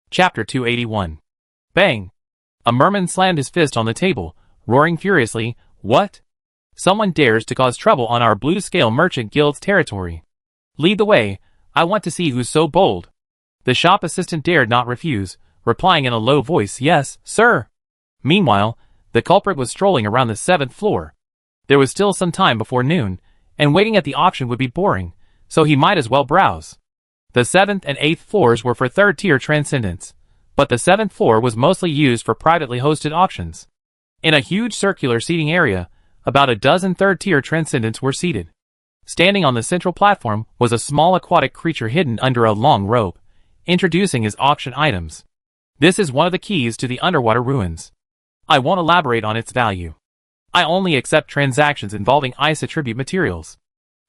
Chapter 281. Bang! A merman slammed his fist on the table, roaring furiously, "What? Someone dares to cause trouble on our blue-scale merchant guild's territory. Lead the way, I want to see who's so bold." The shop assistant dared not refuse, replying in a low voice, "Yes, sir." Meanwhile, the culprit was strolling around the 7th floor. There was still some time before noon, and waiting at the auction would be boring, so he might as well browse. The 7th and 8th floors were for third-tier transcendents, but the 7th floor was mostly used for privately hosted auctions. In a huge circular seating area, about a dozen third-tier transcendents were seated. Standing on the central platform was a small aquatic creature hidden under a long rope, introducing his auction items. This is one of the keys to the underwater ruins. I won't elaborate on its value. I only accept transactions involving ice attribute materials.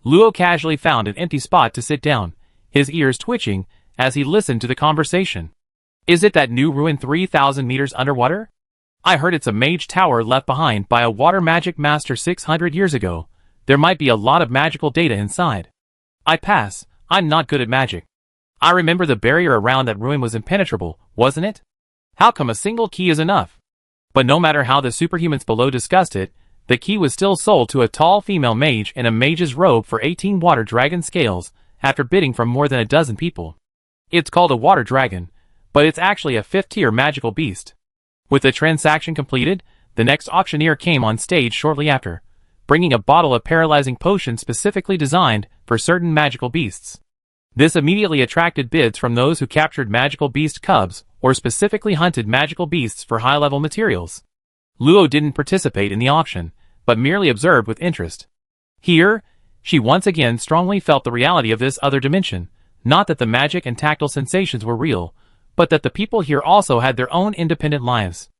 Luo casually found an empty spot to sit down, his ears twitching as he listened to the conversation. Is it that new ruin 3,000 meters underwater? I heard it's a mage tower left behind by a water magic master 600 years ago. There might be a lot of magical data inside. I pass, I'm not good at magic. I remember the barrier around that ruin was impenetrable, wasn't it? How come a single key is enough? But no matter how the superhumans below discussed it, the key was still sold to a tall female mage in a mage's robe for 18 water dragon scales, after bidding from more than a dozen people. It's called a water dragon, but it's actually a 5th-tier magical beast. With the transaction completed, the next auctioneer came on stage shortly after, bringing a bottle of paralyzing potion specifically designed for certain magical beasts. This immediately attracted bids from those who captured magical beast cubs or specifically hunted magical beasts for high-level materials. Luo didn't participate in the auction, but merely observed with interest. Here, she once again strongly felt the reality of this other dimension, not that the magic and tactile sensations were real, but that the people here also had their own independent lives.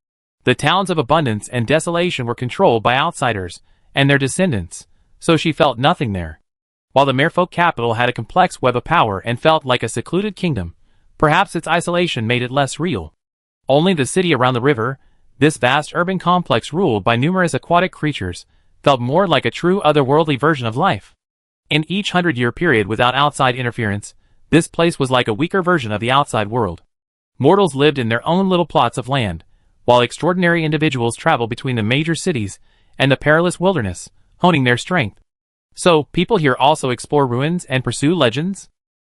The towns of abundance and desolation were controlled by outsiders and their descendants, so she felt nothing there. While the merfolk capital had a complex web of power and felt like a secluded kingdom, perhaps its isolation made it less real. Only the city around the river, this vast urban complex ruled by numerous aquatic creatures, felt more like a true otherworldly version of life. In each 100-year period without outside interference, this place was like a weaker version of the outside world. Mortals lived in their own little plots of land, while extraordinary individuals traveled between the major cities and the perilous wilderness, honing their strength. So, people here also explore ruins and pursue legends?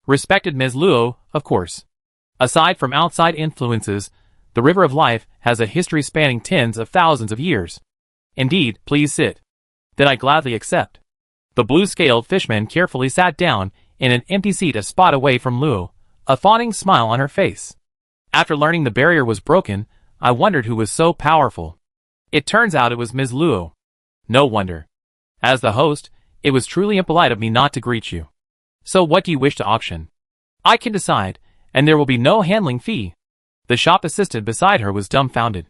Respected Ms. Luo, of course. Aside from outside influences, the River of Life has a history spanning tens of thousands of years. Indeed, please sit. Then I gladly accept. The blue-scaled fishman carefully sat down in an empty seat a spot away from Luo, a fawning smile on her face. After learning the barrier was broken, I wondered who was so powerful. It turns out it was Ms. Luo. No wonder. As the host, it was truly impolite of me not to greet you. So what do you wish to auction? I can decide, and there will be no handling fee. The shop assistant beside her was dumbfounded.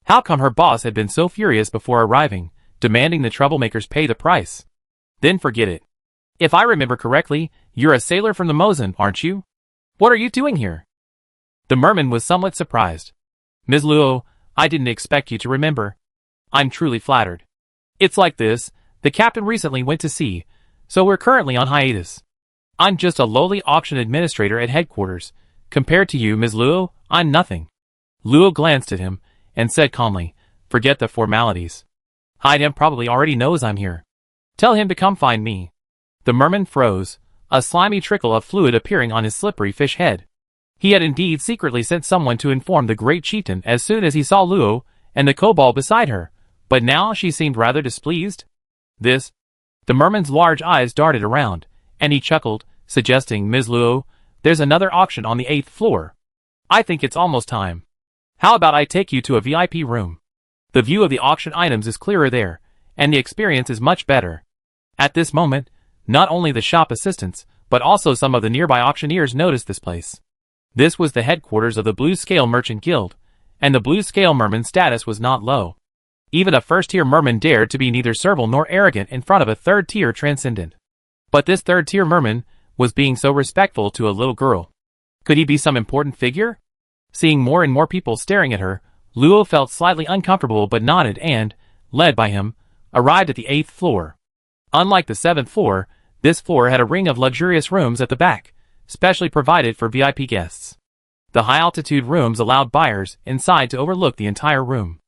How come her boss had been so furious before arriving, demanding the troublemakers pay the price? Then forget it. If I remember correctly, you're a sailor from the Mozen, aren't you? What are you doing here? The merman was somewhat surprised. Ms. Luo, I didn't expect you to remember. I'm truly flattered. It's like this, the captain recently went to sea, so we're currently on hiatus. I'm just a lowly auction administrator at headquarters. Compared to you, Ms. Luo, I'm nothing. Luo glanced at him and said calmly, "Forget the formalities. Haidem probably already knows I'm here. Tell him to come find me." The merman froze, a slimy trickle of fluid appearing on his slippery fish head. He had indeed secretly sent someone to inform the great chieftain as soon as he saw Luo and the kobold beside her, but now she seemed rather displeased. This? The merman's large eyes darted around, and he chuckled, suggesting, "Ms. Luo, there's another auction on the 8th floor. I think it's almost time. How about I take you to a VIP room? The view of the auction items is clearer there, and the experience is much better." At this moment, not only the shop assistants, but also some of the nearby auctioneers noticed this place. This was the headquarters of the Blue Scale Merchant Guild, and the Blue Scale Merman's status was not low. Even a first-tier merman dared to be neither servile nor arrogant in front of a third-tier transcendent. But this third-tier merman was being so respectful to a little girl. Could he be some important figure? Seeing more and more people staring at her, Luo felt slightly uncomfortable but nodded and, led by him, arrived at the 8th floor. Unlike the 7th floor, this floor had a ring of luxurious rooms at the back, specially provided for VIP guests. The high-altitude rooms allowed buyers inside to overlook the entire room.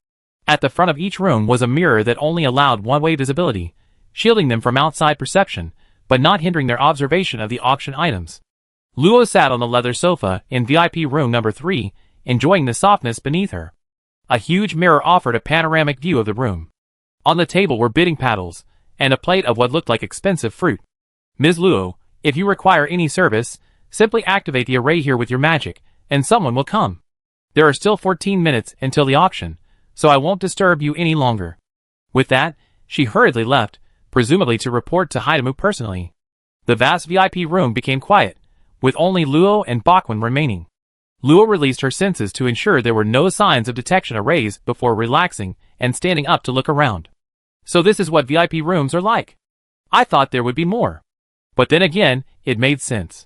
At the front of each room was a mirror that only allowed one-way visibility, shielding them from outside perception, but not hindering their observation of the auction items. Luo sat on the leather sofa in VIP room number 3, enjoying the softness beneath her. A huge mirror offered a panoramic view of the room. On the table were bidding paddles, and a plate of what looked like expensive fruit. Ms. Luo, if you require any service, simply activate the array here with your magic, and someone will come. There are still 14 minutes until the auction, so I won't disturb you any longer. With that, she hurriedly left, presumably to report to Hidamu personally. The vast VIP room became quiet, with only Luo and Bakwin remaining. Luo released her senses to ensure there were no signs of detection arrays before relaxing and standing up to look around. So this is what VIP rooms are like. I thought there would be more. But then again, it made sense.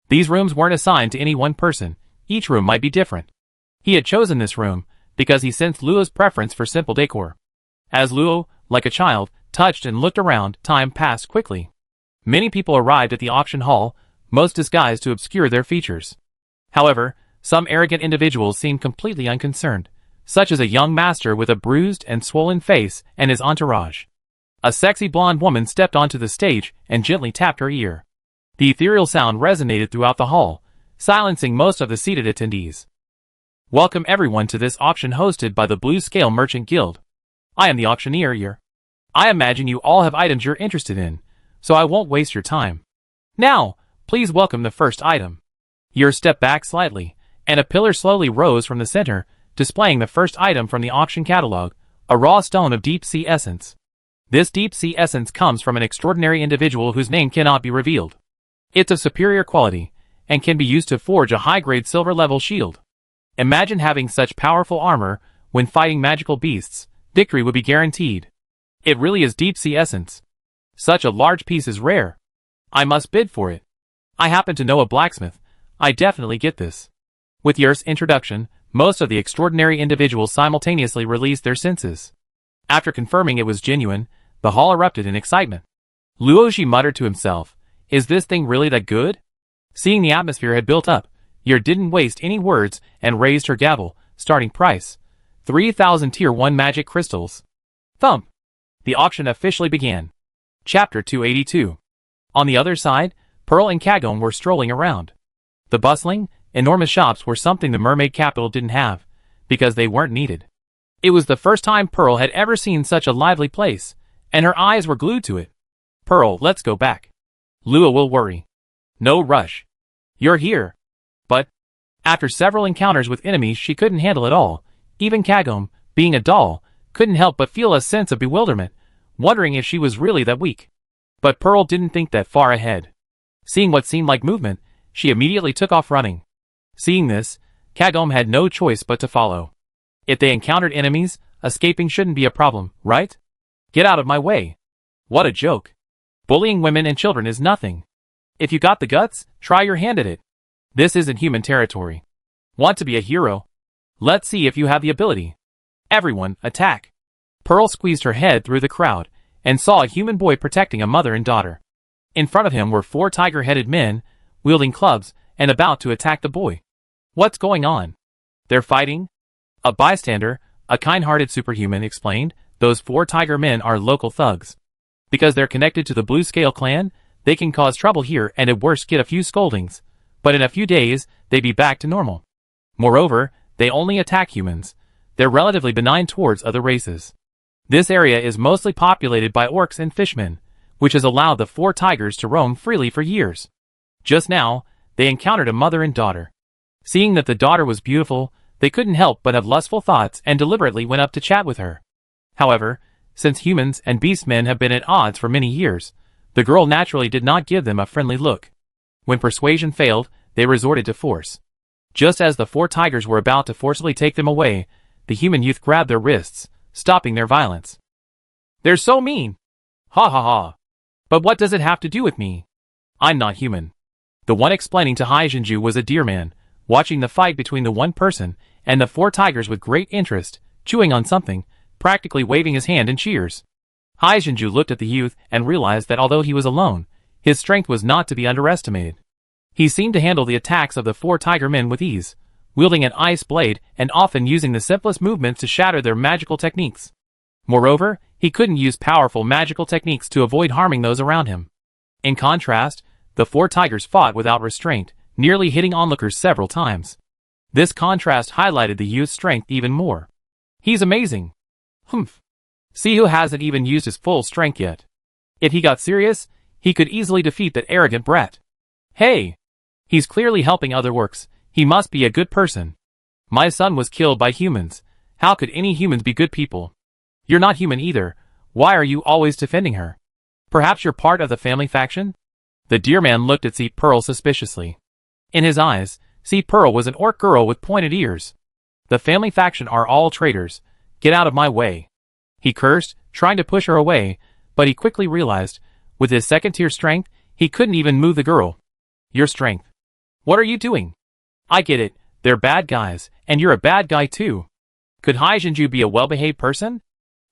These rooms weren't assigned to any one person, each room might be different. He had chosen this room because he sensed Luo's preference for simple decor. As Luo, like a child, touched and looked around, time passed quickly. Many people arrived at the auction hall, most disguised to obscure their features. However, some arrogant individuals seemed completely unconcerned, such as a young master with a bruised and swollen face and his entourage. A sexy blonde woman stepped onto the stage and gently tapped her ear. The ethereal sound resonated throughout the hall, silencing most of the seated attendees. Welcome everyone to this auction hosted by the Blue Scale Merchant Guild. I am the auctioneer here. I imagine you all have items you're interested in, so I won't waste your time. Now, please welcome the first item. Yer stepped back slightly, and a pillar slowly rose from the center, displaying the first item from the auction catalog, a raw stone of deep sea essence. This deep sea essence comes from an extraordinary individual whose name cannot be revealed. It's of superior quality, and can be used to forge a high-grade silver-level shield. Imagine having such powerful armor when fighting magical beasts. Victory would be guaranteed. It really is deep sea essence. Such a large piece is rare. I must bid for it. I happen to know a blacksmith. I definitely get this. With Yer's introduction, most of the extraordinary individuals simultaneously released their senses. After confirming it was genuine, the hall erupted in excitement. Luoji muttered to himself, "Is this thing really that good?" Seeing the atmosphere had built up, Yer didn't waste any words and raised her gavel. Starting price: 3,000 Tier 1 magic crystals. Thump! The auction officially began. Chapter 282. On the other side, Pearl and Kagome were strolling around. The bustling, enormous shops were something the mermaid capital didn't have, because they weren't needed. It was the first time Pearl had ever seen such a lively place, and her eyes were glued to it. "Pearl, let's go back. Luo will worry." "No rush. You're here." But, after several encounters with enemies she couldn't handle at all, even Kagome, being a doll, couldn't help but feel a sense of bewilderment, wondering if she was really that weak. But Pearl didn't think that far ahead. Seeing what seemed like movement, she immediately took off running. Seeing this, Kagome had no choice but to follow. If they encountered enemies, escaping shouldn't be a problem, right? Get out of my way. What a joke. Bullying women and children is nothing. If you got the guts, try your hand at it. This isn't human territory. Want to be a hero? Let's see if you have the ability. Everyone, attack. Pearl squeezed her head through the crowd, and saw a human boy protecting a mother and daughter. In front of him were 4 tiger-headed men, wielding clubs, and about to attack the boy. What's going on? They're fighting? A bystander, a kind-hearted superhuman, explained, those 4 tiger men are local thugs. Because they're connected to the Blue Scale clan, they can cause trouble here and at worst get a few scoldings, but in a few days, they'd be back to normal. Moreover, they only attack humans. They're relatively benign towards other races. This area is mostly populated by orcs and fishmen, which has allowed the 4 tigers to roam freely for years. Just now, they encountered a mother and daughter. Seeing that the daughter was beautiful, they couldn't help but have lustful thoughts and deliberately went up to chat with her. However, since humans and beastmen have been at odds for many years, the girl naturally did not give them a friendly look. When persuasion failed, they resorted to force. Just as the 4 tigers were about to forcibly take them away, the human youth grabbed their wrists, stopping their violence. "They're so mean! Ha ha ha! But what does it have to do with me? I'm not human." The one explaining to Haijinju was a deer man, watching the fight between the one person and the 4 tigers with great interest, chewing on something, practically waving his hand in cheers. Haijinju looked at the youth and realized that although he was alone, his strength was not to be underestimated. He seemed to handle the attacks of the 4 tiger men with ease, wielding an ice blade and often using the simplest movements to shatter their magical techniques. Moreover, he couldn't use powerful magical techniques to avoid harming those around him. In contrast, the four tigers fought without restraint, nearly hitting onlookers several times. This contrast highlighted the youth's strength even more. He's amazing. Humph. See who hasn't even used his full strength yet. If he got serious, he could easily defeat that arrogant brat. Hey! He's clearly helping other orcs. He must be a good person. My son was killed by humans. How could any humans be good people? You're not human either. Why are you always defending her? Perhaps you're part of the family faction? The deer man looked at Sea Pearl suspiciously. In his eyes, Sea Pearl was an orc girl with pointed ears. The family faction are all traitors. Get out of my way. He cursed, trying to push her away, but he quickly realized, with his second-tier strength, he couldn't even move the girl. Your strength. What are you doing? I get it, they're bad guys, and you're a bad guy too. Could Haijinju be a well-behaved person?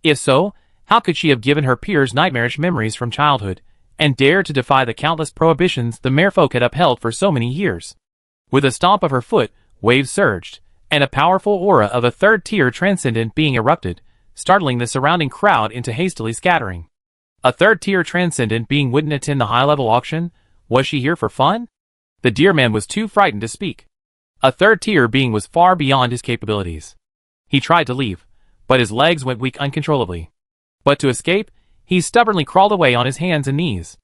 If so, how could she have given her peers nightmarish memories from childhood, and dared to defy the countless prohibitions the merfolk had upheld for so many years? With a stomp of her foot, waves surged, and a powerful aura of a third-tier transcendent being erupted, startling the surrounding crowd into hastily scattering. A third-tier transcendent being wouldn't attend the high-level auction? Was she here for fun? The deer man was too frightened to speak. A third-tier being was far beyond his capabilities. He tried to leave, but his legs went weak uncontrollably. But to escape, he stubbornly crawled away on his hands and knees.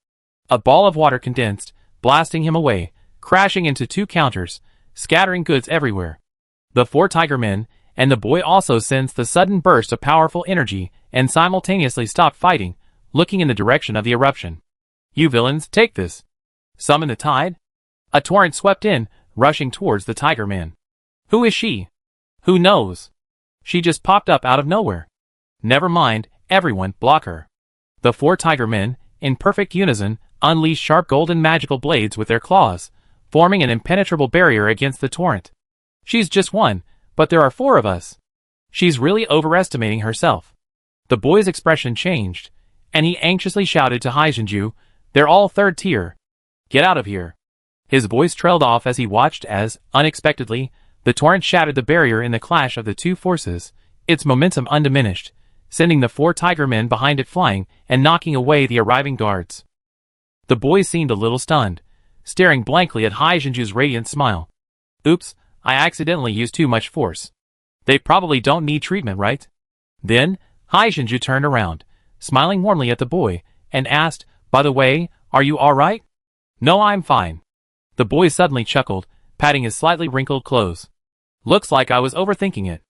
A ball of water condensed, blasting him away, crashing into two counters, scattering goods everywhere. The four tiger men and the boy also sensed the sudden burst of powerful energy and simultaneously stopped fighting, looking in the direction of the eruption. You villains, take this. Summon the tide? A torrent swept in, rushing towards the tiger man. Who is she? Who knows? She just popped up out of nowhere. Never mind, everyone, block her. The four tiger men, in perfect unison, unleashed sharp golden magical blades with their claws, forming an impenetrable barrier against the torrent. She's just one, but there are four of us. She's really overestimating herself. The boy's expression changed, and he anxiously shouted to Haijinju, they're all third tier. Get out of here. His voice trailed off as he watched as, unexpectedly, the torrent shattered the barrier in the clash of the two forces, its momentum undiminished, sending the four tiger men behind it flying and knocking away the arriving guards. The boy seemed a little stunned, staring blankly at Haijinju's radiant smile. Oops, I accidentally used too much force. They probably don't need treatment, right? Then, Haijinju turned around, smiling warmly at the boy, and asked, by the way, are you alright? No, I'm fine. The boy suddenly chuckled, patting his slightly wrinkled clothes. Looks like I was overthinking it.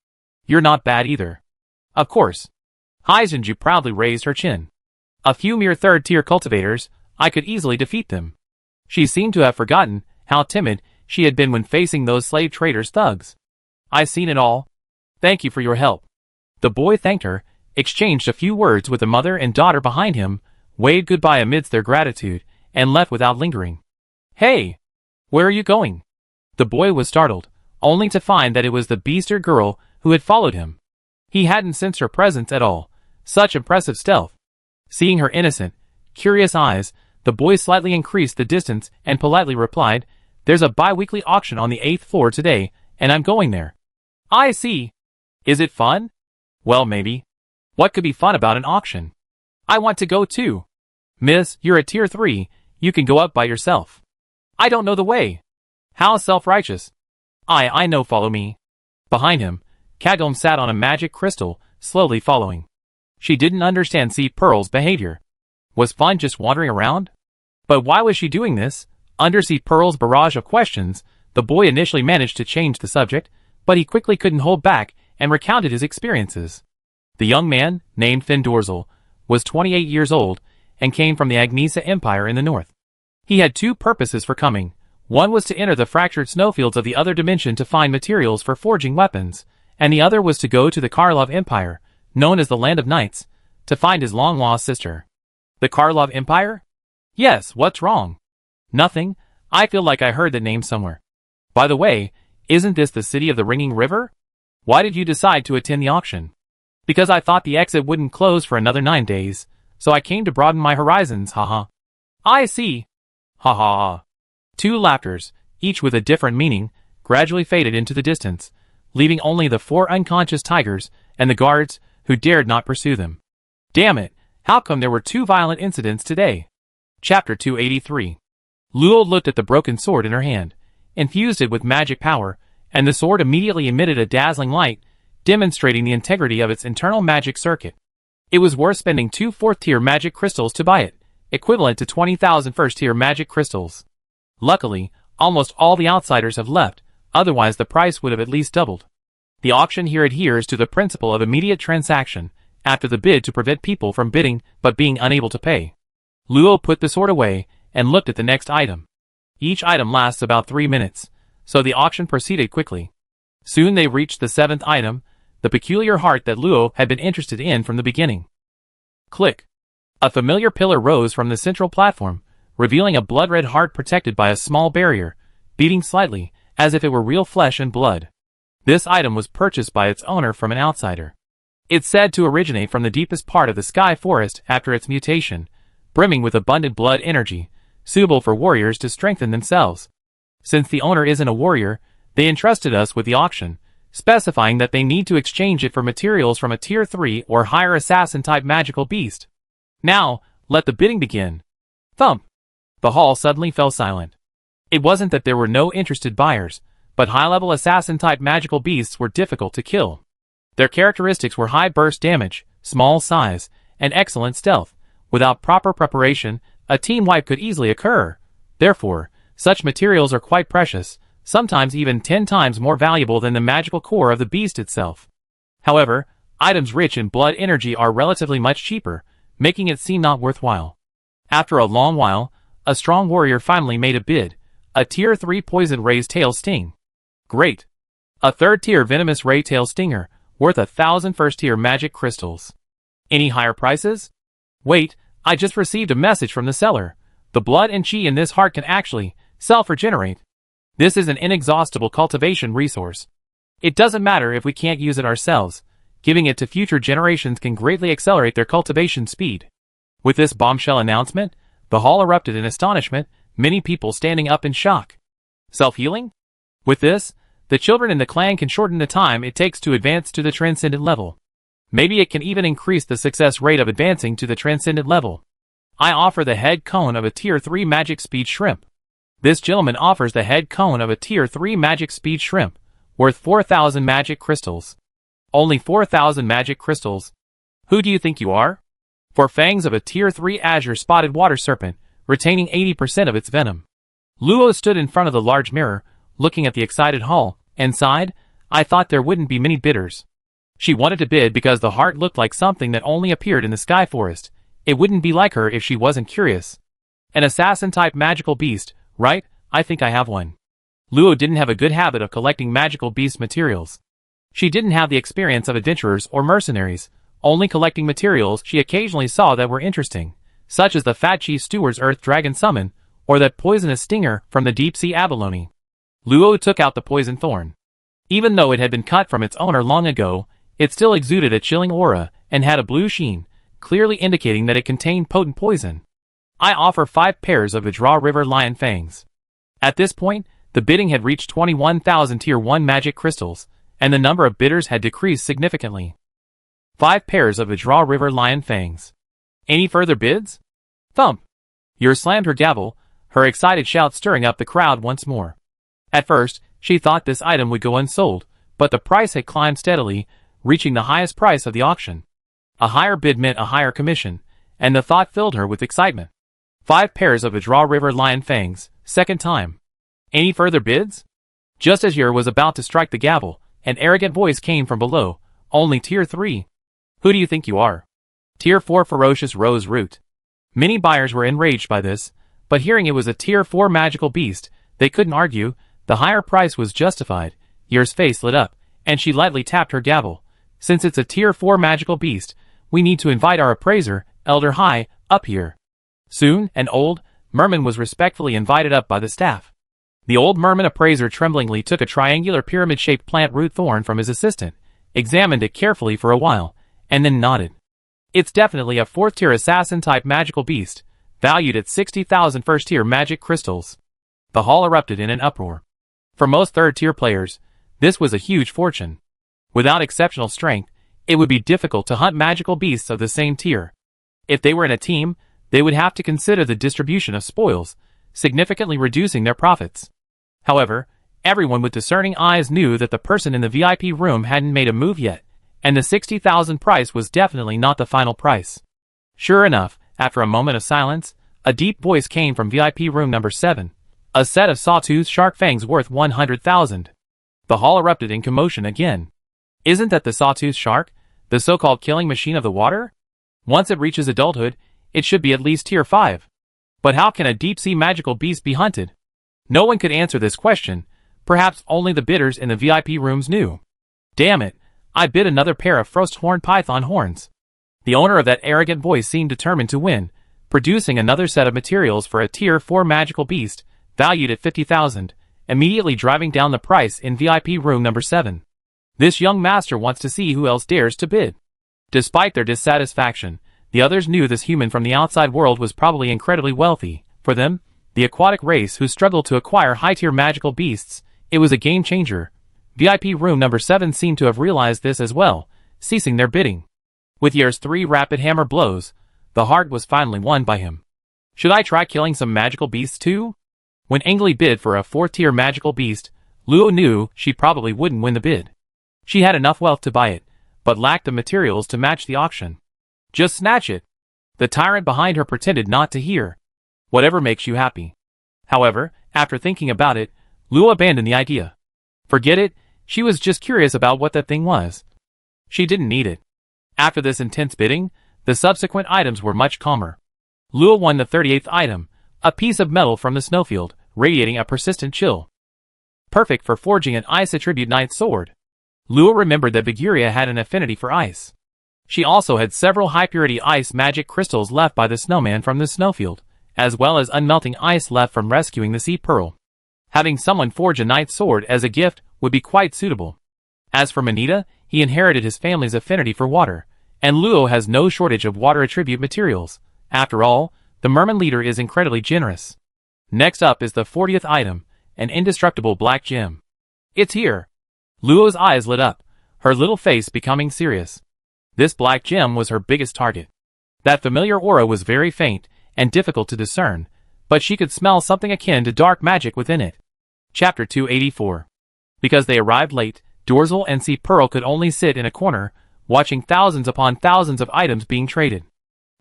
You're not bad either. Of course. Haijinju proudly raised her chin. A few mere third-tier cultivators, I could easily defeat them. She seemed to have forgotten how timid she had been when facing those slave traders' thugs. I've seen it all. Thank you for your help. The boy thanked her, exchanged a few words with the mother and daughter behind him, waved goodbye amidst their gratitude, and left without lingering. Hey! Where are you going? The boy was startled, only to find that it was the beaster girl who had followed him. He hadn't sensed her presence at all. Such impressive stealth. Seeing her innocent, curious eyes, the boy slightly increased the distance and politely replied, there's a bi-weekly auction on the 8th floor today, and I'm going there. I see. Is it fun? Well, maybe. What could be fun about an auction? I want to go too. Miss, you're at tier 3, you can go up by yourself. I don't know the way. How self-righteous. I know, follow me. Behind him, Kagome sat on a magic crystal, slowly following. She didn't understand Sea Pearl's behavior. Was fun just wandering around? But why was she doing this? Under Sea Pearl's barrage of questions, the boy initially managed to change the subject, but he quickly couldn't hold back and recounted his experiences. The young man, named Findorzel, was 28 years old and came from the Agnesa Empire in the north. He had two purposes for coming. One was to enter the fractured snowfields of the other dimension to find materials for forging weapons, and the other was to go to the Karlov Empire, known as the Land of Knights, to find his long-lost sister. The Karlov Empire? Yes, what's wrong? Nothing. I feel like I heard that name somewhere. By the way, isn't this the city of the Ringing River? Why did you decide to attend the auction? Because I thought the exit wouldn't close for another 9 days, so I came to broaden my horizons, haha. I see. Ha ha ha. Two laughters, each with a different meaning, gradually faded into the distance, leaving only the 4 unconscious tigers and the guards who dared not pursue them. Damn it, how come there were 2 violent incidents today? Chapter 283. Luo looked at the broken sword in her hand, infused it with magic power, and the sword immediately emitted a dazzling light, demonstrating the integrity of its internal magic circuit. It was worth spending 2 4th-tier magic crystals to buy it, equivalent to 20,000 1st-tier magic crystals. Luckily, almost all the outsiders have left, otherwise the price would have at least doubled. The auction here adheres to the principle of immediate transaction after the bid to prevent people from bidding but being unable to pay. Luo put the sword away and looked at the next item. Each item lasts about 3 minutes, so the auction proceeded quickly. Soon they reached the 7th item, the peculiar heart that Luo had been interested in from the beginning. Click. A familiar pillar rose from the central platform, revealing a blood-red heart protected by a small barrier, beating slightly, as if it were real flesh and blood. This item was purchased by its owner from an outsider. It's said to originate from the deepest part of the sky forest after its mutation, brimming with abundant blood energy, suitable for warriors to strengthen themselves. Since the owner isn't a warrior, they entrusted us with the auction, specifying that they need to exchange it for materials from a tier 3 or higher assassin-type magical beast. Now, let the bidding begin. Thump! The hall suddenly fell silent. It wasn't that there were no interested buyers, but high-level assassin-type magical beasts were difficult to kill. Their characteristics were high burst damage, small size, and excellent stealth. Without proper preparation, a team wipe could easily occur. Therefore, such materials are quite precious, sometimes even 10 times more valuable than the magical core of the beast itself. However, items rich in blood energy are relatively much cheaper, making it seem not worthwhile. After a long while, a strong warrior finally made a bid, a tier 3 poison ray's tail sting. Great. A 3rd tier venomous ray tail stinger, worth 1,000 1st-tier magic crystals. Any higher prices? Wait, I just received a message from the seller. The blood and chi in this heart can actually self-regenerate. This is an inexhaustible cultivation resource. It doesn't matter if we can't use it ourselves. Giving it to future generations can greatly accelerate their cultivation speed. With this bombshell announcement, the hall erupted in astonishment, many people standing up in shock. Self-healing? With this, the children in the clan can shorten the time it takes to advance to the transcendent level. Maybe it can even increase the success rate of advancing to the transcendent level. I offer the head cone of a tier 3 magic speed shrimp. This gentleman offers the head cone of a tier 3 magic speed shrimp, worth 4,000 magic crystals. Only 4,000 magic crystals. Who do you think you are? For fangs of a tier 3 azure spotted water serpent, retaining 80% of its venom. Luo stood in front of the large mirror, looking at the excited hall, and sighed. I thought there wouldn't be many bidders. She wanted to bid because the heart looked like something that only appeared in the sky forest. It wouldn't be like her if she wasn't curious. An assassin-type magical beast, right? I think I have one. Luo didn't have a good habit of collecting magical beast materials. She didn't have the experience of adventurers or mercenaries, only collecting materials she occasionally saw that were interesting, such as the Fat Chief Steward's Earth Dragon Summon, or that poisonous stinger from the deep sea abalone. Luo took out the poison thorn. Even though it had been cut from its owner long ago, it still exuded a chilling aura and had a blue sheen, clearly indicating that it contained potent poison. I offer 5 pairs of the Draw River Lion Fangs. At this point, the bidding had reached 21,000 tier 1 magic crystals, and the number of bidders had decreased significantly. 5 pairs of the Draw River Lion Fangs. Any further bids? Thump! Yer slammed her gavel, her excited shout stirring up the crowd once more. At first, she thought this item would go unsold, but the price had climbed steadily, reaching the highest price of the auction. A higher bid meant a higher commission, and the thought filled her with excitement. 5 pairs of the Draw River Lion Fangs, second time. Any further bids? Just as Yer was about to strike the gavel, an arrogant voice came from below. Only tier 3. Who do you think you are? Tier 4 ferocious rose root. Many buyers were enraged by this, but hearing it was a tier 4 magical beast, they couldn't argue. The higher price was justified. Yer's face lit up, and she lightly tapped her gavel. Since it's a tier 4 magical beast, we need to invite our appraiser, Elder High, up here. Soon, an old merman was respectfully invited up by the staff. The old merman appraiser tremblingly took a triangular pyramid-shaped plant root thorn from his assistant, examined it carefully for a while, and then nodded. It's definitely a 4th-tier assassin-type magical beast, valued at 60,000 1st-tier magic crystals. The hall erupted in an uproar. For most third-tier players, this was a huge fortune. Without exceptional strength, it would be difficult to hunt magical beasts of the same tier. If they were in a team, they would have to consider the distribution of spoils, significantly reducing their profits. However, everyone with discerning eyes knew that the person in the VIP room hadn't made a move yet, and the 60,000 price was definitely not the final price. Sure enough, after a moment of silence, a deep voice came from VIP room number 7. A set of sawtooth shark fangs worth 100,000. The hall erupted in commotion again. Isn't that the sawtooth shark, the so-called killing machine of the water? Once it reaches adulthood, it should be at least tier 5. But how can a deep-sea magical beast be hunted? No one could answer this question. Perhaps only the bidders in the VIP rooms knew. Damn it, I bid another pair of frosthorn python horns. The owner of that arrogant voice seemed determined to win, producing another set of materials for a tier 4 magical beast, valued at 50,000, immediately driving down the price in VIP room number 7. This young master wants to see who else dares to bid. Despite their dissatisfaction, the others knew this human from the outside world was probably incredibly wealthy. For them, the aquatic race who struggled to acquire high-tier magical beasts, it was a game-changer. VIP room number 7 seemed to have realized this as well, ceasing their bidding. With Yer's 3 rapid hammer blows, the heart was finally won by him. Should I try killing some magical beasts too? When Angeli bid for a 4th-tier magical beast, Luo knew she probably wouldn't win the bid. She had enough wealth to buy it, but lacked the materials to match the auction. Just snatch it. The tyrant behind her pretended not to hear. Whatever makes you happy. However, after thinking about it, Luo abandoned the idea. Forget it, she was just curious about what that thing was. She didn't need it. After this intense bidding, the subsequent items were much calmer. Luo won the 38th item, a piece of metal from the snowfield, radiating a persistent chill. Perfect for forging an ice attribute knight sword. Luo remembered that Viguria had an affinity for ice. She also had several high-purity ice magic crystals left by the snowman from the snowfield, as well as unmelting ice left from rescuing the sea pearl. Having someone forge a knight sword as a gift would be quite suitable. As for Manita, he inherited his family's affinity for water, and Luo has no shortage of water attribute materials. After all, the merman leader is incredibly generous. Next up is the 40th item, an indestructible black gem. It's here. Luo's eyes lit up, her little face becoming serious. This black gem was her biggest target. That familiar aura was very faint and difficult to discern, but she could smell something akin to dark magic within it. Chapter 284. Because they arrived late, Dorzel and Sea Pearl could only sit in a corner, watching thousands upon thousands of items being traded.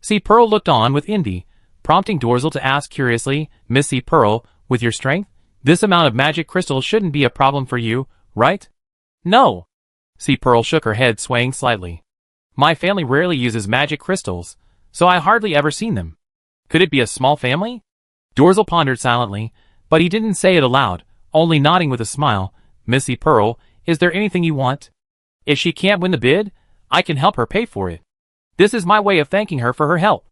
Sea Pearl looked on with envy, prompting Dorzel to ask curiously, "Miss Sea Pearl, with your strength, this amount of magic crystals shouldn't be a problem for you, right?" "No." Sea Pearl shook her head, swaying slightly. "My family rarely uses magic crystals, so I hardly ever seen them. Could it be a small family?" Dorzel pondered silently, but he didn't say it aloud, only nodding with a smile. "Miss Sea Pearl, is there anything you want? If she can't win the bid, I can help her pay for it. This is my way of thanking her for her help."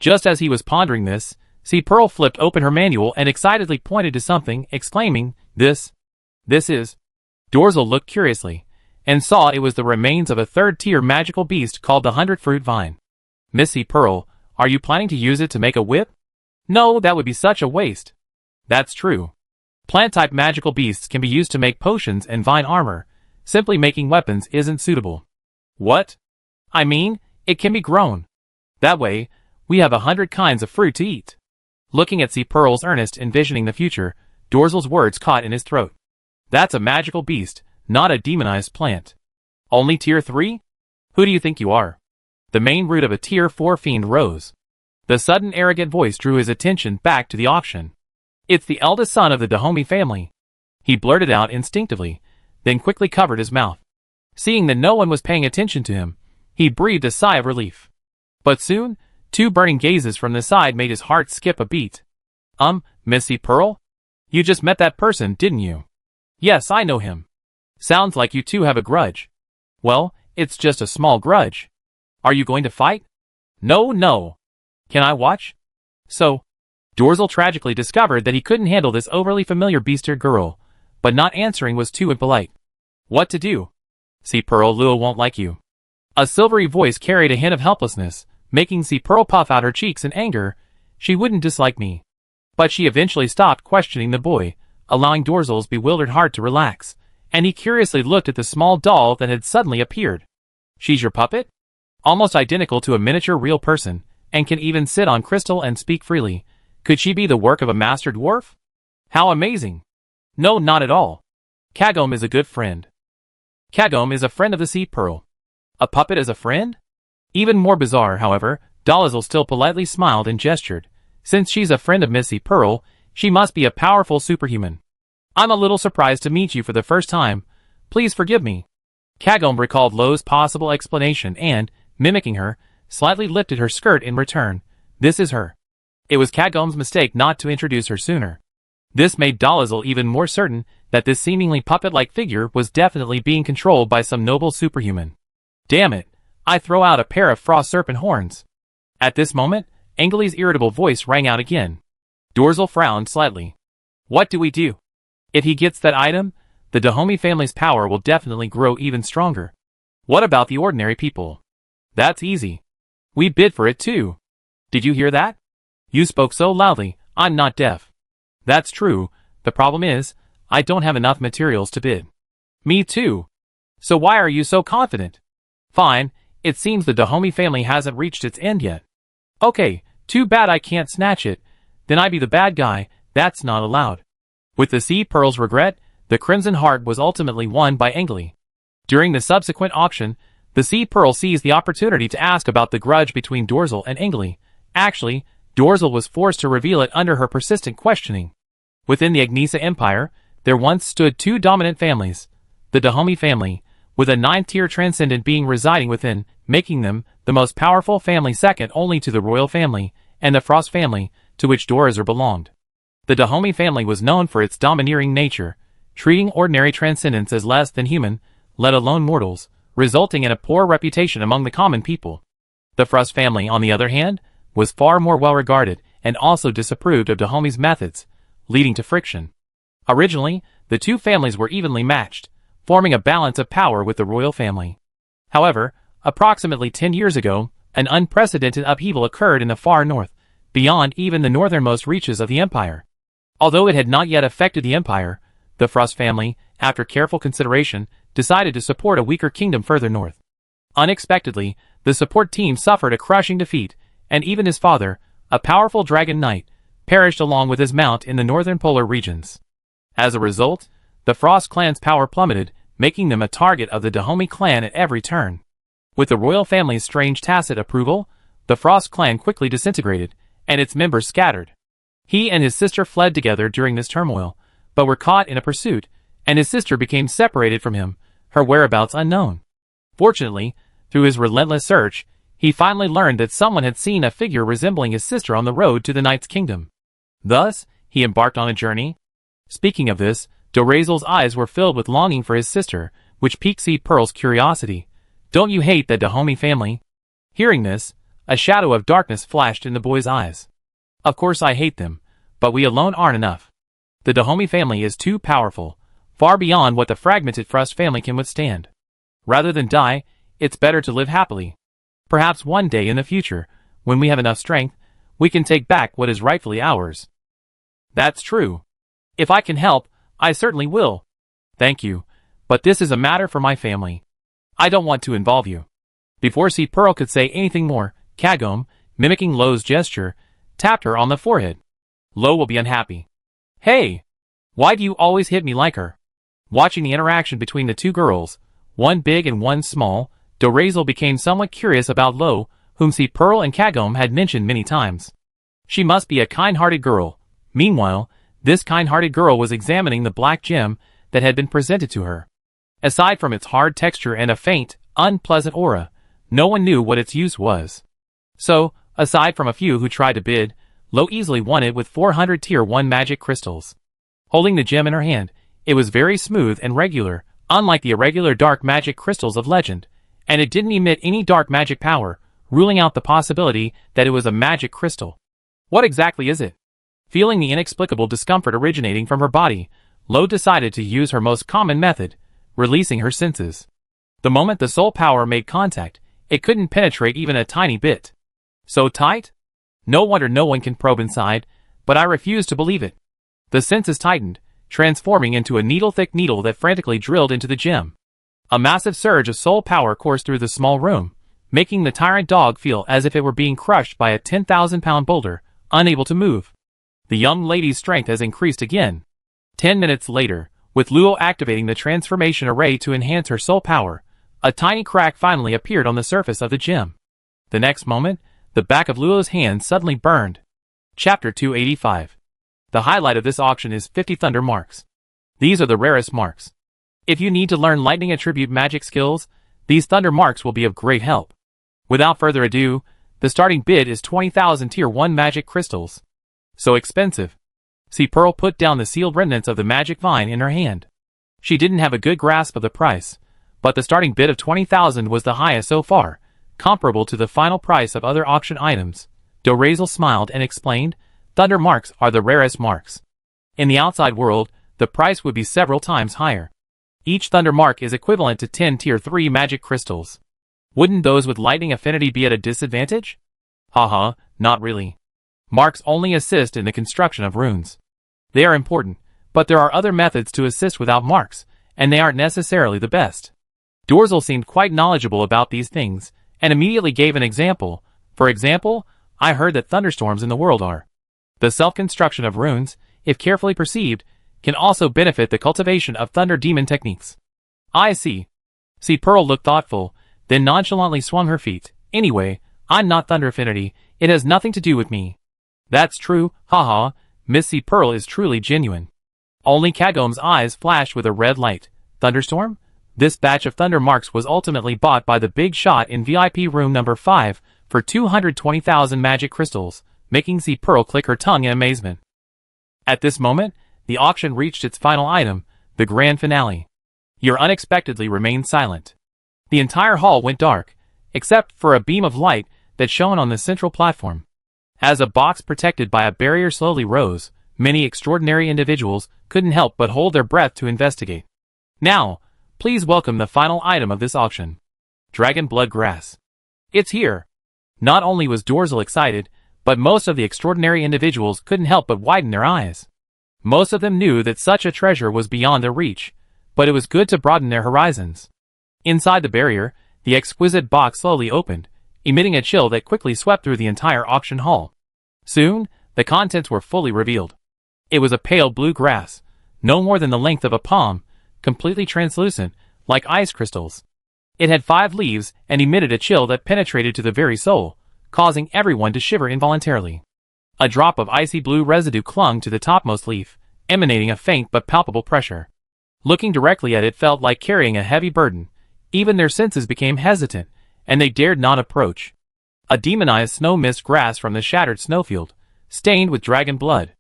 Just as he was pondering this, Sea Pearl flipped open her manual and excitedly pointed to something, exclaiming, This is... Dorzel looked curiously, and saw it was the remains of a 3rd-tier magical beast called the 100-fruit vine. "Miss Sea Pearl, are you planning to use it to make a whip?" "No, that would be such a waste." "That's true. Plant-type magical beasts can be used to make potions and vine armor. Simply making weapons isn't suitable." "What?" "I mean, it can be grown. That way, we have 100 kinds of fruit to eat." Looking at Sea Pearl's earnest, envisioning the future, Dorzel's words caught in his throat. "That's a magical beast, not a demonized plant. Only tier 3? Who do you think you are?" The main root of a tier 4 fiend rose. The sudden arrogant voice drew his attention back to the auction. "It's the eldest son of the Dahomey family." He blurted out instinctively, then quickly covered his mouth. Seeing that no one was paying attention to him, he breathed a sigh of relief. But soon, 2 burning gazes from the side made his heart skip a beat. Miss Sea Pearl? You just met that person, didn't you?" "Yes, I know him." "Sounds like you two have a grudge." "Well, it's just a small grudge." "Are you going to fight?" No. "Can I watch?" "So?" Dorzel tragically discovered that he couldn't handle this overly familiar beasted girl, but not answering was too impolite. "What to do?" "Sea Pearl, Luo won't like you." A silvery voice carried a hint of helplessness, making Sea Pearl puff out her cheeks in anger. "She wouldn't dislike me." But she eventually stopped questioning the boy. allowing Dorzel's bewildered heart to relax, and he curiously looked at the small doll that had suddenly appeared. She's your puppet? Almost identical to a miniature real person, and can even sit on crystal and speak freely. Could she be the work of a master dwarf? How amazing! No, not at all. Kagome is a good friend. Kagome is a friend of the Sea Pearl. A puppet as a friend? Even more bizarre, however, Dolezal still politely smiled and gestured. Since she's a friend of Miss Sea Pearl, she must be a powerful superhuman. I'm a little surprised to meet you for the first time. Please forgive me. Kagome recalled Lo's possible explanation and, mimicking her, slightly lifted her skirt in return. This is her. It was Kagome's mistake not to introduce her sooner. This made Dolezal even more certain that this seemingly puppet-like figure was definitely being controlled by some noble superhuman. Damn it, I throw out a pair of frost serpent horns. At this moment, Angeli's irritable voice rang out again. Dorzel frowned slightly. What do we do? If he gets that item, the Dahomey family's power will definitely grow even stronger. What about the ordinary people? That's easy. We bid for it too. Did you hear that? You spoke so loudly, I'm not deaf. That's true, the problem is, I don't have enough materials to bid. Me too. So why are you so confident? Fine, it seems the Dahomey family hasn't reached its end yet. Okay, too bad I can't snatch it, then I be the bad guy, that's not allowed. With the Sea Pearl's regret, the Crimson Heart was ultimately won by Angeli. During the subsequent auction, the Sea Pearl seized the opportunity to ask about the grudge between Dorzel and Angeli. Actually, Dorzel was forced to reveal it under her persistent questioning. Within the Agnesa Empire, there once stood two dominant families. The Dahomey family, with a ninth-tier transcendent being residing within, making them the most powerful family second only to the royal family, and the Frost family, to which Dorzel belonged. The Dahomey family was known for its domineering nature, treating ordinary transcendents as less than human, let alone mortals, resulting in a poor reputation among the common people. The Frost family, on the other hand, was far more well-regarded and also disapproved of Dahomey's methods, leading to friction. Originally, the two families were evenly matched, forming a balance of power with the royal family. However, approximately 10 years ago, an unprecedented upheaval occurred in the far north, beyond even the northernmost reaches of the empire. Although it had not yet affected the empire, the Frost family, after careful consideration, decided to support a weaker kingdom further north. Unexpectedly, the support team suffered a crushing defeat, and even his father, a powerful dragon knight, perished along with his mount in the northern polar regions. As a result, the Frost clan's power plummeted, making them a target of the Dahomey clan at every turn. With the royal family's strange tacit approval, the Frost clan quickly disintegrated, and its members scattered. He and his sister fled together during this turmoil, but were caught in a pursuit, and his sister became separated from him, her whereabouts unknown. Fortunately, through his relentless search, he finally learned that someone had seen a figure resembling his sister on the road to the Knight's Kingdom. Thus, he embarked on a journey. Speaking of this, Dorzel's eyes were filled with longing for his sister, which piqued Sea Pearl's curiosity. Don't you hate the Dahomey family? Hearing this, a shadow of darkness flashed in the boy's eyes. Of course I hate them, but we alone aren't enough. The Dahomey family is too powerful, far beyond what the fragmented Frost family can withstand. Rather than die, it's better to live happily. Perhaps one day in the future, when we have enough strength, we can take back what is rightfully ours. That's true. If I can help, I certainly will. Thank you, but this is a matter for my family. I don't want to involve you. Before Sea Pearl could say anything more, Kagome, mimicking Lo's gesture, tapped her on the forehead. Lo will be unhappy. Hey! Why do you always hit me like her? Watching the interaction between the two girls, one big and one small, Dorzel became somewhat curious about Lo, whom Sea Pearl and Kagome had mentioned many times. She must be a kind-hearted girl. Meanwhile, this kind-hearted girl was examining the black gem that had been presented to her. Aside from its hard texture and a faint, unpleasant aura, no one knew what its use was. So, aside from a few who tried to bid, Lo easily won it with 400 Tier 1 magic crystals. Holding the gem in her hand, it was very smooth and regular, unlike the irregular dark magic crystals of legend, and it didn't emit any dark magic power, ruling out the possibility that it was a magic crystal. What exactly is it? Feeling the inexplicable discomfort originating from her body, Lo decided to use her most common method, releasing her senses. The moment the soul power made contact, it couldn't penetrate even a tiny bit. So tight? No wonder no one can probe inside, but I refuse to believe it. The senses tightened, transforming into a needle-thick needle that frantically drilled into the gem. A massive surge of soul power coursed through the small room, making the tyrant dog feel as if it were being crushed by a 10,000-pound boulder, unable to move. The young lady's strength has increased again. 10 minutes later, with Luo activating the transformation array to enhance her soul power, a tiny crack finally appeared on the surface of the gem. The next moment, the back of Luo's hand suddenly burned. Chapter 285. The highlight of this auction is 50 Thunder Marks. These are the rarest marks. If you need to learn lightning attribute magic skills, these Thunder Marks will be of great help. Without further ado, the starting bid is 20,000 Tier 1 magic crystals. So expensive. See, Pearl put down the sealed remnants of the magic vine in her hand. She didn't have a good grasp of the price, but the starting bid of 20,000 was the highest so far, comparable to the final price of other auction items. Dorazel smiled and explained, Thunder Marks are the rarest marks. In the outside world, the price would be several times higher. Each Thunder Mark is equivalent to 10 Tier 3 magic crystals. Wouldn't those with lightning affinity be at a disadvantage? Haha, not really. Marks only assist in the construction of runes. They are important, but there are other methods to assist without marks, and they aren't necessarily the best. Dorazel seemed quite knowledgeable about these things, and immediately gave an example. For example, I heard that thunderstorms in the world are. The self-construction of runes, if carefully perceived, can also benefit the cultivation of thunder demon techniques. I see. See, Pearl looked thoughtful, then nonchalantly swung her feet. Anyway, I'm not thunder affinity, it has nothing to do with me. That's true, haha, Miss C. Pearl is truly genuine. Only Kagom's eyes flashed with a red light. Thunderstorm? This batch of Thunder Marks was ultimately bought by the big shot in VIP room number 5 for 220,000 magic crystals, making C. Pearl click her tongue in amazement. At this moment, the auction reached its final item, the grand finale. Yer unexpectedly remained silent. The entire hall went dark, except for a beam of light that shone on the central platform. As a box protected by a barrier slowly rose, many extraordinary individuals couldn't help but hold their breath to investigate. Now, please welcome the final item of this auction. Dragon Blood Grass. It's here. Not only was Dorazel excited, but most of the extraordinary individuals couldn't help but widen their eyes. Most of them knew that such a treasure was beyond their reach, but it was good to broaden their horizons. Inside the barrier, the exquisite box slowly opened, emitting a chill that quickly swept through the entire auction hall. Soon, the contents were fully revealed. It was a pale blue grass, no more than the length of a palm, completely translucent, like ice crystals. It had 5 leaves and emitted a chill that penetrated to the very soul, causing everyone to shiver involuntarily. A drop of icy blue residue clung to the topmost leaf, emanating a faint but palpable pressure. Looking directly at it felt like carrying a heavy burden. Even their senses became hesitant, and they dared not approach. A demonized snow mist grass from the shattered snowfield, stained with dragon blood.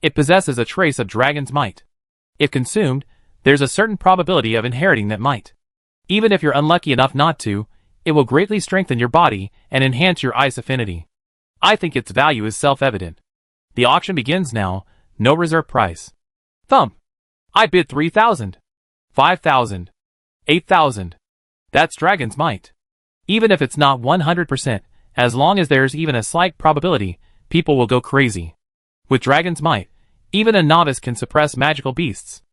It possesses a trace of dragon's might. If consumed, there's a certain probability of inheriting that might. Even if you're unlucky enough not to, it will greatly strengthen your body and enhance your ice affinity. I think its value is self-evident. The auction begins now, no reserve price. Thump! I bid 3,000. 5,000. 8,000. That's dragon's might. Even if it's not 100%, as long as there's even a slight probability, people will go crazy. With dragon's might, even a novice can suppress magical beasts.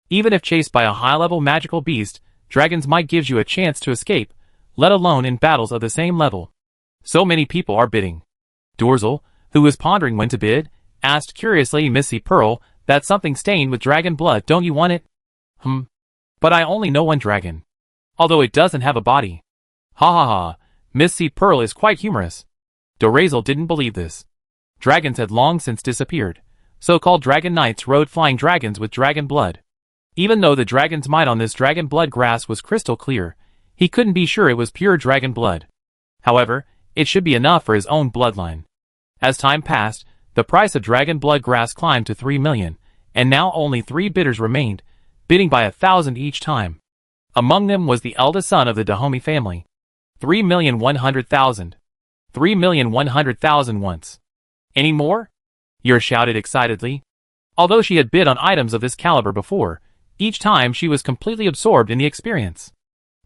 Even if chased by a high-level magical beast, dragon's might gives you a chance to escape, let alone in battles of the same level. So many people are bidding. Dorazel, who was pondering when to bid, asked curiously, Missy Pearl, that's something stained with dragon blood, don't you want it? But I only know one dragon. Although it doesn't have a body. Ha ha ha, Miss C. Pearl is quite humorous. Dorazel didn't believe this. Dragons had long since disappeared. So-called dragon knights rode flying dragons with dragon blood. Even though the dragon's might on this dragon blood grass was crystal clear, he couldn't be sure it was pure dragon blood. However, it should be enough for his own bloodline. As time passed, the price of dragon blood grass climbed to 3 million, and now only 3 bidders remained, bidding by 1,000 each time. Among them was the eldest son of the Dahomey family. 3,100,000. 3,100,000 once. Any more? Yer shouted excitedly. Although she had bid on items of this caliber before, each time she was completely absorbed in the experience.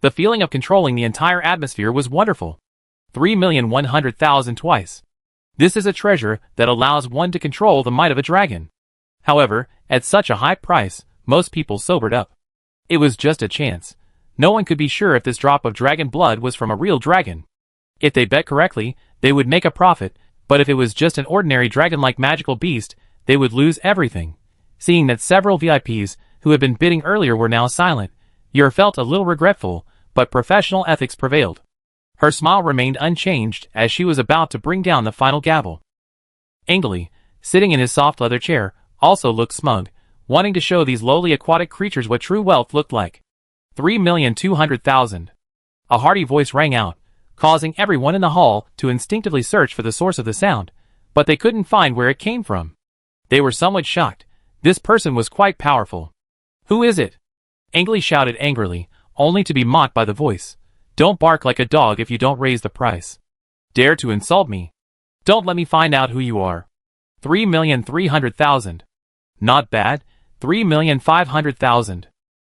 The feeling of controlling the entire atmosphere was wonderful. 3,100,000 twice. This is a treasure that allows one to control the might of a dragon. However, at such a high price, most people sobered up. It was just a chance. No one could be sure if this drop of dragon blood was from a real dragon. If they bet correctly, they would make a profit, but if it was just an ordinary dragon-like magical beast, they would lose everything. Seeing that several VIPs who had been bidding earlier were now silent, Yer felt a little regretful, but professional ethics prevailed. Her smile remained unchanged as she was about to bring down the final gavel. Angley, sitting in his soft leather chair, also looked smug, wanting to show these lowly aquatic creatures what true wealth looked like. 3,200,000. A hearty voice rang out, causing everyone in the hall to instinctively search for the source of the sound, but they couldn't find where it came from. They were somewhat shocked. This person was quite powerful. Who is it? Angley shouted angrily, only to be mocked by the voice. Don't bark like a dog if you don't raise the price. Dare to insult me? Don't let me find out who you are. 3,300,000. Not bad. 3,500,000.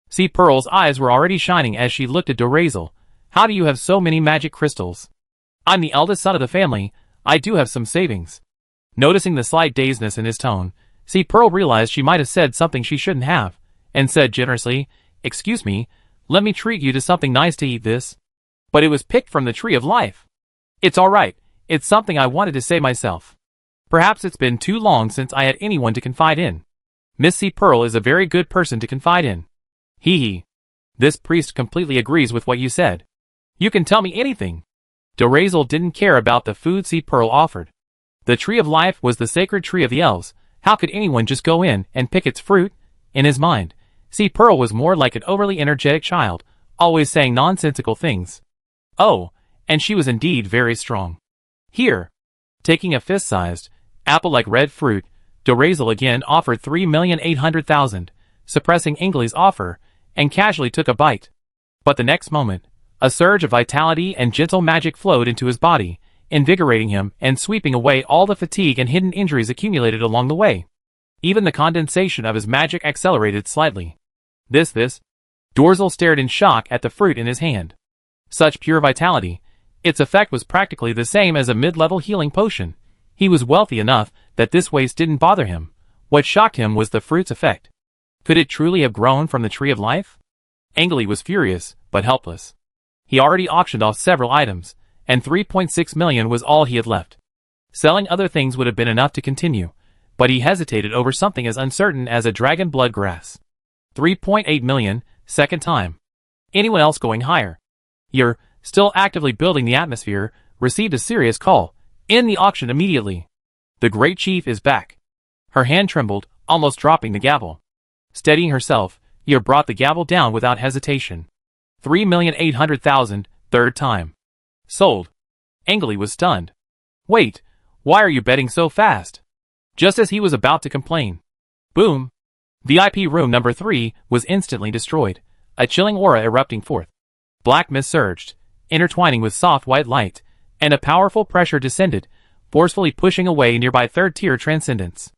See, Pearl's eyes were already shining as she looked at Dorazel. How do you have so many magic crystals? I'm the eldest son of the family. I do have some savings. Noticing the slight dazedness in his tone, See, Pearl realized she might have said something she shouldn't have, and said generously, "Excuse me, let me treat you to something nice to eat this." But it was picked from the tree of life. It's all right. It's something I wanted to say myself. Perhaps it's been too long since I had anyone to confide in. Miss C. Pearl is a very good person to confide in. Hee hee. This priest completely agrees with what you said. You can tell me anything. Dorazel didn't care about the food C. Pearl offered. The tree of life was the sacred tree of the elves. How could anyone just go in and pick its fruit? In his mind, C. Pearl was more like an overly energetic child, always saying nonsensical things. Oh, and she was indeed very strong. Here. Taking a fist-sized, apple-like red fruit, Dorazel again offered 3,800,000, suppressing Angley's offer, and casually took a bite. But the next moment, a surge of vitality and gentle magic flowed into his body, invigorating him and sweeping away all the fatigue and hidden injuries accumulated along the way. Even the condensation of his magic accelerated slightly. This. Dorazel stared in shock at the fruit in his hand. Such pure vitality. Its effect was practically the same as a mid-level healing potion. He was wealthy enough that this waste didn't bother him. What shocked him was the fruit's effect. Could it truly have grown from the tree of life? Angley was furious, but helpless. He already auctioned off several items, and 3.6 million was all he had left. Selling other things would have been enough to continue, but he hesitated over something as uncertain as a dragon blood grass. 3.8 million, second time. Anyone else going higher? You're still actively building the atmosphere, received a serious call. End the auction immediately. The Great Chief is back. Her hand trembled, almost dropping the gavel. Steadying herself, Yer brought the gavel down without hesitation. 3,800,000, third time. Sold. Angley was stunned. Wait, why are you betting so fast? Just as he was about to complain. Boom. VIP room number 3 was instantly destroyed, a chilling aura erupting forth. Black mist surged, intertwining with soft white light, and a powerful pressure descended, forcefully pushing away nearby third-tier transcendence.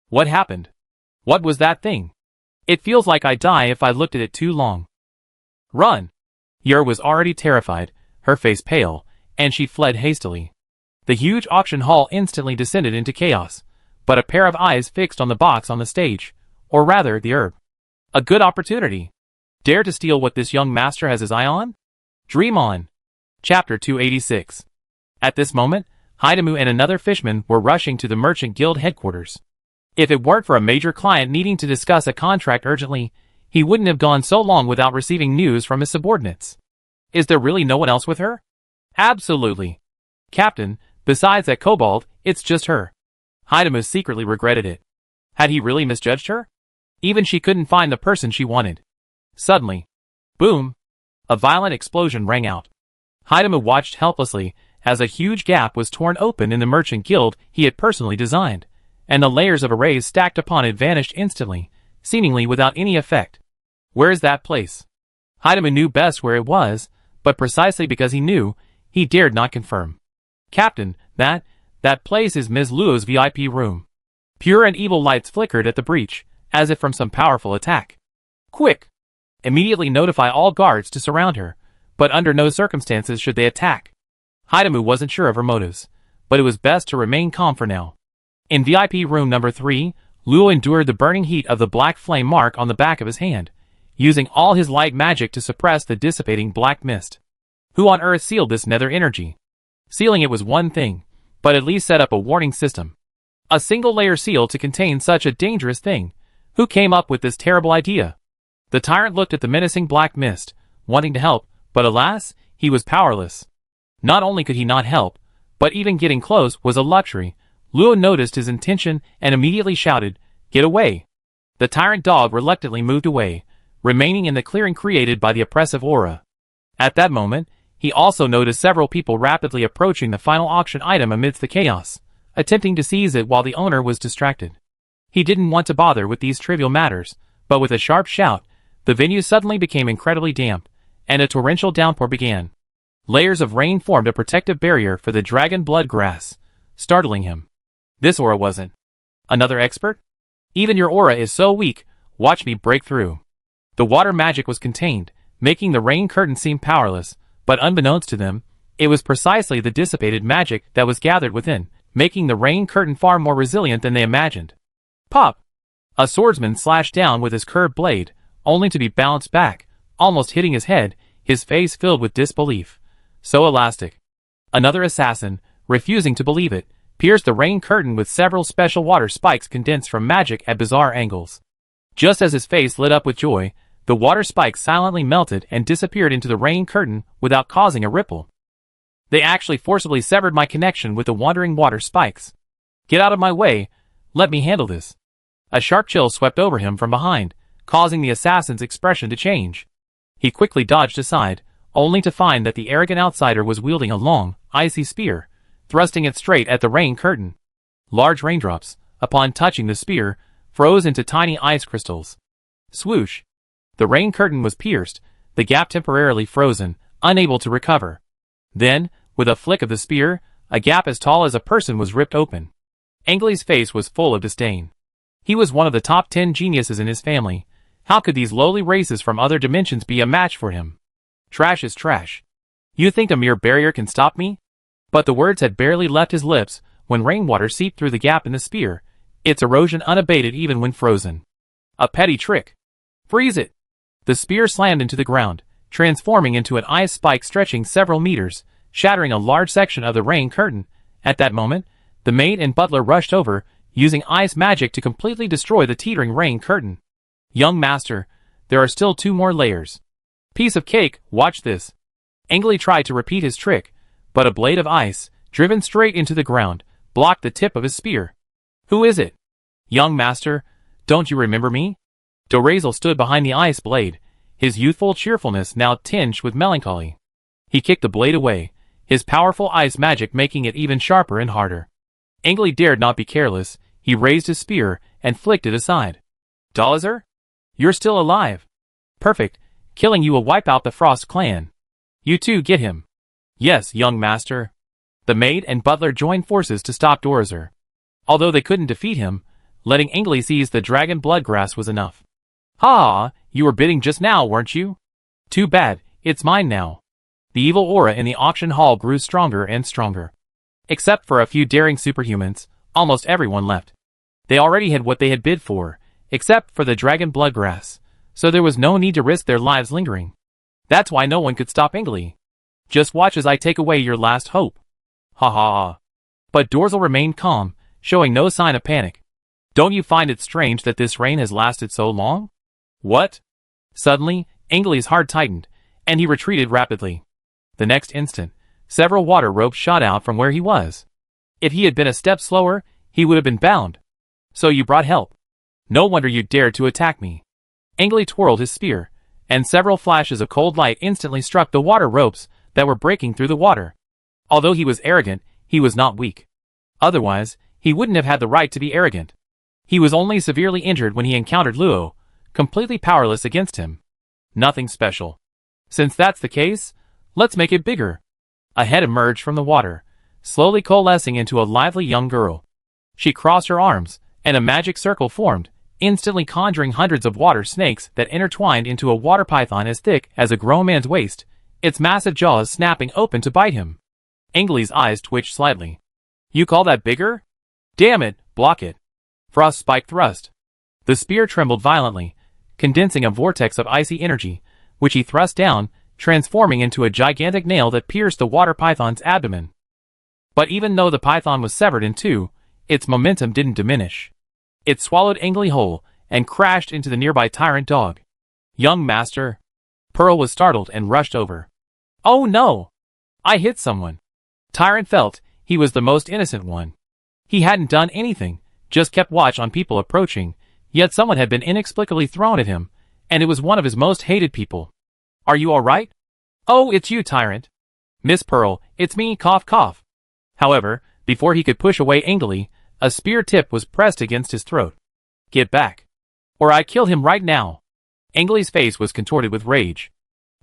What happened? What was that thing? It feels like I'd die if I looked at it too long. Run! Yer was already terrified, her face pale, and she fled hastily. The huge auction hall instantly descended into chaos, but a pair of eyes fixed on the box on the stage, or rather the herb. A good opportunity. Dare to steal what this young master has his eye on? Dream on. Chapter 286. At this moment, Hidamu and another fishman were rushing to the Merchant Guild headquarters. If it weren't for a major client needing to discuss a contract urgently, he wouldn't have gone so long without receiving news from his subordinates. Is there really no one else with her? Absolutely. Captain, besides that kobold, it's just her. Hidamu secretly regretted it. Had he really misjudged her? Even she couldn't find the person she wanted. Suddenly, boom! A violent explosion rang out. Hidamu watched helplessly as a huge gap was torn open in the Merchant Guild he had personally designed, and the layers of arrays stacked upon it vanished instantly, seemingly without any effect. Where is that place? Hidamu knew best where it was, but precisely because he knew, he dared not confirm. Captain, that place is Ms. Luo's VIP room. Pure and evil lights flickered at the breach, as if from some powerful attack. Quick! Immediately notify all guards to surround her, but under no circumstances should they attack. Hidamu wasn't sure of her motives, but it was best to remain calm for now. In VIP room number 3, Luo endured the burning heat of the black flame mark on the back of his hand, using all his light magic to suppress the dissipating black mist. Who on earth sealed this nether energy? Sealing it was one thing, but at least set up a warning system. A single layer seal to contain such a dangerous thing. Who came up with this terrible idea? The tyrant looked at the menacing black mist, wanting to help, but alas, he was powerless. Not only could he not help, but even getting close was a luxury. Luo noticed his intention and immediately shouted, "Get away!" The tyrant dog reluctantly moved away, remaining in the clearing created by the oppressive aura. At that moment, he also noticed several people rapidly approaching the final auction item amidst the chaos, attempting to seize it while the owner was distracted. He didn't want to bother with these trivial matters, but with a sharp shout, the venue suddenly became incredibly damp, and a torrential downpour began. Layers of rain formed a protective barrier for the dragon blood grass, startling him. This aura wasn't another expert? Even your aura is so weak, watch me break through. The water magic was contained, making the rain curtain seem powerless, but unbeknownst to them, it was precisely the dissipated magic that was gathered within, making the rain curtain far more resilient than they imagined. Pop! A swordsman slashed down with his curved blade, only to be bounced back, almost hitting his head, his face filled with disbelief. So elastic. Another assassin, refusing to believe it, pierced the rain curtain with several special water spikes condensed from magic at bizarre angles. Just as his face lit up with joy, the water spikes silently melted and disappeared into the rain curtain without causing a ripple. They actually forcibly severed my connection with the wandering water spikes. Get out of my way, let me handle this. A sharp chill swept over him from behind, causing the assassin's expression to change. He quickly dodged aside, only to find that the arrogant outsider was wielding a long, icy spear, thrusting it straight at the rain curtain. Large raindrops, upon touching the spear, froze into tiny ice crystals. Swoosh! The rain curtain was pierced, the gap temporarily frozen, unable to recover. Then, with a flick of the spear, a gap as tall as a person was ripped open. Angley's face was full of disdain. He was one of the top 10 geniuses in his family. How could these lowly races from other dimensions be a match for him? Trash is trash. You think a mere barrier can stop me? But the words had barely left his lips when rainwater seeped through the gap in the spear, its erosion unabated even when frozen. A petty trick. Freeze it! The spear slammed into the ground, transforming into an ice spike stretching several meters, shattering a large section of the rain curtain. At that moment, the maid and butler rushed over, using ice magic to completely destroy the teetering rain curtain. Young master, there are still 2 more layers. Piece of cake, watch this. Angley tried to repeat his trick, but a blade of ice, driven straight into the ground, blocked the tip of his spear. Who is it? Young master, don't you remember me? Dorazel stood behind the ice blade, his youthful cheerfulness now tinged with melancholy. He kicked the blade away, his powerful ice magic making it even sharper and harder. Angley dared not be careless. He raised his spear and flicked it aside. Dollizer? You're still alive. Perfect. Killing you will wipe out the Frost clan. You too get him. Yes, young master. The maid and butler joined forces to stop Dorazer. Although they couldn't defeat him, letting Angley seize the dragon bloodgrass was enough. Ha! You were bidding just now, weren't you? Too bad, it's mine now. The evil aura in the auction hall grew stronger and stronger. Except for a few daring superhumans, almost everyone left. They already had what they had bid for, except for the dragon bloodgrass, so there was no need to risk their lives lingering. That's why no one could stop Angley. Just watch as I take away your last hope. Ha ha ha. But Dorzel remained calm, showing no sign of panic. Don't you find it strange that this rain has lasted so long? What? Suddenly, Angley's heart tightened, and he retreated rapidly. The next instant, several water ropes shot out from where he was. If he had been a step slower, he would have been bound. So you brought help. No wonder you dared to attack me. Angley twirled his spear, and several flashes of cold light instantly struck the water ropes that were breaking through the water. Although he was arrogant, he was not weak. Otherwise, he wouldn't have had the right to be arrogant. He was only severely injured when he encountered Luo, completely powerless against him. Nothing special. Since that's the case, let's make it bigger. A head emerged from the water, slowly coalescing into a lively young girl. She crossed her arms, and a magic circle formed, instantly conjuring hundreds of water snakes that intertwined into a water python as thick as a grown man's waist, its massive jaws snapping open to bite him. Angley's eyes twitched slightly. You call that bigger? Damn it, block it. Frost Spike Thrust. The spear trembled violently, condensing a vortex of icy energy, which he thrust down, transforming into a gigantic nail that pierced the water python's abdomen. But even though the python was severed in two, its momentum didn't diminish. It swallowed Angley whole and crashed into the nearby tyrant dog. Young master. Pearl was startled and rushed over. Oh no! I hit someone. Tyrant felt he was the most innocent one. He hadn't done anything, just kept watch on people approaching, yet someone had been inexplicably thrown at him, and it was one of his most hated people. Are you alright? Oh, it's you, Tyrant. Miss Pearl, it's me, cough cough. However, before he could push away angrily, a spear tip was pressed against his throat. Get back. Or I kill him right now. Angley's face was contorted with rage.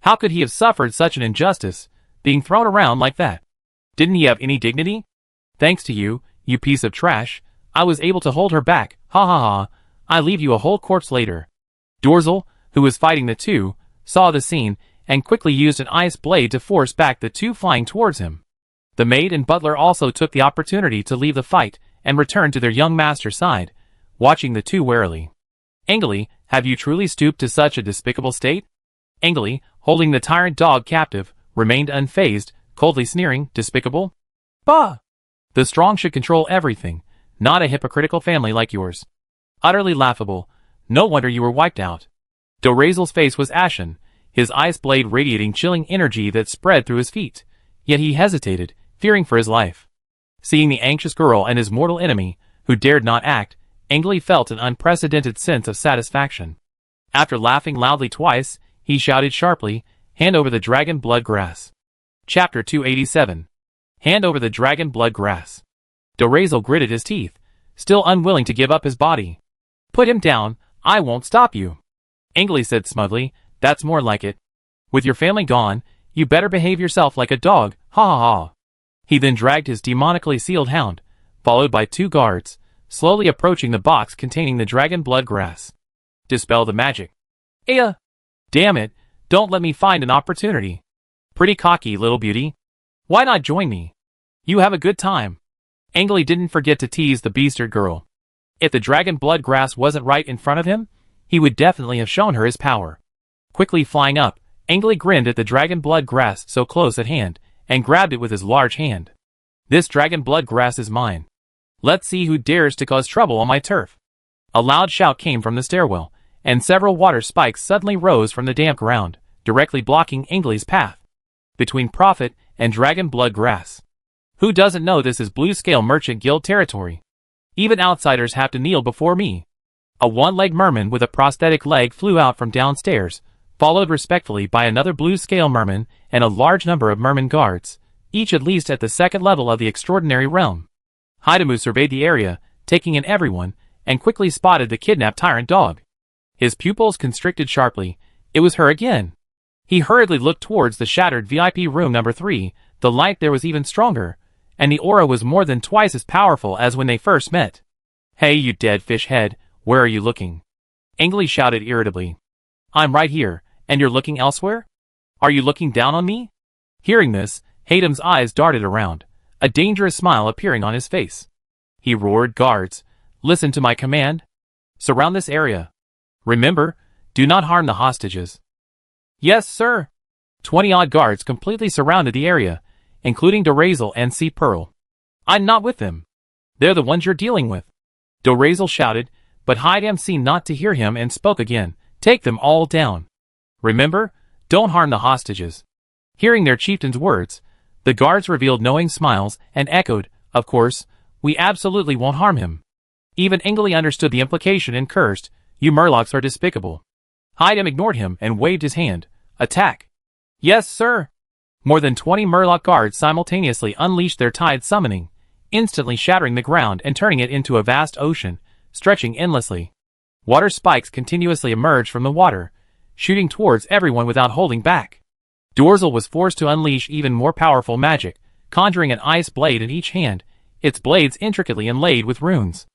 How could he have suffered such an injustice, being thrown around like that? Didn't he have any dignity? Thanks to you, you piece of trash, I was able to hold her back, ha ha ha, I leave you a whole corpse later. Dorzel, who was fighting the two, saw the scene, and quickly used an ice blade to force back the two flying towards him. The maid and butler also took the opportunity to leave the fight, and return to their young master's side, watching the two warily. Angley, have you truly stooped to such a despicable state? Angley, holding the tyrant dog captive, remained unfazed, coldly sneering, despicable? Bah! The strong should control everything, not a hypocritical family like yours. Utterly laughable, no wonder you were wiped out. Dorazel's face was ashen, his ice blade radiating chilling energy that spread through his feet, yet he hesitated, fearing for his life. Seeing the anxious girl and his mortal enemy, who dared not act, Angley felt an unprecedented sense of satisfaction. After laughing loudly twice, he shouted sharply, hand over the dragon blood grass. Chapter 287. Hand over the dragon blood grass. Dorazel gritted his teeth, still unwilling to give up his body. Put him down, I won't stop you. Angley said smugly, that's more like it. With your family gone, you better behave yourself like a dog, ha ha ha. He then dragged his demonically sealed hound, followed by two guards, slowly approaching the box containing the dragon blood grass. Dispel the magic. Damn it, don't let me find an opportunity. Pretty cocky, little beauty. Why not join me? You have a good time. Angley didn't forget to tease the beastard girl. If the dragon blood grass wasn't right in front of him, he would definitely have shown her his power. Quickly flying up, Angley grinned at the dragon blood grass so close at hand, and grabbed it with his large hand. This dragon blood grass is mine. Let's see who dares to cause trouble on my turf. A loud shout came from the stairwell, and several water spikes suddenly rose from the damp ground, directly blocking Angley's path. Between Prophet and dragon blood grass. Who doesn't know this is Blue Scale Merchant Guild territory? Even outsiders have to kneel before me. A one-legged merman with a prosthetic leg flew out from downstairs, followed respectfully by another Blue Scale merman and a large number of merman guards, each at least at the second level of the extraordinary realm. Hidamu surveyed the area, taking in everyone, and quickly spotted the kidnapped tyrant dog. His pupils constricted sharply. It was her again. He hurriedly looked towards the shattered VIP room number 3, the light there was even stronger, and the aura was more than twice as powerful as when they first met. Hey you dead fish head, where are you looking? Angley shouted irritably. I'm right here, and you're looking elsewhere? Are you looking down on me? Hearing this, Haydam's eyes darted around, a dangerous smile appearing on his face. He roared, guards, listen to my command. Surround this area. Remember, do not harm the hostages. Yes, sir. 20-odd guards completely surrounded the area, including Dorazel and C. Pearl. I'm not with them. They're the ones you're dealing with. Dorazel shouted, but Haydam seemed not to hear him and spoke again. Take them all down. Remember, don't harm the hostages. Hearing their chieftain's words, the guards revealed knowing smiles and echoed, of course, we absolutely won't harm him. Even Angley understood the implication and cursed, you murlocs are despicable. Haydam ignored him and waved his hand. Attack. Yes, sir. More than 20 murloc guards simultaneously unleashed their tide summoning, instantly shattering the ground and turning it into a vast ocean, stretching endlessly. Water spikes continuously emerged from the water, shooting towards everyone without holding back. Dorzel was forced to unleash even more powerful magic, conjuring an ice blade in each hand, its blades intricately inlaid with runes.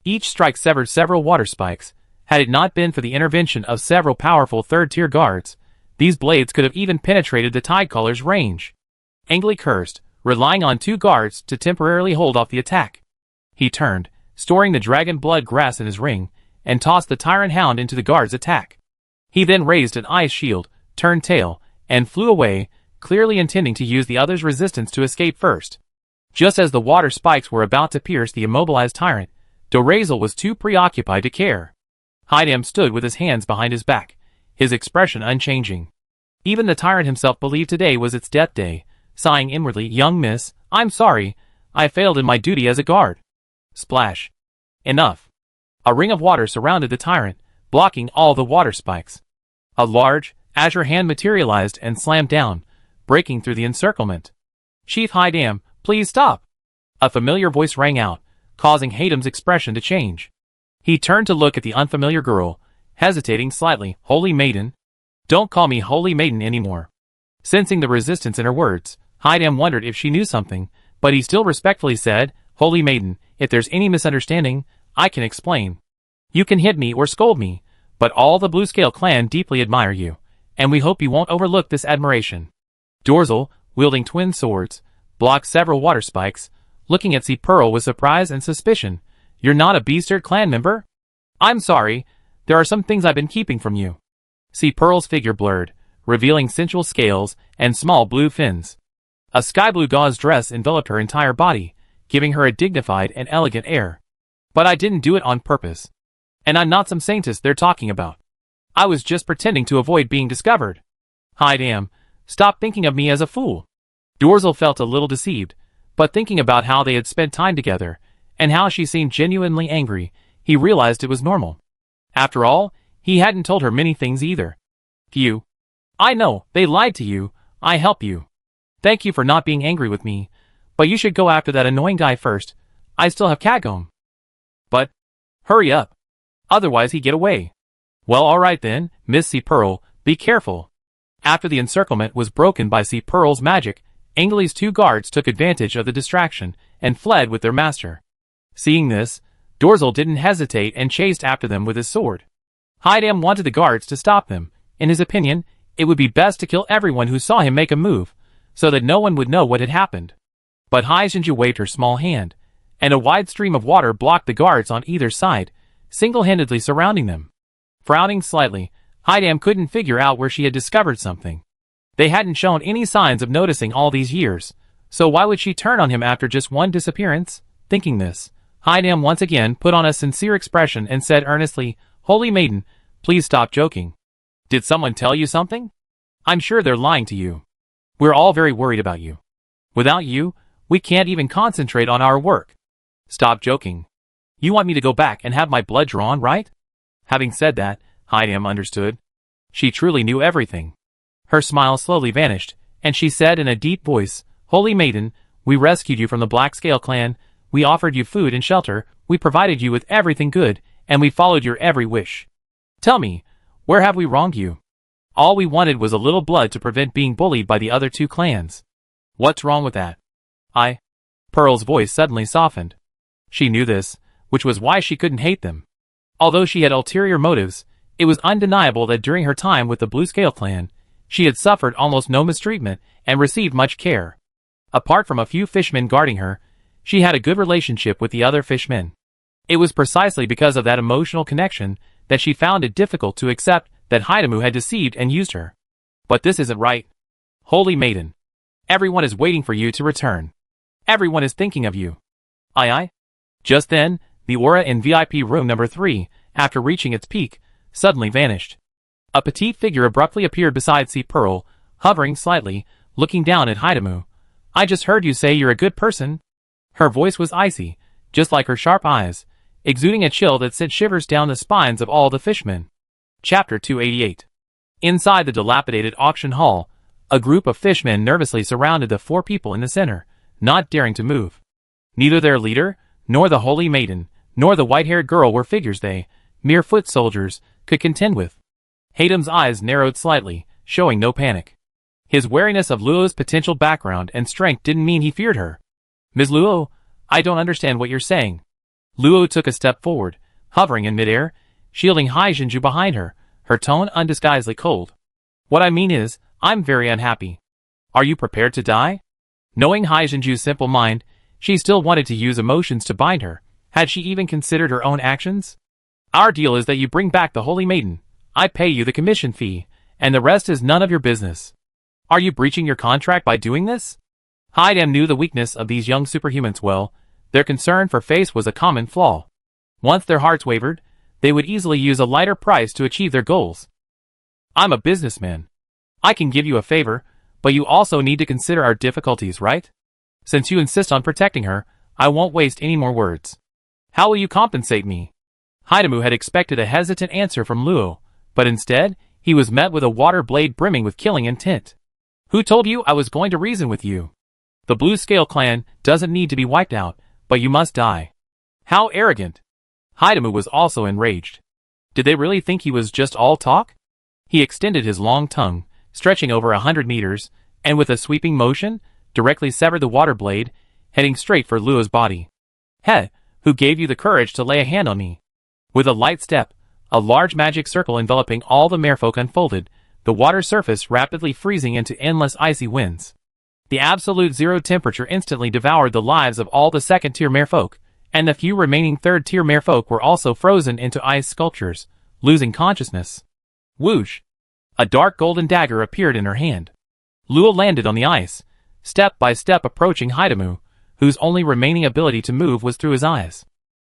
Each strike severed several water spikes. Had it not been for the intervention of several powerful third-tier guards, these blades could have even penetrated the Tidecaller's range. Angley cursed, relying on 2 guards to temporarily hold off the attack. He turned, storing the dragon blood grass in his ring, and tossed the tyrant hound into the guard's attack. He then raised an ice shield, turned tail, and flew away, clearly intending to use the other's resistance to escape first. Just as the water spikes were about to pierce the immobilized tyrant, Dorazel was too preoccupied to care. Hydam stood with his hands behind his back, his expression unchanging. Even the tyrant himself believed today was its death day, sighing inwardly, "Young miss, I'm sorry, I failed in my duty as a guard." Splash. Enough. A ring of water surrounded the tyrant, blocking all the water spikes. A large, azure hand materialized and slammed down, breaking through the encirclement. "Chief Hydam, please stop!" A familiar voice rang out, causing Hydam's expression to change. He turned to look at the unfamiliar girl, hesitating slightly. "Holy Maiden?" "Don't call me Holy Maiden anymore." Sensing the resistance in her words, Hydam wondered if she knew something, but he still respectfully said, "Holy Maiden, if there's any misunderstanding, I can explain. You can hit me or scold me, but all the Bluescale clan deeply admire you, and we hope you won't overlook this admiration." Dorzel, wielding twin swords, blocked several water spikes, looking at Pearl with surprise and suspicion. "You're not a Beastard clan member?" "I'm sorry, there are some things I've been keeping from you." Pearl's figure blurred, revealing sensual scales and small blue fins. A sky blue gauze dress enveloped her entire body, giving her a dignified and elegant air. "But I didn't do it on purpose. And I'm not some saintess they're talking about. I was just pretending to avoid being discovered." "Hydam, stop thinking of me as a fool." Dorzel felt a little deceived, but thinking about how they had spent time together, and how she seemed genuinely angry, he realized it was normal. After all, he hadn't told her many things either. "You. I know, they lied to you, I help you. Thank you for not being angry with me, but you should go after that annoying guy first. I still have Kagome." "But, hurry up. Otherwise he'd get away." "Well, alright then, Miss Pearl, be careful." After the encirclement was broken by Pearl's magic, Angley's two guards took advantage of the distraction and fled with their master. Seeing this, Dorzel didn't hesitate and chased after them with his sword. Hydam wanted the guards to stop them. In his opinion, it would be best to kill everyone who saw him make a move, so that no one would know what had happened. But Hyjinju waved her small hand, and a wide stream of water blocked the guards on either side, single-handedly surrounding them. Frowning slightly, Hydam couldn't figure out where she had discovered something. They hadn't shown any signs of noticing all these years, so why would she turn on him after just one disappearance? Thinking this, Hydam once again put on a sincere expression and said earnestly, "Holy Maiden, please stop joking. Did someone tell you something? I'm sure they're lying to you. We're all very worried about you. Without you, we can't even concentrate on our work. Stop joking. You want me to go back and have my blood drawn, right?" Having said that, Hydam understood. She truly knew everything. Her smile slowly vanished, and she said in a deep voice, "Holy Maiden, we rescued you from the Blackscale clan, we offered you food and shelter, we provided you with everything good, and we followed your every wish. Tell me, where have we wronged you? All we wanted was a little blood to prevent being bullied by the other two clans. What's wrong with that?" Pearl's voice suddenly softened. She knew this, which was why she couldn't hate them. Although she had ulterior motives, it was undeniable that during her time with the Bluescale clan, she had suffered almost no mistreatment and received much care. Apart from a few fishmen guarding her, she had a good relationship with the other fishmen. It was precisely because of that emotional connection that she found it difficult to accept that Hydamu had deceived and used her. "But this isn't right. Holy Maiden. Everyone is waiting for you to return. Everyone is thinking of you." Aye. Just then, the aura in VIP room number 3, after reaching its peak, suddenly vanished. A petite figure abruptly appeared beside Pearl, hovering slightly, looking down at Hydamu. "I just heard you say you're a good person." Her voice was icy, just like her sharp eyes, exuding a chill that sent shivers down the spines of all the fishmen. Chapter 288. Inside the dilapidated auction hall, a group of fishmen nervously surrounded the 4 people in the center, not daring to move. Neither their leader, nor the Holy Maiden, nor the white-haired girl were figures they, mere foot soldiers, could contend with. Hydam's eyes narrowed slightly, showing no panic. His wariness of Luo's potential background and strength didn't mean he feared her. "Ms. Luo, I don't understand what you're saying." Luo took a step forward, hovering in midair, shielding Hyjinju behind her, her tone undisguisedly cold. "What I mean is, I'm very unhappy. Are you prepared to die?" Knowing Hyjinju's simple mind, she still wanted to use emotions to bind her, Had she even considered her own actions? Our deal is that you bring back the Holy Maiden. I pay you the commission fee, and the rest is none of your business. Are you breaching your contract by doing this? Haidam knew the weakness of these young superhumans well. Their concern for face was a common flaw. Once their hearts wavered, they would easily use a lighter price to achieve their goals. I'm a businessman. I can give you a favor, but you also need to consider our difficulties, right? Since you insist on protecting her, I won't waste any more words. How will you compensate me? Hidamu had expected a hesitant answer from Luo, but instead, he was met with a water blade brimming with killing intent. Who told you I was going to reason with you? The Blue Scale clan doesn't need to be wiped out, but you must die. How arrogant! Hidamu was also enraged. Did they really think he was just all talk? He extended his long tongue, stretching over 100 meters, and with a sweeping motion, directly severed the water blade, heading straight for Luo's body. He, who gave you the courage to lay a hand on me? With a light step, a large magic circle enveloping all the merfolk unfolded, the water surface rapidly freezing into endless icy winds. The absolute zero temperature instantly devoured the lives of all the second-tier merfolk, and the few remaining third-tier merfolk were also frozen into ice sculptures, losing consciousness. Whoosh! A dark golden dagger appeared in her hand. Luo landed on the ice, step by step approaching Hidamu, whose only remaining ability to move was through his eyes.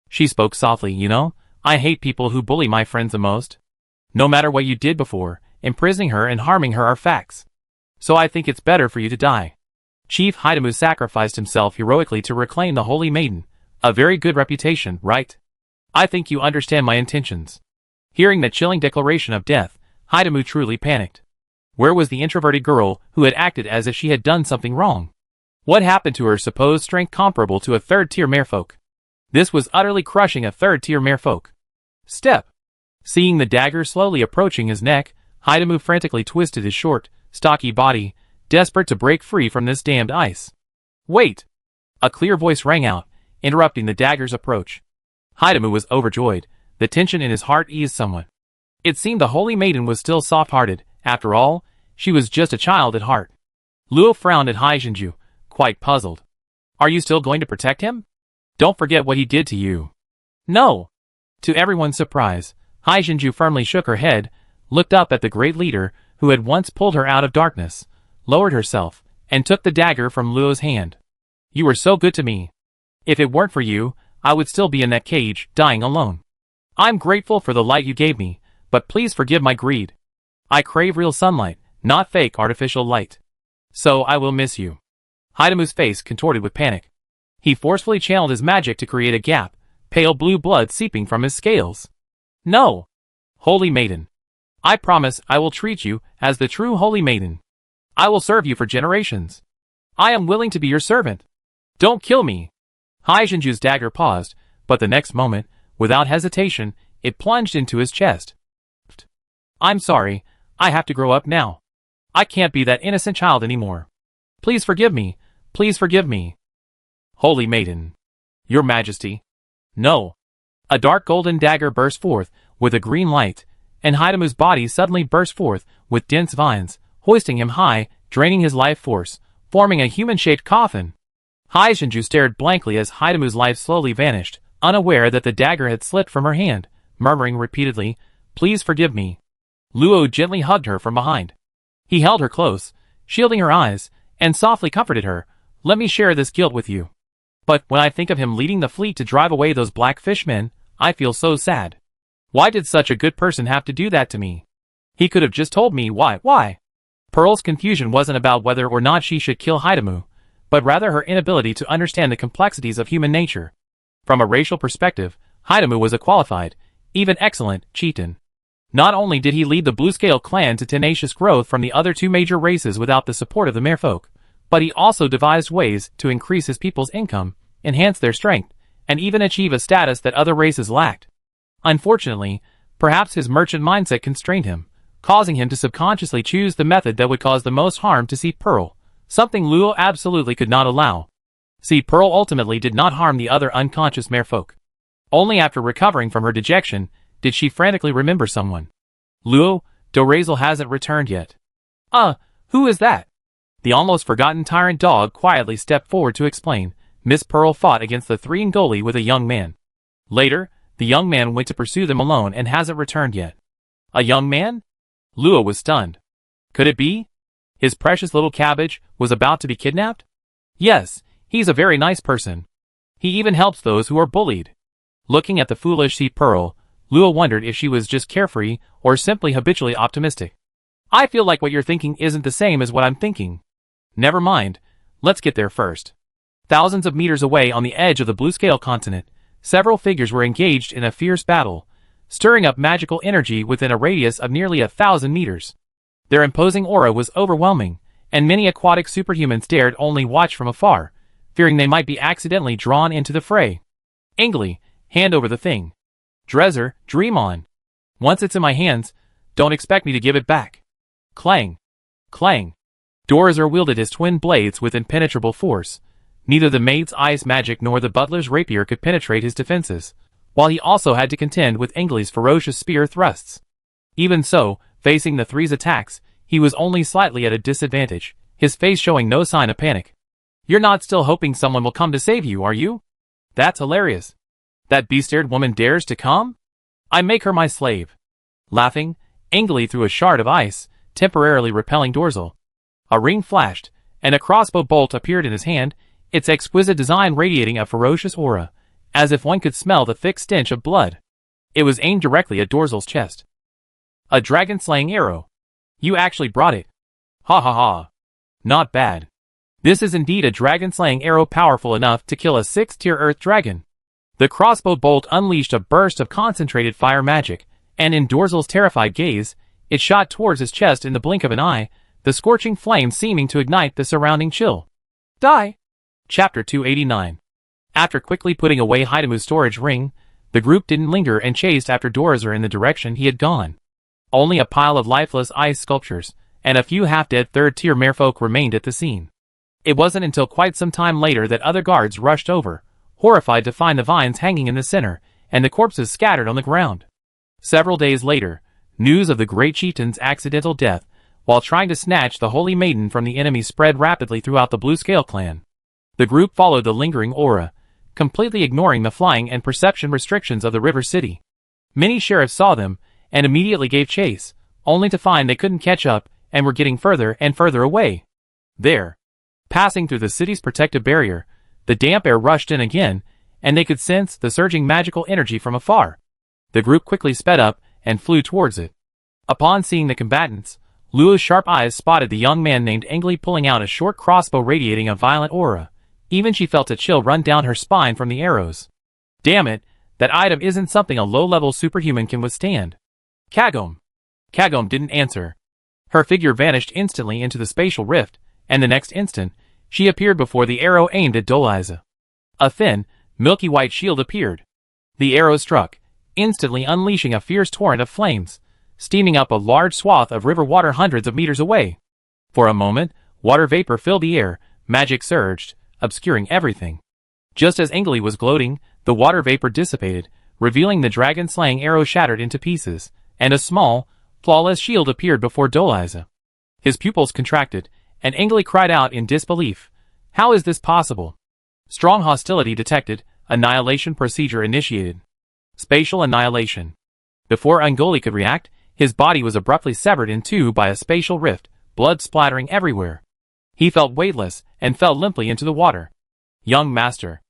She spoke softly, you know, I hate people who bully my friends the most. No matter what you did before, imprisoning her and harming her are facts. So I think it's better for you to die. Chief Hidamu sacrificed himself heroically to reclaim the Holy Maiden. A very good reputation, right? I think you understand my intentions. Hearing the chilling declaration of death, Hidamu truly panicked. Where was the introverted girl who had acted as if she had done something wrong? What happened to her supposed strength comparable to a third-tier merfolk? This was utterly crushing a third-tier merfolk. Step! Seeing the dagger slowly approaching his neck, Hidamu frantically twisted his short, stocky body, desperate to break free from this damned ice. Wait! A clear voice rang out, interrupting the dagger's approach. Hidamu was overjoyed. The tension in his heart eased somewhat. It seemed the Holy Maiden was still soft-hearted. After all, she was just a child at heart. Luo frowned at Haijinju, quite puzzled. Are you still going to protect him? Don't forget what he did to you. No! To everyone's surprise, Haijinju firmly shook her head, looked up at the great leader who had once pulled her out of darkness, lowered herself, and took the dagger from Luo's hand. You were so good to me. If it weren't for you, I would still be in that cage, dying alone. I'm grateful for the light you gave me, but please forgive my greed. I crave real sunlight, not fake artificial light. So I will miss you. Hidamu's face contorted with panic. He forcefully channeled his magic to create a gap, pale blue blood seeping from his scales. No! Holy Maiden. I promise I will treat you as the true Holy Maiden. I will serve you for generations. I am willing to be your servant. Don't kill me. Haijinju's dagger paused, but the next moment, without hesitation, it plunged into his chest. I'm sorry, I have to grow up now. I can't be that innocent child anymore. Please forgive me, please forgive me. Holy Maiden. Your Majesty. No. A dark golden dagger burst forth, with a green light, and Hidamu's body suddenly burst forth, with dense vines, hoisting him high, draining his life force, forming a human-shaped coffin. Haijinju stared blankly as Hidamu's life slowly vanished, unaware that the dagger had slipped from her hand, murmuring repeatedly, Please forgive me. Luo gently hugged her from behind. He held her close, shielding her eyes, and softly comforted her. Let me share this guilt with you. But when I think of him leading the fleet to drive away those black fishmen, I feel so sad. Why did such a good person have to do that to me? He could have just told me why. Pearl's confusion wasn't about whether or not she should kill Hidamu, but rather her inability to understand the complexities of human nature. From a racial perspective, Hidamu was a qualified, even excellent, chieftain. Not only did he lead the Blue Scale clan to tenacious growth from the other two major races without the support of the merfolk, but he also devised ways to increase his people's income, enhance their strength, and even achieve a status that other races lacked. Unfortunately, perhaps his merchant mindset constrained him, causing him to subconsciously choose the method that would cause the most harm to See Pearl, something Luo absolutely could not allow. See Pearl ultimately did not harm the other unconscious merfolk. Only after recovering from her dejection did she frantically remember someone. Luo, Dorazel hasn't returned yet. Who is that? The almost forgotten tyrant dog quietly stepped forward to explain. Miss Pearl fought against the three Ngoli with a young man. Later, the young man went to pursue them alone and hasn't returned yet. A young man? Lua was stunned. Could it be? His precious little cabbage was about to be kidnapped? Yes, he's a very nice person. He even helps those who are bullied. Looking at the foolish sea pearl, Lua wondered if she was just carefree or simply habitually optimistic. I feel like what you're thinking isn't the same as what I'm thinking. Never mind, let's get there first. Thousands of meters away on the edge of the blue scale continent, several figures were engaged in a fierce battle, stirring up magical energy within a radius of nearly 1,000 meters. Their imposing aura was overwhelming, and many aquatic superhumans dared only watch from afar, fearing they might be accidentally drawn into the fray. Angrily, hand over the thing. Dresser, dream on. Once it's in my hands, don't expect me to give it back. Clang. Clang. Dresser wielded his twin blades with impenetrable force. Neither the maid's ice magic nor the butler's rapier could penetrate his defenses, while he also had to contend with Angley's ferocious spear thrusts. Even so, facing the three's attacks, he was only slightly at a disadvantage, his face showing no sign of panic. You're not still hoping someone will come to save you, are you? That's hilarious. That beast-eared woman dares to come? I make her my slave. Laughing, Angley threw a shard of ice, temporarily repelling Dorzel. A ring flashed, and a crossbow bolt appeared in his hand, its exquisite design radiating a ferocious aura, as if one could smell the thick stench of blood. It was aimed directly at Dorzel's chest. A dragon-slaying arrow. You actually brought it. Ha ha ha. Not bad. This is indeed a dragon-slaying arrow powerful enough to kill a 6th-tier earth dragon. The crossbow bolt unleashed a burst of concentrated fire magic, and in Dorzel's terrified gaze, it shot towards his chest in the blink of an eye, the scorching flame seeming to ignite the surrounding chill. Die! Chapter 289. After quickly putting away Hidemu's storage ring, the group didn't linger and chased after Dorzer in the direction he had gone. Only a pile of lifeless ice sculptures, and a few half-dead third-tier merfolk remained at the scene. It wasn't until quite some time later that other guards rushed over, horrified to find the vines hanging in the center, and the corpses scattered on the ground. Several days later, news of the great chieftain's accidental death, while trying to snatch the holy maiden from the enemy, spread rapidly throughout the Blue Scale clan. The group followed the lingering aura, completely ignoring the flying and perception restrictions of the river city. Many sheriffs saw them, and immediately gave chase, only to find they couldn't catch up, and were getting further and further away. There, passing through the city's protective barrier, the damp air rushed in again, and they could sense the surging magical energy from afar. The group quickly sped up, and flew towards it. Upon seeing the combatants, Lua's sharp eyes spotted the young man named Angley pulling out a short crossbow radiating a violent aura. Even she felt a chill run down her spine from the arrows. Damn it, that item isn't something a low-level superhuman can withstand. Kagome. Kagome didn't answer. Her figure vanished instantly into the spatial rift, and the next instant, she appeared before the arrow aimed at Doliza. A thin, milky white shield appeared. The arrow struck, instantly unleashing a fierce torrent of flames, steaming up a large swath of river water hundreds of meters away. For a moment, water vapor filled the air, magic surged, obscuring everything. Just as Angley was gloating, the water vapor dissipated, revealing the dragon-slaying arrow shattered into pieces, and a small, flawless shield appeared before Doliza. His pupils contracted, and Angley cried out in disbelief. How is this possible? Strong hostility detected, annihilation procedure initiated. Spatial annihilation. Before Angoli could react, his body was abruptly severed in two by a spatial rift, blood splattering everywhere. He felt weightless, and fell limply into the water. Young master.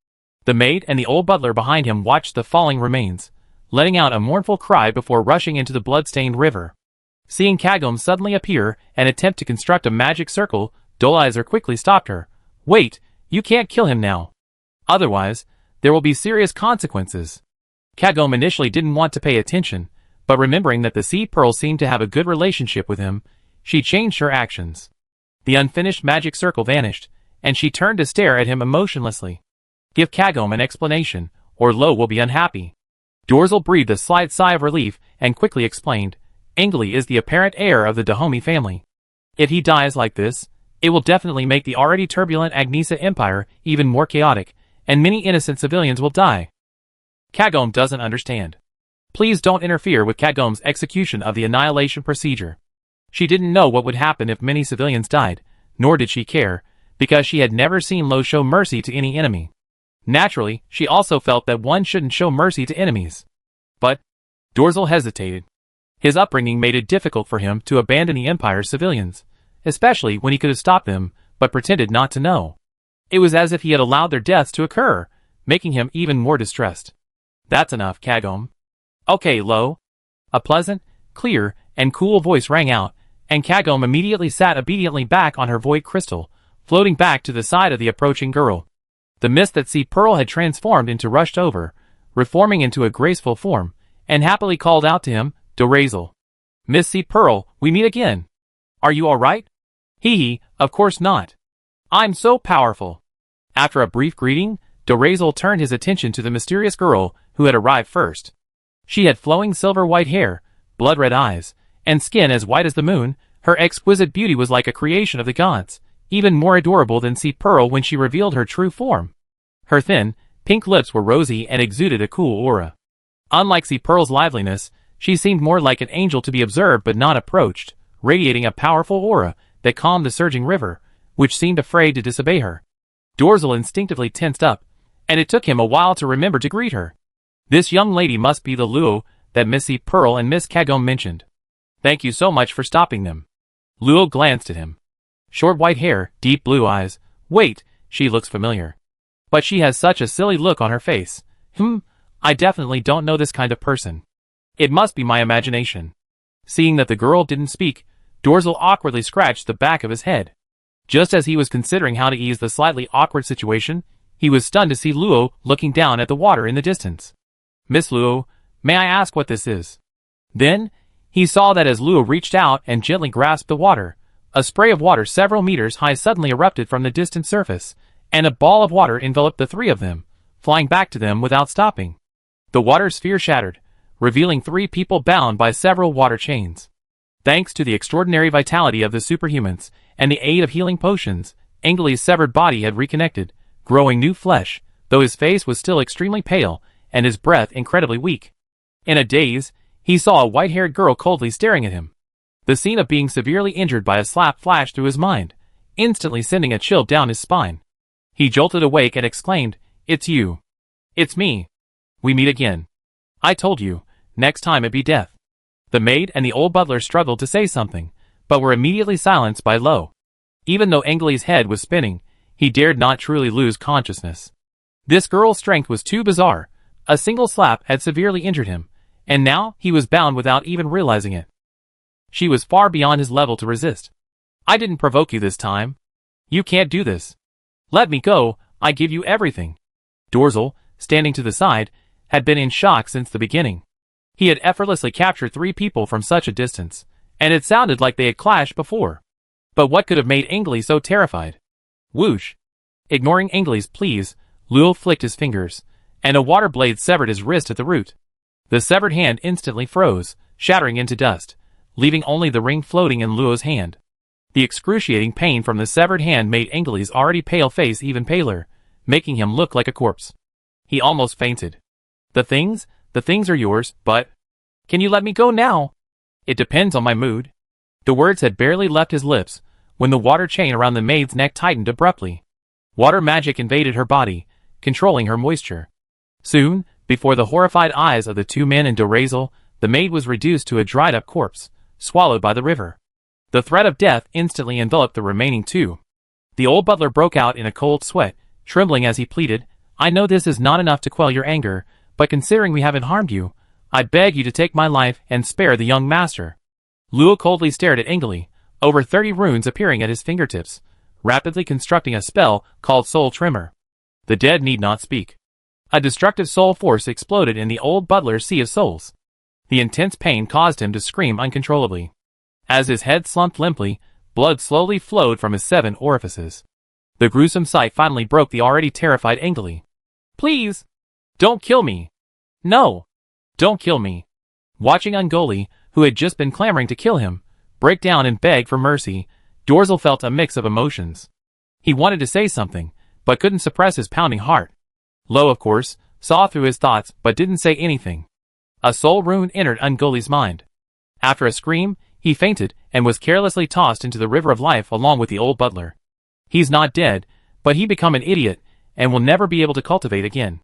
The maid and the old butler behind him watched the falling remains, letting out a mournful cry before rushing into the blood-stained river. Seeing Kagome suddenly appear and attempt to construct a magic circle, Dolizer quickly stopped her. Wait, you can't kill him now. Otherwise, there will be serious consequences. Kagome initially didn't want to pay attention, but remembering that the Sea Pearl seemed to have a good relationship with him, she changed her actions. The unfinished magic circle vanished, and she turned to stare at him emotionlessly. Give Kagome an explanation, or Lo will be unhappy. Dorzel breathed a slight sigh of relief and quickly explained, Angley is the apparent heir of the Dahomey family. If he dies like this, it will definitely make the already turbulent Agnisa Empire even more chaotic, and many innocent civilians will die. Kagome doesn't understand. Please don't interfere with Kagome's execution of the annihilation procedure. She didn't know what would happen if many civilians died, nor did she care, because she had never seen Lo show mercy to any enemy. Naturally, she also felt that one shouldn't show mercy to enemies. But Dorzel hesitated. His upbringing made it difficult for him to abandon the Empire's civilians, especially when he could have stopped them, but pretended not to know. It was as if he had allowed their deaths to occur, making him even more distressed. That's enough, Kagome. Okay, Lo. A pleasant, clear, and cool voice rang out, and Kagome immediately sat obediently back on her void crystal, floating back to the side of the approaching girl. The mist that Sea Pearl had transformed into rushed over, reforming into a graceful form, and happily called out to him, Dorzel. Miss Sea Pearl, we meet again. Are you alright? Hee, of course not. I'm so powerful. After a brief greeting, Dorzel turned his attention to the mysterious girl who had arrived first. She had flowing silver-white hair, blood-red eyes, and skin as white as the moon. Her exquisite beauty was like a creation of the gods, even more adorable than Sea Pearl when she revealed her true form. Her thin, pink lips were rosy and exuded a cool aura. Unlike Sea Pearl's liveliness, she seemed more like an angel to be observed but not approached, radiating a powerful aura that calmed the surging river, which seemed afraid to disobey her. Dorzel instinctively tensed up, and it took him a while to remember to greet her. This young lady must be the Luo that Miss Sea Pearl and Miss Kagome mentioned. Thank you so much for stopping them. Luo glanced at him. Short white hair, deep blue eyes. Wait, she looks familiar. But she has such a silly look on her face. I definitely don't know this kind of person. It must be my imagination. Seeing that the girl didn't speak, Dorzel awkwardly scratched the back of his head. Just as he was considering how to ease the slightly awkward situation, he was stunned to see Luo looking down at the water in the distance. Miss Luo, may I ask what this is? Then, he saw that as Luo reached out and gently grasped the water, a spray of water several meters high suddenly erupted from the distant surface, and a ball of water enveloped the three of them, flying back to them without stopping. The water sphere shattered, revealing three people bound by several water chains. Thanks to the extraordinary vitality of the superhumans and the aid of healing potions, Engeli's severed body had reconnected, growing new flesh, though his face was still extremely pale and his breath incredibly weak. In a daze, he saw a white-haired girl coldly staring at him. The scene of being severely injured by a slap flashed through his mind, instantly sending a chill down his spine. He jolted awake and exclaimed, "It's you. It's me. We meet again. I told you, next time it'd be death." The maid and the old butler struggled to say something, but were immediately silenced by Lo. Even though Engeli's head was spinning, he dared not truly lose consciousness. This girl's strength was too bizarre. A single slap had severely injured him, and now he was bound without even realizing it. She was far beyond his level to resist. "I didn't provoke you this time. You can't do this. Let me go, I give you everything." Dorzel, standing to the side, had been in shock since the beginning. He had effortlessly captured three people from such a distance, and it sounded like they had clashed before. But what could have made Engeli so terrified? Whoosh! Ignoring Engeli's pleas, Luo flicked his fingers, and a water blade severed his wrist at the root. The severed hand instantly froze, shattering into dust, leaving only the ring floating in Luo's hand. The excruciating pain from the severed hand made Engeli's already pale face even paler, making him look like a corpse. He almost fainted. The things are yours, but... Can you let me go now? It depends on my mood." The words had barely left his lips, when the water chain around the maid's neck tightened abruptly. Water magic invaded her body, controlling her moisture. Soon, before the horrified eyes of the two men and Dorzel, the maid was reduced to a dried-up corpse, swallowed by the river. The threat of death instantly enveloped the remaining two. The old butler broke out in a cold sweat, trembling as he pleaded, "I know this is not enough to quell your anger, but considering we haven't harmed you, I beg you to take my life and spare the young master." Luo coldly stared at Engeli, over 30 runes appearing at his fingertips, rapidly constructing a spell called Soul Tremor. The dead need not speak. A destructive soul force exploded in the old butler's sea of souls. The intense pain caused him to scream uncontrollably. As his head slumped limply, blood slowly flowed from his 7 orifices. The gruesome sight finally broke the already terrified Engeli. "Please! Don't kill me! No! Don't kill me!" Watching Engeli, who had just been clamoring to kill him, break down and beg for mercy, Dorzel felt a mix of emotions. He wanted to say something, but couldn't suppress his pounding heart. Lo, of course, saw through his thoughts but didn't say anything. A soul rune entered Engeli's mind. After a scream, he fainted and was carelessly tossed into the river of life along with the old butler. He's not dead, but he become an idiot, and will never be able to cultivate again.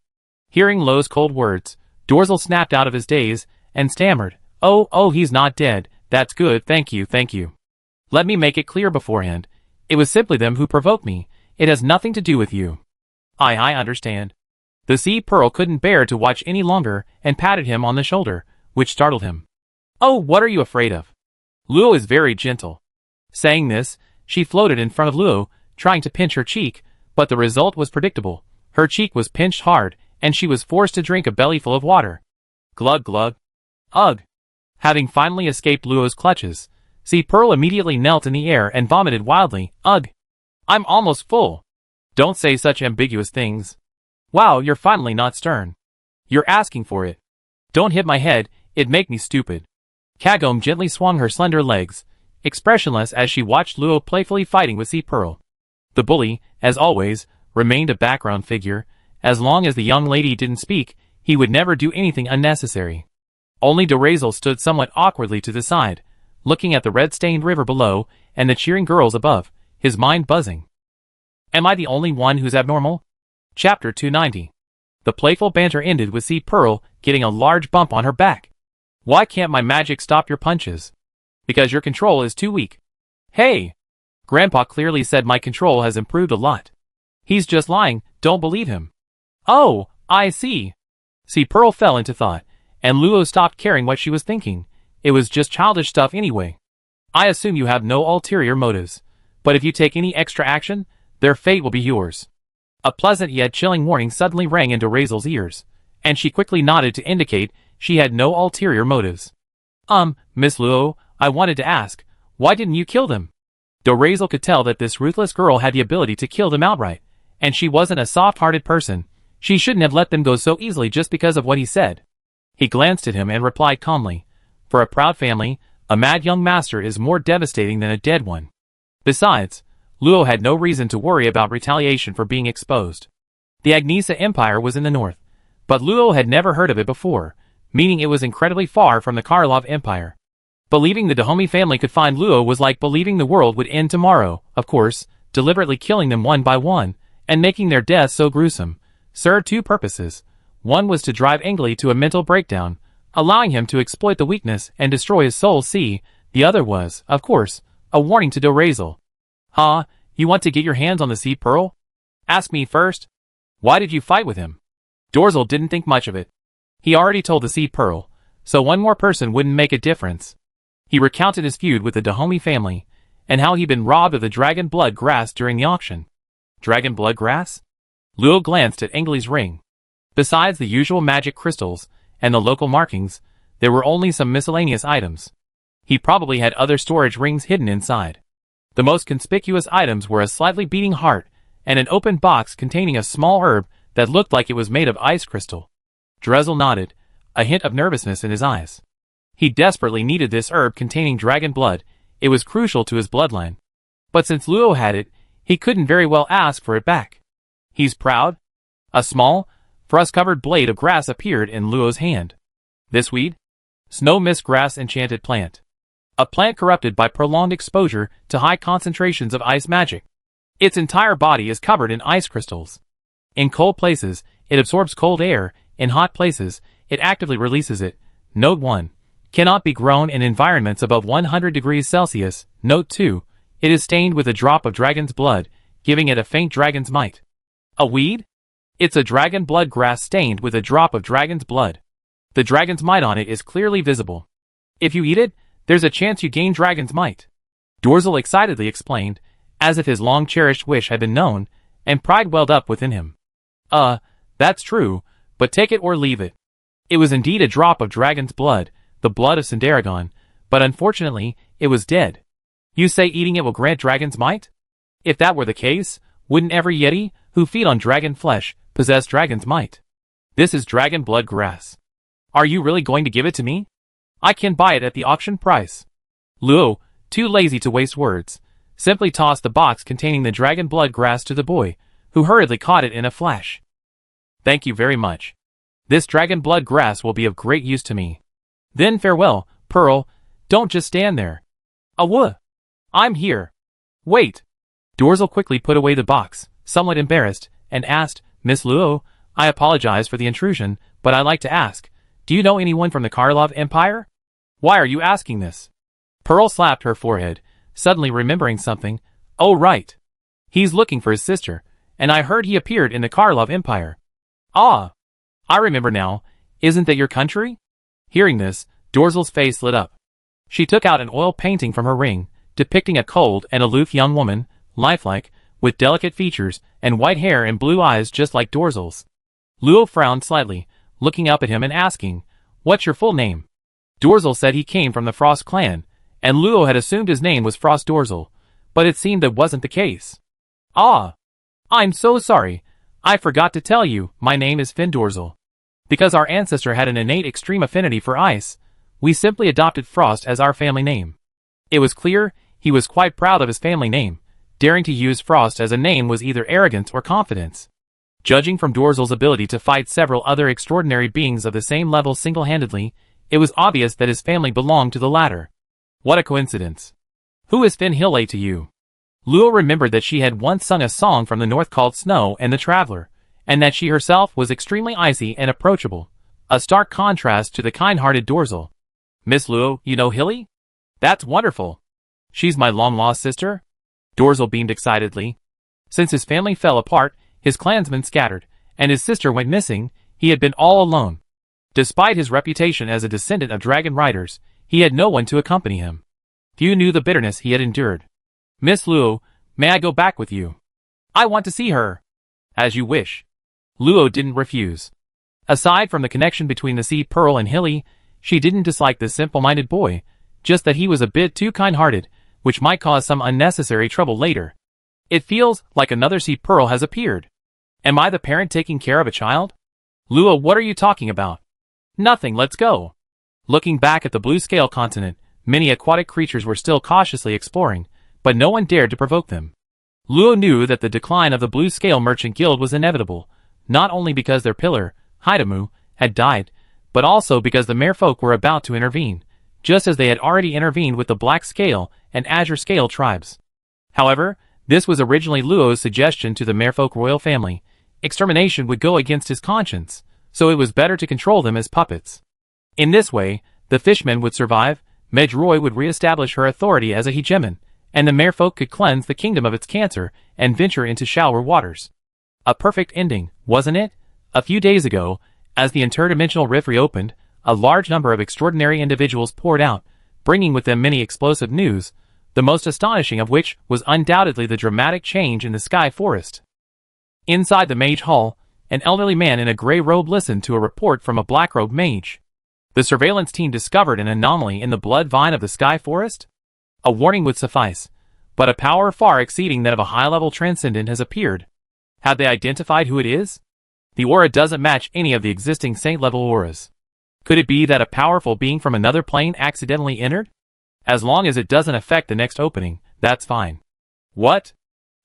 Hearing Luo's cold words, Dorzel snapped out of his daze, and stammered, Oh, he's not dead. That's good, thank you. Let me make it clear beforehand. It was simply them who provoked me. It has nothing to do with you. I understand. The sea pearl couldn't bear to watch any longer and patted him on the shoulder, which startled him. Oh, what are you afraid of? Luo is very gentle. Saying this, she floated in front of Luo, trying to pinch her cheek, but the result was predictable. Her cheek was pinched hard, and she was forced to drink a bellyful of water. Glug glug. Ugh. Having finally escaped Luo's clutches, Sea Pearl immediately knelt in the air and vomited wildly. Ugh. I'm almost full. Don't say such ambiguous things. Wow, you're finally not stern. You're asking for it. Don't hit my head, it'd make me stupid. Kagome gently swung her slender legs, expressionless as she watched Luo playfully fighting with Sea Pearl. The bully, as always, remained a background figure. As long as the young lady didn't speak, he would never do anything unnecessary. Only Dorzel stood somewhat awkwardly to the side, looking at the red-stained river below and the cheering girls above, his mind buzzing. Am I the only one who's abnormal? Chapter 290. The playful banter ended with Sea Pearl getting a large bump on her back. Why can't my magic stop your punches? Because your control is too weak. Hey! Grandpa clearly said my control has improved a lot. He's just lying, don't believe him. Oh, I see. Sea Pearl fell into thought, and Luo stopped caring what she was thinking. It was just childish stuff anyway. I assume you have no ulterior motives, but if you take any extra action, their fate will be yours. A pleasant yet chilling warning suddenly rang in Dorzel's ears, and she quickly nodded to indicate she had no ulterior motives. Miss Luo, I wanted to ask, why didn't you kill them? Dorzel could tell that this ruthless girl had the ability to kill them outright, and she wasn't a soft-hearted person. She shouldn't have let them go so easily just because of what he said. He glanced at him and replied calmly, For a proud family, a mad young master is more devastating than a dead one. Besides, Luo had no reason to worry about retaliation for being exposed. The Agnesa Empire was in the north, but Luo had never heard of it before, meaning it was incredibly far from the Karlov Empire. Believing the Dahomey family could find Luo was like believing the world would end tomorrow. Of course, deliberately killing them one by one, and making their deaths so gruesome, served two purposes. One was to drive Engli to a mental breakdown, allowing him to exploit the weakness and destroy his soul. The other was, of course, a warning to Dorzel. Huh, you want to get your hands on the Sea Pearl? Ask me first. Why did you fight with him? Dorzel didn't think much of it. He already told the Sea Pearl, so one more person wouldn't make a difference. He recounted his feud with the Dahomey family, and how he'd been robbed of the dragon blood grass during the auction. Dragon blood grass? Luo glanced at Engli's ring. Besides the usual magic crystals and the local markings, there were only some miscellaneous items. He probably had other storage rings hidden inside. The most conspicuous items were a slightly beating heart and an open box containing a small herb that looked like it was made of ice crystal. Dorzel nodded, a hint of nervousness in his eyes. He desperately needed this herb containing dragon blood. It was crucial to his bloodline. But since Luo had it, he couldn't very well ask for it back. He's proud? A small, frost-covered blade of grass appeared in Luo's hand. This weed? Snow mist grass enchanted plant. A plant corrupted by prolonged exposure to high concentrations of ice magic. Its entire body is covered in ice crystals. In cold places, it absorbs cold air. In hot places, it actively releases it. Note 1. Cannot be grown in environments above 100 degrees Celsius. Note 2. It is stained with a drop of dragon's blood, giving it a faint dragon's might. A weed? It's a dragon blood grass stained with a drop of dragon's blood. The dragon's might on it is clearly visible. If you eat it, there's a chance you gain dragon's might. Dorzel excitedly explained, as if his long-cherished wish had been known, and pride welled up within him. That's true, but take it or leave it. It was indeed a drop of dragon's blood, the blood of Sindaragon, but unfortunately, it was dead. You say eating it will grant dragon's might? If that were the case, wouldn't every yeti, who feed on dragon flesh, possess dragon's might? This is dragon blood grass. Are you really going to give it to me? I can buy it at the auction price. Luo, too lazy to waste words, simply tossed the box containing the dragon blood grass to the boy, who hurriedly caught it in a flash. Thank you very much. This dragon blood grass will be of great use to me. Then farewell, Pearl. Don't just stand there. Awooh! I'm here. Wait. Dorzel quickly put away the box, somewhat embarrassed, and asked, Miss Luo, I apologize for the intrusion, but I'd like to ask, do you know anyone from the Karlov Empire? Why are you asking this? Pearl slapped her forehead, suddenly remembering something. Oh right. He's looking for his sister, and I heard he appeared in the Karlov Empire. Ah, I remember now. Isn't that your country? Hearing this, Dorzel's face lit up. She took out an oil painting from her ring, depicting a cold and aloof young woman, lifelike, with delicate features and white hair and blue eyes just like Dorzel's. Luo frowned slightly, looking up at him and asking, "What's your full name?" Dorzel said he came from the Frost clan, and Luo had assumed his name was Frost Dorzel, but it seemed that wasn't the case. Ah, I'm so sorry. I forgot to tell you, my name is Finn Dorzel. Because our ancestor had an innate extreme affinity for ice, we simply adopted Frost as our family name. It was clear he was quite proud of his family name. Daring to use Frost as a name was either arrogance or confidence. Judging from Dorzel's ability to fight several other extraordinary beings of the same level single-handedly, it was obvious that his family belonged to the latter. What a coincidence. Who is Finn Hille to you? Luo remembered that she had once sung a song from the north called Snow and the Traveler, and that she herself was extremely icy and approachable, a stark contrast to the kind-hearted Dorzel. Miss Luo, you know Hille? That's wonderful. She's my long-lost sister? Dorzel beamed excitedly. Since his family fell apart, his clansmen scattered, and his sister went missing, he had been all alone. Despite his reputation as a descendant of dragon riders, he had no one to accompany him. Few knew the bitterness he had endured. Miss Luo, may I go back with you? I want to see her. As you wish. Luo didn't refuse. Aside from the connection between the Sea Pearl and Hille, she didn't dislike this simple-minded boy, just that he was a bit too kind-hearted, which might cause some unnecessary trouble later. It feels like another Sea Pearl has appeared. Am I the parent taking care of a child? Luo, what are you talking about? Nothing, let's go. Looking back at the blue scale continent, many aquatic creatures were still cautiously exploring, but no one dared to provoke them. Luo knew that the decline of the blue scale merchant guild was inevitable, not only because their pillar, Hidamu, had died, but also because the merfolk were about to intervene, just as they had already intervened with the black scale and azure scale tribes. However, this was originally Luo's suggestion to the merfolk royal family. Extermination would go against his conscience, so it was better to control them as puppets. In this way, the fishmen would survive, Medjroy would re-establish her authority as a hegemon, and the merfolk could cleanse the kingdom of its cancer and venture into shallower waters. A perfect ending, wasn't it? A few days ago, as the interdimensional rift reopened, a large number of extraordinary individuals poured out, bringing with them many explosive news, the most astonishing of which was undoubtedly the dramatic change in the Sky Forest. Inside the Mage Hall, an elderly man in a gray robe listened to a report from a black-robed mage. The surveillance team discovered an anomaly in the blood vine of the Sky Forest? A warning would suffice, but a power far exceeding that of a high-level transcendent has appeared. Have they identified who it is? The aura doesn't match any of the existing saint-level auras. Could it be that a powerful being from another plane accidentally entered? As long as it doesn't affect the next opening, that's fine. What?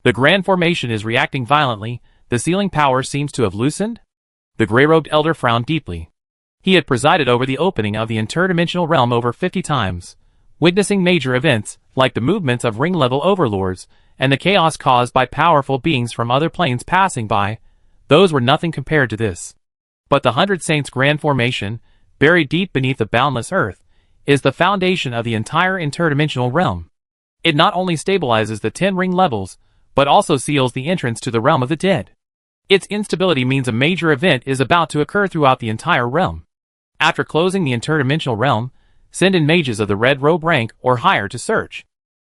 The Grand Formation is reacting violently, the sealing power seems to have loosened? The gray-robed elder frowned deeply. He had presided over the opening of the interdimensional realm over 50 times, witnessing major events, like the movements of ring-level overlords, and the chaos caused by powerful beings from other planes passing by. Those were nothing compared to this. But the 100 Saints Grand Formation, buried deep beneath the boundless earth, is the foundation of the entire interdimensional realm. It not only stabilizes the 10 ring levels, but also seals the entrance to the realm of the dead. Its instability means a major event is about to occur throughout the entire realm. After closing the interdimensional realm, send in mages of the Red Robe rank or higher to search.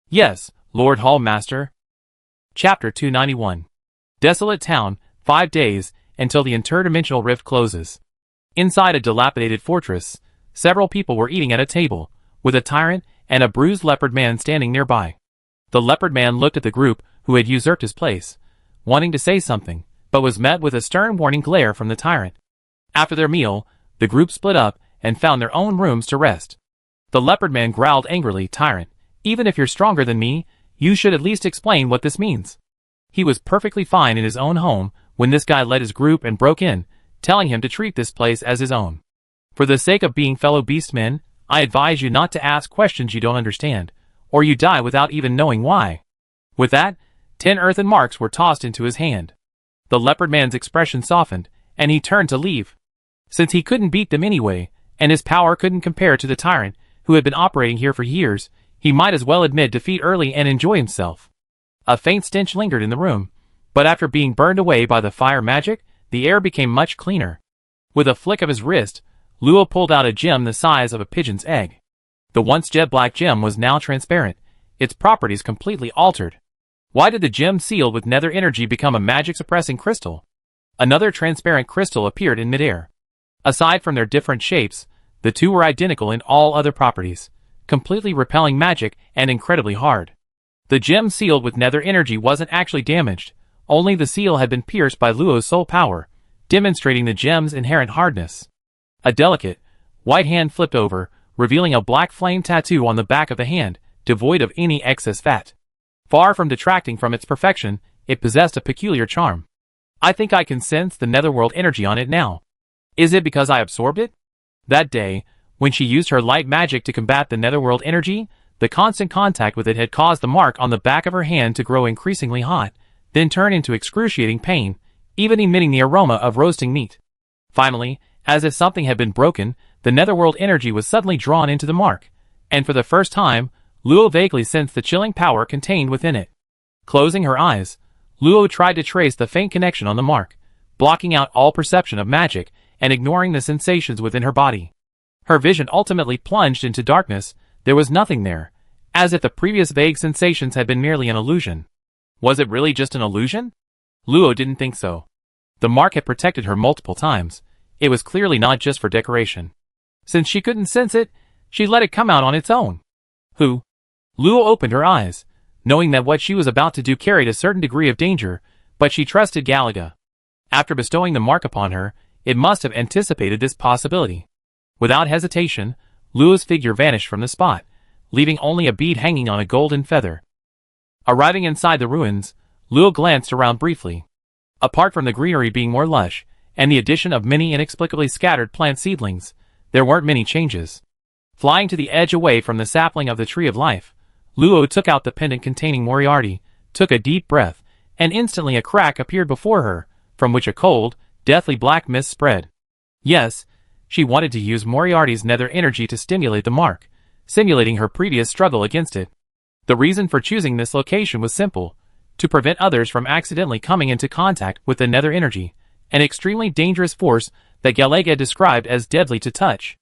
Yes, Lord Hallmaster. Chapter 291. Desolate Town, 5 days, until the interdimensional rift closes. Inside a dilapidated fortress, several people were eating at a table, with a tyrant and a bruised leopard man standing nearby. The leopard man looked at the group who had usurped his place, wanting to say something, but was met with a stern warning glare from the tyrant. After their meal, the group split up and found their own rooms to rest. The leopard man growled angrily, "Tyrant, even if you're stronger than me, you should at least explain what this means." He was perfectly fine in his own home when this guy led his group and broke in, telling him to treat this place as his own. For the sake of being fellow beastmen, I advise you not to ask questions you don't understand, or you die without even knowing why. With that, 10 earthen marks were tossed into his hand. The leopard man's expression softened, and he turned to leave. Since he couldn't beat them anyway, and his power couldn't compare to the tyrant who had been operating here for years, he might as well admit defeat early and enjoy himself. A faint stench lingered in the room, but after being burned away by the fire magic, the air became much cleaner. With a flick of his wrist, Luo pulled out a gem the size of a pigeon's egg. The once jet-black gem was now transparent, its properties completely altered. Why did the gem sealed with nether energy become a magic-suppressing crystal? Another transparent crystal appeared in midair. Aside from their different shapes, the two were identical in all other properties, completely repelling magic and incredibly hard. The gem sealed with nether energy wasn't actually damaged, only the seal had been pierced by Luo's soul power, demonstrating the gem's inherent hardness. A delicate, white hand flipped over, revealing a black flame tattoo on the back of the hand, devoid of any excess fat. Far from detracting from its perfection, it possessed a peculiar charm. I think I can sense the netherworld energy on it now. Is it because I absorbed it? That day, when she used her light magic to combat the netherworld energy, the constant contact with it had caused the mark on the back of her hand to grow increasingly hot, then turn into excruciating pain, even emitting the aroma of roasting meat. Finally, as if something had been broken, the netherworld energy was suddenly drawn into the mark, and for the first time, Luo vaguely sensed the chilling power contained within it. Closing her eyes, Luo tried to trace the faint connection on the mark, blocking out all perception of magic and ignoring the sensations within her body. Her vision ultimately plunged into darkness. There was nothing there, as if the previous vague sensations had been merely an illusion. Was it really just an illusion? Luo didn't think so. The mark had protected her multiple times. It was clearly not just for decoration. Since she couldn't sense it, she let it come out on its own. Who? Luo opened her eyes, knowing that what she was about to do carried a certain degree of danger, but she trusted Galaga. After bestowing the mark upon her, it must have anticipated this possibility. Without hesitation, Luo's figure vanished from the spot, leaving only a bead hanging on a golden feather. Arriving inside the ruins, Luo glanced around briefly. Apart from the greenery being more lush, and the addition of many inexplicably scattered plant seedlings, there weren't many changes. Flying to the edge away from the sapling of the Tree of Life, Luo took out the pendant containing Moriarty, took a deep breath, and instantly a crack appeared before her, from which a cold, deathly black mist spread. Yes, she wanted to use Moriarty's nether energy to stimulate the mark, simulating her previous struggle against it. The reason for choosing this location was simple: to prevent others from accidentally coming into contact with the nether energy, an extremely dangerous force that Galaga described as deadly to touch.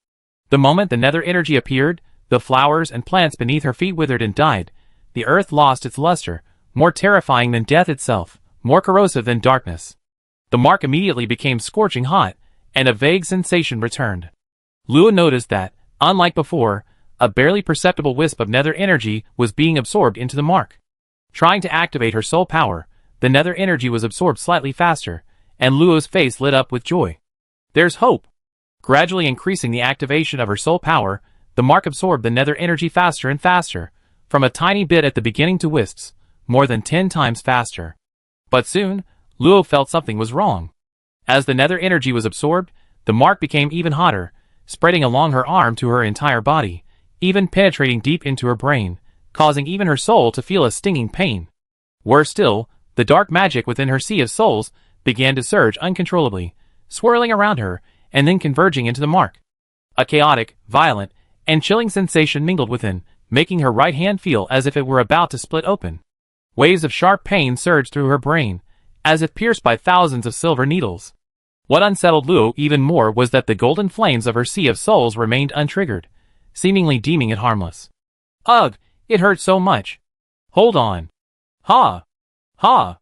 The moment the nether energy appeared, the flowers and plants beneath her feet withered and died. The earth lost its luster, more terrifying than death itself, more corrosive than darkness. The mark immediately became scorching hot, and a vague sensation returned. Luo noticed that, unlike before, a barely perceptible wisp of nether energy was being absorbed into the mark. Trying to activate her soul power, the nether energy was absorbed slightly faster, and Luo's face lit up with joy. There's hope! Gradually increasing the activation of her soul power, the mark absorbed the nether energy faster and faster, from a tiny bit at the beginning to wisps, more than 10 times faster. But soon, Luo felt something was wrong. As the nether energy was absorbed, the mark became even hotter, spreading along her arm to her entire body, even penetrating deep into her brain, causing even her soul to feel a stinging pain. Worse still, the dark magic within her sea of souls began to surge uncontrollably, swirling around her, and then converging into the mark. A chaotic, violent, and chilling sensation mingled within, making her right hand feel as if it were about to split open. Waves of sharp pain surged through her brain, as if pierced by thousands of silver needles. What unsettled Luo even more was that the golden flames of her sea of souls remained untriggered, seemingly deeming it harmless. Ugh, it hurt so much. Hold on. Ha! Ha!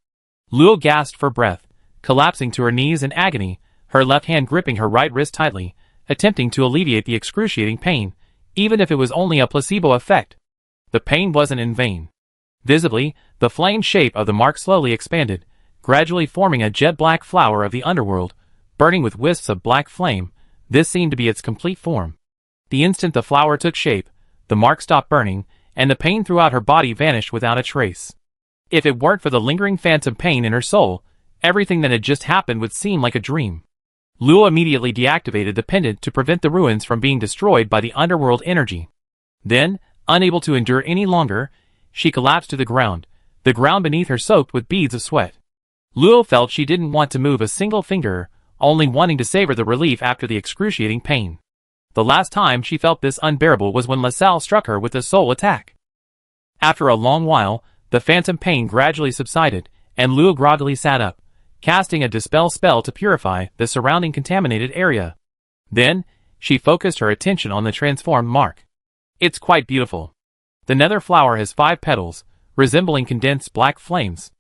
Luo gasped for breath, collapsing to her knees in agony, her left hand gripping her right wrist tightly, attempting to alleviate the excruciating pain, even if it was only a placebo effect. The pain wasn't in vain. Visibly, the flame shape of the mark slowly expanded, gradually forming a jet-black flower of the underworld, burning with wisps of black flame. This seemed to be its complete form. The instant the flower took shape, the mark stopped burning, and the pain throughout her body vanished without a trace. If it weren't for the lingering phantom pain in her soul, everything that had just happened would seem like a dream. Luo immediately deactivated the pendant to prevent the ruins from being destroyed by the underworld energy. Then, unable to endure any longer, she collapsed to the ground beneath her soaked with beads of sweat. Luo felt she didn't want to move a single finger, only wanting to savor the relief after the excruciating pain. The last time she felt this unbearable was when LaSalle struck her with a soul attack. After a long while, the phantom pain gradually subsided, and Luo groggily sat up, casting a dispel spell to purify the surrounding contaminated area. Then, she focused her attention on the transformed mark. It's quite beautiful. The nether flower has 5 petals, resembling condensed black flames.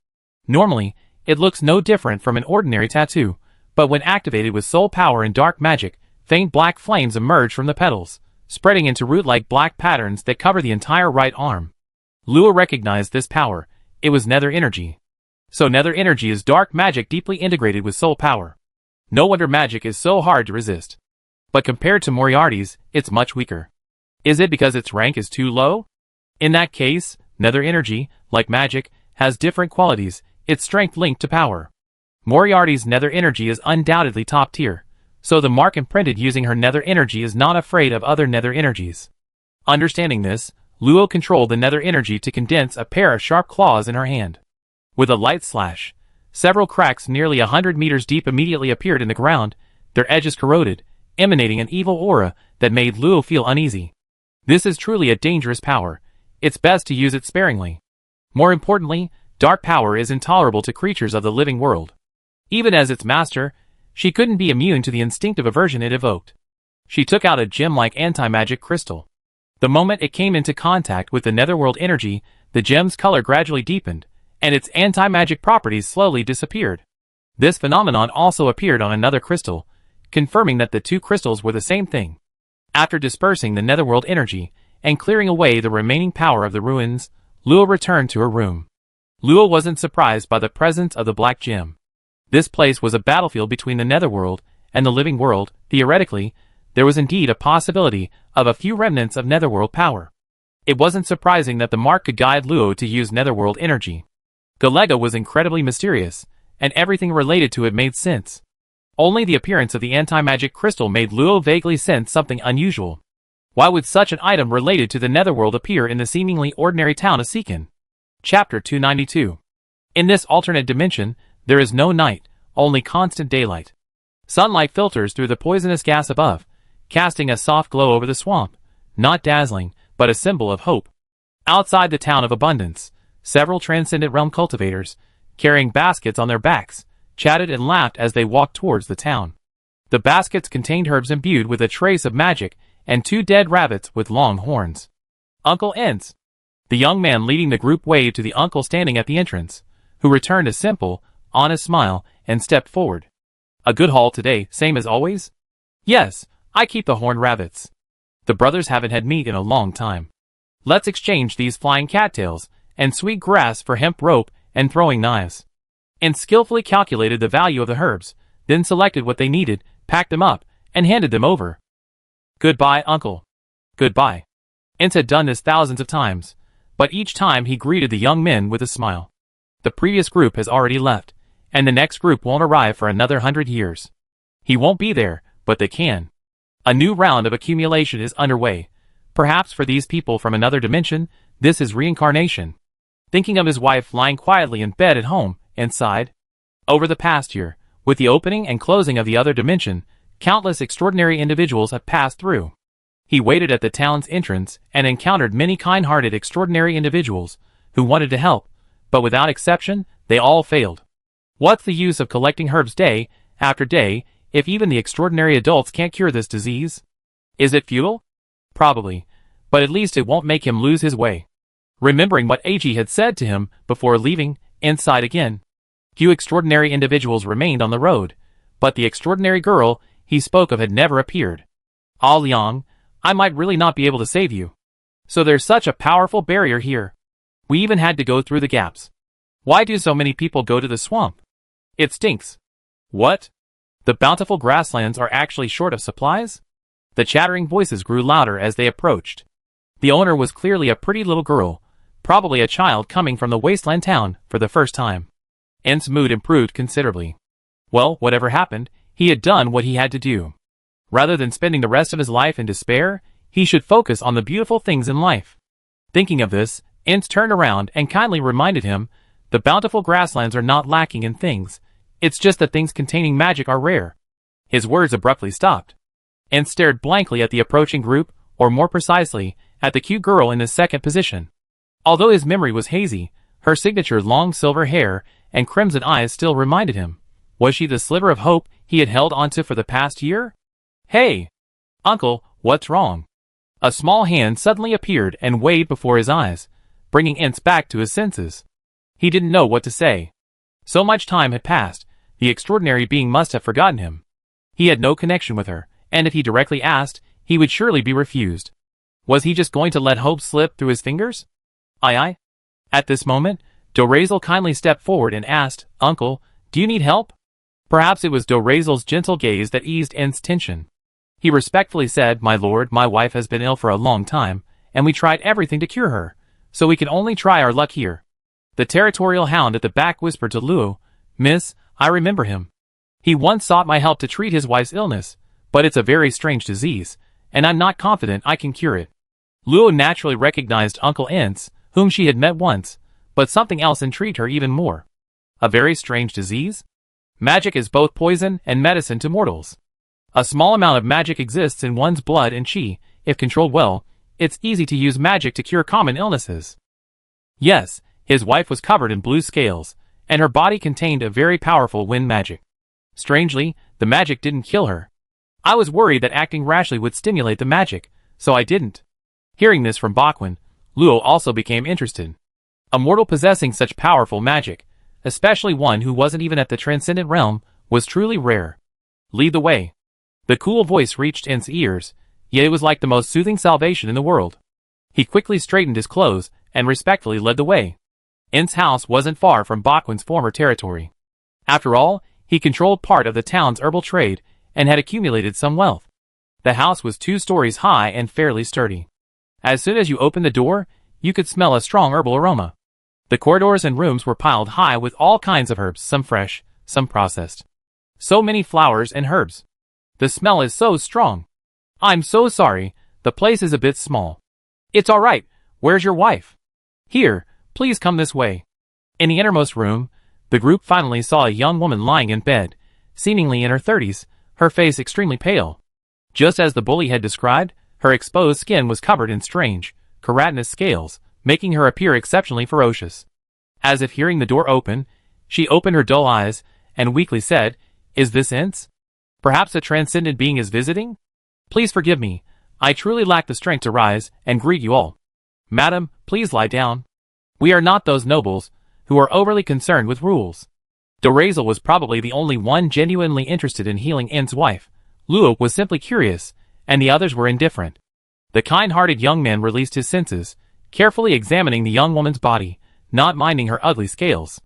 Normally, it looks no different from an ordinary tattoo, but when activated with soul power and dark magic, faint black flames emerge from the petals, spreading into root-like black patterns that cover the entire right arm. Luo recognized this power. It was nether energy. So nether energy is dark magic deeply integrated with soul power. No wonder magic is so hard to resist. But compared to Moriarty's, it's much weaker. Is it because its rank is too low? In that case, nether energy, like magic, has different qualities, its strength linked to power. Moriarty's nether energy is undoubtedly top tier, so the mark imprinted using her nether energy is not afraid of other nether energies. Understanding this, Luo controlled the nether energy to condense a pair of sharp claws in her hand. With a light slash, several cracks nearly 100 meters deep immediately appeared in the ground, their edges corroded, emanating an evil aura that made Luo feel uneasy. This is truly a dangerous power. It's best to use it sparingly. More importantly, dark power is intolerable to creatures of the living world. Even as its master, she couldn't be immune to the instinctive aversion it evoked. She took out a gem-like anti-magic crystal. The moment it came into contact with the netherworld energy, the gem's color gradually deepened, and its anti-magic properties slowly disappeared. This phenomenon also appeared on another crystal, confirming that the two crystals were the same thing. After dispersing the netherworld energy and clearing away the remaining power of the ruins, Luo returned to her room. Luo wasn't surprised by the presence of the black gem. This place was a battlefield between the netherworld and the living world. Theoretically, there was indeed a possibility of a few remnants of netherworld power. It wasn't surprising that the mark could guide Luo to use netherworld energy. Galega was incredibly mysterious, and everything related to it made sense. Only the appearance of the anti-magic crystal made Luo vaguely sense something unusual. Why would such an item related to the netherworld appear in the seemingly ordinary town of Seekin? Chapter 292. In this alternate dimension, there is no night, only constant daylight. Sunlight filters through the poisonous gas above, casting a soft glow over the swamp, not dazzling, but a symbol of hope. Outside the town of Abundance, several Transcendent Realm cultivators, carrying baskets on their backs, chatted and laughed as they walked towards the town. The baskets contained herbs imbued with a trace of magic and 2 dead rabbits with long horns. Uncle Ents. The young man leading the group waved to the uncle standing at the entrance, who returned a simple, honest smile and stepped forward. A good haul today, same as always? Yes, I keep the horned rabbits. The brothers haven't had meat in a long time. Let's exchange these flying cattails and sweet grass for hemp rope and throwing knives. And skillfully calculated the value of the herbs, then selected what they needed, packed them up, and handed them over. Goodbye, uncle. Goodbye. Ents had done this thousands of times, but each time he greeted the young men with a smile. The previous group has already left, and the next group won't arrive for another 100 years. He won't be there, but they can. A new round of accumulation is underway. Perhaps for these people from another dimension, this is reincarnation. Thinking of his wife lying quietly in bed at home, Ents sighed. Over the past year, with the opening and closing of the other dimension, countless extraordinary individuals have passed through. He waited at the town's entrance and encountered many kind-hearted extraordinary individuals who wanted to help, but without exception, they all failed. What's the use of collecting herbs day after day if even the extraordinary adults can't cure this disease? Is it futile? Probably, but at least it won't make him lose his way. Remembering what Ag had said to him before leaving, Ents sighed again. Few extraordinary individuals remained on the road, but the extraordinary girl he spoke of had never appeared. Ah, Liang, I might really not be able to save you. So there's such a powerful barrier here. We even had to go through the gaps. Why do so many people go to the swamp? It stinks. What? The bountiful grasslands are actually short of supplies? The chattering voices grew louder as they approached. The owner was clearly a pretty little girl, probably a child coming from the wasteland town for the first time. Ents' mood improved considerably. Well, whatever happened, he had done what he had to do. Rather than spending the rest of his life in despair, he should focus on the beautiful things in life. Thinking of this, Ents turned around and kindly reminded him The bountiful grasslands are not lacking in things. It's just that things containing magic are rare. His words abruptly stopped. Ince stared blankly at the approaching group, or more precisely, at the cute girl in the second position. Although his memory was hazy, her signature long silver hair and crimson eyes still reminded him. Was she the sliver of hope he had held onto for the past year? Hey! Uncle, what's wrong? A small hand suddenly appeared and waved before his eyes, bringing Ince back to his senses. He didn't know what to say. So much time had passed, the extraordinary being must have forgotten him. He had no connection with her, and if he directly asked, he would surely be refused. Was he just going to let hope slip through his fingers? Aye. At this moment, Dorazel kindly stepped forward and asked, Uncle, do you need help? Perhaps it was Dorazel's gentle gaze that eased Ince's tension. He respectfully said, My lord, my wife has been ill for a long time, and we tried everything to cure her, so we can only try our luck here. The territorial hound at the back whispered to Luo, Miss, I remember him. He once sought my help to treat his wife's illness, but it's a very strange disease, and I'm not confident I can cure it. Luo naturally recognized Uncle Ince, whom she had met once, but something else intrigued her even more. A very strange disease? Magic is both poison and medicine to mortals. A small amount of magic exists in one's blood and chi. If controlled well, it's easy to use magic to cure common illnesses. Yes, his wife was covered in blue scales, and her body contained a very powerful wind magic. Strangely, the magic didn't kill her. I was worried that acting rashly would stimulate the magic, so I didn't. Hearing this from Bakwin, Luo also became interested. A mortal possessing such powerful magic, especially one who wasn't even at the transcendent realm, was truly rare. Lead the way. The cool voice reached Ince's ears, yet it was like the most soothing salvation in the world. He quickly straightened his clothes and respectfully led the way. Ince's house wasn't far from Bakwin's former territory. After all, he controlled part of the town's herbal trade and had accumulated some wealth. The house was 2 stories high and fairly sturdy. As soon as you opened the door, you could smell a strong herbal aroma. The corridors and rooms were piled high with all kinds of herbs, some fresh, some processed. So many flowers and herbs. The smell is so strong. I'm so sorry, the place is a bit small. It's all right, where's your wife? Here, please come this way. In the innermost room, the group finally saw a young woman lying in bed, seemingly in her 30s, her face extremely pale. Just as the bully had described, her exposed skin was covered in strange, keratinous scales, making her appear exceptionally ferocious. As if hearing the door open, she opened her dull eyes and weakly said, Is this Ince? Perhaps a transcendent being is visiting? Please forgive me, I truly lack the strength to rise and greet you all. Madam, please lie down. We are not those nobles who are overly concerned with rules. Dorazel was probably the only one genuinely interested in healing Ince's wife. Luo was simply curious, and the others were indifferent. The kind-hearted young man released his senses, carefully examining the young woman's body, not minding her ugly scales.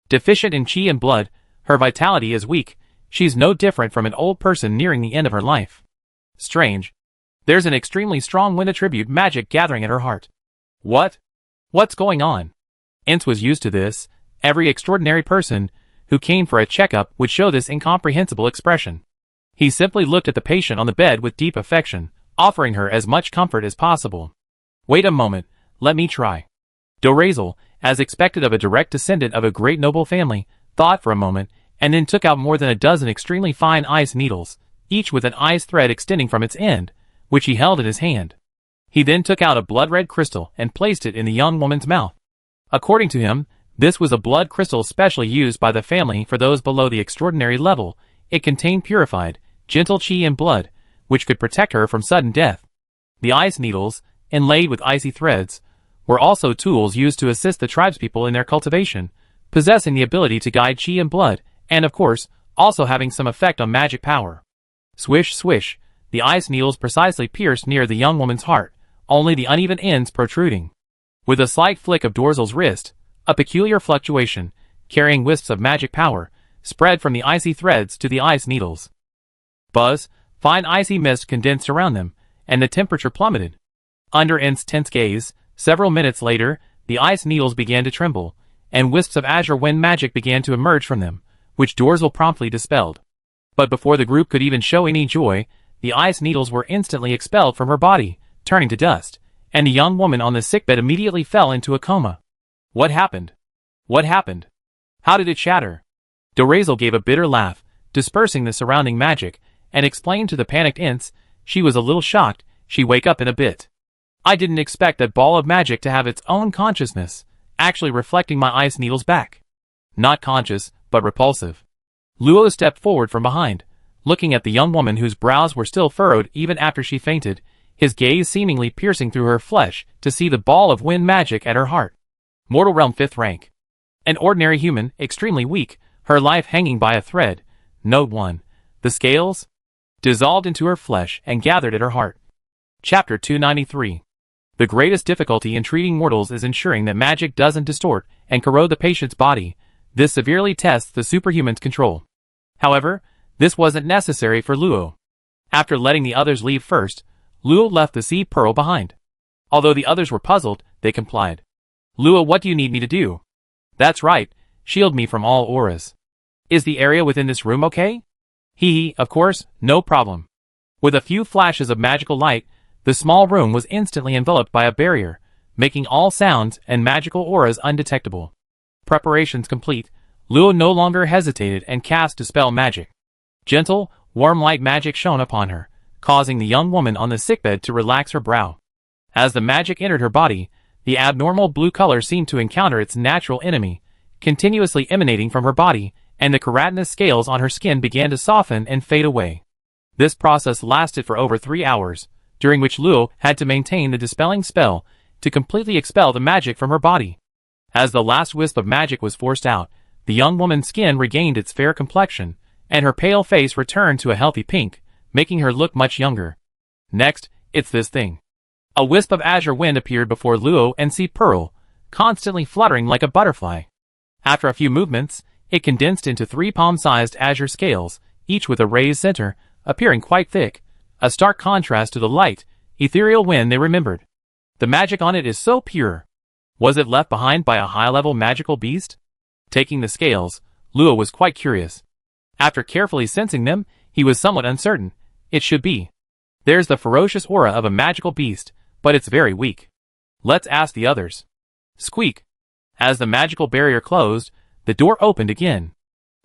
Deficient in chi and blood, her vitality is weak. She's no different from an old person nearing the end of her life. Strange. There's an extremely strong wind attribute magic gathering at her heart. What? What's going on? Ince was used to this. Every extraordinary person who came for a checkup would show this incomprehensible expression. He simply looked at the patient on the bed with deep affection, offering her as much comfort as possible. Wait a moment, let me try. Dorazel, as expected of a direct descendant of a great noble family, thought for a moment, and then took out more than a dozen extremely fine ice needles, each with an ice thread extending from its end, which he held in his hand. He then took out a blood-red crystal and placed it in the young woman's mouth. According to him, this was a blood crystal specially used by the family for those below the extraordinary level. It contained purified, gentle chi and blood, which could protect her from sudden death. The ice needles, inlaid with icy threads, were also tools used to assist the tribespeople in their cultivation, possessing the ability to guide chi and blood, and of course, also having some effect on magic power. Swish, swish, the ice needles precisely pierced near the young woman's heart, only the uneven ends protruding. With a slight flick of Dorzel's wrist, a peculiar fluctuation, carrying wisps of magic power, spread from the icy threads to the ice needles. Buzz, fine icy mist condensed around them, and the temperature plummeted. Under Ince's tense gaze, several minutes later, the ice needles began to tremble, and wisps of azure wind magic began to emerge from them, which Dorzel promptly dispelled. But before the group could even show any joy, the ice needles were instantly expelled from her body, turning to dust, and the young woman on the sickbed immediately fell into a coma. What happened? What happened? How did it shatter? Dorazel gave a bitter laugh, dispersing the surrounding magic, and explained to the panicked Ince she was a little shocked she'd wake up in a bit. I didn't expect that ball of magic to have its own consciousness, actually reflecting my ice needles back. Not conscious, but repulsive. Luo stepped forward from behind, looking at the young woman whose brows were still furrowed even after she fainted, his gaze seemingly piercing through her flesh to see the ball of wind magic at her heart. Mortal realm 5th rank. An ordinary human, extremely weak, her life hanging by a thread. Note 1. The scales dissolved into her flesh and gathered at her heart. Chapter 293. The greatest difficulty in treating mortals is ensuring that magic doesn't distort and corrode the patient's body. This severely tests the superhuman's control. However, this wasn't necessary for Luo. After letting the others leave first, Luo left the sea pearl behind. Although the others were puzzled, they complied. Luo, what do you need me to do? That's right, shield me from all auras. Is the area within this room okay? Hee, of course, no problem. With a few flashes of magical light, the small room was instantly enveloped by a barrier, making all sounds and magical auras undetectable. Preparations complete, Luo no longer hesitated and cast Dispel Magic. Gentle, warm light magic shone upon her, causing the young woman on the sickbed to relax her brow. As the magic entered her body, the abnormal blue color seemed to encounter its natural enemy, continuously emanating from her body, and the keratinous scales on her skin began to soften and fade away. This process lasted for over 3 hours, during which Luo had to maintain the dispelling spell to completely expel the magic from her body. As the last wisp of magic was forced out, the young woman's skin regained its fair complexion, and her pale face returned to a healthy pink, making her look much younger. Next, it's this thing. A wisp of azure wind appeared before Luo and Sea Pearl, constantly fluttering like a butterfly. After a few movements, it condensed into 3 palm-sized azure scales, each with a raised center, appearing quite thick, a stark contrast to the light, ethereal wind they remembered. The magic on it is so pure. Was it left behind by a high-level magical beast? Taking the scales, Luo was quite curious. After carefully sensing them, he was somewhat uncertain. It should be. There's the ferocious aura of a magical beast, but it's very weak. Let's ask the others. Squeak. As the magical barrier closed, the door opened again.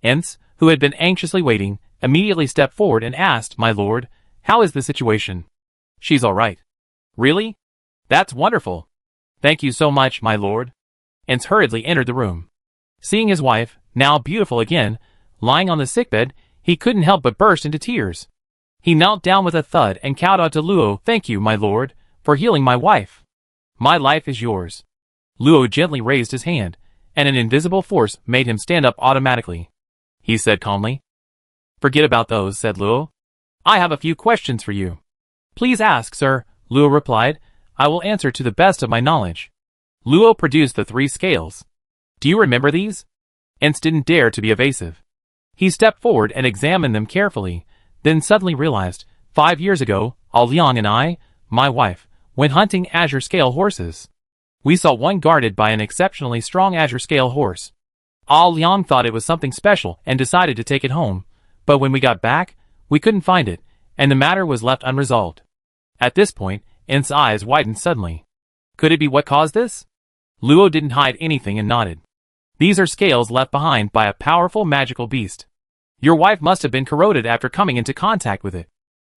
Ince, who had been anxiously waiting, immediately stepped forward and asked, "My lord, how is the situation?" "She's all right." "Really? That's wonderful. Thank you so much, my lord." Ince hurriedly entered the room. Seeing his wife, now beautiful again, lying on the sickbed, he couldn't help but burst into tears. He knelt down with a thud and cowed out to Luo, "Thank you, my lord, for healing my wife. My life is yours." Luo gently raised his hand, and an invisible force made him stand up automatically. He said calmly. "Forget about those," said Luo. "I have a few questions for you." "Please ask, sir," Luo replied. "I will answer to the best of my knowledge." Luo produced the 3 scales. "Do you remember these?" Ince didn't dare to be evasive. He stepped forward and examined them carefully, then suddenly realized, 5 years ago, Liang and I, my wife, went hunting azure scale horses. We saw one guarded by an exceptionally strong azure scale horse. Liang thought it was something special and decided to take it home, but when we got back, we couldn't find it, and the matter was left unresolved. At this point, Ince's eyes widened suddenly. Could it be what caused this? Luo didn't hide anything and nodded. These are scales left behind by a powerful magical beast. Your wife must have been corroded after coming into contact with it.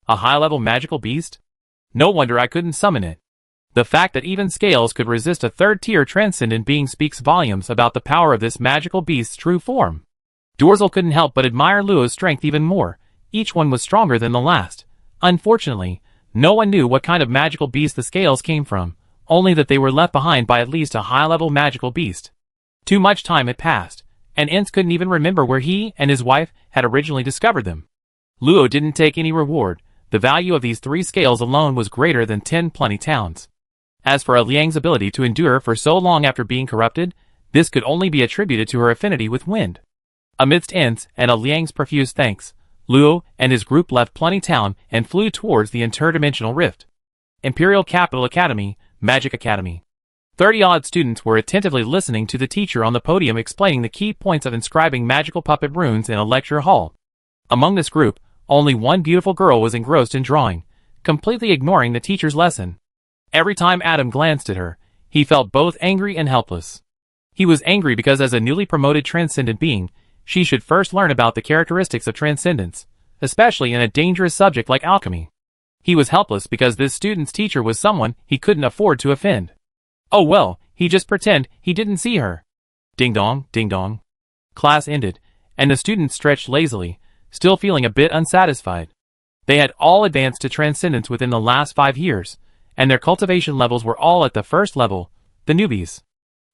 A high-level magical beast? No wonder I couldn't summon it. The fact that even scales could resist a third-tier transcendent being speaks volumes about the power of this magical beast's true form. Dorazel couldn't help but admire Luo's strength even more. Each one was stronger than the last. Unfortunately, no one knew what kind of magical beast the scales came from, only that they were left behind by at least a high-level magical beast. Too much time had passed, and Ince couldn't even remember where he and his wife had originally discovered them. Luo didn't take any reward. The value of these 3 scales alone was greater than 10 plenty towns. As for Liang's ability to endure for so long after being corrupted, this could only be attributed to her affinity with wind. Amidst Ince and Liang's profuse thanks, Luo and his group left Plenty Town and flew towards the interdimensional rift. Imperial Capital Academy, Magic Academy. 30-odd students were attentively listening to the teacher on the podium explaining the key points of inscribing magical puppet runes in a lecture hall. Among this group, only one beautiful girl was engrossed in drawing, completely ignoring the teacher's lesson. Every time Adam glanced at her, he felt both angry and helpless. He was angry because as a newly promoted transcendent being, she should first learn about the characteristics of transcendence, especially in a dangerous subject like alchemy. He was helpless because this student's teacher was someone he couldn't afford to offend. Oh well, he just pretend he didn't see her. Ding dong, ding dong. Class ended, and the students stretched lazily, still feeling a bit unsatisfied. They had all advanced to transcendence within the last 5 years, and their cultivation levels were all at the first level, the newbies.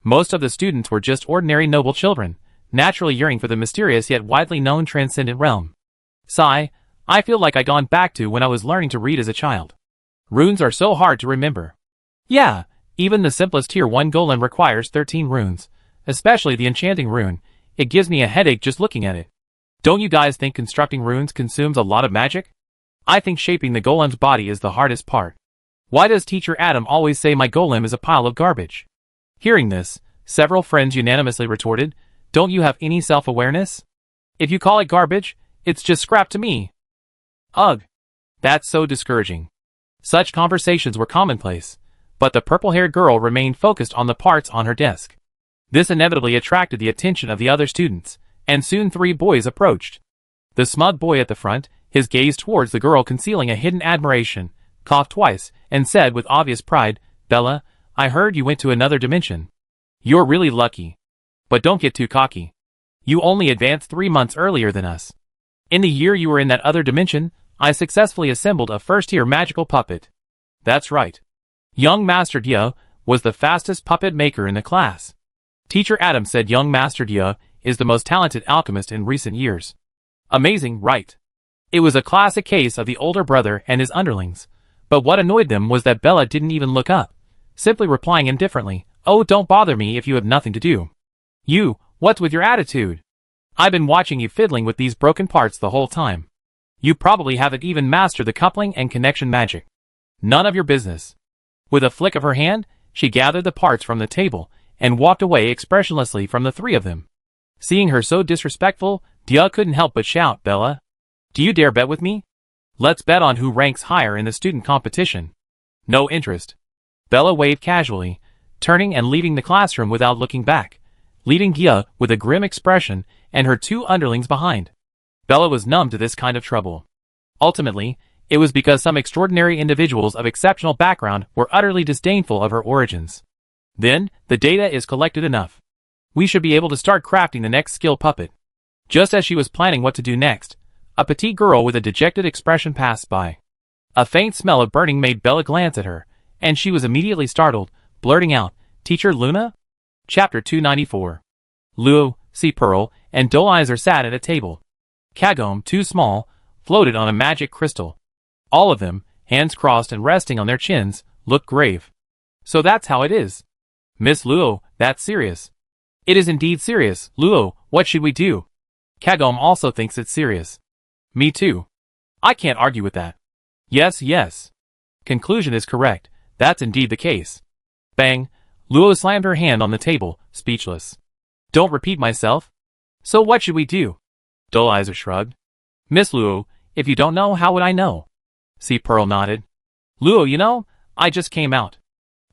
Most of the students were just ordinary noble children, naturally yearning for the mysterious yet widely known transcendent realm. Sigh, I feel like I gone back to when I was learning to read as a child. Runes are so hard to remember. Yeah, even the simplest tier 1 golem requires 13 runes, especially the enchanting rune. It gives me a headache just looking at it. Don't you guys think constructing runes consumes a lot of magic? I think shaping the golem's body is the hardest part. Why does Teacher Adam always say my golem is a pile of garbage? Hearing this, several friends unanimously retorted, don't you have any self-awareness? If you call it garbage, it's just scrap to me. Ugh. That's so discouraging. Such conversations were commonplace, but the purple-haired girl remained focused on the parts on her desk. This inevitably attracted the attention of the other students, and soon 3 boys approached. The smug boy at the front, his gaze towards the girl concealing a hidden admiration, coughed twice, and said with obvious pride, Bella, I heard you went to another dimension. You're really lucky. But don't get too cocky. You only advanced 3 months earlier than us. In the year you were in that other dimension, I successfully assembled a first-tier magical puppet. That's right. Young Master Dia was the fastest puppet maker in the class. Teacher Adam said young Master Dia is the most talented alchemist in recent years. Amazing, right? It was a classic case of the older brother and his underlings, but what annoyed them was that Bella didn't even look up, simply replying indifferently, oh, don't bother me if you have nothing to do. You, what's with your attitude? I've been watching you fiddling with these broken parts the whole time. You probably haven't even mastered the coupling and connection magic. None of your business. With a flick of her hand, she gathered the parts from the table and walked away expressionlessly from the 3 of them. Seeing her so disrespectful, Dia couldn't help but shout, Bella, do you dare bet with me? Let's bet on who ranks higher in the student competition. No interest. Bella waved casually, turning and leaving the classroom without looking back, leaving Dia with a grim expression and her 2 underlings behind. Bella was numb to this kind of trouble. Ultimately, it was because some extraordinary individuals of exceptional background were utterly disdainful of her origins. Then, the data is collected enough. We should be able to start crafting the next skill puppet. Just as she was planning what to do next, a petite girl with a dejected expression passed by. A faint smell of burning made Bella glance at her, and she was immediately startled, blurting out, Teacher Luna? Chapter 294. Luo, C. Pearl, and Dolizer sat at a table. Kagome, too small, floated on a magic crystal. All of them, hands crossed and resting on their chins, looked grave. So that's how it is. Miss Luo, that's serious. It is indeed serious. Luo, what should we do? Kagome also thinks it's serious. Me too. I can't argue with that. Yes, yes. Conclusion is correct. That's indeed the case. Bang. Luo slammed her hand on the table, speechless. Don't repeat myself. So what should we do? Dolizer shrugged. Miss Luo, if you don't know, how would I know? C. Pearl nodded. Luo, you know, I just came out.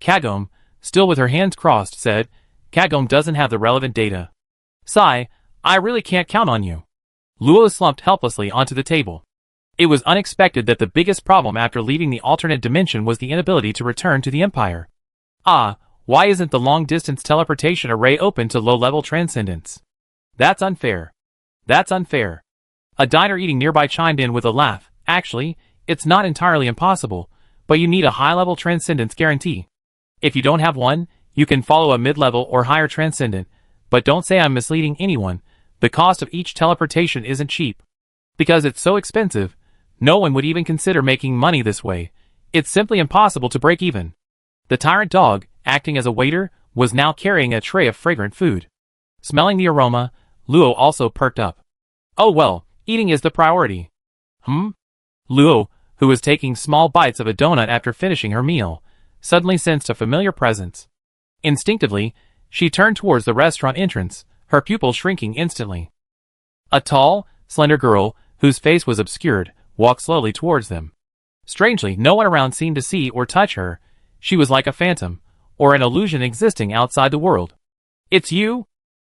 Kagome, still with her hands crossed, said, Kagome doesn't have the relevant data. Sigh, I really can't count on you. Luo slumped helplessly onto the table. It was unexpected that the biggest problem after leaving the alternate dimension was the inability to return to the Empire. Ah, why isn't the long-distance teleportation array open to low-level transcendence? That's unfair. That's unfair. A diner eating nearby chimed in with a laugh. Actually, it's not entirely impossible, but you need a high-level transcendence guarantee. If you don't have one, you can follow a mid-level or higher transcendent, but don't say I'm misleading anyone. The cost of each teleportation isn't cheap. Because it's so expensive, no one would even consider making money this way. It's simply impossible to break even. The tyrant dog, acting as a waiter, was now carrying a tray of fragrant food. Smelling the aroma, Luo also perked up. Oh well, eating is the priority. Luo, who was taking small bites of a donut after finishing her meal, suddenly sensed a familiar presence. Instinctively, she turned towards the restaurant entrance, her pupils shrinking instantly. A tall, slender girl, whose face was obscured, walked slowly towards them. Strangely, no one around seemed to see or touch her. She was like a phantom, or an illusion existing outside the world. It's you?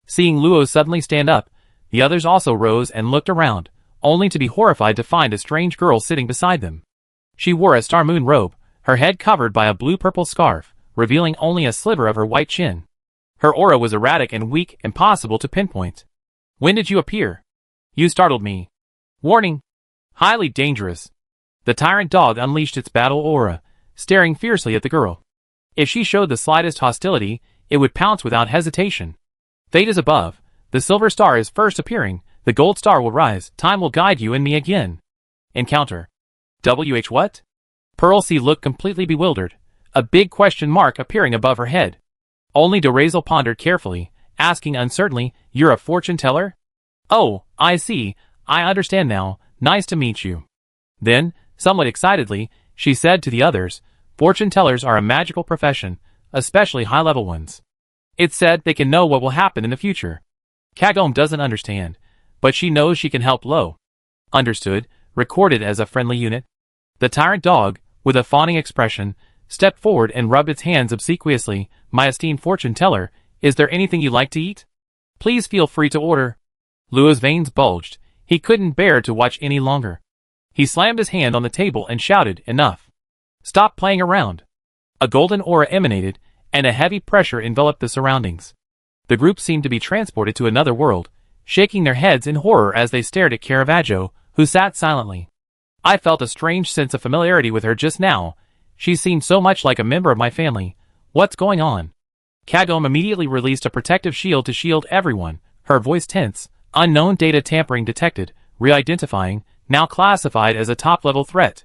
Seeing Luo suddenly stand up, the others also rose and looked around, only to be horrified to find a strange girl sitting beside them. She wore a star moon robe, her head covered by a blue-purple scarf, revealing only a sliver of her white chin. Her aura was erratic and weak, impossible to pinpoint. When did you appear? You startled me. Warning. Highly dangerous. The tyrant dog unleashed its battle aura, staring fiercely at the girl. If she showed the slightest hostility, it would pounce without hesitation. Fate is above. The silver star is first appearing. The gold star will rise. Time will guide you and me again. Encounter. What? Pearl C looked completely bewildered, a big question mark appearing above her head. Only Dorazel pondered carefully, asking uncertainly, You're a fortune teller? Oh, I see. I understand now. Nice to meet you. Then, somewhat excitedly, she said to the others, Fortune tellers are a magical profession, especially high-level ones. It's said they can know what will happen in the future. Kagome doesn't understand, but she knows she can help Lo. Understood, recorded as a friendly unit. The tyrant dog, with a fawning expression, stepped forward and rubbed its hands obsequiously. My esteemed fortune teller, is there anything you'd like to eat? Please feel free to order. Luo's veins bulged. He couldn't bear to watch any longer. He slammed his hand on the table and shouted, Enough. Stop playing around. A golden aura emanated, and a heavy pressure enveloped the surroundings. The group seemed to be transported to another world, shaking their heads in horror as they stared at Caravaggio, who sat silently. I felt a strange sense of familiarity with her just now. She seemed so much like a member of my family. What's going on? Kagome immediately released a protective shield to shield everyone, her voice tense. Unknown data tampering detected, re-identifying, now classified as a top-level threat.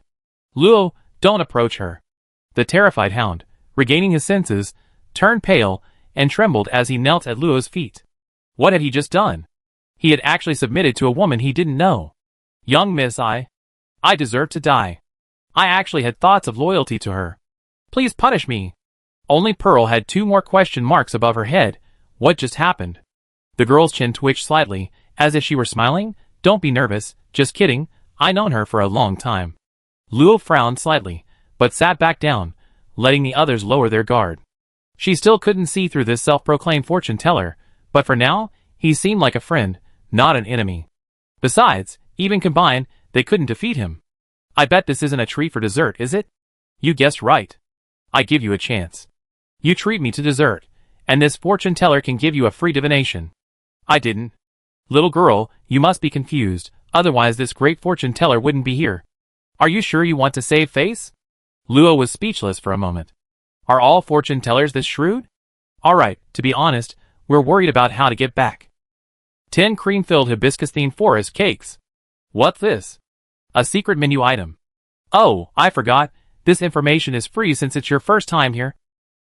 Luo, don't approach her. The terrified hound, regaining his senses, turned pale and trembled as he knelt at Luo's feet. What had he just done? He had actually submitted to a woman he didn't know. Young miss, I deserve to die. I actually had thoughts of loyalty to her. Please punish me. Only Pearl had 2 more question marks above her head. What just happened? The girl's chin twitched slightly, as if she were smiling. Don't be nervous, just kidding, I've known her for a long time. Luo frowned slightly, but sat back down, letting the others lower their guard. She still couldn't see through this self-proclaimed fortune teller, but for now, he seemed like a friend, not an enemy. Besides, even combined, they couldn't defeat him. I bet this isn't a treat for dessert, is it? You guessed right. I give you a chance. You treat me to dessert, and this fortune teller can give you a free divination. I didn't. Little girl, you must be confused, otherwise this great fortune teller wouldn't be here. Are you sure you want to save face? Luo was speechless for a moment. Are all fortune tellers this shrewd? Alright, to be honest, we're worried about how to get back. 10 cream-filled hibiscus-themed forest cakes. What's this? A secret menu item. Oh, I forgot, this information is free since it's your first time here.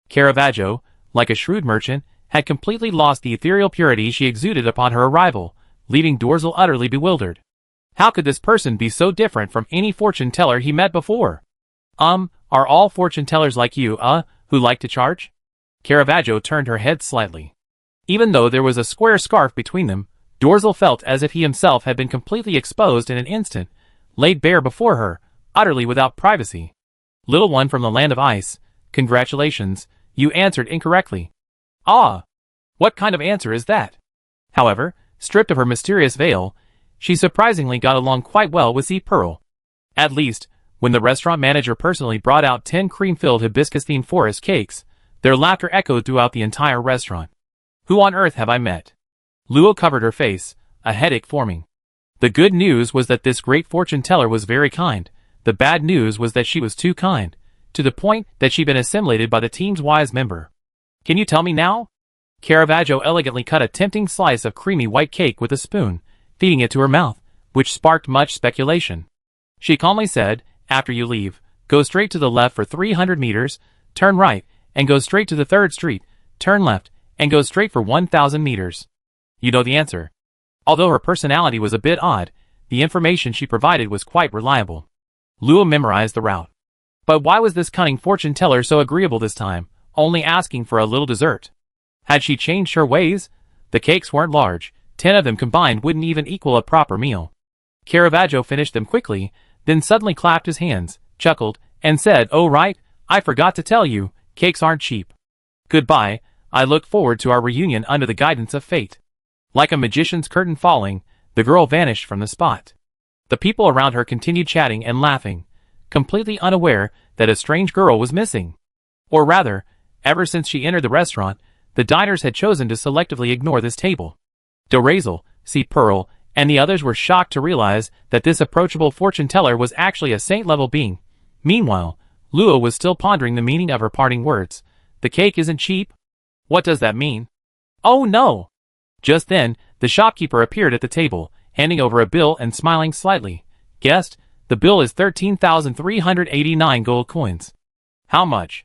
Caravaggio, like a shrewd merchant, had completely lost the ethereal purity she exuded upon her arrival, leaving Dorazel utterly bewildered. How could this person be so different from any fortune teller he met before? Are all fortune tellers like you, who like to charge? Caravaggio turned her head slightly. Even though there was a square scarf between them, Dorazel felt as if he himself had been completely exposed in an instant, laid bare before her, utterly without privacy. Little one from the land of ice, congratulations, you answered incorrectly. Ah! What kind of answer is that? However, stripped of her mysterious veil, she surprisingly got along quite well with Z Pearl. At least, when the restaurant manager personally brought out 10 cream-filled hibiscus-themed forest cakes, their laughter echoed throughout the entire restaurant. Who on earth have I met? Luo covered her face, a headache forming. The good news was that this great fortune teller was very kind. The bad news was that she was too kind, to the point that she'd been assimilated by the team's wise member. Can you tell me now? Caravaggio elegantly cut a tempting slice of creamy white cake with a spoon, feeding it to her mouth, which sparked much speculation. She calmly said, after you leave, go straight to the left for 300 meters, turn right, and go straight to the 3rd street, turn left, and go straight for 1,000 meters. You know the answer. Although her personality was a bit odd, the information she provided was quite reliable. Luo memorized the route. But why was this cunning fortune teller so agreeable this time, only asking for a little dessert? Had she changed her ways? The cakes weren't large, 10 of them combined wouldn't even equal a proper meal. Caravaggio finished them quickly, then suddenly clapped his hands, chuckled, and said, Oh right, I forgot to tell you, cakes aren't cheap. Goodbye, I look forward to our reunion under the guidance of fate. Like a magician's curtain falling, the girl vanished from the spot. The people around her continued chatting and laughing, completely unaware that a strange girl was missing. Or rather, ever since she entered the restaurant, the diners had chosen to selectively ignore this table. Dorazel, C. Pearl, and the others were shocked to realize that this approachable fortune teller was actually a saint-level being. Meanwhile, Luo was still pondering the meaning of her parting words. The cake isn't cheap? What does that mean? Oh no! Just then, the shopkeeper appeared at the table, handing over a bill and smiling slightly. Guest, the bill is 13,389 gold coins. How much?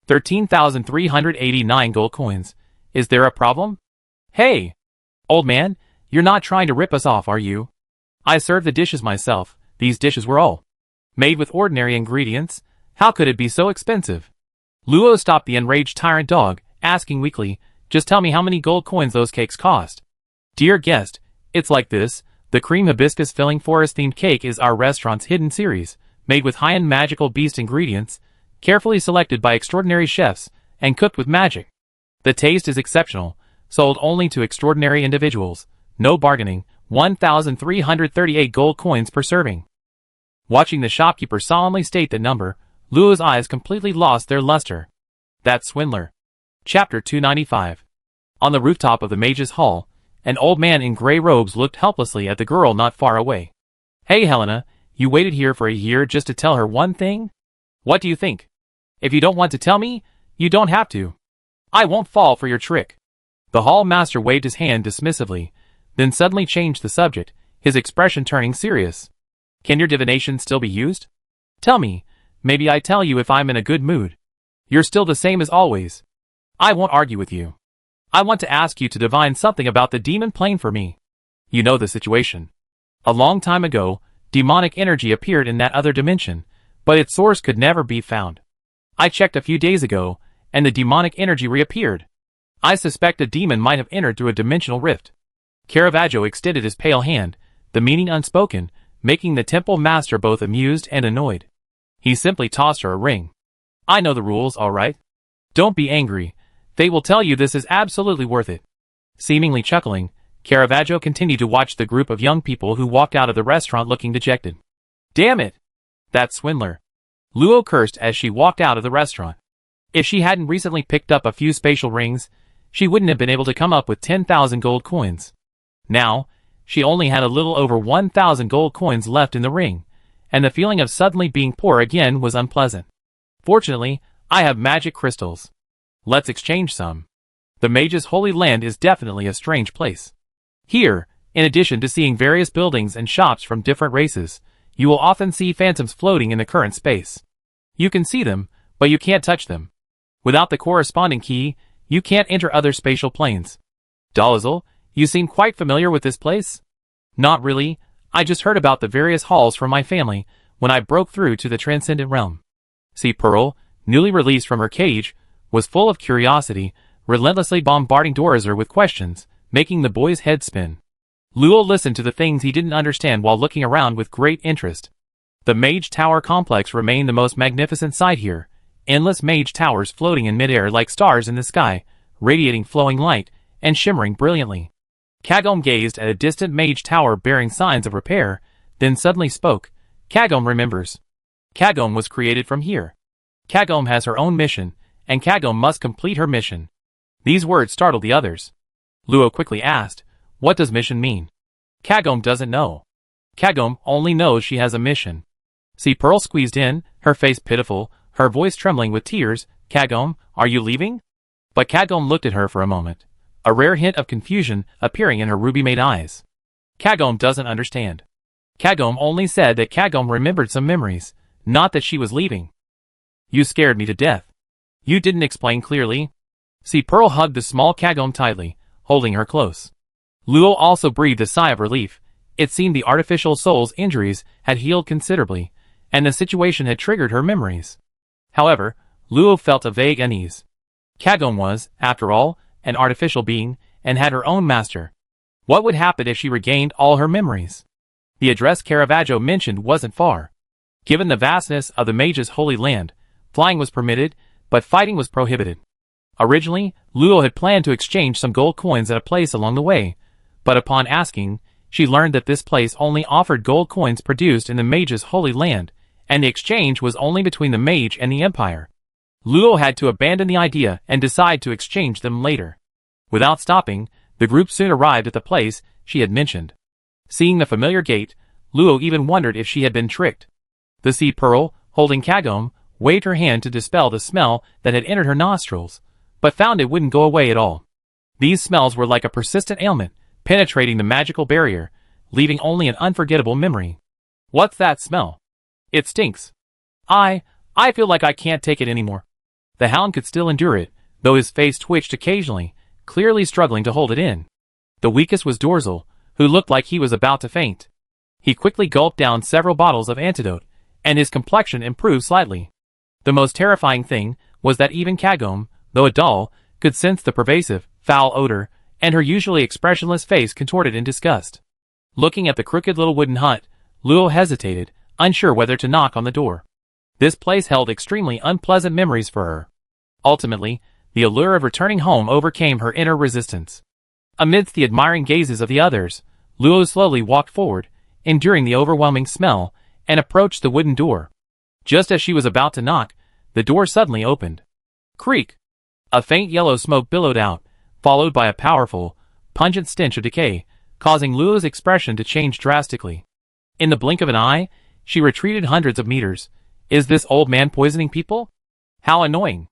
13,389 gold coins. Is there a problem? Hey! Old man, you're not trying to rip us off, are you? I served the dishes myself. These dishes were all made with ordinary ingredients. How could it be so expensive? Luo stopped the enraged tyrant dog, asking weakly, just tell me how many gold coins those cakes cost. Dear guest, it's like this. The cream hibiscus filling forest-themed cake is our restaurant's hidden series, made with high-end magical beast ingredients, carefully selected by extraordinary chefs, and cooked with magic. The taste is exceptional, sold only to extraordinary individuals. No bargaining, 1,338 gold coins per serving. Watching the shopkeeper solemnly state the number, Luo's eyes completely lost their luster. That swindler. Chapter 295. On the rooftop of the Mage's Hall, an old man in gray robes looked helplessly at the girl not far away. Hey Helena, you waited here for a year just to tell her one thing? What do you think? If you don't want to tell me, you don't have to. I won't fall for your trick. The hall master waved his hand dismissively, then suddenly changed the subject, his expression turning serious. Can your divination still be used? Tell me, maybe I tell you if I'm in a good mood. You're still the same as always. I won't argue with you. I want to ask you to divine something about the demon plane for me. You know the situation. A long time ago, demonic energy appeared in that other dimension, but its source could never be found. I checked a few days ago, and the demonic energy reappeared. I suspect a demon might have entered through a dimensional rift. Caravaggio extended his pale hand, the meaning unspoken, making the temple master both amused and annoyed. He simply tossed her a ring. I know the rules, all right. Don't be angry. They will tell you this is absolutely worth it. Seemingly chuckling, Caravaggio continued to watch the group of young people who walked out of the restaurant looking dejected. Damn it! That swindler. Luo cursed as she walked out of the restaurant. If she hadn't recently picked up a few spatial rings, she wouldn't have been able to come up with 10,000 gold coins. Now, she only had a little over 1,000 gold coins left in the ring, and the feeling of suddenly being poor again was unpleasant. Fortunately, I have magic crystals. Let's exchange some. The Mage's Holy Land is definitely a strange place. Here, in addition to seeing various buildings and shops from different races, you will often see phantoms floating in the current space. You can see them, but you can't touch them. Without the corresponding key, you can't enter other spatial planes. Dolezal, you seem quite familiar with this place? Not really. I just heard about the various halls from my family when I broke through to the transcendent realm. See, Pearl, newly released from her cage, was full of curiosity, relentlessly bombarding Dorazer with questions, making the boy's head spin. Luo listened to the things he didn't understand while looking around with great interest. The Mage Tower complex remained the most magnificent sight here, endless mage towers floating in midair like stars in the sky, radiating flowing light, and shimmering brilliantly. Kagome gazed at a distant mage tower bearing signs of repair, then suddenly spoke. Kagome remembers. Kagome was created from here. Kagome has her own mission, and Kagome must complete her mission. These words startled the others. Luo quickly asked, what does mission mean? Kagome doesn't know. Kagome only knows she has a mission. See, Pearl squeezed in, her face pitiful, her voice trembling with tears. Kagome, are you leaving? But Kagome looked at her for a moment, a rare hint of confusion appearing in her ruby-made eyes. Kagome doesn't understand. Kagome only said that Kagome remembered some memories, not that she was leaving. You scared me to death. You didn't explain clearly. See, Pearl hugged the small Kagome tightly, holding her close. Luo also breathed a sigh of relief. It seemed the artificial soul's injuries had healed considerably, and the situation had triggered her memories. However, Luo felt a vague unease. Kagome was, after all, an artificial being, and had her own master. What would happen if she regained all her memories? The address Caravaggio mentioned wasn't far. Given the vastness of the Mage's Holy Land, flying was permitted, but fighting was prohibited. Originally, Luo had planned to exchange some gold coins at a place along the way, but upon asking, she learned that this place only offered gold coins produced in the mage's holy land, and the exchange was only between the mage and the empire. Luo had to abandon the idea and decide to exchange them later. Without stopping, the group soon arrived at the place she had mentioned. Seeing the familiar gate, Luo even wondered if she had been tricked. The sea pearl, holding Kagome, waved her hand to dispel the smell that had entered her nostrils, but found it wouldn't go away at all. These smells were like a persistent ailment, penetrating the magical barrier, leaving only an unforgettable memory. What's that smell? It stinks. I feel like I can't take it anymore. The hound could still endure it, though his face twitched occasionally, clearly struggling to hold it in. The weakest was Dorsal, who looked like he was about to faint. He quickly gulped down several bottles of antidote, and his complexion improved slightly. The most terrifying thing was that even Kagome, though a doll, could sense the pervasive, foul odor, and her usually expressionless face contorted in disgust. Looking at the crooked little wooden hut, Luo hesitated, unsure whether to knock on the door. This place held extremely unpleasant memories for her. Ultimately, the allure of returning home overcame her inner resistance. Amidst the admiring gazes of the others, Luo slowly walked forward, enduring the overwhelming smell, and approached the wooden door. Just as she was about to knock, the door suddenly opened. Creak! A faint yellow smoke billowed out, followed by a powerful, pungent stench of decay, causing Luo's expression to change drastically. In the blink of an eye, she retreated hundreds of meters. Is this old man poisoning people? How annoying.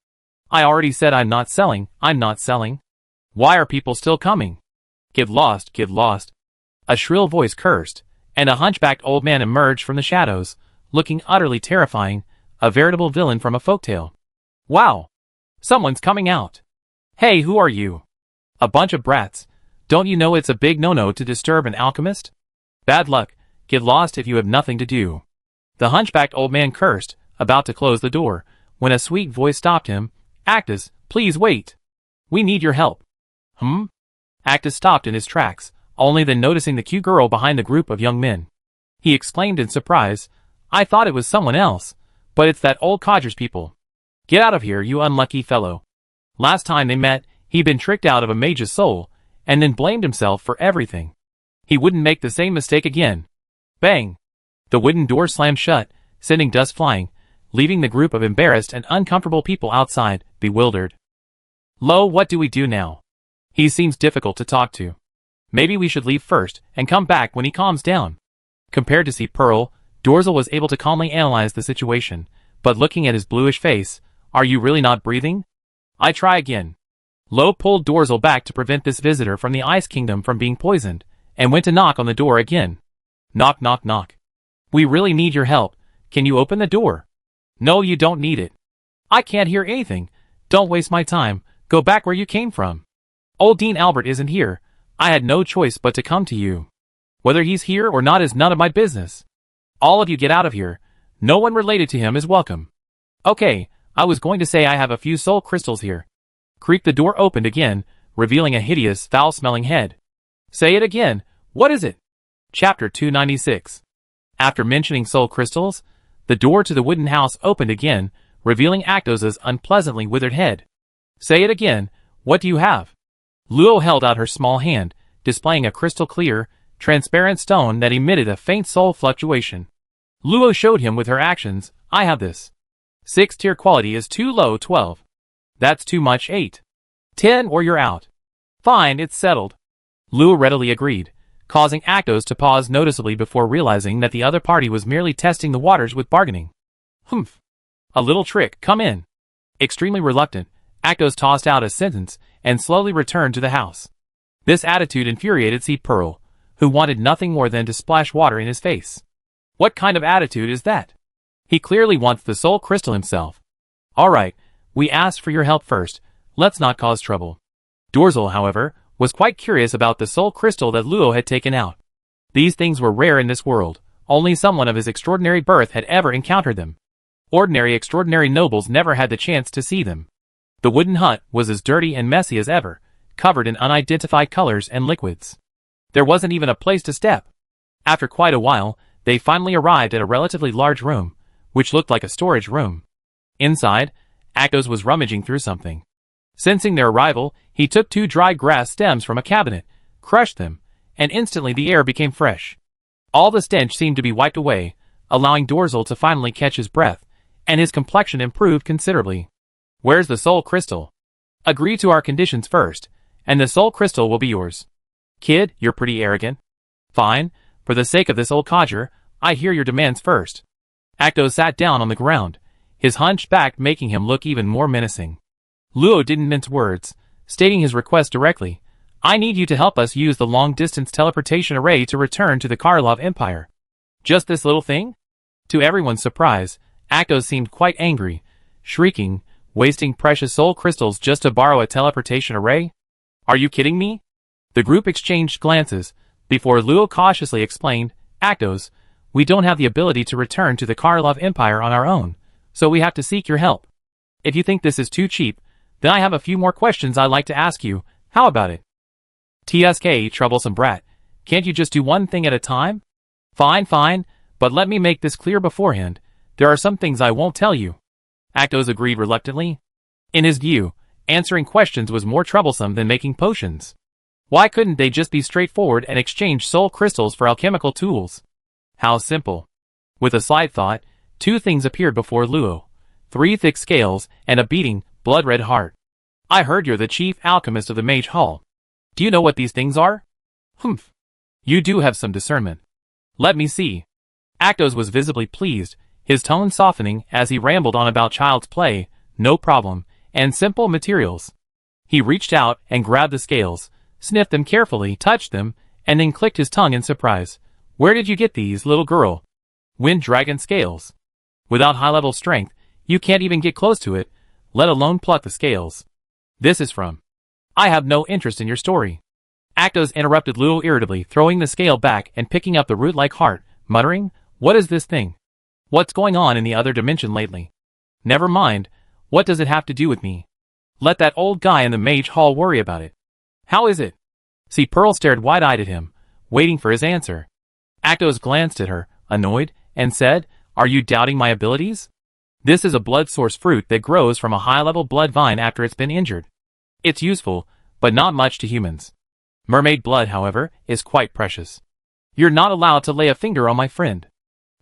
I already said I'm not selling. Why are people still coming? Get lost, get lost. A shrill voice cursed, and a hunchbacked old man emerged from the shadows, looking utterly terrifying, a veritable villain from a folktale. Wow! Someone's coming out. Hey, who are you? A bunch of brats. Don't you know it's a big no-no to disturb an alchemist? Bad luck. Get lost if you have nothing to do. The hunchbacked old man cursed, about to close the door, when a sweet voice stopped him. Actus, please wait. We need your help. Actus stopped in his tracks, only then noticing the cute girl behind the group of young men. He exclaimed in surprise, I thought it was someone else, but it's that old codger's people. Get out of here, you unlucky fellow. Last time they met, he'd been tricked out of a mage's soul, and then blamed himself for everything. He wouldn't make the same mistake again. Bang! The wooden door slammed shut, sending dust flying, leaving the group of embarrassed and uncomfortable people outside, bewildered. Lo, what do we do now? He seems difficult to talk to. Maybe we should leave first, and come back when he calms down. Compared to Sea Pearl, Dorsal was able to calmly analyze the situation, but looking at his bluish face, are you really not breathing? I try again. Lo pulled Dorsal back to prevent this visitor from the Ice Kingdom from being poisoned, and went to knock on the door again. Knock, knock, knock. We really need your help. Can you open the door? No, you don't need it. I can't hear anything. Don't waste my time. Go back where you came from. Old Dean Albert isn't here. I had no choice but to come to you. Whether he's here or not is none of my business. All of you get out of here. No one related to him is welcome. Okay, I was going to say I have a few soul crystals here. Creak. The door opened again, revealing a hideous, foul-smelling head. Say it again. What is it? Chapter 296. After mentioning soul crystals, the door to the wooden house opened again, revealing Actos's unpleasantly withered head. Say it again. What do you have? Luo held out her small hand, displaying a crystal-clear, transparent stone that emitted a faint soul fluctuation. Luo showed him with her actions, I have this. 6-tier quality is too low. 12. That's too much. 8. 10 or you're out. Fine, it's settled. Luo readily agreed, causing Actos to pause noticeably before realizing that the other party was merely testing the waters with bargaining. Humph. A little trick, come in. Extremely reluctant, Actos tossed out a sentence and slowly returned to the house. This attitude infuriated Sea Pearl, who wanted nothing more than to splash water in his face. What kind of attitude is that? He clearly wants the soul crystal himself. Alright, we asked for your help first, let's not cause trouble. Dorsal, however, was quite curious about the soul crystal that Luo had taken out. These things were rare in this world, only someone of his extraordinary birth had ever encountered them. Ordinary extraordinary nobles never had the chance to see them. The wooden hut was as dirty and messy as ever, covered in unidentified colors and liquids. There wasn't even a place to step. After quite a while, they finally arrived at a relatively large room, which looked like a storage room. Inside, Actos was rummaging through something. Sensing their arrival, he took 2 dry grass stems from a cabinet, crushed them, and instantly the air became fresh. All the stench seemed to be wiped away, allowing Dorzel to finally catch his breath, and his complexion improved considerably. Where's the soul crystal? Agree to our conditions first, and the soul crystal will be yours. Kid, you're pretty arrogant. Fine, for the sake of this old codger, I hear your demands first. Actos sat down on the ground, his hunched back making him look even more menacing. Luo didn't mince words, stating his request directly. I need you to help us use the long-distance teleportation array to return to the Karlov Empire. Just this little thing? To everyone's surprise, Actos seemed quite angry, shrieking, wasting precious soul crystals just to borrow a teleportation array? Are you kidding me? The group exchanged glances, before Luo cautiously explained, Actos, we don't have the ability to return to the Karlov Empire on our own, so we have to seek your help. If you think this is too cheap, then I have a few more questions I'd like to ask you. How about it? TSK, troublesome brat. Can't you just do one thing at a time? Fine, but let me make this clear beforehand. There are some things I won't tell you. Actos agreed reluctantly. In his view, answering questions was more troublesome than making potions. Why couldn't they just be straightforward and exchange soul crystals for alchemical tools? How simple. With a slight thought, 2 things appeared before Luo. 3 thick scales and a beating, blood-red heart. I heard you're the chief alchemist of the Mage Hall. Do you know what these things are? Humph. You do have some discernment. Let me see. Actos was visibly pleased, his tone softening as he rambled on about child's play, no problem, and simple materials. He reached out and grabbed the scales, sniffed them carefully, touched them, and then clicked his tongue in surprise. Where did you get these, little girl? Wind dragon scales. Without high-level strength, you can't even get close to it, let alone pluck the scales. This is from. I have no interest in your story. Actos interrupted Luo irritably, throwing the scale back and picking up the root-like heart, muttering, What is this thing? What's going on in the other dimension lately? Never mind, what does it have to do with me? Let that old guy in the Mage Hall worry about it. How is it? See, Pearl stared wide-eyed at him, waiting for his answer. Actos glanced at her, annoyed, and said, Are you doubting my abilities? This is a blood source fruit that grows from a high-level blood vine after it's been injured. It's useful, but not much to humans. Mermaid blood, however, is quite precious. You're not allowed to lay a finger on my friend.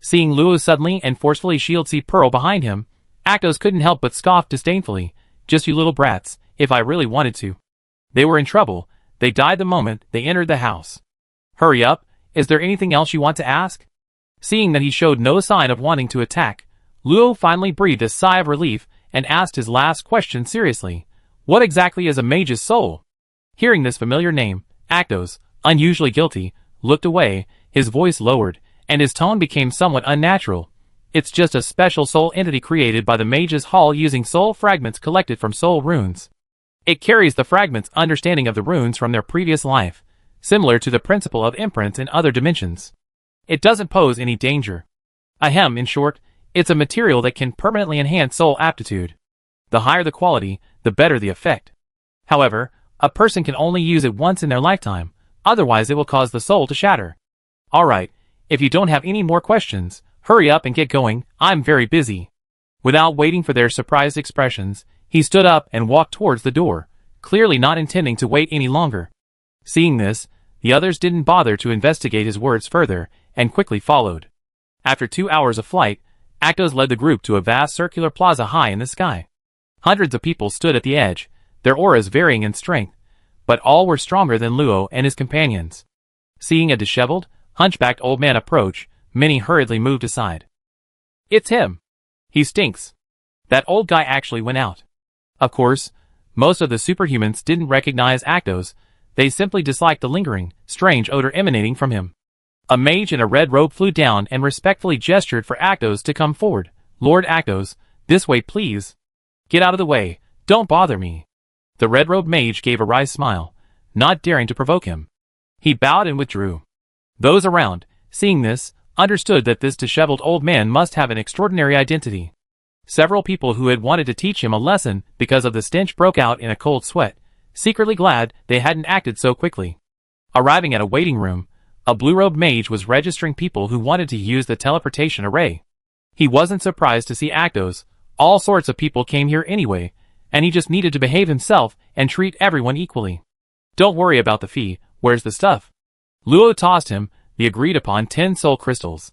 Seeing Luo suddenly and forcefully shield see Pearl behind him, Actos couldn't help but scoff disdainfully. Just you little brats, if I really wanted to. They were in trouble. They died the moment they entered the house. Hurry up, is there anything else you want to ask? Seeing that he showed no sign of wanting to attack, Luo finally breathed a sigh of relief and asked his last question seriously. What exactly is a mage's soul? Hearing this familiar name, Actos, unusually guilty, looked away, his voice lowered, and his tone became somewhat unnatural. It's just a special soul entity created by the Mage's Hall using soul fragments collected from soul runes. It carries the fragments' understanding of the runes from their previous life, similar to the principle of imprints in other dimensions. It doesn't pose any danger. Ahem, in short, it's a material that can permanently enhance soul aptitude. The higher the quality, the better the effect. However, a person can only use it once in their lifetime, otherwise it will cause the soul to shatter. Alright, if you don't have any more questions, hurry up and get going, I'm very busy. Without waiting for their surprised expressions, he stood up and walked towards the door, clearly not intending to wait any longer. Seeing this, the others didn't bother to investigate his words further, and quickly followed. After 2 hours of flight, Actos led the group to a vast circular plaza high in the sky. Hundreds of people stood at the edge, their auras varying in strength, but all were stronger than Luo and his companions. Seeing a disheveled, hunchbacked old man approach, many hurriedly moved aside. It's him. He stinks. That old guy actually went out. Of course, most of the superhumans didn't recognize Actos, they simply disliked the lingering, strange odor emanating from him. A mage in a red robe flew down and respectfully gestured for Actos to come forward. Lord Actos, this way please. Get out of the way, don't bother me. The red-robed mage gave a wry smile, not daring to provoke him. He bowed and withdrew. Those around, seeing this, understood that this disheveled old man must have an extraordinary identity. Several people who had wanted to teach him a lesson because of the stench broke out in a cold sweat, secretly glad they hadn't acted so quickly. Arriving at a waiting room, a blue-robed mage was registering people who wanted to use the teleportation array. He wasn't surprised to see Actos. All sorts of people came here anyway, and he just needed to behave himself and treat everyone equally. Don't worry about the fee, where's the stuff? Luo tossed him the agreed-upon 10 soul crystals.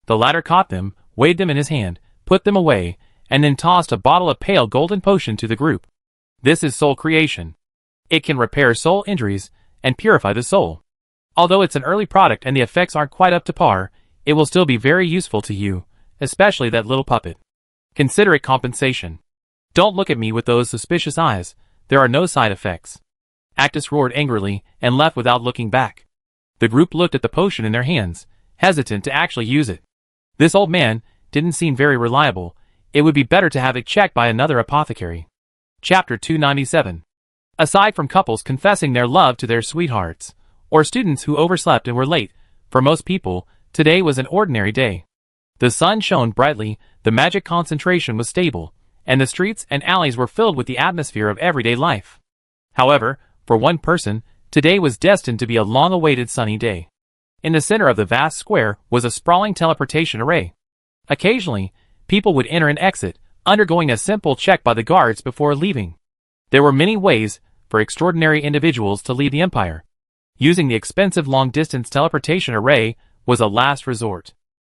The latter caught them, weighed them in his hand, put them away, and then tossed a bottle of pale golden potion to the group. This is soul creation. It can repair soul injuries and purify the soul. Although it's an early product and the effects aren't quite up to par, it will still be very useful to you, especially that little puppet. Consider it compensation. Don't look at me with those suspicious eyes, there are no side effects. Actus roared angrily and left without looking back. The group looked at the potion in their hands, hesitant to actually use it. This old man didn't seem very reliable. It would be better to have it checked by another apothecary. Chapter 297. Aside from couples confessing their love to their sweethearts, or students who overslept and were late, for most people, today was an ordinary day. The sun shone brightly, the magic concentration was stable, and the streets and alleys were filled with the atmosphere of everyday life. However, for one person, today was destined to be a long-awaited sunny day. In the center of the vast square was a sprawling teleportation array. Occasionally, people would enter and exit, undergoing a simple check by the guards before leaving. There were many ways for extraordinary individuals to leave the Empire. Using the expensive long-distance teleportation array was a last resort.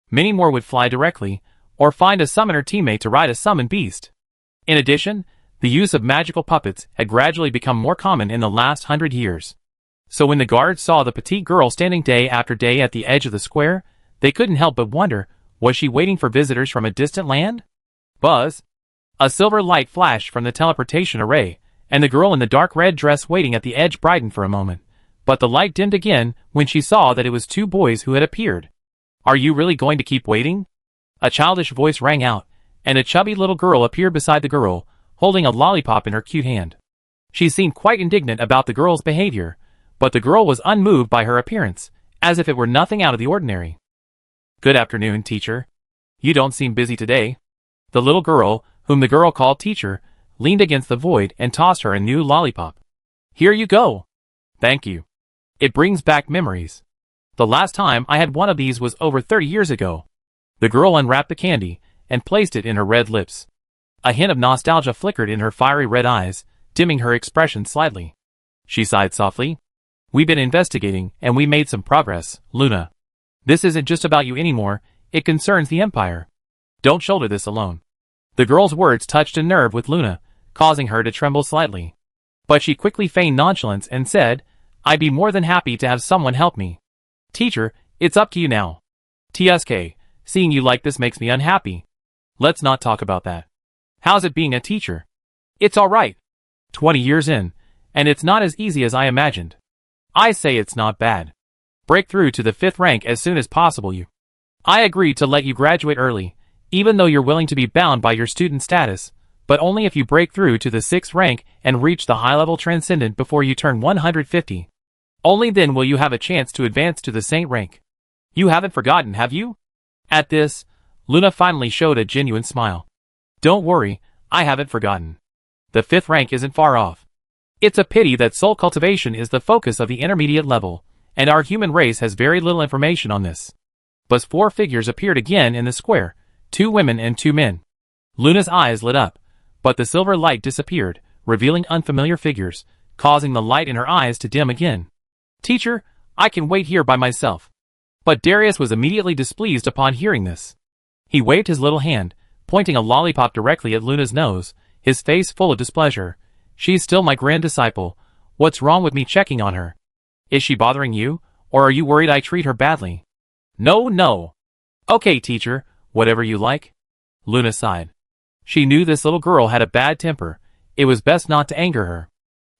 Many more would fly directly, or find a summoner teammate to ride a summoned beast. In addition, the use of magical puppets had gradually become more common in the last 100 years. So when the guards saw the petite girl standing day after day at the edge of the square, they couldn't help but wonder, was she waiting for visitors from a distant land? Buzz! A silver light flashed from the teleportation array, and the girl in the dark red dress waiting at the edge brightened for a moment. But the light dimmed again when she saw that it was 2 boys who had appeared. Are you really going to keep waiting? A childish voice rang out, and a chubby little girl appeared beside the girl, holding a lollipop in her cute hand. She seemed quite indignant about the girl's behavior, but the girl was unmoved by her appearance, as if it were nothing out of the ordinary. Good afternoon, teacher. You don't seem busy today. The little girl, whom the girl called teacher, leaned against the void and tossed her a new lollipop. Here you go. Thank you. It brings back memories. The last time I had one of these was over 30 years ago. The girl unwrapped the candy and placed it in her red lips. A hint of nostalgia flickered in her fiery red eyes, dimming her expression slightly. She sighed softly. We've been investigating, and we made some progress, Luna. This isn't just about you anymore, it concerns the Empire. Don't shoulder this alone. The girl's words touched a nerve with Luna, causing her to tremble slightly. But she quickly feigned nonchalance and said, I'd be more than happy to have someone help me. Teacher, it's up to you now. TSK, seeing you like this makes me unhappy. Let's not talk about that. How's it being a teacher? It's alright. 20 years in, and it's not as easy as I imagined. I say it's not bad. Break through to the 5th rank as soon as possible. I agreed to let you graduate early, even though you're willing to be bound by your student status, but only if you break through to the 6th rank and reach the high-level transcendent before you turn 150. Only then will you have a chance to advance to the saint rank. You haven't forgotten, have you? At this, Luna finally showed a genuine smile. Don't worry, I haven't forgotten. The 5th rank isn't far off. It's a pity that soul cultivation is the focus of the intermediate level, and our human race has very little information on this. But 4 figures appeared again in the square, 2 women and 2 men. Luna's eyes lit up, but the silver light disappeared, revealing unfamiliar figures, causing the light in her eyes to dim again. Teacher, I can wait here by myself. But Darius was immediately displeased upon hearing this. He waved his little hand, pointing a lollipop directly at Luna's nose, his face full of displeasure. She's still my grand disciple. What's wrong with me checking on her? Is she bothering you, or are you worried I treat her badly? No. Okay, teacher, whatever you like. Luna sighed. She knew this little girl had a bad temper. It was best not to anger her.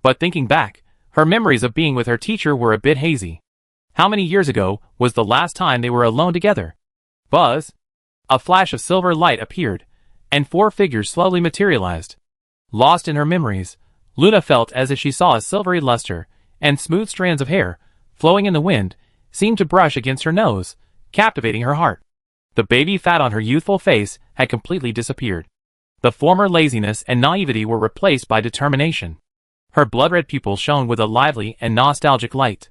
But thinking back, her memories of being with her teacher were a bit hazy. How many years ago was the last time they were alone together? Buzz! A flash of silver light appeared, and 4 figures slowly materialized. Lost in her memories, Luna felt as if she saw a silvery luster, and smooth strands of hair, flowing in the wind, seemed to brush against her nose, captivating her heart. The baby fat on her youthful face had completely disappeared. The former laziness and naivety were replaced by determination. Her blood-red pupils shone with a lively and nostalgic light.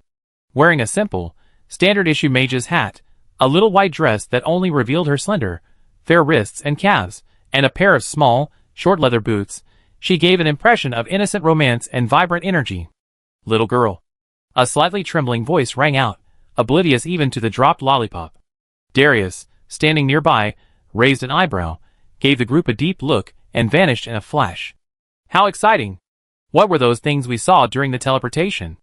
Wearing a simple, standard-issue mage's hat, a little white dress that only revealed her slender, fair wrists and calves, and a pair of small, short leather boots, She gave an impression of innocent romance and vibrant energy. Little girl. A slightly trembling voice rang out, oblivious even to the dropped lollipop. Darius, standing nearby, raised an eyebrow, gave the group a deep look, and vanished in a flash. How exciting! What were those things we saw during the teleportation?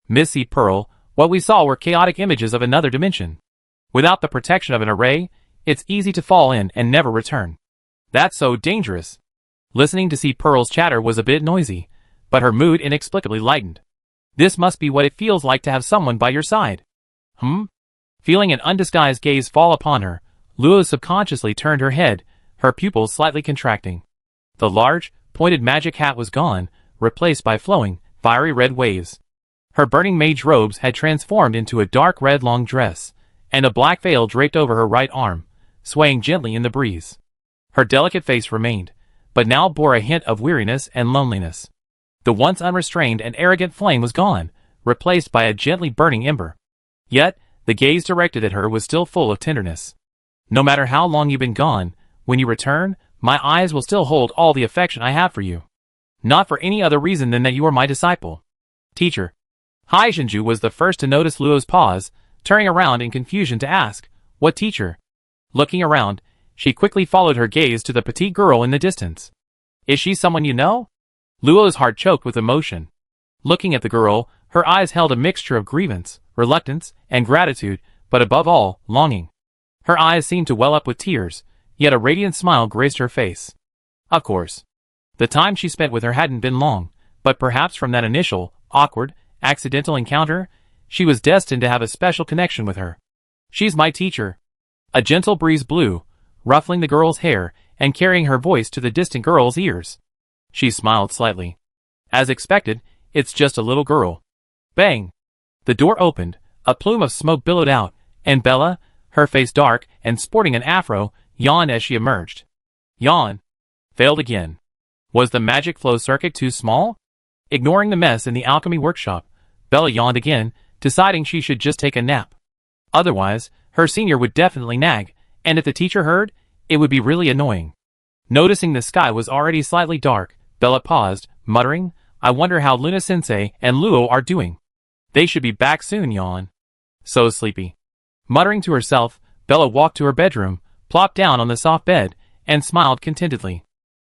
Missy Pearl, what we saw were chaotic images of another dimension. Without the protection of an array, it's easy to fall in and never return. That's so dangerous. Listening to see Pearl's chatter was a bit noisy, but her mood inexplicably lightened. This must be what it feels like to have someone by your side. Feeling an undisguised gaze fall upon her, Luo subconsciously turned her head, her pupils slightly contracting. The large, pointed magic hat was gone, replaced by flowing, fiery red waves. Her burning mage robes had transformed into a dark red long dress, and a black veil draped over her right arm, swaying gently in the breeze. Her delicate face remained, but now bore a hint of weariness and loneliness. The once unrestrained and arrogant flame was gone, replaced by a gently burning ember. Yet, the gaze directed at her was still full of tenderness. No matter how long you've been gone, when you return, my eyes will still hold all the affection I have for you. Not for any other reason than that you are my disciple. Teacher. Hai Shinju was the first to notice Luo's pause, turning around in confusion to ask, "What teacher?" Looking around, she quickly followed her gaze to the petite girl in the distance. "Is she someone you know?" Luo's heart choked with emotion. Looking at the girl, her eyes held a mixture of grievance, reluctance, and gratitude, but above all, longing. Her eyes seemed to well up with tears, yet a radiant smile graced her face. Of course. The time she spent with her hadn't been long, but perhaps from that initial, awkward, accidental encounter, she was destined to have a special connection with her. "She's my teacher." A gentle breeze blew, ruffling the girl's hair and carrying her voice to the distant girl's ears. She smiled slightly. "As expected, it's just a little girl." Bang! The door opened, a plume of smoke billowed out, and Bella, her face dark and sporting an afro, yawned as she emerged. Yawn. Failed again. Was the magic flow circuit too small? Ignoring the mess in the alchemy workshop, Bella yawned again, deciding she should just take a nap. Otherwise, her senior would definitely nag, and if the teacher heard, it would be really annoying. Noticing the sky was already slightly dark, Bella paused, muttering, "I wonder how Luna-sensei and Luo are doing. They should be back soon." Yawn. So sleepy. Muttering to herself, Bella walked to her bedroom, plopped down on the soft bed, and smiled contentedly.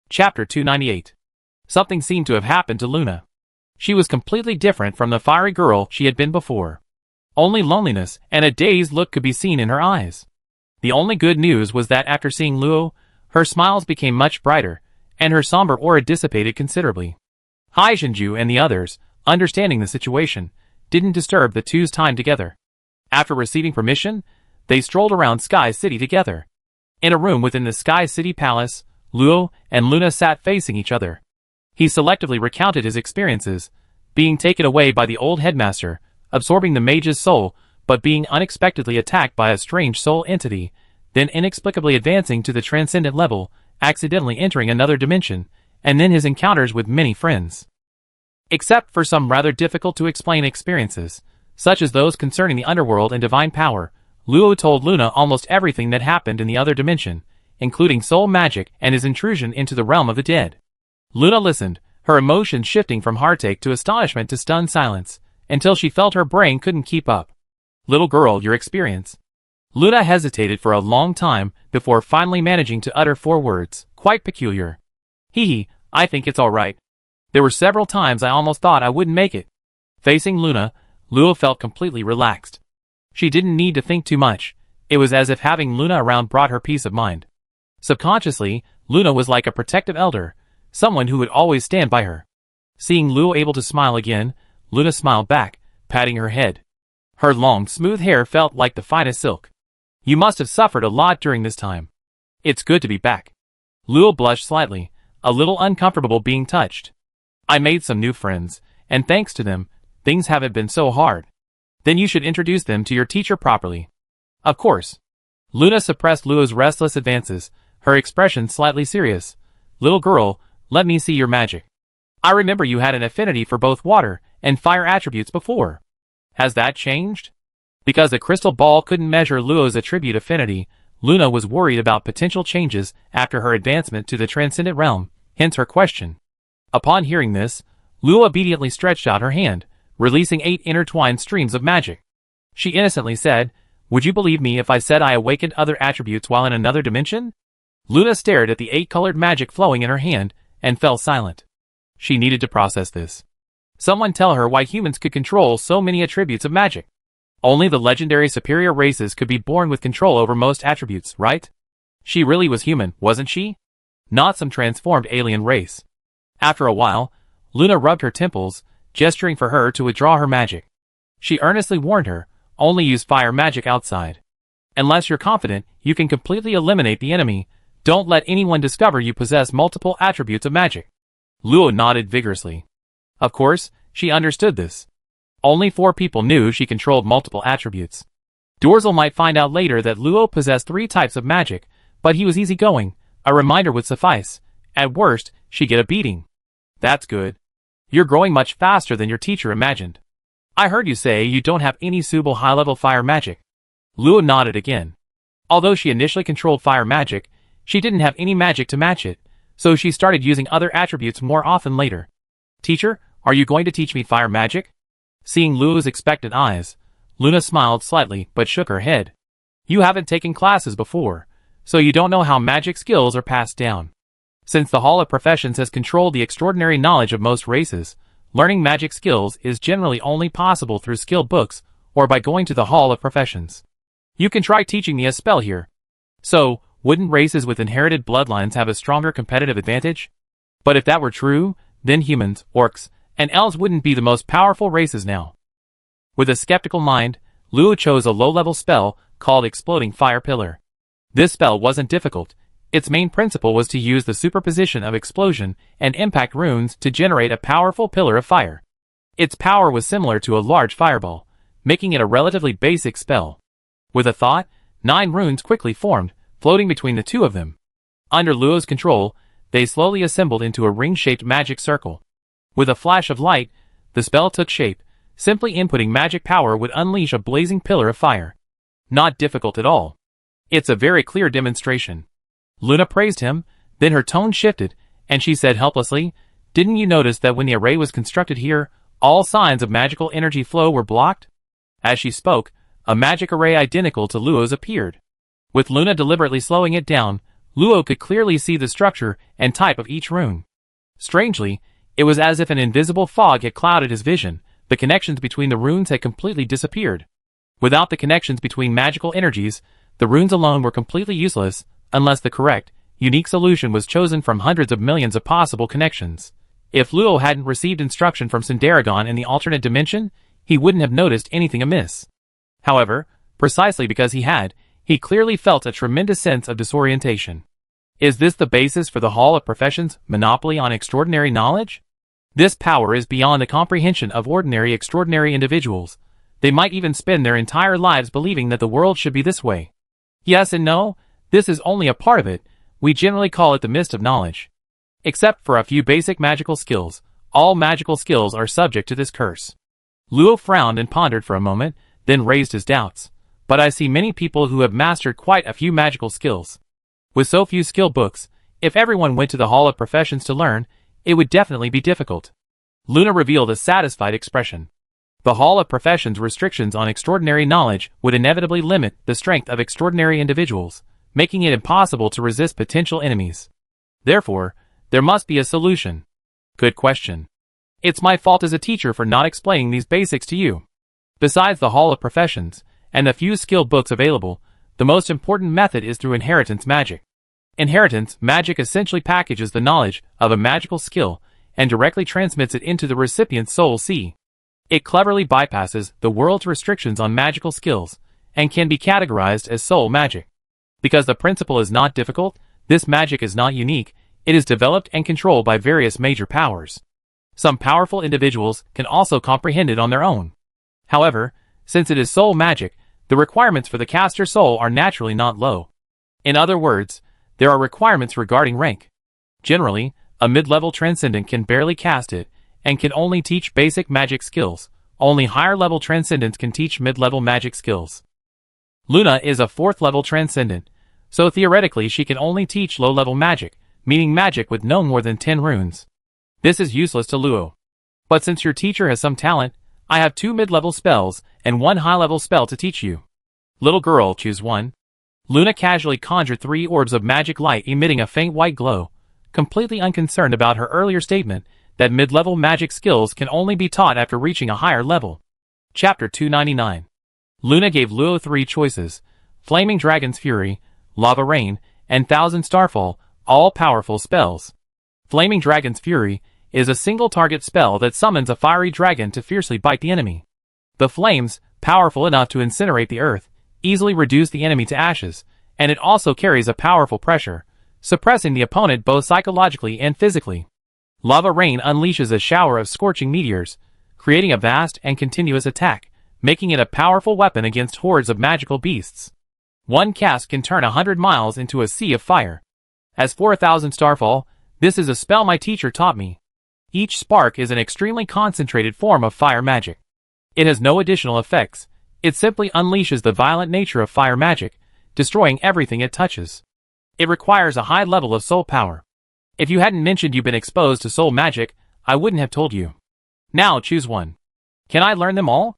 Chapter 298. Something seemed to have happened to Luna. She was completely different from the fiery girl she had been before. Only loneliness and a dazed look could be seen in her eyes. The only good news was that after seeing Luo, her smiles became much brighter, and her somber aura dissipated considerably. Hai Shinju and the others, understanding the situation, didn't disturb the two's time together. After receiving permission, they strolled around Sky City together. In a room within the Sky City Palace, Luo and Luna sat facing each other. He selectively recounted his experiences, being taken away by the old headmaster, absorbing the mage's soul, but being unexpectedly attacked by a strange soul entity, then inexplicably advancing to the transcendent level, accidentally entering another dimension, and then his encounters with many friends. Except for some rather difficult to explain experiences, such as those concerning the underworld and divine power, Luo told Luna almost everything that happened in the other dimension, including soul magic and his intrusion into the realm of the dead. Luna listened, her emotions shifting from heartache to astonishment to stunned silence, until she felt her brain couldn't keep up. "Little girl, your experience." Luna hesitated for a long time before finally managing to utter 4 words, "Quite peculiar." "Hee, I think it's alright. There were several times I almost thought I wouldn't make it." Facing Luna, Luo felt completely relaxed. She didn't need to think too much. It was as if having Luna around brought her peace of mind. Subconsciously, Luna was like a protective elder, someone who would always stand by her. Seeing Luo able to smile again, Luna smiled back, patting her head. Her long, smooth hair felt like the finest silk. "You must have suffered a lot during this time. It's good to be back." Luo blushed slightly, a little uncomfortable being touched. "I made some new friends, and thanks to them, things haven't been so hard." "Then you should introduce them to your teacher properly." "Of course." Luna suppressed Luo's restless advances, her expression slightly serious. "Little girl, let me see your magic. I remember you had an affinity for both water and fire attributes before. Has that changed?" Because the crystal ball couldn't measure Luo's attribute affinity, Luna was worried about potential changes after her advancement to the transcendent realm, hence her question. Upon hearing this, Lua obediently stretched out her hand, releasing 8 intertwined streams of magic. She innocently said, "Would you believe me if I said I awakened other attributes while in another dimension?" Luna stared at the 8-colored magic flowing in her hand, and fell silent. She needed to process this. Someone tell her why humans could control so many attributes of magic. Only the legendary superior races could be born with control over most attributes, right? She really was human, wasn't she? Not some transformed alien race. After a while, Luna rubbed her temples, gesturing for her to withdraw her magic. She earnestly warned her, only use fire magic outside. Unless you're confident you can completely eliminate the enemy, don't let anyone discover you possess multiple attributes of magic. Lua nodded vigorously. Of course, she understood this. Only 4 people knew she controlled multiple attributes. Dorzel might find out later that Luo possessed 3 types of magic, but he was easygoing. A reminder would suffice. At worst, she'd get a beating. That's good. You're growing much faster than your teacher imagined. I heard you say you don't have any suitable high-level fire magic. Lua nodded again. Although she initially controlled fire magic, she didn't have any magic to match it, so she started using other attributes more often later. Teacher, are you going to teach me fire magic? Seeing Lua's expectant eyes, Luna smiled slightly but shook her head. You haven't taken classes before, so you don't know how magic skills are passed down. Since the Hall of Professions has controlled the extraordinary knowledge of most races, learning magic skills is generally only possible through skill books or by going to the Hall of Professions. You can try teaching me a spell here. So, wouldn't races with inherited bloodlines have a stronger competitive advantage? But if that were true, then humans, orcs, and elves wouldn't be the most powerful races now. With a skeptical mind, Lua chose a low-level spell called Exploding Fire Pillar. This spell wasn't difficult. Its main principle was to use the superposition of explosion and impact runes to generate a powerful pillar of fire. Its power was similar to a large fireball, making it a relatively basic spell. With a thought, 9 runes quickly formed, floating between the 2 of them. Under Lua's control, they slowly assembled into a ring-shaped magic circle. With a flash of light, the spell took shape. Simply inputting magic power would unleash a blazing pillar of fire. Not difficult at all. It's a very clear demonstration. Luna praised him, then her tone shifted, and she said helplessly, "Didn't you notice that when the array was constructed here, all signs of magical energy flow were blocked?" As she spoke, a magic array identical to Luo's appeared. With Luna deliberately slowing it down, Luo could clearly see the structure and type of each rune. Strangely, it was as if an invisible fog had clouded his vision. The connections between the runes had completely disappeared. Without the connections between magical energies, the runes alone were completely useless, unless the correct, unique solution was chosen from hundreds of millions of possible connections. If Luo hadn't received instruction from Sindaragon in the alternate dimension, he wouldn't have noticed anything amiss. However, precisely because he had, he clearly felt a tremendous sense of disorientation. Is this the basis for the Hall of Professions' monopoly on extraordinary knowledge? This power is beyond the comprehension of ordinary extraordinary individuals. They might even spend their entire lives believing that the world should be this way. Yes and no, this is only a part of it. We generally call it the mist of knowledge. Except for a few basic magical skills, all magical skills are subject to this curse. Luo frowned and pondered for a moment, then raised his doubts. But I see many people who have mastered quite a few magical skills. With so few skill books, if everyone went to the Hall of Professions to learn, it would definitely be difficult. Luna revealed a satisfied expression. The Hall of Professions' restrictions on extraordinary knowledge would inevitably limit the strength of extraordinary individuals, making it impossible to resist potential enemies. Therefore, there must be a solution. Good question. It's my fault as a teacher for not explaining these basics to you. Besides the Hall of Professions, and the few skill books available, the most important method is through inheritance magic. Inheritance magic essentially packages the knowledge of a magical skill and directly transmits it into the recipient's soul sea. It cleverly bypasses the world's restrictions on magical skills and can be categorized as soul magic. Because the principle is not difficult, this magic is not unique, it is developed and controlled by various major powers. Some powerful individuals can also comprehend it on their own. However, since it is soul magic, the requirements for the caster's soul are naturally not low. In other words, there are requirements regarding rank. Generally, a mid-level transcendent can barely cast it, and can only teach basic magic skills. Only higher-level transcendents can teach mid-level magic skills. Luna is a 4th-level transcendent, so theoretically she can only teach low-level magic, meaning magic with no more than 10 runes. This is useless to Luo. But since your teacher has some talent, I have 2 mid-level spells and 1 high-level spell to teach you. Little girl, choose one. Luna casually conjured 3 orbs of magic light emitting a faint white glow, completely unconcerned about her earlier statement that mid-level magic skills can only be taught after reaching a higher level. Chapter 299. Luna gave Luo 3 choices: Flaming Dragon's Fury, Lava Rain, and Thousand Starfall, all powerful spells. Flaming Dragon's Fury is a single target spell that summons a fiery dragon to fiercely bite the enemy. The flames, powerful enough to incinerate the earth, easily reduce the enemy to ashes, and it also carries a powerful pressure, suppressing the opponent both psychologically and physically. Lava Rain unleashes a shower of scorching meteors, creating a vast and continuous attack, making it a powerful weapon against hordes of magical beasts. One cast can turn 100 miles into a sea of fire. As for 1,000 Starfall, this is a spell my teacher taught me. Each spark is an extremely concentrated form of fire magic. It has no additional effects. It simply unleashes the violent nature of fire magic, destroying everything it touches. It requires a high level of soul power. If you hadn't mentioned you've been exposed to soul magic, I wouldn't have told you. Now choose one. Can I learn them all?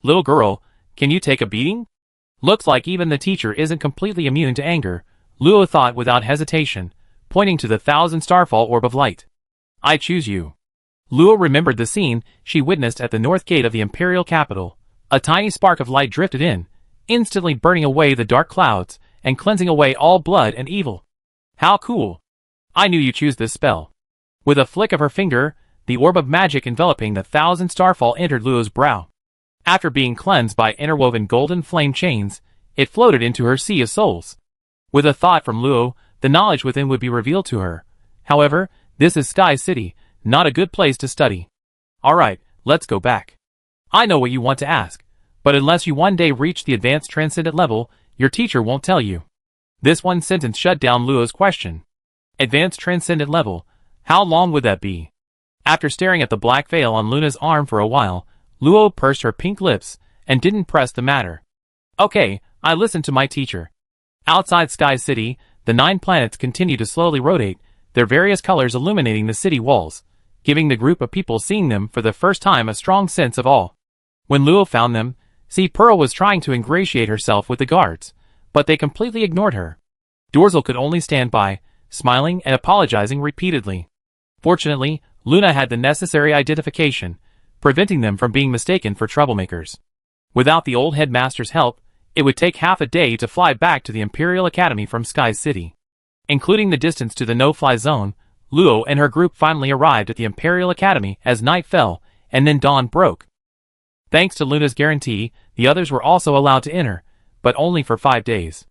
Little girl, can you take a beating? Looks like even the teacher isn't completely immune to anger, Luo thought without hesitation, pointing to the 1,000 Starfall orb of light. I choose you. Luo remembered the scene she witnessed at the north gate of the imperial capital. A tiny spark of light drifted in, instantly burning away the dark clouds and cleansing away all blood and evil. How cool! I knew you choose this spell. With a flick of her finger, the orb of magic enveloping the 1,000 Starfall entered Luo's brow. After being cleansed by interwoven golden flame chains, it floated into her sea of souls. With a thought from Luo, the knowledge within would be revealed to her. However, this is Sky City, not a good place to study. Alright, let's go back. I know what you want to ask, but unless you one day reach the advanced transcendent level, your teacher won't tell you. This one sentence shut down Luo's question. Advanced transcendent level, how long would that be? After staring at the black veil on Luna's arm for a while, Luo pursed her pink lips and didn't press the matter. Okay, I listened to my teacher. Outside Sky City, the 9 planets continue to slowly rotate, their various colors illuminating the city walls, giving the group of people seeing them for the first time a strong sense of awe. When Luo found them, Pearl was trying to ingratiate herself with the guards, but they completely ignored her. Dorzel could only stand by, smiling and apologizing repeatedly. Fortunately, Luna had the necessary identification, preventing them from being mistaken for troublemakers. Without the old headmaster's help, it would take half a day to fly back to the Imperial Academy from Sky City. Including the distance to the no-fly zone, Luo and her group finally arrived at the Imperial Academy as night fell, and then dawn broke. Thanks to Luna's guarantee, the others were also allowed to enter, but only for 5 days.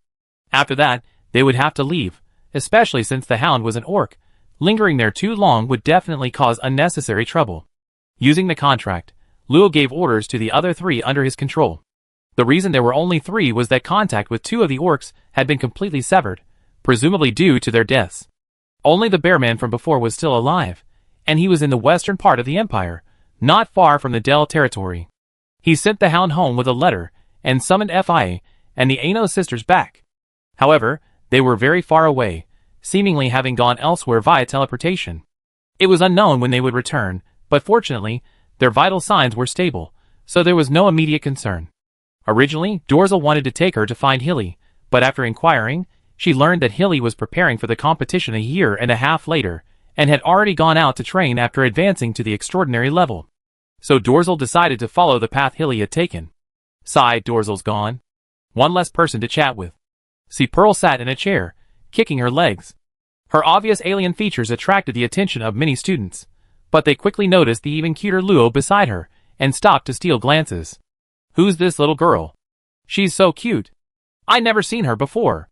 After that, they would have to leave, especially since the Hound was an orc. Lingering there too long would definitely cause unnecessary trouble. Using the contract, Luo gave orders to the other 3 under his control. The reason there were only 3 was that contact with 2 of the orcs had been completely severed, presumably due to their deaths. Only the bearman from before was still alive, and he was in the western part of the empire, not far from the Del territory. He sent the Hound home with a letter, and summoned Fia and the Ano sisters back. However, they were very far away, seemingly having gone elsewhere via teleportation. It was unknown when they would return, but fortunately, their vital signs were stable, so there was no immediate concern. Originally, Dorzel wanted to take her to find Hilly, but after inquiring, she learned that Hilly was preparing for the competition a year and a half later, and had already gone out to train after advancing to the extraordinary level. So Dorzel decided to follow the path Hilly had taken. Sighed, Dorzel's gone. One less person to chat with. Pearl sat in a chair, kicking her legs. Her obvious alien features attracted the attention of many students, but they quickly noticed the even cuter Luo beside her, and stopped to steal glances. Who's this little girl? She's so cute. I never seen her before.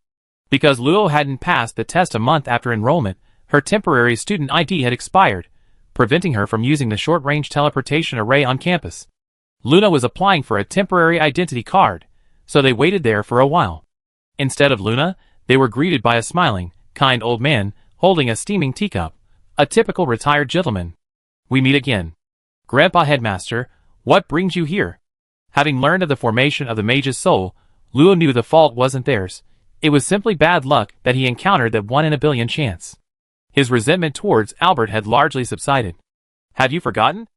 Because Luo hadn't passed the test a month after enrollment, her temporary student ID had expired, preventing her from using the short-range teleportation array on campus. Luna was applying for a temporary identity card, so they waited there for a while. Instead of Luna, they were greeted by a smiling, kind old man, holding a steaming teacup, a typical retired gentleman. We meet again. Grandpa Headmaster, what brings you here? Having learned of the formation of the mage's soul, Luo knew the fault wasn't theirs. It was simply bad luck that he encountered that 1 in a billion chance. His resentment towards Albert had largely subsided. Have you forgotten?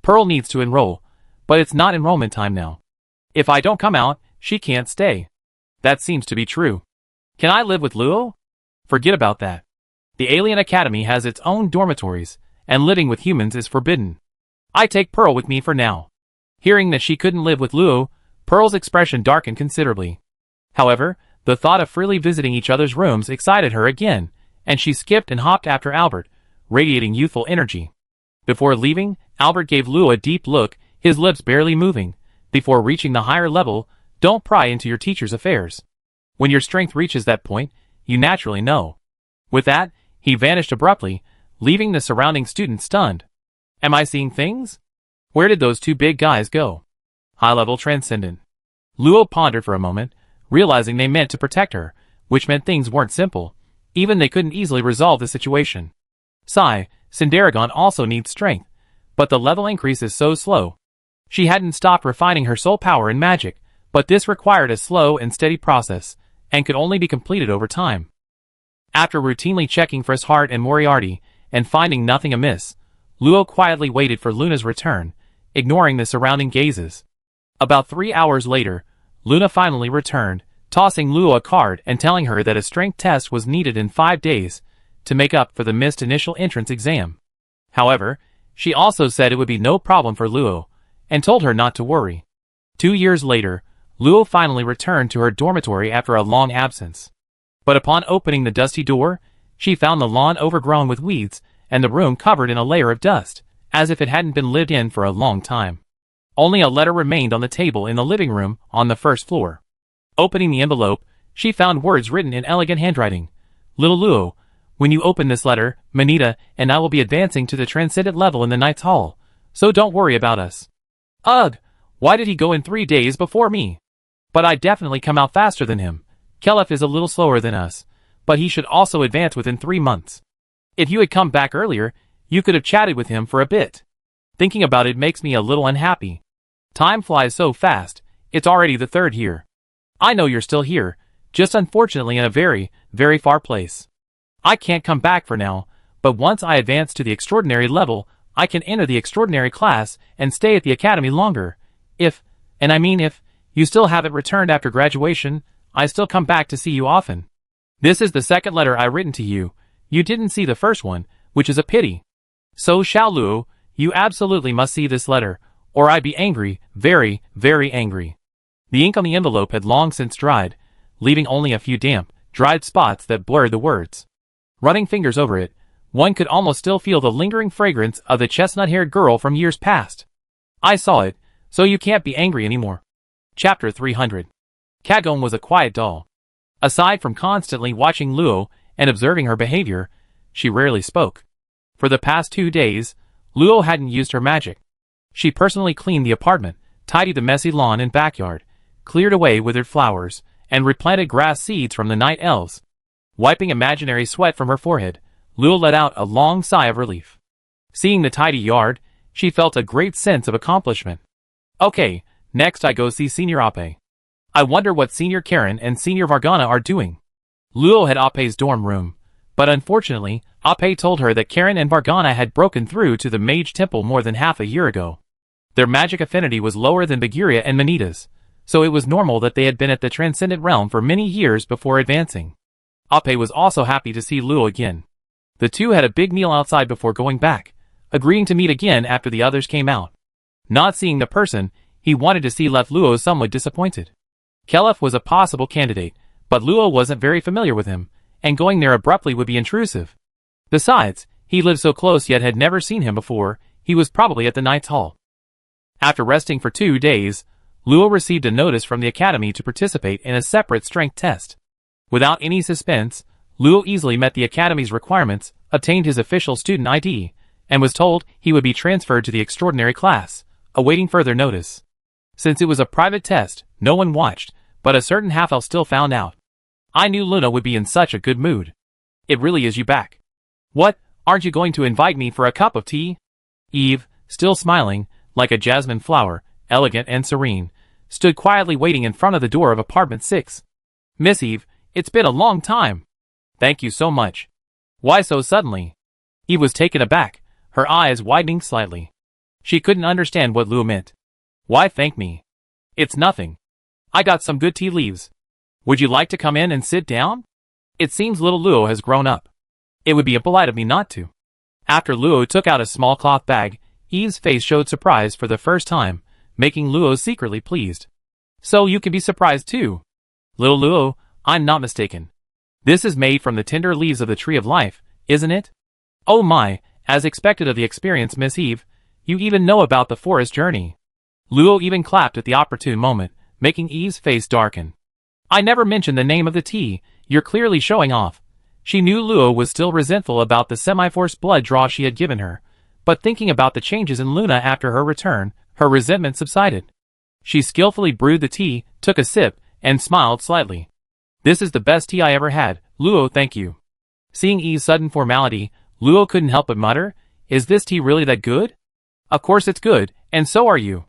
Pearl needs to enroll, but it's not enrollment time now. If I don't come out, she can't stay. That seems to be true. Can I live with Luo? Forget about that. The Alien Academy has its own dormitories, and living with humans is forbidden. I take Pearl with me for now. Hearing that she couldn't live with Luo, Pearl's expression darkened considerably. However, the thought of freely visiting each other's rooms excited her again, and she skipped and hopped after Albert, radiating youthful energy. Before leaving, Albert gave Luo a deep look, his lips barely moving. Before reaching the higher level, don't pry into your teacher's affairs. When your strength reaches that point, you naturally know. With that, he vanished abruptly, leaving the surrounding students stunned. Am I seeing things? Where did those two big guys go? High-level transcendent. Luo pondered for a moment, realizing they meant to protect her, which meant things weren't simple. Even they couldn't easily resolve the situation. Sigh, Cinderagon also needs strength, but the level increase is so slow. She hadn't stopped refining her soul power in magic, but this required a slow and steady process, and could only be completed over time. After routinely checking for his heart and Moriarty, and finding nothing amiss, Luo quietly waited for Luna's return, ignoring the surrounding gazes. About 3 hours later, Luna finally returned, tossing Luo a card and telling her that a strength test was needed in 5 days to make up for the missed initial entrance exam. However, she also said it would be no problem for Luo, and told her not to worry. 2 years later, Luo finally returned to her dormitory after a long absence. But upon opening the dusty door, she found the lawn overgrown with weeds and the room covered in a layer of dust, as if it hadn't been lived in for a long time. Only a letter remained on the table in the living room on the first floor. Opening the envelope, she found words written in elegant handwriting. Little Luo, when you open this letter, Manita and I will be advancing to the transcendent level in the Knight's Hall, so don't worry about us. Ugh, why did he go in 3 days before me? But I definitely come out faster than him. Kelef is a little slower than us, but he should also advance within 3 months. If you had come back earlier, you could have chatted with him for a bit. Thinking about it makes me a little unhappy. Time flies so fast, it's already the 3rd year. I know you're still here, just unfortunately in a very, very far place. I can't come back for now, but once I advance to the extraordinary level, I can enter the extraordinary class and stay at the academy longer. If you still haven't returned after graduation, I still come back to see you often. This is the 2nd letter I've written to you. You didn't see the first one, which is a pity. So Xiao Luo, you absolutely must see this letter, or I'd be angry, very, very angry. The ink on the envelope had long since dried, leaving only a few damp, dried spots that blurred the words. Running fingers over it, one could almost still feel the lingering fragrance of the chestnut-haired girl from years past. I saw it, so you can't be angry anymore. Chapter 300. Kagome was a quiet doll. Aside from constantly watching Luo and observing her behavior, she rarely spoke. For the past 2 days, Luo hadn't used her magic. She personally cleaned the apartment, tidied the messy lawn and backyard, cleared away withered flowers, and replanted grass seeds from the night elves. Wiping imaginary sweat from her forehead, Luo let out a long sigh of relief. Seeing the tidy yard, she felt a great sense of accomplishment. Okay, next I go see Senior Ape. I wonder what Senior Karen and Senior Vargana are doing. Luo had Ape's dorm room, but unfortunately, Ape told her that Karen and Vargana had broken through to the Mage Temple more than half a year ago. Their magic affinity was lower than Bagheera and Manita's, so it was normal that they had been at the Transcendent Realm for many years before advancing. Ape was also happy to see Luo again. The two had a big meal outside before going back, agreeing to meet again after the others came out. Not seeing the person he wanted to see left Luo somewhat disappointed. Kelef was a possible candidate, but Luo wasn't very familiar with him, and going there abruptly would be intrusive. Besides, he lived so close yet had never seen him before. He was probably at the Knight's Hall. After resting for 2 days, Luo received a notice from the academy to participate in a separate strength test. Without any suspense, Luo easily met the academy's requirements, obtained his official student ID, and was told he would be transferred to the extraordinary class, awaiting further notice. Since it was a private test, no one watched, but a certain half-elf still found out. I knew Luna would be in such a good mood. It really is you back. What, aren't you going to invite me for a cup of tea? Eve, still smiling, like a jasmine flower, elegant and serene, stood quietly waiting in front of the door of apartment 6. Miss Eve, it's been a long time. Thank you so much. Why so suddenly? Eve was taken aback, her eyes widening slightly. She couldn't understand what Luo meant. Why thank me? It's nothing. I got some good tea leaves. Would you like to come in and sit down? It seems little Luo has grown up. It would be impolite of me not to. After Luo took out a small cloth bag, Eve's face showed surprise for the first time, making Luo secretly pleased. So you can be surprised too. Little Luo, I'm not mistaken. This is made from the tender leaves of the tree of life, isn't it? Oh my, as expected of the experienced Miss Eve, you even know about the forest journey. Luo even clapped at the opportune moment, making Eve's face darken. I never mentioned the name of the tea, you're clearly showing off. She knew Luo was still resentful about the semi-forced blood draw she had given her, but thinking about the changes in Luna after her return, her resentment subsided. She skillfully brewed the tea, took a sip, and smiled slightly. This is the best tea I ever had, Luo, thank you. Seeing Eve's sudden formality, Luo couldn't help but mutter, is this tea really that good? Of course it's good, and so are you.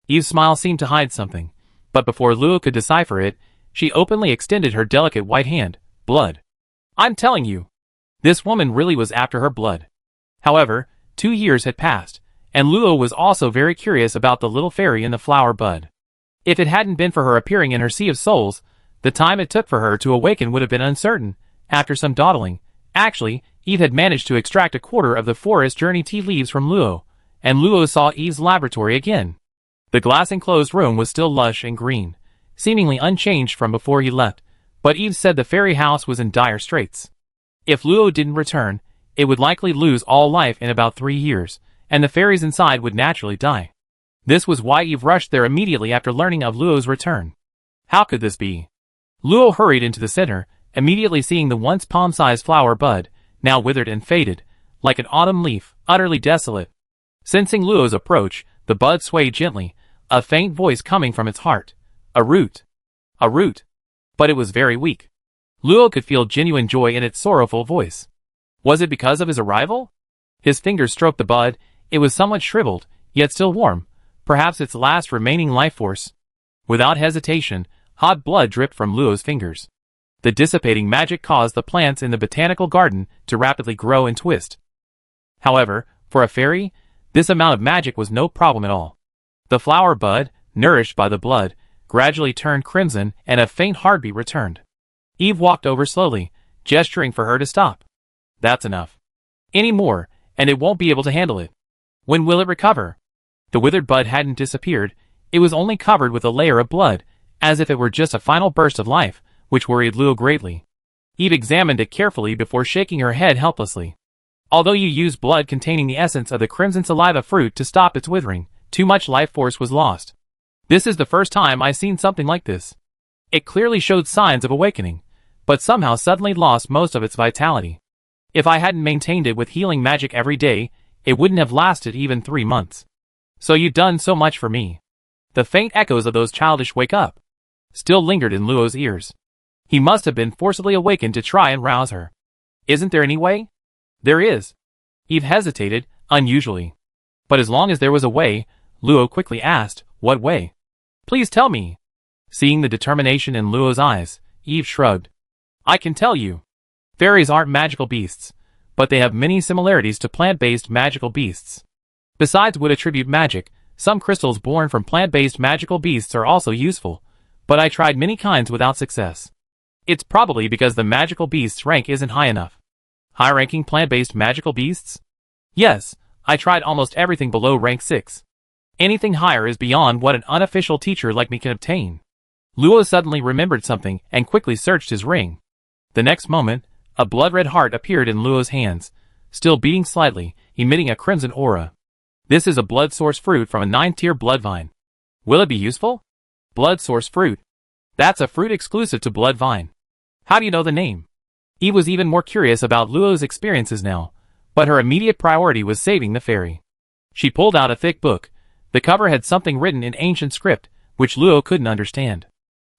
Eve's smile seemed to hide something, but before Luo could decipher it, she openly extended her delicate white hand. Blood. I'm telling you. This woman really was after her blood. However, 2 years had passed, and Luo was also very curious about the little fairy in the flower bud. If it hadn't been for her appearing in her sea of souls, the time it took for her to awaken would have been uncertain. After some dawdling, actually, Eve had managed to extract a quarter of the forest journey tea leaves from Luo, and Luo saw Eve's laboratory again. The glass-enclosed room was still lush and green, seemingly unchanged from before he left, but Eve said the fairy house was in dire straits. If Luo didn't return, it would likely lose all life in about 3 years, and the fairies inside would naturally die. This was why Eve rushed there immediately after learning of Luo's return. How could this be? Luo hurried into the center, immediately seeing the once palm-sized flower bud, now withered and faded, like an autumn leaf, utterly desolate. Sensing Luo's approach, the bud swayed gently, a faint voice coming from its heart. A root. A root. But it was very weak. Luo could feel genuine joy in its sorrowful voice. Was it because of his arrival? His fingers stroked the bud. It was somewhat shriveled, yet still warm, perhaps its last remaining life force. Without hesitation, hot blood dripped from Luo's fingers. The dissipating magic caused the plants in the botanical garden to rapidly grow and twist. However, for a fairy, this amount of magic was no problem at all. The flower bud, nourished by the blood, gradually turned crimson and a faint heartbeat returned. Eve walked over slowly, gesturing for her to stop. That's enough. Any more, and it won't be able to handle it. When will it recover? The withered bud hadn't disappeared, it was only covered with a layer of blood, as if it were just a final burst of life, which worried Luo greatly. Eve examined it carefully before shaking her head helplessly. Although you used blood containing the essence of the crimson saliva fruit to stop its withering, too much life force was lost. This is the first time I've seen something like this. It clearly showed signs of awakening, but somehow suddenly lost most of its vitality. If I hadn't maintained it with healing magic every day, it wouldn't have lasted even 3 months. So you've done so much for me. The faint echoes of those childish wake up still lingered in Luo's ears. He must have been forcibly awakened to try and rouse her. Isn't there any way? There is. Eve hesitated, unusually. But as long as there was a way, Luo quickly asked, what way? Please tell me. Seeing the determination in Luo's eyes, Eve shrugged. I can tell you. Fairies aren't magical beasts, but they have many similarities to plant-based magical beasts. Besides wood attribute magic, some crystals born from plant-based magical beasts are also useful, but I tried many kinds without success. It's probably because the magical beast's rank isn't high enough. High-ranking plant-based magical beasts? Yes, I tried almost everything below rank 6. Anything higher is beyond what an unofficial teacher like me can obtain. Luo suddenly remembered something and quickly searched his ring. The next moment, a blood-red heart appeared in Luo's hands, still beating slightly, emitting a crimson aura. This is a blood source fruit from a 9-tier blood vine. Will it be useful? Blood source fruit. That's a fruit exclusive to blood vine. How do you know the name? Eve was even more curious about Luo's experiences now, but her immediate priority was saving the fairy. She pulled out a thick book. The cover had something written in ancient script, which Luo couldn't understand.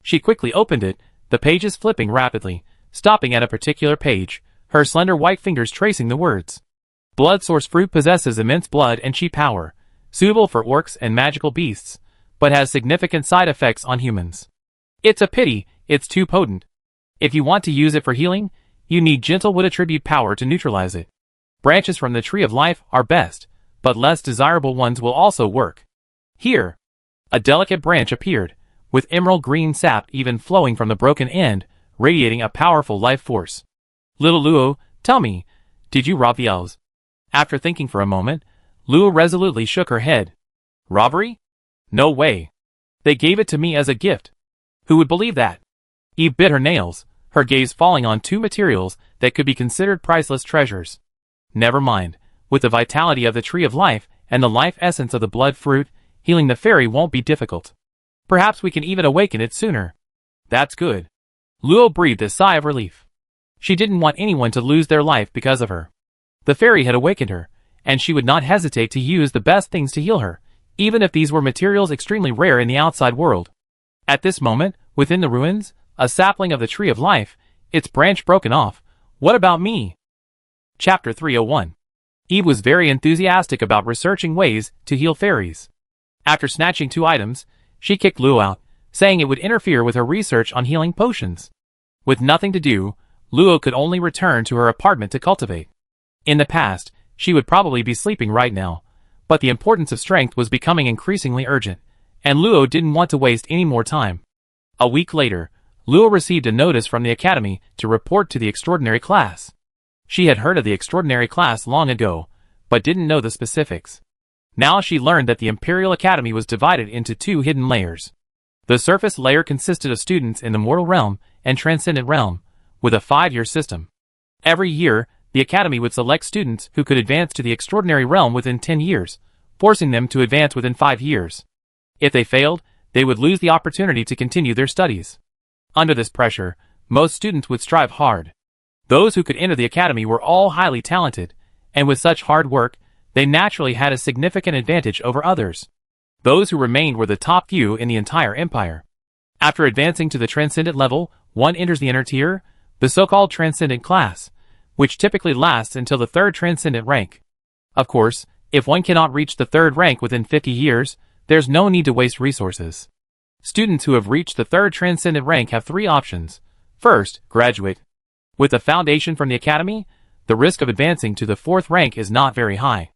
She quickly opened it, the pages flipping rapidly, stopping at a particular page, her slender white fingers tracing the words. Blood source fruit possesses immense blood and chi power, suitable for orcs and magical beasts, but has significant side effects on humans. It's a pity, it's too potent. If you want to use it for healing, you need gentle wood attribute power to neutralize it. Branches from the tree of life are best, but less desirable ones will also work. Here, a delicate branch appeared, with emerald green sap even flowing from the broken end, radiating a powerful life force. Little Luo, tell me, did you rob the elves? After thinking for a moment, Luo resolutely shook her head. Robbery? No way. They gave it to me as a gift. Who would believe that? Eve bit her nails, her gaze falling on two materials that could be considered priceless treasures. Never mind, with the vitality of the tree of life and the life essence of the blood fruit, healing the fairy won't be difficult. Perhaps we can even awaken it sooner. That's good. Luo breathed a sigh of relief. She didn't want anyone to lose their life because of her. The fairy had awakened her, and she would not hesitate to use the best things to heal her, even if these were materials extremely rare in the outside world. At this moment, within the ruins, a sapling of the tree of life, its branch broken off. What about me? Chapter 301. Eve was very enthusiastic about researching ways to heal fairies. After snatching 2 items, she kicked Luo out, saying it would interfere with her research on healing potions. With nothing to do, Luo could only return to her apartment to cultivate. In the past, she would probably be sleeping right now, but the importance of strength was becoming increasingly urgent, and Luo didn't want to waste any more time. A week later, Luo received a notice from the academy to report to the extraordinary class. She had heard of the extraordinary class long ago, but didn't know the specifics. Now she learned that the Imperial Academy was divided into 2 hidden layers. The surface layer consisted of students in the mortal realm and transcendent realm, with a 5-year system. Every year, the academy would select students who could advance to the extraordinary realm within 10 years, forcing them to advance within 5 years. If they failed, they would lose the opportunity to continue their studies. Under this pressure, most students would strive hard. Those who could enter the academy were all highly talented, and with such hard work, they naturally had a significant advantage over others. Those who remained were the top few in the entire empire. After advancing to the transcendent level, one enters the inner tier, the so-called transcendent class, which typically lasts until the 3rd transcendent rank. Of course, if one cannot reach the 3rd rank within 50 years, there's no need to waste resources. Students who have reached the 3rd transcendent rank have 3 options. First, graduate. With a foundation from the academy, the risk of advancing to the 4th rank is not very high.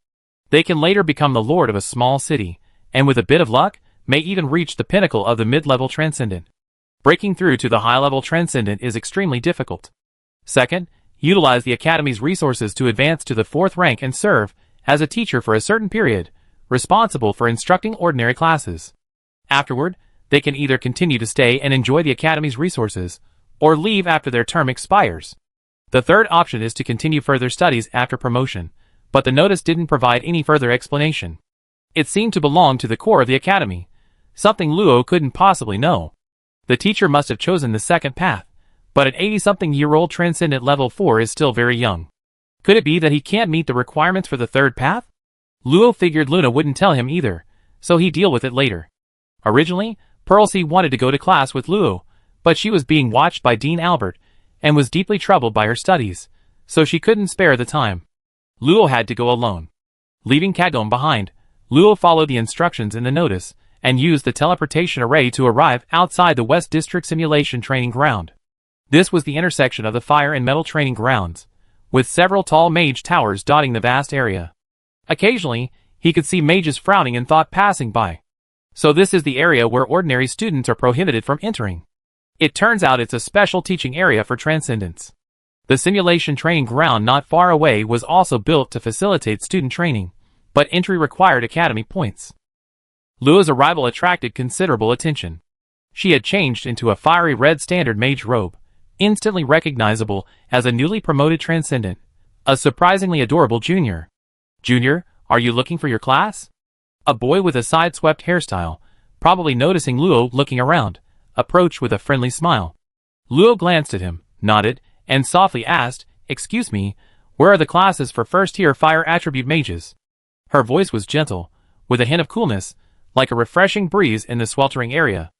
They can later become the lord of a small city, and with a bit of luck, may even reach the pinnacle of the mid-level transcendent. Breaking through to the high-level transcendent is extremely difficult. Second, utilize the academy's resources to advance to the 4th rank and serve as a teacher for a certain period, responsible for instructing ordinary classes. Afterward, they can either continue to stay and enjoy the academy's resources, or leave after their term expires. The third option is to continue further studies after promotion, but the notice didn't provide any further explanation. It seemed to belong to the core of the academy, something Luo couldn't possibly know. The teacher must have chosen the second path, but an 80-something-year-old transcendent level 4 is still very young. Could it be that he can't meet the requirements for the third path? Luo figured Luna wouldn't tell him either, so he'd deal with it later. Originally, Pearlsea wanted to go to class with Luo, but she was being watched by Dean Albert, and was deeply troubled by her studies, so she couldn't spare the time. Luo had to go alone. Leaving Kagome behind, Luo followed the instructions in the notice, and used the teleportation array to arrive outside the West District Simulation Training Ground. This was the intersection of the fire and metal training grounds, with several tall mage towers dotting the vast area. Occasionally, he could see mages frowning in thought passing by. So this is the area where ordinary students are prohibited from entering. It turns out it's a special teaching area for transcendence. The simulation training ground not far away was also built to facilitate student training, but entry required academy points. Luo's arrival attracted considerable attention. She had changed into a fiery red standard mage robe, instantly recognizable as a newly promoted transcendent, a surprisingly adorable junior. "Junior, are you looking for your class?" A boy with a side-swept hairstyle, probably noticing Luo looking around, approached with a friendly smile. Luo glanced at him, nodded, and softly asked, "Excuse me, where are the classes for first-tier fire attribute mages?" Her voice was gentle, with a hint of coolness, like a refreshing breeze in the sweltering area.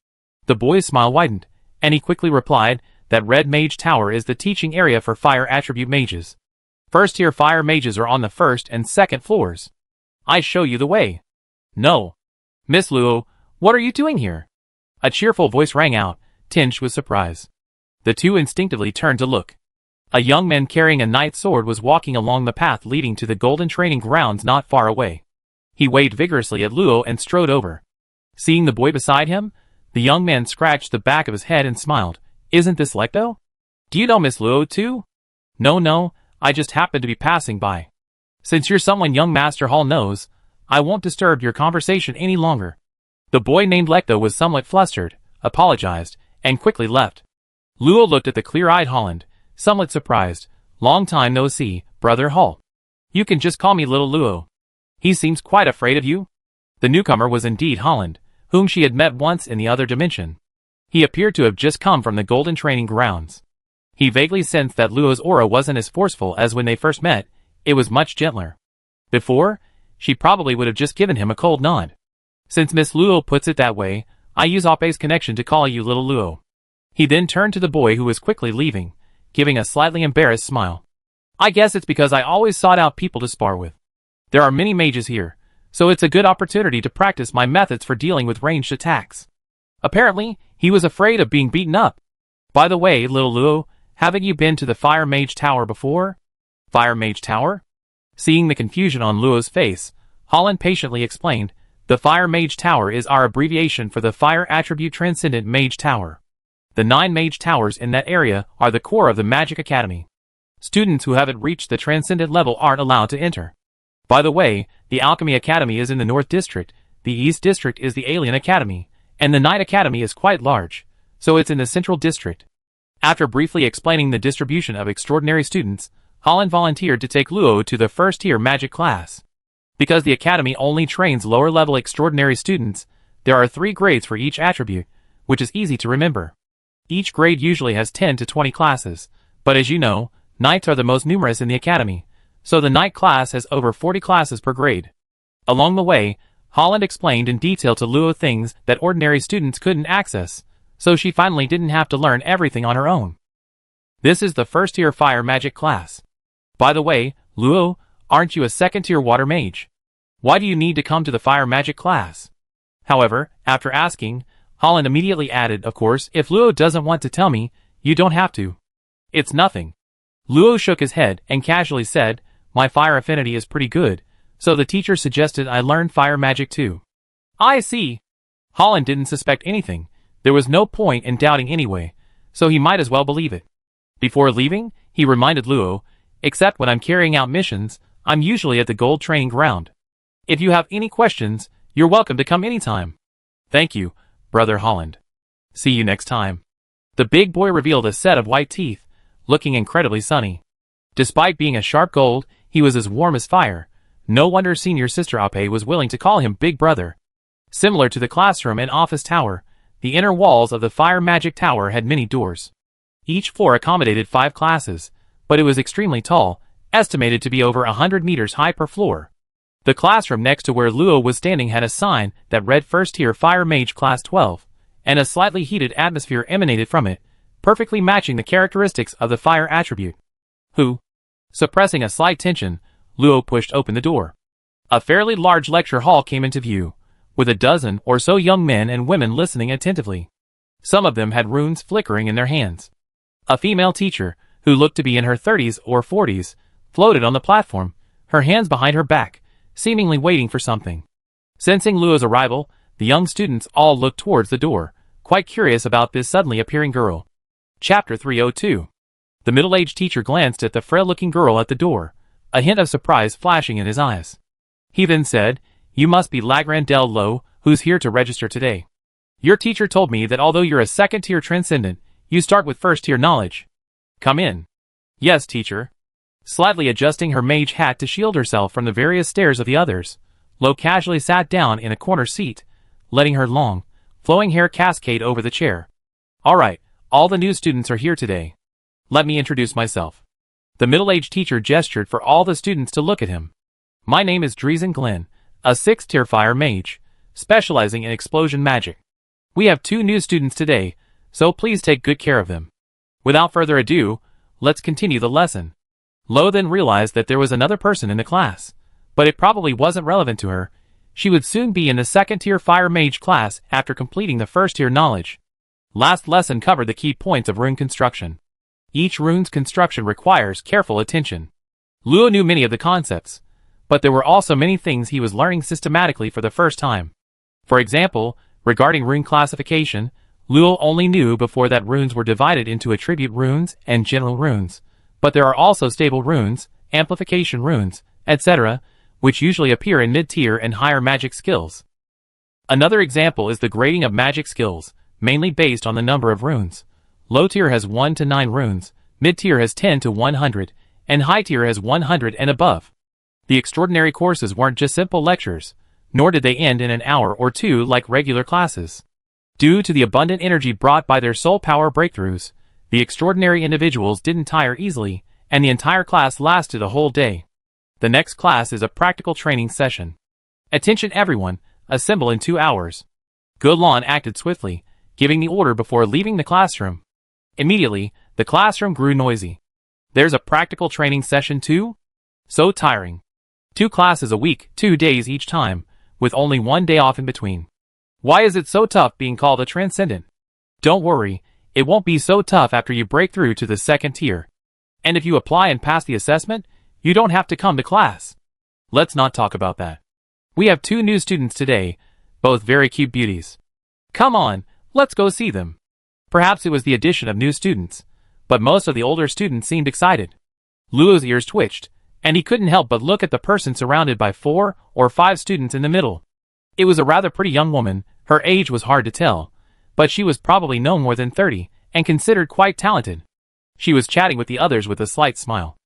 The boy's smile widened, and he quickly replied that Red Mage Tower is the teaching area for fire attribute mages. First-tier fire mages are on the first and second floors. I show you the way. No. Miss Luo, what are you doing here? A cheerful voice rang out, tinged with surprise. The two instinctively turned to look. A young man carrying a knight's sword was walking along the path leading to the golden training grounds not far away. He waved vigorously at Luo and strode over. Seeing the boy beside him, the young man scratched the back of his head and smiled. Isn't this Lecto? Do you know Miss Luo too? No, I just happened to be passing by. Since you're someone young Master Hall knows, I won't disturb your conversation any longer. The boy named Lecto was somewhat flustered, apologized, and quickly left. Luo looked at the clear-eyed Holland, somewhat surprised. Long time no see, Brother Hall. You can just call me Little Luo. He seems quite afraid of you. The newcomer was indeed Holland, whom she had met once in the other dimension. He appeared to have just come from the golden training grounds. He vaguely sensed that Luo's aura wasn't as forceful as when they first met. It was much gentler. Before, she probably would have just given him a cold nod. Since Miss Luo puts it that way, I use Oppe's connection to call you Little Luo. He then turned to the boy who was quickly leaving, giving a slightly embarrassed smile. I guess it's because I always sought out people to spar with. There are many mages here, so it's a good opportunity to practice my methods for dealing with ranged attacks. Apparently, he was afraid of being beaten up. By the way, Little Luo, haven't you been to the Fire Mage Tower before? Fire Mage Tower? Seeing the confusion on Luo's face, Holland patiently explained, the Fire Mage Tower is our abbreviation for the Fire Attribute Transcendent Mage Tower. The 9 mage towers in that area are the core of the Magic Academy. Students who haven't reached the Transcendent level aren't allowed to enter. By the way, the Alchemy Academy is in the North District, the East District is the Alien Academy, and the Night Academy is quite large, so it's in the Central District. After briefly explaining the distribution of extraordinary students, Holland volunteered to take Luo to the first-tier magic class. Because the Academy only trains lower-level extraordinary students, there are 3 grades for each attribute, which is easy to remember. Each grade usually has 10 to 20 classes, but as you know, Knights are the most numerous in the Academy, so the Knight class has over 40 classes per grade. Along the way, Holland explained in detail to Luo things that ordinary students couldn't access, so she finally didn't have to learn everything on her own. This is the first-tier fire magic class. By the way, Luo, aren't you a second-tier water mage? Why do you need to come to the fire magic class? However, after asking, Holland immediately added, of course, if Luo doesn't want to tell me, you don't have to. It's nothing. Luo shook his head and casually said, my fire affinity is pretty good, so the teacher suggested I learn fire magic too. I see. Holland didn't suspect anything. There was no point in doubting anyway, so he might as well believe it. Before leaving, he reminded Luo, except when I'm carrying out missions, I'm usually at the gold training ground. If you have any questions, you're welcome to come anytime. Thank you, Brother Holland. See you next time. The big boy revealed a set of white teeth, looking incredibly sunny. Despite being a sharp gold, he was as warm as fire. No wonder senior sister Ape was willing to call him Big Brother. Similar to the classroom and office tower, the inner walls of the Fire Magic Tower had many doors. Each floor accommodated 5 classes, but it was extremely tall, estimated to be over 100 meters high per floor. The classroom next to where Luo was standing had a sign that read First Tier Fire Mage Class 12, and a slightly heated atmosphere emanated from it, perfectly matching the characteristics of the fire attribute. Suppressing a slight tension, Luo pushed open the door. A fairly large lecture hall came into view, with a dozen or so young men and women listening attentively. Some of them had runes flickering in their hands. A female teacher, who looked to be in her 30s or 40s, floated on the platform, her hands behind her back, seemingly waiting for something. Sensing Luo's arrival, the young students all looked towards the door, quite curious about this suddenly appearing girl. Chapter 302. The middle-aged teacher glanced at the frail-looking girl at the door, a hint of surprise flashing in his eyes. He then said, you must be Lagrandel Lo, who's here to register today. Your teacher told me that although you're a second-tier transcendent, you start with first-tier knowledge. Come in. Yes, teacher. Slightly adjusting her mage hat to shield herself from the various stares of the others, Lo casually sat down in a corner seat, letting her long, flowing hair cascade over the chair. All right, all the new students are here today. Let me introduce myself. The middle-aged teacher gestured for all the students to look at him. My name is Dreesen Glenn, a 6th-tier fire mage, specializing in explosion magic. We have 2 new students today, so please take good care of them. Without further ado, let's continue the lesson. Lo then realized that there was another person in the class, but it probably wasn't relevant to her. She would soon be in the 2nd-tier fire mage class after completing the 1st-tier knowledge. Last lesson covered the key points of rune construction. Each rune's construction requires careful attention. Luo knew many of the concepts, but there were also many things he was learning systematically for the first time. For example, regarding rune classification, Luo only knew before that runes were divided into attribute runes and general runes, but there are also stable runes, amplification runes, etc., which usually appear in mid-tier and higher magic skills. Another example is the grading of magic skills, mainly based on the number of runes. Low tier has 1 to 9 runes, mid-tier has 10 to 100, and high tier has 100 and above. The extraordinary courses weren't just simple lectures, nor did they end in an hour or two like regular classes. Due to the abundant energy brought by their soul power breakthroughs, the extraordinary individuals didn't tire easily, and the entire class lasted a whole day. The next class is a practical training session. Attention everyone, assemble in 2 hours. Gulan acted swiftly, giving the order before leaving the classroom. Immediately, the classroom grew noisy. There's a practical training session too? So tiring. 2 classes a week, 2 days each time, with only 1 day off in between. Why is it so tough being called a transcendent? Don't worry, it won't be so tough after you break through to the 2nd tier. And if you apply and pass the assessment, you don't have to come to class. Let's not talk about that. We have 2 new students today, both very cute beauties. Come on, let's go see them. Perhaps it was the addition of new students, but most of the older students seemed excited. Luo's ears twitched, and he couldn't help but look at the person surrounded by 4 or 5 students in the middle. It was a rather pretty young woman. Her age was hard to tell, but she was probably no more than 30, and considered quite talented. She was chatting with the others with a slight smile.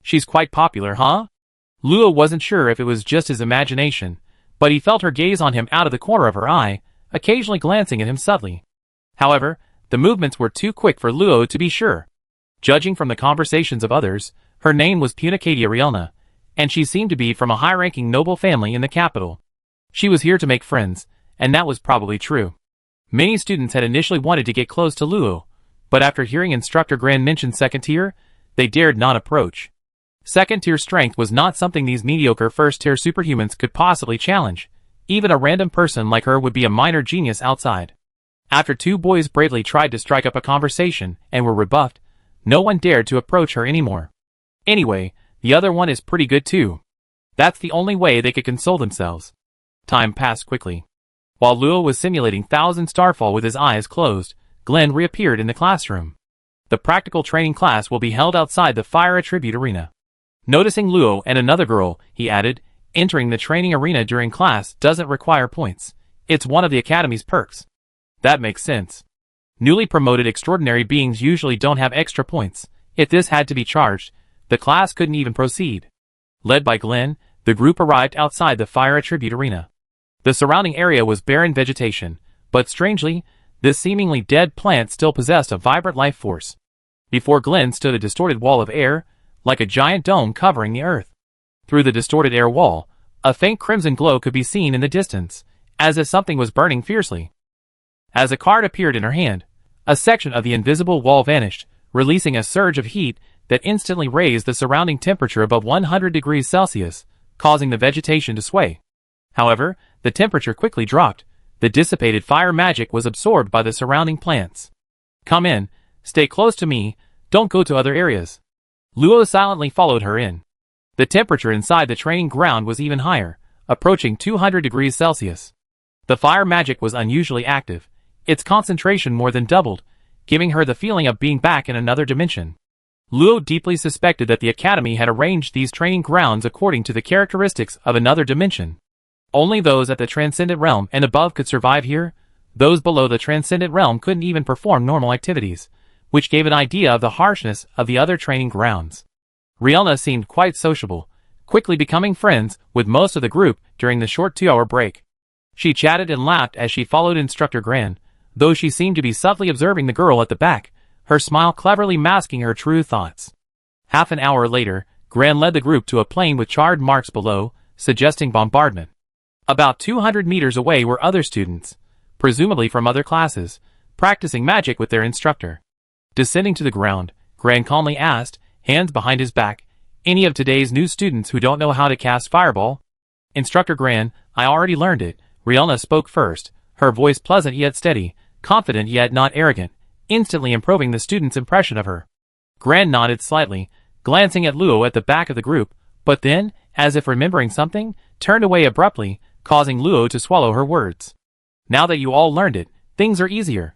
She's quite popular, huh? Luo wasn't sure if it was just his imagination, but he felt her gaze on him out of the corner of her eye, occasionally glancing at him subtly. However, the movements were too quick for Luo to be sure. Judging from the conversations of others, her name was Punicadia Rielna, and she seemed to be from a high-ranking noble family in the capital. She was here to make friends, and that was probably true. Many students had initially wanted to get close to Luo, but after hearing Instructor Gran mention 2nd tier, they dared not approach. 2nd tier strength was not something these mediocre 1st tier superhumans could possibly challenge. Even a random person like her would be a minor genius outside. After 2 boys bravely tried to strike up a conversation and were rebuffed, no one dared to approach her anymore. Anyway, the other one is pretty good too. That's the only way they could console themselves. Time passed quickly. While Luo was simulating Thousand Starfall with his eyes closed, Glenn reappeared in the classroom. The practical training class will be held outside the Fire Attribute Arena. Noticing Luo and another girl, he added, entering the training arena during class doesn't require points. It's one of the Academy's perks. That makes sense. Newly promoted extraordinary beings usually don't have extra points. If this had to be charged, the class couldn't even proceed. Led by Glenn, the group arrived outside the Fire Attribute Arena. The surrounding area was barren vegetation, but strangely, this seemingly dead plant still possessed a vibrant life force. Before Glenn stood a distorted wall of air, like a giant dome covering the earth. Through the distorted air wall, a faint crimson glow could be seen in the distance, as if something was burning fiercely. As a card appeared in her hand, a section of the invisible wall vanished, releasing a surge of heat that instantly raised the surrounding temperature above 100 degrees Celsius, causing the vegetation to sway. However, the temperature quickly dropped. The dissipated fire magic was absorbed by the surrounding plants. Come in, stay close to me, don't go to other areas. Luo silently followed her in. The temperature inside the training ground was even higher, approaching 200 degrees Celsius. The fire magic was unusually active. Its concentration more than doubled, giving her the feeling of being back in another dimension. Luo deeply suspected that the Academy had arranged these training grounds according to the characteristics of another dimension. Only those at the Transcendent Realm and above could survive here. Those below the Transcendent Realm couldn't even perform normal activities, which gave an idea of the harshness of the other training grounds. Rielna seemed quite sociable, quickly becoming friends with most of the group during the short 2-hour break. She chatted and laughed as she followed Instructor Gran, though she seemed to be subtly observing the girl at the back, her smile cleverly masking her true thoughts. Half an hour later, Gran led the group to a plain with charred marks below, suggesting bombardment. About 200 meters away were other students, presumably from other classes, practicing magic with their instructor. Descending to the ground, Gran calmly asked, hands behind his back, "Any of today's new students who don't know how to cast Fireball?" "Instructor Gran, I already learned it." Rielna spoke first, her voice pleasant yet steady, confident yet not arrogant, instantly improving the student's impression of her. Gran nodded slightly, glancing at Luo at the back of the group, but then, as if remembering something, turned away abruptly, causing Luo to swallow her words. Now that you all learned it, things are easier.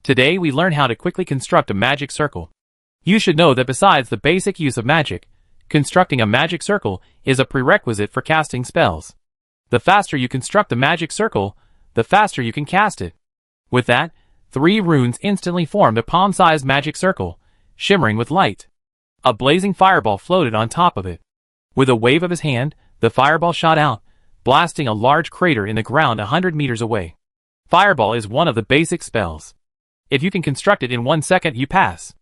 Today we learn how to quickly construct a magic circle. You should know that besides the basic use of magic, constructing a magic circle is a prerequisite for casting spells. The faster you construct the magic circle, the faster you can cast it. With that, 3 runes instantly formed a palm-sized magic circle, shimmering with light. A blazing fireball floated on top of it. With a wave of his hand, the fireball shot out, blasting a large crater in the ground 100 meters away. Fireball is one of the basic spells. If you can construct it in 1 second, you pass.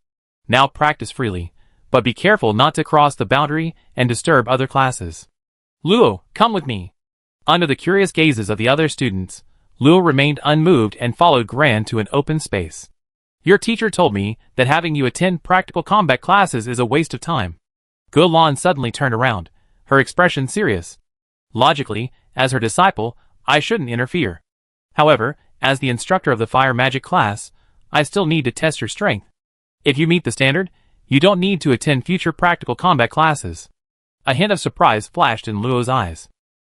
Now practice freely, but be careful not to cross the boundary and disturb other classes. Luo, come with me. Under the curious gazes of the other students, Luo remained unmoved and followed Gran to an open space. Your teacher told me that having you attend practical combat classes is a waste of time. Gulan suddenly turned around, her expression serious. Logically, as her disciple, I shouldn't interfere. However, as the instructor of the fire magic class, I still need to test your strength. If you meet the standard, you don't need to attend future practical combat classes. A hint of surprise flashed in Luo's eyes.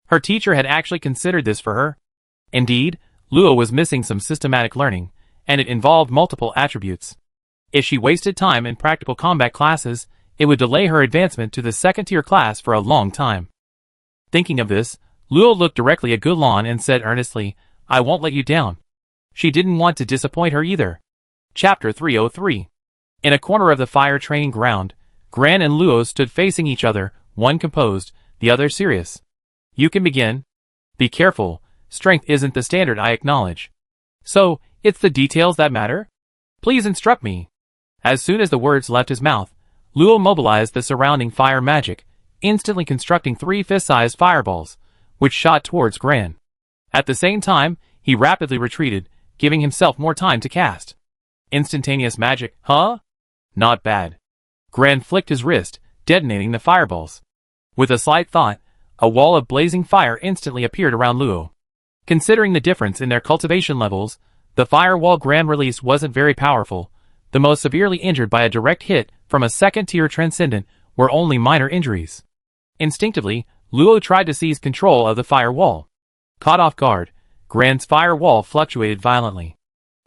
Her teacher had actually considered this for her. Indeed, Luo was missing some systematic learning, and it involved multiple attributes. If she wasted time in practical combat classes, it would delay her advancement to the second-tier class for a long time. Thinking of this, Luo looked directly at Gulan and said earnestly, I won't let you down. She didn't want to disappoint her either. Chapter 303. In a corner of the fire training ground, Gran and Luo stood facing each other, one composed, the other serious. You can begin. Be careful, strength isn't the standard, I acknowledge. So, it's the details that matter? Please instruct me. As soon as the words left his mouth, Luo mobilized the surrounding fire magic, instantly constructing 3 fist-sized fireballs, which shot towards Gran. At the same time, he rapidly retreated, giving himself more time to cast. Instantaneous magic, huh? Not bad. Gran flicked his wrist, detonating the fireballs. With a slight thought, a wall of blazing fire instantly appeared around Luo. Considering the difference in their cultivation levels, the firewall Gran released wasn't very powerful. The most severely injured by a direct hit from a second-tier transcendent were only minor injuries. Instinctively, Luo tried to seize control of the firewall. Caught off guard, Gran's firewall fluctuated violently.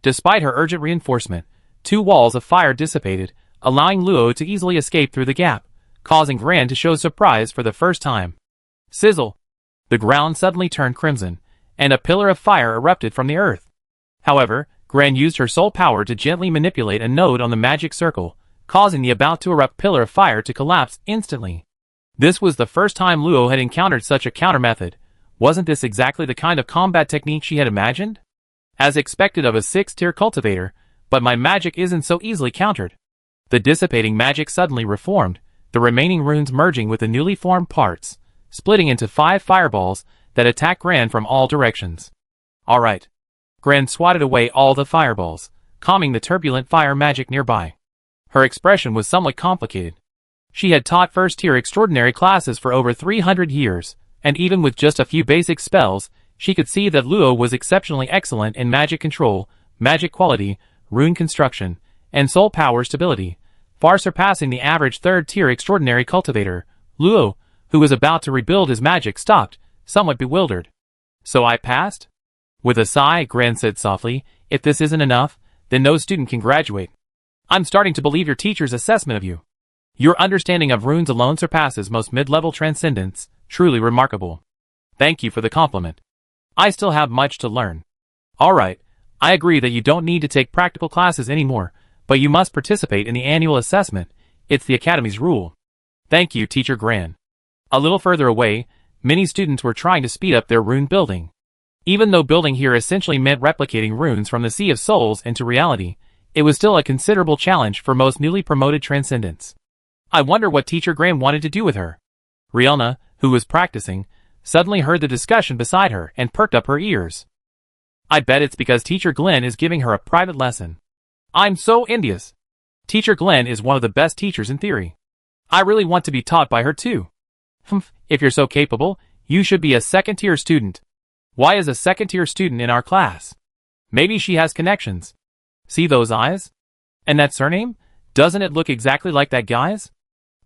Despite her urgent reinforcement, 2 walls of fire dissipated, allowing Luo to easily escape through the gap, causing Gran to show surprise for the first time. Sizzle! The ground suddenly turned crimson, and a pillar of fire erupted from the earth. However, Gran used her soul power to gently manipulate a node on the magic circle, causing the about-to-erupt pillar of fire to collapse instantly. This was the first time Luo had encountered such a countermethod. Wasn't this exactly the kind of combat technique she had imagined? As expected of a 6th-tier cultivator, but my magic isn't so easily countered. The dissipating magic suddenly reformed, the remaining runes merging with the newly formed parts, splitting into 5 fireballs that attacked Gran from all directions. Alright. Gran swatted away all the fireballs, calming the turbulent fire magic nearby. Her expression was somewhat complicated. She had taught first-tier extraordinary classes for over 300 years, and even with just a few basic spells, she could see that Luo was exceptionally excellent in magic control, magic quality, rune construction, and soul power stability, far surpassing the average 3rd-tier extraordinary cultivator. Luo, who was about to rebuild his magic, stopped, somewhat bewildered. So I passed? With a sigh, Gran said softly, if this isn't enough, then no student can graduate. I'm starting to believe your teacher's assessment of you. Your understanding of runes alone surpasses most mid-level transcendents, truly remarkable. Thank you for the compliment. I still have much to learn. Alright, I agree that you don't need to take practical classes anymore, but you must participate in the annual assessment. It's the Academy's rule. Thank you, Teacher Gran. A little further away, many students were trying to speed up their rune building. Even though building here essentially meant replicating runes from the Sea of Souls into reality, it was still a considerable challenge for most newly promoted transcendents. I wonder what Teacher Gran wanted to do with her. Rielna, who was practicing, suddenly heard the discussion beside her and perked up her ears. I bet it's because Teacher Glenn is giving her a private lesson. I'm so envious. Teacher Glenn is one of the best teachers in theory. I really want to be taught by her too. If you're so capable, you should be a 2nd-tier student. Why is a 2nd-tier student in our class? Maybe she has connections. See those eyes? And that surname? Doesn't it look exactly like that guy's?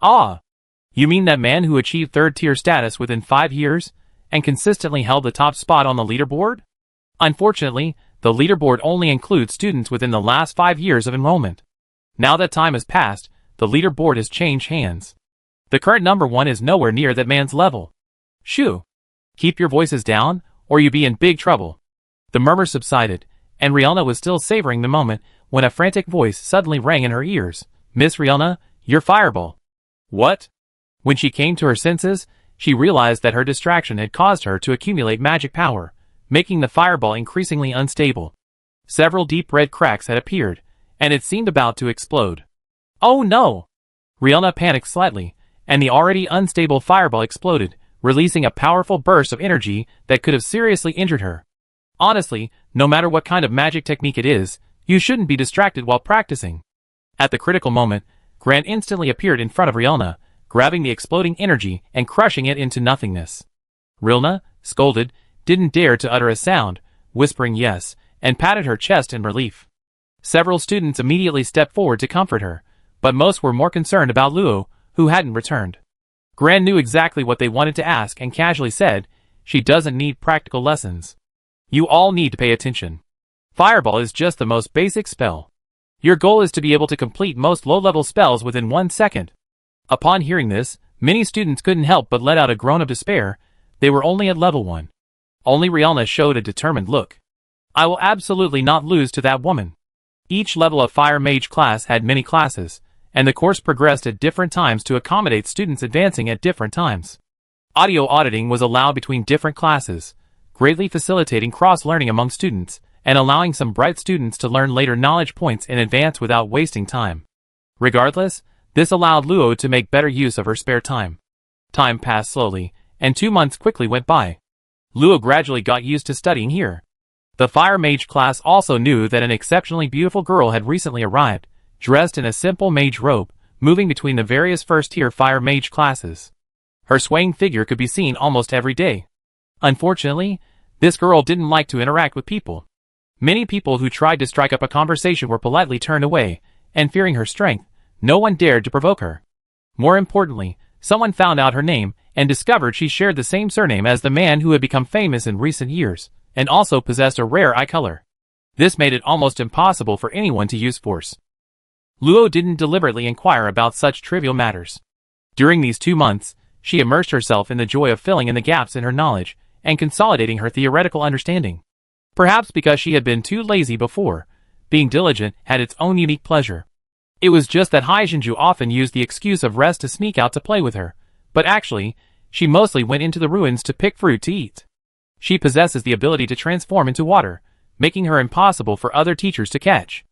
Ah, you mean that man who achieved third-tier status within 5 years and consistently held the top spot on the leaderboard? Unfortunately, the leaderboard only includes students within the last 5 years of enrollment. Now that time has passed, the leaderboard has changed hands. The current number 1 is nowhere near that man's level. Shoo! Keep your voices down, or you be in big trouble. The murmur subsided, and Rielna was still savoring the moment when a frantic voice suddenly rang in her ears. Miss Rielna, your fireball. What? When she came to her senses, she realized that her distraction had caused her to accumulate magic power, making the fireball increasingly unstable. Several deep red cracks had appeared, and it seemed about to explode. Oh no! Rielna panicked slightly, and the already unstable fireball exploded, releasing a powerful burst of energy that could have seriously injured her. Honestly, no matter what kind of magic technique it is, you shouldn't be distracted while practicing. At the critical moment, Grant instantly appeared in front of Rielna, grabbing the exploding energy and crushing it into nothingness. Rielna, scolded, didn't dare to utter a sound, whispering yes, and patted her chest in relief. Several students immediately stepped forward to comfort her, but most were more concerned about Luo, who hadn't returned. Gran knew exactly what they wanted to ask and casually said, she doesn't need practical lessons. You all need to pay attention. Fireball is just the most basic spell. Your goal is to be able to complete most low-level spells within 1 second. Upon hearing this, many students couldn't help but let out a groan of despair. They were only at level 1. Only Rielna showed a determined look. I will absolutely not lose to that woman. Each level of Fire Mage class had many classes, and the course progressed at different times to accommodate students advancing at different times. Audio auditing was allowed between different classes, greatly facilitating cross-learning among students, and allowing some bright students to learn later knowledge points in advance without wasting time. Regardless, this allowed Luo to make better use of her spare time. Time passed slowly, and 2 months quickly went by. Luo gradually got used to studying here. The Fire Mage class also knew that an exceptionally beautiful girl had recently arrived, dressed in a simple mage robe, moving between the various first-tier Fire Mage classes. Her swaying figure could be seen almost every day. Unfortunately, this girl didn't like to interact with people. Many people who tried to strike up a conversation were politely turned away, and fearing her strength, no one dared to provoke her. More importantly, someone found out her name and discovered she shared the same surname as the man who had become famous in recent years, and also possessed a rare eye color. This made it almost impossible for anyone to use force. Luo didn't deliberately inquire about such trivial matters. During these 2 months, she immersed herself in the joy of filling in the gaps in her knowledge and consolidating her theoretical understanding. Perhaps because she had been too lazy before, being diligent had its own unique pleasure. It was just that Haijinju often used the excuse of rest to sneak out to play with her, but actually, she mostly went into the ruins to pick fruit to eat. She possesses the ability to transform into water, making her impossible for other teachers to catch.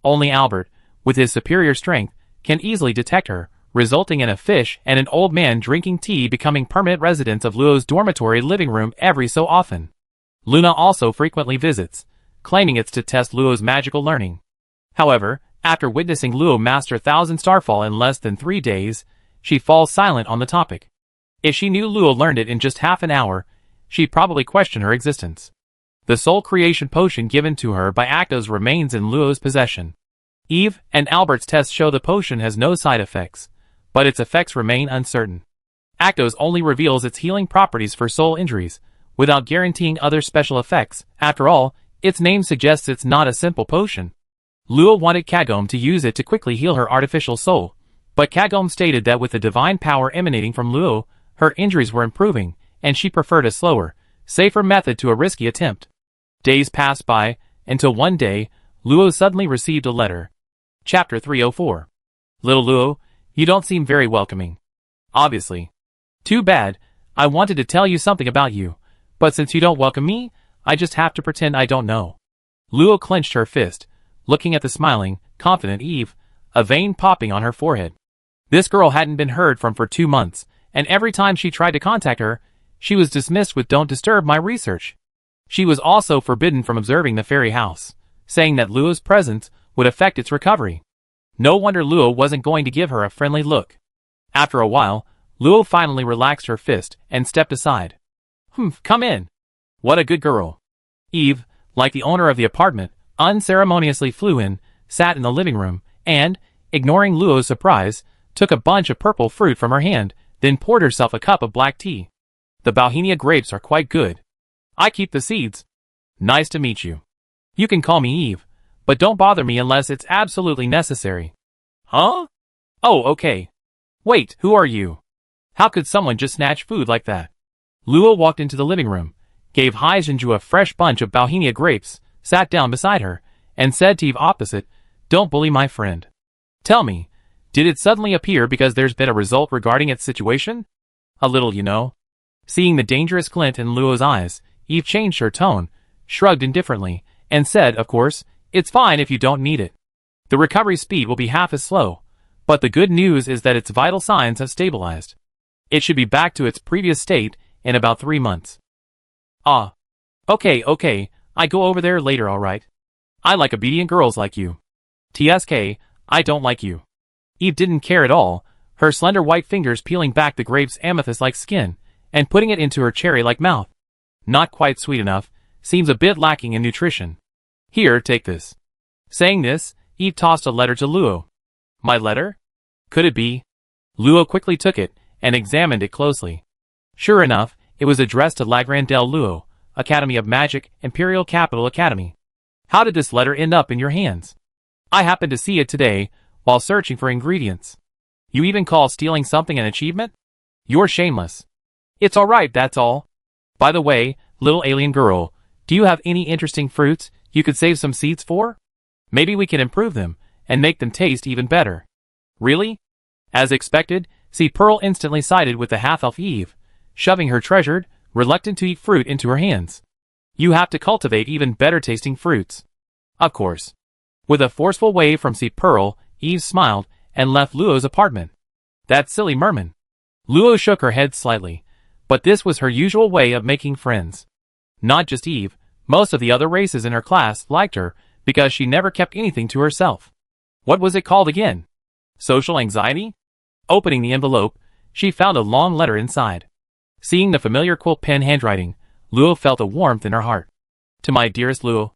Only Albert, with his superior strength, can easily detect her, resulting in a fish and an old man drinking tea becoming permanent residents of Luo's dormitory living room every so often. Luna also frequently visits, claiming it's to test Luo's magical learning. However, after witnessing Luo master 1000 Starfall in less than 3 days, she falls silent on the topic. If she knew Luo learned it in just half an hour, she'd probably question her existence. The soul creation potion given to her by Actos remains in Luo's possession. Eve and Albert's tests show the potion has no side effects, but its effects remain uncertain. Actos only reveals its healing properties for soul injuries, without guaranteeing other special effects. After all, its name suggests it's not a simple potion. Luo wanted Kagome to use it to quickly heal her artificial soul, but Kagome stated that with the divine power emanating from Luo, her injuries were improving, and she preferred a slower, safer method to a risky attempt. Days passed by, until one day, Luo suddenly received a letter. Chapter 304. Little Luo, you don't seem very welcoming. Obviously. Too bad, I wanted to tell you something about you, but since you don't welcome me, I just have to pretend I don't know. Luo clenched her fist, looking at the smiling, confident Eve, a vein popping on her forehead. This girl hadn't been heard from for 2 months, and every time she tried to contact her, she was dismissed with "Don't disturb my research." She was also forbidden from observing the fairy house, saying that Luo's presence would affect its recovery. No wonder Luo wasn't going to give her a friendly look. After a while, Luo finally relaxed her fist and stepped aside. Come in. What a good girl. Eve, like the owner of the apartment, unceremoniously flew in, sat in the living room, and, ignoring Luo's surprise, took a bunch of purple fruit from her hand, then poured herself a cup of black tea. The Bohemia grapes are quite good. I keep the seeds. Nice to meet you. You can call me Eve, but don't bother me unless it's absolutely necessary. Huh? Oh, okay. Wait, who are you? How could someone just snatch food like that? Luo walked into the living room, gave Haijinju a fresh bunch of Bohemia grapes, sat down beside her, and said to Eve opposite, "Don't bully my friend. Tell me, did it suddenly appear because there's been a result regarding its situation? A little, you know." Seeing the dangerous glint in Luo's eyes, Eve changed her tone, shrugged indifferently, and said, "Of course, it's fine if you don't need it. The recovery speed will be half as slow, but the good news is that its vital signs have stabilized. It should be back to its previous state in about 3 months. Ah. Okay, I go over there later, alright. I like obedient girls like you. TSK, I don't like you." Eve didn't care at all, her slender white fingers peeling back the grape's amethyst-like skin, and putting it into her cherry-like mouth. Not quite sweet enough, seems a bit lacking in nutrition. Here, take this. Saying this, Eve tossed a letter to Luo. My letter? Could it be? Luo quickly took it, and examined it closely. Sure enough, it was addressed to La Grandelle Luo, Academy of Magic, Imperial Capital Academy. How did this letter end up in your hands? I happened to see it today, while searching for ingredients. You even call stealing something an achievement? You're shameless. It's alright, that's all. By the way, little alien girl, do you have any interesting fruits you could save some seeds for? Maybe we can improve them, and make them taste even better. Really? As expected, Seed Pearl instantly sided with the half-elf Eve, shoving her treasured, reluctant-to-eat fruit into her hands. You have to cultivate even better-tasting fruits. Of course. With a forceful wave from Seed Pearl, Eve smiled, and left Luo's apartment. That silly merman. Luo shook her head slightly, but this was her usual way of making friends. Not just Eve, most of the other races in her class liked her, because she never kept anything to herself. What was it called again? Social anxiety? Opening the envelope, she found a long letter inside. Seeing the familiar quill pen handwriting, Luo felt a warmth in her heart. To my dearest Luo.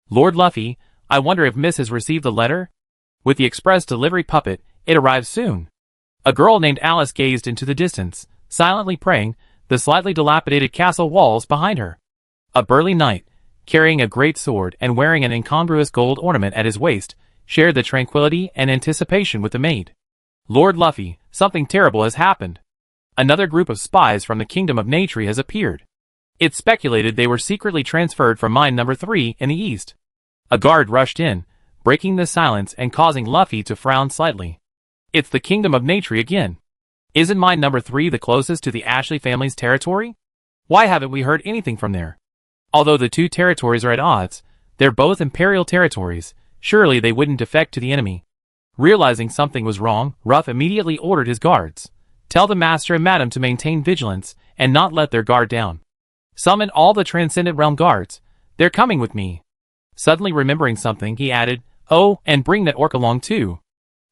Lord Luffy, I wonder if Miss has received the letter? With the express delivery puppet, it arrives soon. A girl named Alice gazed into the distance, silently praying, the slightly dilapidated castle walls behind her. A burly knight, carrying a great sword and wearing an incongruous gold ornament at his waist, shared the tranquility and anticipation with the maid. Lord Luffy, something terrible has happened. Another group of spies from the Kingdom of Natri has appeared. It's speculated they were secretly transferred from mine number 3 in the east. A guard rushed in, breaking the silence and causing Luffy to frown slightly. It's the Kingdom of Natri again. Isn't mine number 3 the closest to the Ashley family's territory? Why haven't we heard anything from there? Although the two territories are at odds, they're both imperial territories, surely they wouldn't defect to the enemy. Realizing something was wrong, Ruff immediately ordered his guards. Tell the master and madam to maintain vigilance, and not let their guard down. Summon all the Transcendent Realm guards. They're coming with me. Suddenly remembering something, he added, "Oh, and bring that orc along too."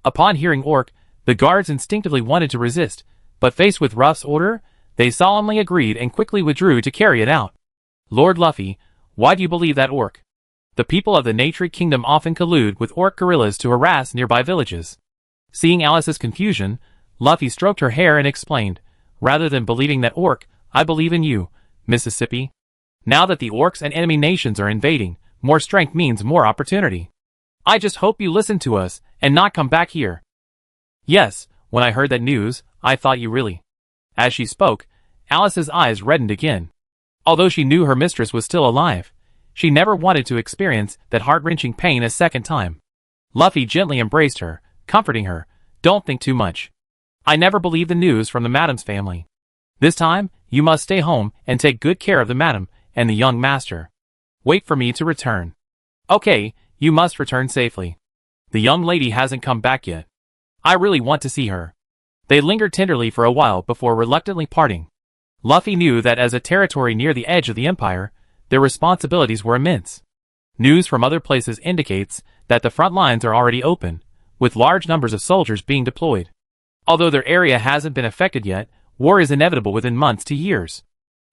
Upon hearing orc, the guards instinctively wanted to resist, but faced with Ruff's order, they solemnly agreed and quickly withdrew to carry it out. Lord Luffy, why do you believe that orc? The people of the Natri Kingdom often collude with orc guerrillas to harass nearby villages. Seeing Alice's confusion, Luffy stroked her hair and explained, "Rather than believing that orc, I believe in you, Mississippi. Now that the orcs and enemy nations are invading, more strength means more opportunity. I just hope you listen to us, and not come back here." Yes, when I heard that news, I thought you really. As she spoke, Alice's eyes reddened again. Although she knew her mistress was still alive, she never wanted to experience that heart-wrenching pain a second time. Luffy gently embraced her, comforting her, "Don't think too much. I never believed the news from the madam's family. This time, you must stay home and take good care of the madam and the young master. Wait for me to return." "Okay, you must return safely. The young lady hasn't come back yet. I really want to see her." They lingered tenderly for a while before reluctantly parting. Luffy knew that as a territory near the edge of the empire, their responsibilities were immense. News from other places indicates that the front lines are already open, with large numbers of soldiers being deployed. Although their area hasn't been affected yet, war is inevitable within months to years.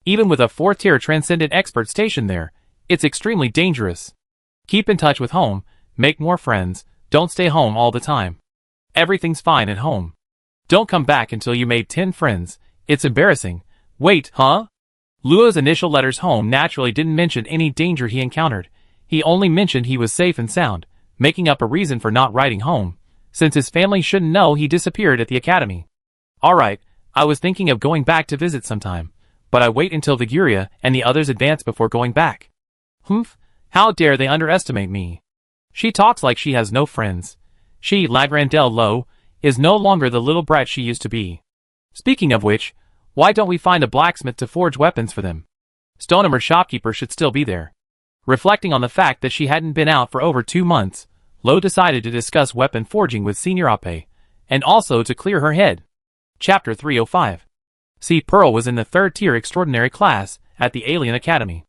Even with a 4th-tier transcendent expert stationed there, it's extremely dangerous. Keep in touch with home, make more friends, don't stay home all the time. Everything's fine at home. Don't come back until you made 10 friends. It's embarrassing. Wait, huh? Luo's initial letters home naturally didn't mention any danger he encountered. He only mentioned he was safe and sound, making up a reason for not writing home, since his family shouldn't know he disappeared at the academy. Alright, I was thinking of going back to visit sometime, but I wait until Viguria and the others advance before going back. Humph, how dare they underestimate me? She talks like she has no friends. She, Lagrandelle Lo, is no longer the little brat she used to be. Speaking of which, why don't we find a blacksmith to forge weapons for them? Stonehammer's shopkeeper should still be there. Reflecting on the fact that she hadn't been out for over 2 months, Lo decided to discuss weapon forging with Senior Ape, and also to clear her head. Chapter 305. See, Pearl was in the 3rd tier extraordinary class at the Alien Academy.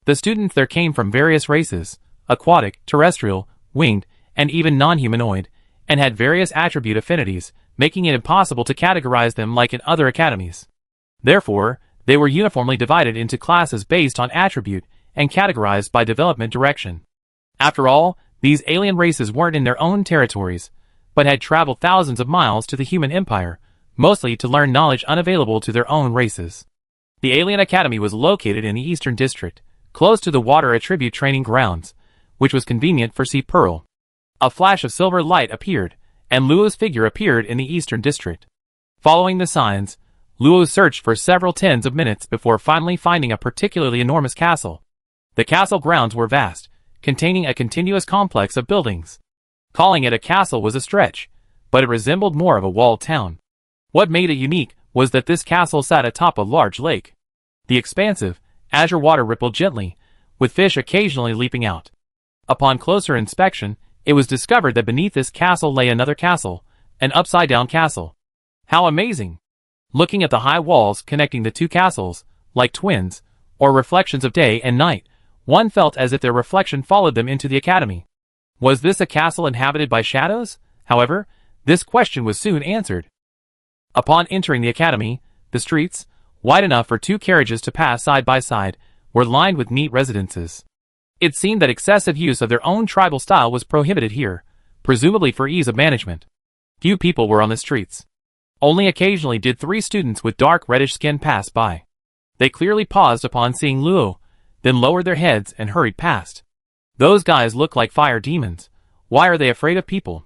The students there came from various races, aquatic, terrestrial, winged, and even non-humanoid, and had various attribute affinities, making it impossible to categorize them like in other academies. Therefore, they were uniformly divided into classes based on attribute and categorized by development direction. After all, these alien races weren't in their own territories, but had traveled thousands of miles to the human empire, mostly to learn knowledge unavailable to their own races. The Alien Academy was located in the Eastern District, close to the Water Attribute Training Grounds, which was convenient for Sea Pearl. A flash of silver light appeared, and Luo's figure appeared in the Eastern District. Following the signs, Luo searched for several tens of minutes before finally finding a particularly enormous castle. The castle grounds were vast, containing a continuous complex of buildings. Calling it a castle was a stretch, but it resembled more of a walled town. What made it unique was that this castle sat atop a large lake. The expansive, azure water rippled gently, with fish occasionally leaping out. Upon closer inspection, it was discovered that beneath this castle lay another castle, an upside-down castle. How amazing! Looking at the high walls connecting the two castles, like twins, or reflections of day and night, one felt as if their reflection followed them into the academy. Was this a castle inhabited by shadows? However, this question was soon answered. Upon entering the academy, the streets, wide enough for 2 carriages to pass side by side, were lined with neat residences. It seemed that excessive use of their own tribal style was prohibited here, presumably for ease of management. Few people were on the streets. Only occasionally did 3 students with dark reddish skin pass by. They clearly paused upon seeing Luo, then lowered their heads and hurried past. Those guys look like fire demons. Why are they afraid of people?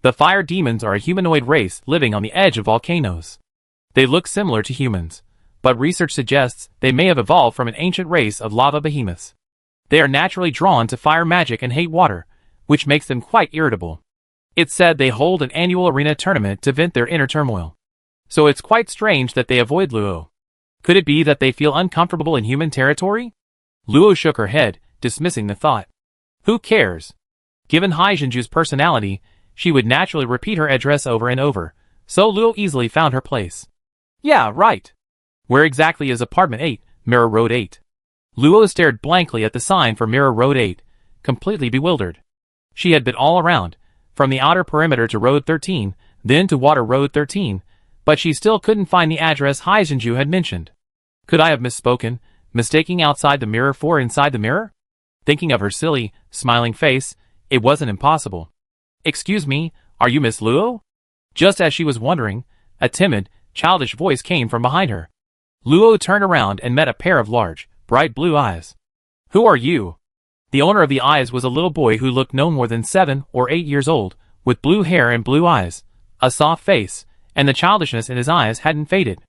The fire demons are a humanoid race living on the edge of volcanoes. They look similar to humans, but research suggests they may have evolved from an ancient race of lava behemoths. They are naturally drawn to fire magic and hate water, which makes them quite irritable. It's said they hold an annual arena tournament to vent their inner turmoil. So it's quite strange that they avoid Luo. Could it be that they feel uncomfortable in human territory? Luo shook her head, dismissing the thought. Who cares? Given Haijinju's personality, she would naturally repeat her address over and over, so Luo easily found her place. Yeah, right. Where exactly is apartment 8, Mirror Road 8? Luo stared blankly at the sign for Mirror Road 8, completely bewildered. She had been all around, from the outer perimeter to Road 13, then to Water Road 13, but she still couldn't find the address Haijinju had mentioned. Could I have misspoken, mistaking outside the mirror for inside the mirror? Thinking of her silly, smiling face, it wasn't impossible. Excuse me, are you Miss Luo? Just as she was wondering, a timid, childish voice came from behind her. Luo turned around and met a pair of large, bright blue eyes. Who are you? The owner of the eyes was a little boy who looked no more than 7 or 8 years old, with blue hair and blue eyes, a soft face, and the childishness in his eyes hadn't faded.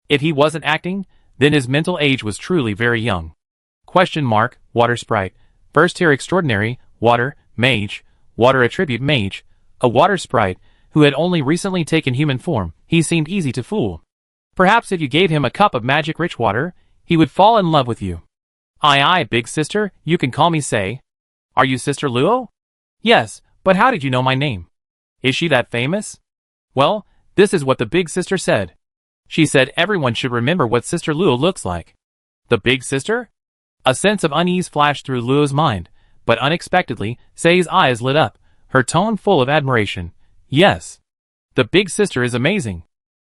If he wasn't acting, then his mental age was truly very young. Water Sprite, 1st tier extraordinary, Water, Mage, Water Attribute Mage, a Water Sprite, who had only recently taken human form. He seemed easy to fool. Perhaps if you gave him a cup of magic-rich water, he would fall in love with you. Aye, big sister, you can call me Say. Are you Sister Luo? Yes, but how did you know my name? Is she that famous? Well, this is what the big sister said. She said everyone should remember what Sister Luo looks like. The big sister? A sense of unease flashed through Luo's mind, but unexpectedly, Say's eyes lit up, her tone full of admiration. Yes. The big sister is amazing.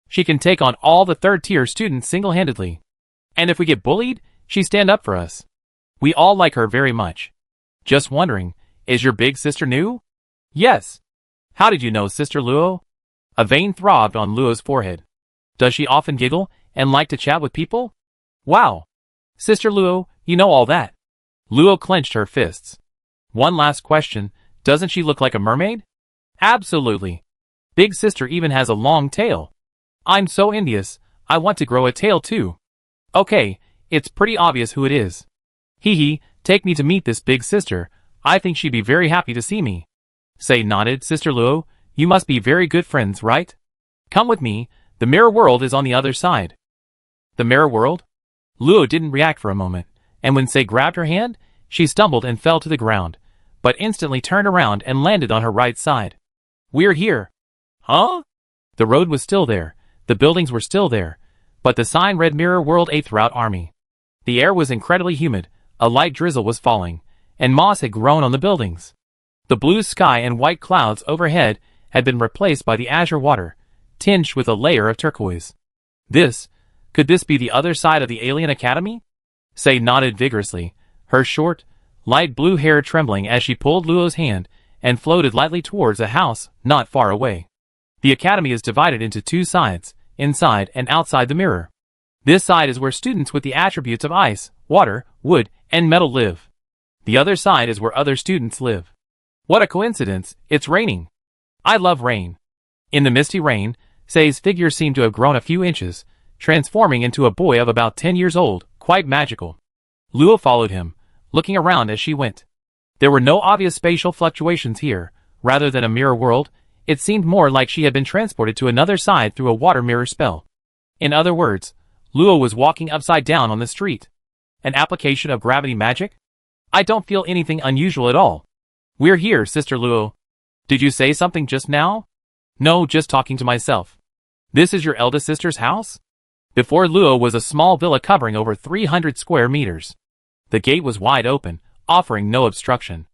She can take on all the 3rd tier students single-handedly. And if we get bullied, she stand up for us. We all like her very much. Just wondering, is your big sister new? Yes. How did you know Sister Luo? A vein throbbed on Luo's forehead. Does she often giggle and like to chat with people? Wow. Sister Luo, you know all that. Luo clenched her fists. One last question, doesn't she look like a mermaid? Absolutely. Big sister even has a long tail. I'm so envious, I want to grow a tail too. Okay, it's pretty obvious who it is. Hee hee, take me to meet this big sister, I think she'd be very happy to see me. Say nodded, Sister Luo, you must be very good friends, right? Come with me, the mirror world is on the other side. The mirror world? Luo didn't react for a moment, and when Say grabbed her hand, she stumbled and fell to the ground, but instantly turned around and landed on her right side. We're here. Huh? The road was still there, the buildings were still there, but the sign read Mirror World 8th Route Army. The air was incredibly humid, a light drizzle was falling, and moss had grown on the buildings. The blue sky and white clouds overhead had been replaced by the azure water, tinged with a layer of turquoise. Could this be the other side of the alien academy? Say nodded vigorously, her short, light blue hair trembling as she pulled Luo's hand and floated lightly towards a house not far away. The academy is divided into two sides, inside and outside the mirror. This side is where students with the attributes of ice, water, wood, and metal live. The other side is where other students live. What a coincidence, it's raining. I love rain. In the misty rain, Say's figure seemed to have grown a few inches, transforming into a boy of about 10 years old, quite magical. Luo followed him, looking around as she went. There were no obvious spatial fluctuations here. Rather than a mirror world, it seemed more like she had been transported to another side through a water mirror spell. In other words, Luo was walking upside down on the street. An application of gravity magic? I don't feel anything unusual at all. We're here, Sister Luo. Did you say something just now? No, just talking to myself. This is your eldest sister's house? Before Luo was a small villa covering over 300 square meters. The gate was wide open, offering no obstruction.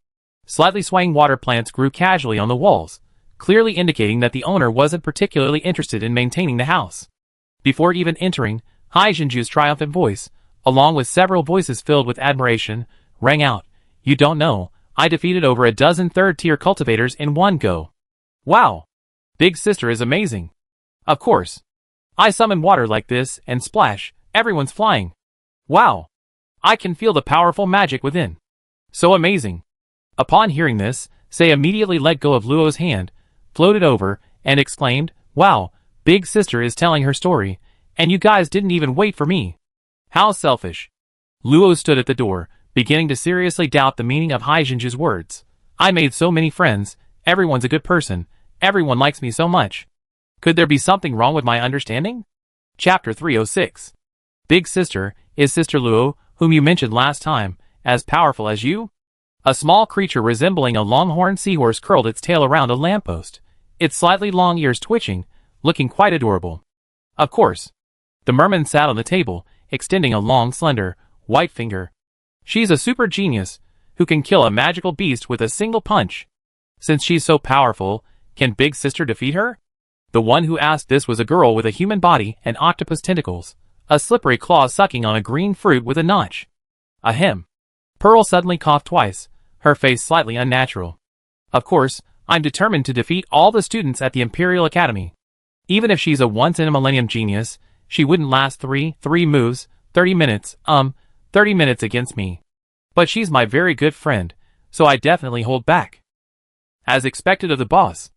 Slightly swaying water plants grew casually on the walls, clearly indicating that the owner wasn't particularly interested in maintaining the house. Before even entering, Hai Jinju's triumphant voice, along with several voices filled with admiration, rang out, "You don't know, I defeated over a dozen third-tier cultivators in one go. Wow! Big sister is amazing. Of course. I summon water like this, and splash, everyone's flying. Wow! I can feel the powerful magic within. So amazing." Upon hearing this, Say immediately let go of Luo's hand, floated over, and exclaimed, "Wow, big sister is telling her story, and you guys didn't even wait for me. How selfish." Luo stood at the door, beginning to seriously doubt the meaning of Hai Jinju's words. I made so many friends, everyone's a good person, everyone likes me so much. Could there be something wrong with my understanding? Chapter 306. Big sister, is Sister Luo, whom you mentioned last time, as powerful as you? A small creature resembling a longhorned seahorse curled its tail around a lamppost, its slightly long ears twitching, looking quite adorable. Of course. The merman sat on the table, extending a long, slender, white finger. She's a super genius, who can kill a magical beast with a single punch. Since she's so powerful, can Big Sister defeat her? The one who asked this was a girl with a human body and octopus tentacles, a slippery claw sucking on a green fruit with a notch. Ahem. Pearl suddenly coughed twice, her face slightly unnatural. Of course, I'm determined to defeat all the students at the Imperial Academy. Even if she's a once-in-a-millennium genius, she wouldn't last three moves, 30 minutes against me. But she's my very good friend, so I definitely hold back. As expected of the boss.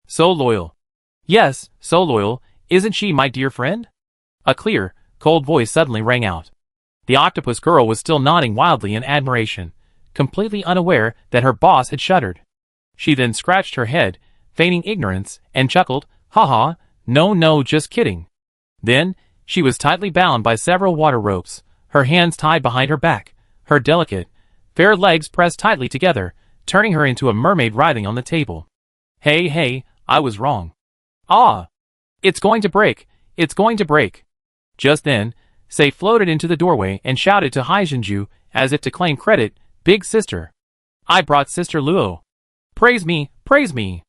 So loyal. Yes, so loyal, isn't she, my dear friend? A clear, cold voice suddenly rang out. The octopus girl was still nodding wildly in admiration, completely unaware that her boss had shuddered. She then scratched her head, feigning ignorance, and chuckled, "Haha, no, just kidding." Then, she was tightly bound by several water ropes, her hands tied behind her back, her delicate, fair legs pressed tightly together, turning her into a mermaid writhing on the table. Hey, I was wrong. Ah! It's going to break, it's going to break. Just then, Say floated into the doorway and shouted to Hai Jinju, as if to claim credit, "Big sister. I brought Sister Luo. Praise me, praise me."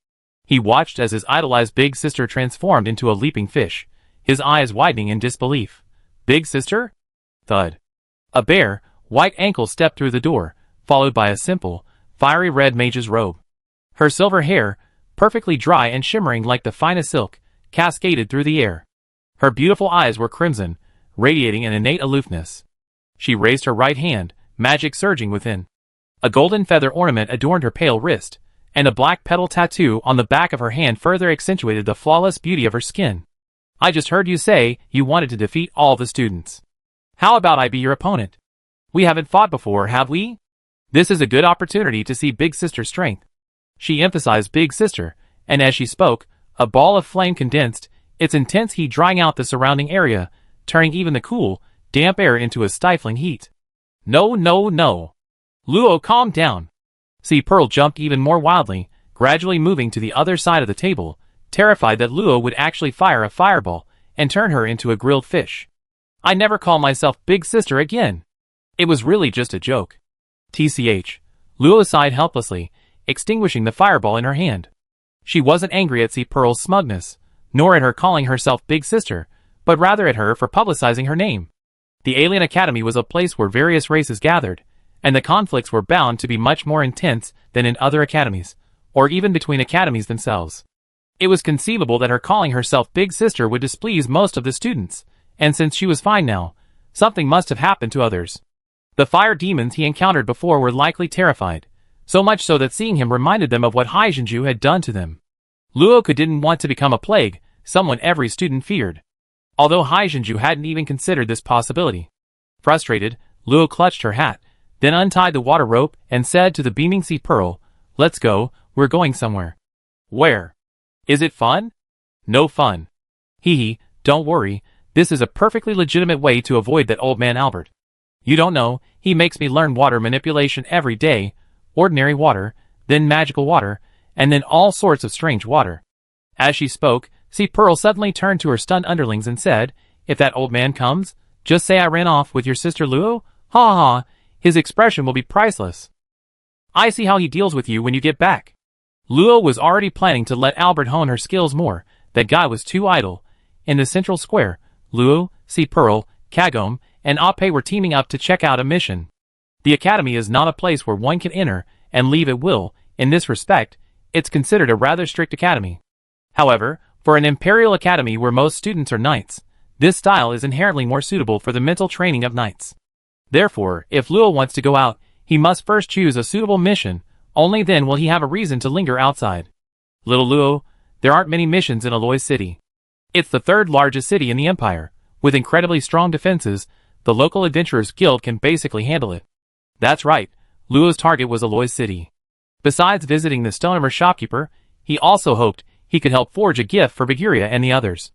He watched as his idolized big sister transformed into a leaping fish, his eyes widening in disbelief. Big sister? Thud. A bare, white ankle stepped through the door, followed by a simple, fiery red mage's robe. Her silver hair, perfectly dry and shimmering like the finest silk, cascaded through the air. Her beautiful eyes were crimson, radiating an innate aloofness. She raised her right hand, magic surging within. A golden feather ornament adorned her pale wrist, and a black petal tattoo on the back of her hand further accentuated the flawless beauty of her skin. I just heard you say you wanted to defeat all the students. How about I be your opponent? We haven't fought before, have we? This is a good opportunity to see Big Sister's strength. She emphasized Big Sister, and as she spoke, a ball of flame condensed, its intense heat drying out the surrounding area, turning even the cool, damp air into a stifling heat. No, no, no. Luo, calm down. See, Pearl jumped even more wildly, gradually moving to the other side of the table, terrified that Luo would actually fire a fireball and turn her into a grilled fish. I never call myself Big Sister again. It was really just a joke. TCH. Luo sighed helplessly, extinguishing the fireball in her hand. She wasn't angry at Pearl's smugness, nor at her calling herself Big Sister, but rather at her for publicizing her name. The Alien Academy was a place where various races gathered, and the conflicts were bound to be much more intense than in other academies, or even between academies themselves. It was conceivable that her calling herself Big Sister would displease most of the students, and since she was fine now, something must have happened to others. The fire demons he encountered before were likely terrified, so much so that seeing him reminded them of what Haijinju had done to them. Luo didn't want to become a plague, someone every student feared. Although Haijinju hadn't even considered this possibility. Frustrated, Luo clutched her hat, then untied the water rope and said to the beaming Pearl, "Let's go, we're going somewhere." "Where? Is it fun?" "No fun." "Hee, don't worry, this is a perfectly legitimate way to avoid that old man Albert. You don't know, he makes me learn water manipulation every day, ordinary water, then magical water, and then all sorts of strange water." As she spoke, Pearl suddenly turned to her stunned underlings and said, "If that old man comes, just say I ran off with your sister Luo. Ha ha, his expression will be priceless. I see how he deals with you when you get back." Luo was already planning to let Albert hone her skills more. That guy was too idle. In the central square, Luo, Pearl, Kagome, and Ape were teaming up to check out a mission. The academy is not a place where one can enter and leave at will. In this respect, it's considered a rather strict academy. However, for an imperial academy where most students are knights, this style is inherently more suitable for the mental training of knights. Therefore, if Luo wants to go out, he must first choose a suitable mission, only then will he have a reason to linger outside. Little Luo, there aren't many missions in Aloy City. It's the third largest city in the Empire. With incredibly strong defenses, the local adventurers guild can basically handle it. That's right, Luo's target was Aloy City. Besides visiting the Stonehammer shopkeeper, he also hoped he could help forge a gift for Biguria and the others.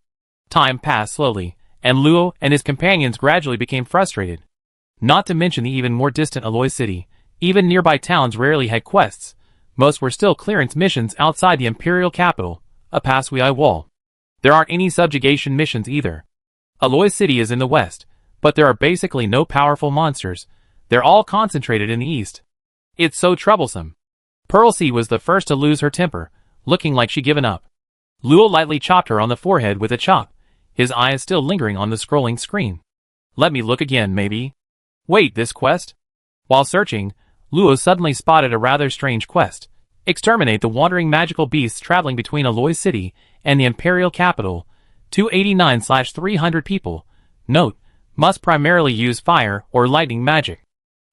Time passed slowly, and Luo and his companions gradually became frustrated. Not to mention the even more distant Aloy City, even nearby towns rarely had quests. Most were still clearance missions outside the imperial capital, a Pasui wall. There aren't any subjugation missions either. Aloy City is in the west, but there are basically no powerful monsters. They're all concentrated in the east. It's so troublesome. Pearl C was the first to lose her temper, looking like she'd given up. Luo lightly chopped her on the forehead with a chop, his eyes still lingering on the scrolling screen. "Let me look again, maybe." "Wait, this quest?" While searching, Luo suddenly spotted a rather strange quest. Exterminate the wandering magical beasts traveling between Aloy City and the imperial capital. 289/300 people. Note, must primarily use fire or lightning magic.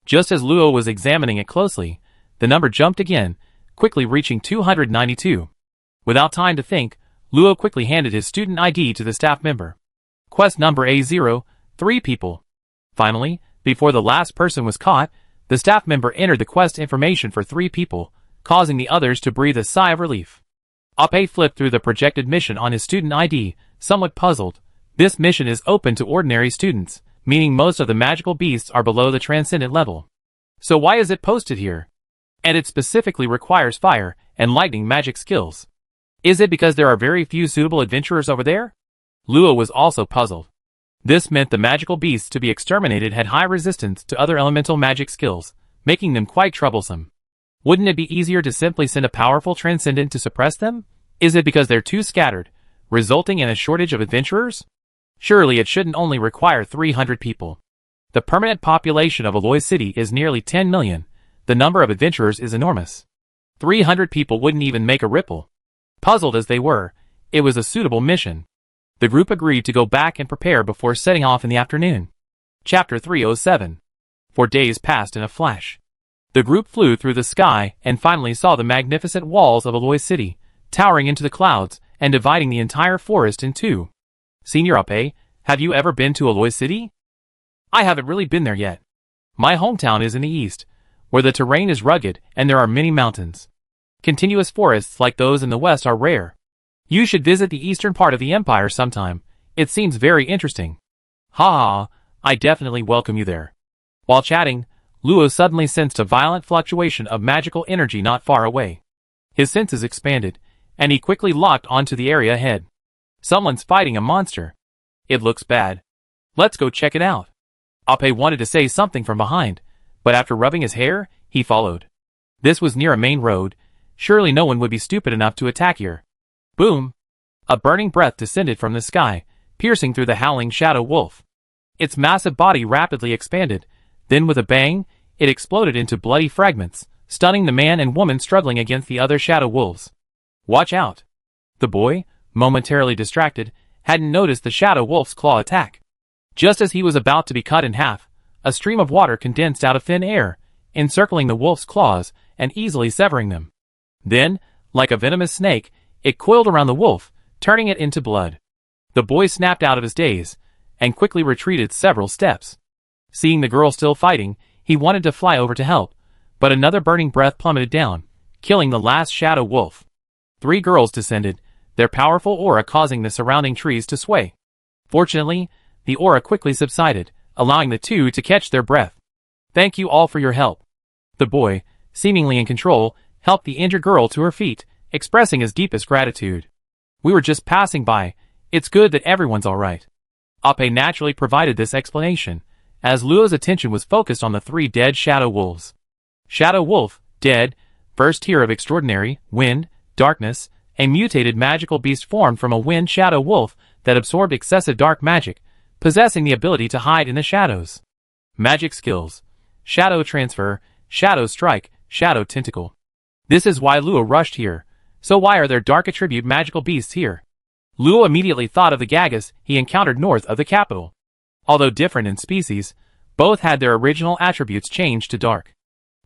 Just as Luo was examining it closely, the number jumped again, quickly reaching 292. Without time to think, Luo quickly handed his student ID to the staff member. Quest number A0, 3 people. Finally, before the last person was caught, the staff member entered the quest information for 3 people, causing the others to breathe a sigh of relief. Ape flipped through the projected mission on his student ID, somewhat puzzled. This mission is open to ordinary students, meaning most of the magical beasts are below the transcendent level. So why is it posted here? And it specifically requires fire and lightning magic skills. Is it because there are very few suitable adventurers over there? Luo was also puzzled. This meant the magical beasts to be exterminated had high resistance to other elemental magic skills, making them quite troublesome. Wouldn't it be easier to simply send a powerful transcendent to suppress them? Is it because they're too scattered, resulting in a shortage of adventurers? Surely it shouldn't only require 300 people. The permanent population of Aloy City is nearly 10 million. The number of adventurers is enormous. 300 people wouldn't even make a ripple. Puzzled as they were, it was a suitable mission. The group agreed to go back and prepare before setting off in the afternoon. Chapter 307. 4 days passed in a flash. The group flew through the sky and finally saw the magnificent walls of Aloy City, towering into the clouds and dividing the entire forest in two. Senior Ape, have you ever been to Aloy City? I haven't really been there yet. My hometown is in the east, where the terrain is rugged and there are many mountains. Continuous forests like those in the west are rare. You should visit the eastern part of the empire sometime. It seems very interesting. Ha ha, I definitely welcome you there. While chatting, Luo suddenly sensed a violent fluctuation of magical energy not far away. His senses expanded, and he quickly locked onto the area ahead. Someone's fighting a monster. It looks bad. Let's go check it out. Ape wanted to say something from behind, but after rubbing his hair, he followed. This was near a main road. Surely no one would be stupid enough to attack here. Boom! A burning breath descended from the sky, piercing through the howling shadow wolf. Its massive body rapidly expanded. Then with a bang, it exploded into bloody fragments, stunning the man and woman struggling against the other shadow wolves. Watch out! The boy, momentarily distracted, hadn't noticed the shadow wolf's claw attack. Just as he was about to be cut in half, a stream of water condensed out of thin air, encircling the wolf's claws and easily severing them. Then, like a venomous snake, it coiled around the wolf, turning it into blood. The boy snapped out of his daze, and quickly retreated several steps. Seeing the girl still fighting, he wanted to fly over to help, but another burning breath plummeted down, killing the last shadow wolf. 3 girls descended, their powerful aura causing the surrounding trees to sway. Fortunately, the aura quickly subsided, allowing the 2 to catch their breath. Thank you all for your help. The boy, seemingly in control, helped the injured girl to her feet, expressing his deepest gratitude. We were just passing by. It's good that everyone's alright. Ape naturally provided this explanation, as Luo's attention was focused on the 3 dead shadow wolves. Shadow wolf, dead, first tier of extraordinary, wind, darkness, a mutated magical beast formed from a wind shadow wolf that absorbed excessive dark magic, possessing the ability to hide in the shadows. Magic skills: Shadow Transfer, Shadow Strike, Shadow Tentacle. This is why Luo rushed here. So why are there dark attribute magical beasts here? Luo immediately thought of the Gagas he encountered north of the capital. Although different in species, both had their original attributes changed to dark.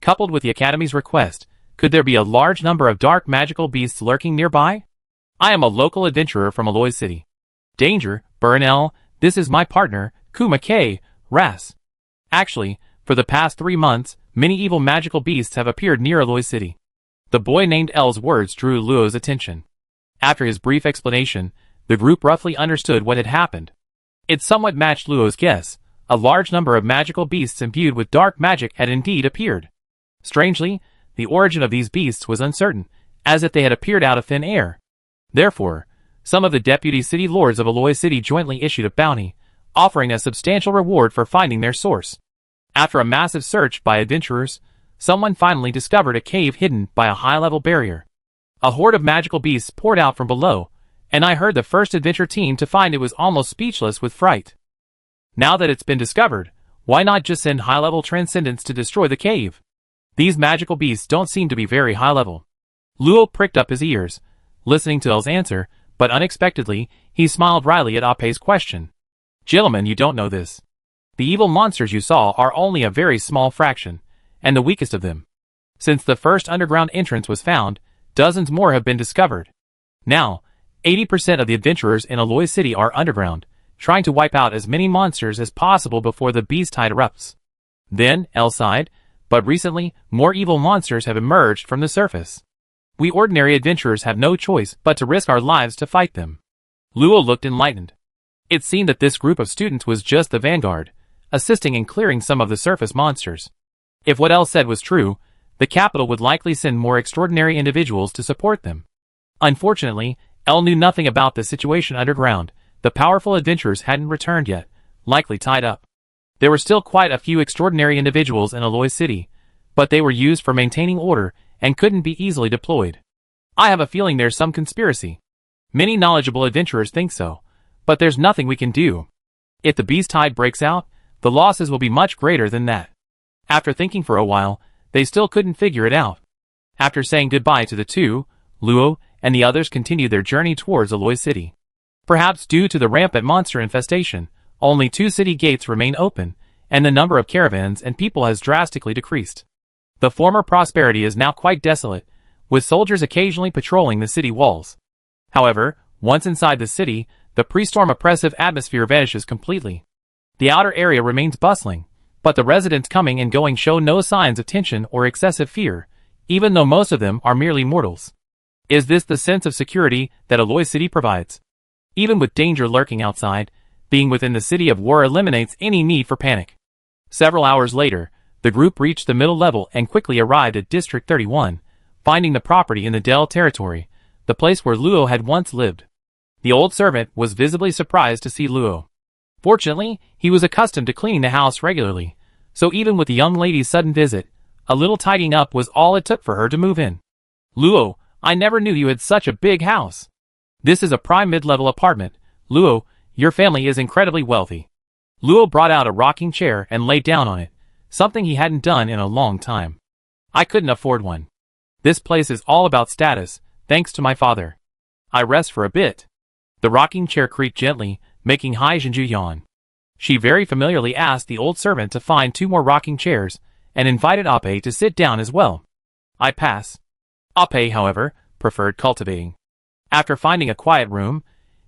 Coupled with the Academy's request, could there be a large number of dark magical beasts lurking nearby? I am a local adventurer from Aloy City. Danger, Burnell, this is my partner, Kuma K, Ras. Actually, for the past 3 months, many evil magical beasts have appeared near Aloy City. The boy named L's words drew Luo's attention. After his brief explanation, the group roughly understood what had happened. It somewhat matched Luo's guess. A large number of magical beasts imbued with dark magic had indeed appeared. Strangely, the origin of these beasts was uncertain, as if they had appeared out of thin air. Therefore, some of the deputy city lords of Aloy City jointly issued a bounty, offering a substantial reward for finding their source. After a massive search by adventurers, someone finally discovered a cave hidden by a high-level barrier. A horde of magical beasts poured out from below, and I heard the first adventure team to find it was almost speechless with fright. Now that it's been discovered, why not just send high-level transcendents to destroy the cave? These magical beasts don't seem to be very high-level. Luo pricked up his ears, listening to L's answer, but unexpectedly, he smiled wryly at Ape's question. Gentlemen, you don't know this. The evil monsters you saw are only a very small fraction, and the weakest of them. Since the first underground entrance was found, dozens more have been discovered. Now, 80% of the adventurers in Aloy City are underground, trying to wipe out as many monsters as possible before the beast tide erupts. Then, L sighed, but recently, more evil monsters have emerged from the surface. We ordinary adventurers have no choice but to risk our lives to fight them. Luo looked enlightened. It seemed that this group of students was just the vanguard, assisting in clearing some of the surface monsters. If what L said was true, the capital would likely send more extraordinary individuals to support them. Unfortunately, L knew nothing about the situation underground. The powerful adventurers hadn't returned yet, likely tied up. There were still quite a few extraordinary individuals in Aloy City, but they were used for maintaining order and couldn't be easily deployed. I have a feeling there's some conspiracy. Many knowledgeable adventurers think so, but there's nothing we can do. If the beast tide breaks out, the losses will be much greater than that. After thinking for a while, they still couldn't figure it out. After saying goodbye to the 2, Luo, and the others continued their journey towards Aloy City. Perhaps due to the rampant monster infestation, only 2 city gates remain open, and the number of caravans and people has drastically decreased. The former prosperity is now quite desolate, with soldiers occasionally patrolling the city walls. However, once inside the city, the pre-storm oppressive atmosphere vanishes completely. The outer area remains bustling, but the residents coming and going show no signs of tension or excessive fear, even though most of them are merely mortals. Is this the sense of security that Aloy City provides? Even with danger lurking outside, being within the city of war eliminates any need for panic. Several hours later, the group reached the middle level and quickly arrived at District 31, finding the property in the Dell territory, the place where Luo had once lived. The old servant was visibly surprised to see Luo. Fortunately, he was accustomed to cleaning the house regularly, so even with the young lady's sudden visit, a little tidying up was all it took for her to move in. Luo, I never knew you had such a big house. This is a prime mid-level apartment. Luo, your family is incredibly wealthy. Luo brought out a rocking chair and lay down on it, something he hadn't done in a long time. I couldn't afford one. This place is all about status, thanks to my father. I rest for a bit. The rocking chair creaked gently, making Hai Jinju yawn. She very familiarly asked the old servant to find 2 more rocking chairs, and invited Ape to sit down as well. I pass. Ape, however, preferred cultivating. After finding a quiet room,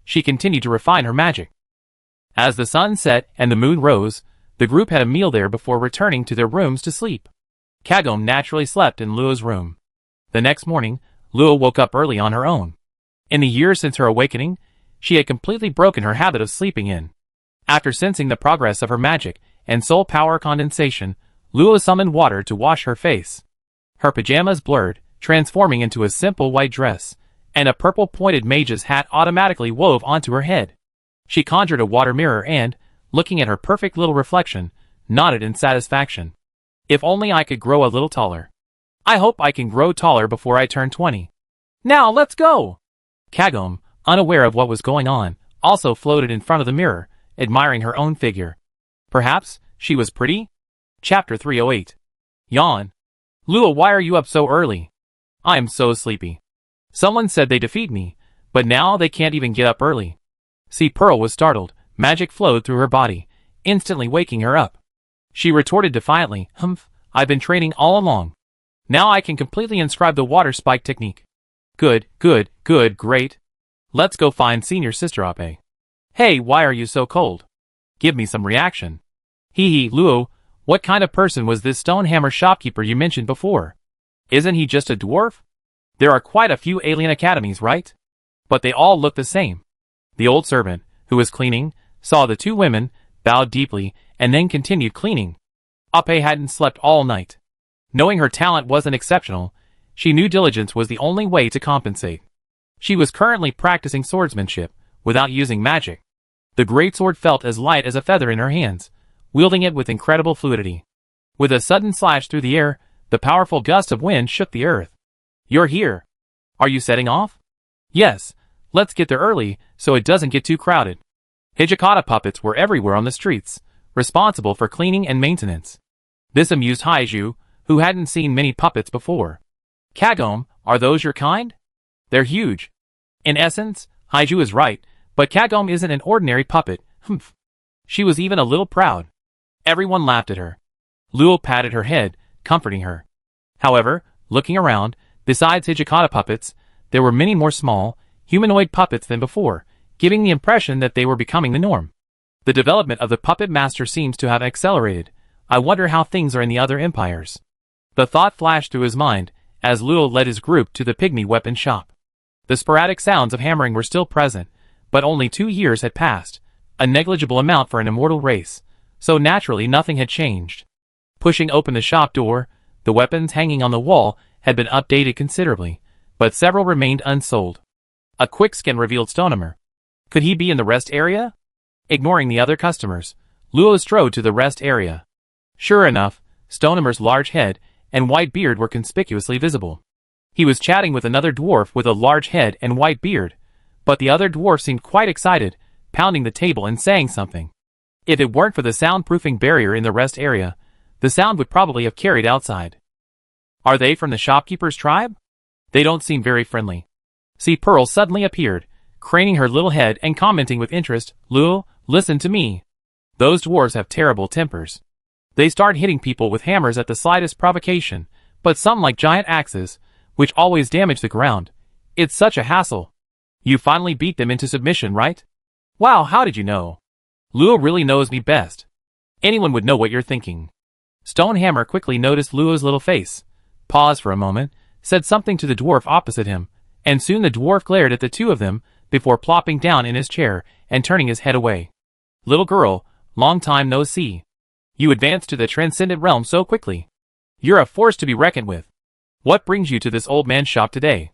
she continued to refine her magic. As the sun set and the moon rose, the group had a meal there before returning to their rooms to sleep. Kagome naturally slept in Luo's room. The next morning, Luo woke up early on her own. In the years since her awakening, she had completely broken her habit of sleeping in. After sensing the progress of her magic and soul power condensation, Luo summoned water to wash her face. Her pajamas blurred, transforming into a simple white dress, and a purple-pointed mage's hat automatically wove onto her head. She conjured a water mirror and, looking at her perfect little reflection, nodded in satisfaction. If only I could grow a little taller. I hope I can grow taller before I turn 20. Now let's go! Kagome, unaware of what was going on, also floated in front of the mirror, admiring her own figure. Perhaps she was pretty? Chapter 308. Yawn. Luo, why are you up so early? I am so sleepy. Someone said they defeat me, but now they can't even get up early. See, Pearl was startled. Magic flowed through her body, instantly waking her up. She retorted defiantly, Humph, I've been training all along. Now I can completely inscribe the water spike technique. Good, great. Let's go find senior sister Ape. Hey, why are you so cold? Give me some reaction. Hee, Luo, what kind of person was this Stonehammer shopkeeper you mentioned before? Isn't he just a dwarf? There are quite a few alien academies, right? But they all look the same. The old servant, who was cleaning, saw the 2 women, bowed deeply, and then continued cleaning. Ape hadn't slept all night. Knowing her talent wasn't exceptional, she knew diligence was the only way to compensate. She was currently practicing swordsmanship, without using magic. The greatsword felt as light as a feather in her hands, wielding it with incredible fluidity. With a sudden slash through the air, the powerful gust of wind shook the earth. You're here. Are you setting off? Yes, let's get there early, so it doesn't get too crowded. Hijikata puppets were everywhere on the streets, responsible for cleaning and maintenance. This amused Haiju, who hadn't seen many puppets before. Kagome, are those your kind? They're huge. In essence, Haiju is right, but Kagome isn't an ordinary puppet, humph. She was even a little proud. Everyone laughed at her. Luo patted her head, comforting her. However, looking around, besides Hijikata puppets, there were many more small, humanoid puppets than before, giving the impression that they were becoming the norm. The development of the puppet master seems to have accelerated. I wonder how things are in the other empires. The thought flashed through his mind, as Luo led his group to the pygmy weapon shop. The sporadic sounds of hammering were still present, but only 2 years had passed, a negligible amount for an immortal race, so naturally nothing had changed. Pushing open the shop door, the weapons hanging on the wall had been updated considerably, but several remained unsold. A quick scan revealed Stonehammer. Could he be in the rest area? Ignoring the other customers, Luo strode to the rest area. Sure enough, Stonehammer's large head and white beard were conspicuously visible. He was chatting with another dwarf with a large head and white beard, but the other dwarf seemed quite excited, pounding the table and saying something. If it weren't for the soundproofing barrier in the rest area, the sound would probably have carried outside. Are they from the shopkeeper's tribe? They don't seem very friendly. See, Pearl suddenly appeared, craning her little head and commenting with interest, "Luo, listen to me. Those dwarves have terrible tempers. They start hitting people with hammers at the slightest provocation, but some like giant axes, which always damage the ground. It's such a hassle. You finally beat them into submission, right? Wow, how did you know? Luo really knows me best. Anyone would know what you're thinking." Stonehammer quickly noticed Luo's little face, paused for a moment, said something to the dwarf opposite him, and soon the dwarf glared at the two of them before plopping down in his chair and turning his head away. "Little girl, long time no see. You advanced to the transcendent realm so quickly. You're a force to be reckoned with. What brings you to this old man's shop today?"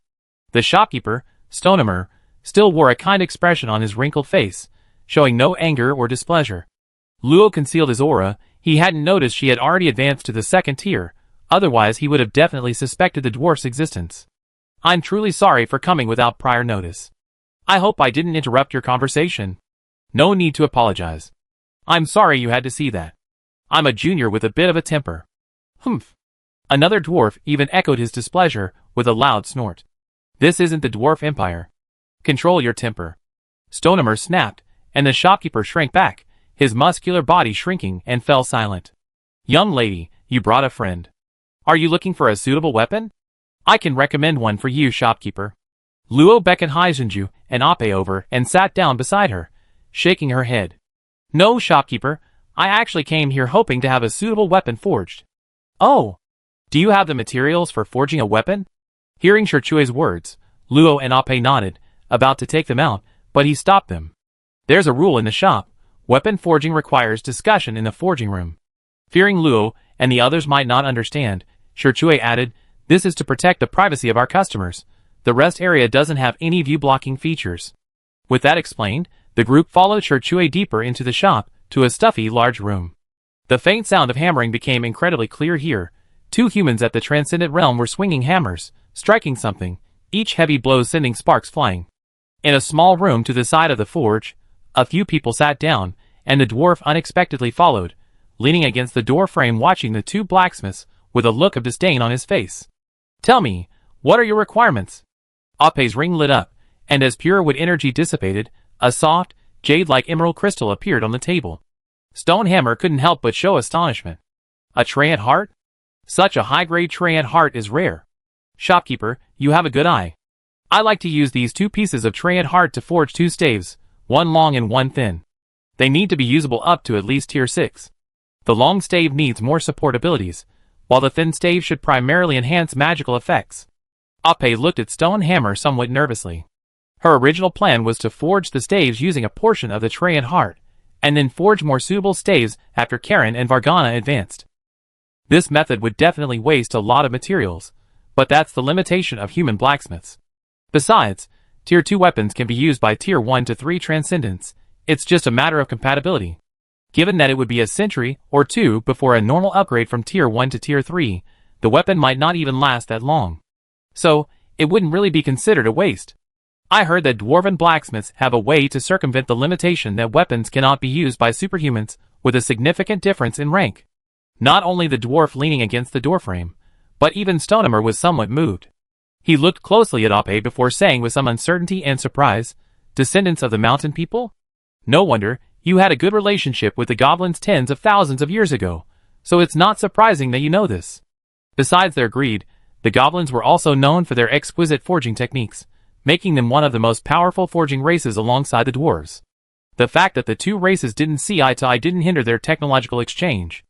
The shopkeeper, Stonehammer, still wore a kind expression on his wrinkled face, showing no anger or displeasure. Luo concealed his aura. He hadn't noticed she had already advanced to the second tier, otherwise he would have definitely suspected the dwarf's existence. "I'm truly sorry for coming without prior notice. I hope I didn't interrupt your conversation." "No need to apologize. I'm sorry you had to see that. I'm a junior with a bit of a temper." "Humph." Another dwarf even echoed his displeasure with a loud snort. "This isn't the dwarf empire. Control your temper." Stonehammer snapped, and the shopkeeper shrank back, his muscular body shrinking, and fell silent. "Young lady, you brought a friend. Are you looking for a suitable weapon? I can recommend one for you, shopkeeper." Luo beckoned Haizhenju and Ape over and sat down beside her, shaking her head. "No, shopkeeper, I actually came here hoping to have a suitable weapon forged." "Oh, do you have the materials for forging a weapon?" Hearing Shichue's words, Luo and Ape nodded, about to take them out, but he stopped them. "There's a rule in the shop. Weapon forging requires discussion in the forging room." Fearing Luo and the others might not understand, Shichue added, "This is to protect the privacy of our customers. The rest area doesn't have any view-blocking features." With that explained, the group followed Shichue deeper into the shop, to a stuffy large room. The faint sound of hammering became incredibly clear here. Two humans at the transcendent realm were swinging hammers, striking something, each heavy blow sending sparks flying. In a small room to the side of the forge, a few people sat down, and the dwarf unexpectedly followed, leaning against the door frame watching the two blacksmiths with a look of disdain on his face. "Tell me, what are your requirements?" Ape's ring lit up, and as pure wood energy dissipated, a soft, jade-like emerald crystal appeared on the table. Stonehammer couldn't help but show astonishment. "A Treant heart? Such a high-grade Treant heart is rare. Shopkeeper, you have a good eye. I like to use these two pieces of Treant heart to forge two staves, one long and one thin. They need to be usable up to at least tier 6. The long stave needs more support abilities, while the thin stave should primarily enhance magical effects." Ape looked at Stonehammer somewhat nervously. Her original plan was to forge the staves using a portion of the Treant heart, and then forge more suitable staves after Karen and Vargana advanced. This method would definitely waste a lot of materials, but that's the limitation of human blacksmiths. Besides, Tier 2 weapons can be used by Tier 1 to 3 transcendents. It's just a matter of compatibility. Given that it would be a century or two before a normal upgrade from Tier 1 to Tier 3, the weapon might not even last that long. So, it wouldn't really be considered a waste. I heard that dwarven blacksmiths have a way to circumvent the limitation that weapons cannot be used by superhumans with a significant difference in rank. Not only the dwarf leaning against the doorframe, but even Stonehammer was somewhat moved. He looked closely at Ape before saying with some uncertainty and surprise, "Descendants of the mountain people? No wonder, you had a good relationship with the goblins tens of thousands of years ago, so it's not surprising that you know this." Besides their greed, the goblins were also known for their exquisite forging techniques, making them one of the most powerful forging races alongside the dwarves. The fact that the two races didn't see eye to eye didn't hinder their technological exchange.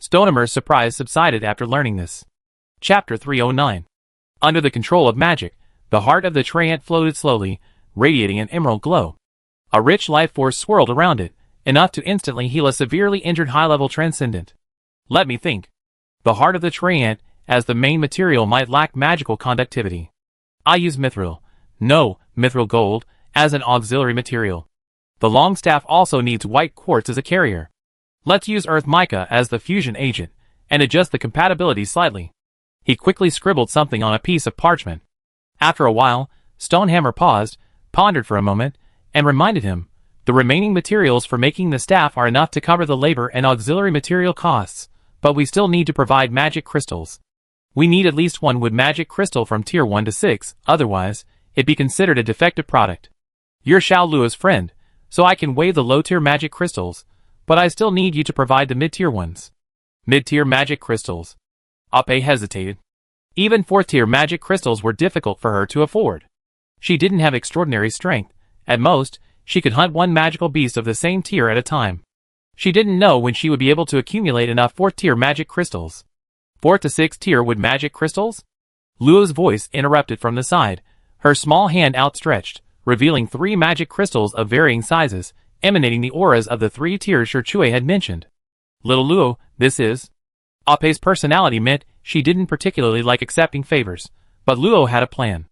Stonehammer's surprise subsided after learning this. Chapter 309. Under the control of magic, the heart of the Treant floated slowly, radiating an emerald glow. A rich life force swirled around it, enough to instantly heal a severely injured high-level transcendent. Let me think. The heart of the Treant, as the main material, might lack magical conductivity. I use mithril. No, mithril gold, as an auxiliary material. The long staff also needs white quartz as a carrier. Let's use earth mica as the fusion agent, and adjust the compatibility slightly. He quickly scribbled something on a piece of parchment. After a while, Stonehammer paused, pondered for a moment, and reminded him, the remaining materials for making the staff are enough to cover the labor and auxiliary material costs, but we still need to provide magic crystals. We need at least one wood magic crystal from tier 1 to 6, otherwise, it'd be considered a defective product. You're Xiao Luo's friend, so I can waive the low-tier magic crystals, but I still need you to provide the mid-tier ones. Mid-tier magic crystals. Ape hesitated. Even fourth-tier magic crystals were difficult for her to afford. She didn't have extraordinary strength. At most, she could hunt one magical beast of the same tier at a time. She didn't know when she would be able to accumulate enough fourth-tier magic crystals. Fourth to sixth tier would magic crystals? Luo's voice interrupted from the side, her small hand outstretched, revealing 3 magic crystals of varying sizes, emanating the auras of the 3 tiers Shui had mentioned. Little Luo, this is... Ape's personality meant she didn't particularly like accepting favors, but Luo had a plan.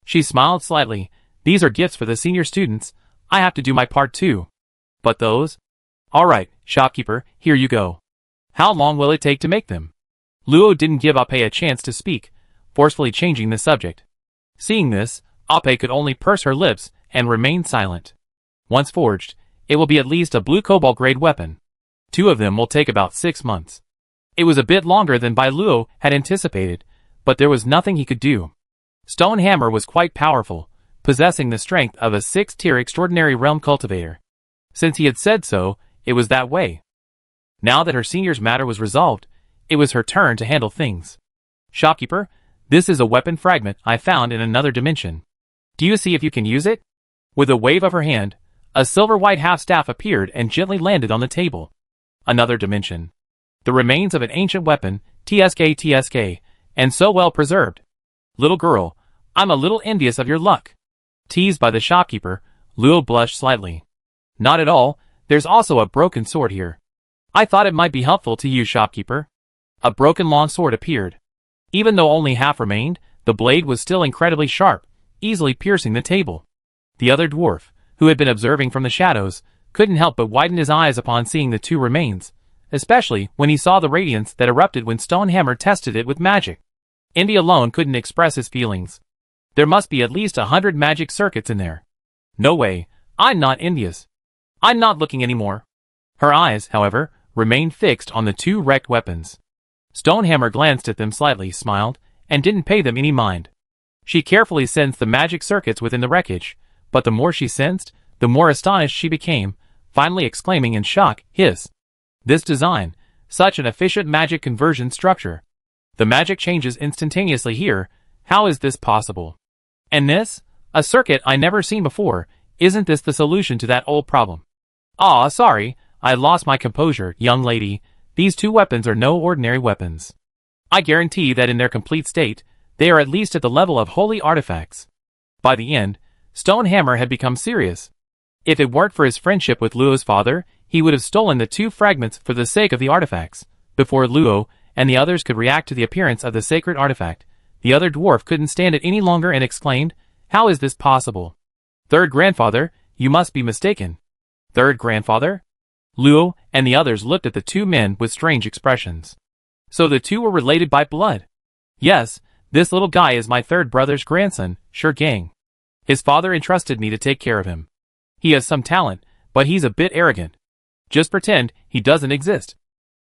She smiled slightly. These are gifts for the senior students. I have to do my part too. But those? Alright, shopkeeper, here you go. How long will it take to make them? Luo didn't give Ape a chance to speak, forcefully changing the subject. Seeing this, Ape could only purse her lips and remain silent. Once forged, it will be at least a blue cobalt grade weapon. 2 of them will take about 6 months. It was a bit longer than Bai Luo had anticipated, but there was nothing he could do. Stone Hammer was quite powerful, possessing the strength of a 6th-tier extraordinary realm cultivator. Since he had said so, it was that way. Now that her senior's matter was resolved, it was her turn to handle things. Shopkeeper, this is a weapon fragment I found in another dimension. Do you see if you can use it? With a wave of her hand, a silver-white half-staff appeared and gently landed on the table. Another dimension. The remains of an ancient weapon, TSK, and so well preserved. Little girl, I'm a little envious of your luck. Teased by the shopkeeper, Luo blushed slightly. Not at all, there's also a broken sword here. I thought it might be helpful to you, shopkeeper. A broken long sword appeared. Even though only half remained, the blade was still incredibly sharp, easily piercing the table. The other dwarf, who had been observing from the shadows, couldn't help but widen his eyes upon seeing the 2 remains, especially when he saw the radiance that erupted when Stone Hammer tested it with magic. Indy alone couldn't express his feelings. There must be at least 100 magic circuits in there. No way, I'm not envious. I'm not looking anymore. Her eyes, however, remained fixed on the 2 wrecked weapons. Stone Hammer glanced at them slightly, smiled, and didn't pay them any mind. She carefully sensed the magic circuits within the wreckage, but the more she sensed, the more astonished she became, finally exclaiming in shock, This design, such an efficient magic conversion structure. The magic changes instantaneously here, how is this possible? And this? A circuit I never seen before, isn't this the solution to that old problem? Ah, sorry, I lost my composure, young lady, these 2 weapons are no ordinary weapons. I guarantee that in their complete state, they are at least at the level of holy artifacts. By the end, Stone Hammer had become serious. If it weren't for his friendship with Luo's father, he would have stolen the 2 fragments for the sake of the artifacts. Before Luo and the others could react to the appearance of the sacred artifact, the other dwarf couldn't stand it any longer and exclaimed, How is this possible? Third grandfather, you must be mistaken. Third grandfather? Luo and the others looked at the 2 men with strange expressions. So the 2 were related by blood? Yes, this little guy is my 3rd brother's grandson, Gang. His father entrusted me to take care of him. He has some talent, but he's a bit arrogant. Just pretend he doesn't exist.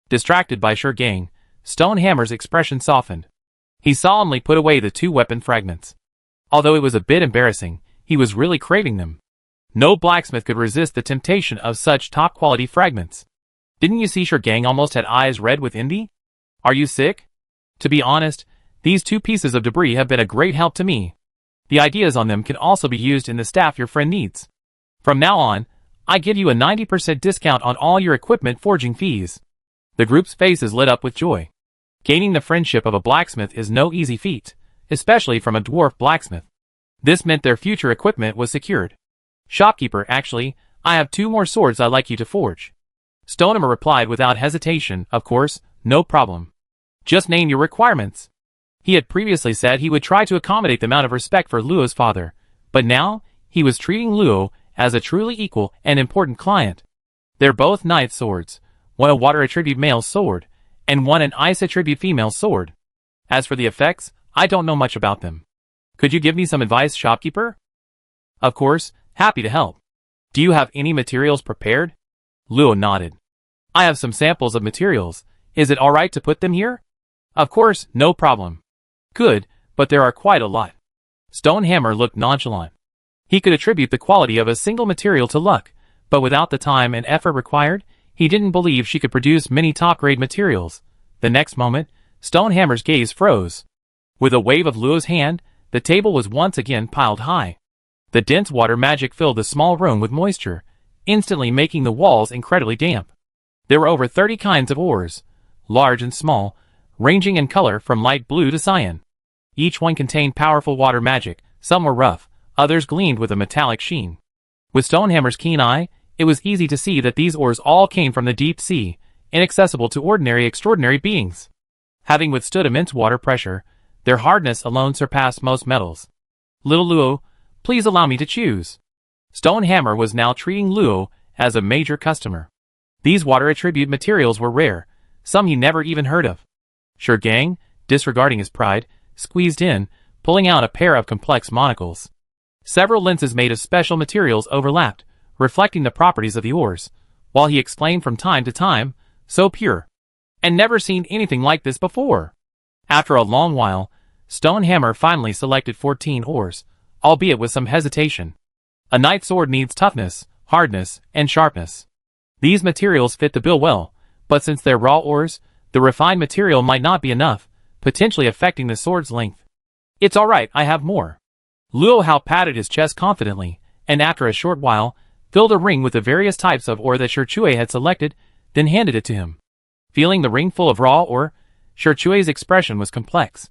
Distracted by Gang, Stone Hammer's expression softened. He solemnly put away the 2 weapon fragments. Although it was a bit embarrassing, he was really craving them. No blacksmith could resist the temptation of such top-quality fragments. Didn't you see Gang almost had eyes red with envy? Are you sick? To be honest, these 2 pieces of debris have been a great help to me. The ideas on them can also be used in the staff your friend needs. From now on, I give you a 90% discount on all your equipment forging fees. The group's faces lit up with joy. Gaining the friendship of a blacksmith is no easy feat, especially from a dwarf blacksmith. This meant their future equipment was secured. Shopkeeper, actually, I have 2 more swords I'd like you to forge. Stone Hammer replied without hesitation, of course, no problem. Just name your requirements. He had previously said he would try to accommodate them out of respect for Luo's father, but now, he was treating Luo as a truly equal and important client. They're both knight swords, one a water attribute male sword, and one an ice attribute female sword. As for the effects, I don't know much about them. Could you give me some advice, shopkeeper? Of course, happy to help. Do you have any materials prepared? Luo nodded. I have some samples of materials. Is it alright to put them here? Of course, no problem. Good, but there are quite a lot. Stonehammer looked nonchalant. He could attribute the quality of a single material to luck, but without the time and effort required, he didn't believe she could produce many top-grade materials. The next moment, Stonehammer's gaze froze. With a wave of Luo's hand, the table was once again piled high. The dense water magic filled the small room with moisture, instantly making the walls incredibly damp. There were over 30 kinds of ores, large and small, ranging in color from light blue to cyan. Each one contained powerful water magic. Some were rough, others gleamed with a metallic sheen. With Stonehammer's keen eye, it was easy to see that these ores all came from the deep sea, inaccessible to ordinary extraordinary beings. Having withstood immense water pressure, their hardness alone surpassed most metals. Little Luo, please allow me to choose. Stonehammer was now treating Luo as a major customer. These water attribute materials were rare, some he never even heard of. Gang, disregarding his pride, squeezed in, pulling out a pair of complex monocles. Several lenses made of special materials overlapped, reflecting the properties of the ores, while he exclaimed from time to time, "So pure! And never seen anything like this before!" After a long while, Stonehammer finally selected 14 ores, albeit with some hesitation. A knight's sword needs toughness, hardness, and sharpness. These materials fit the bill well, but since they're raw ores, the refined material might not be enough, potentially affecting the sword's length. "It's alright, I have more." Luo Hao patted his chest confidently, and after a short while, filled a ring with the various types of ore that Shirchui had selected, then handed it to him. Feeling the ring full of raw ore, Shirchui's expression was complex.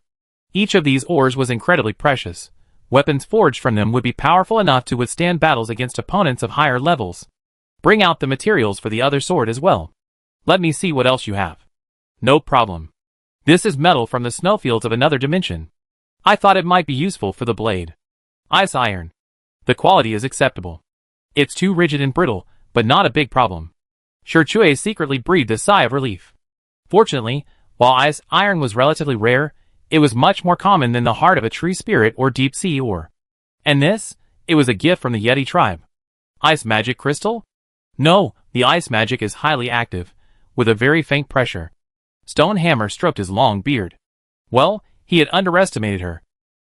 Each of these ores was incredibly precious. Weapons forged from them would be powerful enough to withstand battles against opponents of higher levels. "Bring out the materials for the other sword as well. Let me see what else you have." "No problem. This is metal from the snowfields of another dimension. I thought it might be useful for the blade. Ice iron. The quality is acceptable. It's too rigid and brittle, but not a big problem." Shirchui secretly breathed a sigh of relief. Fortunately, while ice iron was relatively rare, it was much more common than the heart of a tree spirit or deep sea ore. And this? It was a gift from the Yeti tribe. Ice magic crystal? No, the ice magic is highly active, with a very faint pressure. Stonehammer stroked his long beard. Well, he had underestimated her.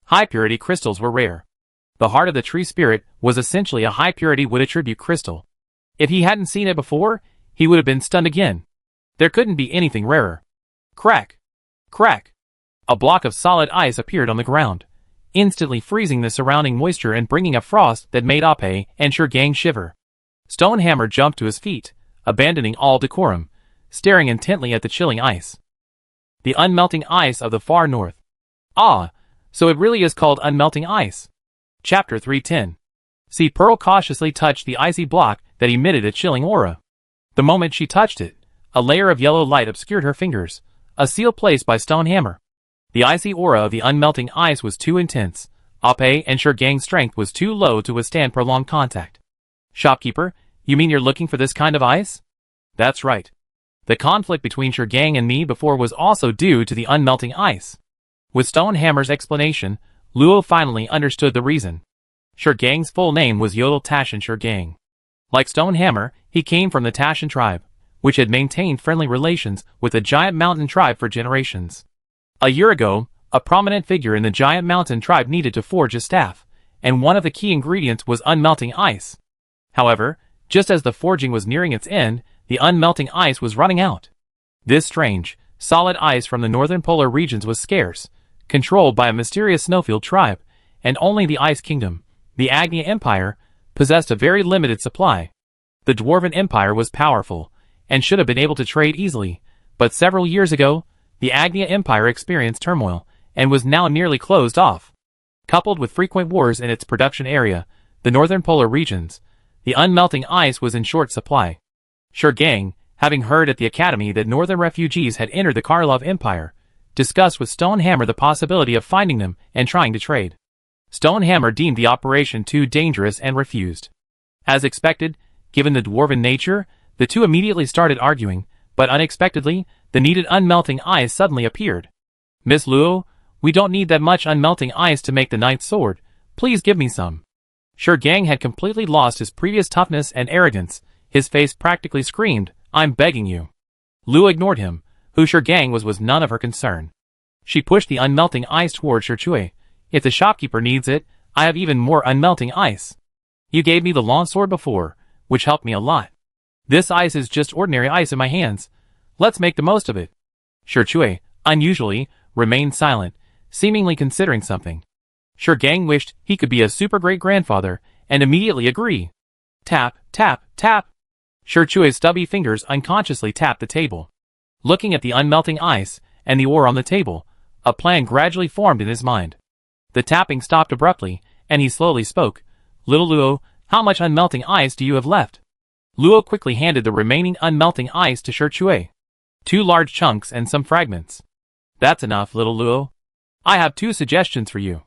High-purity crystals were rare. The heart of the tree spirit was essentially a high-purity wood attribute crystal. If he hadn't seen it before, he would have been stunned again. There couldn't be anything rarer. Crack! Crack! A block of solid ice appeared on the ground, instantly freezing the surrounding moisture and bringing a frost that made Ape and Shirgang shiver. Stonehammer jumped to his feet, abandoning all decorum, staring intently at the chilling ice. The unmelting ice of the far north. Ah, so it really is called unmelting ice. Chapter 310. See, Pearl cautiously touched the icy block that emitted a chilling aura. The moment she touched it, a layer of yellow light obscured her fingers, a seal placed by Stonehammer. The icy aura of the unmelting ice was too intense. Ape and Shirgang's strength was too low to withstand prolonged contact. "Shopkeeper, you mean you're looking for this kind of ice?" "That's right. The conflict between Shirgang and me before was also due to the unmelting ice." With Stonehammer's explanation, Luo finally understood the reason. Shirgang's full name was Yodel Tashin Shirgang. Like Stonehammer, he came from the Tashin tribe, which had maintained friendly relations with the giant mountain tribe for generations. A year ago, a prominent figure in the giant mountain tribe needed to forge a staff, and one of the key ingredients was unmelting ice. However, just as the forging was nearing its end, the unmelting ice was running out. This strange, solid ice from the northern polar regions was scarce, controlled by a mysterious snowfield tribe, and only the Ice Kingdom, the Agnia Empire, possessed a very limited supply. The Dwarven Empire was powerful, and should have been able to trade easily, but several years ago, the Agnia Empire experienced turmoil, and was now nearly closed off. Coupled with frequent wars in its production area, the northern polar regions, the unmelting ice was in short supply. Shirgang, having heard at the academy that northern refugees had entered the Karlov Empire, discussed with Stonehammer the possibility of finding them and trying to trade. Stonehammer deemed the operation too dangerous and refused. As expected, given the dwarven nature, the two immediately started arguing, but unexpectedly, the needed unmelting ice suddenly appeared. "Miss Luo, we don't need that much unmelting ice to make the knight's sword. Please give me some." Shirgang had completely lost his previous toughness and arrogance. His face practically screamed, "I'm begging you." Luo ignored him. Who Shirgang was none of her concern. She pushed the unmelting ice toward Shirchui, If the shopkeeper needs it, I have even more unmelting ice. You gave me the long sword before, which helped me a lot. This ice is just ordinary ice in my hands. Let's make the most of it. Shichui, unusually, remained silent, seemingly considering something. Gang wished he could be a super great grandfather, and immediately agree. Tap, tap, tap. Shichui's stubby fingers unconsciously tapped the table. Looking at the unmelting ice and the ore on the table, a plan gradually formed in his mind. The tapping stopped abruptly, and he slowly spoke. Little Luo, how much unmelting ice do you have left? Luo quickly handed the remaining unmelting ice to Shichui. 2 large chunks and some fragments. That's enough, little Luo. I have 2 suggestions for you.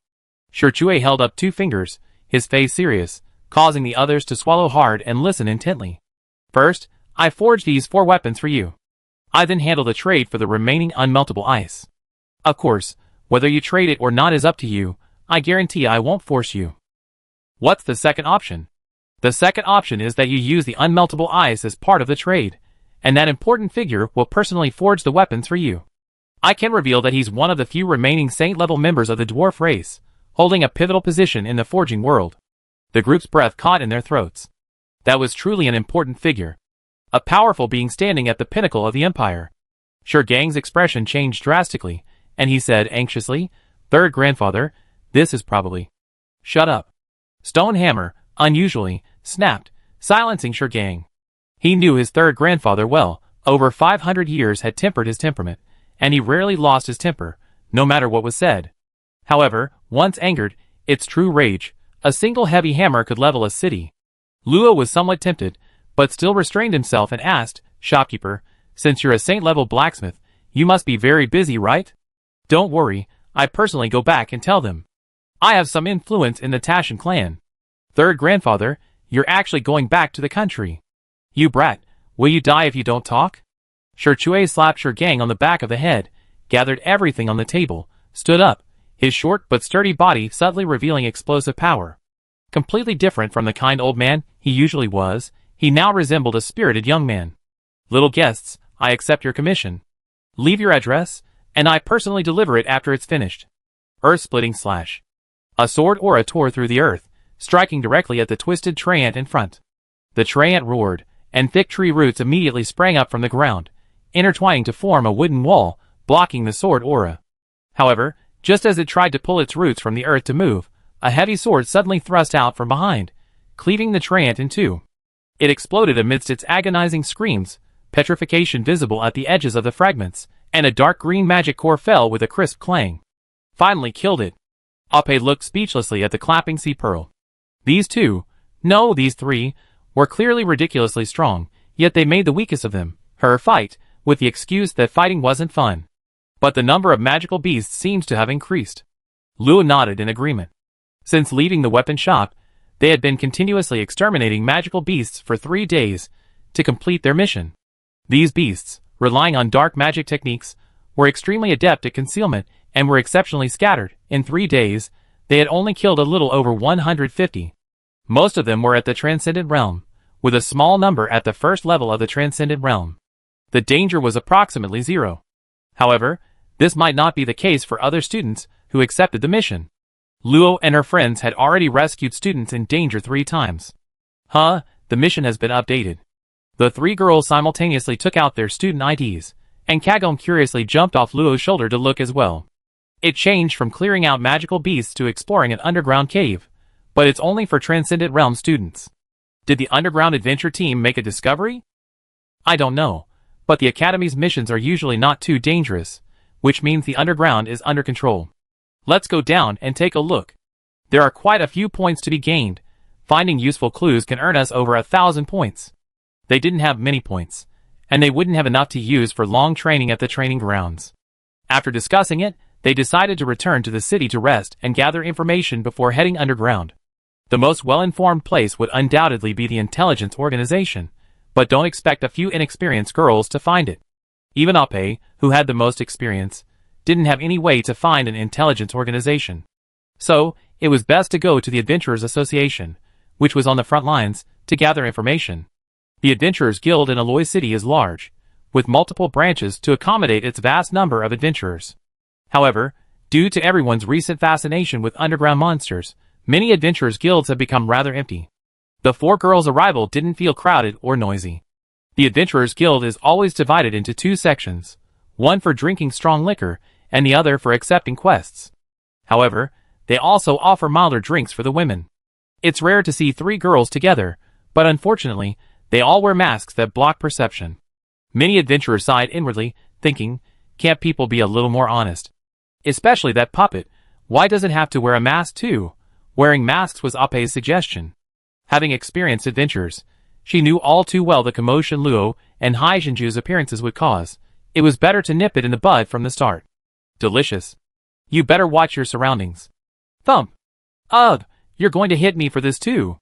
Shichui held up 2 fingers, his face serious, causing the others to swallow hard and listen intently. First, I forged these 4 weapons for you. I then handle the trade for the remaining unmeltable ice. Of course, whether you trade it or not is up to you. I guarantee I won't force you. What's the second option? The second option is that you use the unmeltable ice as part of the trade, and that important figure will personally forge the weapons for you. I can reveal that he's one of the few remaining saint-level members of the dwarf race, holding a pivotal position in the forging world. The group's breath caught in their throats. That was truly an important figure. A powerful being standing at the pinnacle of the empire. Gang's expression changed drastically, and he said anxiously, Third grandfather, this is probably... Shut up. Stone Hammer, unusually, snapped, silencing Gang. He knew his third grandfather well. Over 500 years had tempered his temperament, and he rarely lost his temper, no matter what was said. However, once angered, its true rage, a single heavy hammer could level a city. Luo was somewhat tempted, but still restrained himself and asked, Shopkeeper, since you're a saint-level blacksmith, you must be very busy, right? Don't worry, I personally go back and tell them. I have some influence in the Tashin clan. Third grandfather, you're actually going back to the country. You brat, will you die if you don't talk? Shichui slapped Gang on the back of the head, gathered everything on the table, stood up, his short but sturdy body subtly revealing explosive power. Completely different from the kind old man he usually was, he now resembled a spirited young man. Little guests, I accept your commission. Leave your address, and I personally deliver it after it's finished. Earth-splitting slash. A sword aura tore through the earth, striking directly at the twisted treant in front. The treant roared, and thick tree roots immediately sprang up from the ground, intertwining to form a wooden wall, blocking the sword aura. However, just as it tried to pull its roots from the earth to move, a heavy sword suddenly thrust out from behind, cleaving the treant in 2. It exploded amidst its agonizing screams, petrification visible at the edges of the fragments, and a dark green magic core fell with a crisp clang. Finally killed it. Ape looked speechlessly at the clapping sea pearl. These 2, no, these 3, were clearly ridiculously strong, yet they made the weakest of them, her fight, with the excuse that fighting wasn't fun. But the number of magical beasts seemed to have increased. Luo nodded in agreement. Since leaving the weapon shop, they had been continuously exterminating magical beasts for 3 days to complete their mission. These beasts, relying on dark magic techniques, were extremely adept at concealment and were exceptionally scattered. In 3 days, they had only killed a little over 150. Most of them were at the Transcendent Realm, with a small number at the first level of the Transcendent Realm. The danger was approximately 0. However, this might not be the case for other students who accepted the mission. Luo and her friends had already rescued students in danger 3 times. The mission has been updated. The 3 girls simultaneously took out their student IDs, and Kagome curiously jumped off Luo's shoulder to look as well. It changed from clearing out magical beasts to exploring an underground cave, but it's only for Transcendent Realm students. Did the underground adventure team make a discovery? I don't know, but the Academy's missions are usually not too dangerous, which means the underground is under control. Let's go down and take a look. There are quite a few points to be gained. Finding useful clues can earn us over 1,000 points. They didn't have many points, and they wouldn't have enough to use for long training at the training grounds. After discussing it, they decided to return to the city to rest and gather information before heading underground. The most well-informed place would undoubtedly be the intelligence organization, but don't expect a few inexperienced girls to find it. Even Ape, who had the most experience, didn't have any way to find an intelligence organization. So, it was best to go to the Adventurers Association, which was on the front lines, to gather information. The Adventurers Guild in Aloy City is large, with multiple branches to accommodate its vast number of adventurers. However, Due to everyone's recent fascination with underground monsters, many adventurers' guilds have become rather empty. The four girls' arrival didn't feel crowded or noisy. The Adventurers Guild is always divided into two sections, one for drinking strong liquor and the other for accepting quests. However, they also offer milder drinks for the women. It's rare to see three girls together, but unfortunately, they all wear masks that block perception. Many adventurers sighed inwardly, thinking, can't people be a little more honest? Especially that puppet, why does it have to wear a mask too? Wearing masks was Ape's suggestion. Having experienced adventures, she knew all too well the commotion Luo and Haijinju's appearances would cause. It was better to nip it in the bud from the start. Delicious. You better watch your surroundings. Thump. Ugh, you're going to hit me for this too.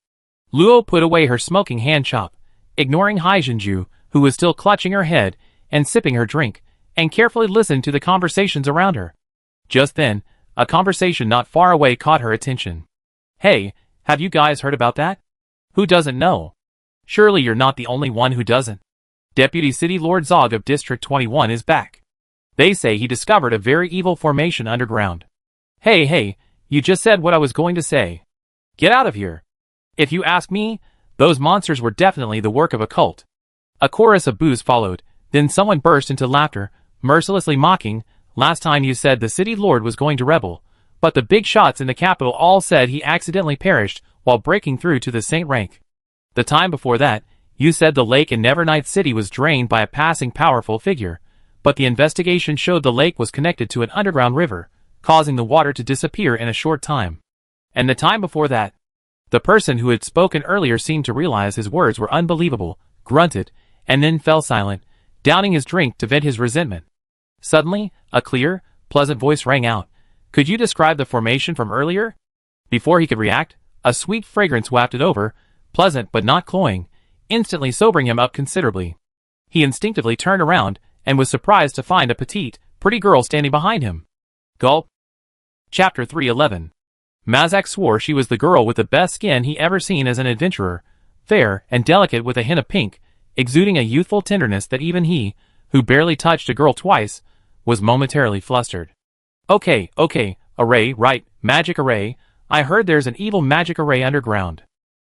Luo put away her smoking hand chop, ignoring Haijinju, who was still clutching her head and sipping her drink, and carefully listened to the conversations around her. Just then, a conversation not far away caught her attention. Hey, have you guys heard about that? Who doesn't know? Surely you're not the only one who doesn't. Deputy City Lord Zog of District 21 is back. They say he discovered a very evil formation underground. Hey, you just said what I was going to say. Get out of here. If you ask me, those monsters were definitely the work of a cult. A chorus of boos followed, then someone burst into laughter, mercilessly mocking, last time you said the city lord was going to rebel, but the big shots in the capital all said he accidentally perished while breaking through to the saint rank. The time before that, you said the lake in Nevernight City was drained by a passing powerful figure, but the investigation showed the lake was connected to an underground river, causing the water to disappear in a short time. And the time before that, the person who had spoken earlier seemed to realize his words were unbelievable, grunted, and then fell silent, downing his drink to vent his resentment. Suddenly, a clear, pleasant voice rang out. Could you describe the formation from earlier? Before he could react, a sweet fragrance wafted over, pleasant but not cloying, instantly sobering him up considerably. He instinctively turned around and was surprised to find a petite, pretty girl standing behind him. Gulp. Chapter 311. Mazak swore she was the girl with the best skin he ever seen as an adventurer, fair and delicate with a hint of pink, exuding a youthful tenderness that even he, who barely touched a girl twice, was momentarily flustered. Okay, array, right, magic array. I heard there's an evil magic array underground.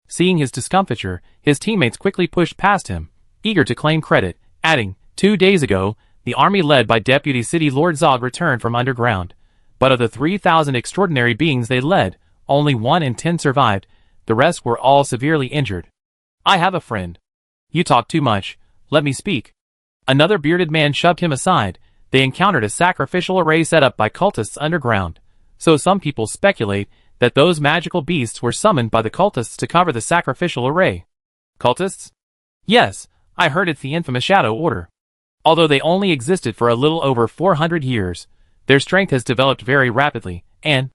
Seeing his discomfiture, his teammates quickly pushed past him, eager to claim credit, adding, 2 days ago, the army led by Deputy City Lord Zog returned from underground. But of the 3,000 extraordinary beings they led, only 1 in 10 survived, the rest were all severely injured. I have a friend. You talk too much, let me speak. Another bearded man shoved him aside. They encountered a sacrificial array set up by cultists underground, so some people speculate that those magical beasts were summoned by the cultists to cover the sacrificial array. Cultists? Yes, I heard it's the infamous Shadow Order. Although they only existed for a little over 400 years, their strength has developed very rapidly, and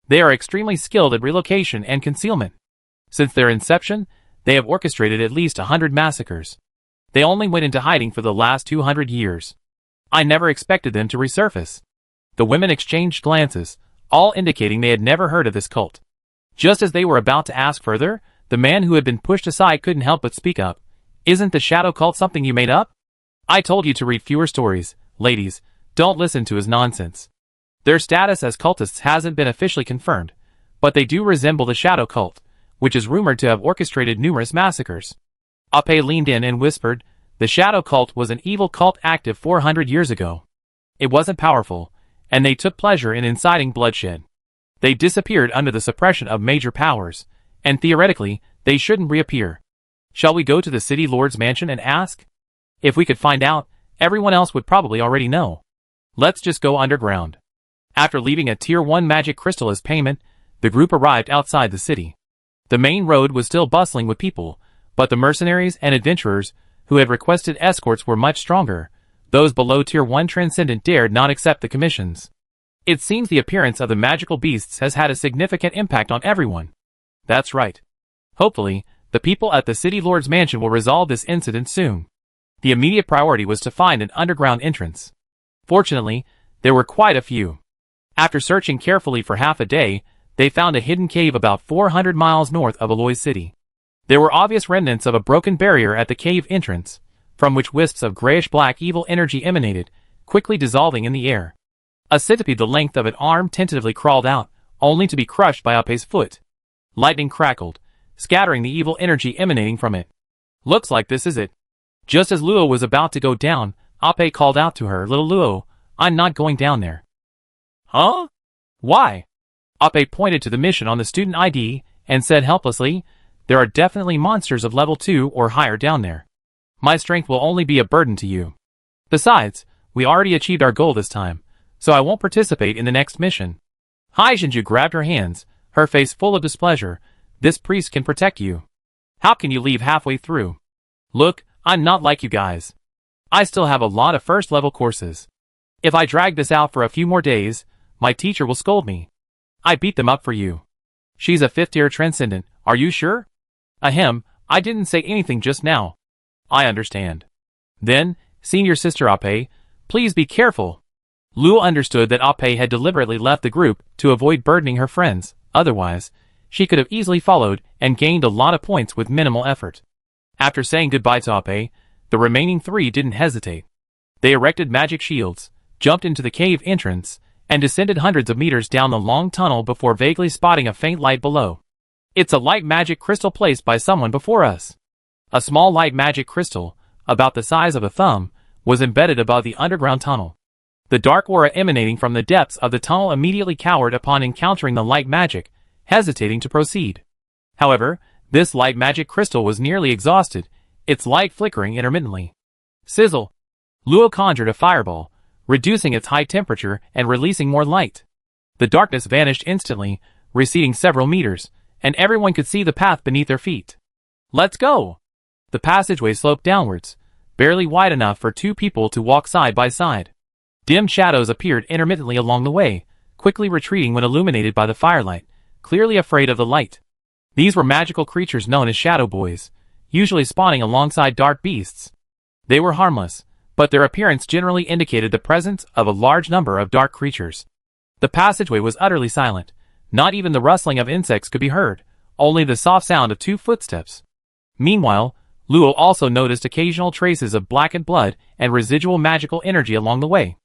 they are extremely skilled at relocation and concealment. Since their inception, they have orchestrated at least 100 massacres. They only went into hiding for the last 200 years. I never expected them to resurface. The women exchanged glances, all indicating they had never heard of this cult. Just as they were about to ask further, the man who had been pushed aside couldn't help but speak up. Isn't the shadow cult something you made up? I told you to read fewer stories, ladies. Don't listen to his nonsense. Their status as cultists hasn't been officially confirmed, but they do resemble the shadow cult, which is rumored to have orchestrated numerous massacres. Ape leaned in and whispered, the shadow cult was an evil cult active 400 years ago. It wasn't powerful, and they took pleasure in inciting bloodshed. They disappeared under the suppression of major powers, and theoretically, they shouldn't reappear. Shall we go to the city lord's mansion and ask? If we could find out, everyone else would probably already know. Let's just go underground. After leaving a Tier 1 magic crystal as payment, the group arrived outside the city. The main road was still bustling with people, but the mercenaries and adventurers who had requested escorts were much stronger. Those below Tier 1 Transcendent dared not accept the commissions. It seems the appearance of the magical beasts has had a significant impact on everyone. That's right. Hopefully, the people at the City Lord's mansion will resolve this incident soon. The immediate priority was to find an underground entrance. Fortunately, there were quite a few. After searching carefully for half a day, they found a hidden cave about 400 miles north of Aloy City. There were obvious remnants of a broken barrier at the cave entrance, from which wisps of grayish-black evil energy emanated, quickly dissolving in the air. A centipede the length of an arm tentatively crawled out, only to be crushed by Ape's foot. Lightning crackled, scattering the evil energy emanating from it. Looks like this is it. Just as Luo was about to go down, Ape called out to her, "Little Luo, I'm not going down there." Huh? Why? Ape pointed to the mission on the student ID and said helplessly, "There are definitely monsters of level 2 or higher down there. My strength will only be a burden to you. Besides, we already achieved our goal this time, so I won't participate in the next mission." Hai Jinju grabbed her hands, her face full of displeasure. "This priest can protect you. How can you leave halfway through? Look, I'm not like you guys. I still have a lot of first-level courses. If I drag this out for a few more days, my teacher will scold me. I beat them up for you. She's a 5th-tier transcendent, are you sure?" "Ahem, I didn't say anything just now." "I understand." "Then, senior sister Ape, please be careful." Luo understood that Ape had deliberately left the group to avoid burdening her friends, otherwise, she could have easily followed and gained a lot of points with minimal effort. After saying goodbye to Ape, the remaining 3 didn't hesitate. They erected magic shields, jumped into the cave entrance, and descended hundreds of meters down the long tunnel before vaguely spotting a faint light below. "It's a light magic crystal placed by someone before us." A small light magic crystal, about the size of a thumb, was embedded above the underground tunnel. The dark aura emanating from the depths of the tunnel immediately cowered upon encountering the light magic, hesitating to proceed. However, this light magic crystal was nearly exhausted, its light flickering intermittently. Sizzle! Luo conjured a fireball, reducing its high temperature and releasing more light. The darkness vanished instantly, receding several meters, and everyone could see the path beneath their feet. "Let's go!" The passageway sloped downwards, barely wide enough for 2 people to walk side by side. Dim shadows appeared intermittently along the way, quickly retreating when illuminated by the firelight, clearly afraid of the light. These were magical creatures known as shadow boys, usually spawning alongside dark beasts. They were harmless, but their appearance generally indicated the presence of a large number of dark creatures. The passageway was utterly silent. Not even the rustling of insects could be heard, only the soft sound of 2 footsteps. Meanwhile, Luo also noticed occasional traces of blackened blood and residual magical energy along the way.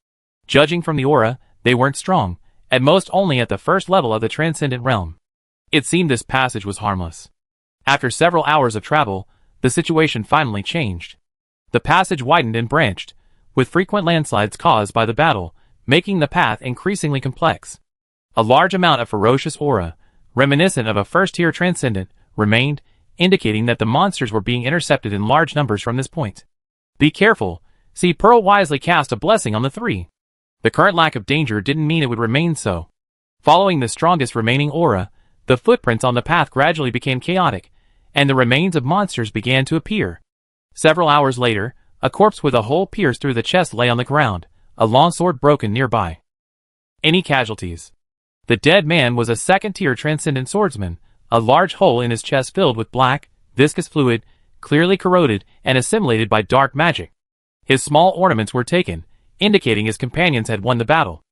Judging from the aura, they weren't strong, at most only at the first level of the transcendent realm. It seemed this passage was harmless. After several hours of travel, the situation finally changed. The passage widened and branched, with frequent landslides caused by the battle, making the path increasingly complex. A large amount of ferocious aura, reminiscent of a first-tier transcendent, remained, indicating that the monsters were being intercepted in large numbers from this point. "Be careful," See Pearl wisely cast a blessing on the 3. The current lack of danger didn't mean it would remain so. Following the strongest remaining aura, the footprints on the path gradually became chaotic, and the remains of monsters began to appear. Several hours later, a corpse with a hole pierced through the chest lay on the ground, a long sword broken nearby. Any casualties? The dead man was a 2nd-tier transcendent swordsman, a large hole in his chest filled with black, viscous fluid, clearly corroded and assimilated by dark magic. His small ornaments were taken, indicating his companions had won the battle.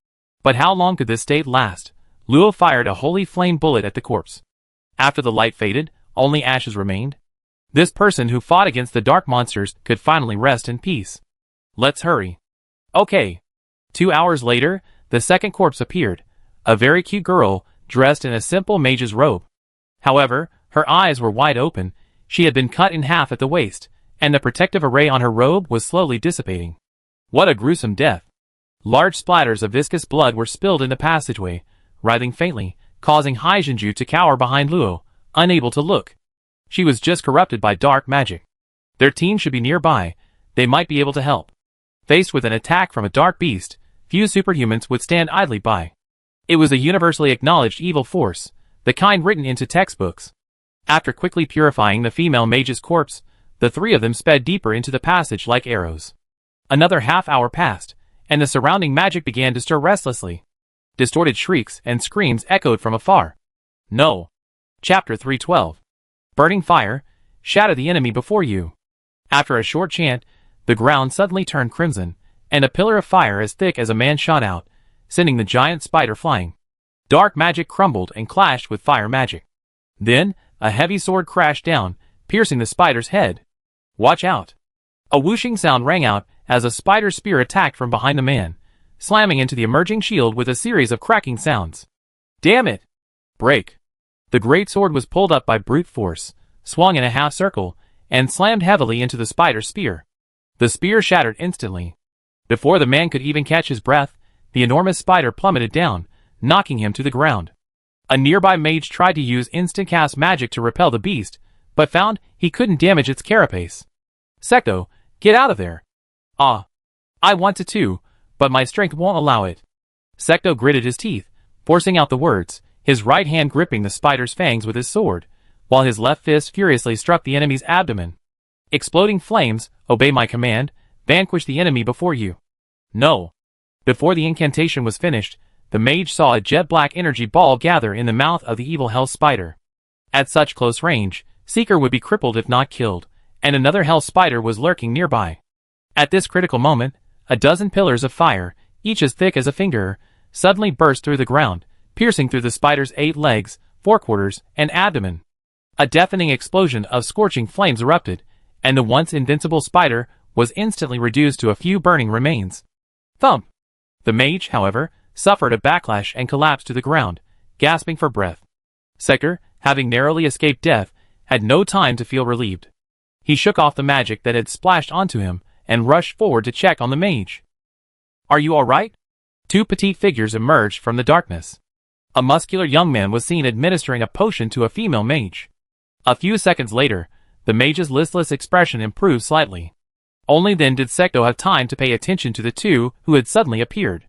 But how long could this state last? Luo fired a holy flame bullet at the corpse. After the light faded, only ashes remained. This person who fought against the dark monsters could finally rest in peace. Let's hurry. Okay. 2 hours later, the 2nd corpse appeared, a very cute girl, dressed in a simple mage's robe. However, her eyes were wide open, she had been cut in half at the waist, and the protective array on her robe was slowly dissipating. What a gruesome death. Large splatters of viscous blood were spilled in the passageway, writhing faintly, causing Hai Jinju to cower behind Luo, unable to look. She was just corrupted by dark magic. Their team should be nearby, they might be able to help. Faced with an attack from a dark beast, few superhumans would stand idly by. It was a universally acknowledged evil force, the kind written into textbooks. After quickly purifying the female mage's corpse, the 3 of them sped deeper into the passage like arrows. Another half-hour passed, and the surrounding magic began to stir restlessly. Distorted shrieks and screams echoed from afar. No. Chapter 312. Burning fire, shatter the enemy before you. After a short chant, the ground suddenly turned crimson, and a pillar of fire as thick as a man shot out, sending the giant spider flying. Dark magic crumbled and clashed with fire magic. Then, a heavy sword crashed down, piercing the spider's head. Watch out. A whooshing sound rang out as a spider spear attacked from behind the man, slamming into the emerging shield with a series of cracking sounds. Damn it! Break! The great sword was pulled up by brute force, swung in a half circle, and slammed heavily into the spider's spear. The spear shattered instantly. Before the man could even catch his breath, the enormous spider plummeted down, knocking him to the ground. A nearby mage tried to use instant cast magic to repel the beast, but found he couldn't damage its carapace. Secto, get out of there! Ah! I wanted to, but my strength won't allow it. Secto gritted his teeth, forcing out the words, his right hand gripping the spider's fangs with his sword, while his left fist furiously struck the enemy's abdomen. Exploding flames, obey my command, vanquish the enemy before you. No. Before the incantation was finished, the mage saw a jet-black energy ball gather in the mouth of the evil hell spider. At such close range, Seeker would be crippled if not killed, and another hell spider was lurking nearby. At this critical moment, a dozen pillars of fire, each as thick as a finger, suddenly burst through the ground, piercing through the spider's 8 legs, forequarters, and abdomen. A deafening explosion of scorching flames erupted, and the once invincible spider was instantly reduced to a few burning remains. Thump! The mage, however, suffered a backlash and collapsed to the ground, gasping for breath. Sector, having narrowly escaped death, had no time to feel relieved. He shook off the magic that had splashed onto him and rushed forward to check on the mage. Are you all right? 2 petite figures emerged from the darkness. A muscular young man was seen administering a potion to a female mage. A few seconds later, the mage's listless expression improved slightly. Only then did Secto have time to pay attention to the two who had suddenly appeared.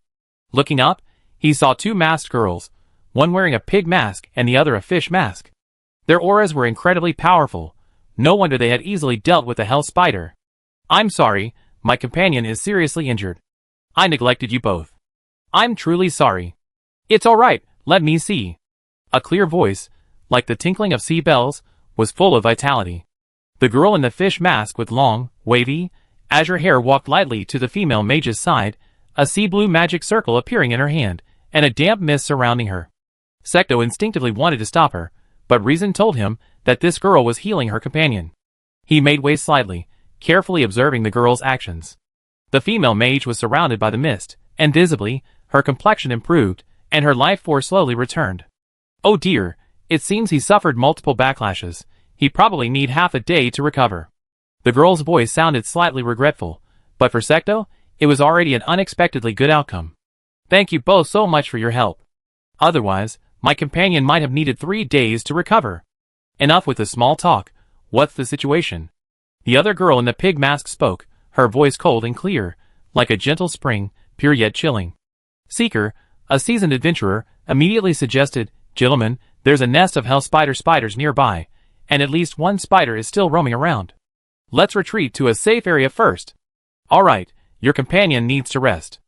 Looking up, he saw 2 masked girls, one wearing a pig mask and the other a fish mask. Their auras were incredibly powerful. No wonder they had easily dealt with the hell spider. I'm sorry, my companion is seriously injured. I neglected you both. I'm truly sorry. It's all right, let me see. A clear voice, like the tinkling of sea bells, was full of vitality. The girl in the fish mask with long, wavy, azure hair walked lightly to the female mage's side, a sea blue magic circle appearing in her hand, and a damp mist surrounding her. Secto instinctively wanted to stop her, but reason told him that this girl was healing her companion. He made way slightly, carefully observing the girl's actions. The female mage was surrounded by the mist, and visibly, her complexion improved, and her life force slowly returned. Oh dear, it seems he suffered multiple backlashes. He probably need half a day to recover. The girl's voice sounded slightly regretful, but for Secto, it was already an unexpectedly good outcome. Thank you both so much for your help. Otherwise, my companion might have needed 3 days to recover. Enough with the small talk. What's the situation? The other girl in the pig mask spoke, her voice cold and clear, like a gentle spring, pure yet chilling. Seeker, a seasoned adventurer, immediately suggested, Gentlemen, there's a nest of hell spiders nearby, and at least one spider is still roaming around. Let's retreat to a safe area first. Alright, your companion needs to rest.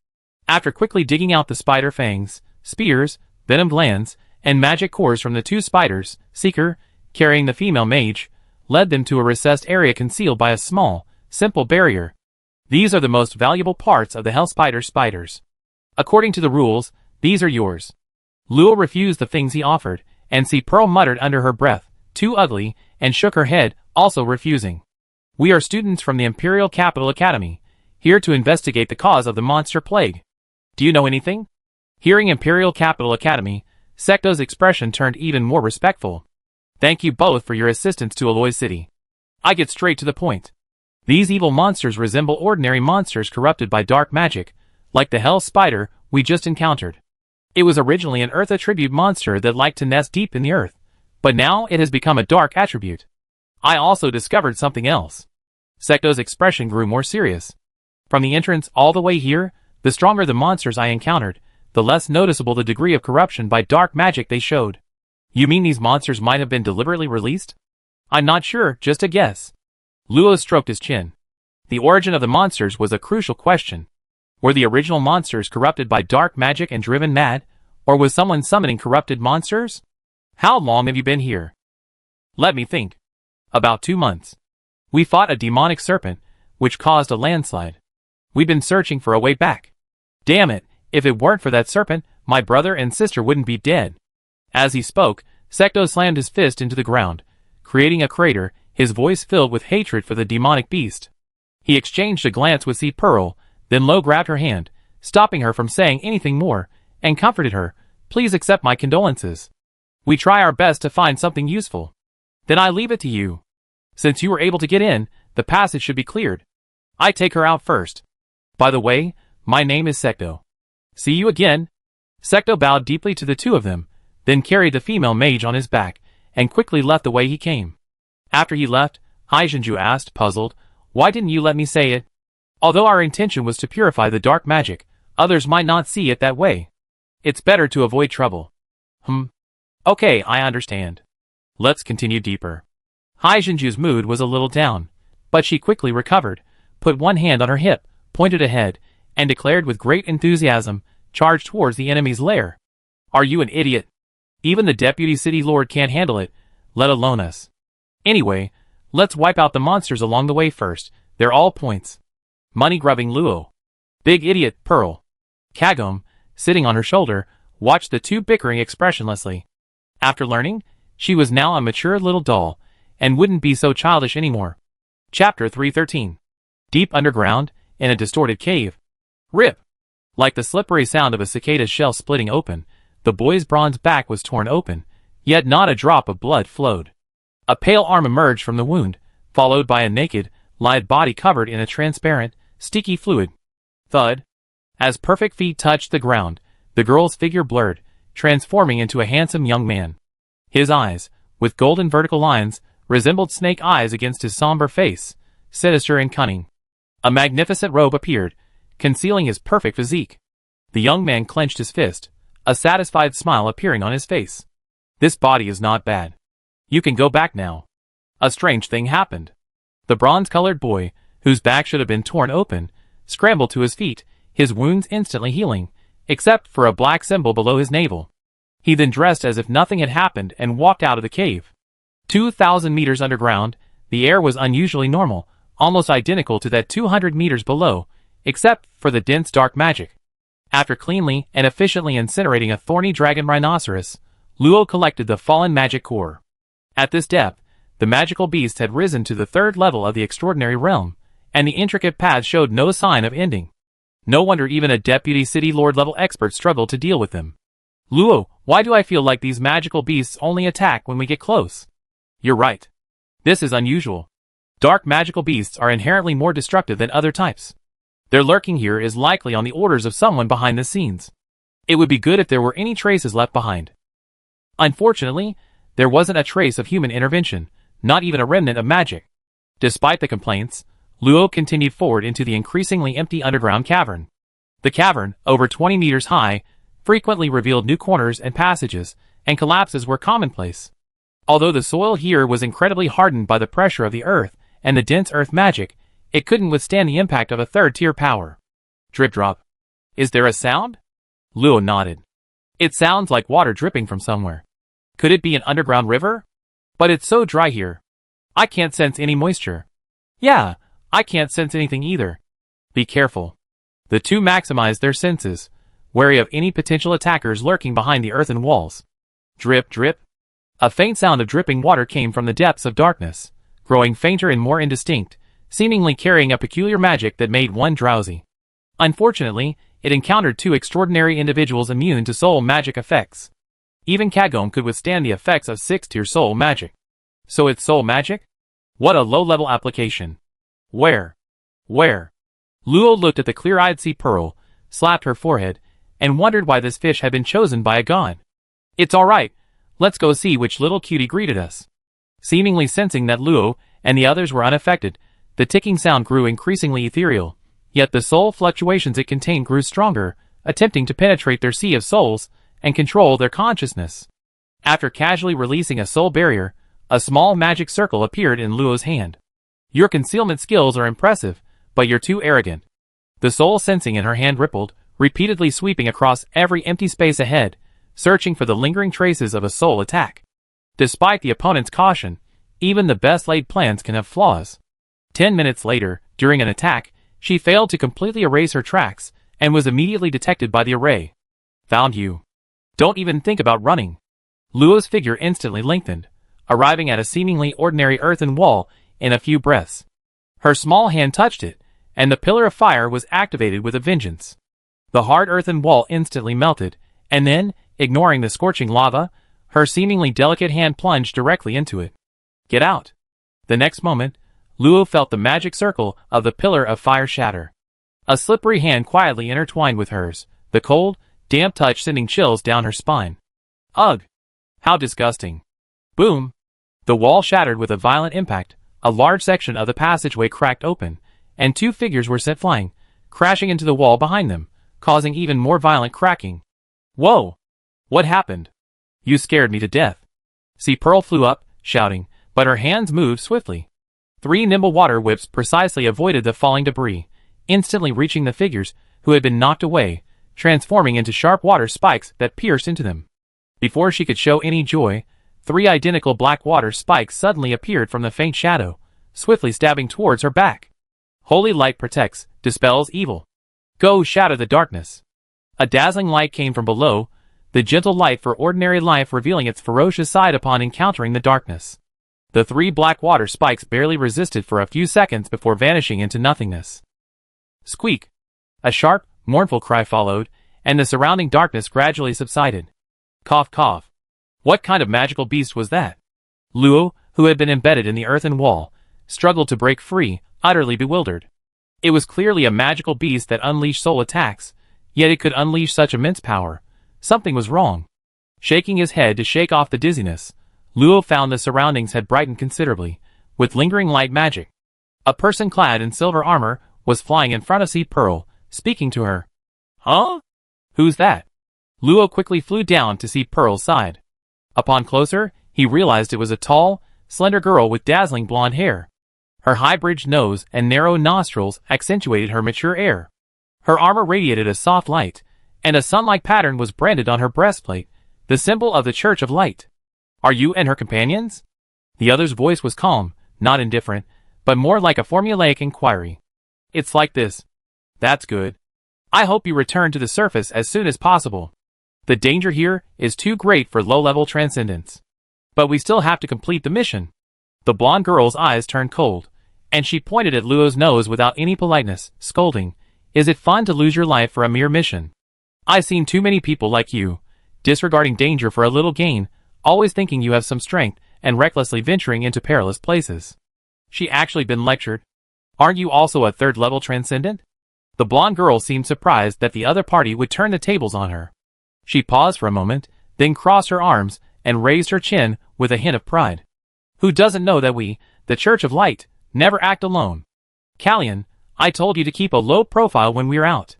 After quickly digging out the spider fangs, spears, venom glands, and magic cores from the 2 spiders, Seeker, carrying the female mage, led them to a recessed area concealed by a small, simple barrier. These are the most valuable parts of the hell spiders. According to the rules, these are yours. Luo refused the things he offered, and Sea Pearl muttered under her breath, too ugly, and shook her head, also refusing. We are students from the Imperial Capital Academy, here to investigate the cause of the monster plague. Do you know anything? Hearing Imperial Capital Academy, Secto's expression turned even more respectful. Thank you both for your assistance to Aloy City. I get straight to the point. These evil monsters resemble ordinary monsters corrupted by dark magic, like the hell spider we just encountered. It was originally an earth attribute monster that liked to nest deep in the earth, but now it has become a dark attribute. I also discovered something else. Secto's expression grew more serious. From the entrance all the way here, the stronger the monsters I encountered, the less noticeable the degree of corruption by dark magic they showed. You mean these monsters might have been deliberately released? I'm not sure, just a guess. Luo stroked his chin. The origin of the monsters was a crucial question. Were the original monsters corrupted by dark magic and driven mad, or was someone summoning corrupted monsters? How long have you been here? Let me think. About 2 months. We fought a demonic serpent, which caused a landslide. We've been searching for a way back. Damn it, if it weren't for that serpent, my brother and sister wouldn't be dead. As he spoke, Secto slammed his fist into the ground, creating a crater, his voice filled with hatred for the demonic beast. He exchanged a glance with Sea Pearl, then Lo grabbed her hand, stopping her from saying anything more, and comforted her. Please accept my condolences. We try our best to find something useful. Then I leave it to you. Since you were able to get in, the passage should be cleared. I take her out first. By the way, my name is Secto. See you again. Secto bowed deeply to the two of them, then carried the female mage on his back, and quickly left the way he came. After he left, Haijinju asked, puzzled, why didn't you let me say it? Although our intention was to purify the dark magic, others might not see it that way. It's better to avoid trouble. Okay, I understand. Let's continue deeper. Haijinju's mood was a little down, but she quickly recovered, put one hand on her hip, pointed ahead, and declared with great enthusiasm, charge towards the enemy's lair. Are you an idiot? Even the deputy city lord can't handle it, let alone us. Anyway, let's wipe out the monsters along the way first. They're all points. Money-grubbing Luo. Big idiot, Pearl. Kagome, sitting on her shoulder, watched the two bickering expressionlessly. After learning, she was now a mature little doll, and wouldn't be so childish anymore. Chapter 313. Deep underground, in a distorted cave. Rip! Like the slippery sound of a cicada's shell splitting open, the boy's bronze back was torn open, yet not a drop of blood flowed. A pale arm emerged from the wound, followed by a naked, lithe body covered in a transparent, sticky fluid. Thud! As perfect feet touched the ground, the girl's figure blurred, transforming into a handsome young man. His eyes, with golden vertical lines, resembled snake eyes against his somber face, sinister and cunning. A magnificent robe appeared, concealing his perfect physique. The young man clenched his fist, a satisfied smile appearing on his face. This body is not bad. You can go back now. A strange thing happened. The bronze-colored boy, whose back should have been torn open, scrambled to his feet, his wounds instantly healing, except for a black symbol below his navel. He then dressed as if nothing had happened and walked out of the cave. 2,000 meters underground, the air was unusually normal, almost identical to that 200 meters below, except for the dense dark magic. After cleanly and efficiently incinerating a thorny dragon rhinoceros, Luo collected the fallen magic core. At this depth, the magical beast had risen to the third level of the extraordinary realm, and the intricate path showed no sign of ending. No wonder even a deputy city lord level expert struggled to deal with them. Luo, why do I feel like these magical beasts only attack when we get close? You're right. This is unusual. Dark magical beasts are inherently more destructive than other types. Their lurking here is likely on the orders of someone behind the scenes. It would be good if there were any traces left behind. Unfortunately, there wasn't a trace of human intervention, not even a remnant of magic. Despite the complaints, Luo continued forward into the increasingly empty underground cavern. The cavern, over 20 meters high, frequently revealed new corners and passages, and collapses were commonplace. Although the soil here was incredibly hardened by the pressure of the earth and the dense earth magic, it couldn't withstand the impact of a third-tier power. Drip drop. Is there a sound? Luo nodded. It sounds like water dripping from somewhere. Could it be an underground river? But it's so dry here. I can't sense any moisture. Yeah, I can't sense anything either. Be careful. The two maximized their senses, wary of any potential attackers lurking behind the earthen walls. Drip, drip. A faint sound of dripping water came from the depths of darkness, growing fainter and more indistinct, seemingly carrying a peculiar magic that made one drowsy. Unfortunately, it encountered two extraordinary individuals immune to soul magic effects. Even Kagome could withstand the effects of 6th-tier soul magic. So it's soul magic? What a low-level application. Where? Luo looked at the clear-eyed sea pearl, slapped her forehead, and wondered why this fish had been chosen by a god. It's alright, let's go see which little cutie greeted us. Seemingly sensing that Luo and the others were unaffected, the ticking sound grew increasingly ethereal, yet the soul fluctuations it contained grew stronger, attempting to penetrate their sea of souls and control their consciousness. After casually releasing a soul barrier, a small magic circle appeared in Luo's hand. Your concealment skills are impressive, but you're too arrogant. The soul sensing in her hand rippled, repeatedly sweeping across every empty space ahead, searching for the lingering traces of a soul attack. Despite the opponent's caution, even the best-laid plans can have flaws. 10 minutes later, during an attack, she failed to completely erase her tracks, and was immediately detected by the array. Found you. Don't even think about running. Luo's figure instantly lengthened, arriving at a seemingly ordinary earthen wall in a few breaths. Her small hand touched it, and the pillar of fire was activated with a vengeance. The hard earthen wall instantly melted, and then, ignoring the scorching lava, her seemingly delicate hand plunged directly into it. Get out! The next moment, Luo felt the magic circle of the pillar of fire shatter. A slippery hand quietly intertwined with hers, the cold, damp touch sending chills down her spine. Ugh! How disgusting! Boom! The wall shattered with a violent impact, a large section of the passageway cracked open, and two figures were sent flying, crashing into the wall behind them, causing even more violent cracking. Whoa! What happened? You scared me to death. See, Pearl flew up, shouting, but her hands moved swiftly. 3 nimble water whips precisely avoided the falling debris, instantly reaching the figures, who had been knocked away, transforming into sharp water spikes that pierced into them. Before she could show any joy, 3 identical black water spikes suddenly appeared from the faint shadow, swiftly stabbing towards her back. Holy light protects, dispels evil. Go shatter the darkness. A dazzling light came from below, the gentle light for ordinary life revealing its ferocious side upon encountering the darkness. The 3 black water spikes barely resisted for a few seconds before vanishing into nothingness. Squeak! A sharp, mournful cry followed, and the surrounding darkness gradually subsided. Cough cough. What kind of magical beast was that? Luo, who had been embedded in the earthen wall, struggled to break free, utterly bewildered. It was clearly a magical beast that unleashed soul attacks, yet it could unleash such immense power. Something was wrong. Shaking his head to shake off the dizziness, Luo found the surroundings had brightened considerably, with lingering light magic. A person clad in silver armor was flying in front of Sea Pearl, speaking to her. Huh? Who's that? Luo quickly flew down to see Pearl's side. Upon closer, he realized it was a tall, slender girl with dazzling blonde hair. Her high-bridged nose and narrow nostrils accentuated her mature air. Her armor radiated a soft light, and a sun-like pattern was branded on her breastplate, the symbol of the Church of Light. Are you and her companions? The other's voice was calm, not indifferent, but more like a formulaic inquiry. It's like this. That's good. I hope you return to the surface as soon as possible. The danger here is too great for low-level transcendence. But we still have to complete the mission. The blonde girl's eyes turned cold, and she pointed at Luo's nose without any politeness, scolding, Is it fun to lose your life for a mere mission? I've seen too many people like you, disregarding danger for a little gain, always thinking you have some strength, and recklessly venturing into perilous places. She actually been lectured. Aren't you also a third-level transcendent? The blonde girl seemed surprised that the other party would turn the tables on her. She paused for a moment, then crossed her arms, and raised her chin with a hint of pride. Who doesn't know that we, the Church of Light, never act alone? Callian, I told you to keep a low profile when we're out.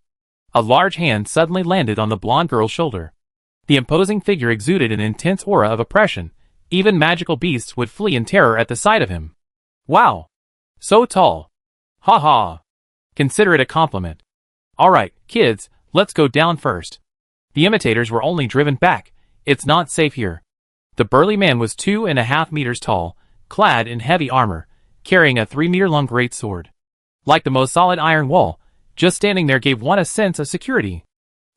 A large hand suddenly landed on the blonde girl's shoulder. The imposing figure exuded an intense aura of oppression. Even magical beasts would flee in terror at the sight of him. Wow! So tall! Ha ha! Consider it a compliment. Alright, kids, let's go down first. The imitators were only driven back. It's not safe here. The burly man was 2.5 meters tall, clad in heavy armor, carrying a 3-meter-long greatsword. Like the most solid iron wall, just standing there gave one a sense of security.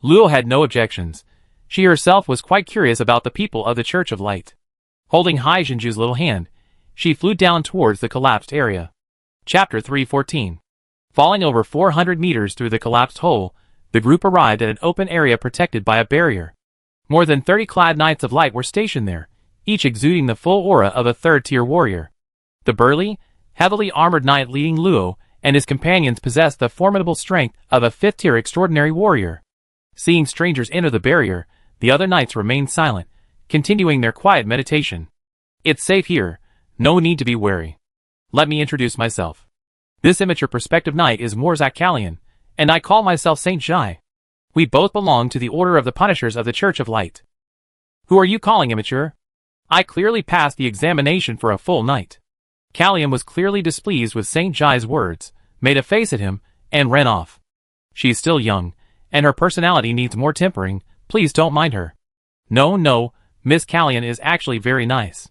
Luo had no objections. She herself was quite curious about the people of the Church of Light. Holding Hai Jinju's little hand, she flew down towards the collapsed area. Chapter 314. Falling over 400 meters through the collapsed hole, the group arrived at an open area protected by a barrier. More than 30 clad Knights of Light were stationed there, each exuding the full aura of a third-tier warrior. The burly, heavily armored knight leading Luo and his companions possessed the formidable strength of a fifth-tier extraordinary warrior. Seeing strangers enter the barrier, the other knights remained silent, continuing their quiet meditation. It's safe here, no need to be wary. Let me introduce myself. This immature prospective knight is Morzak Callian, and I call myself Saint Jai. We both belong to the Order of the Punishers of the Church of Light. Who are you calling immature? I clearly passed the examination for a full knight. Callian was clearly displeased with Saint Jai's words, made a face at him, and ran off. She's still young, and her personality needs more tempering, please don't mind her. No, Miss Callian is actually very nice.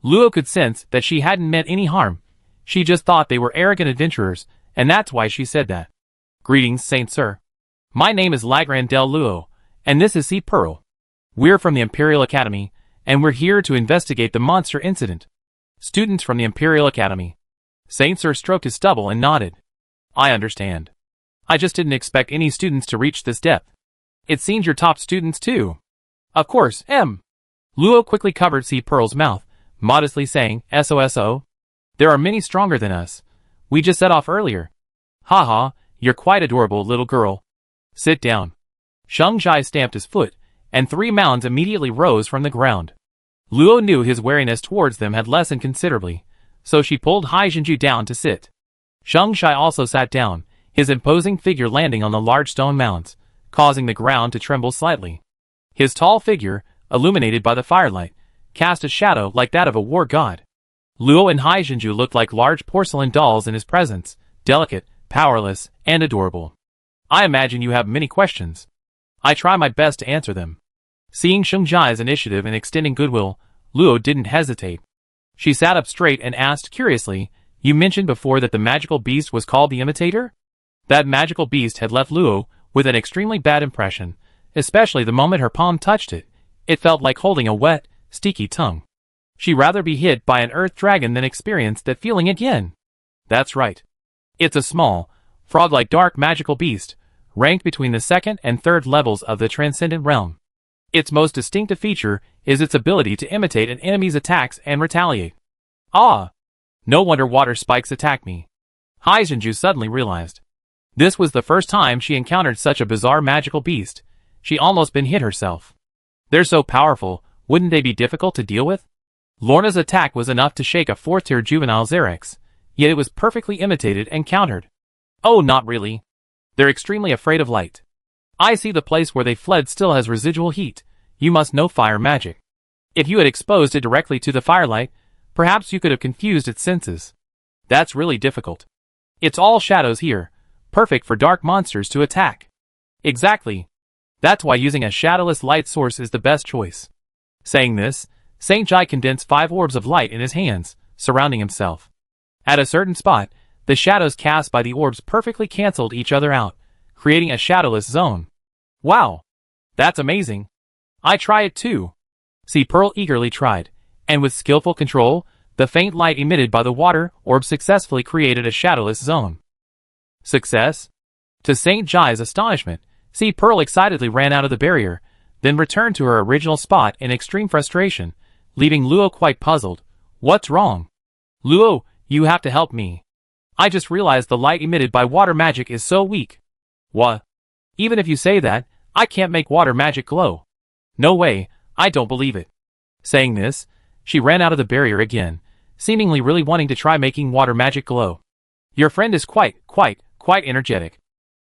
Luo could sense that she hadn't meant any harm. She just thought they were arrogant adventurers, and that's why she said that. Greetings, Saint Sir. My name is Lagran del Luo, and this is Sea Pearl. We're from the Imperial Academy, and we're here to investigate the monster incident. Students from the Imperial Academy. Saint Sir stroked his stubble and nodded. I understand. I just didn't expect any students to reach this depth. It seems you're top students too. Of course, Luo quickly covered C. Pearl's mouth, modestly saying, "SOSO. There are many stronger than us. We just set off earlier." "Haha, you're quite adorable, little girl. Sit down." Sheng Jai stamped his foot, and 3 mounds immediately rose from the ground. Luo knew his wariness towards them had lessened considerably, so she pulled Hai Jinju down to sit. Sheng Jai also sat down, his imposing figure landing on the large stone mounds, causing the ground to tremble slightly. His tall figure, illuminated by the firelight, cast a shadow like that of a war god. Luo and Hai Jinju looked like large porcelain dolls in his presence, delicate, powerless, and adorable. "I imagine you have many questions. I try my best to answer them." Seeing Sheng Jai's initiative in extending goodwill, Luo didn't hesitate. She sat up straight and asked curiously, "You mentioned before that the magical beast was called the Imitator?" That magical beast had left Luo with an extremely bad impression, especially the moment her palm touched it. It felt like holding a wet, sticky tongue. She'd rather be hit by an earth dragon than experience that feeling again. That's right. It's a small, frog-like dark magical beast, ranked between the 2nd and 3rd levels of the Transcendent Realm. Its most distinctive feature is its ability to imitate an enemy's attacks and retaliate. Ah! No wonder water spikes attack me. Hai Jinju suddenly realized. This was the first time she encountered such a bizarre magical beast. She almost been hit herself. They're so powerful, wouldn't they be difficult to deal with? Lorna's attack was enough to shake a 4th-tier juvenile Xerix, yet it was perfectly imitated and countered. Oh, not really. They're extremely afraid of light. I see the place where they fled still has residual heat. You must know fire magic. If you had exposed it directly to the firelight, perhaps you could have confused its senses. That's really difficult. It's all shadows here, perfect for dark monsters to attack. Exactly. That's why using a shadowless light source is the best choice. Saying this, Saint Jai condensed 5 orbs of light in his hands, surrounding himself. At a certain spot, the shadows cast by the orbs perfectly cancelled each other out, creating a shadowless zone. Wow! That's amazing. I try it too. See, Pearl eagerly tried, and with skillful control, the faint light emitted by the water orb successfully created a shadowless zone. Success? To Saint Jai's astonishment, See, Pearl excitedly ran out of the barrier, then returned to her original spot in extreme frustration, leaving Luo quite puzzled. What's wrong? Luo, you have to help me. I just realized the light emitted by water magic is so weak. What? Even if you say that, I can't make water magic glow. No way, I don't believe it. Saying this, she ran out of the barrier again, seemingly really wanting to try making water magic glow. Your friend is quite energetic.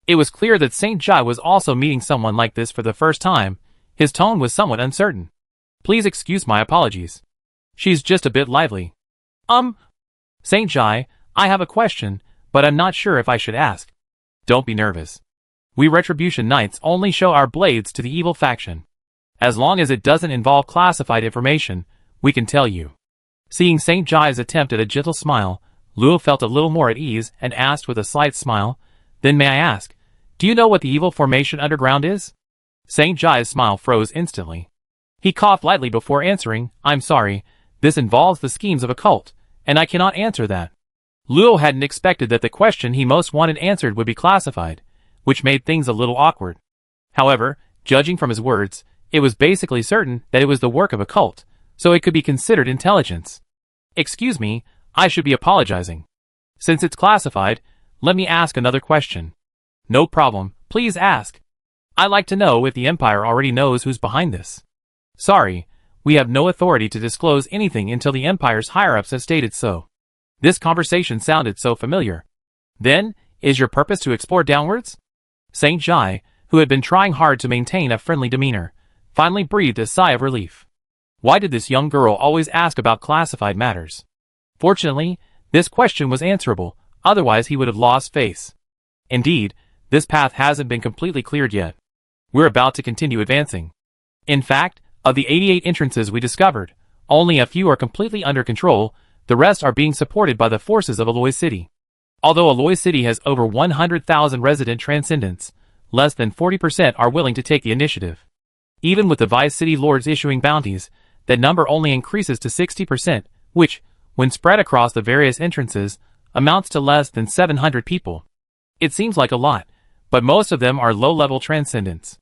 It was clear that Saint Jai was also meeting someone like this for the first time. His tone was somewhat uncertain. Please excuse my apologies. She's just a bit lively. Saint Jai, I have a question, but I'm not sure if I should ask. Don't be nervous. We Retribution Knights only show our blades to the evil faction. As long as it doesn't involve classified information, we can tell you. Seeing Saint Jai's attempt at a gentle smile, Luo felt a little more at ease and asked with a slight smile, Then may I ask, do you know what the evil formation underground is? Saint Jai's smile froze instantly. He coughed lightly before answering, I'm sorry, this involves the schemes of a cult, and I cannot answer that. Luo hadn't expected that the question he most wanted answered would be classified, which made things a little awkward. However, judging from his words, it was basically certain that it was the work of a cult, so it could be considered intelligence. Excuse me, I should be apologizing. Since it's classified, let me ask another question. No problem, please ask. I'd like to know if the Empire already knows who's behind this. Sorry, we have no authority to disclose anything until the Empire's higher-ups have stated so. This conversation sounded so familiar. Then, is your purpose to explore downwards? Saint Jai, who had been trying hard to maintain a friendly demeanor, finally breathed a sigh of relief. Why did this young girl always ask about classified matters? Fortunately, this question was answerable, otherwise he would have lost face. Indeed, this path hasn't been completely cleared yet. We're about to continue advancing. In fact, of the 88 entrances we discovered, only a few are completely under control, the rest are being supported by the forces of Aloy City. Although Aloy City has over 100,000 resident transcendents, less than 40% are willing to take the initiative. Even with the Vice City Lords issuing bounties, that number only increases to 60%, which, when spread across the various entrances, amounts to less than 700 people. It seems like a lot, but most of them are low-level transcendents.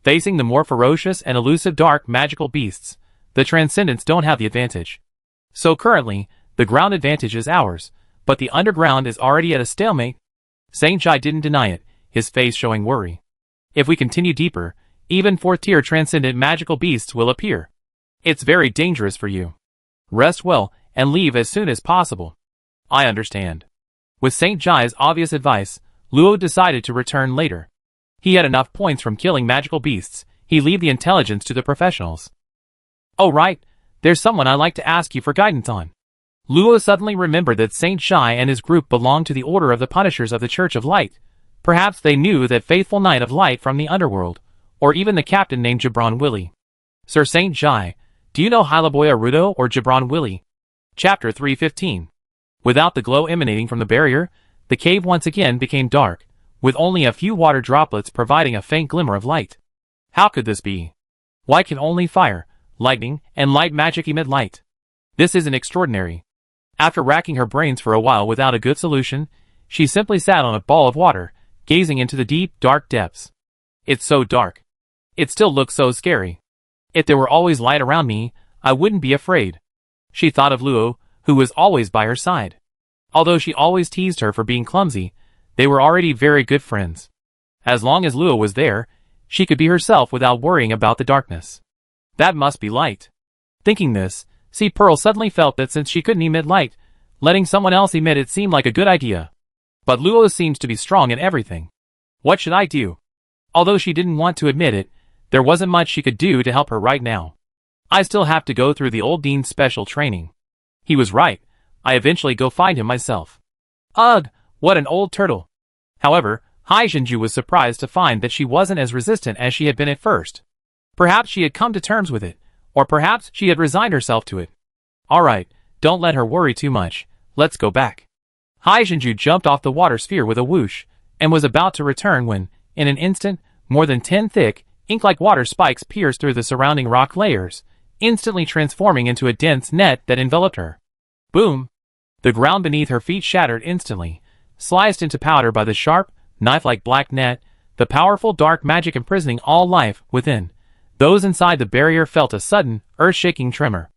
Facing the more ferocious and elusive dark magical beasts, the transcendents don't have the advantage. So currently, the ground advantage is ours, but the underground is already at a stalemate. Saint Jai didn't deny it, his face showing worry. If we continue deeper, even 4th-tier transcendent magical beasts will appear. It's very dangerous for you. Rest well, and leave as soon as possible. I understand. With Saint Jai's obvious advice, Luo decided to return later. He had enough points from killing magical beasts, he'd leave the intelligence to the professionals. Oh right, there's someone I'd like to ask you for guidance on. Luo suddenly remembered that Saint Jai and his group belonged to the Order of the Punishers of the Church of Light. Perhaps they knew that faithful Knight of Light from the underworld, or even the captain named Gibran Willy. Sir Saint Jai, do you know Hylaboya Rudo or Gibran Willy? Chapter 315. Without the glow emanating from the barrier, the cave once again became dark, with only a few water droplets providing a faint glimmer of light. How could this be? Why can only fire, lightning, and light magic emit light? This isn't extraordinary. After racking her brains for a while without a good solution, she simply sat on a ball of water, gazing into the deep, dark depths. It's so dark. It still looks so scary. If there were always light around me, I wouldn't be afraid. She thought of Luo, who was always by her side. Although she always teased her for being clumsy, they were already very good friends. As long as Luo was there, she could be herself without worrying about the darkness. That must be light. Thinking this, Sea Pearl suddenly felt that since she couldn't emit light, letting someone else emit it seemed like a good idea. But Luo seems to be strong in everything. What should I do? Although she didn't want to admit it, there wasn't much she could do to help her right now. I still have to go through the old dean's special training. He was right. I eventually go find him myself. Ugh, what an old turtle. However, Hai Jinju was surprised to find that she wasn't as resistant as she had been at first. Perhaps she had come to terms with it, or perhaps she had resigned herself to it. Alright, don't let her worry too much. Let's go back. Hai Jinju jumped off the water sphere with a whoosh, and was about to return when, in an instant, more than 10 thick, ink-like water spikes pierced through the surrounding rock layers, instantly transforming into a dense net that enveloped her. Boom! The ground beneath her feet shattered instantly, sliced into powder by the sharp, knife-like black net, the powerful dark magic imprisoning all life within. Those inside the barrier felt a sudden, earth-shaking tremor.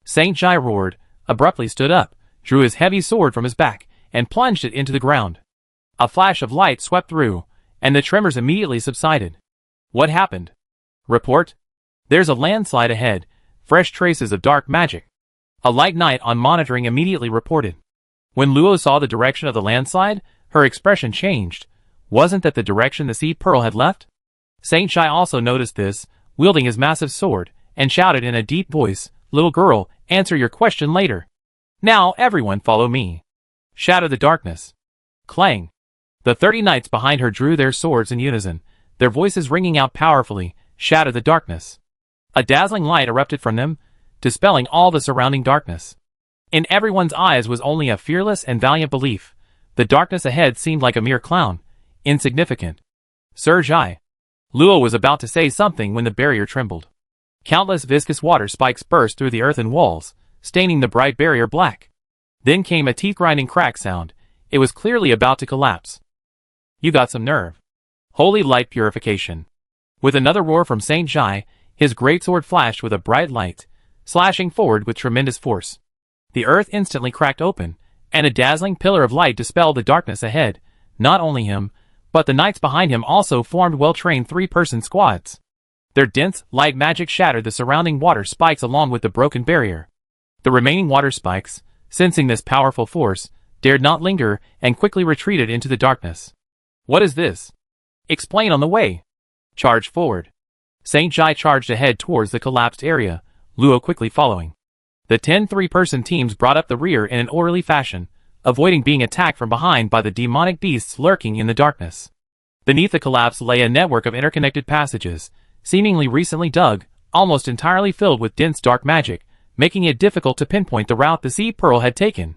Saint Jai roared, abruptly stood up, drew his heavy sword from his back, and plunged it into the ground. A flash of light swept through, and the tremors immediately subsided. What happened? Report. There's a landslide ahead, fresh traces of dark magic. A light knight on monitoring immediately reported. When Luo saw the direction of the landslide, her expression changed. Wasn't that the direction the Sea Pearl had left? Saint Jai also noticed this, wielding his massive sword, and shouted in a deep voice, "Little girl, answer your question later. Now everyone follow me." Shattered the darkness. Clang. The 30 knights behind her drew their swords in unison, their voices ringing out powerfully, shattered the darkness. A dazzling light erupted from them, dispelling all the surrounding darkness. In everyone's eyes was only a fearless and valiant belief. The darkness ahead seemed like a mere clown, insignificant. Sir Jai. Luo was about to say something when the barrier trembled. Countless viscous water spikes burst through the earthen walls, staining the bright barrier black. Then came a teeth-grinding crack sound. It was clearly about to collapse. You got some nerve. Holy light purification. With another roar from Saint Jai, his greatsword flashed with a bright light, slashing forward with tremendous force. The earth instantly cracked open, and a dazzling pillar of light dispelled the darkness ahead. Not only him, but the knights behind him also formed well-trained three-person squads. Their dense, light magic shattered the surrounding water spikes along with the broken barrier. The remaining water spikes, sensing this powerful force, dared not linger and quickly retreated into the darkness. What is this? Explain on the way. Charge forward. Saint Jai charged ahead towards the collapsed area, Luo quickly following. The 10 three-person teams brought up the rear in an orderly fashion, avoiding being attacked from behind by the demonic beasts lurking in the darkness. Beneath the collapse lay a network of interconnected passages, seemingly recently dug, almost entirely filled with dense dark magic, making it difficult to pinpoint the route the Sea Pearl had taken.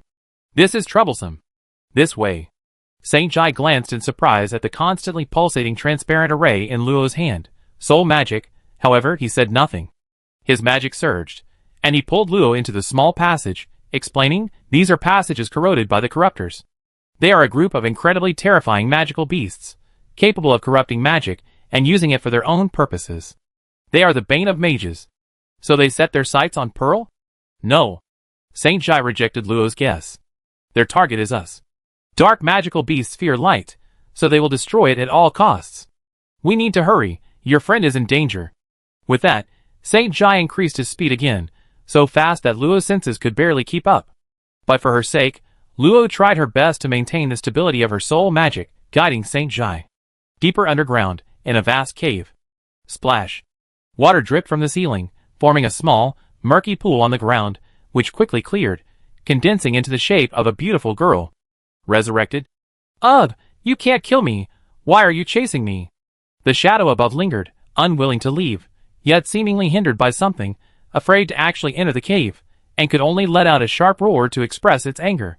This is troublesome. This way. Saint Jai glanced in surprise at the constantly pulsating transparent array in Luo's hand. Soul magic, however, he said nothing. His magic surged, and he pulled Luo into the small passage, explaining, "These are passages corroded by the corruptors. They are a group of incredibly terrifying magical beasts. capable of corrupting magic and using it for their own purposes. They are the bane of mages. So they set their sights on Pearl? No. Saint Jai rejected Luo's guess. Their target is us. Dark magical beasts fear light, so they will destroy it at all costs. We need to hurry, your friend is in danger. With that, Saint Jai increased his speed again, so fast that Luo's senses could barely keep up. But for her sake, Luo tried her best to maintain the stability of her soul magic, guiding Saint Jai. Deeper underground, in a vast cave. Splash. Water dripped from the ceiling, forming a small, murky pool on the ground, which quickly cleared, condensing into the shape of a beautiful girl. Resurrected? Ugh, you can't kill me. Why are you chasing me? The shadow above lingered, unwilling to leave, yet seemingly hindered by something, afraid to actually enter the cave, and could only let out a sharp roar to express its anger.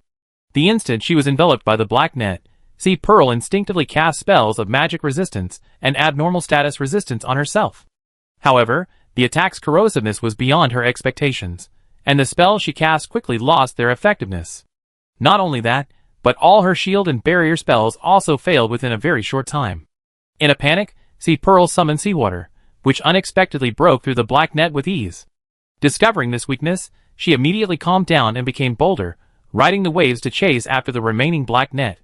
The instant she was enveloped by the black net, See Pearl instinctively cast spells of magic resistance and abnormal status resistance on herself. However, the attack's corrosiveness was beyond her expectations, and the spells she cast quickly lost their effectiveness. Not only that, but all her shield and barrier spells also failed within a very short time. In a panic, See Pearl summoned seawater, which unexpectedly broke through the black net with ease. Discovering this weakness, she immediately calmed down and became bolder, riding the waves to chase after the remaining black net.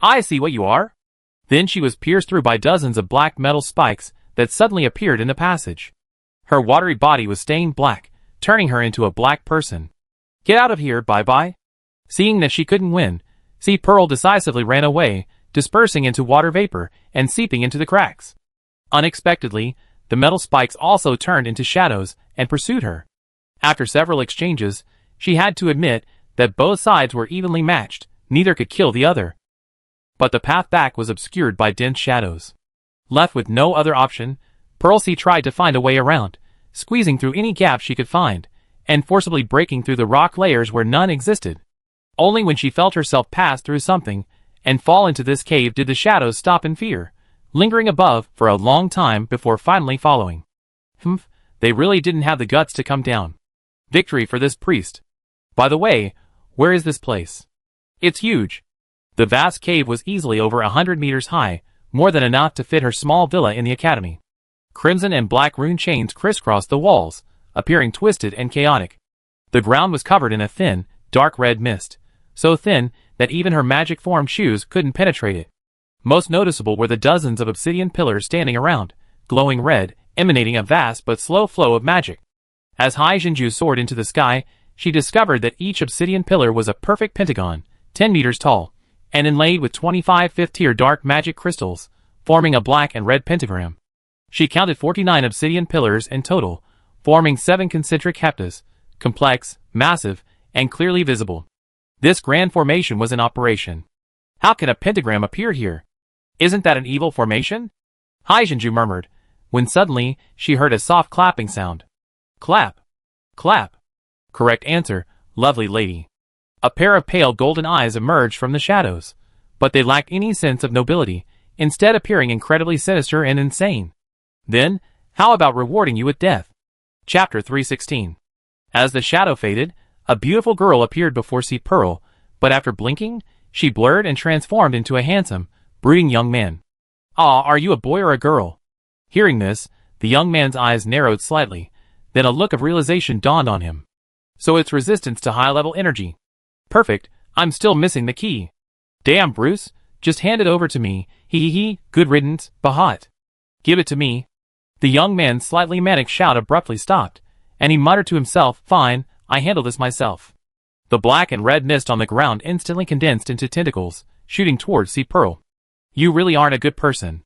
I see what you are. Then she was pierced through by dozens of black metal spikes that suddenly appeared in the passage. Her watery body was stained black, turning her into a black person. Get out of here, bye-bye. Seeing that she couldn't win, See Pearl decisively ran away, dispersing into water vapor and seeping into the cracks. Unexpectedly, the metal spikes also turned into shadows and pursued her. After several exchanges, she had to admit that both sides were evenly matched, neither could kill the other. But the path back was obscured by dense shadows. Left with no other option, Pearl C tried to find a way around, squeezing through any gap she could find, and forcibly breaking through the rock layers where none existed. Only when she felt herself pass through something and fall into this cave did the shadows stop in fear, lingering above for a long time before finally following. They really didn't have the guts to come down. Victory for this priest. By the way, where is this place? It's huge. The vast cave was easily over 100 meters high, more than enough to fit her small villa in the academy. Crimson and black rune chains crisscrossed the walls, appearing twisted and chaotic. The ground was covered in a thin, dark red mist, so thin that even her magic-formed shoes couldn't penetrate it. Most noticeable were the dozens of obsidian pillars standing around, glowing red, emanating a vast but slow flow of magic. As Hai Jinju soared into the sky, she discovered that each obsidian pillar was a perfect pentagon, 10 meters tall, and inlaid with 25 fifth-tier dark magic crystals, forming a black and red pentagram. She counted 49 obsidian pillars in total, forming 7 concentric heptas, complex, massive, and clearly visible. This grand formation was in operation. How can a pentagram appear here? Isn't that an evil formation? Hai Jinju murmured, when suddenly she heard a soft clapping sound. Clap. Clap. Correct answer, lovely lady. A pair of pale golden eyes emerged from the shadows, but they lacked any sense of nobility, instead appearing incredibly sinister and insane. Then, how about rewarding you with death? Chapter 316. As the shadow faded, a beautiful girl appeared before See Pearl, but after blinking, she blurred and transformed into a handsome, brooding young man. Ah, are you a boy or a girl? Hearing this, the young man's eyes narrowed slightly, then a look of realization dawned on him. So it's resistance to high-level energy. Perfect, I'm still missing the key. Damn, Bruce, just hand it over to me, good riddance, Bahat. Give it to me. The young man's slightly manic shout abruptly stopped, and he muttered to himself, fine, I handle this myself. The black and red mist on the ground instantly condensed into tentacles, shooting towards See Pearl. You really aren't a good person.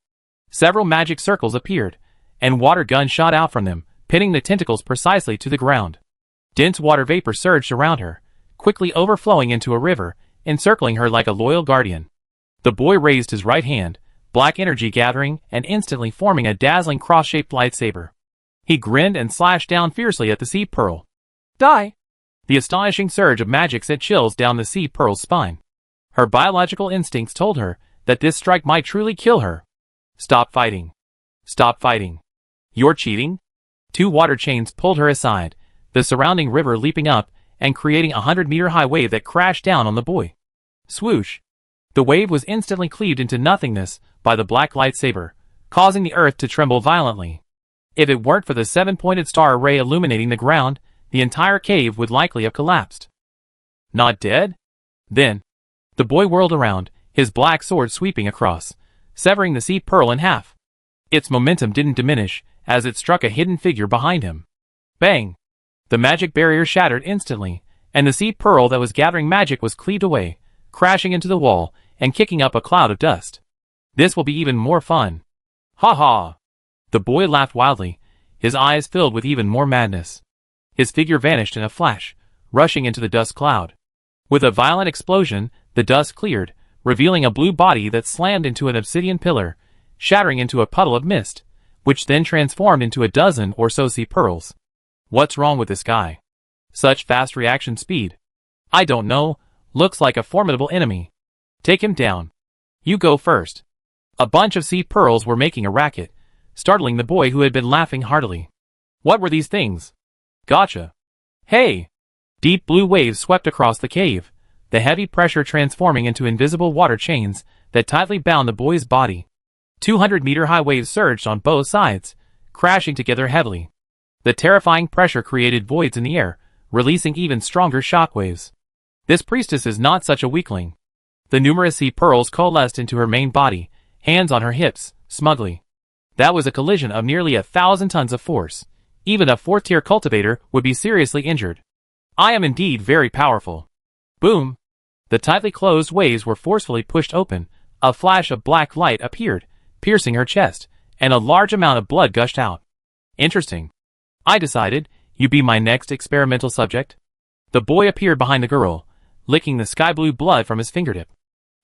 Several magic circles appeared, and water guns shot out from them, pinning the tentacles precisely to the ground. Dense water vapor surged around her, quickly overflowing into a river, encircling her like a loyal guardian. The boy raised his right hand, black energy gathering and instantly forming a dazzling cross-shaped lightsaber. He grinned and slashed down fiercely at the See Pearl. Die! The astonishing surge of magic sent chills down the See Pearl's spine. Her biological instincts told her that this strike might truly kill her. Stop fighting. Stop fighting. You're cheating? 2 water chains pulled her aside, the surrounding river leaping up and creating a 100-meter-high wave that crashed down on the boy. Swoosh! The wave was instantly cleaved into nothingness by the black lightsaber, causing the earth to tremble violently. If it weren't for the 7-pointed star array illuminating the ground, the entire cave would likely have collapsed. Not dead? Then, the boy whirled around, his black sword sweeping across, severing the seed pearl in half. Its momentum didn't diminish as it struck a hidden figure behind him. Bang! The magic barrier shattered instantly, and the seed pearl that was gathering magic was cleaved away, crashing into the wall and kicking up a cloud of dust. This will be even more fun. Ha ha! The boy laughed wildly, his eyes filled with even more madness. His figure vanished in a flash, rushing into the dust cloud. With a violent explosion, the dust cleared, revealing a blue body that slammed into an obsidian pillar, shattering into a puddle of mist, which then transformed into a dozen or so seed pearls. What's wrong with this guy? Such fast reaction speed. I don't know, looks like a formidable enemy. Take him down. You go first. A bunch of seed pearls were making a racket, startling the boy who had been laughing heartily. What were these things? Gotcha. Hey! Deep blue waves swept across the cave, the heavy pressure transforming into invisible water chains that tightly bound the boy's body. 200-meter-high waves surged on both sides, crashing together heavily. The terrifying pressure created voids in the air, releasing even stronger shockwaves. This priestess is not such a weakling. The numerous seed pearls coalesced into her main body, hands on her hips, smugly. That was a collision of nearly 1,000 tons of force. Even a 4th-tier cultivator would be seriously injured. I am indeed very powerful. Boom! The tightly closed waves were forcefully pushed open, a flash of black light appeared, piercing her chest, and a large amount of blood gushed out. Interesting. I decided, you be my next experimental subject. The boy appeared behind the girl, licking the sky blue blood from his fingertip.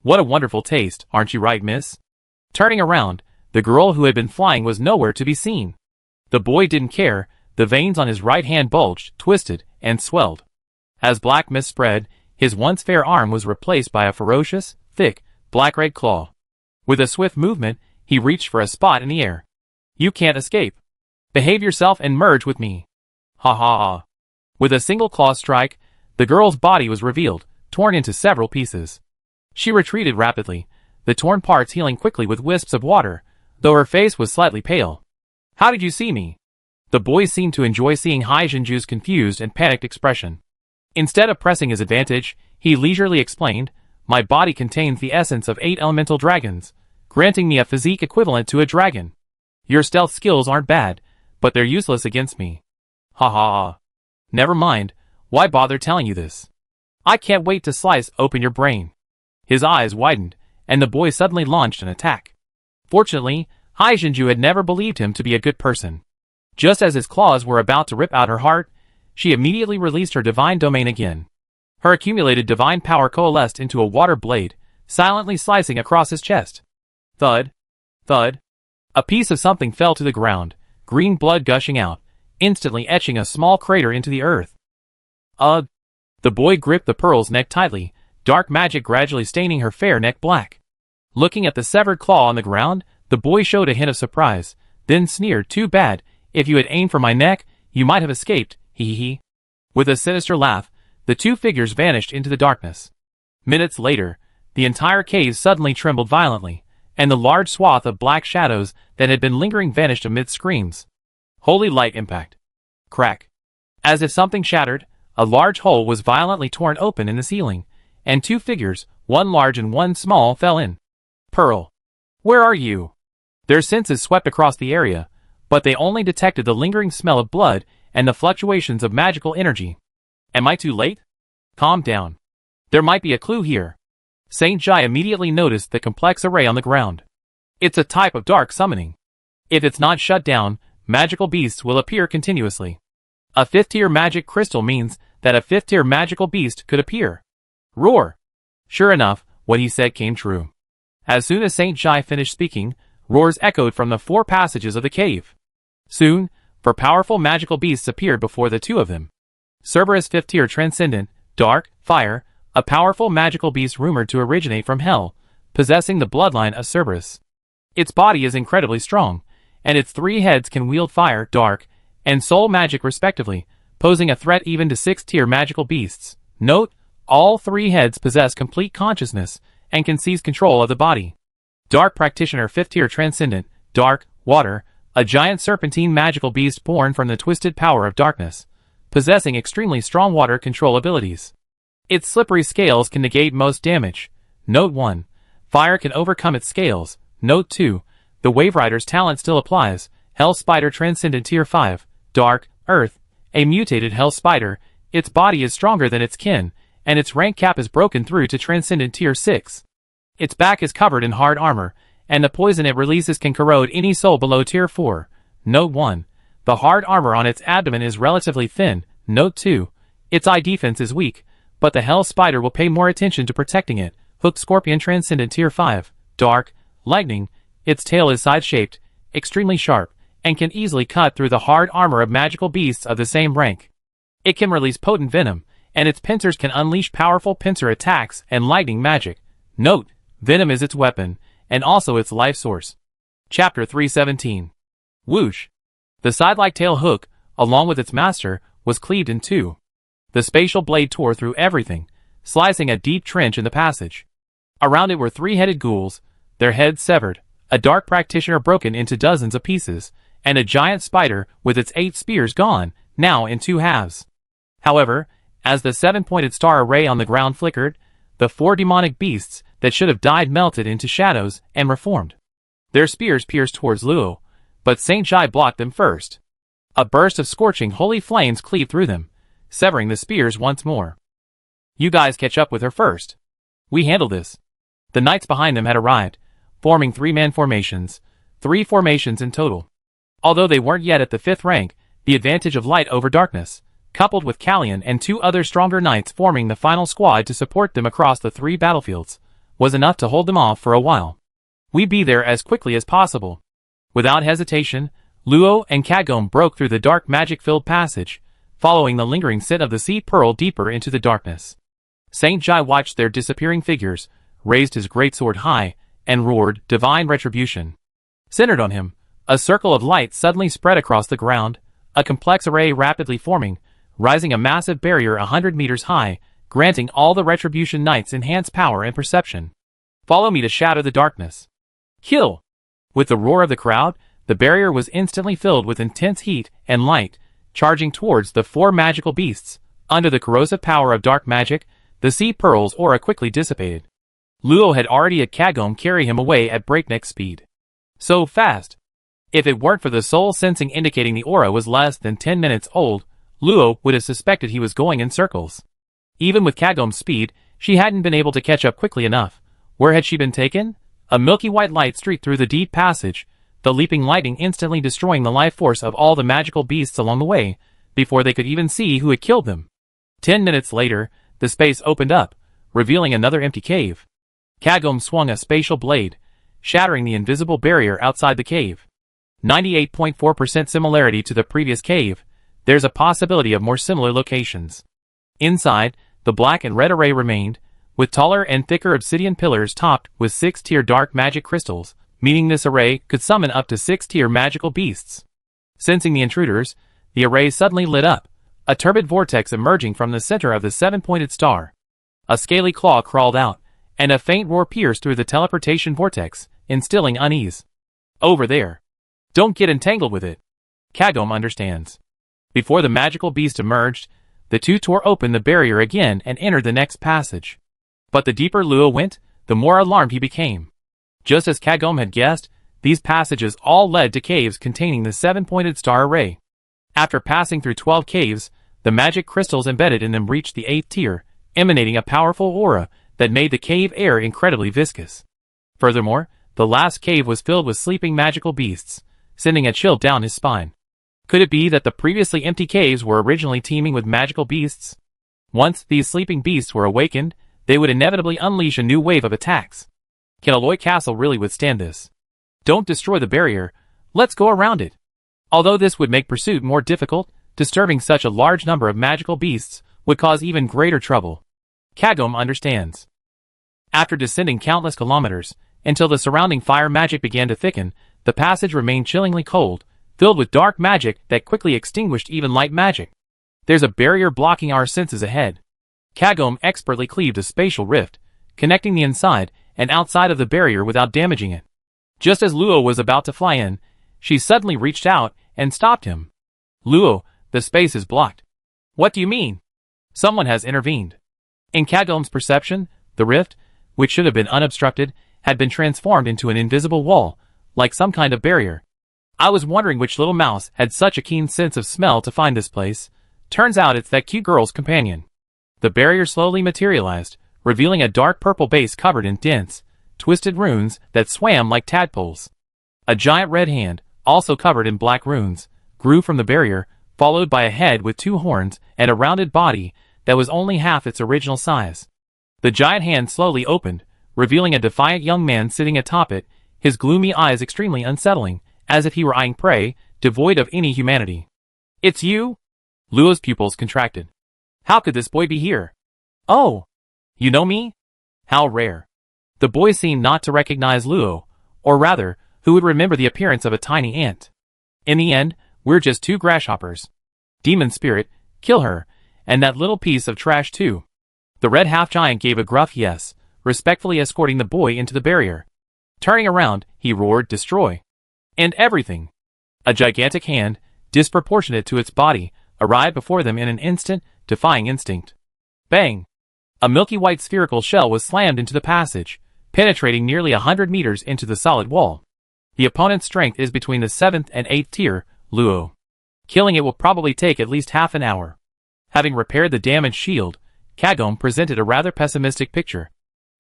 What a wonderful taste, aren't you right, miss? Turning around, the girl who had been flying was nowhere to be seen. The boy didn't care, the veins on his right hand bulged, twisted, and swelled. As black mist spread, his once fair arm was replaced by a ferocious, thick, black-red claw. With a swift movement, he reached for a spot in the air. You can't escape. Behave yourself and merge with me. Ha ha ha. With a single claw strike, the girl's body was revealed, torn into several pieces. She retreated rapidly, the torn parts healing quickly with wisps of water, though her face was slightly pale. How did you see me? The boy seemed to enjoy seeing Haijinju's confused and panicked expression. Instead of pressing his advantage, he leisurely explained, my body contains the essence of 8 elemental dragons, granting me a physique equivalent to a dragon. Your stealth skills aren't bad, but they're useless against me. Ha ha ha. Never mind, why bother telling you this? I can't wait to slice open your brain. His eyes widened, and the boy suddenly launched an attack. Fortunately, Haijinju had never believed him to be a good person. Just as his claws were about to rip out her heart, she immediately released her divine domain again. Her accumulated divine power coalesced into a water blade, silently slicing across his chest. Thud. Thud. A piece of something fell to the ground, green blood gushing out, instantly etching a small crater into the earth. Ugh. The boy gripped the pearl's neck tightly, dark magic gradually staining her fair neck black. Looking at the severed claw on the ground, the boy showed a hint of surprise, then sneered, too bad, if you had aimed for my neck, you might have escaped, hee hee. With a sinister laugh, the two figures vanished into the darkness. Minutes later, the entire cave suddenly trembled violently, and the large swath of black shadows that had been lingering vanished amid screams. Holy light impact. Crack. As if something shattered, a large hole was violently torn open in the ceiling, and two figures, one large and one small, fell in. Pearl. Where are you? Their senses swept across the area, but they only detected the lingering smell of blood and the fluctuations of magical energy. Am I too late? Calm down. There might be a clue here. Saint Jai immediately noticed the complex array on the ground. It's a type of dark summoning. If it's not shut down, magical beasts will appear continuously. A 5th-tier magic crystal means that a 5th-tier magical beast could appear. Roar! Sure enough, what he said came true. As soon as Saint Jai finished speaking, roars echoed from the 4 passages of the cave. Soon, 4 powerful magical beasts appeared before the two of them. Cerberus 5th-tier Transcendent, Dark, Fire, a powerful magical beast rumored to originate from Hell, possessing the bloodline of Cerberus. Its body is incredibly strong, and its 3 heads can wield fire, dark, and soul magic respectively, posing a threat even to 6th-tier magical beasts. Note, all 3 heads possess complete consciousness and can seize control of the body. Dark Practitioner 5th Tier Transcendent, Dark, Water, a giant serpentine magical beast born from the twisted power of darkness, possessing extremely strong water control abilities. Its slippery scales can negate most damage. Note 1. Fire can overcome its scales. Note 2. The Wave Rider's talent still applies. Hell Spider Transcendent Tier 5, Dark, Earth, a mutated Hell Spider. Its body is stronger than its kin, and its rank cap is broken through to Transcendent Tier 6. Its back is covered in hard armor, and the poison it releases can corrode any soul below Tier 4. Note 1. The hard armor on its abdomen is relatively thin. Note 2. Its eye defense is weak, but the Hell Spider will pay more attention to protecting it. Hook Scorpion Transcendent Tier 5, Dark, Lightning. Its tail is side-shaped, extremely sharp, and can easily cut through the hard armor of magical beasts of the same rank. It can release potent venom, and its pincers can unleash powerful pincer attacks and lightning magic. Note, venom is its weapon, and also its life source. Chapter 317. Whoosh. The side-like tail hook, along with its master, was cleaved in two. The spatial blade tore through everything, slicing a deep trench in the passage. Around it were three-headed ghouls, their heads severed, a dark practitioner broken into dozens of pieces, and a giant spider with its 8 spears gone, now in 2 halves. However, as the 7-pointed star array on the ground flickered, the 4 demonic beasts that should have died melted into shadows and reformed. Their spears pierced towards Luo, but Saint Jai blocked them first. A burst of scorching holy flames cleaved through them, severing the spears once more. You guys catch up with her first. We handle this. The knights behind them had arrived, forming 3-man formations, 3 formations in total. Although they weren't yet at the 5th rank, the advantage of light over darkness, coupled with Callian and 2 other stronger knights forming the final squad to support them across the 3 battlefields, was enough to hold them off for a while. We'd be there as quickly as possible. Without hesitation, Luo and Kagome broke through the dark magic-filled passage, following the lingering scent of the sea pearl deeper into the darkness. Saint Jai watched their disappearing figures, raised his greatsword high, and roared, "Divine Retribution." Centered on him, a circle of light suddenly spread across the ground, a complex array rapidly forming, rising a massive barrier 100 meters high, granting all the Retribution Knights enhanced power and perception. Follow me to shatter the darkness. Kill! With the roar of the crowd, the barrier was instantly filled with intense heat and light, charging towards the 4 magical beasts. Under the corrosive power of dark magic, the sea pearl's aura quickly dissipated. Luo had already had Kagome carry him away at breakneck speed. So fast! If it weren't for the soul sensing indicating the aura was less than 10 minutes old, Luo would have suspected he was going in circles. Even with Kagome's speed, she hadn't been able to catch up quickly enough. Where had she been taken? A milky white light streaked through the deep passage, the leaping lightning instantly destroying the life force of all the magical beasts along the way, before they could even see who had killed them. 10 minutes later, the space opened up, revealing another empty cave. Kagome swung a spatial blade, shattering the invisible barrier outside the cave. 98.4% similarity to the previous cave. There's a possibility of more similar locations. Inside, the black and red array remained, with taller and thicker obsidian pillars topped with 6-tier dark magic crystals, meaning this array could summon up to 6-tier magical beasts. Sensing the intruders, the array suddenly lit up, a turbid vortex emerging from the center of the 7-pointed star. A scaly claw crawled out, and a faint roar pierced through the teleportation vortex, instilling unease. Over there. Don't get entangled with it. Kagome understands. Before the magical beast emerged, the two tore open the barrier again and entered the next passage. But the deeper Luo went, the more alarmed he became. Just as Kagome had guessed, these passages all led to caves containing the 7-pointed star array. After passing through 12 caves, the magic crystals embedded in them reached the 8th tier, emanating a powerful aura that made the cave air incredibly viscous. Furthermore, the last cave was filled with sleeping magical beasts, sending a chill down his spine. Could it be that the previously empty caves were originally teeming with magical beasts? Once these sleeping beasts were awakened, they would inevitably unleash a new wave of attacks. Can Aloy Castle really withstand this? Don't destroy the barrier, let's go around it. Although this would make pursuit more difficult, disturbing such a large number of magical beasts would cause even greater trouble. Kagome understands. After descending countless kilometers, until the surrounding fire magic began to thicken, the passage remained chillingly cold, filled with dark magic that quickly extinguished even light magic. There's a barrier blocking our senses ahead. Kagome expertly cleaved a spatial rift, connecting the inside and outside of the barrier without damaging it. Just as Luo was about to fly in, she suddenly reached out and stopped him. Luo, the space is blocked. What do you mean? Someone has intervened. In Kagom's perception, the rift, which should have been unobstructed, had been transformed into an invisible wall, like some kind of barrier. I was wondering which little mouse had such a keen sense of smell to find this place. Turns out it's that cute girl's companion. The barrier slowly materialized, revealing a dark purple base covered in dense, twisted runes that swam like tadpoles. A giant red hand, also covered in black runes, grew from the barrier, followed by a head with 2 horns and a rounded body that was only half its original size. The giant hand slowly opened, revealing a defiant young man sitting atop it, his gloomy eyes extremely unsettling, as if he were eyeing prey, devoid of any humanity. It's you? Luo's pupils contracted. How could this boy be here? Oh! You know me? How rare. The boy seemed not to recognize Luo, or rather, who would remember the appearance of a tiny ant. In the end, we're just 2 grasshoppers. Demon spirit, kill her, and that little piece of trash too. The red half-giant gave a gruff yes, respectfully escorting the boy into the barrier. Turning around, he roared, destroy. And everything. A gigantic hand, disproportionate to its body, arrived before them in an instant, defying instinct. Bang! A milky white spherical shell was slammed into the passage, penetrating nearly 100 meters into the solid wall. The opponent's strength is between the 7th and 8th tier, Luo. Killing it will probably take at least half an hour. Having repaired the damaged shield, Kagom presented a rather pessimistic picture.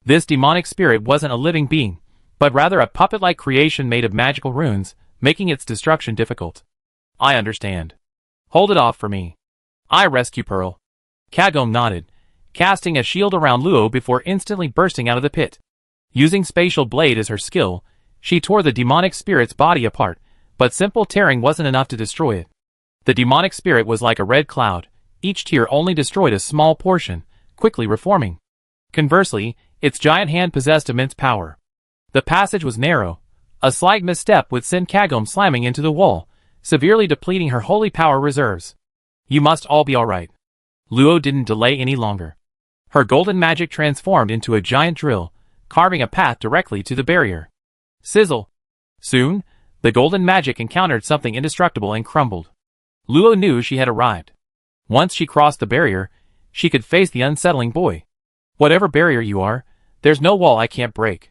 This demonic spirit wasn't a living being, but rather a puppet-like creation made of magical runes, making its destruction difficult. I understand. Hold it off for me. I rescue Pearl. Kagom nodded, casting a shield around Luo before instantly bursting out of the pit. Using Spatial Blade as her skill, she tore the demonic spirit's body apart, but simple tearing wasn't enough to destroy it. The demonic spirit was like a red cloud, each tear only destroyed a small portion, quickly reforming. Conversely, its giant hand possessed immense power. The passage was narrow. A slight misstep would send Kagom slamming into the wall, severely depleting her holy power reserves. You must all be alright. Luo didn't delay any longer. Her golden magic transformed into a giant drill, carving a path directly to the barrier. Sizzle! Soon, the golden magic encountered something indestructible and crumbled. Luo knew she had arrived. Once she crossed the barrier, she could face the unsettling boy. Whatever barrier you are, there's no wall I can't break.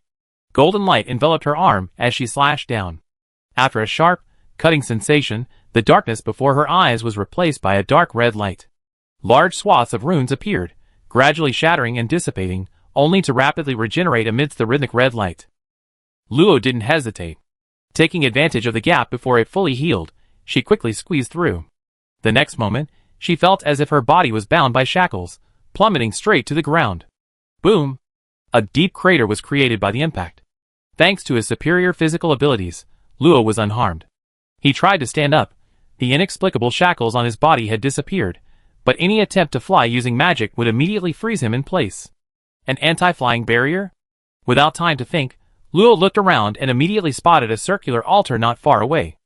Golden light enveloped her arm as she slashed down. After a sharp, cutting sensation, the darkness before her eyes was replaced by a dark red light. Large swaths of runes appeared, gradually shattering and dissipating, only to rapidly regenerate amidst the rhythmic red light. Luo didn't hesitate. Taking advantage of the gap before it fully healed, she quickly squeezed through. The next moment, she felt as if her body was bound by shackles, plummeting straight to the ground. Boom! A deep crater was created by the impact. Thanks to his superior physical abilities, Luo was unharmed. He tried to stand up. The inexplicable shackles on his body had disappeared, but any attempt to fly using magic would immediately freeze him in place. An anti-flying barrier? Without time to think, Luo looked around and immediately spotted a circular altar not far away.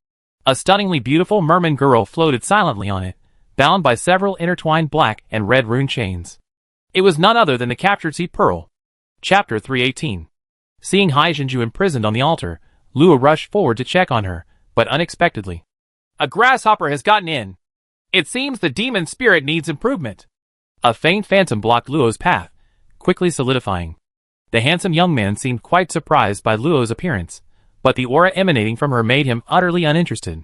A stunningly beautiful merman girl floated silently on it, bound by several intertwined black and red rune chains. It was none other than the captured seed Pearl. Chapter 318. Seeing Haijinju imprisoned on the altar, Luo rushed forward to check on her, but unexpectedly. A grasshopper has gotten in. It seems the demon spirit needs improvement. A faint phantom blocked Luo's path, quickly solidifying. The handsome young man seemed quite surprised by Luo's appearance, but the aura emanating from her made him utterly uninterested.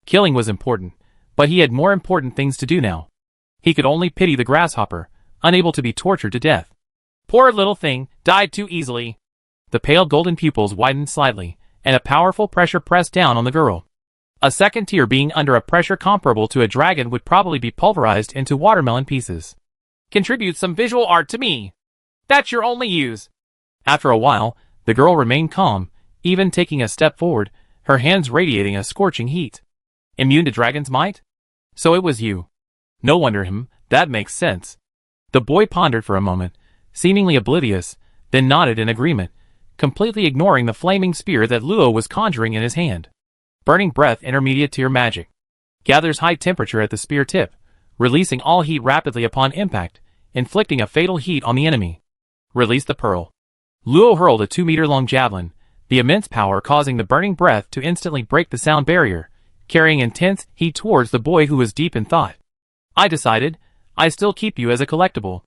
Killing was important, but he had more important things to do now. He could only pity the grasshopper, unable to be tortured to death. Poor little thing, died too easily. The pale golden pupils widened slightly, and a powerful pressure pressed down on the girl. A second tier being under a pressure comparable to a dragon would probably be pulverized into watermelon pieces. Contribute some visual art to me. That's your only use. After a while, the girl remained calm, even taking a step forward, her hands radiating a scorching heat. Immune to dragon's might? So it was you. No wonder that makes sense. The boy pondered for a moment, seemingly oblivious, then nodded in agreement, completely ignoring the flaming spear that Luo was conjuring in his hand. Burning breath intermediate tier magic. Gathers high temperature at the spear tip, releasing all heat rapidly upon impact, inflicting a fatal heat on the enemy. Release the pearl. Luo hurled a 2-meter-long javelin, the immense power causing the burning breath to instantly break the sound barrier, carrying intense heat towards the boy who was deep in thought. I decided, I still keep you as a collectible.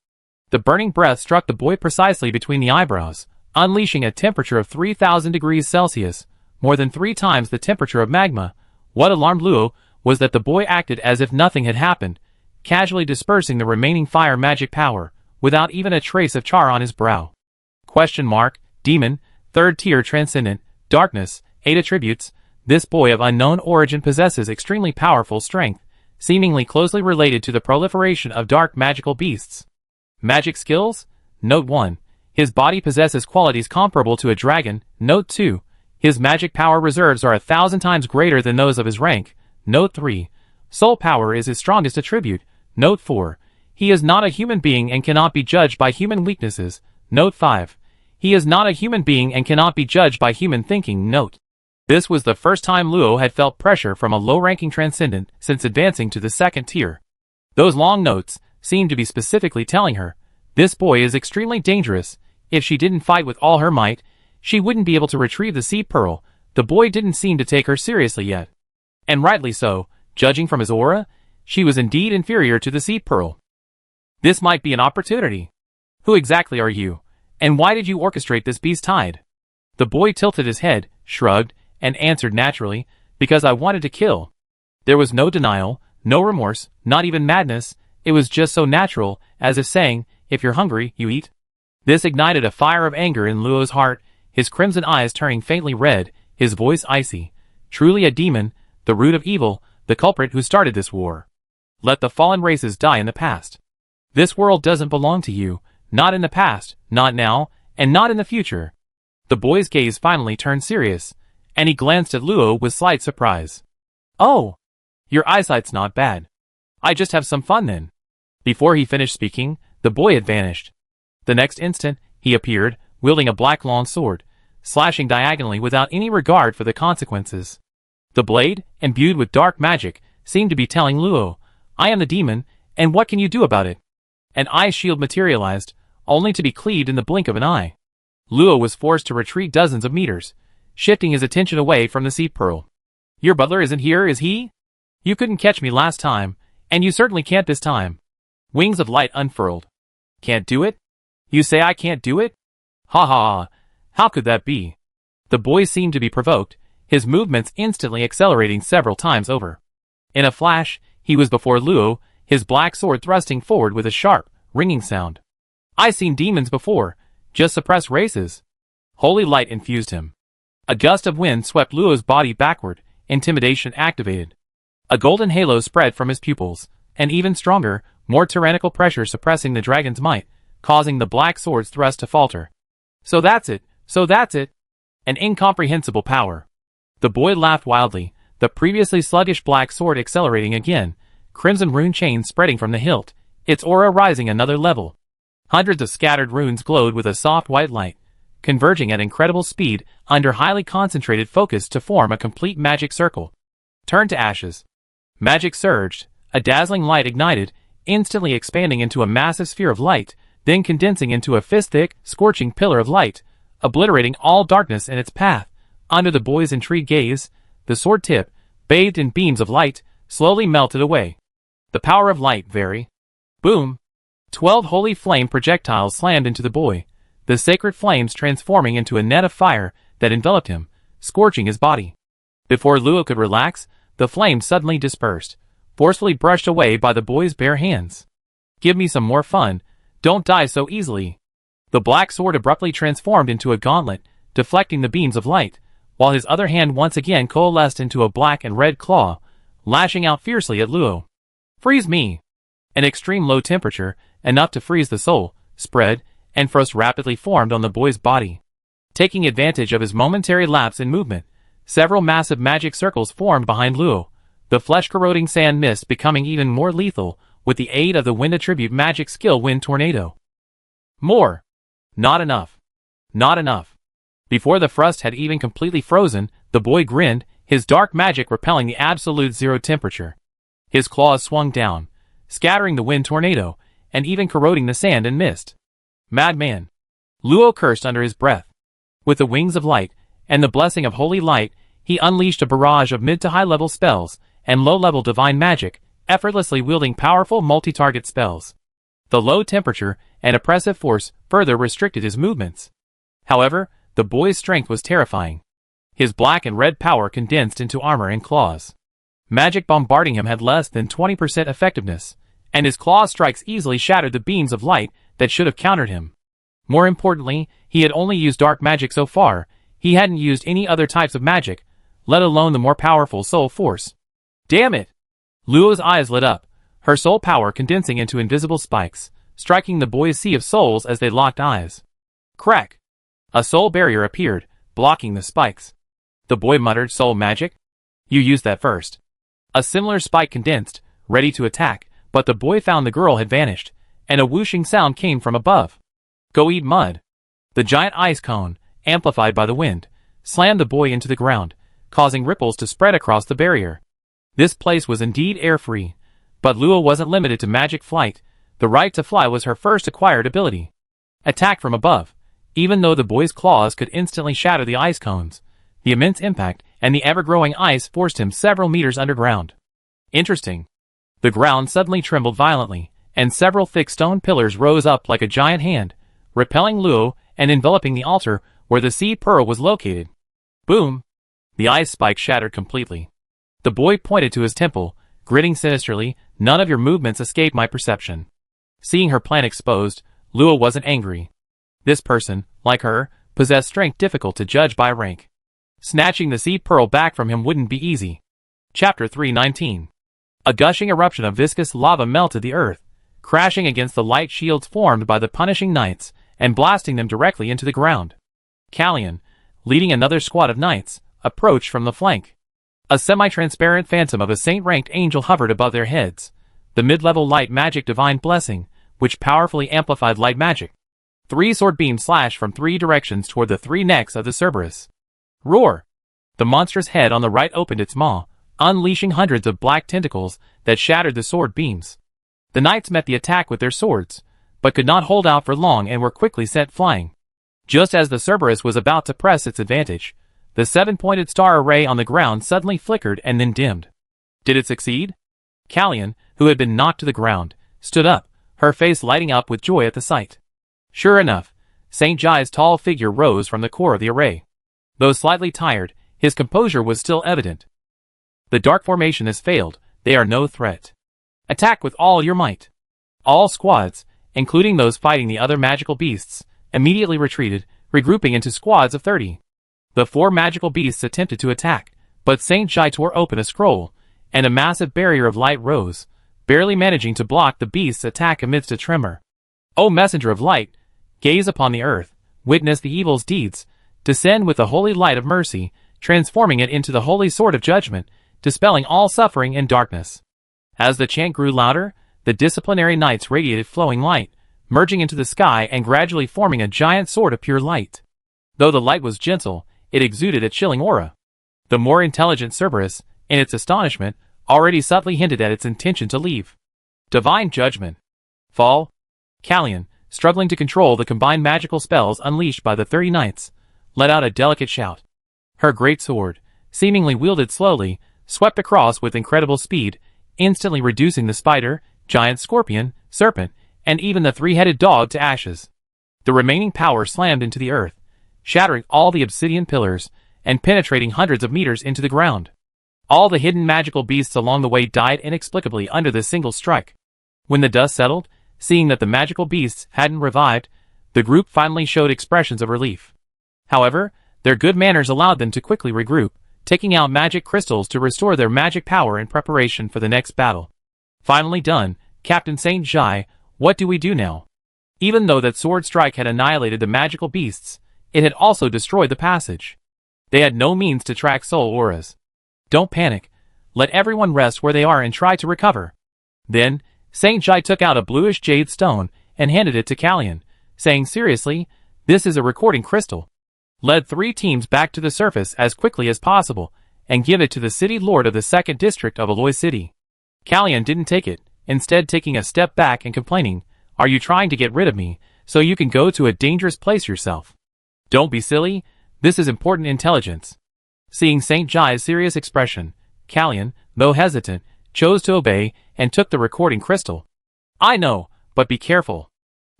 The burning breath struck the boy precisely between the eyebrows, unleashing a temperature of 3,000 degrees Celsius, more than 3 times the temperature of magma. What alarmed Luo was that the boy acted as if nothing had happened, casually dispersing the remaining fire magic power, without even a trace of char on his brow. Question mark, demon, 3rd tier transcendent, darkness, 8 attributes. This boy of unknown origin possesses extremely powerful strength, seemingly closely related to the proliferation of dark magical beasts. Magic skills? Note 1. His body possesses qualities comparable to a dragon. Note 2. His magic power reserves are 1,000 times greater than those of his rank. Note 3. Soul power is his strongest attribute. Note 4. He is not a human being and cannot be judged by human weaknesses. Note 5. He is not a human being and cannot be judged by human thinking. Note. This was the first time Luo had felt pressure from a low-ranking transcendent since advancing to the 2nd tier. Those long notes seemed to be specifically telling her, this boy is extremely dangerous. If she didn't fight with all her might, she wouldn't be able to retrieve the seed pearl. The boy didn't seem to take her seriously yet. And rightly so, judging from his aura, she was indeed inferior to the seed pearl. This might be an opportunity. Who exactly are you? And why did you orchestrate this beast tide? The boy tilted his head, shrugged, and answered naturally, because I wanted to kill. There was no denial, no remorse, not even madness. It was just so natural, as if saying, if you're hungry, you eat. This ignited a fire of anger in Luo's heart, his crimson eyes turning faintly red, his voice icy. Truly a demon, the root of evil, the culprit who started this war. Let the fallen races die in the past. This world doesn't belong to you, not in the past, not now, and not in the future. The boy's gaze finally turned serious, and he glanced at Luo with slight surprise. Oh, your eyesight's not bad. I just have some fun then. Before he finished speaking, the boy had vanished. The next instant, he appeared, wielding a black long sword, slashing diagonally without any regard for the consequences. The blade, imbued with dark magic, seemed to be telling Luo, I am the demon, and what can you do about it? An eye shield materialized, only to be cleaved in the blink of an eye. Luo was forced to retreat dozens of meters, shifting his attention away from the seed pearl. Your butler isn't here, is he? You couldn't catch me last time, and you certainly can't this time. Wings of light unfurled. Can't do it? You say I can't do it? Ha ha ha, how could that be? The boy seemed to be provoked, his movements instantly accelerating several times over. In a flash, he was before Luo, his black sword thrusting forward with a sharp, ringing sound. I've seen demons before, just suppress races. Holy light infused him. A gust of wind swept Luo's body backward, intimidation activated. A golden halo spread from his pupils, an even stronger, more tyrannical pressure suppressing the dragon's might, causing the black sword's thrust to falter. So that's it. An incomprehensible power. The boy laughed wildly, the previously sluggish black sword accelerating again, crimson rune chains spreading from the hilt, its aura rising another level. Hundreds of scattered runes glowed with a soft white light, converging at incredible speed under highly concentrated focus to form a complete magic circle. Turned to ashes. Magic surged, a dazzling light ignited, instantly expanding into a massive sphere of light, then condensing into a fist-thick, scorching pillar of light, obliterating all darkness in its path. Under the boy's intrigued gaze, the sword tip, bathed in beams of light, slowly melted away. The power of light vary. Boom! 12 holy flame projectiles slammed into the boy, the sacred flames transforming into a net of fire that enveloped him, scorching his body. Before Luo could relax, the flames suddenly dispersed, forcefully brushed away by the boy's bare hands. Give me some more fun, don't die so easily. The black sword abruptly transformed into a gauntlet, deflecting the beams of light, while his other hand once again coalesced into a black and red claw, lashing out fiercely at Luo. Freeze me! An extreme low temperature, enough to freeze the soul, spread, and frost rapidly formed on the boy's body. Taking advantage of his momentary lapse in movement, several massive magic circles formed behind Luo, the flesh-corroding sand mist becoming even more lethal with the aid of the wind attribute magic skill Wind Tornado. More! Not enough. Not enough. Before the frost had even completely frozen, the boy grinned, his dark magic repelling the absolute zero temperature. His claws swung down, scattering the wind tornado, and even corroding the sand and mist. Madman. Luo cursed under his breath. With the wings of light, and the blessing of holy light, he unleashed a barrage of mid to high level spells, and low level divine magic, effortlessly wielding powerful multi-target spells. The low temperature and oppressive force further restricted his movements. However, the boy's strength was terrifying. His black and red power condensed into armor and claws. Magic bombarding him had less than 20% effectiveness, and his claw strikes easily shattered the beams of light that should have countered him. More importantly, he had only used dark magic so far. He hadn't used any other types of magic, let alone the more powerful soul force. Damn it! Luo's eyes lit up, her soul power condensing into invisible spikes, striking the boy's sea of souls as they locked eyes. Crack! A soul barrier appeared, blocking the spikes. The boy muttered, "Soul magic? You used that first." A similar spike condensed, ready to attack, but the boy found the girl had vanished, and a whooshing sound came from above. "Go eat mud." The giant ice cone, amplified by the wind, slammed the boy into the ground, causing ripples to spread across the barrier. This place was indeed air-free, but Luo wasn't limited to magic flight. The right to fly was her first acquired ability. Attack from above. Even though the boy's claws could instantly shatter the ice cones, the immense impact and the ever-growing ice forced him several meters underground. Interesting. The ground suddenly trembled violently, and several thick stone pillars rose up like a giant hand, repelling Luo and enveloping the altar where the seed pearl was located. Boom! The ice spike shattered completely. The boy pointed to his temple, gritting sinisterly, "None of your movements escaped my perception." Seeing her plan exposed, Luo wasn't angry. This person, like her, possessed strength difficult to judge by rank. Snatching the seed pearl back from him wouldn't be easy. Chapter 319. A gushing eruption of viscous lava melted the earth, crashing against the light shields formed by the punishing knights, and blasting them directly into the ground. Callian, leading another squad of knights, approached from the flank. A semi-transparent phantom of a saint-ranked angel hovered above their heads, the mid-level light magic divine blessing, which powerfully amplified light magic. 3 sword beams slashed from 3 directions toward the 3 necks of the Cerberus. Roar! The monstrous head on the right opened its maw, unleashing hundreds of black tentacles that shattered the sword beams. The knights met the attack with their swords, but could not hold out for long and were quickly sent flying. Just as the Cerberus was about to press its advantage, the 7-pointed star array on the ground suddenly flickered and then dimmed. Did it succeed? Callian, who had been knocked to the ground, stood up, her face lighting up with joy at the sight. Sure enough, St. Jai's tall figure rose from the core of the array. Though slightly tired, his composure was still evident. "The dark formation has failed, they are no threat. Attack with all your might." All squads, including those fighting the other magical beasts, immediately retreated, regrouping into squads of 30. The 4 magical beasts attempted to attack, but St. Jai tore open a scroll, and a massive barrier of light rose, barely managing to block the beast's attack amidst a tremor. "O messenger of light, gaze upon the earth, witness the evil's deeds, descend with the holy light of mercy, transforming it into the holy sword of judgment, dispelling all suffering and darkness." As the chant grew louder, the disciplinary knights radiated flowing light, merging into the sky and gradually forming a giant sword of pure light. Though the light was gentle, it exuded a chilling aura. The more intelligent Cerberus, in its astonishment, already subtly hinted at its intention to leave. Divine judgment. Fall. Callian, struggling to control the combined magical spells unleashed by the 30 knights, let out a delicate shout. Her great sword, seemingly wielded slowly, swept across with incredible speed, instantly reducing the spider, giant scorpion, serpent, and even the 3-headed dog to ashes. The remaining power slammed into the earth, shattering all the obsidian pillars, and penetrating hundreds of meters into the ground. All the hidden magical beasts along the way died inexplicably under this single strike. When the dust settled, seeing that the magical beasts hadn't revived, the group finally showed expressions of relief. However, their good manners allowed them to quickly regroup, taking out magic crystals to restore their magic power in preparation for the next battle. Finally done, Captain St. Jai, what do we do now? Even though that sword strike had annihilated the magical beasts, it had also destroyed the passage. They had no means to track soul auras. Don't panic. Let everyone rest where they are and try to recover. Then, St. Jai took out a bluish jade stone and handed it to Callian, saying seriously, "This is a recording crystal. Lead 3 teams back to the surface as quickly as possible, and give it to the city lord of the 2nd district of Aloy City." Callian didn't take it, instead taking a step back and complaining, "Are you trying to get rid of me, so you can go to a dangerous place yourself. Don't be silly, this is important intelligence. Seeing St. Jai's serious expression, Callion, though hesitant, chose to obey and took the recording crystal. I know, but be careful.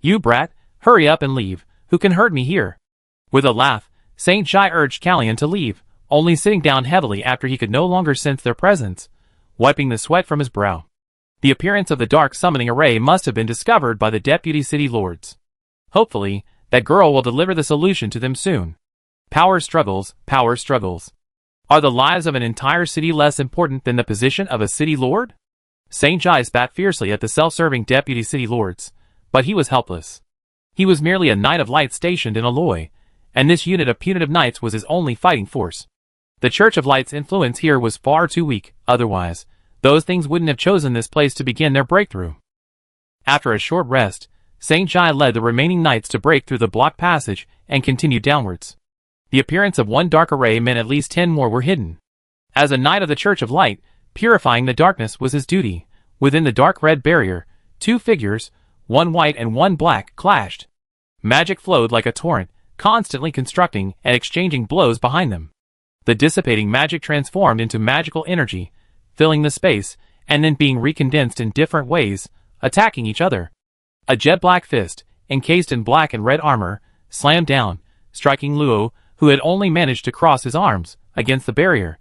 You brat, hurry up and leave, who can hurt me here? With a laugh, St. Jai urged Callion to leave, only sitting down heavily after he could no longer sense their presence, wiping the sweat from his brow. The appearance of the dark summoning array must have been discovered by the deputy city lords. Hopefully, that girl will deliver the solution to them soon. Power struggles, power struggles. Are the lives of an entire city less important than the position of a city lord? St. Jai spat fiercely at the self-serving deputy city lords, but he was helpless. He was merely a knight of light stationed in Aloy, and this unit of punitive knights was his only fighting force. The Church of Light's influence here was far too weak, otherwise, those things wouldn't have chosen this place to begin their breakthrough. After a short rest, St. Jai led the remaining knights to break through the blocked passage and continue downwards. The appearance of one dark array meant at least 10 more were hidden. As a knight of the Church of Light, purifying the darkness was his duty. Within the dark red barrier, 2 figures, one white and one black, clashed. Magic flowed like a torrent, constantly constructing and exchanging blows behind them. The dissipating magic transformed into magical energy, filling the space, and then being recondensed in different ways, attacking each other. A jet-black fist, encased in black and red armor, slammed down, striking Luo, who had only managed to cross his arms, against the barrier.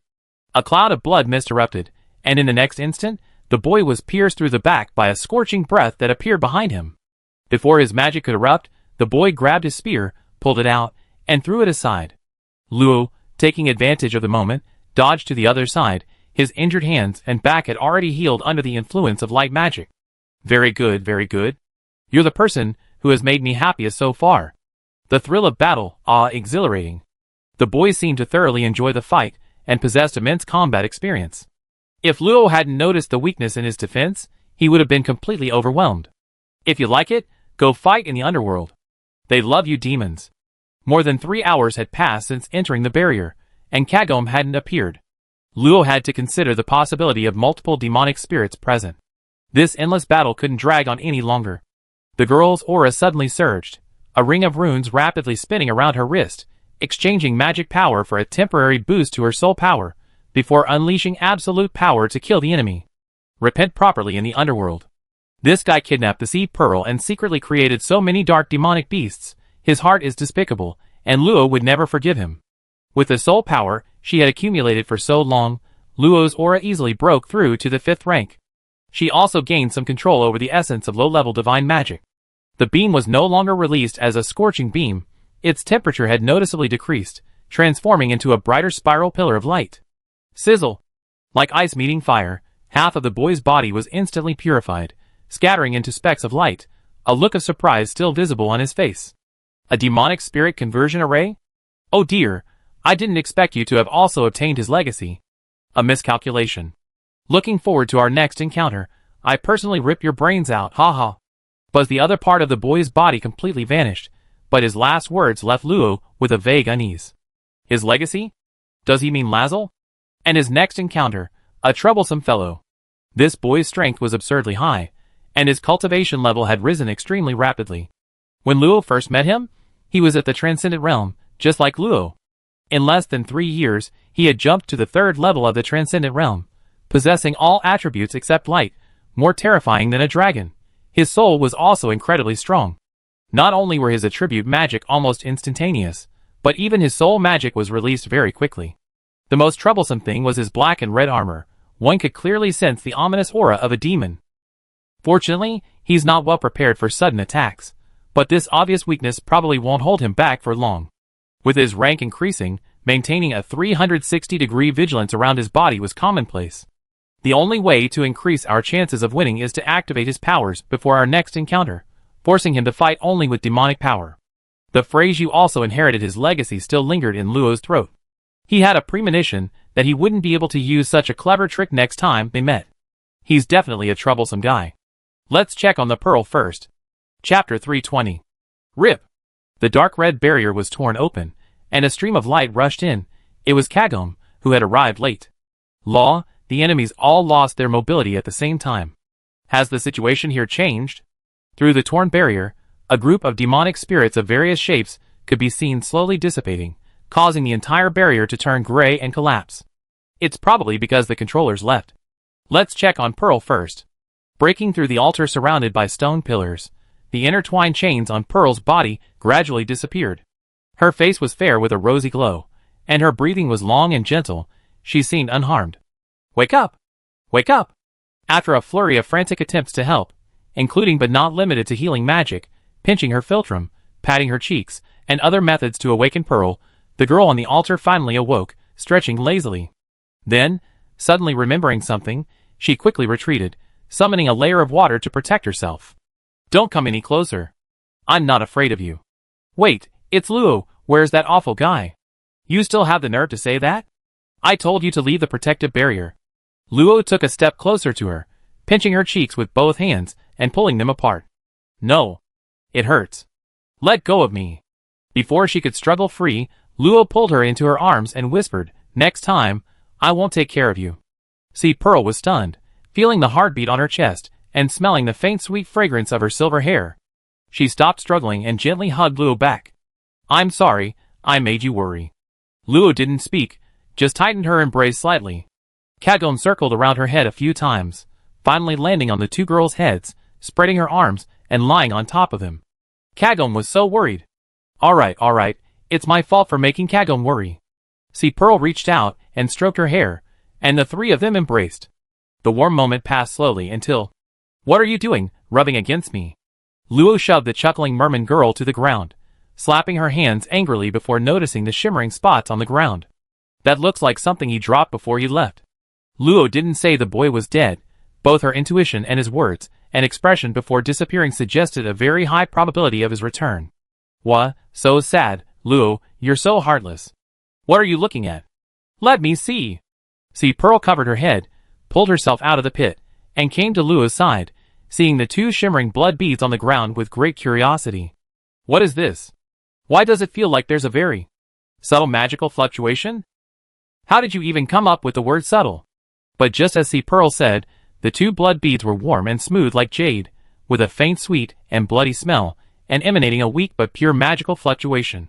A cloud of blood mist erupted, and in the next instant, the boy was pierced through the back by a scorching breath that appeared behind him. Before his magic could erupt, the boy grabbed his spear, pulled it out, and threw it aside. Luo, taking advantage of the moment, dodged to the other side. His injured hands and back had already healed under the influence of light magic. Very good, very good. You're the person who has made me happiest so far. The thrill of battle, exhilarating. The boy seemed to thoroughly enjoy the fight, and possessed immense combat experience. If Luo hadn't noticed the weakness in his defense, he would have been completely overwhelmed. If you like it, go fight in the underworld. They love you demons. More than 3 hours had passed since entering the barrier, and Kagome hadn't appeared. Luo had to consider the possibility of multiple demonic spirits present. This endless battle couldn't drag on any longer. The girl's aura suddenly surged, a ring of runes rapidly spinning around her wrist, exchanging magic power for a temporary boost to her soul power, before unleashing absolute power to kill the enemy. Repent properly in the underworld. This guy kidnapped the Seed Pearl and secretly created so many dark demonic beasts. His heart is despicable, and Luo would never forgive him. With the soul power she had accumulated for so long, Luo's aura easily broke through to the 5th rank. She also gained some control over the essence of low-level divine magic. The beam was no longer released as a scorching beam. Its temperature had noticeably decreased, transforming into a brighter spiral pillar of light. Sizzle! Like ice meeting fire, half of the boy's body was instantly purified, scattering into specks of light, a look of surprise still visible on his face. A demonic spirit conversion array? Oh dear, I didn't expect you to have also obtained his legacy. A miscalculation. Looking forward to our next encounter. I personally rip your brains out, haha. But the other part of the boy's body completely vanished, but his last words left Luo with a vague unease. His legacy? Does he mean Lazel? And his next encounter, a troublesome fellow. This boy's strength was absurdly high, and his cultivation level had risen extremely rapidly. When Luo first met him, he was at the Transcendent Realm, just like Luo. In less than 3 years, he had jumped to the 3rd level of the Transcendent Realm, possessing all attributes except light, more terrifying than a dragon. His soul was also incredibly strong. Not only were his attribute magic almost instantaneous, but even his soul magic was released very quickly. The most troublesome thing was his black and red armor. One could clearly sense the ominous aura of a demon. Fortunately, he's not well prepared for sudden attacks, but this obvious weakness probably won't hold him back for long. With his rank increasing, maintaining a 360-degree vigilance around his body was commonplace. The only way to increase our chances of winning is to activate his powers before our next encounter, forcing him to fight only with demonic power. The phrase "you also inherited his legacy" still lingered in Luo's throat. He had a premonition that he wouldn't be able to use such a clever trick next time they met. He's definitely a troublesome guy. Let's check on the pearl first. Chapter 320. Rip! The dark red barrier was torn open, and a stream of light rushed in. It was Kagome, who had arrived late. Law, the enemies all lost their mobility at the same time. Has the situation here changed? Through the torn barrier, A group of demonic spirits of various shapes could be seen slowly dissipating, causing the entire barrier to turn gray and collapse. It's probably because the controllers left. Let's check on Pearl first. Breaking through the altar surrounded by stone pillars, the intertwined chains on Pearl's body gradually disappeared. Her face was fair with a rosy glow, and her breathing was long and gentle. She seemed unharmed. Wake up! Wake up! After a flurry of frantic attempts to help, including but not limited to healing magic, pinching her philtrum, patting her cheeks, and other methods to awaken Pearl, the girl on the altar finally awoke, stretching lazily. Then, suddenly remembering something, she quickly retreated, summoning a layer of water to protect herself. Don't come any closer. I'm not afraid of you. Wait, it's Luo. Where's that awful guy? You still have the nerve to say that? I told you to leave the protective barrier. Luo took a step closer to her, pinching her cheeks with both hands and pulling them apart. No. It hurts. Let go of me. Before she could struggle free, Luo pulled her into her arms and whispered, Next time, I won't take care of you. See, Pearl was stunned, feeling the heartbeat on her chest and smelling the faint sweet fragrance of her silver hair. She stopped struggling and gently hugged Luo back. I'm sorry, I made you worry. Luo didn't speak, just tightened her embrace slightly. Kagome circled around her head a few times, finally landing on the two girls' heads, spreading her arms and lying on top of them. Kagome was so worried. All right, it's my fault for making Kagome worry. See, Pearl reached out and stroked her hair, and the three of them embraced. The warm moment passed slowly until... What are you doing, rubbing against me? Luo shoved the chuckling merman girl to the ground, slapping her hands angrily before noticing the shimmering spots on the ground. That looks like something he dropped before he left. Luo didn't say the boy was dead. Both her intuition and his words and expression before disappearing suggested a very high probability of his return. Wha, so sad, Luo, you're so heartless. What are you looking at? Let me see. See, Pearl covered her head, pulled herself out of the pit, and came to Luo's side, seeing the two shimmering blood beads on the ground with great curiosity. What is this? Why does it feel like there's a very subtle magical fluctuation? How did you even come up with the word subtle? But just as C. Pearl said, the two blood beads were warm and smooth like jade, with a faint sweet and bloody smell, and emanating a weak but pure magical fluctuation.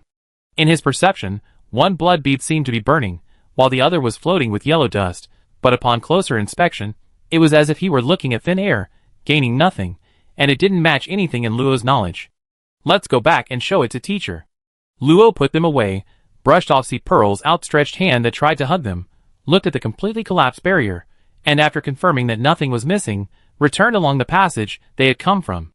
In his perception, one blood bead seemed to be burning, while the other was floating with yellow dust, but upon closer inspection, it was as if he were looking at thin air, gaining nothing, and it didn't match anything in Luo's knowledge. Let's go back and show it to teacher. Luo put them away, brushed off C. Pearl's outstretched hand that tried to hug them, looked at the completely collapsed barrier, and after confirming that nothing was missing, returned along the passage they had come from.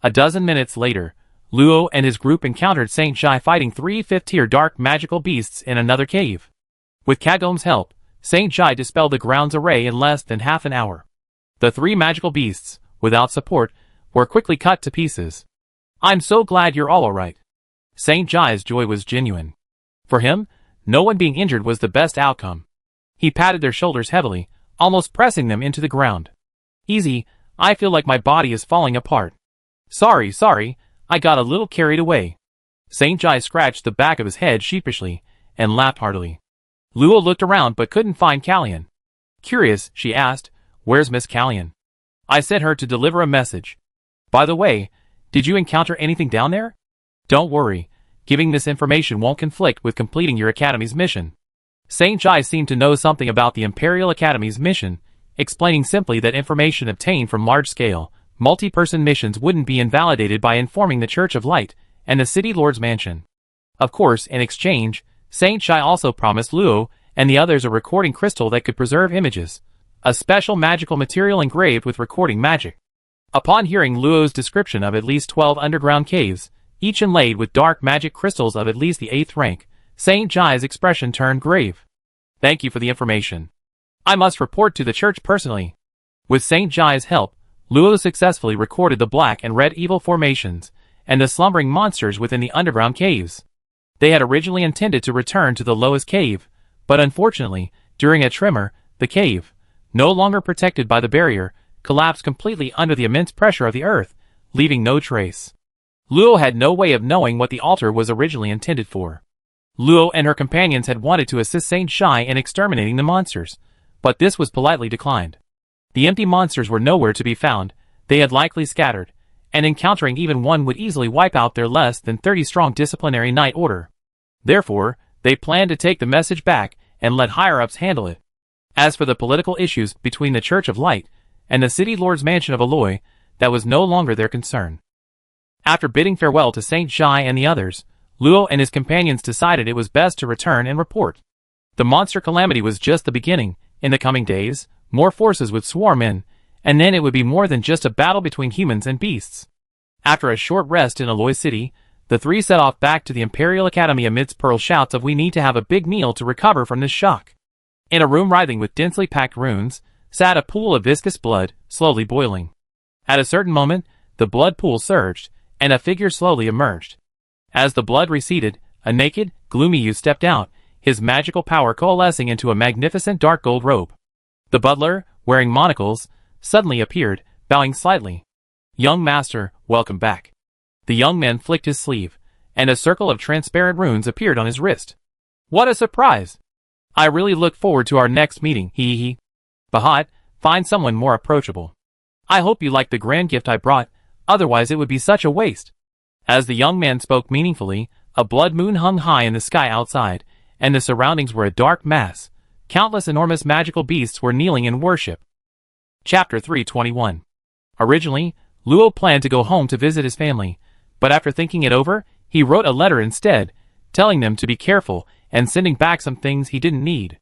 A dozen minutes later, Luo and his group encountered Saint Jai fighting 3 fifth-tier dark magical beasts in another cave. With Kagome's help, Saint Jai dispelled the ground's array in less than half an hour. The 3 magical beasts, without support, were quickly cut to pieces. I'm so glad you're all alright. Saint Jai's joy was genuine. For him, no one being injured was the best outcome. He patted their shoulders heavily, almost pressing them into the ground. Easy, I feel like my body is falling apart. Sorry, I got a little carried away. Saint Jai scratched the back of his head sheepishly, and laughed heartily. Luo looked around but couldn't find Callian. Curious, she asked, where's Miss Callian? I sent her to deliver a message. By the way, did you encounter anything down there? Don't worry, giving this information won't conflict with completing your Academy's mission. Saint Jai seemed to know something about the Imperial Academy's mission, explaining simply that information obtained from large-scale, multi-person missions wouldn't be invalidated by informing the Church of Light and the City Lord's Mansion. Of course, in exchange, Saint Jai also promised Luo and the others a recording crystal that could preserve images, a special magical material engraved with recording magic. Upon hearing Luo's description of at least 12 underground caves, each inlaid with dark magic crystals of at least the 8th rank, Saint Jai's expression turned grave. Thank you for the information. I must report to the church personally. With Saint Jai's help, Luo successfully recorded the black and red evil formations and the slumbering monsters within the underground caves. They had originally intended to return to the lowest cave, but unfortunately, during a tremor, the cave, no longer protected by the barrier, collapsed completely under the immense pressure of the earth, leaving no trace. Luo had no way of knowing what the altar was originally intended for. Luo and her companions had wanted to assist Saint Jai in exterminating the monsters, but this was politely declined. The empty monsters were nowhere to be found, they had likely scattered, and encountering even one would easily wipe out their less than 30-strong disciplinary night order. Therefore, they planned to take the message back and let higher-ups handle it. As for the political issues between the Church of Light and the City Lord's mansion of Aloy, that was no longer their concern. After bidding farewell to Saint Jai and the others, Luo and his companions decided it was best to return and report. The monster calamity was just the beginning. In the coming days, more forces would swarm in, and then it would be more than just a battle between humans and beasts. After a short rest in Aloy City, the three set off back to the Imperial Academy amidst Pearl's shouts of "We need to have a big meal to recover from this shock." In a room writhing with densely packed runes, sat a pool of viscous blood, slowly boiling. At a certain moment, the blood pool surged, and a figure slowly emerged. As the blood receded, a naked, gloomy youth stepped out, his magical power coalescing into a magnificent dark gold robe. The butler, wearing monocles, suddenly appeared, bowing slightly. "Young master, welcome back." The young man flicked his sleeve, and a circle of transparent runes appeared on his wrist. "What a surprise! I really look forward to our next meeting, hee hee. Bahat, find someone more approachable. I hope you like the grand gift I brought, otherwise it would be such a waste." As the young man spoke meaningfully, a blood moon hung high in the sky outside, and the surroundings were a dark mass. Countless enormous magical beasts were kneeling in worship. Chapter 321. Originally, Luo planned to go home to visit his family, but after thinking it over, he wrote a letter instead, telling them to be careful and sending back some things he didn't need.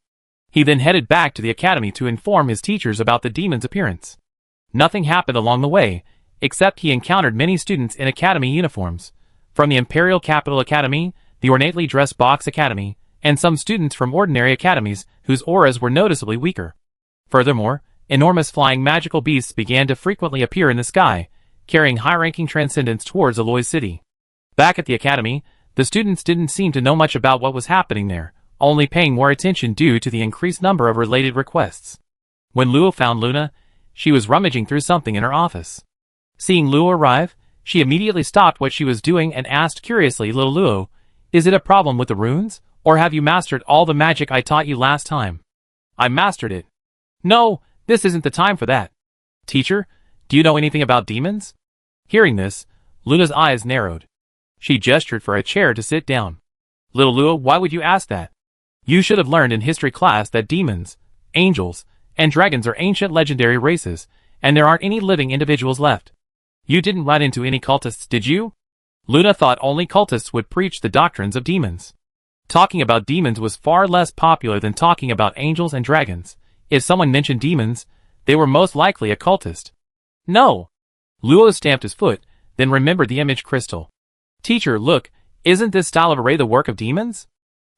He then headed back to the academy to inform his teachers about the demon's appearance. Nothing happened along the way, except he encountered many students in academy uniforms, from the Imperial Capital Academy, the ornately dressed Box Academy, and some students from ordinary academies whose auras were noticeably weaker. Furthermore, enormous flying magical beasts began to frequently appear in the sky, carrying high-ranking transcendents towards Aloy City. Back at the academy, the students didn't seem to know much about what was happening there, only paying more attention due to the increased number of related requests. When Luo found Luna, she was rummaging through something in her office. Seeing Luo arrive, she immediately stopped what she was doing and asked curiously, "Little Luo, is it a problem with the runes, or have you mastered all the magic I taught you last time?" "I mastered it." "No, this isn't the time for that." "Teacher, do you know anything about demons?" Hearing this, Luna's eyes narrowed. She gestured for a chair to sit down. "Little Luo, why would you ask that? You should have learned in history class that demons, angels, and dragons are ancient legendary races, and there aren't any living individuals left. You didn't run into any cultists, did you?" Luna thought only cultists would preach the doctrines of demons. Talking about demons was far less popular than talking about angels and dragons. If someone mentioned demons, they were most likely a cultist. "No." Luo stamped his foot, then remembered the image crystal. "Teacher, look, isn't this style of array the work of demons?"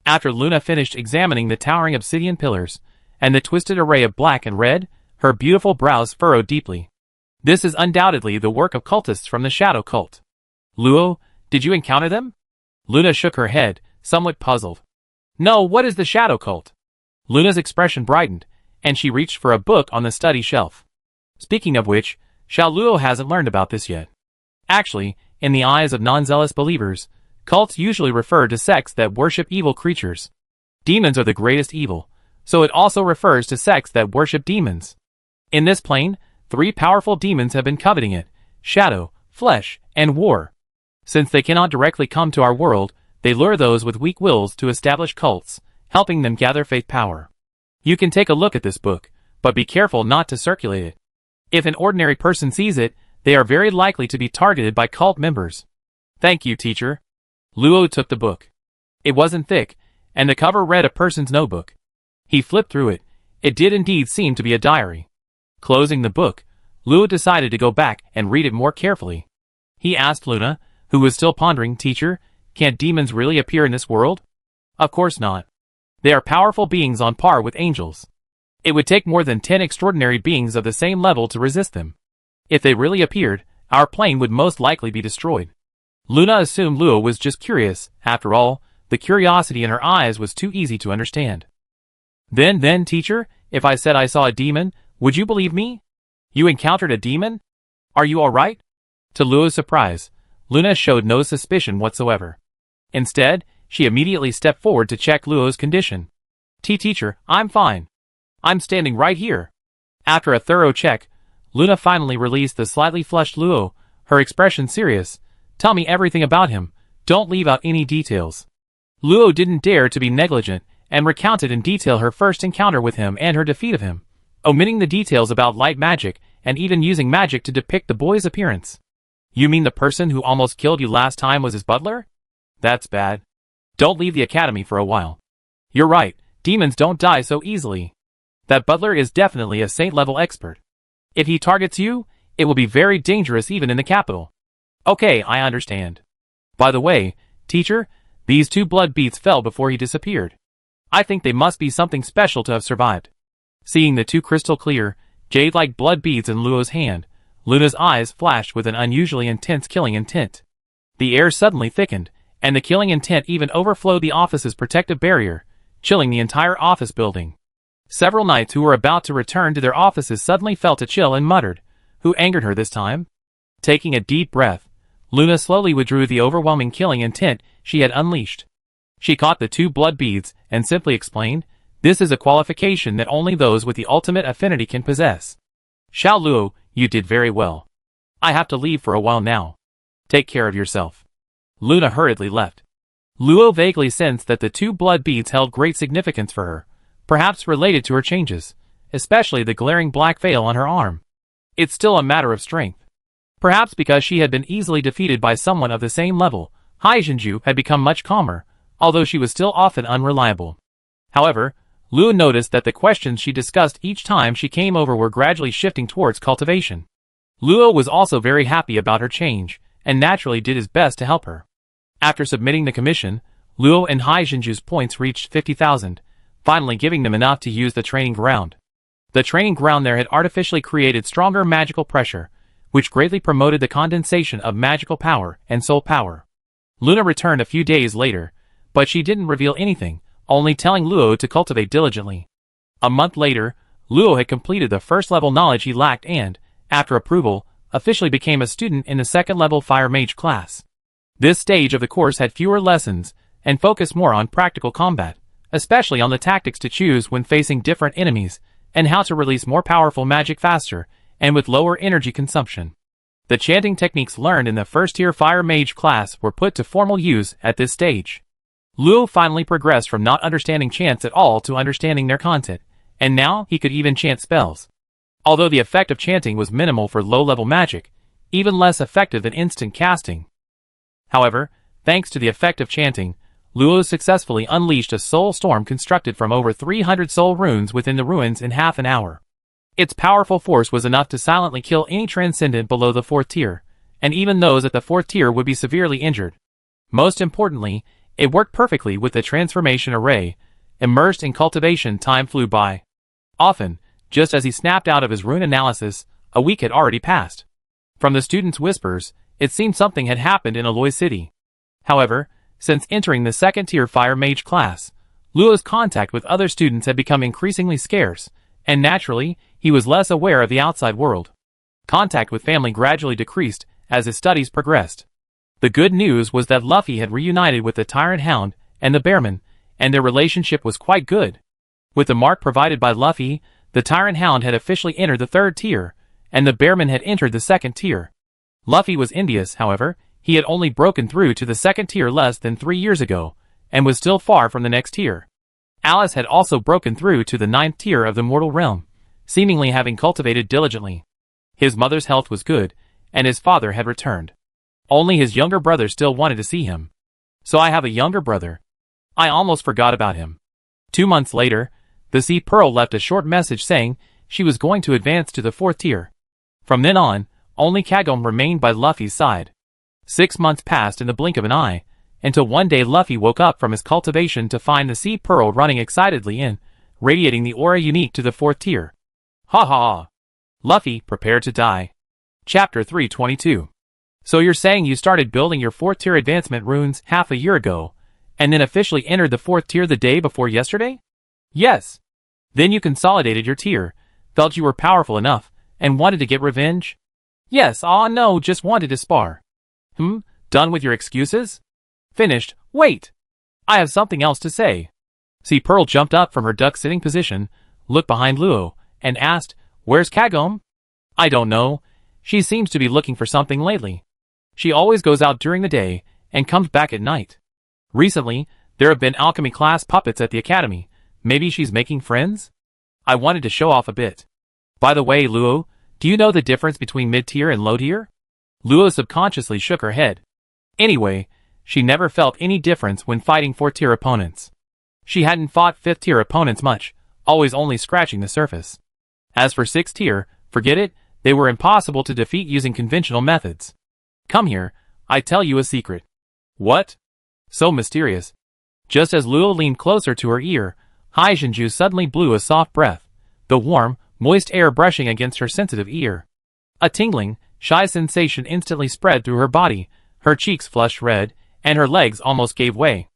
After Luna finished examining the towering obsidian pillars, and the twisted array of black and red, her beautiful brows furrowed deeply. "This is undoubtedly the work of cultists from the Shadow Cult. Luo, did you encounter them?" Luna shook her head, somewhat puzzled. "No, what is the Shadow Cult?" Luna's expression brightened, and she reached for a book on the study shelf. Speaking of which, Xiao Luo hasn't learned about this yet. Actually, in the eyes of non-zealous believers, cults usually refer to sects that worship evil creatures. Demons are the greatest evil, so it also refers to sects that worship demons. In this plane, 3 powerful demons have been coveting it: shadow, flesh, and war. Since they cannot directly come to our world, they lure those with weak wills to establish cults, helping them gather faith power. You can take a look at this book, but be careful not to circulate it. If an ordinary person sees it, they are very likely to be targeted by cult members. "Thank you, teacher." Luo took the book. It wasn't thick, and the cover read a person's notebook. He flipped through it. It did indeed seem to be a diary. Closing the book, Luo decided to go back and read it more carefully. He asked Luna, who was still pondering, "Teacher, can't demons really appear in this world?" "Of course not. They are powerful beings on par with angels. It would take more than 10 extraordinary beings of the same level to resist them. If they really appeared, our plane would most likely be destroyed." Luna assumed Luo was just curious. After all, the curiosity in her eyes was too easy to understand. Then, teacher, if I said I saw a demon, would you believe me? You encountered a demon? Are you alright?" To Luo's surprise, Luna showed no suspicion whatsoever. Instead, she immediately stepped forward to check Luo's condition. Teacher, I'm fine. I'm standing right here." After a thorough check, Luna finally released the slightly flushed Luo, her expression serious. Tell me everything about him. Don't leave out any details. Luo didn't dare to be negligent and recounted in detail her first encounter with him and her defeat of him, omitting the details about light magic and even using magic to depict the boy's appearance. You mean the person who almost killed you last time was his butler? That's bad. Don't leave the academy for a while. You're right, demons don't die so easily. That butler is definitely a saint-level expert. If he targets you, it will be very dangerous even in the capital. Okay, I understand. By the way, teacher, these 2 blood beads fell before he disappeared. I think they must be something special to have survived. Seeing the 2 crystal clear, jade-like blood beads in Luo's hand, Luna's eyes flashed with an unusually intense killing intent. The air suddenly thickened, and the killing intent even overflowed the office's protective barrier, chilling the entire office building. Several knights who were about to return to their offices suddenly felt a chill and muttered, "Who angered her this time?" Taking a deep breath, Luna slowly withdrew the overwhelming killing intent she had unleashed. She caught the 2 blood beads and simply explained, "This is a qualification that only those with the ultimate affinity can possess." Xiao Luo, you did very well. I have to leave for a while now. Take care of yourself. Luna hurriedly left. Luo vaguely sensed that the 2 blood beads held great significance for her, perhaps related to her changes, especially the glaring black veil on her arm. It's still a matter of strength. Perhaps because she had been easily defeated by someone of the same level, Hai Jinju had become much calmer, although she was still often unreliable. However, Luo noticed that the questions she discussed each time she came over were gradually shifting towards cultivation. Luo was also very happy about her change, and naturally did his best to help her. After submitting the commission, Luo and Hai Jinju's points reached 50,000, finally giving them enough to use the training ground. The training ground there had artificially created stronger magical pressure, which greatly promoted the condensation of magical power and soul power. Luna returned a few days later, but she didn't reveal anything, only telling Luo to cultivate diligently. A month later, Luo had completed the first level knowledge he lacked and, after approval, officially became a student in the 2nd level Fire Mage class. This stage of the course had fewer lessons and focused more on practical combat, especially on the tactics to choose when facing different enemies and how to release more powerful magic faster and with lower energy consumption. The chanting techniques learned in the first-tier Fire Mage class were put to formal use at this stage. Luo finally progressed from not understanding chants at all to understanding their content, and now he could even chant spells. Although the effect of chanting was minimal for low-level magic, even less effective than instant casting. However, thanks to the effect of chanting, Luo successfully unleashed a soul storm constructed from over 300 soul runes within the ruins in half an hour. Its powerful force was enough to silently kill any transcendent below the 4th tier, and even those at the 4th tier would be severely injured. Most importantly, it worked perfectly with the transformation array. Immersed in cultivation, time flew by. Often, just as he snapped out of his rune analysis, a week had already passed. From the students' whispers, it seemed something had happened in Aloy City. However, since entering the 2nd-tier Fire Mage class, Luo's contact with other students had become increasingly scarce, and naturally, he was less aware of the outside world. Contact with family gradually decreased as his studies progressed. The good news was that Luffy had reunited with the Tyrant Hound and the Bearman, and their relationship was quite good. With the mark provided by Luffy, the Tyrant Hound had officially entered the 3rd tier, and the Bearman had entered the 2nd tier. Luffy was envious, however. He had only broken through to the 2nd tier less than 3 years ago, and was still far from the next tier. Alice had also broken through to the 9th tier of the mortal realm, seemingly having cultivated diligently. His mother's health was good, and his father had returned. Only his younger brother still wanted to see him. So I have a younger brother. I almost forgot about him. 2 months later, the Sea Pearl left a short message saying she was going to advance to the 4th tier. From then on, only Kagome remained by Luffy's side. 6 months passed in the blink of an eye, until one day Luffy woke up from his cultivation to find the Sea Pearl running excitedly in, radiating the aura unique to the 4th tier. Ha ha! Luffy, prepare to die. Chapter 322. So you're saying you started building your 4th tier advancement runes half a year ago, and then officially entered the 4th tier the day before yesterday? Yes. Then you consolidated your tier, felt you were powerful enough, and wanted to get revenge? Yes, no, just wanted to spar. Done with your excuses? Finished. Wait! I have something else to say. Sea Pearl jumped up from her duck-sitting position, looked behind Luo, and asked, Where's Kagome? I don't know. She seems to be looking for something lately. She always goes out during the day and comes back at night. Recently, there have been alchemy class puppets at the academy. Maybe she's making friends? I wanted to show off a bit. By the way, Luo, do you know the difference between mid-tier and low-tier? Luo subconsciously shook her head. Anyway, she never felt any difference when fighting 4th-tier opponents. She hadn't fought 5th-tier opponents much, always only scratching the surface. As for 6th tier, forget it, they were impossible to defeat using conventional methods. Come here, I tell you a secret. What? So mysterious. Just as Luo leaned closer to her ear, Hai Zhenju suddenly blew a soft breath, the warm, moist air brushing against her sensitive ear. A tingling, shy sensation instantly spread through her body, her cheeks flushed red, and her legs almost gave way.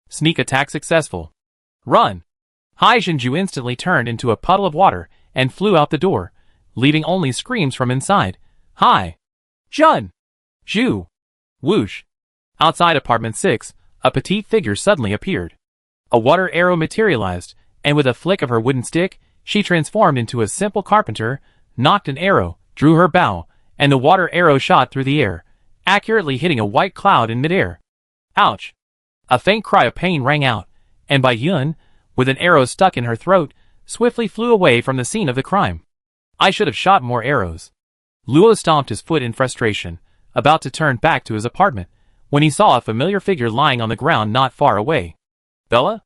Sneak attack successful. Run! Hai Zhenju instantly turned into a puddle of water and flew out the door, leaving only screams from inside. Hai! Jun! Zhu! Whoosh! Outside apartment 6, a petite figure suddenly appeared. A water arrow materialized, and with a flick of her wooden stick, she transformed into a simple carpenter, knocked an arrow, drew her bow, and the water arrow shot through the air, accurately hitting a white cloud in midair. Ouch! A faint cry of pain rang out, and Bai Yun, with an arrow stuck in her throat, swiftly flew away from the scene of the crime. I should have shot more arrows. Luo stomped his foot in frustration, about to turn back to his apartment, when he saw a familiar figure lying on the ground not far away. Bella?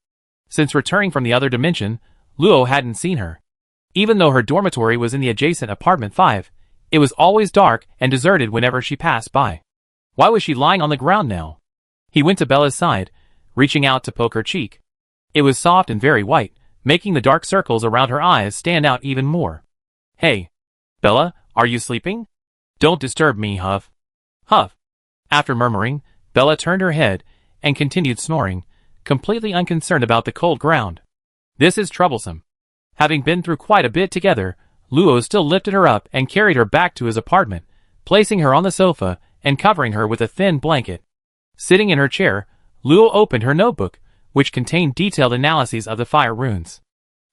Since returning from the other dimension, Luo hadn't seen her. Even though her dormitory was in the adjacent apartment 5, it was always dark and deserted whenever she passed by. Why was she lying on the ground now? He went to Bella's side, reaching out to poke her cheek. It was soft and very white, making the dark circles around her eyes stand out even more. Hey, Bella, are you sleeping? Don't disturb me, Huff. Huff. After murmuring, Bella turned her head and continued snoring, completely unconcerned about the cold ground. This is troublesome. Having been through quite a bit together, Luo still lifted her up and carried her back to his apartment, placing her on the sofa and covering her with a thin blanket. Sitting in her chair, Luo opened her notebook, which contained detailed analyses of the fire runes.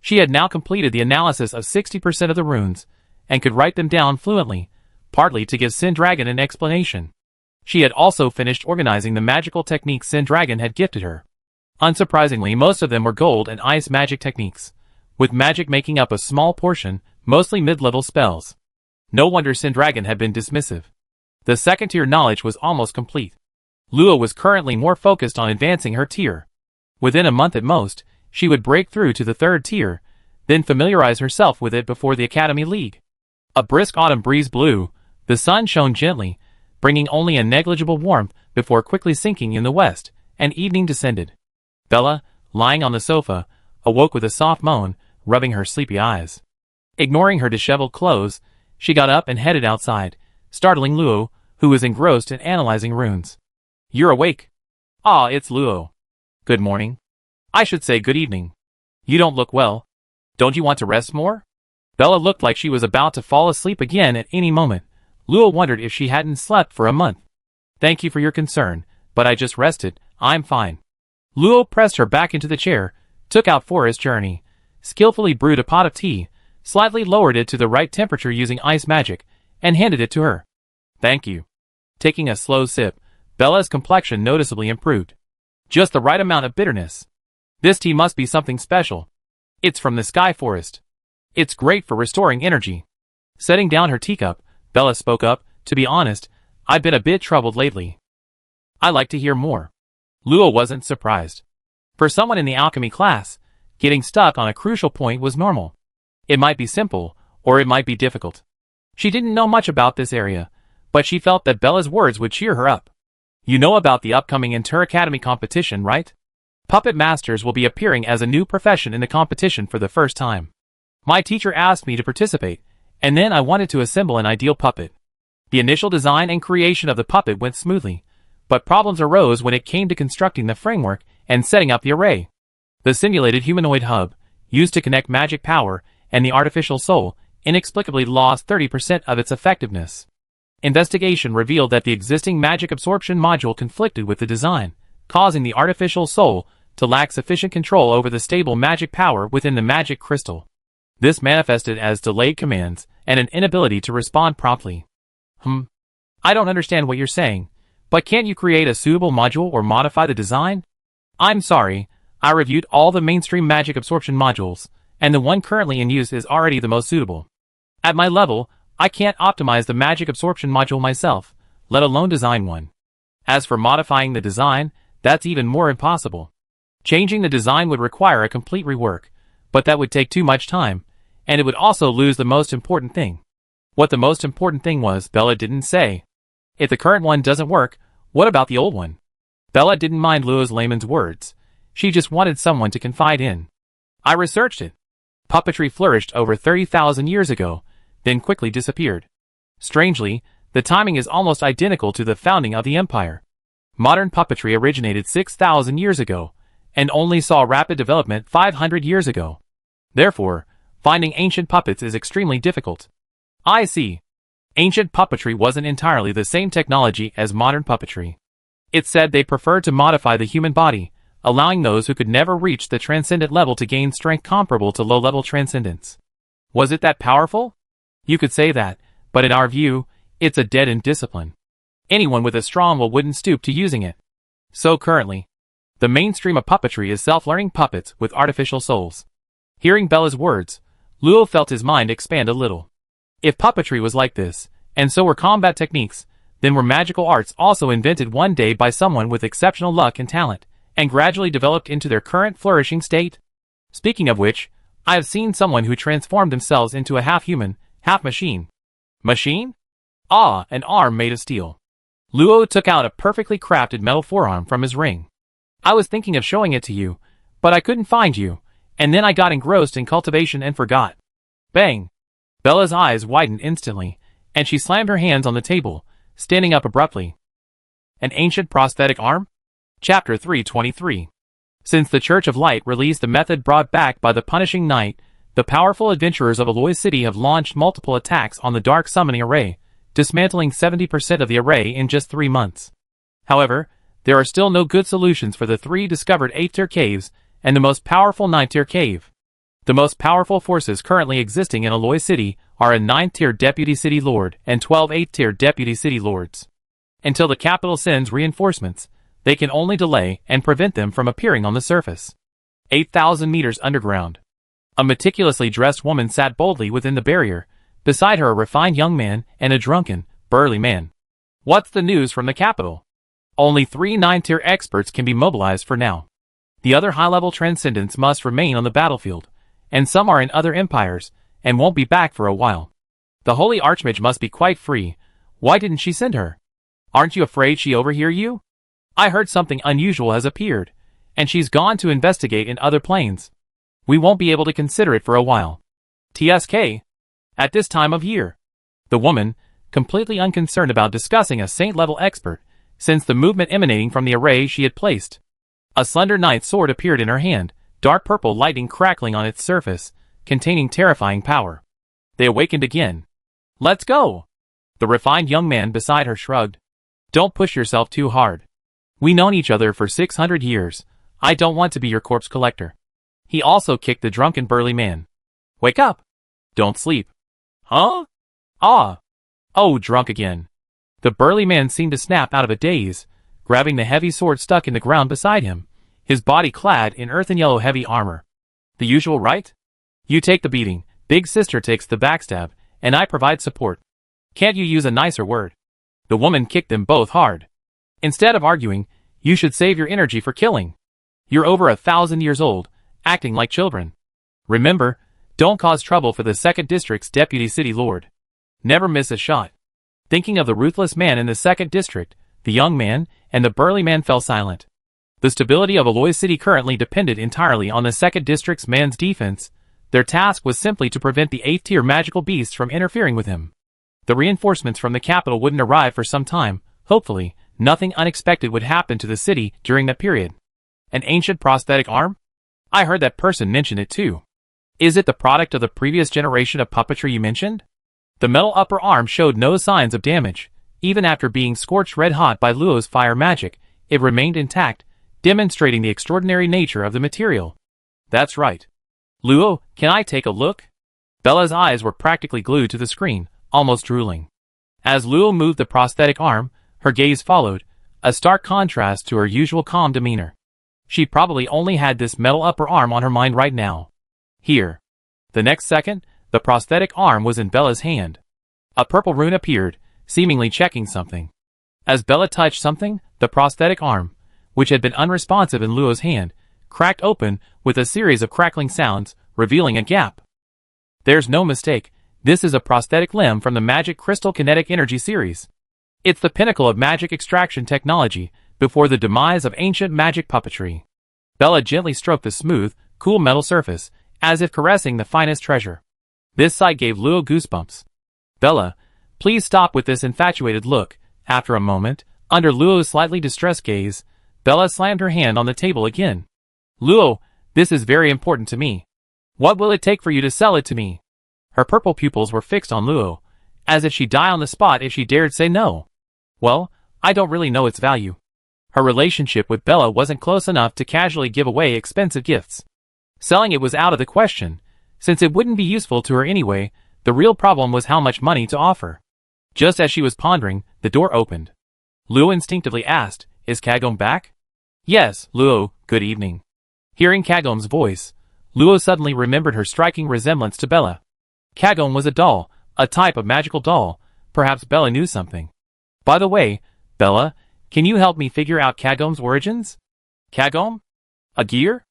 She had now completed the analysis of 60% of the runes, and could write them down fluently, partly to give Sin Dragon an explanation. She had also finished organizing the magical techniques Sin Dragon had gifted her. Unsurprisingly, most of them were gold and ice magic techniques, with magic making up a small portion, mostly mid-level spells. No wonder Sin Dragon had been dismissive. The second-tier knowledge was almost complete. Luo was currently more focused on advancing her tier. Within a month at most, she would break through to the 3rd tier, then familiarize herself with it before the Academy League. A brisk autumn breeze blew, the sun shone gently, bringing only a negligible warmth before quickly sinking in the west, and evening descended. Bella, lying on the sofa, awoke with a soft moan, rubbing her sleepy eyes. Ignoring her disheveled clothes, she got up and headed outside, startling Luo, who was engrossed in analyzing runes. You're awake. Ah, it's Luo. Good morning. I should say good evening. You don't look well. Don't you want to rest more? Bella looked like she was about to fall asleep again at any moment. Luo wondered if she hadn't slept for a month. Thank you for your concern, but I just rested, I'm fine. Luo pressed her back into the chair, took out Forest Journey, skillfully brewed a pot of tea, slightly lowered it to the right temperature using ice magic, and handed it to her. Thank you. Taking a slow sip, Bella's complexion noticeably improved. Just the right amount of bitterness. This tea must be something special. It's from the Sky Forest. It's great for restoring energy. Setting down her teacup, Bella spoke up, to be honest, I've been a bit troubled lately. I'd like to hear more. Luo wasn't surprised. For someone in the alchemy class, getting stuck on a crucial point was normal. It might be simple, or it might be difficult. She didn't know much about this area, but she felt that Bella's words would cheer her up. You know about the upcoming Inter-Academy competition, right? Puppet Masters will be appearing as a new profession in the competition for the first time. My teacher asked me to participate, and then I wanted to assemble an ideal puppet. The initial design and creation of the puppet went smoothly, but problems arose when it came to constructing the framework and setting up the array. The simulated humanoid hub, used to connect magic power and the artificial soul, inexplicably lost 30% of its effectiveness. Investigation revealed that the existing magic absorption module conflicted with the design, causing the artificial soul to lack sufficient control over the stable magic power within the magic crystal. This manifested as delayed commands and an inability to respond promptly. I don't understand what you're saying, but can't you create a suitable module or modify the design? I'm sorry, I reviewed all the mainstream magic absorption modules, and the one currently in use is already the most suitable. At my level, I can't optimize the magic absorption module myself, let alone design one. As for modifying the design, that's even more impossible. Changing the design would require a complete rework, but that would take too much time, and it would also lose the most important thing. What the most important thing was, Bella didn't say. If the current one doesn't work, what about the old one? Bella didn't mind Luo's layman's words. She just wanted someone to confide in. I researched it. Puppetry flourished over 30,000 years ago, then quickly disappeared. Strangely, the timing is almost identical to the founding of the empire. Modern puppetry originated 6,000 years ago, and only saw rapid development 500 years ago. Therefore, finding ancient puppets is extremely difficult. I see. Ancient puppetry wasn't entirely the same technology as modern puppetry. It said they preferred to modify the human body, allowing those who could never reach the transcendent level to gain strength comparable to low-level transcendence. Was it that powerful? You could say that, but in our view, it's a dead-end discipline. Anyone with a strong will wouldn't stoop to using it. So currently, the mainstream of puppetry is self-learning puppets with artificial souls. Hearing Bella's words, Luo felt his mind expand a little. If puppetry was like this, and so were combat techniques, then were magical arts also invented one day by someone with exceptional luck and talent, and gradually developed into their current flourishing state? Speaking of which, I have seen someone who transformed themselves into a half-human, half-machine. Machine? Ah, an arm made of steel. Luo took out a perfectly crafted metal forearm from his ring. I was thinking of showing it to you, but I couldn't find you, and then I got engrossed in cultivation and forgot. Bang! Bella's eyes widened instantly, and she slammed her hands on the table, standing up abruptly. An ancient prosthetic arm? Chapter 323. Since the Church of Light released the method brought back by the Punishing Knight, the powerful adventurers of Aloy City have launched multiple attacks on the Dark Summoning Array, dismantling 70% of the array in just 3 months. However, there are still no good solutions for the 3 discovered 8-tier caves and the most powerful 9-tier cave. The most powerful forces currently existing in Aloy City are a 9th-tier Deputy City Lord and 12 8th-tier Deputy City Lords. Until the capital sends reinforcements, they can only delay and prevent them from appearing on the surface. 8,000 meters underground. A meticulously dressed woman sat boldly within the barrier, beside her a refined young man and a drunken, burly man. What's the news from the capital? Only 3 9-tier experts can be mobilized for now. The other high-level transcendents must remain on the battlefield, and some are in other empires, and won't be back for a while. The Holy Archmage must be quite free. Why didn't she send her? Aren't you afraid she overhear you? I heard something unusual has appeared, and she's gone to investigate in other planes. We won't be able to consider it for a while. TSK? At this time of year. The woman, completely unconcerned about discussing a saint-level expert, sensed the movement emanating from the array she had placed. A slender knight's sword appeared in her hand, dark purple lightning crackling on its surface, containing terrifying power. They awakened again. Let's go! The refined young man beside her shrugged. Don't push yourself too hard. We've known each other for 600 years. I don't want to be your corpse collector. He also kicked the drunken burly man. Wake up! Don't sleep. Huh? Ah! Oh, drunk again. The burly man seemed to snap out of a daze, grabbing the heavy sword stuck in the ground beside him, his body clad in earthen yellow heavy armor. The usual, right? You take the beating, big sister takes the backstab, and I provide support. Can't you use a nicer word? The woman kicked them both hard. Instead of arguing, you should save your energy for killing. You're over 1,000 years old, acting like children. Remember, don't cause trouble for the 2nd District's Deputy City Lord. Never miss a shot. Thinking of the ruthless man in the 2nd District, the young man and the burly man fell silent. The stability of Aloy City currently depended entirely on the 2nd District's man's defense. Their task was simply to prevent the 8th-tier magical beasts from interfering with him. The reinforcements from the capital wouldn't arrive for some time. Hopefully, nothing unexpected would happen to the city during that period. An ancient prosthetic arm? I heard that person mention it too. Is it the product of the previous generation of puppetry you mentioned? The metal upper arm showed no signs of damage. Even after being scorched red-hot by Luo's fire magic, it remained intact, demonstrating the extraordinary nature of the material. That's right. Luo, can I take a look? Bella's eyes were practically glued to the screen, almost drooling. As Luo moved the prosthetic arm, her gaze followed, a stark contrast to her usual calm demeanor. She probably only had this metal upper arm on her mind right now. Here. The next second, the prosthetic arm was in Bella's hand. A purple rune appeared, seemingly checking something. As Bella touched something, the prosthetic arm, which had been unresponsive in Luo's hand, cracked open with a series of crackling sounds, revealing a gap. There's no mistake, this is a prosthetic limb from the Magic Crystal Kinetic Energy series. It's the pinnacle of magic extraction technology, before the demise of ancient magic puppetry. Bella gently stroked the smooth, cool metal surface, as if caressing the finest treasure. This sight gave Luo goosebumps. Bella, please stop with this infatuated look. After a moment, under Luo's slightly distressed gaze, Bella slammed her hand on the table again. Luo, this is very important to me. What will it take for you to sell it to me? Her purple pupils were fixed on Luo, as if she'd die on the spot if she dared say no. Well, I don't really know its value. Her relationship with Bella wasn't close enough to casually give away expensive gifts. Selling it was out of the question, since it wouldn't be useful to her anyway. The real problem was how much money to offer. Just as she was pondering, the door opened. Luo instinctively asked, "Is Kagome back?" "Yes, Luo, good evening." Hearing Kagome's voice, Luo suddenly remembered her striking resemblance to Bella. Kagome was a doll, a type of magical doll. Perhaps Bella knew something. By the way, Bella, can you help me figure out Kagome's origins? Kagome? A gear?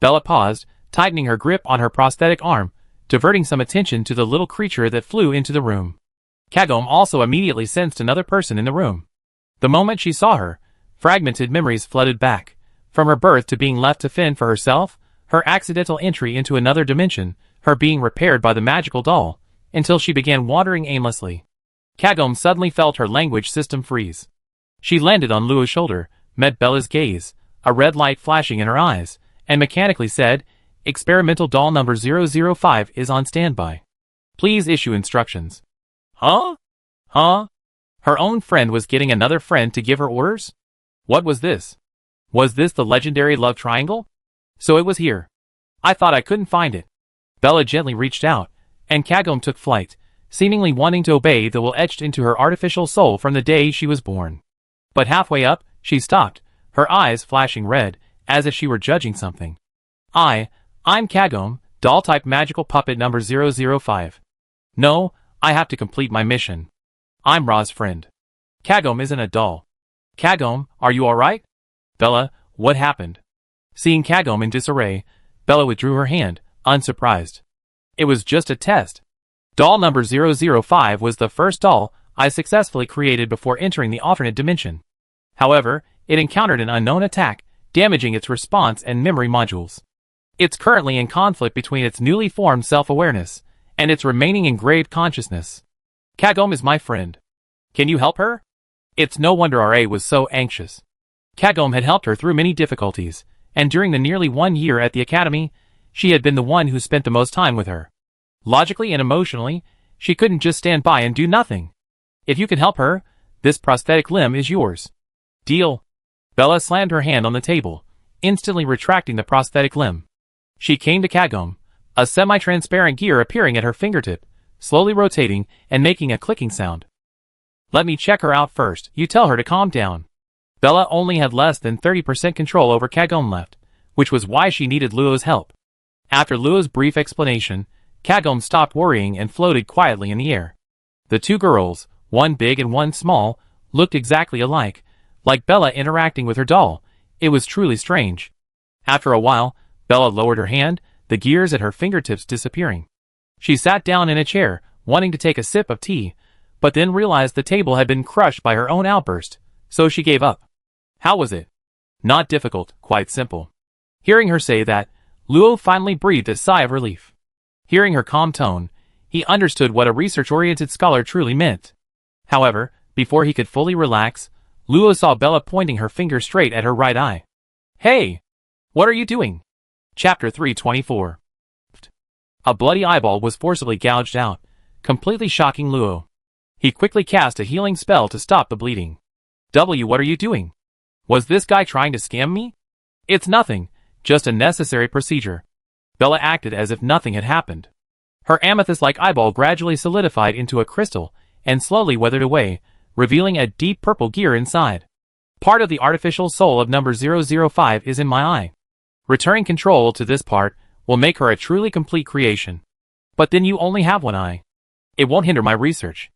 Bella paused, tightening her grip on her prosthetic arm, diverting some attention to the little creature that flew into the room. Kagome also immediately sensed another person in the room. The moment she saw her, fragmented memories flooded back. From her birth to being left to fend for herself, her accidental entry into another dimension, her being repaired by the magical doll, until she began wandering aimlessly. Kagome suddenly felt her language system freeze. She landed on Luo's shoulder, met Bella's gaze, a red light flashing in her eyes, and mechanically said, "Experimental doll number 005 is on standby. Please issue instructions." Huh? Her own friend was getting another friend to give her orders? What was this? Was this the legendary love triangle? So it was here. I thought I couldn't find it. Bella gently reached out, and Kagome took flight, seemingly wanting to obey the will etched into her artificial soul from the day she was born. But halfway up, she stopped, her eyes flashing red, as if she were judging something. I'm Kagome, doll-type magical puppet number 005. No, I have to complete my mission. I'm Ra's friend. Kagome isn't a doll. Kagome, are you alright? Bella, what happened? Seeing Kagome in disarray, Bella withdrew her hand, unsurprised. It was just a test. Doll number 005 was the first doll I successfully created before entering the alternate dimension. However, it encountered an unknown attack, damaging its response and memory modules. It's currently in conflict between its newly formed self-awareness and its remaining engraved consciousness. Kagome is my friend. Can you help her? It's no wonder RA was so anxious. Kagome had helped her through many difficulties, and during the nearly 1 year at the academy, she had been the one who spent the most time with her. Logically and emotionally, she couldn't just stand by and do nothing. If you can help her, this prosthetic limb is yours. Deal. Bella slammed her hand on the table, instantly retracting the prosthetic limb. She came to Kagome, a semi-transparent gear appearing at her fingertip, slowly rotating and making a clicking sound. Let me check her out first. You tell her to calm down. Bella only had less than 30% control over Kagome left, which was why she needed Luo's help. After Luo's brief explanation, Kagome stopped worrying and floated quietly in the air. The two girls, one big and one small, looked exactly alike, like Bella interacting with her doll. It was truly strange. After a while, Bella lowered her hand, the gears at her fingertips disappearing. She sat down in a chair, wanting to take a sip of tea, but then realized the table had been crushed by her own outburst, so she gave up. How was it? Not difficult, quite simple. Hearing her say that, Luo finally breathed a sigh of relief. Hearing her calm tone, he understood what a research-oriented scholar truly meant. However, before he could fully relax, Luo saw Bella pointing her finger straight at her right eye. Hey! What are you doing? Chapter 324. A bloody eyeball was forcibly gouged out, completely shocking Luo. He quickly cast a healing spell to stop the bleeding. What are you doing? Was this guy trying to scam me? It's nothing, just a necessary procedure. Bella acted as if nothing had happened. Her amethyst-like eyeball gradually solidified into a crystal, and slowly weathered away, revealing a deep purple gear inside. Part of the artificial soul of number 005 is in my eye. Returning control to this part will make her a truly complete creation. But then you only have one eye. It won't hinder my research.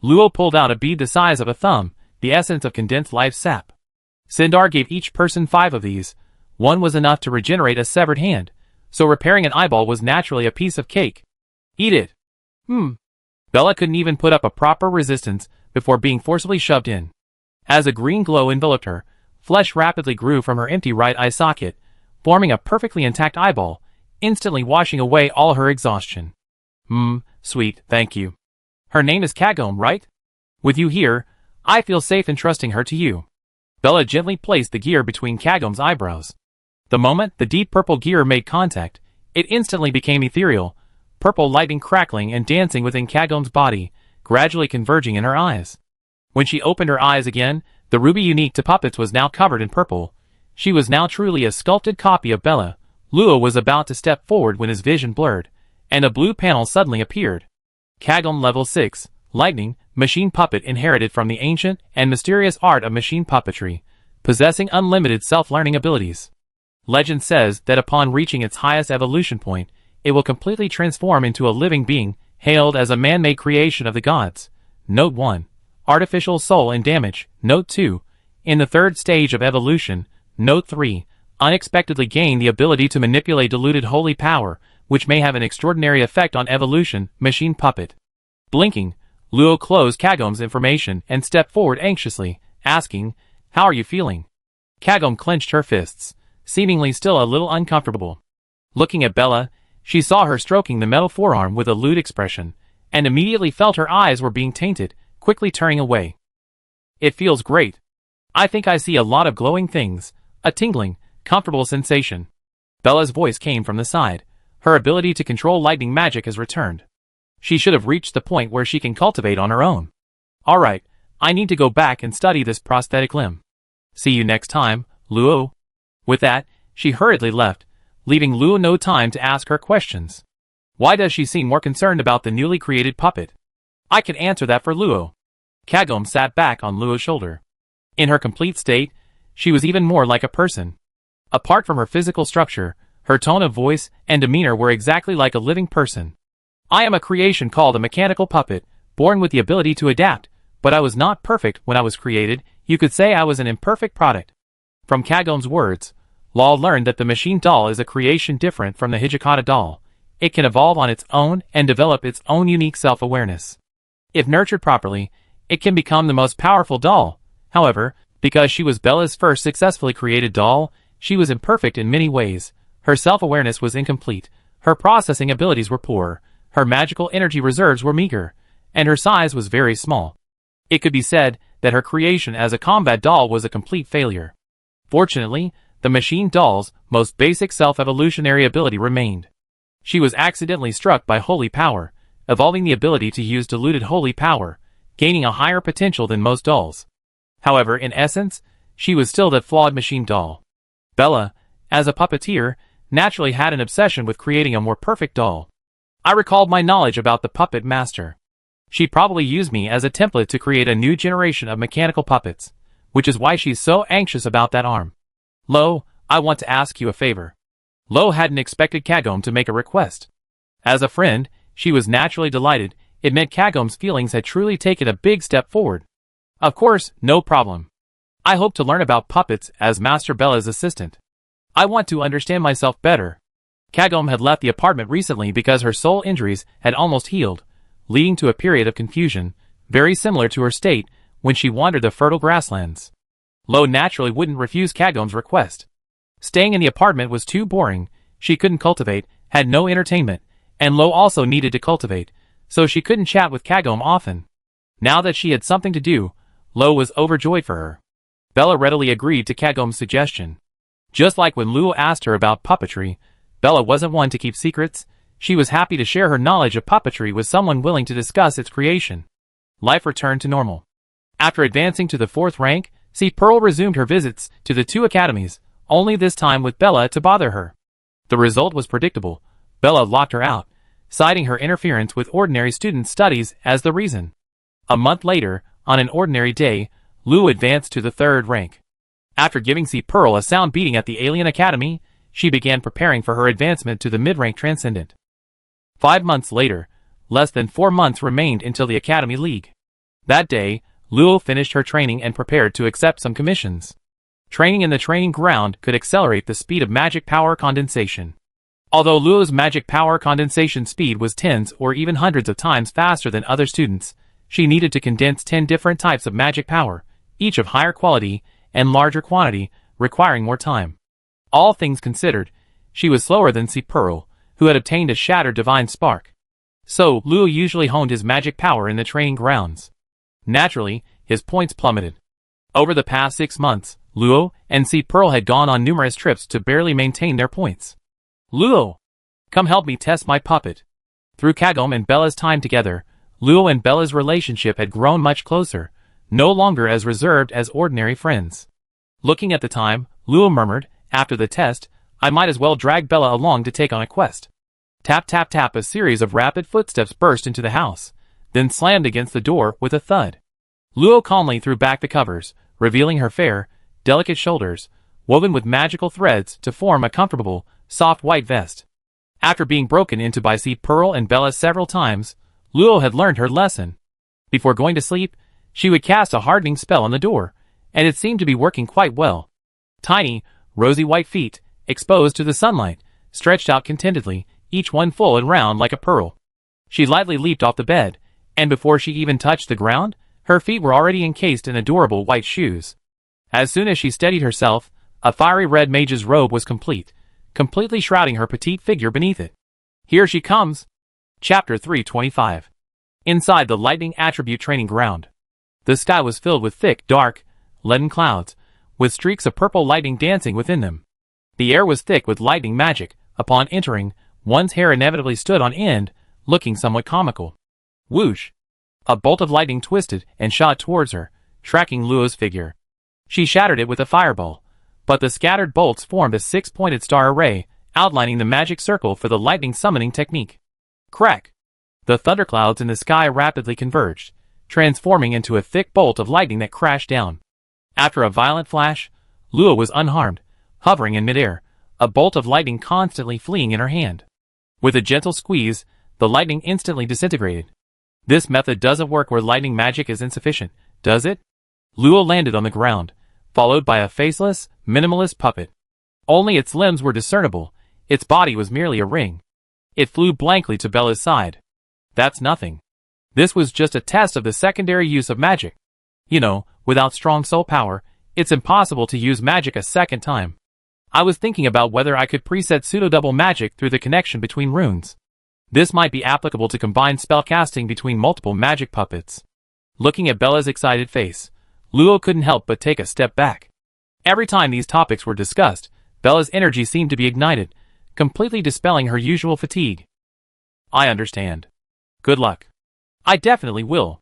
Luo pulled out a bead the size of a thumb, the essence of condensed life sap. Sindar gave each person 5 of these. One was enough to regenerate a severed hand, so repairing an eyeball was naturally a piece of cake. Eat it. Bella couldn't even put up a proper resistance before being forcibly shoved in. As a green glow enveloped her, flesh rapidly grew from her empty right eye socket, forming a perfectly intact eyeball, instantly washing away all her exhaustion. Sweet, thank you. Her name is Kagome, right? With you here, I feel safe entrusting her to you. Bella gently placed the gear between Kagome's eyebrows. The moment the deep purple gear made contact, it instantly became ethereal, purple lightning crackling and dancing within Kagome's body, gradually converging in her eyes. When she opened her eyes again, the ruby unique to puppets was now covered in purple. She was now truly a sculpted copy of Bella. Luo was about to step forward when his vision blurred, and a blue panel suddenly appeared. Kagome Level 6, Lightning, Machine Puppet inherited from the ancient and mysterious art of machine puppetry, possessing unlimited self-learning abilities. Legend says that upon reaching its highest evolution point, it will completely transform into a living being, hailed as a man-made creation of the gods. Note 1. Artificial soul and damage. Note 2. In the third stage of evolution. Note 3. Unexpectedly gain the ability to manipulate diluted holy power, which may have an extraordinary effect on evolution. Machine puppet. Blinking, Luo closed Kagome's information and stepped forward anxiously, asking, "How are you feeling?" Kagome clenched her fists, seemingly still a little uncomfortable. Looking at Bella, she saw her stroking the metal forearm with a lewd expression, and immediately felt her eyes were being tainted, quickly turning away. "It feels great. I think I see a lot of glowing things, a tingling, comfortable sensation." Bella's voice came from the side. Her ability to control lightning magic has returned. She should have reached the point where she can cultivate on her own. Alright, I need to go back and study this prosthetic limb. See you next time, Luo. With that, she hurriedly left, leaving Luo no time to ask her questions. Why does she seem more concerned about the newly created puppet? I can answer that for Luo. Kagome sat back on Luo's shoulder. In her complete state, she was even more like a person. Apart from her physical structure, her tone of voice and demeanor were exactly like a living person. I am a creation called a mechanical puppet, born with the ability to adapt, but I was not perfect when I was created. You could say I was an imperfect product. From Kagome's words, Law learned that the machine doll is a creation different from the Hijikata doll. It can evolve on its own and develop its own unique self-awareness. If nurtured properly, it can become the most powerful doll. However, because she was Bella's first successfully created doll, she was imperfect in many ways. Her self-awareness was incomplete, her processing abilities were poor, her magical energy reserves were meager, and her size was very small. It could be said that her creation as a combat doll was a complete failure. Fortunately, the machine doll's most basic self-evolutionary ability remained. She was accidentally struck by holy power, evolving the ability to use diluted holy power, gaining a higher potential than most dolls. However, in essence, she was still that flawed machine doll. Bella, as a puppeteer, naturally had an obsession with creating a more perfect doll. I recalled my knowledge about the puppet master. She probably used me as a template to create a new generation of mechanical puppets, which is why she's so anxious about that arm. Lo, I want to ask you a favor. Lo hadn't expected Kagome to make a request. As a friend, she was naturally delighted. It meant Kagome's feelings had truly taken a big step forward. Of course, no problem. I hope to learn about puppets as Master Bella's assistant. I want to understand myself better. Kagome had left the apartment recently because her soul injuries had almost healed, leading to a period of confusion, very similar to her state when she wandered the fertile grasslands. Lo naturally wouldn't refuse Kagome's request. Staying in the apartment was too boring, she couldn't cultivate, had no entertainment, and Lo also needed to cultivate, so she couldn't chat with Kagome often. Now that she had something to do, Lo was overjoyed for her. Bella readily agreed to Kagome's suggestion. Just like when Luo asked her about puppetry, Bella wasn't one to keep secrets. She was happy to share her knowledge of puppetry with someone willing to discuss its creation. Life returned to normal. After advancing to the 4th rank, C. Pearl resumed her visits to the 2 academies, only this time with Bella to bother her. The result was predictable. Bella locked her out, citing her interference with ordinary student studies as the reason. A month later, on an ordinary day, Luo advanced to the 3rd rank. After giving C. Pearl a sound beating at the Alien Academy, she began preparing for her advancement to the mid-rank Transcendent. 5 months later, less than 4 months remained until the Academy League. That day, Luo finished her training and prepared to accept some commissions. Training in the training ground could accelerate the speed of magic power condensation. Although Luo's magic power condensation speed was tens or even hundreds of times faster than other students, she needed to condense 10 different types of magic power, each of higher quality and larger quantity, requiring more time. All things considered, she was slower than C. Pearl, who had obtained a shattered divine spark. So, Luo usually honed his magic power in the training grounds. Naturally, his points plummeted. Over the past 6 months, Luo and C. Pearl had gone on numerous trips to barely maintain their points. Luo! Come help me test my puppet. Through Kagome and Bella's time together, Luo and Bella's relationship had grown much closer, no longer as reserved as ordinary friends. Looking at the time, Luo murmured, after the test, I might as well drag Bella along to take on a quest. Tap tap tap, a series of rapid footsteps burst into the house, then slammed against the door with a thud. Luo calmly threw back the covers, revealing her fair, delicate shoulders, woven with magical threads to form a comfortable, soft white vest. After being broken into by C. Pearl and Bella several times, Luo had learned her lesson. Before going to sleep, she would cast a hardening spell on the door, and it seemed to be working quite well. Tiny, rosy white feet, exposed to the sunlight, stretched out contentedly, each one full and round like a pearl. She lightly leaped off the bed, and before she even touched the ground, her feet were already encased in adorable white shoes. As soon as she steadied herself, a fiery red mage's robe was complete, completely shrouding her petite figure beneath it. Here she comes! Chapter 325. Inside the lightning attribute training ground. The sky was filled with thick, dark, leaden clouds, with streaks of purple lightning dancing within them. The air was thick with lightning magic. Upon entering, one's hair inevitably stood on end, looking somewhat comical. Whoosh! A bolt of lightning twisted and shot towards her, tracking Luo's figure. She shattered it with a fireball, but the scattered bolts formed a 6-pointed star array, outlining the magic circle for the lightning summoning technique. Crack! The thunderclouds in the sky rapidly converged, transforming into a thick bolt of lightning that crashed down. After a violent flash, Luo was unharmed, hovering in midair, a bolt of lightning constantly fleeing in her hand. With a gentle squeeze, the lightning instantly disintegrated. This method doesn't work where lightning magic is insufficient, does it? Luo landed on the ground, followed by a faceless, minimalist puppet. Only its limbs were discernible, its body was merely a ring. It flew blankly to Bella's side. That's nothing. This was just a test of the secondary use of magic. You know, without strong soul power, it's impossible to use magic a second time. I was thinking about whether I could preset pseudo-double magic through the connection between runes. This might be applicable to combine spellcasting between multiple magic puppets. Looking at Bella's excited face, Luo couldn't help but take a step back. Every time these topics were discussed, Bella's energy seemed to be ignited, completely dispelling her usual fatigue. I understand. Good luck. I definitely will.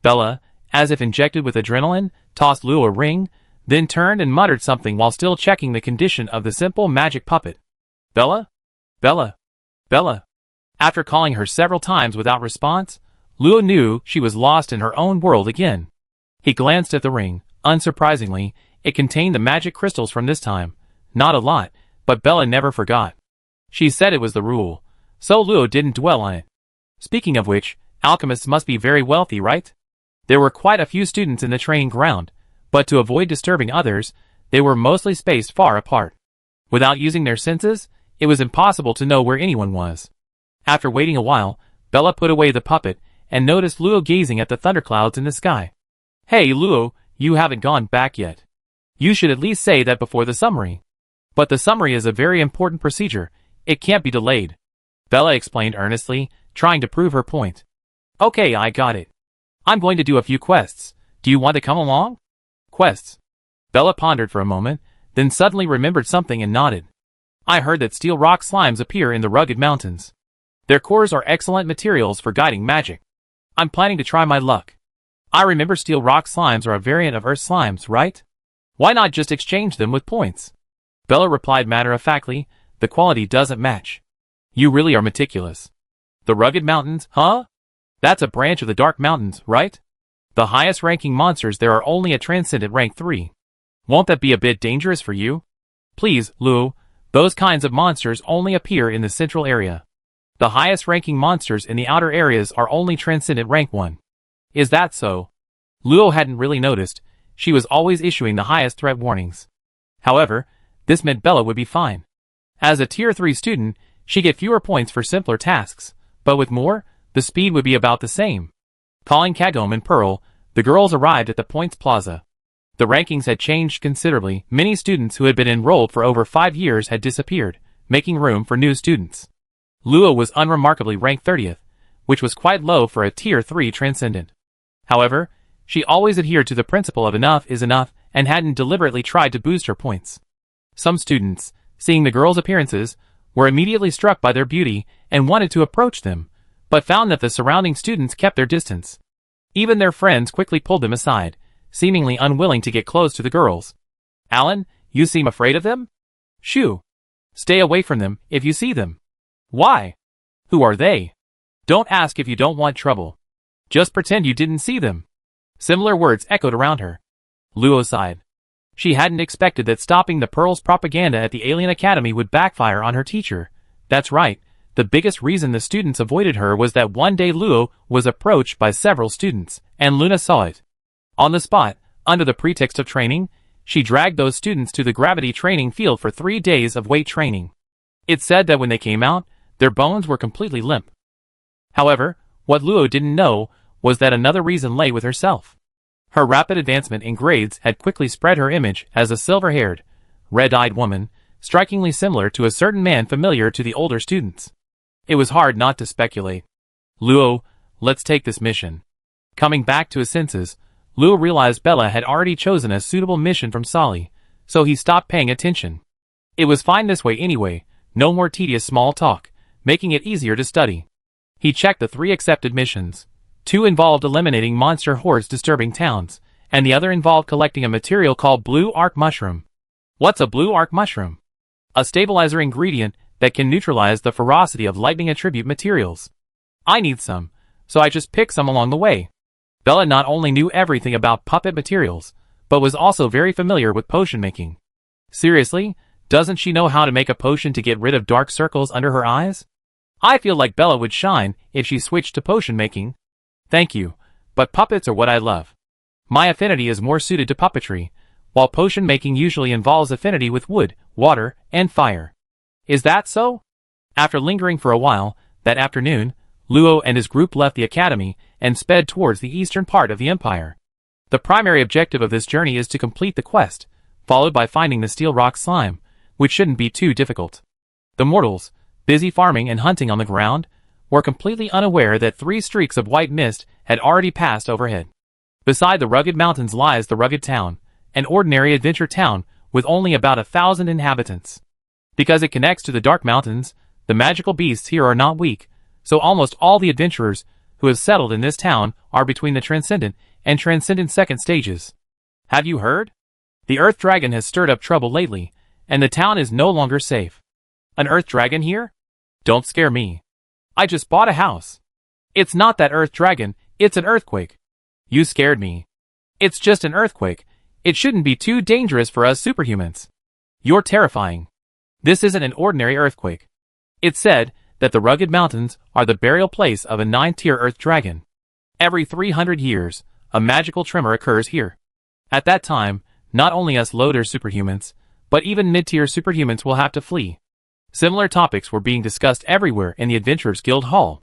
Bella, as if injected with adrenaline, tossed Luo a ring, then turned and muttered something while still checking the condition of the simple magic puppet. Bella? Bella? Bella? After calling her several times without response, Luo knew she was lost in her own world again. He glanced at the ring. Unsurprisingly, it contained the magic crystals from this time. Not a lot, but Bella never forgot. She said it was the rule, so Luo didn't dwell on it. Speaking of which, alchemists must be very wealthy, right? There were quite a few students in the training ground, but to avoid disturbing others, they were mostly spaced far apart. Without using their senses, it was impossible to know where anyone was. After waiting a while, Bella put away the puppet and noticed Luo gazing at the thunderclouds in the sky. Hey Luo, you haven't gone back yet. You should at least say that before the summary. But the summary is a very important procedure. It can't be delayed. Bella explained earnestly, trying to prove her point. Okay, I got it. I'm going to do a few quests. Do you want to come along? Quests. Bella pondered for a moment, then suddenly remembered something and nodded. I heard that steel rock slimes appear in the rugged mountains. Their cores are excellent materials for guiding magic. I'm planning to try my luck. I remember steel rock slimes are a variant of earth slimes, right? Why not just exchange them with points? Bella replied matter-of-factly, the quality doesn't match. You really are meticulous. The rugged mountains, huh? That's a branch of the dark mountains, right? The highest ranking monsters there are only at Transcendent rank 3. Won't that be a bit dangerous for you? Please, Luo, those kinds of monsters only appear in the central area. The highest ranking monsters in the outer areas are only Transcendent rank 1. Is that so? Luo hadn't really noticed. She was always issuing the highest threat warnings. However, this meant Bella would be fine. As a tier 3 student, she'd get fewer points for simpler tasks, but with more, the speed would be about the same. Calling Kagome and Pearl, the girls arrived at the Points Plaza. The rankings had changed considerably. Many students who had been enrolled for over 5 years had disappeared, making room for new students. Luo was unremarkably ranked 30th, which was quite low for a tier 3 Transcendent. However, she always adhered to the principle of enough is enough and hadn't deliberately tried to boost her points. Some students, seeing the girls' appearances, were immediately struck by their beauty and wanted to approach them, but found that the surrounding students kept their distance. Even their friends quickly pulled them aside, seemingly unwilling to get close to the girls. Alan, you seem afraid of them? Shoo! Stay away from them if you see them. Why? Who are they? Don't ask if you don't want trouble. Just pretend you didn't see them. Similar words echoed around her. Luo sighed. She hadn't expected that stopping the Pearls' propaganda at the Alien Academy would backfire on her teacher. That's right. The biggest reason the students avoided her was that one day Luo was approached by several students, and Luna saw it. On the spot, under the pretext of training, she dragged those students to the gravity training field for 3 days of weight training. It's said that when they came out, their bones were completely limp. However, what Luo didn't know was that another reason lay with herself. Her rapid advancement in grades had quickly spread her image as a silver-haired, red-eyed woman, strikingly similar to a certain man familiar to the older students. It was hard not to speculate. Luo, let's take this mission. Coming back to his senses, Luo realized Bella had already chosen a suitable mission from Sally, so he stopped paying attention. It was fine this way anyway, no more tedious small talk, making it easier to study. He checked the 3 accepted missions. 2 involved eliminating monster hordes disturbing towns, and the other involved collecting a material called Blue Arc Mushroom. What's a Blue Arc Mushroom? A stabilizer ingredient that can neutralize the ferocity of lightning attribute materials. I need some, so I just picked some along the way. Bella not only knew everything about puppet materials, but was also very familiar with potion making. Seriously, doesn't she know how to make a potion to get rid of dark circles under her eyes? I feel like Bella would shine if she switched to potion making. Thank you, but puppets are what I love. My affinity is more suited to puppetry, while potion making usually involves affinity with wood, water, and fire. Is that so? After lingering for a while, that afternoon, Luo and his group left the academy and sped towards the eastern part of the empire. The primary objective of this journey is to complete the quest, followed by finding the steel rock slime, which shouldn't be too difficult. The mortals, busy farming and hunting on the ground, were completely unaware that 3 streaks of white mist had already passed overhead. Beside the rugged mountains lies the rugged town, an ordinary adventure town with only about 1,000 inhabitants. Because it connects to the dark mountains, the magical beasts here are not weak, so almost all the adventurers who have settled in this town are between the Transcendent and Transcendent second stages. Have you heard? The Earth Dragon has stirred up trouble lately, and the town is no longer safe. An Earth Dragon here? Don't scare me. I just bought a house. It's not that Earth Dragon, it's an earthquake. You scared me. It's just an earthquake. It shouldn't be too dangerous for us superhumans. You're terrifying. This isn't an ordinary earthquake. It's said that the rugged mountains are the burial place of a 9th-tier Earth Dragon. Every 300 years, a magical tremor occurs here. At that time, not only us loader superhumans, but even mid-tier superhumans will have to flee. Similar topics were being discussed everywhere in the Adventurers Guild Hall.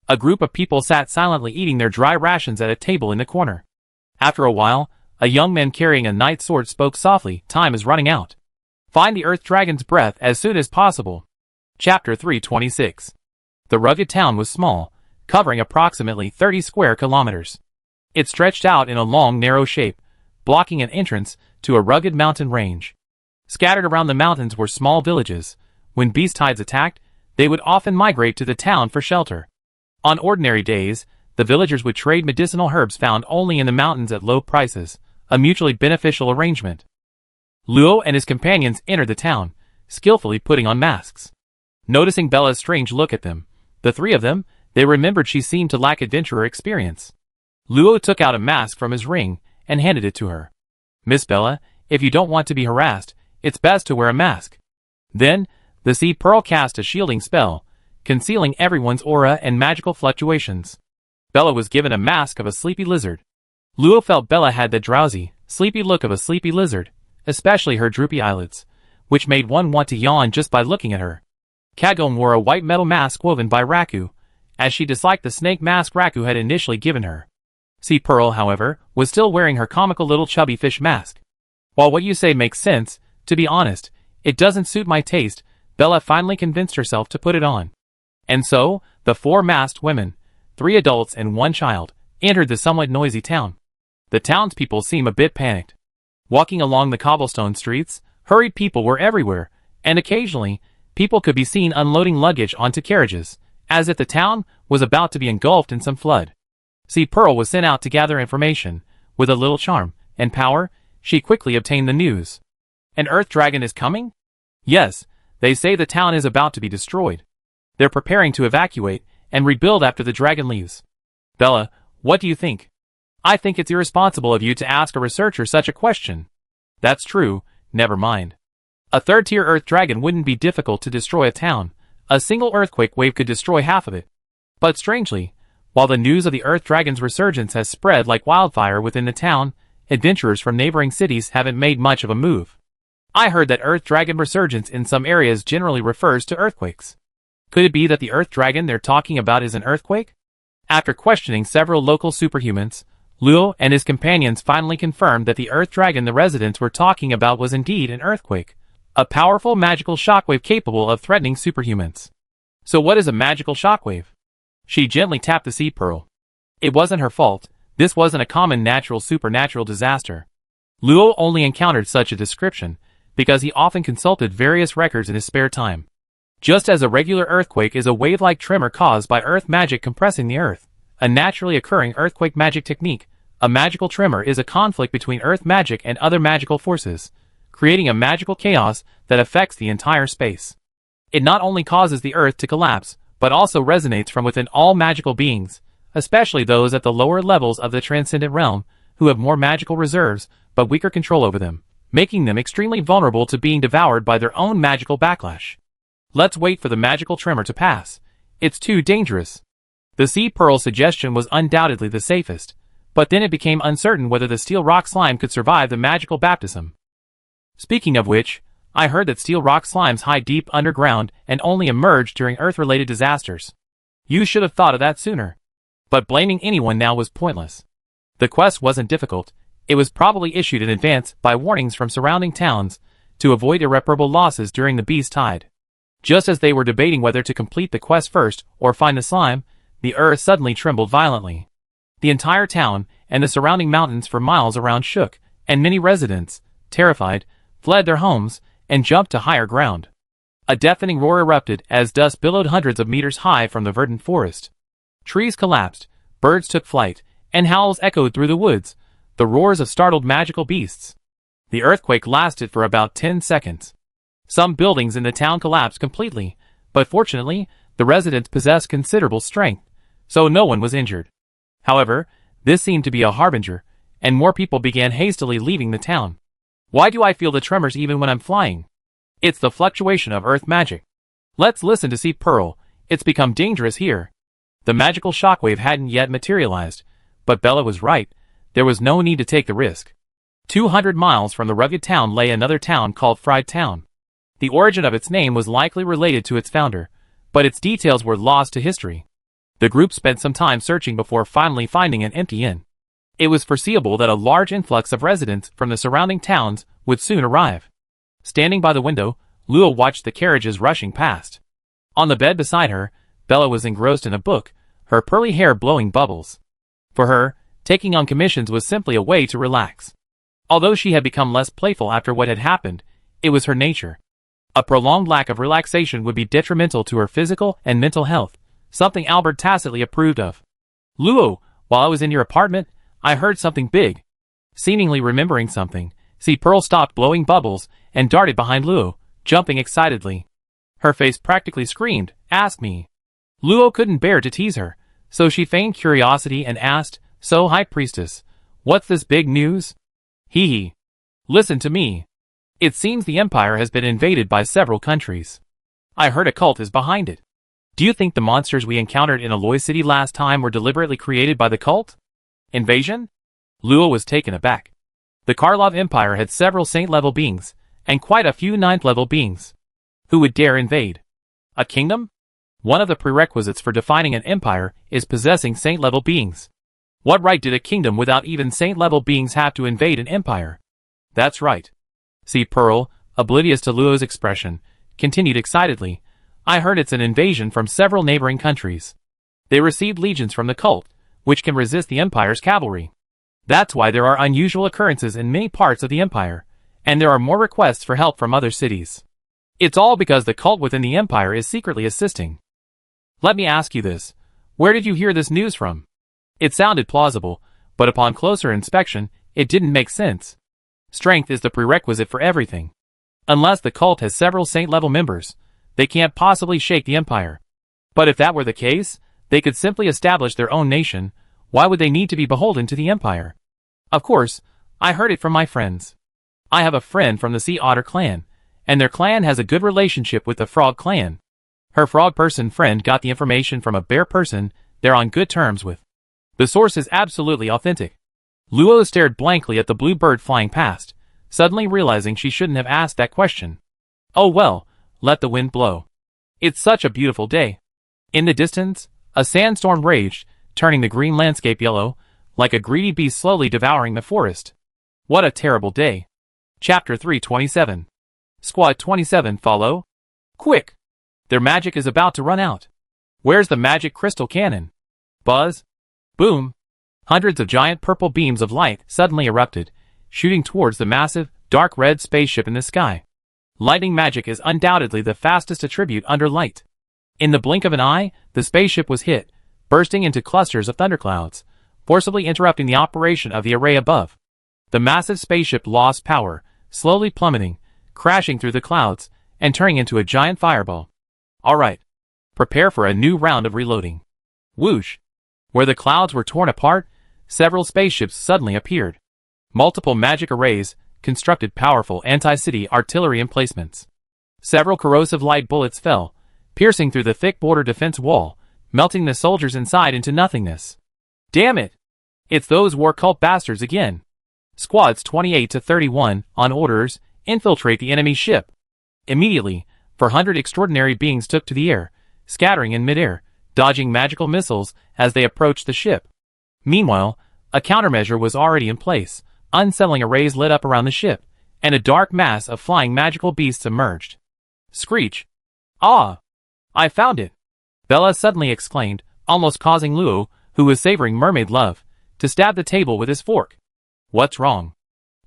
A group of people sat silently eating their dry rations at a table in the corner. After a while, a young man carrying a knight sword spoke softly. Time is running out. Find the Earth Dragon's breath as soon as possible. Chapter 326. The rugged town was small, covering approximately 30 square kilometers. It stretched out in a long, narrow shape, blocking an entrance to a rugged mountain range. Scattered around the mountains were small villages. When beast tides attacked, they would often migrate to the town for shelter. On ordinary days, the villagers would trade medicinal herbs found only in the mountains at low prices, a mutually beneficial arrangement. Luo and his companions entered the town, skillfully putting on masks. Noticing Bella's strange look at them, the 3 of them, they remembered she seemed to lack adventurer experience. Luo took out a mask from his ring and handed it to her. Miss Bella, if you don't want to be harassed, it's best to wear a mask. Then, the sea pearl cast a shielding spell, concealing everyone's aura and magical fluctuations. Bella was given a mask of a sleepy lizard. Luo felt Bella had the drowsy, sleepy look of a sleepy lizard, especially her droopy eyelids, which made one want to yawn just by looking at her. Kagome wore a white metal mask woven by Raku, as she disliked the snake mask Raku had initially given her. Sea Pearl, however, was still wearing her comical little chubby fish mask. While what you say makes sense, to be honest, it doesn't suit my taste, Bella finally convinced herself to put it on. And so, the 4 masked women, 3 adults and 1 child, entered the somewhat noisy town. The townspeople seemed a bit panicked. Walking along the cobblestone streets, hurried people were everywhere, and occasionally, people could be seen unloading luggage onto carriages, as if the town was about to be engulfed in some flood. Sea Pearl was sent out to gather information. With a little charm and power, she quickly obtained the news. An earth dragon is coming? Yes, they say the town is about to be destroyed. They're preparing to evacuate and rebuild after the dragon leaves. Bella, what do you think? I think it's irresponsible of you to ask a researcher such a question. That's true, never mind. A 3rd-tier earth dragon wouldn't be difficult to destroy a town. A single earthquake wave could destroy half of it. But strangely, while the news of the earth dragon's resurgence has spread like wildfire within the town, adventurers from neighboring cities haven't made much of a move. I heard that earth dragon resurgence in some areas generally refers to earthquakes. Could it be that the earth dragon they're talking about is an earthquake? After questioning several local superhumans, Luo and his companions finally confirmed that the earth dragon the residents were talking about was indeed an earthquake, a powerful magical shockwave capable of threatening superhumans. So what is a magical shockwave? She gently tapped the sea pearl. It wasn't her fault. This wasn't a common supernatural disaster. Luo only encountered such a description because he often consulted various records in his spare time. Just as a regular earthquake is a wave-like tremor caused by earth magic compressing the earth, a naturally occurring earthquake magic technique, a magical tremor is a conflict between earth magic and other magical forces, creating a magical chaos that affects the entire space. It not only causes the earth to collapse, but also resonates from within all magical beings, especially those at the lower levels of the transcendent realm, who have more magical reserves, but weaker control over them, making them extremely vulnerable to being devoured by their own magical backlash. Let's wait for the magical tremor to pass. It's too dangerous. The sea pearl's suggestion was undoubtedly the safest, but then it became uncertain whether the steel rock slime could survive the magical baptism. Speaking of which, I heard that steel rock slimes hide deep underground and only emerge during earth-related disasters. You should have thought of that sooner. But blaming anyone now was pointless. The quest wasn't difficult. It was probably issued in advance by warnings from surrounding towns to avoid irreparable losses during the beast tide. Just as they were debating whether to complete the quest first or find the slime, the earth suddenly trembled violently. The entire town and the surrounding mountains for miles around shook, and many residents, terrified, fled their homes and jumped to higher ground. A deafening roar erupted as dust billowed hundreds of meters high from the verdant forest. Trees collapsed, birds took flight, and howls echoed through the woods, the roars of startled magical beasts. The earthquake lasted for about 10 seconds. Some buildings in the town collapsed completely, but fortunately, the residents possessed considerable strength, so no one was injured. However, this seemed to be a harbinger, and more people began hastily leaving the town. Why do I feel the tremors even when I'm flying? It's the fluctuation of earth magic. Let's listen to Sea Pearl. It's become dangerous here. The magical shockwave hadn't yet materialized, but Bella was right. There was no need to take the risk. 200 miles from the rugged town lay another town called Fried Town. The origin of its name was likely related to its founder, but its details were lost to history. The group spent some time searching before finally finding an empty inn. It was foreseeable that a large influx of residents from the surrounding towns would soon arrive. Standing by the window, Luo watched the carriages rushing past. On the bed beside her, Bella was engrossed in a book, her pearly hair blowing bubbles. For her, taking on commissions was simply a way to relax. Although she had become less playful after what had happened, it was her nature. A prolonged lack of relaxation would be detrimental to her physical and mental health, something Albert tacitly approved of. Luo, while I was in your apartment, I heard something big. Seemingly remembering something, Sea Pearl stopped blowing bubbles and darted behind Luo, jumping excitedly. Her face practically screamed, "Ask me." Luo couldn't bear to tease her, so she feigned curiosity and asked, So, High Priestess, what's this big news? Hee hee. Listen to me. It seems the Empire has been invaded by several countries. I heard a cult is behind it. Do you think the monsters we encountered in Aloy City last time were deliberately created by the cult? Invasion? Luo was taken aback. The Karlov Empire had several Saint-level beings, and quite a few Ninth-level beings. Who would dare invade? A kingdom? One of the prerequisites for defining an empire is possessing Saint-level beings. What right did a kingdom without even Saint-level beings have to invade an empire? That's right. See, Pearl, oblivious to Luo's expression, continued excitedly, I heard it's an invasion from several neighboring countries. They received legions from the cult, which can resist the Empire's cavalry. That's why there are unusual occurrences in many parts of the Empire, and there are more requests for help from other cities. It's all because the cult within the Empire is secretly assisting. Let me ask you this. Where did you hear this news from? It sounded plausible, but upon closer inspection, it didn't make sense. Strength is the prerequisite for everything. Unless the cult has several Saint-level members, they can't possibly shake the Empire. But if that were the case, they could simply establish their own nation. Why would they need to be beholden to the Empire? Of course, I heard it from my friends. I have a friend from the Sea Otter clan, and their clan has a good relationship with the Frog clan. Her frog person friend got the information from a bear person they're on good terms with. The source is absolutely authentic. Luo stared blankly at the blue bird flying past, suddenly realizing she shouldn't have asked that question. Oh well, let the wind blow. It's such a beautiful day. In the distance, a sandstorm raged, turning the green landscape yellow, like a greedy beast slowly devouring the forest. What a terrible day. Chapter 327. Squad 27 follow? Quick! Their magic is about to run out. Where's the magic crystal cannon? Buzz? Boom! Hundreds of giant purple beams of light suddenly erupted, shooting towards the massive, dark red spaceship in the sky. Lightning magic is undoubtedly the fastest attribute under light. In the blink of an eye, the spaceship was hit, bursting into clusters of thunderclouds, forcibly interrupting the operation of the array above. The massive spaceship lost power, slowly plummeting, crashing through the clouds, and turning into a giant fireball. Alright. Prepare for a new round of reloading. Whoosh! Where the clouds were torn apart, several spaceships suddenly appeared. Multiple magic arrays constructed powerful anti-city artillery emplacements. Several corrosive light bullets fell, piercing through the thick border defense wall, melting the soldiers inside into nothingness. Damn it! It's those war cult bastards again. Squads 28 to 31, on orders, infiltrate the enemy ship. Immediately, 400 extraordinary beings took to the air, scattering in midair, dodging magical missiles as they approached the ship. Meanwhile, a countermeasure was already in place. Unsettling arrays lit up around the ship, and a dark mass of flying magical beasts emerged. Screech! Ah! I found it! Bella suddenly exclaimed, almost causing Luo, who was savoring mermaid love, to stab the table with his fork. What's wrong?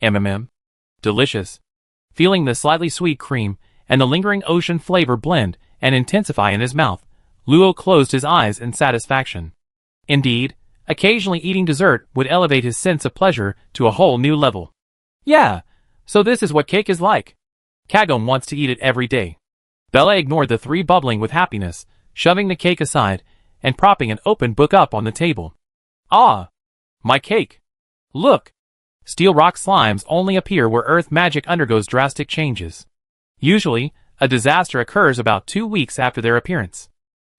MMM. Delicious. Feeling the slightly sweet cream and the lingering ocean flavor blend and intensify in his mouth, Luo closed his eyes in satisfaction. Indeed, occasionally eating dessert would elevate his sense of pleasure to a whole new level. Yeah, so this is what cake is like. Kagome wants to eat it every day. Bella ignored the three bubbling with happiness, shoving the cake aside and propping an open book up on the table. Ah! My cake! Look! Steel rock slimes only appear where earth magic undergoes drastic changes. Usually, a disaster occurs about 2 weeks after their appearance.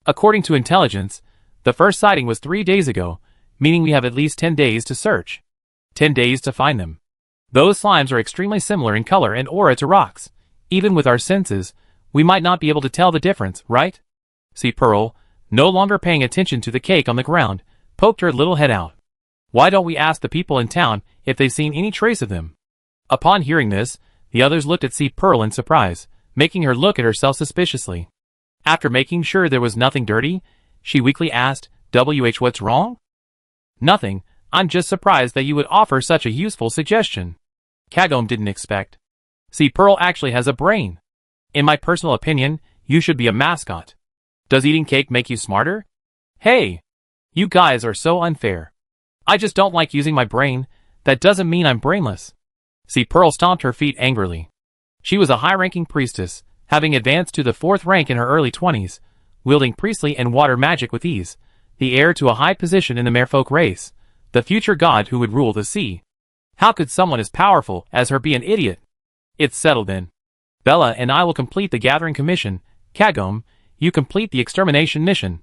According to intelligence, the first sighting was 3 days ago, meaning we have at least 10 days to search. 10 days to find them. Those slimes are extremely similar in color and aura to rocks. Even with our senses, we might not be able to tell the difference, right? See, Pearl, no longer paying attention to the cake on the ground, poked her little head out. Why don't we ask the people in town if they've seen any trace of them? Upon hearing this, the others looked at Sea Pearl in surprise, making her look at herself suspiciously. After making sure there was nothing dirty, she weakly asked, what's wrong? Nothing, I'm just surprised that you would offer such a useful suggestion. Kagome didn't expect. See, Pearl actually has a brain. In my personal opinion, you should be a mascot. Does eating cake make you smarter? Hey! You guys are so unfair. I just don't like using my brain. That doesn't mean I'm brainless. See, Pearl stomped her feet angrily. She was a high-ranking priestess, having advanced to the 4th rank in her early 20s, wielding priestly and water magic with ease, the heir to a high position in the merfolk race, The future god who would rule the sea. How could someone as powerful as her be an idiot? It's settled then. Bella and I will complete the gathering commission. Kagome, you complete the extermination mission.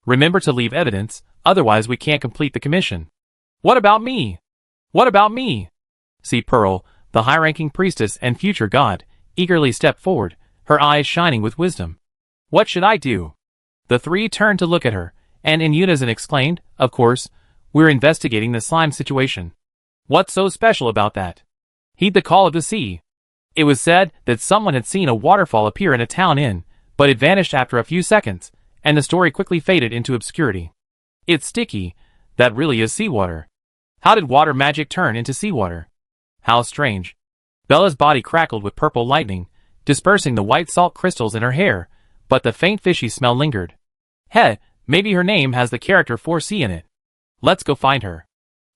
Remember to leave evidence, otherwise we can't complete the commission. What about me? What about me? See Pearl, the high-ranking priestess and future god, eagerly stepped forward, her eyes shining with wisdom. What should I do? The three turned to look at her, and in unison exclaimed, of course, we're investigating the slime situation. What's so special about that? Heed the call of the sea. It was said that someone had seen a waterfall appear in a town inn, but it vanished after a few seconds, and the story quickly faded into obscurity. It's sticky. That really is seawater. How did water magic turn into seawater? How strange. Bella's body crackled with purple lightning, dispersing the white salt crystals in her hair, but the faint fishy smell lingered. Heh, maybe her name has the character 4C in it. Let's go find her.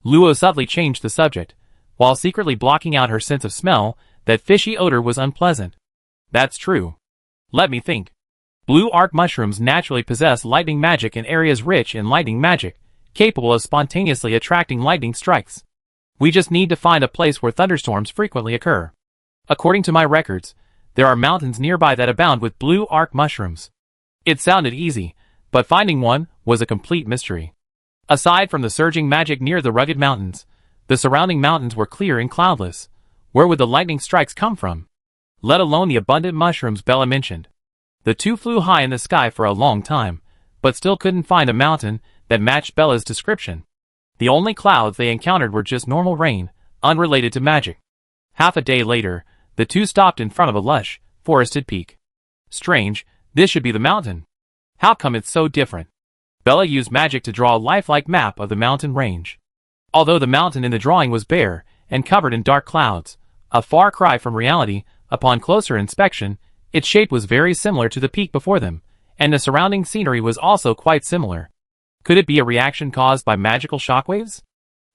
Luo subtly changed the subject, while secretly blocking out her sense of smell. That fishy odor was unpleasant. That's true. Let me think. Blue arc mushrooms naturally possess lightning magic in areas rich in lightning magic, capable of spontaneously attracting lightning strikes. We just need to find a place where thunderstorms frequently occur. According to my records, there are mountains nearby that abound with blue arc mushrooms. It sounded easy, but finding one was a complete mystery. Aside from the surging magic near the rugged mountains, the surrounding mountains were clear and cloudless. Where would the lightning strikes come from? Let alone the abundant mushrooms Bella mentioned. The two flew high in the sky for a long time, but still couldn't find a mountain that matched Bella's description. The only clouds they encountered were just normal rain, unrelated to magic. Half a day later, the two stopped in front of a lush, forested peak. Strange, this should be the mountain. How come it's so different? Bella used magic to draw a lifelike map of the mountain range. Although the mountain in the drawing was bare and covered in dark clouds, a far cry from reality, upon closer inspection, its shape was very similar to the peak before them, and the surrounding scenery was also quite similar. Could it be a reaction caused by magical shockwaves?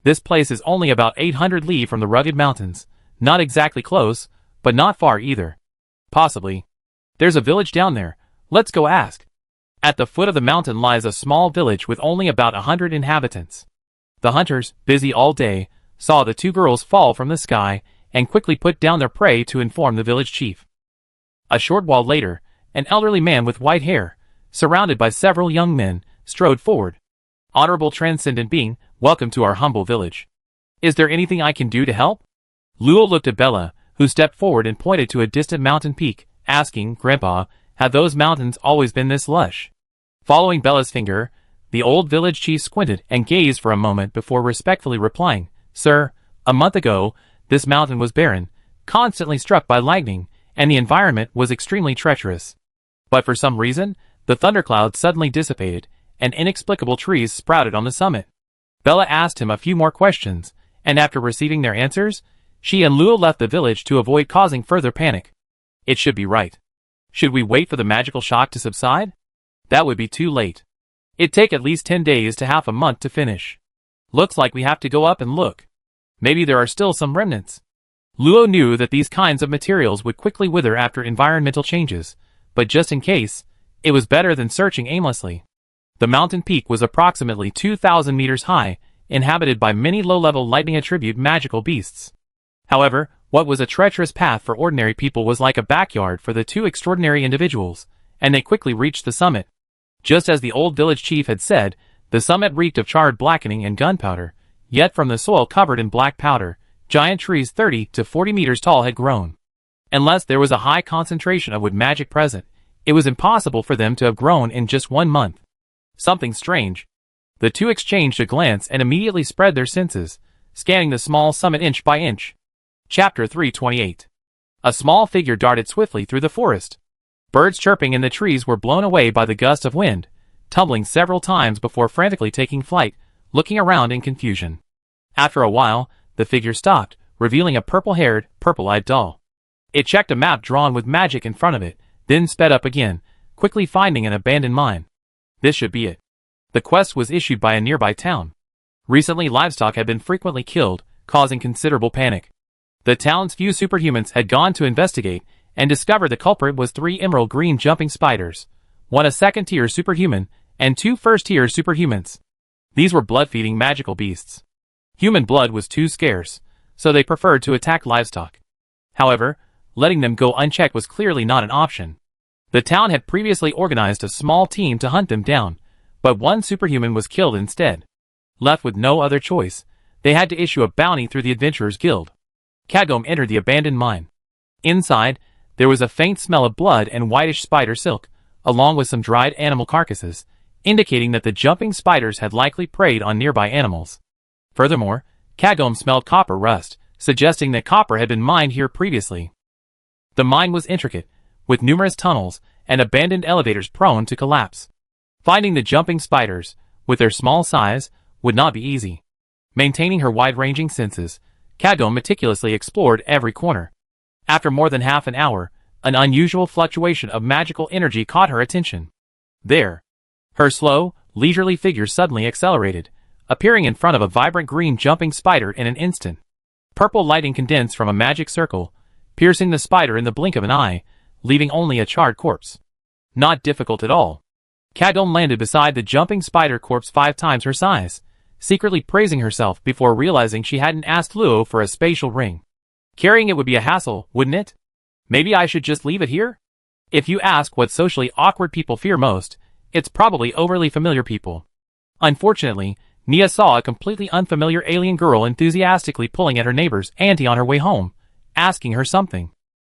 This place is only about 800 li from the rugged mountains, not exactly close, but not far either. Possibly. There's a village down there, let's go ask. At the foot of the mountain lies a small village with only about 100 inhabitants. The hunters, busy all day, saw the two girls fall from the sky, and quickly put down their prey to inform the village chief. A short while later, an elderly man with white hair, surrounded by several young men, strode forward. Honorable transcendent being, welcome to our humble village. Is there anything I can do to help? Luo looked at Bella, who stepped forward and pointed to a distant mountain peak, asking, Grandpa, have those mountains always been this lush? Following Bella's finger, the old village chief squinted and gazed for a moment before respectfully replying, Sir, a month ago, this mountain was barren, constantly struck by lightning, and the environment was extremely treacherous. But for some reason, the thundercloud suddenly dissipated, and inexplicable trees sprouted on the summit. Bella asked him a few more questions, and after receiving their answers, she and Luo left the village to avoid causing further panic. It should be right. Should we wait for the magical shock to subside? That would be too late. It'd take at least 10 days to half a month to finish. Looks like we have to go up and look. Maybe there are still some remnants. Luo knew that these kinds of materials would quickly wither after environmental changes, but just in case, it was better than searching aimlessly. The mountain peak was approximately 2,000 meters high, inhabited by many low-level lightning attribute magical beasts. However, what was a treacherous path for ordinary people was like a backyard for the two extraordinary individuals, and they quickly reached the summit. Just as the old village chief had said, the summit reeked of charred blackening and gunpowder, yet from the soil covered in black powder, giant trees 30 to 40 meters tall had grown. Unless there was a high concentration of wood magic present, it was impossible for them to have grown in just 1 month. Something strange. The two exchanged a glance and immediately spread their senses, scanning the small summit inch by inch. Chapter 328. A small figure darted swiftly through the forest. Birds chirping in the trees were blown away by the gust of wind, tumbling several times before frantically taking flight, looking around in confusion. After a while, the figure stopped, revealing a purple-haired, purple-eyed doll. It checked a map drawn with magic in front of it, then sped up again, quickly finding an abandoned mine. This should be it. The quest was issued by a nearby town. Recently, livestock had been frequently killed, causing considerable panic. The town's few superhumans had gone to investigate, and discovered the culprit was 3 emerald green jumping spiders, 1 a second-tier superhuman, and 2 first-tier superhumans. These were blood-feeding magical beasts. Human blood was too scarce, so they preferred to attack livestock. However, letting them go unchecked was clearly not an option. The town had previously organized a small team to hunt them down, but one superhuman was killed instead. Left with no other choice, they had to issue a bounty through the Adventurers Guild. Kagome entered the abandoned mine. Inside, there was a faint smell of blood and whitish spider silk, along with some dried animal carcasses, indicating that the jumping spiders had likely preyed on nearby animals. Furthermore, Kagome smelled copper rust, suggesting that copper had been mined here previously. The mine was intricate, with numerous tunnels and abandoned elevators prone to collapse. Finding the jumping spiders, with their small size, would not be easy. Maintaining her wide-ranging senses, Kagome meticulously explored every corner. After more than half an hour, an unusual fluctuation of magical energy caught her attention. There. Her slow, leisurely figure suddenly accelerated, appearing in front of a vibrant green jumping spider in an instant. Purple lighting condensed from a magic circle, piercing the spider in the blink of an eye, leaving only a charred corpse. Not difficult at all. Kagome landed beside the jumping spider corpse 5 times her size, secretly praising herself before realizing she hadn't asked Luo for a spatial ring. Carrying it would be a hassle, wouldn't it? Maybe I should just leave it here? If you ask what socially awkward people fear most, it's probably overly familiar people. Unfortunately, Nia saw a completely unfamiliar alien girl enthusiastically pulling at her neighbor's auntie on her way home, asking her something.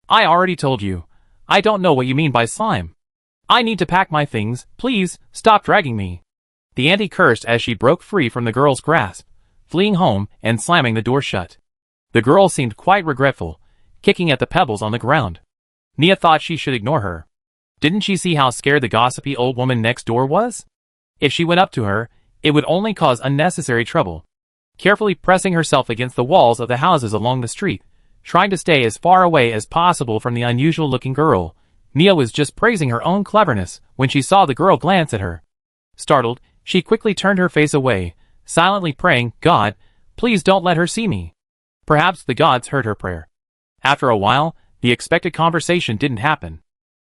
I already told you. I don't know what you mean by slime. I need to pack my things, please, stop dragging me. The auntie cursed as she broke free from the girl's grasp, fleeing home and slamming the door shut. The girl seemed quite regretful, kicking at the pebbles on the ground. Nia thought she should ignore her. Didn't she see how scared the gossipy old woman next door was? If she went up to her, it would only cause unnecessary trouble. Carefully pressing herself against the walls of the houses along the street, trying to stay as far away as possible from the unusual-looking girl, Nia was just praising her own cleverness when she saw the girl glance at her. Startled, she quickly turned her face away, silently praying, God, please don't let her see me. Perhaps the gods heard her prayer. After a while, the expected conversation didn't happen.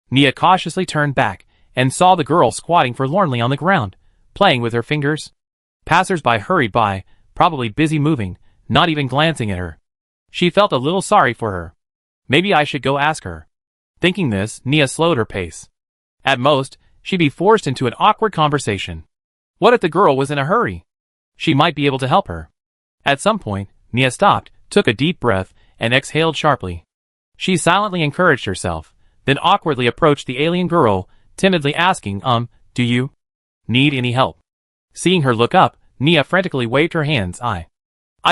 Nia cautiously turned back and saw the girl squatting forlornly on the ground, playing with her fingers. Passers-by hurried by, probably busy moving, not even glancing at her. She felt a little sorry for her. Maybe I should go ask her. Thinking this, Nia slowed her pace. At most, she'd be forced into an awkward conversation. What if the girl was in a hurry? She might be able to help her. At some point, Nia stopped, took a deep breath, and exhaled sharply. She silently encouraged herself, then awkwardly approached the alien girl, timidly asking, do you need any help? Seeing her look up, Nia frantically waved her hands. I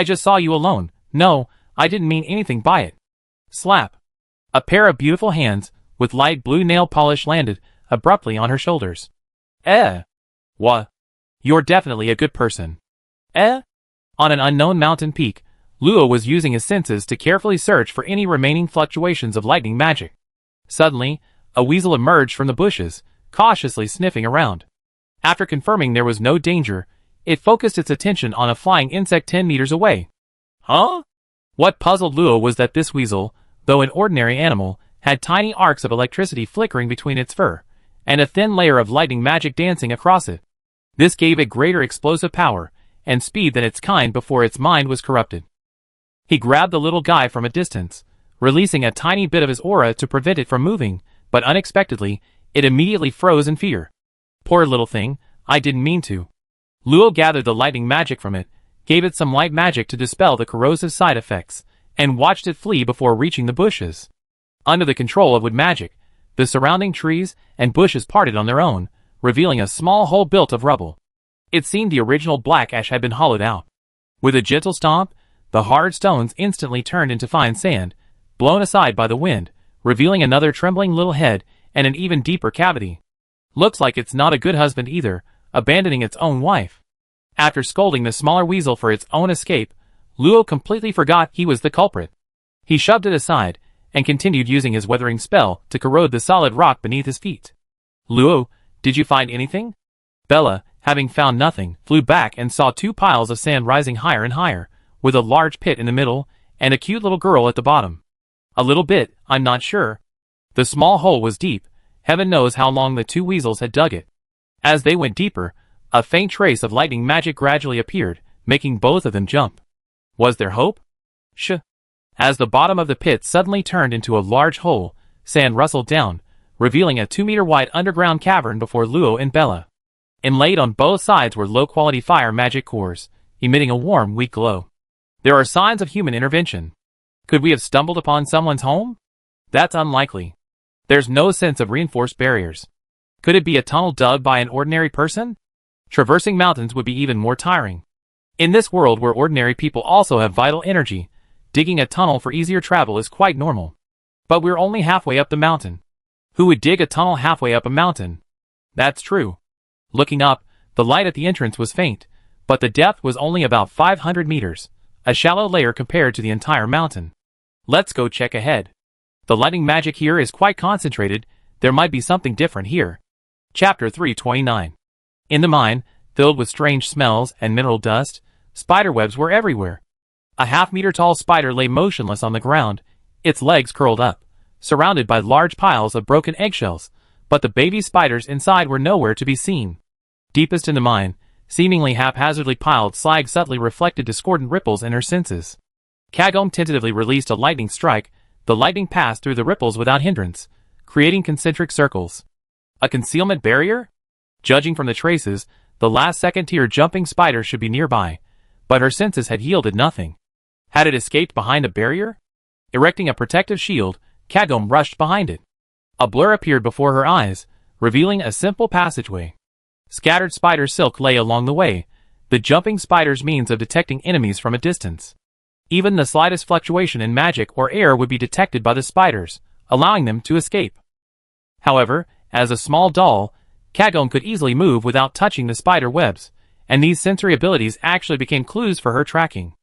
just saw you alone. No, I didn't mean anything by it. Slap. A pair of beautiful hands, with light blue nail polish landed, abruptly on her shoulders. What? You're definitely a good person. On an unknown mountain peak, Luo was using his senses to carefully search for any remaining fluctuations of lightning magic. Suddenly, a weasel emerged from the bushes, cautiously sniffing around. After confirming there was no danger, it focused its attention on a flying insect 10 meters away. Huh? What puzzled Luo was that this weasel, though an ordinary animal, had tiny arcs of electricity flickering between its fur, and a thin layer of lightning magic dancing across it. This gave it greater explosive power and speed than its kind before its mind was corrupted. He grabbed the little guy from a distance, releasing a tiny bit of his aura to prevent it from moving, but unexpectedly, it immediately froze in fear. Poor little thing, I didn't mean to. Luo gathered the lightning magic from it, gave it some light magic to dispel the corrosive side effects, and watched it flee before reaching the bushes. Under the control of wood magic, the surrounding trees and bushes parted on their own, revealing a small hole built of rubble. It seemed the original black ash had been hollowed out. With a gentle stomp, the hard stones instantly turned into fine sand, blown aside by the wind, revealing another trembling little head and an even deeper cavity. Looks like it's not a good husband either, abandoning its own wife. After scolding the smaller weasel for its own escape, Luo completely forgot he was the culprit. He shoved it aside, and continued using his weathering spell to corrode the solid rock beneath his feet. Luo, did you find anything? Bella, having found nothing, flew back and saw 2 piles of sand rising higher and higher, with a large pit in the middle, and a cute little girl at the bottom. A little bit, I'm not sure. The small hole was deep, heaven knows how long the 2 weasels had dug it. As they went deeper, a faint trace of lightning magic gradually appeared, making both of them jump. Was there hope? Sh. As the bottom of the pit suddenly turned into a large hole, sand rustled down, revealing a 2-meter-wide underground cavern before Luo and Bella. Inlaid on both sides were low-quality fire magic cores, emitting a warm, weak glow. There are signs of human intervention. Could we have stumbled upon someone's home? That's unlikely. There's no sense of reinforced barriers. Could it be a tunnel dug by an ordinary person? Traversing mountains would be even more tiring. In this world where ordinary people also have vital energy, digging a tunnel for easier travel is quite normal. But we're only halfway up the mountain. Who would dig a tunnel halfway up a mountain? That's true. Looking up, the light at the entrance was faint, but the depth was only about 500 meters, a shallow layer compared to the entire mountain. Let's go check ahead. The lighting magic here is quite concentrated. There might be something different here. Chapter 329. In the mine, filled with strange smells and mineral dust, spiderwebs were everywhere. A half-meter-tall spider lay motionless on the ground, its legs curled up, surrounded by large piles of broken eggshells, but the baby spiders inside were nowhere to be seen. Deepest in the mine, seemingly haphazardly piled slag subtly reflected discordant ripples in her senses. Kagome tentatively released a lightning strike. The lightning passed through the ripples without hindrance, creating concentric circles. A concealment barrier? Judging from the traces, the last second-tier jumping spider should be nearby, but her senses had yielded nothing. Had it escaped behind a barrier? Erecting a protective shield, Kagome rushed behind it. A blur appeared before her eyes, revealing a simple passageway. Scattered spider silk lay along the way, the jumping spider's means of detecting enemies from a distance. Even the slightest fluctuation in magic or air would be detected by the spiders, allowing them to escape. However, as a small doll, Kagome could easily move without touching the spider webs, and these sensory abilities actually became clues for her tracking.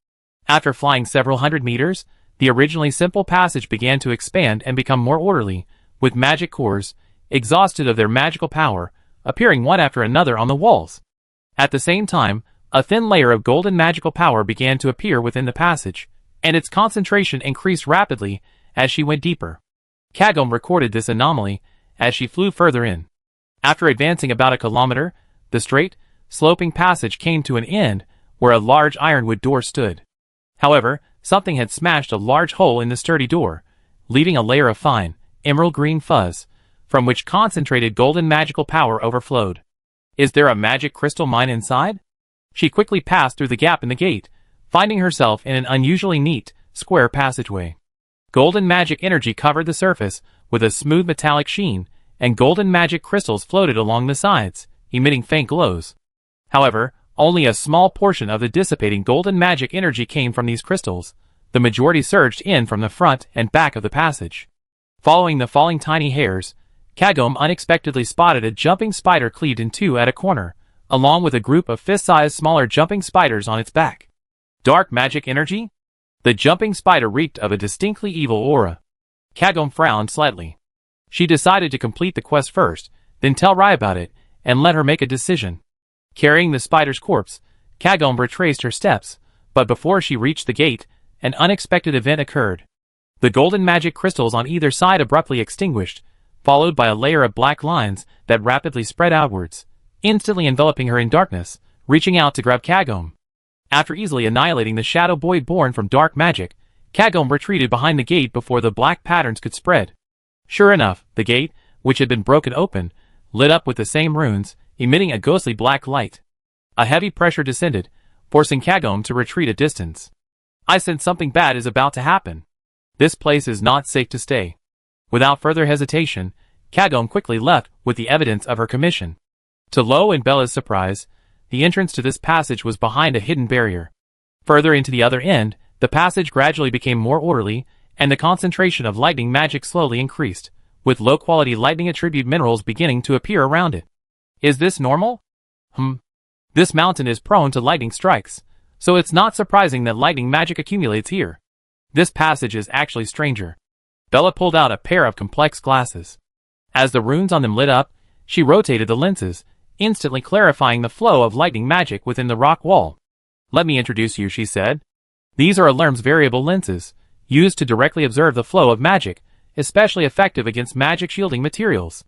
After flying several hundred meters, the originally simple passage began to expand and become more orderly, with magic cores, exhausted of their magical power, appearing one after another on the walls. At the same time, a thin layer of golden magical power began to appear within the passage, and its concentration increased rapidly as she went deeper. Kagome recorded this anomaly as she flew further in. After advancing about a kilometer, the straight, sloping passage came to an end where a large ironwood door stood. However, something had smashed a large hole in the sturdy door, leaving a layer of fine, emerald green fuzz, from which concentrated golden magical power overflowed. Is there a magic crystal mine inside? She quickly passed through the gap in the gate, finding herself in an unusually neat, square passageway. Golden magic energy covered the surface with a smooth metallic sheen, and golden magic crystals floated along the sides, emitting faint glows. However, only a small portion of the dissipating golden magic energy came from these crystals. The majority surged in from the front and back of the passage. Following the falling tiny hairs, Kagome unexpectedly spotted a jumping spider cleaved in two at a corner, along with a group of fist-sized smaller jumping spiders on its back. Dark magic energy? The jumping spider reeked of a distinctly evil aura. Kagome frowned slightly. She decided to complete the quest first, then tell Rai about it, and let her make a decision. Carrying the spider's corpse, Kagome retraced her steps, but before she reached the gate, an unexpected event occurred. The golden magic crystals on either side abruptly extinguished, followed by a layer of black lines that rapidly spread outwards, instantly enveloping her in darkness, reaching out to grab Kagome. After easily annihilating the shadow boy born from dark magic, Kagome retreated behind the gate before the black patterns could spread. Sure enough, the gate, which had been broken open, lit up with the same runes, emitting a ghostly black light. A heavy pressure descended, forcing Kagome to retreat a distance. I sense something bad is about to happen. This place is not safe to stay. Without further hesitation, Kagome quickly left with the evidence of her commission. To Lo and Bella's surprise, the entrance to this passage was behind a hidden barrier. Further into the other end, the passage gradually became more orderly, and the concentration of lightning magic slowly increased, with low-quality lightning attribute minerals beginning to appear around it. Is this normal? This mountain is prone to lightning strikes, so it's not surprising that lightning magic accumulates here. This passage is actually stranger. Bella pulled out a pair of complex glasses. As the runes on them lit up, she rotated the lenses, instantly clarifying the flow of lightning magic within the rock wall. Let me introduce you, she said. These are Alarm's variable lenses, used to directly observe the flow of magic, especially effective against magic shielding materials.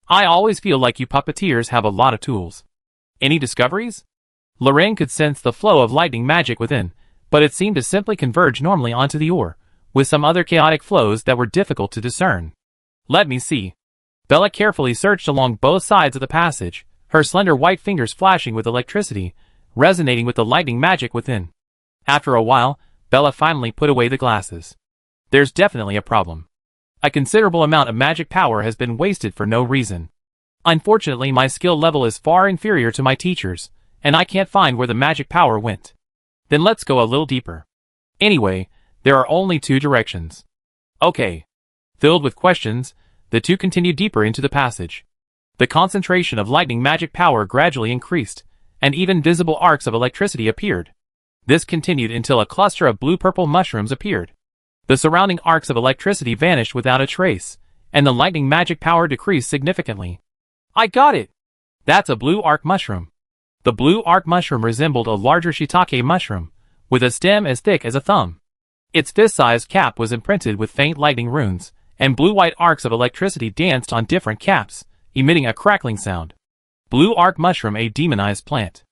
I always feel like you puppeteers have a lot of tools. Any discoveries? Lorraine could sense the flow of lightning magic within, but it seemed to simply converge normally onto the ore, with some other chaotic flows that were difficult to discern. Let me see. Bella carefully searched along both sides of the passage, her slender white fingers flashing with electricity, resonating with the lightning magic within. After a while, Bella finally put away the glasses. There's definitely a problem. A considerable amount of magic power has been wasted for no reason. Unfortunately, my skill level is far inferior to my teachers, and I can't find where the magic power went. Then let's go a little deeper. Anyway, there are only two directions. Okay. Filled with questions, the two continued deeper into the passage. The concentration of lightning magic power gradually increased, and even visible arcs of electricity appeared. This continued until a cluster of blue-purple mushrooms appeared. The surrounding arcs of electricity vanished without a trace, and the lightning magic power decreased significantly. I got it! That's a blue arc mushroom. The blue arc mushroom resembled a larger shiitake mushroom, with a stem as thick as a thumb. Its fist-sized cap was imprinted with faint lightning runes, and blue-white arcs of electricity danced on different caps, emitting a crackling sound. Blue arc mushroom, a demonized plant.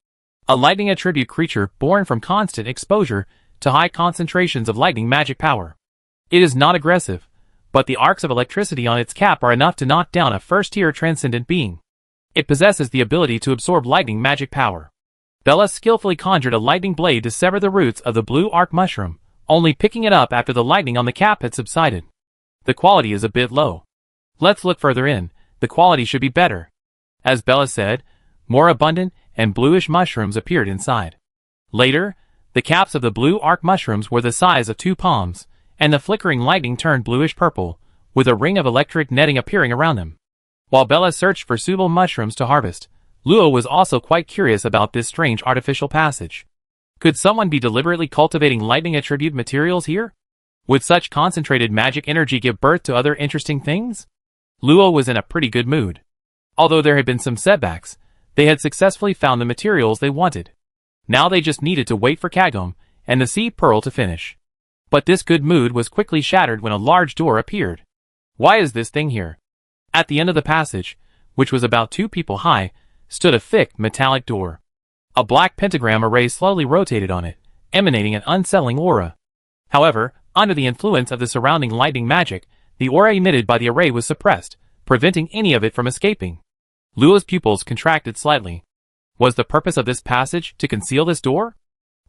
A lightning attribute creature born from constant exposure to high concentrations of lightning magic power. It is not aggressive, but the arcs of electricity on its cap are enough to knock down a first-tier transcendent being. It possesses the ability to absorb lightning magic power. Bella skillfully conjured a lightning blade to sever the roots of the blue arc mushroom, only picking it up after the lightning on the cap had subsided. The quality is a bit low. Let's look further in, the quality should be better. As Bella said, more abundant and bluish mushrooms appeared inside. Later, the caps of the blue arc mushrooms were the size of 2 palms, and the flickering lightning turned bluish-purple, with a ring of electric netting appearing around them. While Bella searched for suitable mushrooms to harvest, Luo was also quite curious about this strange artificial passage. Could someone be deliberately cultivating lightning attribute materials here? Would such concentrated magic energy give birth to other interesting things? Luo was in a pretty good mood. Although there had been some setbacks, they had successfully found the materials they wanted. Now they just needed to wait for Kagome and the Sea Pearl to finish. But this good mood was quickly shattered when a large door appeared. Why is this thing here? At the end of the passage, which was about 2 people high, stood a thick, metallic door. A black pentagram array slowly rotated on it, emanating an unsettling aura. However, under the influence of the surrounding lightning magic, the aura emitted by the array was suppressed, preventing any of it from escaping. Luo's pupils contracted slightly. Was the purpose of this passage to conceal this door?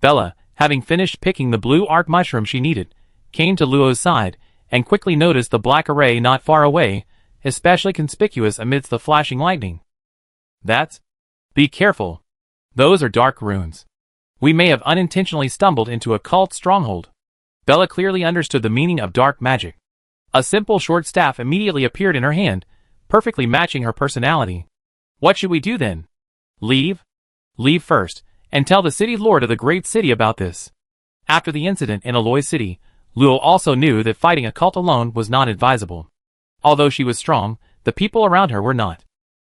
Bella, having finished picking the blue arc mushroom she needed, came to Luo's side, and quickly noticed the black array not far away, especially conspicuous amidst the flashing lightning. That's... Be careful. Those are dark runes. We may have unintentionally stumbled into a cult stronghold. Bella clearly understood the meaning of dark magic. A simple short staff immediately appeared in her hand, perfectly matching her personality. What should we do then? Leave? Leave first, and tell the city lord of the great city about this. After the incident in Aloy City, Luo also knew that fighting a cult alone was not advisable. Although she was strong, the people around her were not.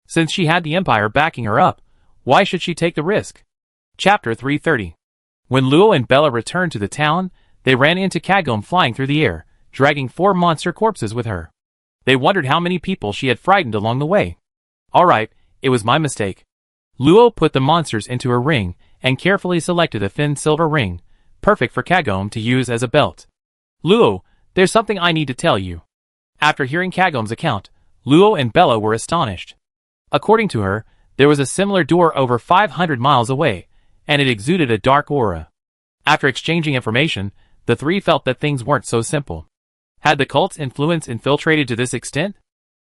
Since she had the Empire backing her up, why should she take the risk? Chapter 330. When Luo and Bella returned to the town, they ran into Kagome flying through the air, dragging 4 monster corpses with her. They wondered how many people she had frightened along the way. Alright, it was my mistake. Luo put the monsters into her ring, and carefully selected a thin silver ring, perfect for Kagome to use as a belt. Luo, there's something I need to tell you. After hearing Kagome's account, Luo and Bella were astonished. According to her, there was a similar door over 500 miles away, and it exuded a dark aura. After exchanging information, the three felt that things weren't so simple. Had the cult's influence infiltrated to this extent?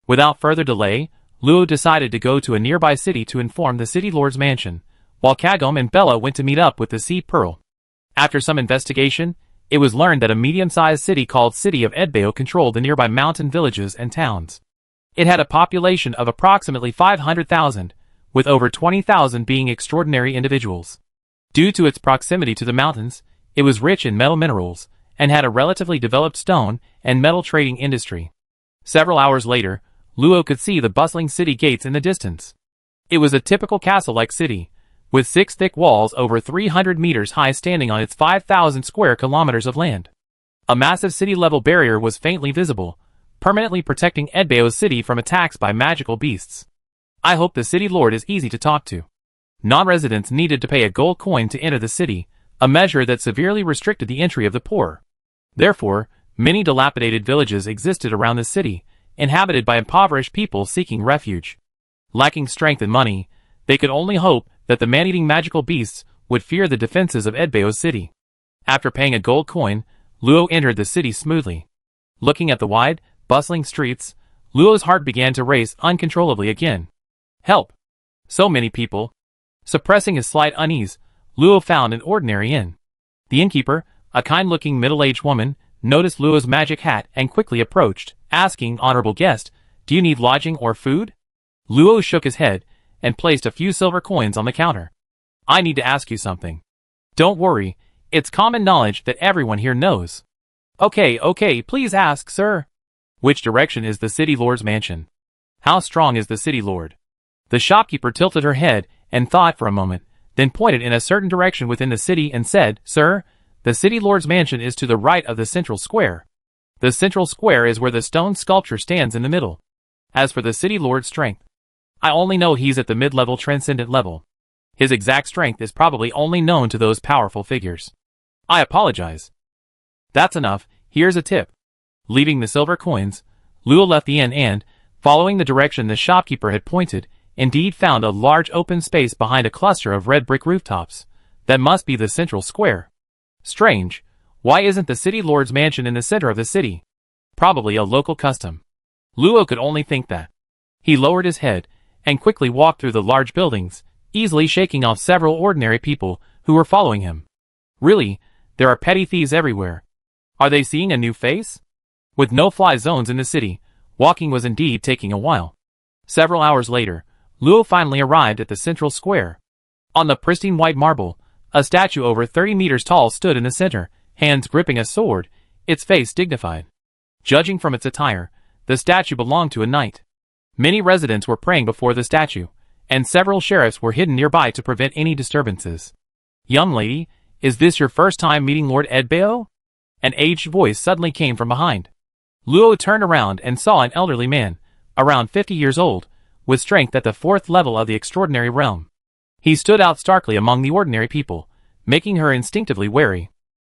Without further delay, Luo decided to go to a nearby city to inform the city lord's mansion, while Kagome and Bella went to meet up with the Sea Pearl. After some investigation, it was learned that a medium-sized city called City of Edbao controlled the nearby mountain villages and towns. It had a population of approximately 500,000, with over 20,000 being extraordinary individuals. Due to its proximity to the mountains, it was rich in metal minerals, and had a relatively developed stone and metal trading industry. Several hours later, Luo could see the bustling city gates in the distance. It was a typical castle-like city, with 6 thick walls over 300 meters high standing on its 5,000 square kilometers of land. A massive city-level barrier was faintly visible, permanently protecting Edbao's city from attacks by magical beasts. I hope the city lord is easy to talk to. Non-residents needed to pay a gold coin to enter the city, a measure that severely restricted the entry of the poor. Therefore, many dilapidated villages existed around the city, inhabited by impoverished people seeking refuge. Lacking strength and money, they could only hope that the man-eating magical beasts would fear the defenses of Edbao's city. After paying a gold coin, Luo entered the city smoothly. Looking at the wide, bustling streets, Luo's heart began to race uncontrollably again. Help! So many people. Suppressing his slight unease, Luo found an ordinary inn. The innkeeper, a kind-looking middle-aged woman, noticed Luo's magic hat and quickly approached, asking, "Honorable guest, do you need lodging or food?" Luo shook his head and placed a few silver coins on the counter. "I need to ask you something." "Don't worry, it's common knowledge that everyone here knows." Okay, please ask, sir." "Which direction is the city lord's mansion?" "How strong is the city lord?" The shopkeeper tilted her head and thought for a moment, then pointed in a certain direction within the city and said, "Sir, the city lord's mansion is to the right of the central square. The central square is where the stone sculpture stands in the middle. As for the city lord's strength, I only know he's at the mid-level transcendent level. His exact strength is probably only known to those powerful figures." "I apologize." "That's enough, here's a tip." Leaving the silver coins, Luo left the inn and, following the direction the shopkeeper had pointed, indeed found a large open space behind a cluster of red brick rooftops. That must be the central square. Strange, why isn't the city lord's mansion in the center of the city? Probably a local custom. Luo could only think that. He lowered his head and quickly walked through the large buildings, easily shaking off several ordinary people who were following him. Really, there are petty thieves everywhere. Are they seeing a new face? With no-fly zones in the city, walking was indeed taking a while. Several hours later, Luo finally arrived at the central square. On the pristine white marble, a statue over 30 meters tall stood in the center, hands gripping a sword, its face dignified. Judging from its attire, the statue belonged to a knight. Many residents were praying before the statue, and several sheriffs were hidden nearby to prevent any disturbances. "Young lady, is this your first time meeting Lord Edbao?" An aged voice suddenly came from behind. Luo turned around and saw an elderly man, around 50 years old, with strength at the 4th level of the extraordinary realm. He stood out starkly among the ordinary people, making her instinctively wary.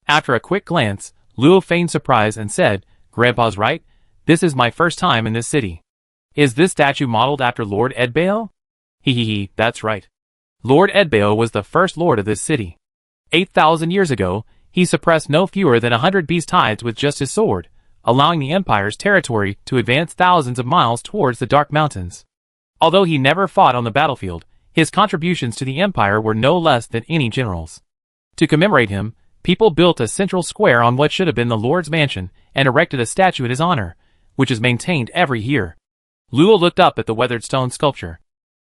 After a quick glance, Luo feigned surprise and said, "Grandpa's right, this is my first time in this city. Is this statue modeled after Lord Edbao?" He, that's right. Lord Edbao was the first lord of this city. 8,000 years ago, he suppressed no fewer than 100 beast tides with just his sword, allowing the Empire's territory to advance thousands of miles towards the Dark Mountains. Although he never fought on the battlefield, his contributions to the Empire were no less than any general's. To commemorate him, people built a central square on what should have been the Lord's mansion and erected a statue in his honor, which is maintained every year. Luo looked up at the weathered stone sculpture.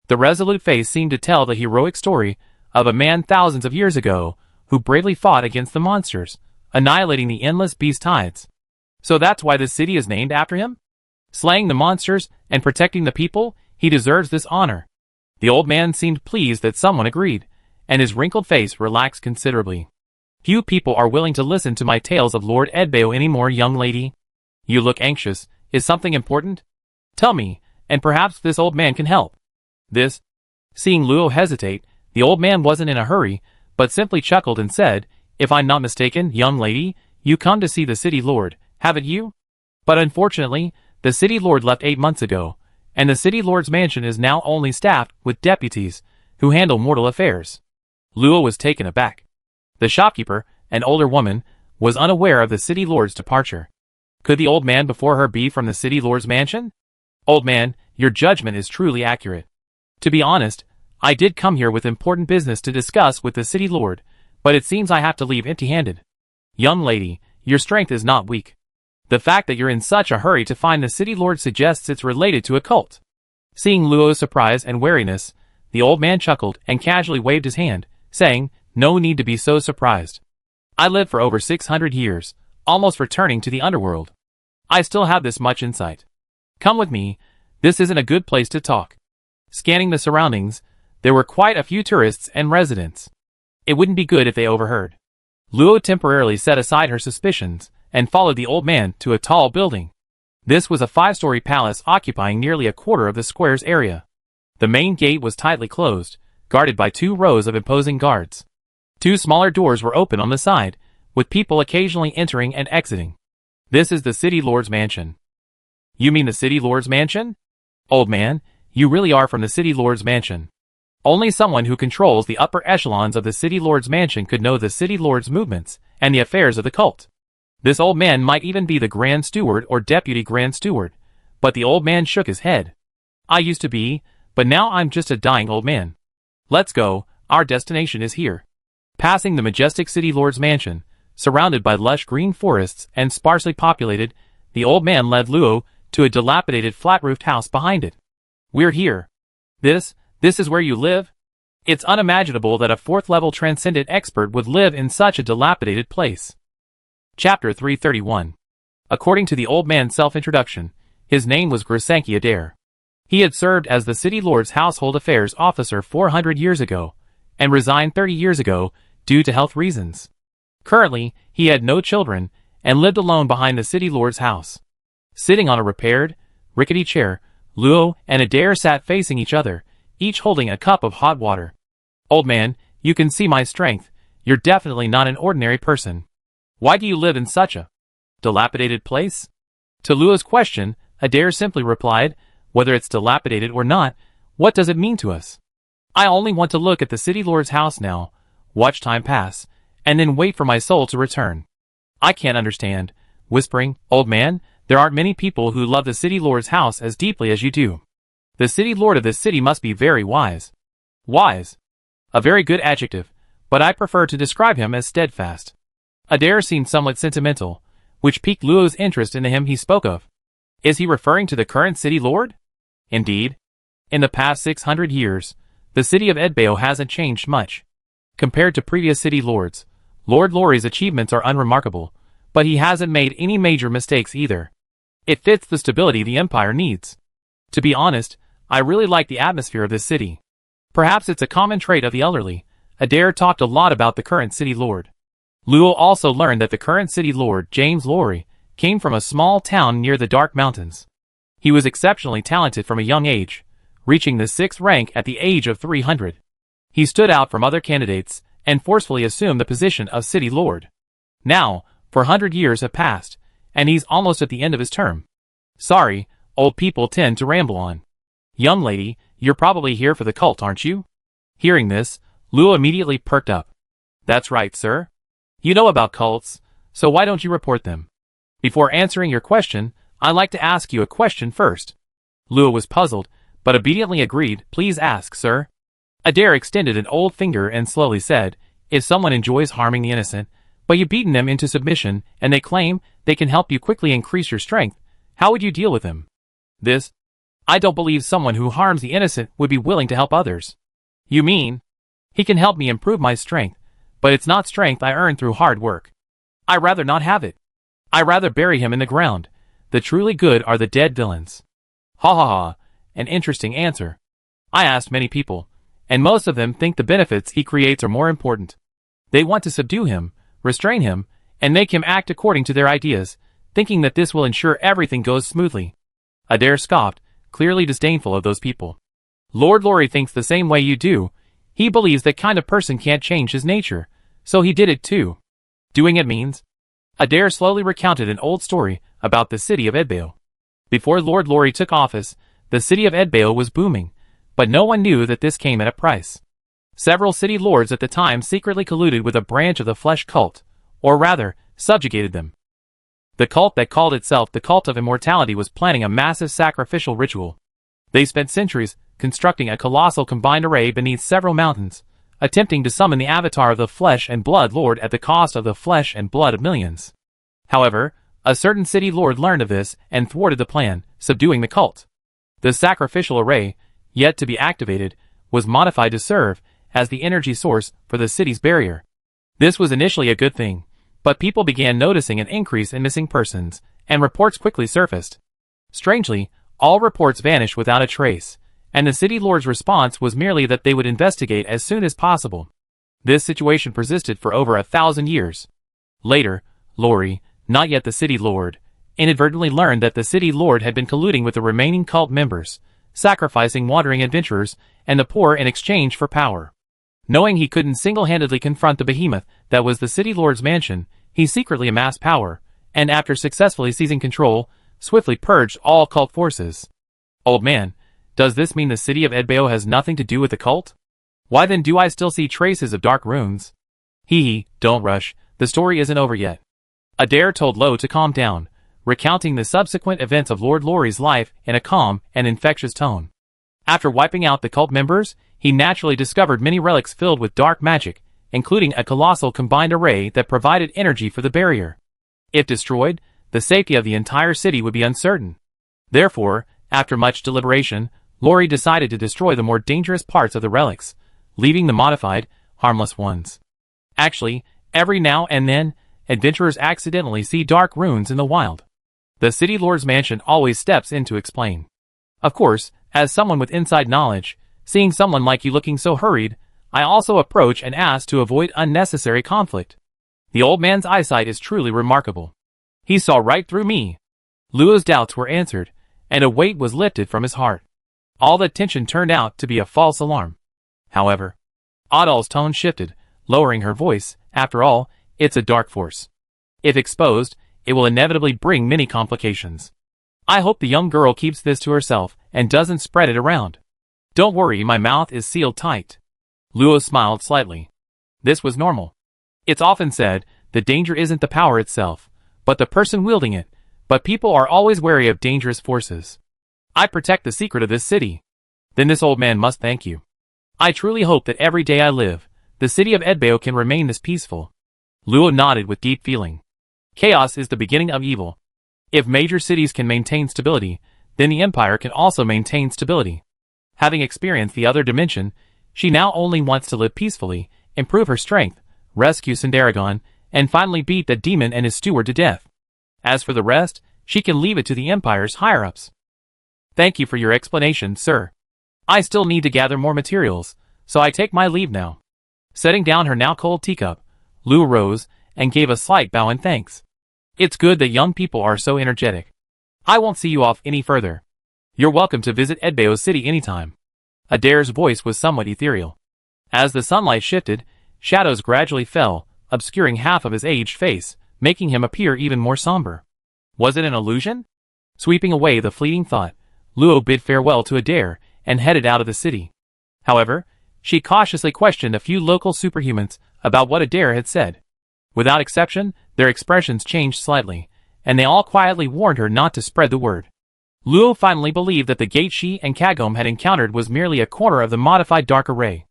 The resolute face seemed to tell the heroic story of a man thousands of years ago who bravely fought against the monsters, annihilating the endless beast tides. So that's why this city is named after him? Slaying the monsters and protecting the people, he deserves this honor. The old man seemed pleased that someone agreed, and his wrinkled face relaxed considerably. "Few people are willing to listen to my tales of Lord Edbao anymore, young lady. You look anxious. Is something important? Tell me, and perhaps this old man can help." This. Seeing Luo hesitate, the old man wasn't in a hurry, but simply chuckled and said, "If I'm not mistaken, young lady, you come to see the city lord, haven't you? But unfortunately, the city lord left 8 months ago, and the city lord's mansion is now only staffed with deputies who handle mortal affairs." Luo was taken aback. The shopkeeper, an older woman, was unaware of the city lord's departure. Could the old man before her be from the city lord's mansion? "Old man, your judgment is truly accurate. To be honest, I did come here with important business to discuss with the city lord, but it seems I have to leave empty-handed." "Young lady, your strength is not weak. The fact that you're in such a hurry to find the city lord suggests it's related to a cult." Seeing Luo's surprise and wariness, the old man chuckled and casually waved his hand, saying, "No need to be so surprised. I lived for over 600 years, almost returning to the underworld. I still have this much insight. Come with me, this isn't a good place to talk." Scanning the surroundings, there were quite a few tourists and residents. It wouldn't be good if they overheard. Luo temporarily set aside her suspicions and followed the old man to a tall building. This was a 5-story palace occupying nearly a quarter of the square's area. The main gate was tightly closed, guarded by 2 rows of imposing guards. Two smaller doors were open on the side, with people occasionally entering and exiting. This is the City Lord's mansion. You mean the City Lord's mansion? Old man, you really are from the City Lord's mansion. Only someone who controls the upper echelons of the City Lord's mansion could know the City Lord's movements and the affairs of the cult. This old man might even be the Grand Steward or Deputy Grand Steward, but the old man shook his head. I used to be, but now I'm just a dying old man. Let's go, our destination is here. Passing the majestic City Lord's mansion, surrounded by lush green forests and sparsely populated, the old man led Luo to a dilapidated flat-roofed house behind it. We're here. This is where you live? It's unimaginable that a fourth-level transcendent expert would live in such a dilapidated place. Chapter 331. According to the old man's self-introduction, his name was Grisanki Adair. He had served as the City Lord's Household Affairs Officer 400 years ago, and resigned 30 years ago due to health reasons. Currently, he had no children, and lived alone behind the City Lord's house. Sitting on a repaired, rickety chair, Luo and Adair sat facing each other, each holding a cup of hot water. Old man, you can see my strength. You're definitely not an ordinary person. Why do you live in such a dilapidated place? To Luo's question, Adair simply replied, whether it's dilapidated or not, what does it mean to us? I only want to look at the City Lord's house now, watch time pass, and then wait for my soul to return. I can't understand. Whispering, old man, there aren't many people who love the City Lord's house as deeply as you do. The City Lord of this city must be very wise. Wise. A very good adjective, but I prefer to describe him as steadfast. Adair seemed somewhat sentimental, which piqued Luo's interest in the him he spoke of. Is he referring to the current City Lord? Indeed. In the past 600 years, the city of Edbao hasn't changed much. Compared to previous city lords, Lord Lori's achievements are unremarkable, but he hasn't made any major mistakes either. It fits the stability the Empire needs. To be honest, I really like the atmosphere of this city. Perhaps it's a common trait of the elderly. Adair talked a lot about the current city lord. Luo also learned that the current city lord, James Lori, came from a small town near the Dark Mountains. He was exceptionally talented from a young age, reaching the 6th rank at the age of 300. He stood out from other candidates and forcefully assumed the position of City Lord. Now, 400 years have passed, and he's almost at the end of his term. Sorry, old people tend to ramble on. Young lady, you're probably here for the cult, aren't you? Hearing this, Luo immediately perked up. That's right, sir. You know about cults, so why don't you report them? Before answering your question, I'd like to ask you a question first. Luo was puzzled, but obediently agreed. Please ask, sir. Adair extended an old finger and slowly said, if someone enjoys harming the innocent, but you've beaten them into submission, and they claim they can help you quickly increase your strength, how would you deal with them? This? I don't believe someone who harms the innocent would be willing to help others. You mean? He can help me improve my strength, but it's not strength I earn through hard work. I'd rather not have it. I'd rather bury him in the ground. The truly good are the dead villains. Ha ha ha, an interesting answer. I asked many people, and most of them think the benefits he creates are more important. They want to subdue him, restrain him, and make him act according to their ideas, thinking that this will ensure everything goes smoothly. Adair scoffed, clearly disdainful of those people. Lord Lori thinks the same way you do. He believes that kind of person can't change his nature, so he did it too. Doing it means? Adair slowly recounted an old story about the city of Edbao. Before Lord Lori took office, the city of Edbao was booming, but no one knew that this came at a price. Several city lords at the time secretly colluded with a branch of the flesh cult, or rather, subjugated them. The cult that called itself the Cult of Immortality was planning a massive sacrificial ritual. They spent centuries constructing a colossal combined array beneath several mountains, attempting to summon the avatar of the Flesh and Blood Lord at the cost of the flesh and blood of millions. However, a certain city lord learned of this and thwarted the plan, subduing the cult. The sacrificial array, yet to be activated, was modified to serve as the energy source for the city's barrier. This was initially a good thing, but people began noticing an increase in missing persons, and reports quickly surfaced. Strangely, all reports vanished without a trace, and the city lord's response was merely that they would investigate as soon as possible. This situation persisted for over 1,000 years. Later, Lori, not yet the city lord, inadvertently learned that the city lord had been colluding with the remaining cult members, sacrificing wandering adventurers and the poor in exchange for power. Knowing he couldn't single-handedly confront the behemoth that was the city lord's mansion, he secretly amassed power, and after successfully seizing control, swiftly purged all cult forces. Old man, does this mean the city of Edbao has nothing to do with the cult? Why then do I still see traces of dark runes? Hee, don't rush, the story isn't over yet. Adair told Lo to calm down, recounting the subsequent events of Lord Lorry's life in a calm and infectious tone. After wiping out the cult members, he naturally discovered many relics filled with dark magic, including a colossal combined array that provided energy for the barrier. If destroyed, the safety of the entire city would be uncertain. Therefore, after much deliberation, Lorry decided to destroy the more dangerous parts of the relics, leaving the modified, harmless ones. Actually, every now and then, adventurers accidentally see dark runes in the wild. The city lord's mansion always steps in to explain. Of course, as someone with inside knowledge, seeing someone like you looking so hurried, I also approach and ask to avoid unnecessary conflict. The old man's eyesight is truly remarkable. He saw right through me. Luo's doubts were answered, and a weight was lifted from his heart. All the tension turned out to be a false alarm. However, Adal's tone shifted, lowering her voice. After all, it's a dark force. If exposed, it will inevitably bring many complications. I hope the young girl keeps this to herself and doesn't spread it around. Don't worry, my mouth is sealed tight. Luo smiled slightly. This was normal. It's often said, the danger isn't the power itself, but the person wielding it, but people are always wary of dangerous forces. I protect the secret of this city. Then this old man must thank you. I truly hope that every day I live, the city of Edbao can remain this peaceful. Luo nodded with deep feeling. Chaos is the beginning of evil. If major cities can maintain stability, then the empire can also maintain stability. Having experienced the other dimension, she now only wants to live peacefully, improve her strength, rescue Sindaragon, and finally beat the demon and his steward to death. As for the rest, she can leave it to the empire's higher-ups. Thank you for your explanation, sir. I still need to gather more materials, so I take my leave now. Setting down her now cold teacup, Lu rose and gave a slight bow in thanks. It's good that young people are so energetic. I won't see you off any further. You're welcome to visit Edbao City anytime. Adair's voice was somewhat ethereal. As the sunlight shifted, shadows gradually fell, obscuring half of his aged face, making him appear even more somber. Was it an illusion? Sweeping away the fleeting thought, Luo bid farewell to Adair and headed out of the city. However, she cautiously questioned a few local superhumans about what Adair had said. Without exception, their expressions changed slightly, and they all quietly warned her not to spread the word. Luo finally believed that the gate she and Kagome had encountered was merely a corner of the modified dark array.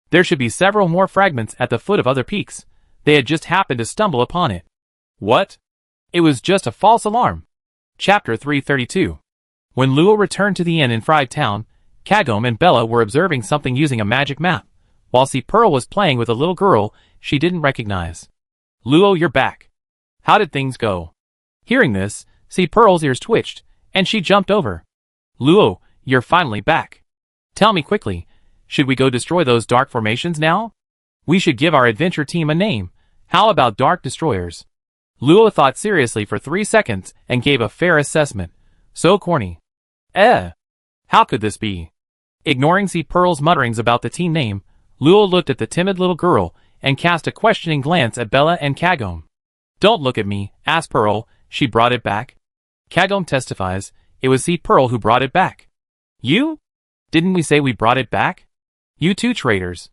There should be several more fragments at the foot of other peaks. They had just happened to stumble upon it. What? It was just a false alarm. Chapter 332. When Luo returned to the inn in Fried Town, Kagome and Bella were observing something using a magic map, while Si Pearl was playing with a little girl she didn't recognize. Luo, you're back. How did things go? Hearing this, Si Pearl's ears twitched, and she jumped over. Luo, you're finally back. Tell me quickly, should we go destroy those dark formations now? We should give our adventure team a name. How about Dark Destroyers? Luo thought seriously for 3 seconds and gave a fair assessment. So corny. How could this be? Ignoring Si Pearl's mutterings about the team name, Luo looked at the timid little girl and cast a questioning glance at Bella and Kagome. Don't look at me, asked Pearl. She brought it back. Kagome testifies, it was Si Pearl who brought it back. You? Didn't we say we brought it back? You two traitors.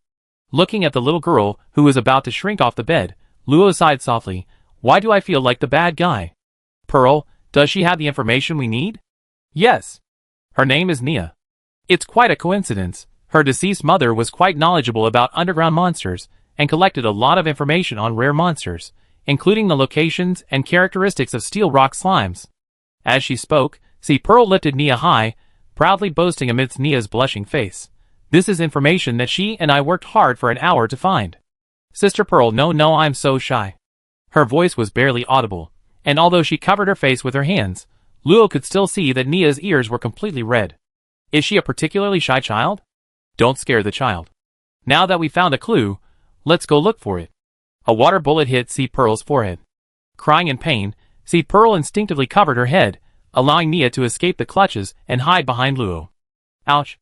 Looking at the little girl who was about to shrink off the bed, Luo sighed softly. Why do I feel like the bad guy? Pearl, does she have the information we need? Yes. Her name is Nia. It's quite a coincidence. Her deceased mother was quite knowledgeable about underground monsters and collected a lot of information on rare monsters, including the locations and characteristics of steel rock slimes. As she spoke, Si Pearl lifted Nia high, proudly boasting amidst Nia's blushing face. This is information that she and I worked hard for an hour to find. Sister Pearl, no, I'm so shy. Her voice was barely audible, and although she covered her face with her hands, Luo could still see that Nia's ears were completely red. Is she a particularly shy child? Don't scare the child. Now that we found a clue, let's go look for it. A water bullet hit Si Pearl's forehead. Crying in pain, Si Pearl instinctively covered her head, allowing Nia to escape the clutches and hide behind Luo. Ouch.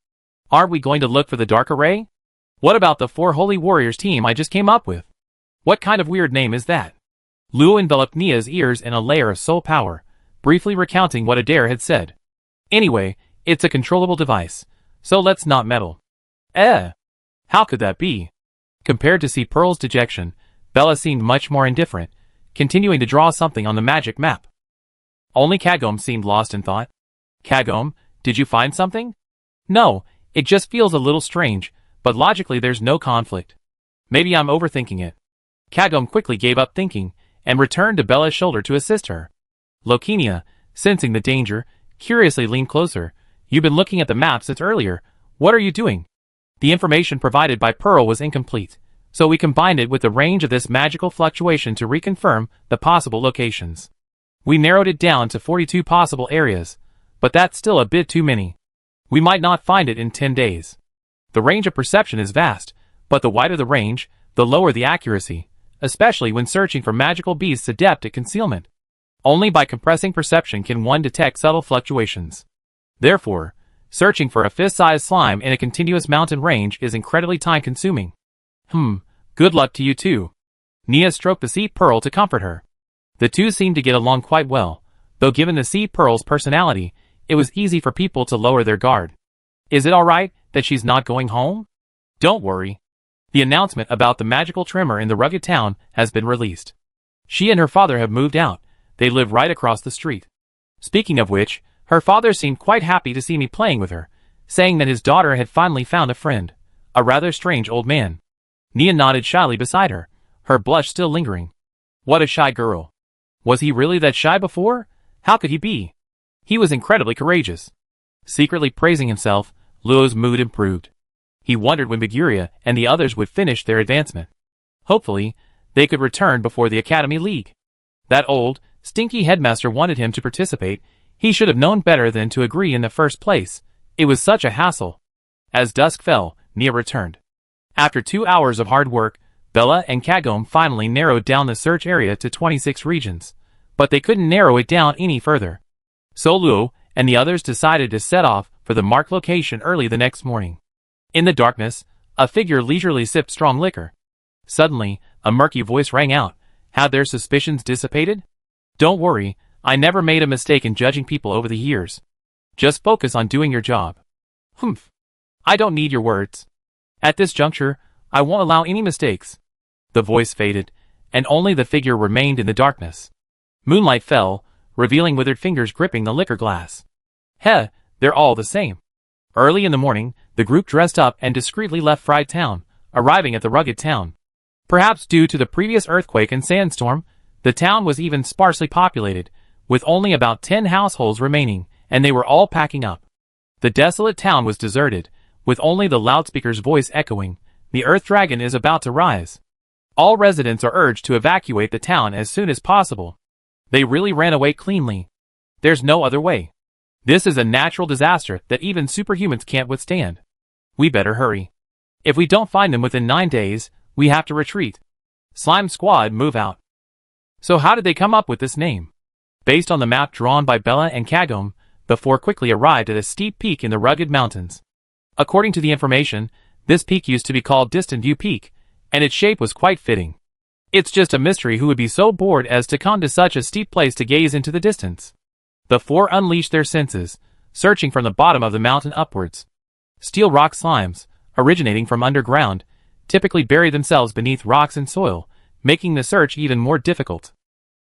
Aren't we going to look for the dark array? What about the 4 Holy Warriors team I just came up with? What kind of weird name is that? Luo enveloped Nia's ears in a layer of soul power, briefly recounting what Adair had said. Anyway, it's a controllable device, so let's not meddle. How could that be? Compared to see Pearl's dejection, Bella seemed much more indifferent, continuing to draw something on the magic map. Only Kagome seemed lost in thought. Kagome, did you find something? No, it just feels a little strange, but logically there's no conflict. Maybe I'm overthinking it. Kagome quickly gave up thinking, and returned to Bella's shoulder to assist her. Lokinia, sensing the danger, curiously leaned closer. You've been looking at the map since earlier. What are you doing? The information provided by Pearl was incomplete, so we combined it with the range of this magical fluctuation to reconfirm the possible locations. We narrowed it down to 42 possible areas, but that's still a bit too many. We might not find it in 10 days. The range of perception is vast, but the wider the range, the lower the accuracy, especially when searching for magical beasts adept at concealment. Only by compressing perception can one detect subtle fluctuations. Therefore, searching for a fist-sized slime in a continuous mountain range is incredibly time-consuming. Good luck to you too. Nia stroked the sea pearl to comfort her. The two seemed to get along quite well, though given the sea pearl's personality, it was easy for people to lower their guard. Is it alright that she's not going home? Don't worry. The announcement about the magical trimmer in the rugged town has been released. She and her father have moved out. They live right across the street. Speaking of which, her father seemed quite happy to see me playing with her, saying that his daughter had finally found a friend, a rather strange old man. Nia nodded shyly beside her, her blush still lingering. What a shy girl. Was he really that shy before? How could he be? He was incredibly courageous. Secretly praising himself, Luo's mood improved. He wondered when Biguria and the others would finish their advancement. Hopefully, they could return before the Academy League. That old, stinky headmaster wanted him to participate. He should have known better than to agree in the first place. It was such a hassle. As dusk fell, Nia returned. After 2 hours of hard work, Bella and Kagome finally narrowed down the search area to 26 regions. But they couldn't narrow it down any further. So Luo and the others decided to set off for the marked location early the next morning. In the darkness, a figure leisurely sipped strong liquor. Suddenly, a murky voice rang out. Had their suspicions dissipated? Don't worry, I never made a mistake in judging people over the years. Just focus on doing your job. I don't need your words. At this juncture, I won't allow any mistakes. The voice faded, and only the figure remained in the darkness. Moonlight fell, revealing withered fingers gripping the liquor glass. They're all the same. Early in the morning, the group dressed up and discreetly left Fried Town, arriving at the rugged town. Perhaps due to the previous earthquake and sandstorm, the town was even sparsely populated, with only about 10 households remaining, and they were all packing up. The desolate town was deserted, with only the loudspeaker's voice echoing, "The Earth Dragon is about to rise." All residents are urged to evacuate the town as soon as possible. They really ran away cleanly. There's no other way. This is a natural disaster that even superhumans can't withstand. We better hurry. If we don't find them within 9 days, we have to retreat. Slime Squad, move out. So how did they come up with this name? Based on the map drawn by Bella and Kagome, the four quickly arrived at a steep peak in the rugged mountains. According to the information, this peak used to be called Distant View Peak, and its shape was quite fitting. It's just a mystery who would be so bored as to come to such a steep place to gaze into the distance. The four unleashed their senses, searching from the bottom of the mountain upwards. Steel rock slimes, originating from underground, typically bury themselves beneath rocks and soil, making the search even more difficult.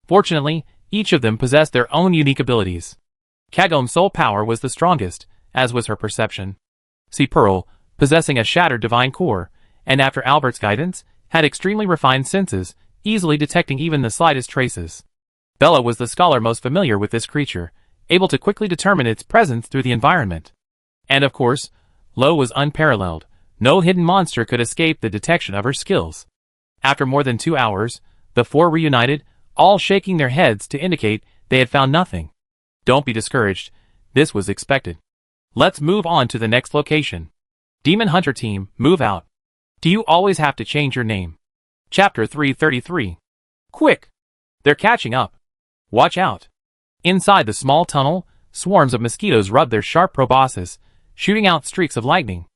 Fortunately, each of them possessed their own unique abilities. Kagome's soul power was the strongest, as was her perception. Sea Pearl, possessing a shattered divine core, and after Albert's guidance, had extremely refined senses, easily detecting even the slightest traces. Bella was the scholar most familiar with this creature, able to quickly determine its presence through the environment. And of course, Lo was unparalleled. No hidden monster could escape the detection of her skills. After more than 2 hours, the four reunited, all shaking their heads to indicate they had found nothing. Don't be discouraged. This was expected. Let's move on to the next location. Demon Hunter Team, move out. Do you always have to change your name? Chapter 333. Quick! They're catching up. Watch out. Inside the small tunnel, swarms of mosquitoes rubbed their sharp proboscis, shooting out streaks of lightning.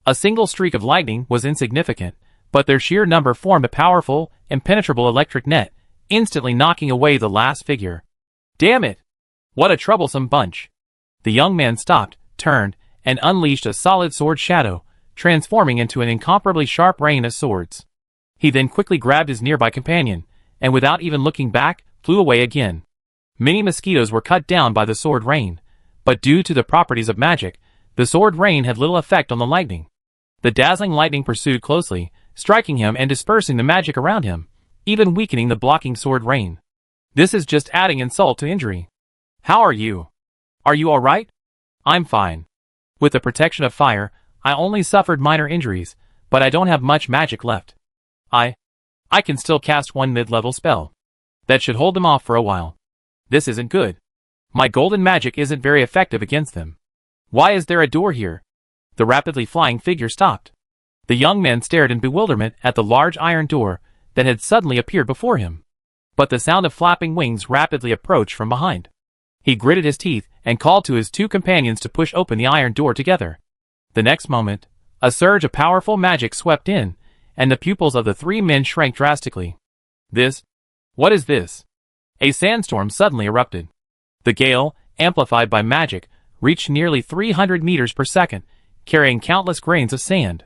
A single streak of lightning was insignificant, but their sheer number formed a powerful, impenetrable electric net, instantly knocking away the last figure. Damn it! What a troublesome bunch! The young man stopped, turned, and unleashed a solid sword shadow, transforming into an incomparably sharp rain of swords. He then quickly grabbed his nearby companion, and without even looking back, flew away again. Many mosquitoes were cut down by the sword rain, but due to the properties of magic, the sword rain had little effect on the lightning. The dazzling lightning pursued closely, striking him and dispersing the magic around him, even weakening the blocking sword rain. This is just adding insult to injury. How are you? Are you alright? I'm fine. With the protection of fire, I only suffered minor injuries, but I don't have much magic left. I can still cast one mid-level spell. That should hold them off for a while. This isn't good. My golden magic isn't very effective against them. Why is there a door here? The rapidly flying figure stopped. The young man stared in bewilderment at the large iron door that had suddenly appeared before him. But the sound of flapping wings rapidly approached from behind. He gritted his teeth and called to his two companions to push open the iron door together. The next moment, a surge of powerful magic swept in, and the pupils of the three men shrank drastically. What is this? A sandstorm suddenly erupted. The gale, amplified by magic, reached nearly 300 meters per second, carrying countless grains of sand.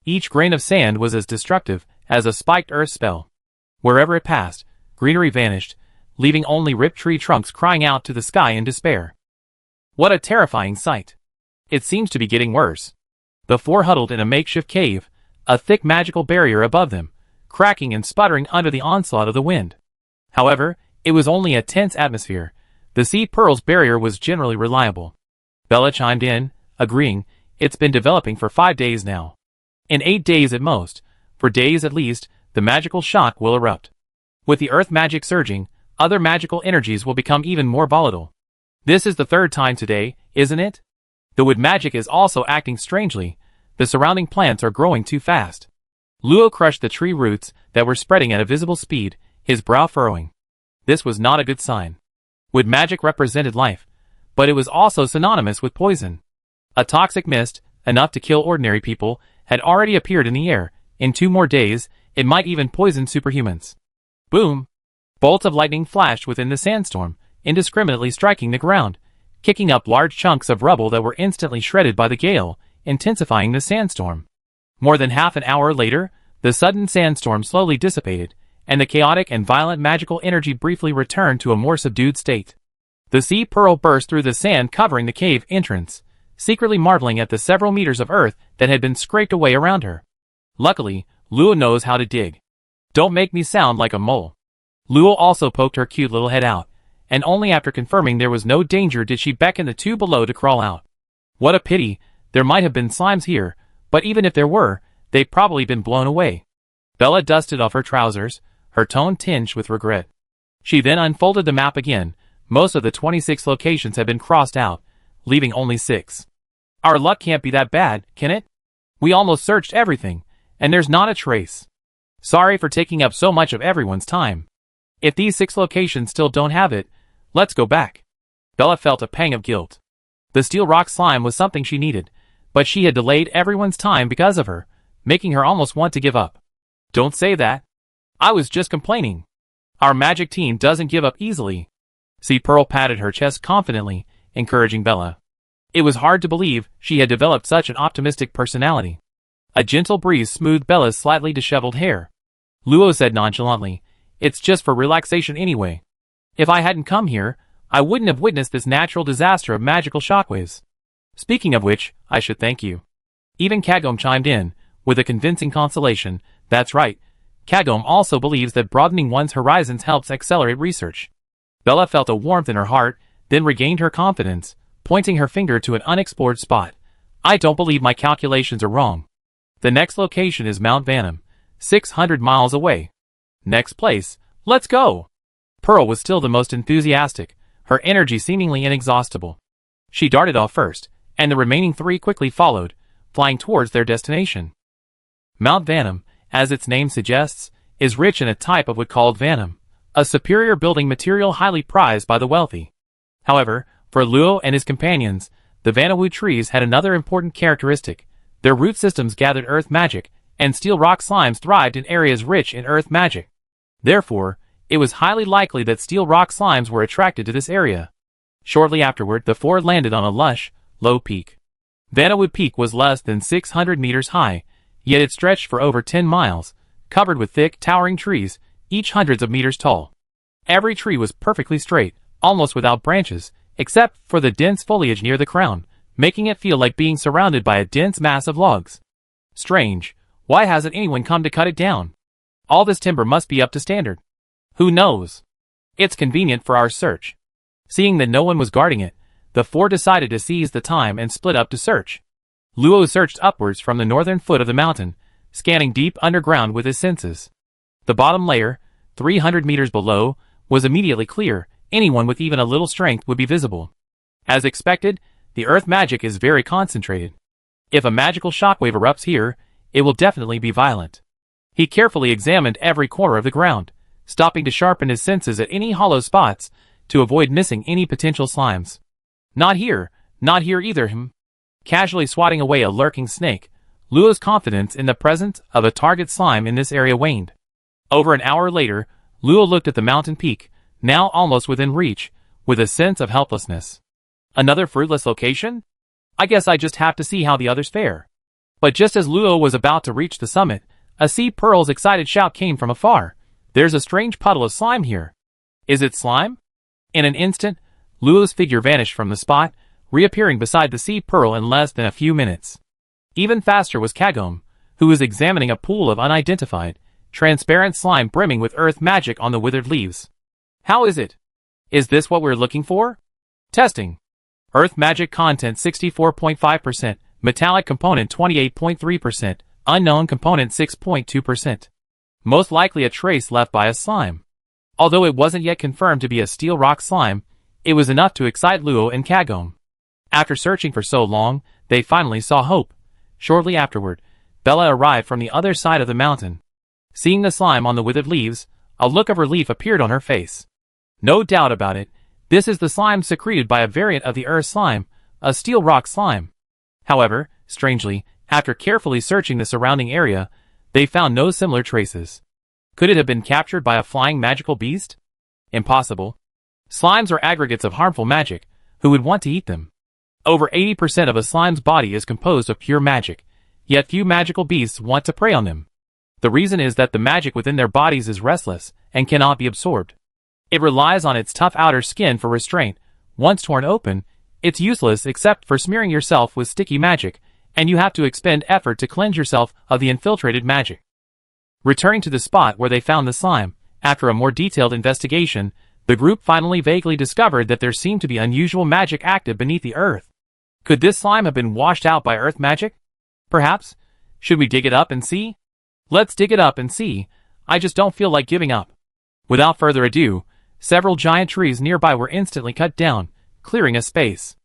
Each grain of sand was as destructive as a spiked earth spell. Wherever it passed, greenery vanished, leaving only ripped tree trunks crying out to the sky in despair. What a terrifying sight! It seems to be getting worse. The four huddled in a makeshift cave, a thick magical barrier above them, cracking and sputtering under the onslaught of the wind. However, it was only a tense atmosphere. The Sea Pearl's barrier was generally reliable. Bella chimed in, agreeing, it's been developing for 5 days now. In 8 days at most, for days at least, the magical shock will erupt. With the earth magic surging, other magical energies will become even more volatile. This is the 3rd time today, isn't it? The wood magic is also acting strangely. The surrounding plants are growing too fast. Luo crushed the tree roots that were spreading at a visible speed, his brow furrowing. This was not a good sign. Wood magic represented life, but it was also synonymous with poison. A toxic mist, enough to kill ordinary people, had already appeared in the air. In 2 more days, it might even poison superhumans. Boom! Bolts of lightning flashed within the sandstorm, indiscriminately striking the ground, kicking up large chunks of rubble that were instantly shredded by the gale, intensifying the sandstorm. More than half an hour later, the sudden sandstorm slowly dissipated, and the chaotic and violent magical energy briefly returned to a more subdued state. The Sea Pearl burst through the sand covering the cave entrance, secretly marveling at the several meters of earth that had been scraped away around her. Luckily, Luo knows how to dig. Don't make me sound like a mole. Luo also poked her cute little head out, and only after confirming there was no danger did she beckon the two below to crawl out. What a pity, there might have been slimes here, but even if there were, they'd probably been blown away. Bella dusted off her trousers, her tone tinged with regret. She then unfolded the map again. Most of the 26 locations had been crossed out, leaving only 6. Our luck can't be that bad, can it? We almost searched everything, and there's not a trace. Sorry for taking up so much of everyone's time. If these 6 locations still don't have it, let's go back. Bella felt a pang of guilt. The steel rock slime was something she needed, but she had delayed everyone's time because of her, making her almost want to give up. Don't say that. I was just complaining. Our magic team doesn't give up easily. Sea Pearl patted her chest confidently, encouraging Bella. It was hard to believe she had developed such an optimistic personality. A gentle breeze smoothed Bella's slightly disheveled hair. Luo said nonchalantly, it's just for relaxation anyway. If I hadn't come here, I wouldn't have witnessed this natural disaster of magical shockwaves. Speaking of which, I should thank you. Even Kagome chimed in, with a convincing consolation. That's right. Kagome also believes that broadening one's horizons helps accelerate research. Bella felt a warmth in her heart, then regained her confidence, pointing her finger to an unexplored spot. I don't believe my calculations are wrong. The next location is Mount Vanham, 600 miles away. Next place, let's go! Pearl was still the most enthusiastic, her energy seemingly inexhaustible. She darted off first, and the remaining 3 quickly followed, flying towards their destination. Mount Vanham, as its name suggests, is rich in a type of wood called vanham, a superior building material highly prized by the wealthy. However, for Luo and his companions, the vanilla wood trees had another important characteristic. Their root systems gathered earth magic, and steel rock slimes thrived in areas rich in earth magic. Therefore, it was highly likely that steel rock slimes were attracted to this area. Shortly afterward, the four landed on a lush, low peak. Vannawood Peak was less than 600 meters high, yet it stretched for over 10 miles, covered with thick, towering trees, each hundreds of meters tall. Every tree was perfectly straight, almost without branches, except for the dense foliage near the crown, making it feel like being surrounded by a dense mass of logs. Strange, why hasn't anyone come to cut it down? All this timber must be up to standard. Who knows? It's convenient for our search. Seeing that no one was guarding it, the four decided to seize the time and split up to search. Luo searched upwards from the northern foot of the mountain, scanning deep underground with his senses. The bottom layer, 300 meters below, was immediately clear. Anyone with even a little strength would be visible. As expected, the earth magic is very concentrated. If a magical shockwave erupts here, it will definitely be violent. He carefully examined every corner of the ground, stopping to sharpen his senses at any hollow spots to avoid missing any potential slimes. Not here either. Casually swatting away a lurking snake, Luo's confidence in the presence of a target slime in this area waned. Over an hour later, Luo looked at the mountain peak, now almost within reach, with a sense of helplessness. Another fruitless location? I guess I just have to see how the others fare. But just as Luo was about to reach the summit, a sea pearl's excited shout came from afar. There's a strange puddle of slime here. Is it slime? In an instant, Luo's figure vanished from the spot, reappearing beside the sea pearl in less than a few minutes. Even faster was Kagome, who was examining a pool of unidentified, transparent slime brimming with earth magic on the withered leaves. How is it? Is this what we're looking for? Testing. Earth magic content 64.5%, metallic component 28.3%, unknown component 6.2%. Most likely a trace left by a slime. Although it wasn't yet confirmed to be a steel rock slime, it was enough to excite Luo and Kagome. After searching for so long, they finally saw hope. Shortly afterward, Bella arrived from the other side of the mountain. Seeing the slime on the withered leaves, a look of relief appeared on her face. No doubt about it, this is the slime secreted by a variant of the earth slime, a steel rock slime. However, strangely, after carefully searching the surrounding area, they found no similar traces. Could it have been captured by a flying magical beast? Impossible. Slimes are aggregates of harmful magic. Who would want to eat them? Over 80% of a slime's body is composed of pure magic, yet few magical beasts want to prey on them. The reason is that the magic within their bodies is restless and cannot be absorbed. It relies on its tough outer skin for restraint. Once torn open, it's useless except for smearing yourself with sticky magic, and you have to expend effort to cleanse yourself of the infiltrated magic. Returning to the spot where they found the slime, after a more detailed investigation, the group finally vaguely discovered that there seemed to be unusual magic active beneath the earth. Could this slime have been washed out by earth magic? Perhaps. Should we dig it up and see? Let's dig it up and see. I just don't feel like giving up. Without further ado, several giant trees nearby were instantly cut down, clearing a space.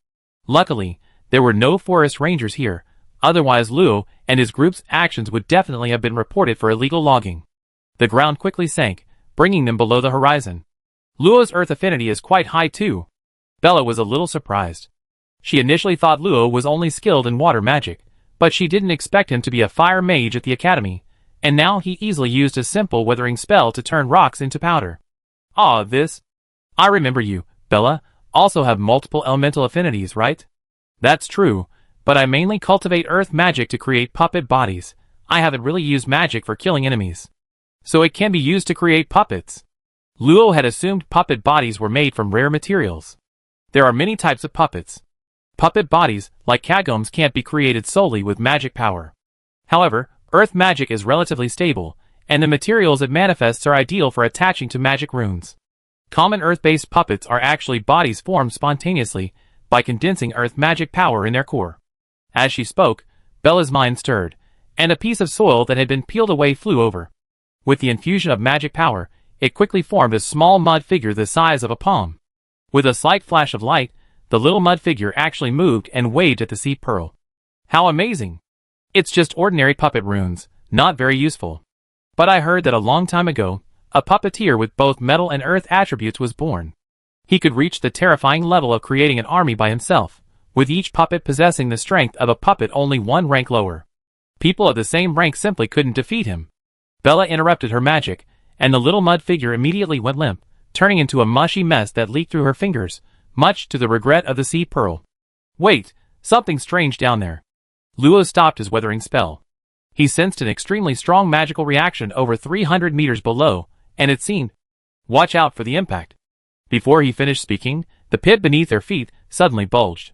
Luckily, there were no forest rangers here, otherwise Luo and his group's actions would definitely have been reported for illegal logging. The ground quickly sank, bringing them below the horizon. Luo's earth affinity is quite high too. Bella was a little surprised. She initially thought Luo was only skilled in water magic, but she didn't expect him to be a fire mage at the academy, and now he easily used a simple weathering spell to turn rocks into powder. I remember you, Bella, also have multiple elemental affinities, right? That's true, but I mainly cultivate earth magic to create puppet bodies. I haven't really used magic for killing enemies. So it can be used to create puppets. Luo had assumed puppet bodies were made from rare materials. There are many types of puppets. Puppet bodies, like Kagome's, can't be created solely with magic power. However, earth magic is relatively stable, and the materials it manifests are ideal for attaching to magic runes. Common earth-based puppets are actually bodies formed spontaneously by condensing earth magic power in their core. As she spoke, Bella's mind stirred, and a piece of soil that had been peeled away flew over. With the infusion of magic power, it quickly formed a small mud figure the size of a palm. With a slight flash of light, the little mud figure actually moved and waved at the sea pearl. How amazing! It's just ordinary puppet runes, not very useful. But I heard that a long time ago, a puppeteer with both metal and earth attributes was born. He could reach the terrifying level of creating an army by himself, with each puppet possessing the strength of a puppet only one rank lower. People of the same rank simply couldn't defeat him. Bella interrupted her magic, and the little mud figure immediately went limp, turning into a mushy mess that leaked through her fingers, much to the regret of the sea pearl. Wait, something strange down there. Luo stopped his weathering spell. He sensed an extremely strong magical reaction over 300 meters below, and it seemed, watch out for the impact. Before he finished speaking, the pit beneath their feet suddenly bulged.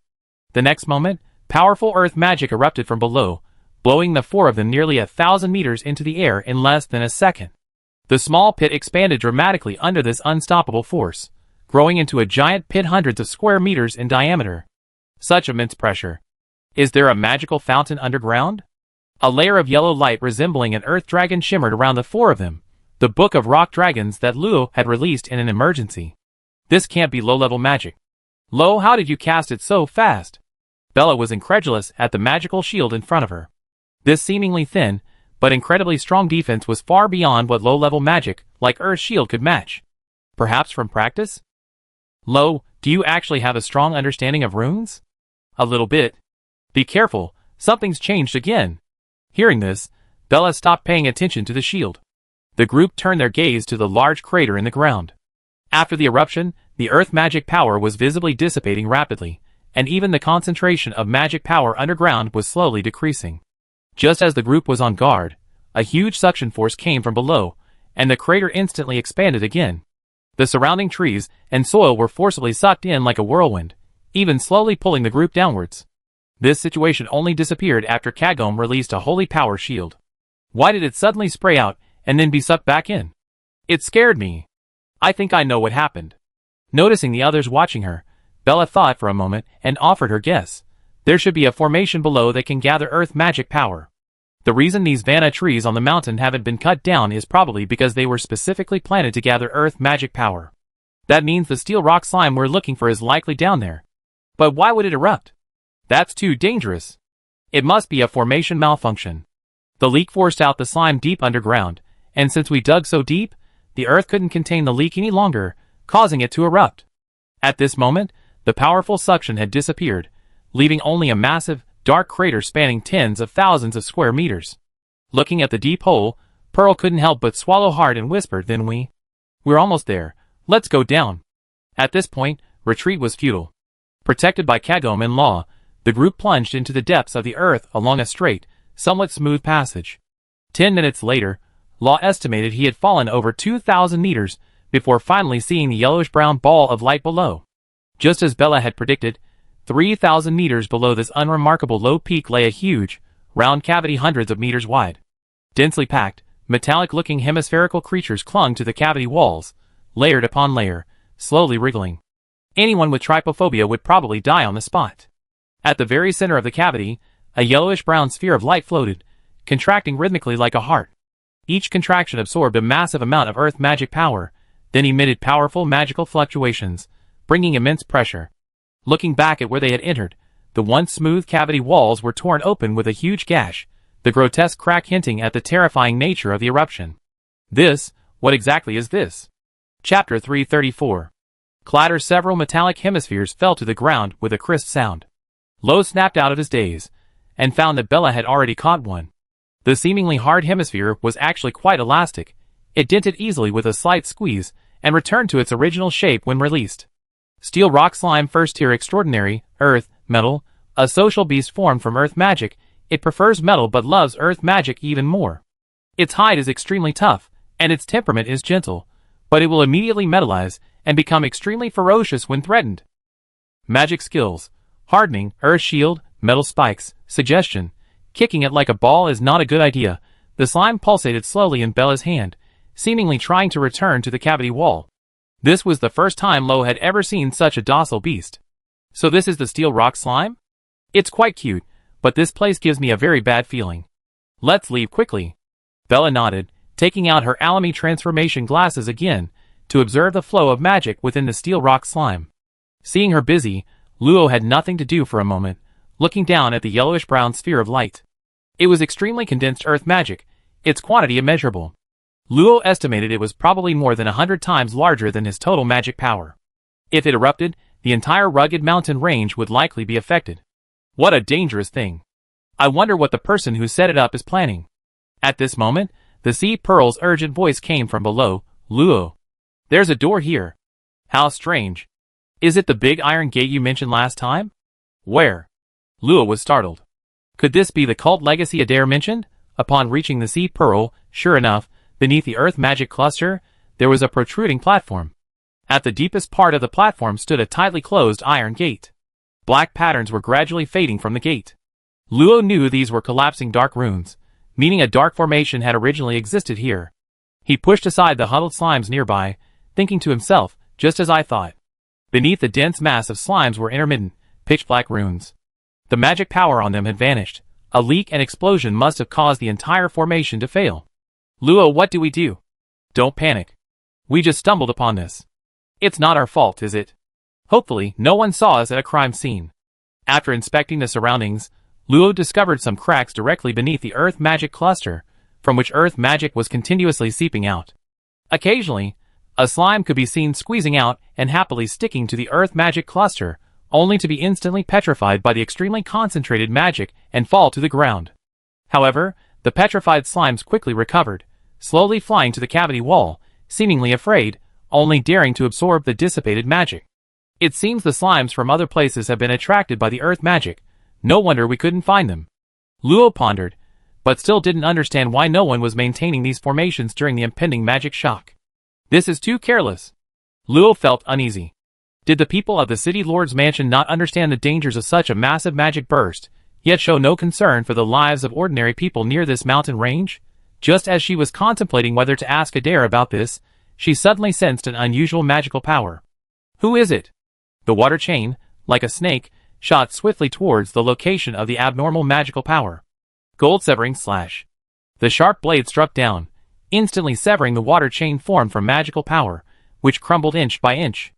The next moment, powerful earth magic erupted from below, blowing the four of them nearly 1,000 meters into the air in less than a second. The small pit expanded dramatically under this unstoppable force, growing into a giant pit hundreds of square meters in diameter. Such immense pressure. Is there a magical fountain underground? A layer of yellow light resembling an earth dragon shimmered around the four of them, the book of rock dragons that Luo had released in an emergency. This can't be low-level magic. Lo, how did you cast it so fast? Bella was incredulous at the magical shield in front of her. This seemingly thin, but incredibly strong defense was far beyond what low-level magic, like Earth's shield, could match. Perhaps from practice? Lo, do you actually have a strong understanding of runes? A little bit. Be careful, something's changed again. Hearing this, Bella stopped paying attention to the shield. The group turned their gaze to the large crater in the ground. After the eruption, the earth magic power was visibly dissipating rapidly, and even the concentration of magic power underground was slowly decreasing. Just as the group was on guard, a huge suction force came from below, and the crater instantly expanded again. The surrounding trees and soil were forcibly sucked in like a whirlwind, even slowly pulling the group downwards. This situation only disappeared after Kagome released a holy power shield. Why did it suddenly spray out and then be sucked back in? It scared me. I think I know what happened. Noticing the others watching her, Bella thought for a moment and offered her guess. There should be a formation below that can gather earth magic power. The reason these vanna trees on the mountain haven't been cut down is probably because they were specifically planted to gather earth magic power. That means the steel rock slime we're looking for is likely down there. But why would it erupt? That's too dangerous. It must be a formation malfunction. The leak forced out the slime deep underground, and since we dug so deep, the earth couldn't contain the leak any longer, causing it to erupt. At this moment, the powerful suction had disappeared, leaving only a massive, dark crater spanning tens of thousands of square meters. Looking at the deep hole, Pearl couldn't help but swallow hard and whispered, "Then we're almost there. Let's go down." At this point, retreat was futile. Protected by Kagome and Law, the group plunged into the depths of the earth along a straight, somewhat smooth passage. 10 minutes later, Law estimated he had fallen over 2,000 meters before finally seeing the yellowish-brown ball of light below. Just as Bella had predicted, 3,000 meters below this unremarkable low peak lay a huge, round cavity hundreds of meters wide. Densely packed, metallic-looking hemispherical creatures clung to the cavity walls, layered upon layer, slowly wriggling. Anyone with trypophobia would probably die on the spot. At the very center of the cavity, a yellowish-brown sphere of light floated, contracting rhythmically like a heart. Each contraction absorbed a massive amount of earth magic power, then emitted powerful magical fluctuations, bringing immense pressure. Looking back at where they had entered, the once smooth cavity walls were torn open with a huge gash, the grotesque crack hinting at the terrifying nature of the eruption. What exactly is this? Chapter 334. Clatter. Several metallic hemispheres fell to the ground with a crisp sound. Lo snapped out of his daze, and found that Bella had already caught one. The seemingly hard hemisphere was actually quite elastic. It dented easily with a slight squeeze, and returned to its original shape when released. Steel rock slime first tier extraordinary, earth, metal, a social beast formed from earth magic. It prefers metal but loves earth magic even more. Its hide is extremely tough, and its temperament is gentle, but it will immediately metalize and become extremely ferocious when threatened. Magic skills: hardening, earth shield, metal spikes, suggestion. Kicking it like a ball is not a good idea. The slime pulsated slowly in Bella's hand, seemingly trying to return to the cavity wall. This was the first time Lo had ever seen such a docile beast. So this is the steel rock slime? It's quite cute, but this place gives me a very bad feeling. Let's leave quickly. Bella nodded, taking out her alchemy transformation glasses again, to observe the flow of magic within the steel rock slime. Seeing her busy, Luo had nothing to do for a moment, looking down at the yellowish-brown sphere of light. It was extremely condensed earth magic, its quantity immeasurable. Luo estimated it was probably more than 100 times larger than his total magic power. If it erupted, the entire rugged mountain range would likely be affected. What a dangerous thing. I wonder what the person who set it up is planning. At this moment, the Sea Pearl's urgent voice came from below. Luo. There's a door here. How strange. Is it the big iron gate you mentioned last time? Where? Luo was startled. Could this be the cult legacy Adair mentioned? Upon reaching the Sea Pearl, sure enough, beneath the Earth Magic Cluster, there was a protruding platform. At the deepest part of the platform stood a tightly closed iron gate. Black patterns were gradually fading from the gate. Luo knew these were collapsing dark runes, meaning a dark formation had originally existed here. He pushed aside the huddled slimes nearby, thinking to himself, just as I thought. Beneath the dense mass of slimes were intermittent, pitch-black runes. The magic power on them had vanished. A leak and explosion must have caused the entire formation to fail. Luo, what do we do? Don't panic. We just stumbled upon this. It's not our fault, is it? Hopefully, no one saw us at a crime scene. After inspecting the surroundings, Luo discovered some cracks directly beneath the Earth Magic Cluster, from which Earth Magic was continuously seeping out. Occasionally, a slime could be seen squeezing out and happily sticking to the Earth Magic Cluster, only to be instantly petrified by the extremely concentrated magic and fall to the ground. However, the petrified slimes quickly recovered, slowly flying to the cavity wall, seemingly afraid, only daring to absorb the dissipated magic. It seems the slimes from other places have been attracted by the Earth Magic. No wonder we couldn't find them. Luo pondered, but still didn't understand why no one was maintaining these formations during the impending magic shock. This is too careless. Luo felt uneasy. Did the people of the City Lord's mansion not understand the dangers of such a massive magic burst, yet show no concern for the lives of ordinary people near this mountain range? Just as she was contemplating whether to ask Adair about this, she suddenly sensed an unusual magical power. Who is it? The water chain, like a snake, shot swiftly towards the location of the abnormal magical power. Gold-severing slash. The sharp blade struck down, instantly severing the water chain formed from magical power, which crumbled inch by inch.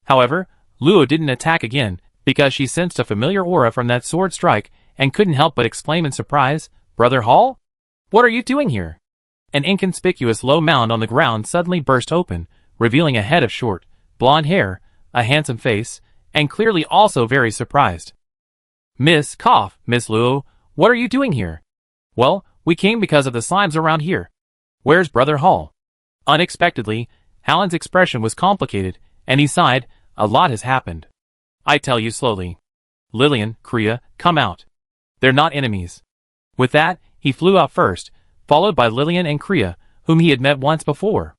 However, Luo didn't attack again, because she sensed a familiar aura from that sword strike, and couldn't help but exclaim in surprise, "Brother Hall? What are you doing here?" An inconspicuous low mound on the ground suddenly burst open, revealing a head of short, blonde hair, a handsome face, and clearly also very surprised. Miss Luo, what are you doing here?" "Well, we came because of the slimes around here." "Where's Brother Hall?" Unexpectedly, Hallen's expression was complicated, and he sighed, "A lot has happened. I tell you slowly. Lillian, Kriya, come out. They're not enemies." With that, he flew out first, followed by Lillian and Kriya, whom he had met once before.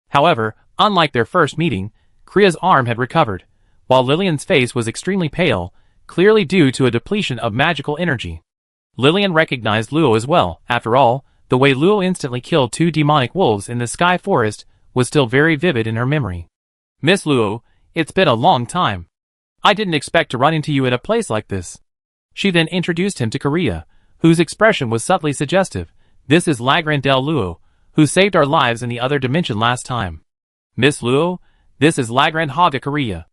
However, unlike their first meeting, Kriya's arm had recovered, while Lillian's face was extremely pale, clearly due to a depletion of magical energy. Lillian recognized Luo as well. After all, the way Luo instantly killed 2 demonic wolves in the Sky Forest was still very vivid in her memory. "Miss Luo, it's been a long time. I didn't expect to run into you in a place like this." She then introduced him to Kriya, whose expression was subtly suggestive. "This is Lagrandel Luo, who saved our lives in the other dimension last time. Miss Luo, this is Lagrand Haga Kriya."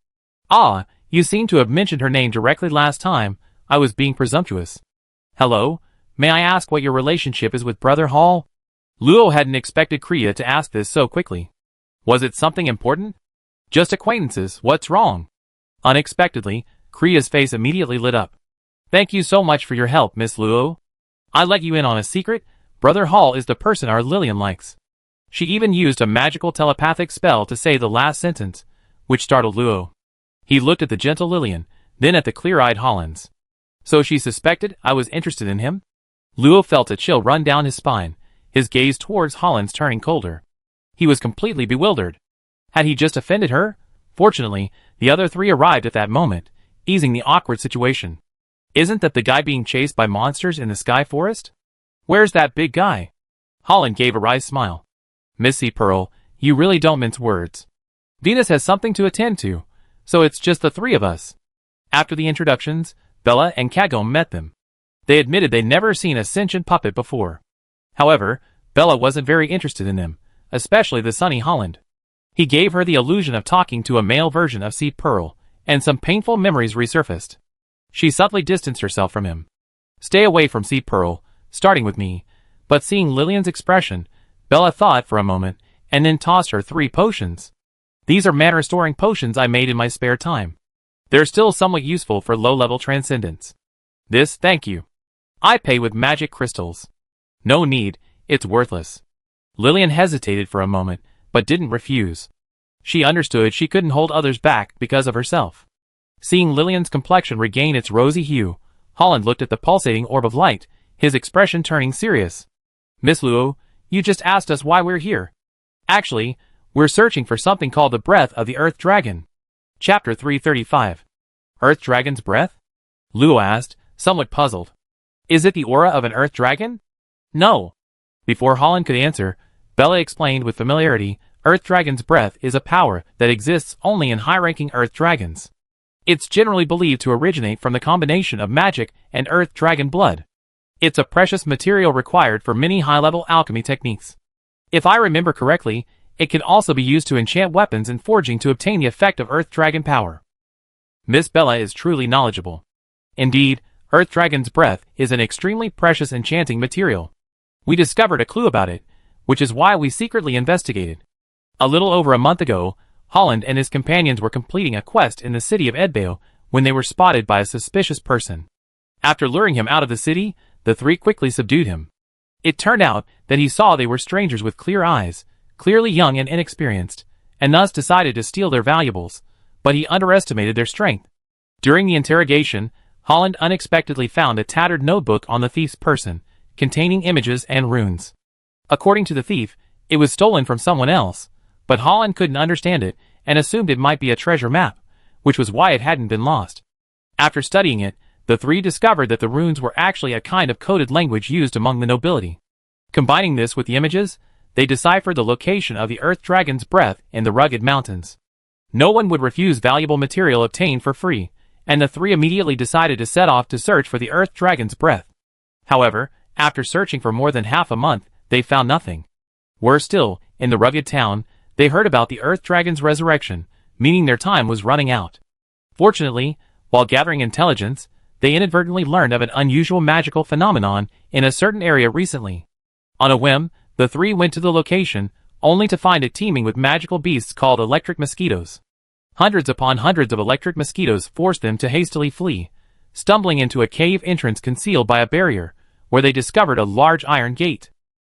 "Ah, you seem to have mentioned her name directly last time. I was being presumptuous. Hello, may I ask what your relationship is with Brother Hall?" Luo hadn't expected Kriya to ask this so quickly. Was it something important? "Just acquaintances, what's wrong?" Unexpectedly, Kriya's face immediately lit up. "Thank you so much for your help, Miss Luo. I let you in on a secret. Brother Hall is the person our Lillian likes." She even used a magical telepathic spell to say the last sentence, which startled Luo. He looked at the gentle Lillian, then at the clear-eyed Hollins. So she suspected I was interested in him? Luo felt a chill run down his spine, his gaze towards Hollins turning colder. He was completely bewildered. Had he just offended her? Fortunately, the other 3 arrived at that moment, easing the awkward situation. "Isn't that the guy being chased by monsters in the Sky Forest? Where's that big guy?" Holland gave a wry smile. "Missy Pearl, you really don't mince words. Venus has something to attend to, so it's just the 3 of us." After the introductions, Bella and Kagome met them. They admitted they'd never seen a sentient puppet before. However, Bella wasn't very interested in them, especially the sunny Holland. He gave her the illusion of talking to a male version of Sea Pearl, and some painful memories resurfaced. She subtly distanced herself from him. "Stay away from Sea Pearl, starting with me," but seeing Lillian's expression, Bella thought for a moment, and then tossed her 3 potions. "These are mana-restoring potions I made in my spare time. They're still somewhat useful for low-level transcendence." "This, thank you." I pay with magic crystals. No need, it's worthless. Lillian hesitated for a moment, but didn't refuse. She understood she couldn't hold others back because of herself. Seeing Lillian's complexion regain its rosy hue, Holland looked at the pulsating orb of light, his expression turning serious. Miss Luo, you just asked us why we're here. Actually, we're searching for something called the Breath of the Earth Dragon. Chapter 335. Earth Dragon's Breath? Luo asked, somewhat puzzled. Is it the aura of an Earth Dragon? No. Before Holland could answer, Bella explained with familiarity, Earth Dragon's breath is a power that exists only in high-ranking Earth Dragons. It's generally believed to originate from the combination of magic and Earth Dragon blood. It's a precious material required for many high-level alchemy techniques. If I remember correctly, it can also be used to enchant weapons and forging to obtain the effect of Earth Dragon power. Miss Bella is truly knowledgeable. Indeed, Earth Dragon's breath is an extremely precious enchanting material. We discovered a clue about it, which is why we secretly investigated. A little over a month ago, Holland and his companions were completing a quest in the city of Edbao when they were spotted by a suspicious person. After luring him out of the city, the three quickly subdued him. It turned out that he saw they were strangers with clear eyes, clearly young and inexperienced, and thus decided to steal their valuables, but he underestimated their strength. During the interrogation, Holland unexpectedly found a tattered notebook on the thief's person, containing images and runes. According to the thief, it was stolen from someone else, but Holland couldn't understand it and assumed it might be a treasure map, which was why it hadn't been lost. After studying it, the three discovered that the runes were actually a kind of coded language used among the nobility. Combining this with the images, they deciphered the location of the Earth Dragon's breath in the rugged mountains. No one would refuse valuable material obtained for free, and the three immediately decided to set off to search for the Earth Dragon's breath. However, after searching for more than half a month, they found nothing. Worse still, in the rugged town, they heard about the Earth Dragon's resurrection, meaning their time was running out. Fortunately, while gathering intelligence, they inadvertently learned of an unusual magical phenomenon in a certain area recently. On a whim, the three went to the location, only to find it teeming with magical beasts called electric mosquitoes. Hundreds upon hundreds of electric mosquitoes forced them to hastily flee, stumbling into a cave entrance concealed by a barrier, where they discovered a large iron gate.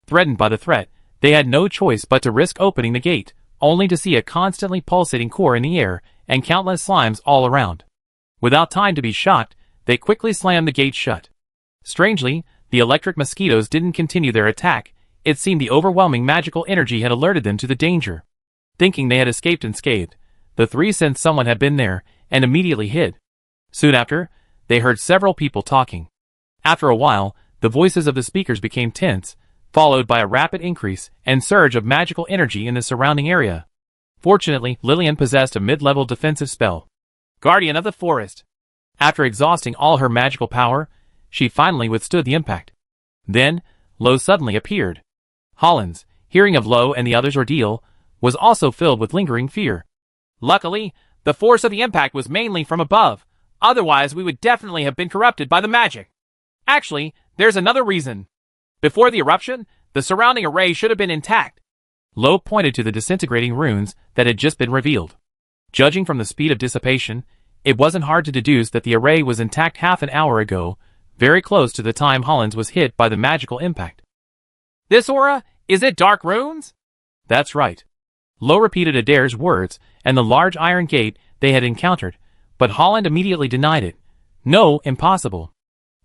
Threatened by the threat, they had no choice but to risk opening the gate, only to see a constantly pulsating core in the air and countless slimes all around. Without time to be shocked, they quickly slammed the gate shut. Strangely, the electric mosquitoes didn't continue their attack. It seemed the overwhelming magical energy had alerted them to the danger. Thinking they had escaped unscathed, the three sensed someone had been there and immediately hid. Soon after, they heard several people talking. After a while, the voices of the speakers became tense, followed by a rapid increase and surge of magical energy in the surrounding area. Fortunately, Lillian possessed a mid-level defensive spell, Guardian of the Forest. After exhausting all her magical power, she finally withstood the impact. Then, Lo suddenly appeared. Holland, hearing of Lo and the others' ordeal, was also filled with lingering fear. Luckily, the force of the impact was mainly from above, otherwise we would definitely have been corrupted by the magic. Actually, there's another reason. Before the eruption, the surrounding array should have been intact. Lo pointed to the disintegrating runes that had just been revealed. Judging from the speed of dissipation, it wasn't hard to deduce that the array was intact half an hour ago, very close to the time Holland was hit by the magical impact. This aura, is it dark runes? That's right. Lo repeated Adair's words and the large iron gate they had encountered, but Holland immediately denied it. No, impossible.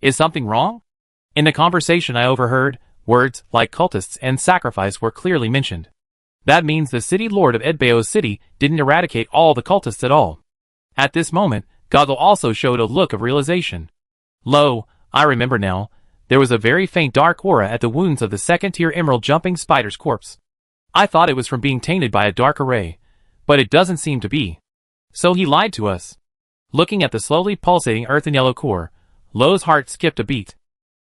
Is something wrong? In the conversation I overheard, words like cultists and sacrifice were clearly mentioned. That means the city lord of Edbao's city didn't eradicate all the cultists at all. At this moment, Gothel also showed a look of realization. Lo, I remember now, there was a very faint dark aura at the wounds of the second-tier emerald jumping spider's corpse. I thought it was from being tainted by a dark array, but it doesn't seem to be. So he lied to us. Looking at the slowly pulsating earth and yellow core, Lo's heart skipped a beat.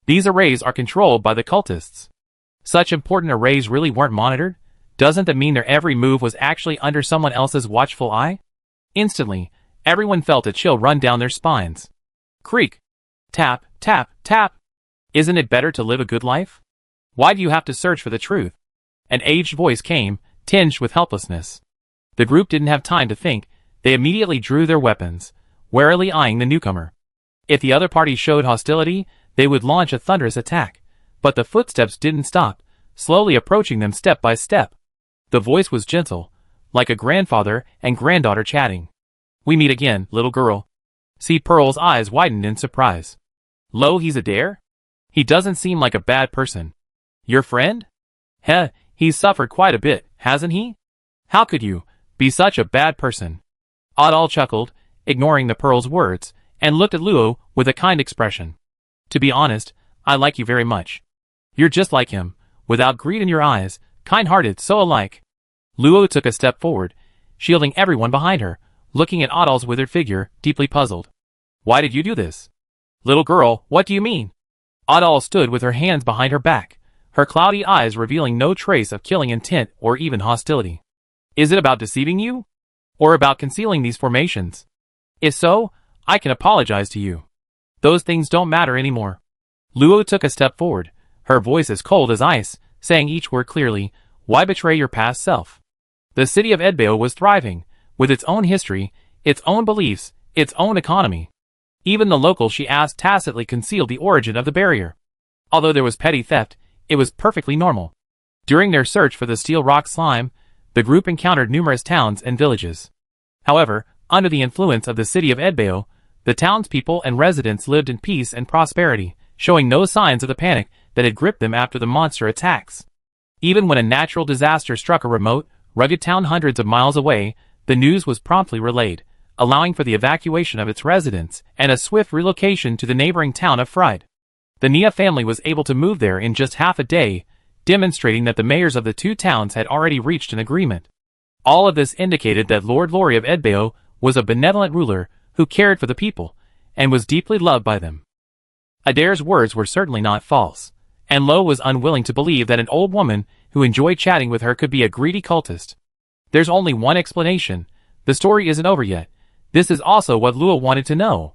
These arrays are controlled by the cultists. Such important arrays really weren't monitored? Doesn't that mean their every move was actually under someone else's watchful eye? Instantly, everyone felt a chill run down their spines. Creak. Tap, tap, tap. Isn't it better to live a good life? Why do you have to search for the truth? An aged voice came, tinged with helplessness. The group didn't have time to think. They immediately drew their weapons, warily eyeing the newcomer. If the other party showed hostility, they would launch a thunderous attack, but the footsteps didn't stop, slowly approaching them step by step. The voice was gentle, like a grandfather and granddaughter chatting. "We meet again, little girl." See, Pearl's eyes widened in surprise. "Lo, he's a dare? He doesn't seem like a bad person." "Your friend?" "Heh, he's suffered quite a bit, hasn't he?" "How could you be such a bad person?" Adal chuckled, ignoring the Pearl's words, and looked at Luo with a kind expression. "To be honest, I like you very much. You're just like him, without greed in your eyes, kind-hearted, so alike." Luo took a step forward, shielding everyone behind her, looking at Adal's withered figure, deeply puzzled. "Why did you do this?" "Little girl, what do you mean?" Adal stood with her hands behind her back, her cloudy eyes revealing no trace of killing intent or even hostility. "Is it about deceiving you? Or about concealing these formations? If so, I can apologize to you. Those things don't matter anymore." Luo took a step forward, her voice as cold as ice, saying each word clearly, "Why betray your past self?" The city of Edbao was thriving, with its own history, its own beliefs, its own economy. Even the locals she asked tacitly concealed the origin of the barrier. Although there was petty theft, it was perfectly normal. During their search for the steel rock slime, the group encountered numerous towns and villages. However, under the influence of the city of Edbao, the townspeople and residents lived in peace and prosperity, showing no signs of the panic that had gripped them after the monster attacks. Even when a natural disaster struck a remote, rugged town hundreds of miles away, the news was promptly relayed, allowing for the evacuation of its residents and a swift relocation to the neighboring town of Fried. The Nia family was able to move there in just half a day, demonstrating that the mayors of the two towns had already reached an agreement. All of this indicated that Lord Lori of Edbao was a benevolent ruler who cared for the people, and was deeply loved by them. Adair's words were certainly not false, and Lo was unwilling to believe that an old woman who enjoyed chatting with her could be a greedy cultist. There's only one explanation. The story isn't over yet. This is also what Luo wanted to know.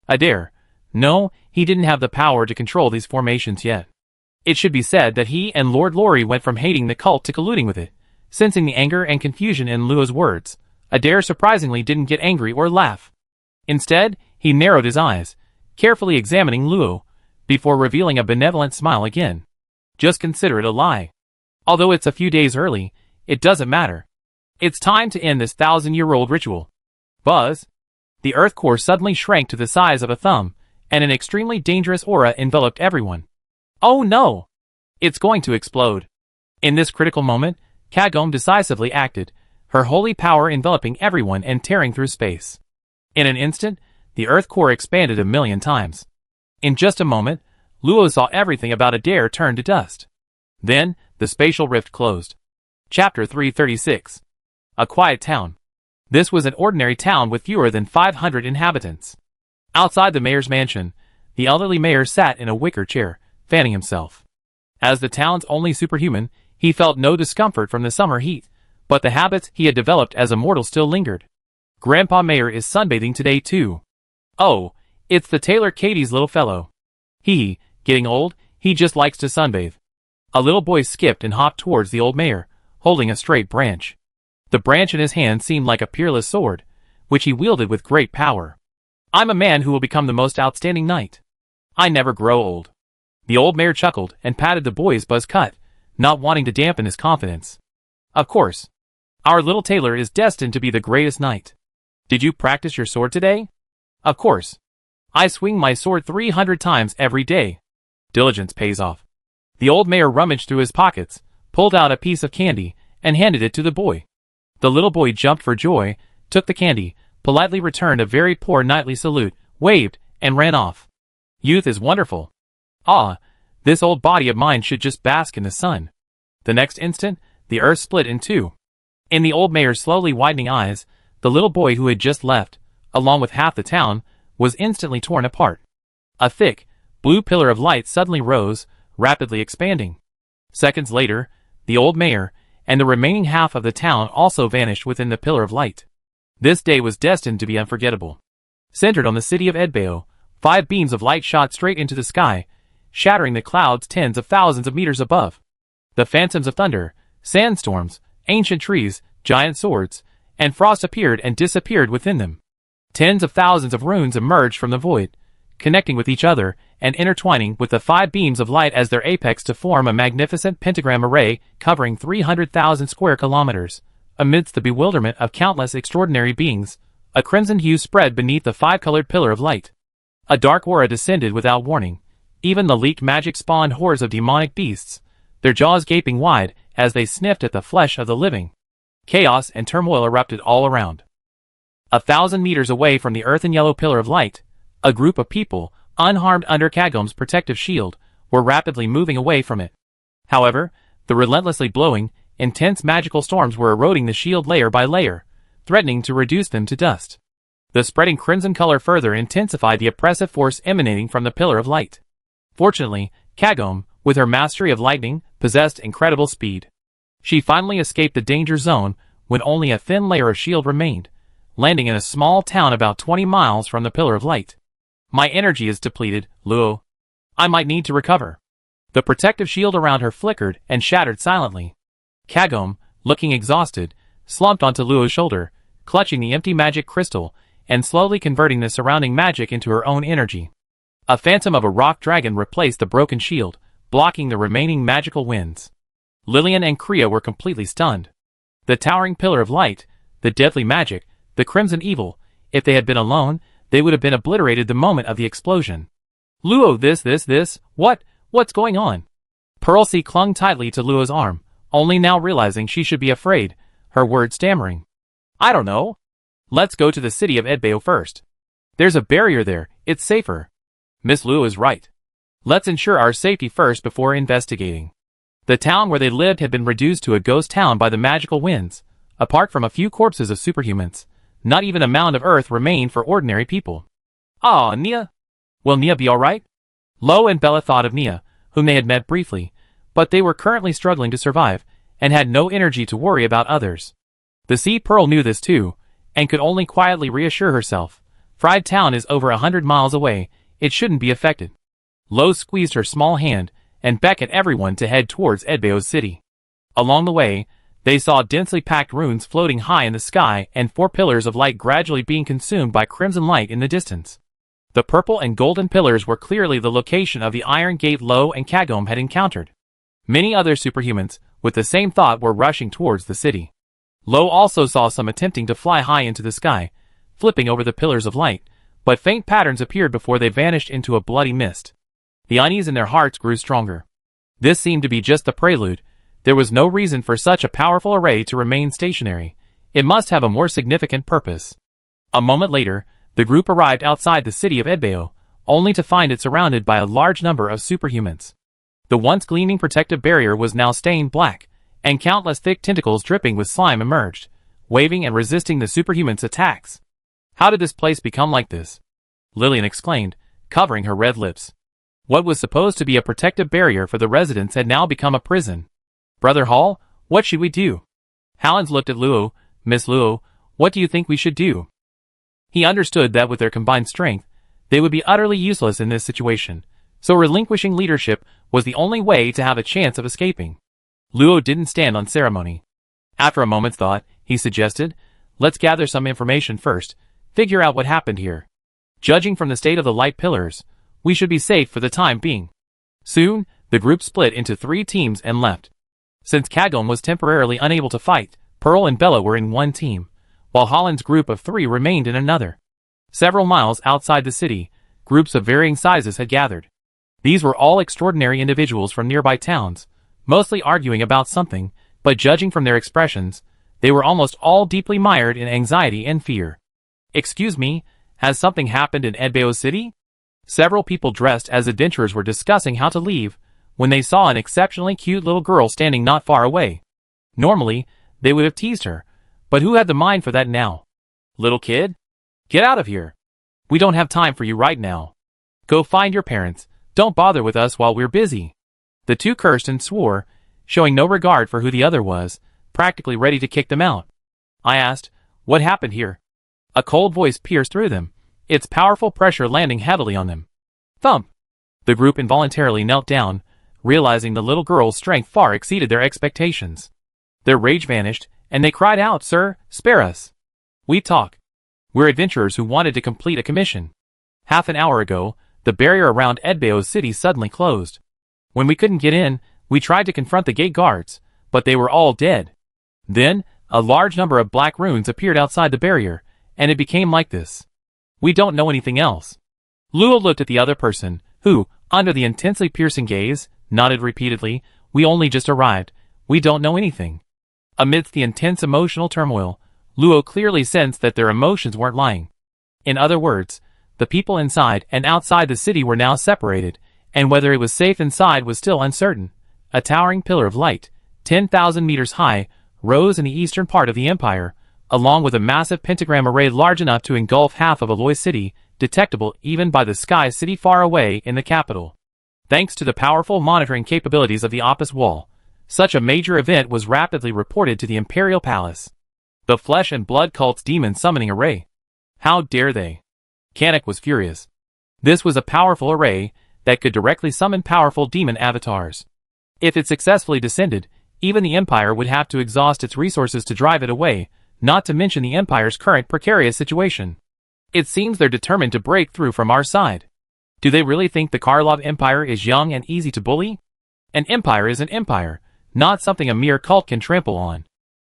Adair. No, he didn't have the power to control these formations yet. It should be said that he and Lord Lori went from hating the cult to colluding with it. Sensing the anger and confusion in Luo's words, Adair surprisingly didn't get angry or laugh. Instead, he narrowed his eyes, carefully examining Luo, before revealing a benevolent smile again. "Just consider it a lie. Although it's a few days early, it doesn't matter. It's time to end this 1,000-year-old ritual." Buzz! The Earth core suddenly shrank to the size of a thumb, and an extremely dangerous aura enveloped everyone. "Oh no! It's going to explode." In this critical moment, Kagome decisively acted, her holy power enveloping everyone and tearing through space. In an instant, the Earth core expanded 1,000,000 times. In just a moment, Luo saw everything about Adair turn to dust. Then, the spatial rift closed. Chapter 336. A quiet town. This was an ordinary town with fewer than 500 inhabitants. Outside the mayor's mansion, the elderly mayor sat in a wicker chair, fanning himself. As the town's only superhuman, he felt no discomfort from the summer heat, but the habits he had developed as a mortal still lingered. Grandpa Mayor is sunbathing today too. Oh, it's the tailor Katie's little fellow. Getting old, he just likes to sunbathe. A little boy skipped and hopped towards the old mayor, holding a straight branch. The branch in his hand seemed like a peerless sword, which he wielded with great power. "I'm a man who will become the most outstanding knight. I never grow old." The old mayor chuckled and patted the boy's buzz cut, not wanting to dampen his confidence. "Of course. Our little tailor is destined to be the greatest knight. Did you practice your sword today?" "Of course. I swing my sword 300 times every day. Diligence pays off." The old mayor rummaged through his pockets, pulled out a piece of candy, and handed it to the boy. The little boy jumped for joy, took the candy, politely returned a very poor knightly salute, waved, and ran off. Youth is wonderful. Ah, this old body of mine should just bask in the sun. The next instant, the earth split in two. In the old mayor's slowly widening eyes, the little boy who had just left, along with half the town, was instantly torn apart. A thick, blue pillar of light suddenly rose, rapidly expanding. Seconds later, the old mayor, and the remaining half of the town also vanished within the pillar of light. This day was destined to be unforgettable. Centered on the city of Edbao, 5 beams of light shot straight into the sky, shattering the clouds tens of thousands of meters above. The phantoms of thunder, sandstorms, ancient trees, giant swords, and frost appeared and disappeared within them. Tens of thousands of runes emerged from the void, connecting with each other and intertwining with the 5 beams of light as their apex to form a magnificent pentagram array covering 300,000 square kilometers. Amidst the bewilderment of countless extraordinary beings, a crimson hue spread beneath the 5-colored pillar of light. A dark aura descended without warning. Even the leaked magic spawned hordes of demonic beasts, their jaws gaping wide as they sniffed at the flesh of the living. Chaos and turmoil erupted all around. 1,000 meters away from the earthen yellow pillar of light, a group of people, unharmed under Kagom's protective shield, were rapidly moving away from it. However, the relentlessly blowing, intense magical storms were eroding the shield layer by layer, threatening to reduce them to dust. The spreading crimson color further intensified the oppressive force emanating from the pillar of light. Fortunately, Kagom, with her mastery of lightning, possessed incredible speed. She finally escaped the danger zone when only a thin layer of shield remained, landing in a small town about 20 miles from the pillar of light. My energy is depleted, Luo. I might need to recover. The protective shield around her flickered and shattered silently. Kagom, looking exhausted, slumped onto Luo's shoulder, clutching the empty magic crystal and slowly converting the surrounding magic into her own energy. A phantom of a rock dragon replaced the broken shield, blocking the remaining magical winds. Lillian and Kriya were completely stunned. The towering pillar of light, the deadly magic, the crimson evil, if they had been alone, they would have been obliterated the moment of the explosion. Luo, what's going on? Pearlsea clung tightly to Luo's arm, only now realizing she should be afraid, her words stammering. I don't know. Let's go to the city of Edbao first. There's a barrier there, it's safer. Miss Luo is right. Let's ensure our safety first before investigating. The town where they lived had been reduced to a ghost town by the magical winds. Apart from a few corpses of superhumans, not even a mound of earth remained for ordinary people. Ah, Nia. Will Nia be alright? Lo and Bella thought of Nia, whom they had met briefly, but they were currently struggling to survive, and had no energy to worry about others. The Sea Pearl knew this too, and could only quietly reassure herself. Fried Town is over 100 miles away, it shouldn't be affected. Lo squeezed her small hand, and beckoned everyone to head towards Edbao's city. Along the way, they saw densely packed ruins floating high in the sky and 4 pillars of light gradually being consumed by crimson light in the distance. The purple and golden pillars were clearly the location of the Iron Gate Lo and Kagom had encountered. Many other superhumans, with the same thought, were rushing towards the city. Lo also saw some attempting to fly high into the sky, flipping over the pillars of light, but faint patterns appeared before they vanished into a bloody mist. The unease in their hearts grew stronger. This seemed to be just the prelude. There was no reason for such a powerful array to remain stationary. It must have a more significant purpose. A moment later, the group arrived outside the city of Edbao, only to find it surrounded by a large number of superhumans. The once gleaming protective barrier was now stained black, and countless thick tentacles dripping with slime emerged, waving and resisting the superhumans' attacks. How did this place become like this? Lillian exclaimed, covering her red lips. What was supposed to be a protective barrier for the residents had now become a prison. Brother Hall, what should we do? Howlands looked at Luo. Miss Luo, what do you think we should do? He understood that with their combined strength, they would be utterly useless in this situation, so relinquishing leadership was the only way to have a chance of escaping. Luo didn't stand on ceremony. After a moment's thought, he suggested, let's gather some information first, figure out what happened here. Judging from the state of the light pillars, we should be safe for the time being. Soon, the group split into 3 teams and left. Since Kagom was temporarily unable to fight, Pearl and Bella were in one team, while Holland's group of 3 remained in another. Several miles outside the city, groups of varying sizes had gathered. These were all extraordinary individuals from nearby towns, mostly arguing about something, but judging from their expressions, they were almost all deeply mired in anxiety and fear. Excuse me, has something happened in Edbao City? Several people dressed as adventurers were discussing how to leave, when they saw an exceptionally cute little girl standing not far away. Normally, they would have teased her, but who had the mind for that now? Little kid? Get out of here. We don't have time for you right now. Go find your parents, don't bother with us while we're busy. The 2 cursed and swore, showing no regard for who the other was, practically ready to kick them out. I asked, what happened here? A cold voice pierced through them, its powerful pressure landing heavily on them. Thump! The group involuntarily knelt down, realizing the little girl's strength far exceeded their expectations. Their rage vanished, and they cried out, Sir, spare us. We talk. We're adventurers who wanted to complete a commission. Half an hour ago, the barrier around Edbao City suddenly closed. When we couldn't get in, we tried to confront the gate guards, but they were all dead. Then, a large number of black runes appeared outside the barrier, and it became like this. We don't know anything else. Luo looked at the other person, who, under the intensely piercing gaze, nodded repeatedly. We only just arrived. We don't know anything. Amidst the intense emotional turmoil, Luo clearly sensed that their emotions weren't lying. In other words, the people inside and outside the city were now separated, and whether it was safe inside was still uncertain. A towering pillar of light, 10,000 meters high, rose in the eastern part of the empire, along with a massive pentagram array large enough to engulf half of Aloy City, detectable even by the Sky City far away in the capital. Thanks to the powerful monitoring capabilities of the Opus Wall, such a major event was rapidly reported to the Imperial Palace. The Flesh and Blood Cult's demon summoning array. How dare they? Kanek was furious. This was a powerful array that could directly summon powerful demon avatars. If it successfully descended, even the Empire would have to exhaust its resources to drive it away, not to mention the Empire's current precarious situation. It seems they're determined to break through from our side. Do they really think the Karlov Empire is young and easy to bully? An empire is an empire, not something a mere cult can trample on.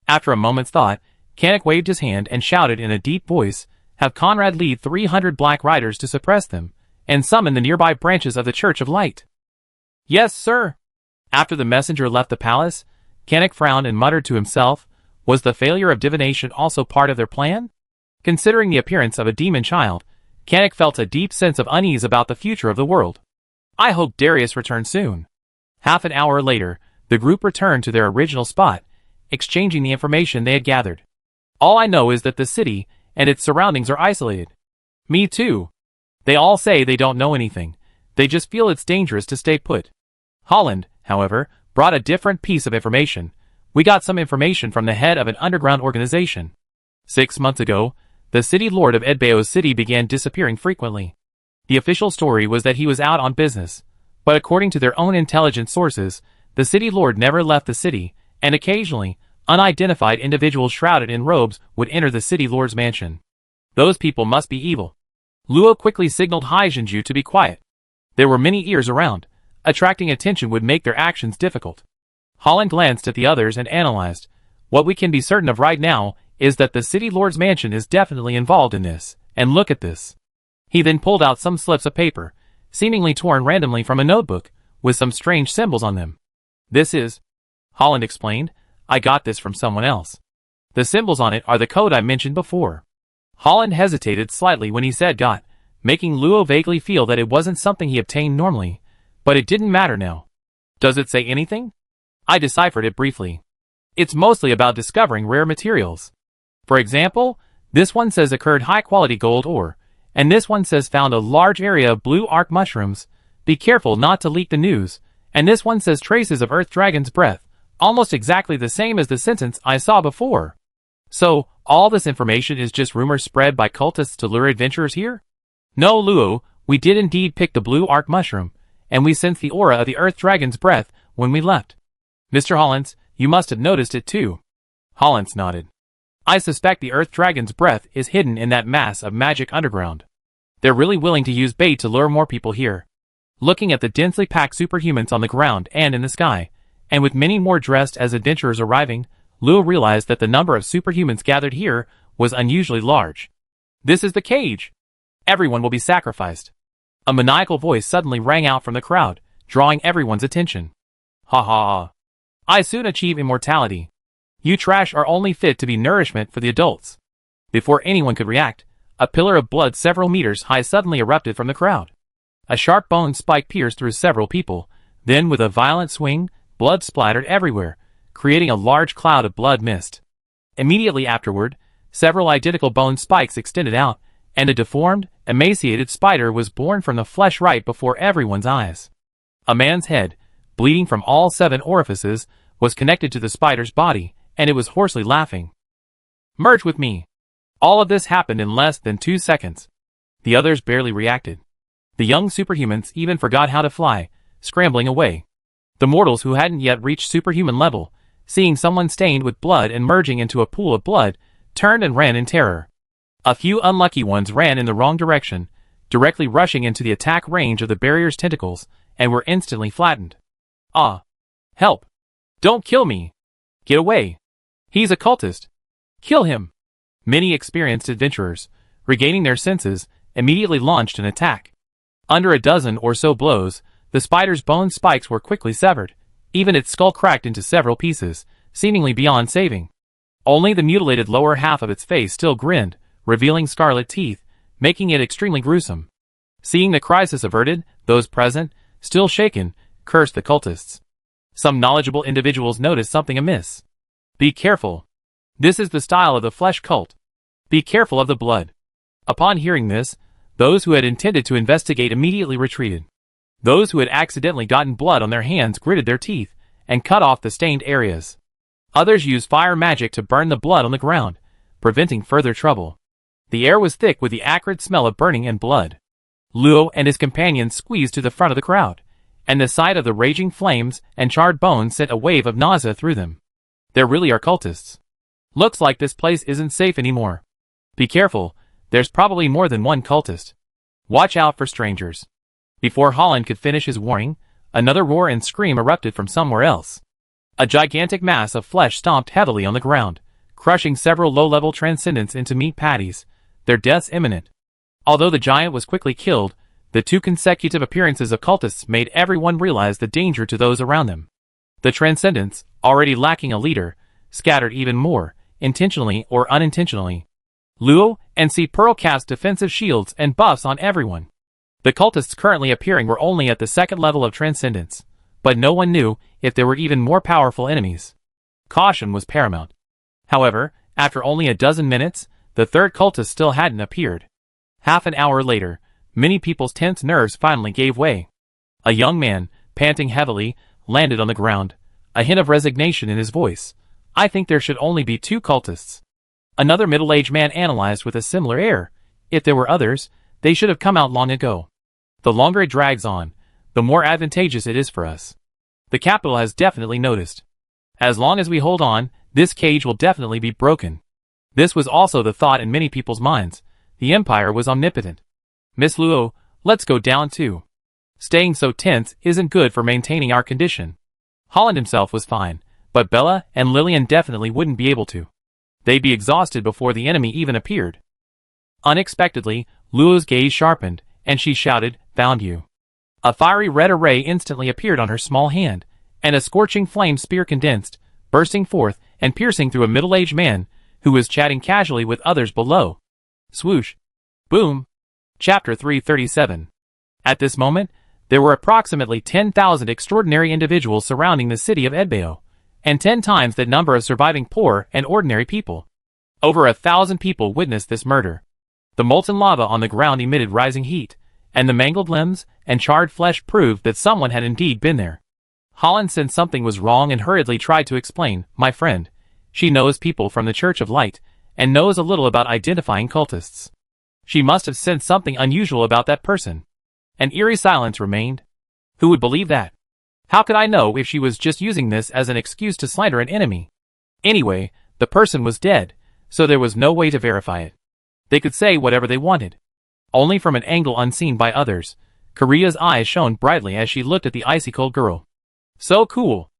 After a moment's thought, Kanek waved his hand and shouted in a deep voice, "Have Conrad lead 300 Black Riders to suppress them, and summon the nearby branches of the Church of Light." "Yes, sir." After the messenger left the palace, Kanek frowned and muttered to himself, was the failure of divination also part of their plan? Considering the appearance of a demon child, Kanek felt a deep sense of unease about the future of the world. I hope Darius returns soon. Half an hour later, the group returned to their original spot, exchanging the information they had gathered. All I know is that the city and its surroundings are isolated. Me too. They all say they don't know anything. They just feel it's dangerous to stay put. Holland, however, brought a different piece of information. We got some information from the head of an underground organization. 6 months ago, the city lord of Edbao City began disappearing frequently. The official story was that he was out on business, but according to their own intelligence sources, the city lord never left the city, and occasionally, unidentified individuals shrouded in robes would enter the city lord's mansion. Those people must be evil. Luo quickly signaled Haijinju to be quiet. There were many ears around. Attracting attention would make their actions difficult. Holland glanced at the others and analyzed. What we can be certain of right now is that the city lord's mansion is definitely involved in this, and look at this. He then pulled out some slips of paper, seemingly torn randomly from a notebook, with some strange symbols on them. "This is," Holland explained, "I got this from someone else. The symbols on it are the code I mentioned before." Holland hesitated slightly when he said got, making Luo vaguely feel that it wasn't something he obtained normally, but it didn't matter now. "Does it say anything?" I deciphered it briefly. "It's mostly about discovering rare materials. For example, this one says occurred high-quality gold ore, and this one says found a large area of blue arc mushrooms. Be careful not to leak the news, and this one says traces of Earth Dragon's breath, almost exactly the same as the sentence I saw before. So, all this information is just rumors spread by cultists to lure adventurers here? No, Luo, we did indeed pick the blue arc mushroom, and we sensed the aura of the Earth Dragon's breath when we left. Mr. Hollins, you must have noticed it too." Hollins nodded. "I suspect the Earth Dragon's breath is hidden in that mass of magic underground. They're really willing to use bait to lure more people here." Looking at the densely packed superhumans on the ground and in the sky, and with many more dressed as adventurers arriving, Luo realized that the number of superhumans gathered here was unusually large. "This is the cage. Everyone will be sacrificed." A maniacal voice suddenly rang out from the crowd, drawing everyone's attention. "Ha ha ha. I soon achieve immortality. You trash are only fit to be nourishment for the adults." Before anyone could react, a pillar of blood several meters high suddenly erupted from the crowd. A sharp bone spike pierced through several people, then with a violent swing, blood splattered everywhere, creating a large cloud of blood mist. Immediately afterward, several identical bone spikes extended out, and a deformed, emaciated spider was born from the flesh right before everyone's eyes. A man's head, bleeding from all 7 orifices, was connected to the spider's body, and it was hoarsely laughing. "Merge with me." All of this happened in less than 2 seconds. The others barely reacted. The young superhumans even forgot how to fly, scrambling away. The mortals who hadn't yet reached superhuman level, seeing someone stained with blood and merging into a pool of blood, turned and ran in terror. A few unlucky ones ran in the wrong direction, directly rushing into the attack range of the barrier's tentacles, and were instantly flattened. Ah! Help! Don't kill me! Get away! He's a cultist! Kill him! Many experienced adventurers, regaining their senses, immediately launched an attack. Under a dozen or so blows, the spider's bone spikes were quickly severed, even its skull cracked into several pieces, seemingly beyond saving. Only the mutilated lower half of its face still grinned, revealing scarlet teeth, making it extremely gruesome. Seeing the crisis averted, those present, still shaken, cursed the cultists. Some knowledgeable individuals noticed something amiss. Be careful. This is the style of the flesh cult. Be careful of the blood. Upon hearing this, those who had intended to investigate immediately retreated. Those who had accidentally gotten blood on their hands gritted their teeth and cut off the stained areas. Others used fire magic to burn the blood on the ground, preventing further trouble. The air was thick with the acrid smell of burning and blood. Luo and his companions squeezed to the front of the crowd, and the sight of the raging flames and charred bones sent a wave of nausea through them. There really are cultists. Looks like this place isn't safe anymore. Be careful, there's probably more than one cultist. Watch out for strangers. Before Holland could finish his warning, another roar and scream erupted from somewhere else. A gigantic mass of flesh stomped heavily on the ground, crushing several low-level transcendents into meat patties, their deaths imminent. Although the giant was quickly killed, the 2 consecutive appearances of cultists made everyone realize the danger to those around them. The transcendents, already lacking a leader, scattered even more, intentionally or unintentionally. Luo and C. Pearl cast defensive shields and buffs on everyone. The cultists currently appearing were only at the 2nd level of transcendence, but no one knew if there were even more powerful enemies. Caution was paramount. However, after only a dozen minutes, the 3rd cultist still hadn't appeared. Half an hour later, many people's tense nerves finally gave way. A young man, panting heavily, landed on the ground, a hint of resignation in his voice. I think there should only be 2 cultists. Another middle-aged man analyzed with a similar air. If there were others, they should have come out long ago. The longer it drags on, the more advantageous it is for us. The capital has definitely noticed. As long as we hold on, this cage will definitely be broken. This was also the thought in many people's minds. The Empire was omnipotent. Miss Luo, let's go down too. Staying so tense isn't good for maintaining our condition. Holland himself was fine, but Bella and Lillian definitely wouldn't be able to. They'd be exhausted before the enemy even appeared. Unexpectedly, Luo's gaze sharpened, and she shouted, "Found you." A fiery red array instantly appeared on her small hand, and a scorching flame spear condensed, bursting forth and piercing through a middle-aged man who was chatting casually with others below. Swoosh. Boom. Chapter 337. At this moment, there were approximately 10,000 extraordinary individuals surrounding the city of Edbao, and 10 times that number of surviving poor and ordinary people. Over 1,000 people witnessed this murder. The molten lava on the ground emitted rising heat, and the mangled limbs and charred flesh proved that someone had indeed been there. Holland sensed something was wrong and hurriedly tried to explain, "My friend, she knows people from the Church of Light, and knows a little about identifying cultists. She must have sensed something unusual about that person." An eerie silence remained. Who would believe that? How could I know if she was just using this as an excuse to slander an enemy? Anyway, the person was dead, so there was no way to verify it. They could say whatever they wanted. Only from an angle unseen by others, Korea's eyes shone brightly as she looked at the icy-cold girl. So cool.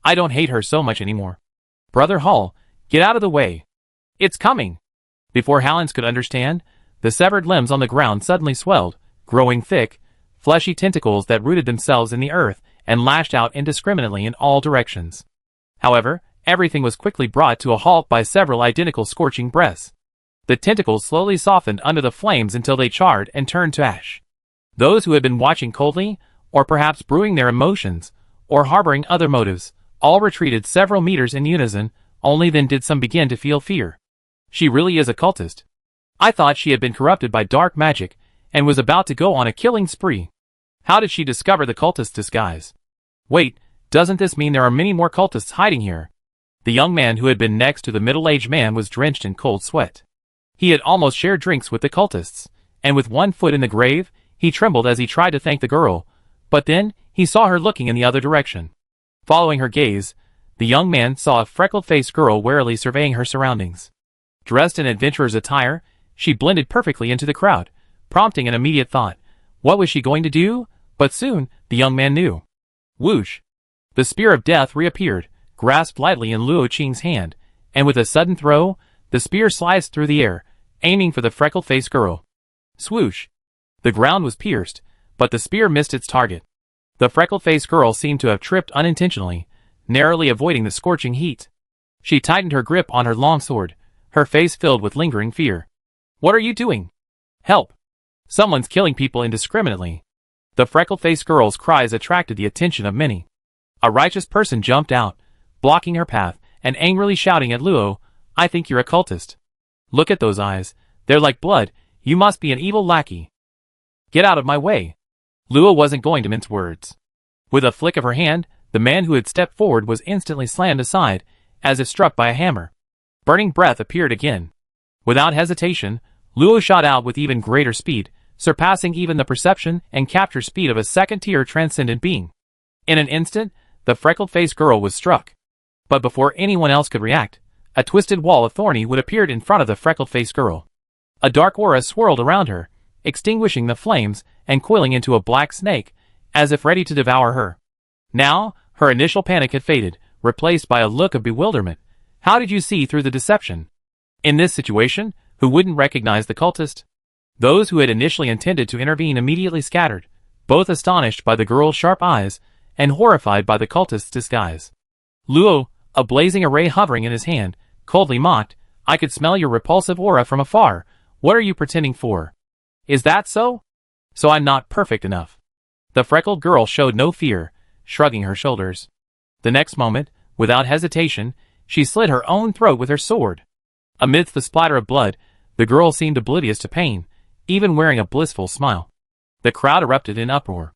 I don't hate her so much anymore. Brother Hall, get out of the way. It's coming. Before Hallands could understand, the severed limbs on the ground suddenly swelled, growing thick, fleshy tentacles that rooted themselves in the earth and lashed out indiscriminately in all directions. However, everything was quickly brought to a halt by several identical scorching breaths. The tentacles slowly softened under the flames until they charred and turned to ash. Those who had been watching coldly, or perhaps brewing their emotions, or harboring other motives, all retreated several meters in unison. Only then did some begin to feel fear. She really is a cultist. I thought she had been corrupted by dark magic, and was about to go on a killing spree. How did she discover the cultist's disguise? Wait, doesn't this mean there are many more cultists hiding here? The young man who had been next to the middle-aged man was drenched in cold sweat. He had almost shared drinks with the cultists, and with one foot in the grave, he trembled as he tried to thank the girl, but then, he saw her looking in the other direction. Following her gaze, the young man saw a freckled-faced girl warily surveying her surroundings. Dressed in adventurer's attire, she blended perfectly into the crowd, prompting an immediate thought. What was she going to do? But soon, the young man knew. Whoosh! The spear of death reappeared, grasped lightly in Luo Qing's hand, and with a sudden throw, the spear sliced through the air, aiming for the freckle-faced girl. Swoosh! The ground was pierced, but the spear missed its target. The freckle-faced girl seemed to have tripped unintentionally, narrowly avoiding the scorching heat. She tightened her grip on her long sword, her face filled with lingering fear. What are you doing? Help! Someone's killing people indiscriminately. The freckle-faced girl's cries attracted the attention of many. A righteous person jumped out, blocking her path, and angrily shouting at Luo, I think you're a cultist. Look at those eyes. They're like blood. You must be an evil lackey. Get out of my way. Luo wasn't going to mince words. With a flick of her hand, the man who had stepped forward was instantly slammed aside, as if struck by a hammer. Burning breath appeared again. Without hesitation, Luo shot out with even greater speed, surpassing even the perception and capture speed of a second-tier transcendent being. In an instant, the freckled-faced girl was struck. But before anyone else could react, a twisted wall of thorny wood appeared in front of the freckled-faced girl. A dark aura swirled around her, extinguishing the flames and coiling into a black snake, as if ready to devour her. Now, her initial panic had faded, replaced by a look of bewilderment. How did you see through the deception? In this situation, who wouldn't recognize the cultist? Those who had initially intended to intervene immediately scattered, both astonished by the girl's sharp eyes and horrified by the cultist's disguise. Luo, a blazing array hovering in his hand, coldly mocked, I could smell your repulsive aura from afar. What are you pretending for? Is that so? So I'm not perfect enough. The freckled girl showed no fear, shrugging her shoulders. The next moment, without hesitation, she slit her own throat with her sword. Amidst the splatter of blood, the girl seemed oblivious to pain, even wearing a blissful smile. The crowd erupted in uproar.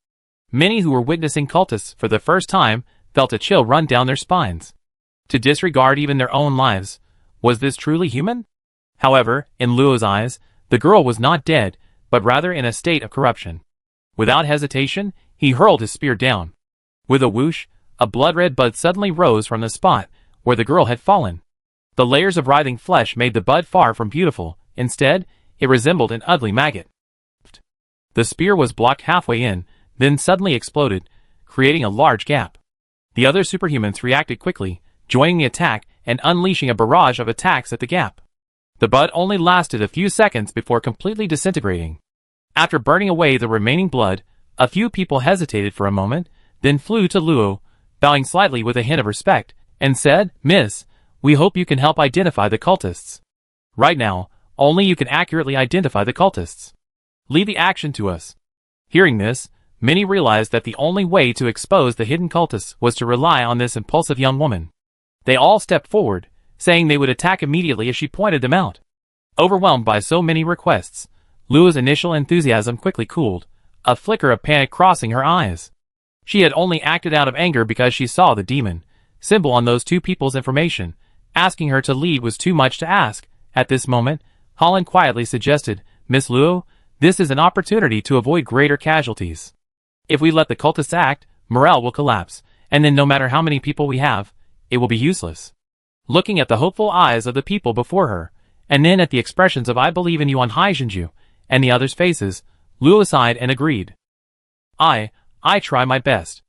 Many who were witnessing cultists for the first time felt a chill run down their spines. To disregard even their own lives, was this truly human? However, in Luo's eyes, the girl was not dead, but rather in a state of corruption. Without hesitation, he hurled his spear down. With a whoosh, a blood-red bud suddenly rose from the spot where the girl had fallen. The layers of writhing flesh made the bud far from beautiful. Instead, it resembled an ugly maggot. The spear was blocked halfway in, then suddenly exploded, creating a large gap. The other superhumans reacted quickly, joining the attack and unleashing a barrage of attacks at the gap. The bud only lasted a few seconds before completely disintegrating. After burning away the remaining blood, a few people hesitated for a moment, then flew to Luo, bowing slightly with a hint of respect, and said, Miss, we hope you can help identify the cultists. Right now, only you can accurately identify the cultists. Leave the action to us. Hearing this, many realized that the only way to expose the hidden cultists was to rely on this impulsive young woman. They all stepped forward, saying they would attack immediately if she pointed them out. Overwhelmed by so many requests, Luo's initial enthusiasm quickly cooled, a flicker of panic crossing her eyes. She had only acted out of anger because she saw the demon symbol on those two people's information. Asking her to lead was too much to ask. At this moment, Holland quietly suggested, Miss Luo, this is an opportunity to avoid greater casualties. If we let the cultists act, morale will collapse, and then no matter how many people we have, it will be useless. Looking at the hopeful eyes of the people before her, and then at the expressions of I believe in you on Haijinju, and the others' faces, Luo sighed and agreed. I try my best.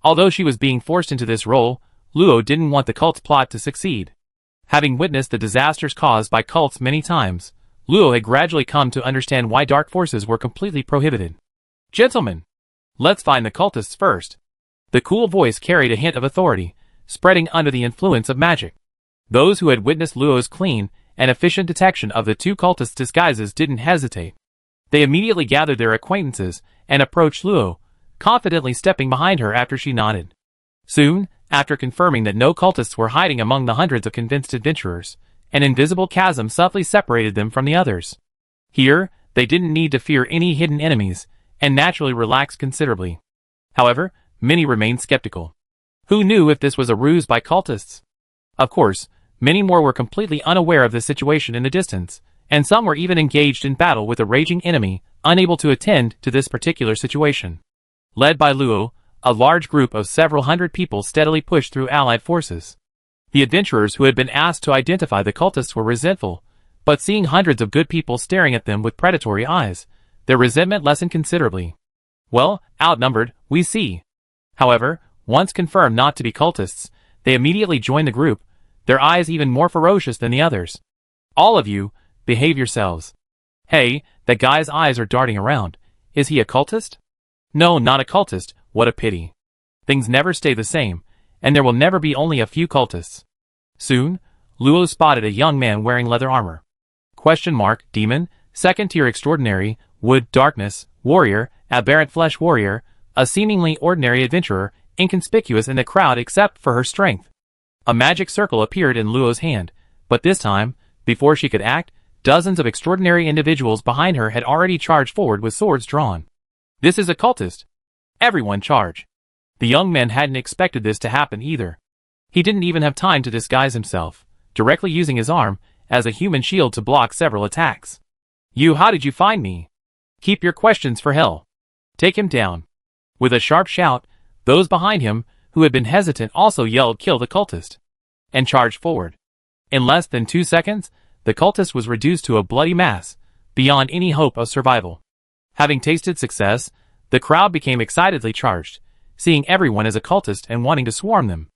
Although she was being forced into this role, Luo didn't want the cult's plot to succeed. Having witnessed the disasters caused by cults many times, Luo had gradually come to understand why dark forces were completely prohibited. Gentlemen, let's find the cultists first. The cool voice carried a hint of authority, spreading under the influence of magic. Those who had witnessed Luo's clean and efficient detection of the two cultists' disguises didn't hesitate. They immediately gathered their acquaintances and approached Luo, confidently stepping behind her after she nodded. Soon, after confirming that no cultists were hiding among the hundreds of convinced adventurers, an invisible chasm softly separated them from the others. Here, they didn't need to fear any hidden enemies, and naturally relaxed considerably. However, many remained skeptical. Who knew if this was a ruse by cultists? Of course, many more were completely unaware of the situation in the distance, and some were even engaged in battle with a raging enemy, unable to attend to this particular situation. Led by Luo, a large group of several hundred people steadily pushed through allied forces. The adventurers who had been asked to identify the cultists were resentful, but seeing hundreds of good people staring at them with predatory eyes, Their resentment lessened considerably. Well, outnumbered, we see. However, once confirmed not to be cultists, they immediately joined the group, their eyes even more ferocious than the others. All of you, behave yourselves. Hey, that guy's eyes are darting around. Is he a cultist? No, not a cultist, what a pity. Things never stay the same, and there will never be only a few cultists. Soon, Luo spotted a young man wearing leather armor. Demon, second tier extraordinary, wood, darkness, warrior, aberrant flesh warrior, a seemingly ordinary adventurer, inconspicuous in the crowd except for her strength. A magic circle appeared in Luo's hand, but this time, before she could act, dozens of extraordinary individuals behind her had already charged forward with swords drawn. This is a cultist. Everyone charge. The young man hadn't expected this to happen either. He didn't even have time to disguise himself, directly using his arm as a human shield to block several attacks. How did you find me? Keep your questions for hell. Take him down. With a sharp shout, those behind him, who had been hesitant, also yelled, "Kill the cultist!" and charged forward. In less than 2 seconds, the cultist was reduced to a bloody mass, beyond any hope of survival. Having tasted success, the crowd became excitedly charged, seeing everyone as a cultist and wanting to swarm them.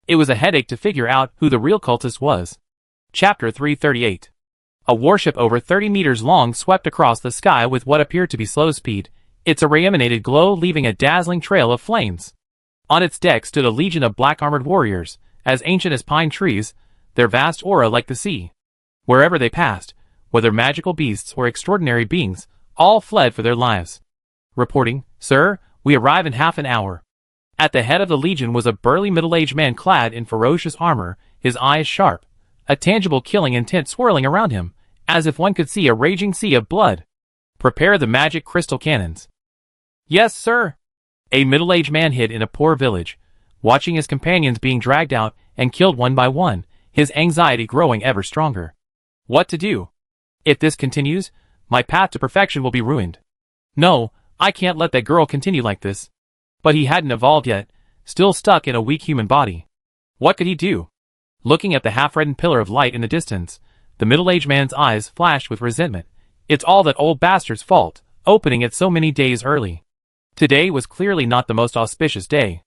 It was a headache to figure out who the real cultist was. Chapter 338. A warship over 30 meters long swept across the sky with what appeared to be slow speed, its array emanated glow leaving a dazzling trail of flames. On its deck stood a legion of black-armored warriors, as ancient as pine trees, their vast aura like the sea. Wherever they passed, whether magical beasts or extraordinary beings, all fled for their lives. Reporting, "Sir, we arrive in half an hour." At the head of the legion was a burly middle-aged man clad in ferocious armor, his eyes sharp, a tangible killing intent swirling around him, as if one could see a raging sea of blood. "Prepare the magic crystal cannons." "Yes, sir." A middle-aged man hid in a poor village, watching his companions being dragged out and killed one by one, his anxiety growing ever stronger. What to do? If this continues, my path to perfection will be ruined. No, I can't let that girl continue like this. But he hadn't evolved yet, still stuck in a weak human body. What could he do? Looking at the half-reddened pillar of light in the distance, the middle-aged man's eyes flashed with resentment. It's all that old bastard's fault, opening it so many days early. Today was clearly not the most auspicious day.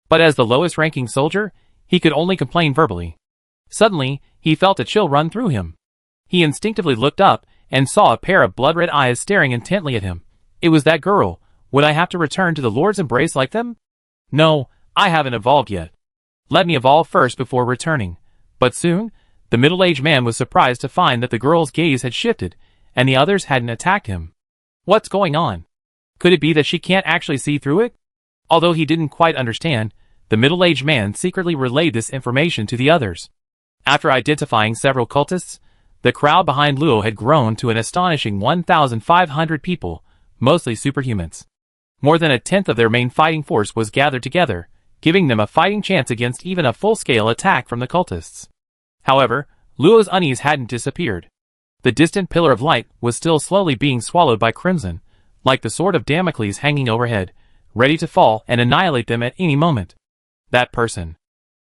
But as the lowest-ranking soldier, he could only complain verbally. Suddenly, he felt a chill run through him. He instinctively looked up and saw a pair of blood-red eyes staring intently at him. It was that girl. Would I have to return to the Lord's embrace like them? No, I haven't evolved yet. Let me evolve first before returning. But soon, the middle-aged man was surprised to find that the girl's gaze had shifted, and the others hadn't attacked him. What's going on? Could it be that she can't actually see through it? Although he didn't quite understand, the middle-aged man secretly relayed this information to the others. After identifying several cultists, the crowd behind Luo had grown to an astonishing 1,500 people, mostly superhumans. More than a tenth of their main fighting force was gathered together, giving them a fighting chance against even a full-scale attack from the cultists. However, Luo's unease hadn't disappeared. The distant pillar of light was still slowly being swallowed by crimson, like the sword of Damocles hanging overhead, ready to fall and annihilate them at any moment. That person.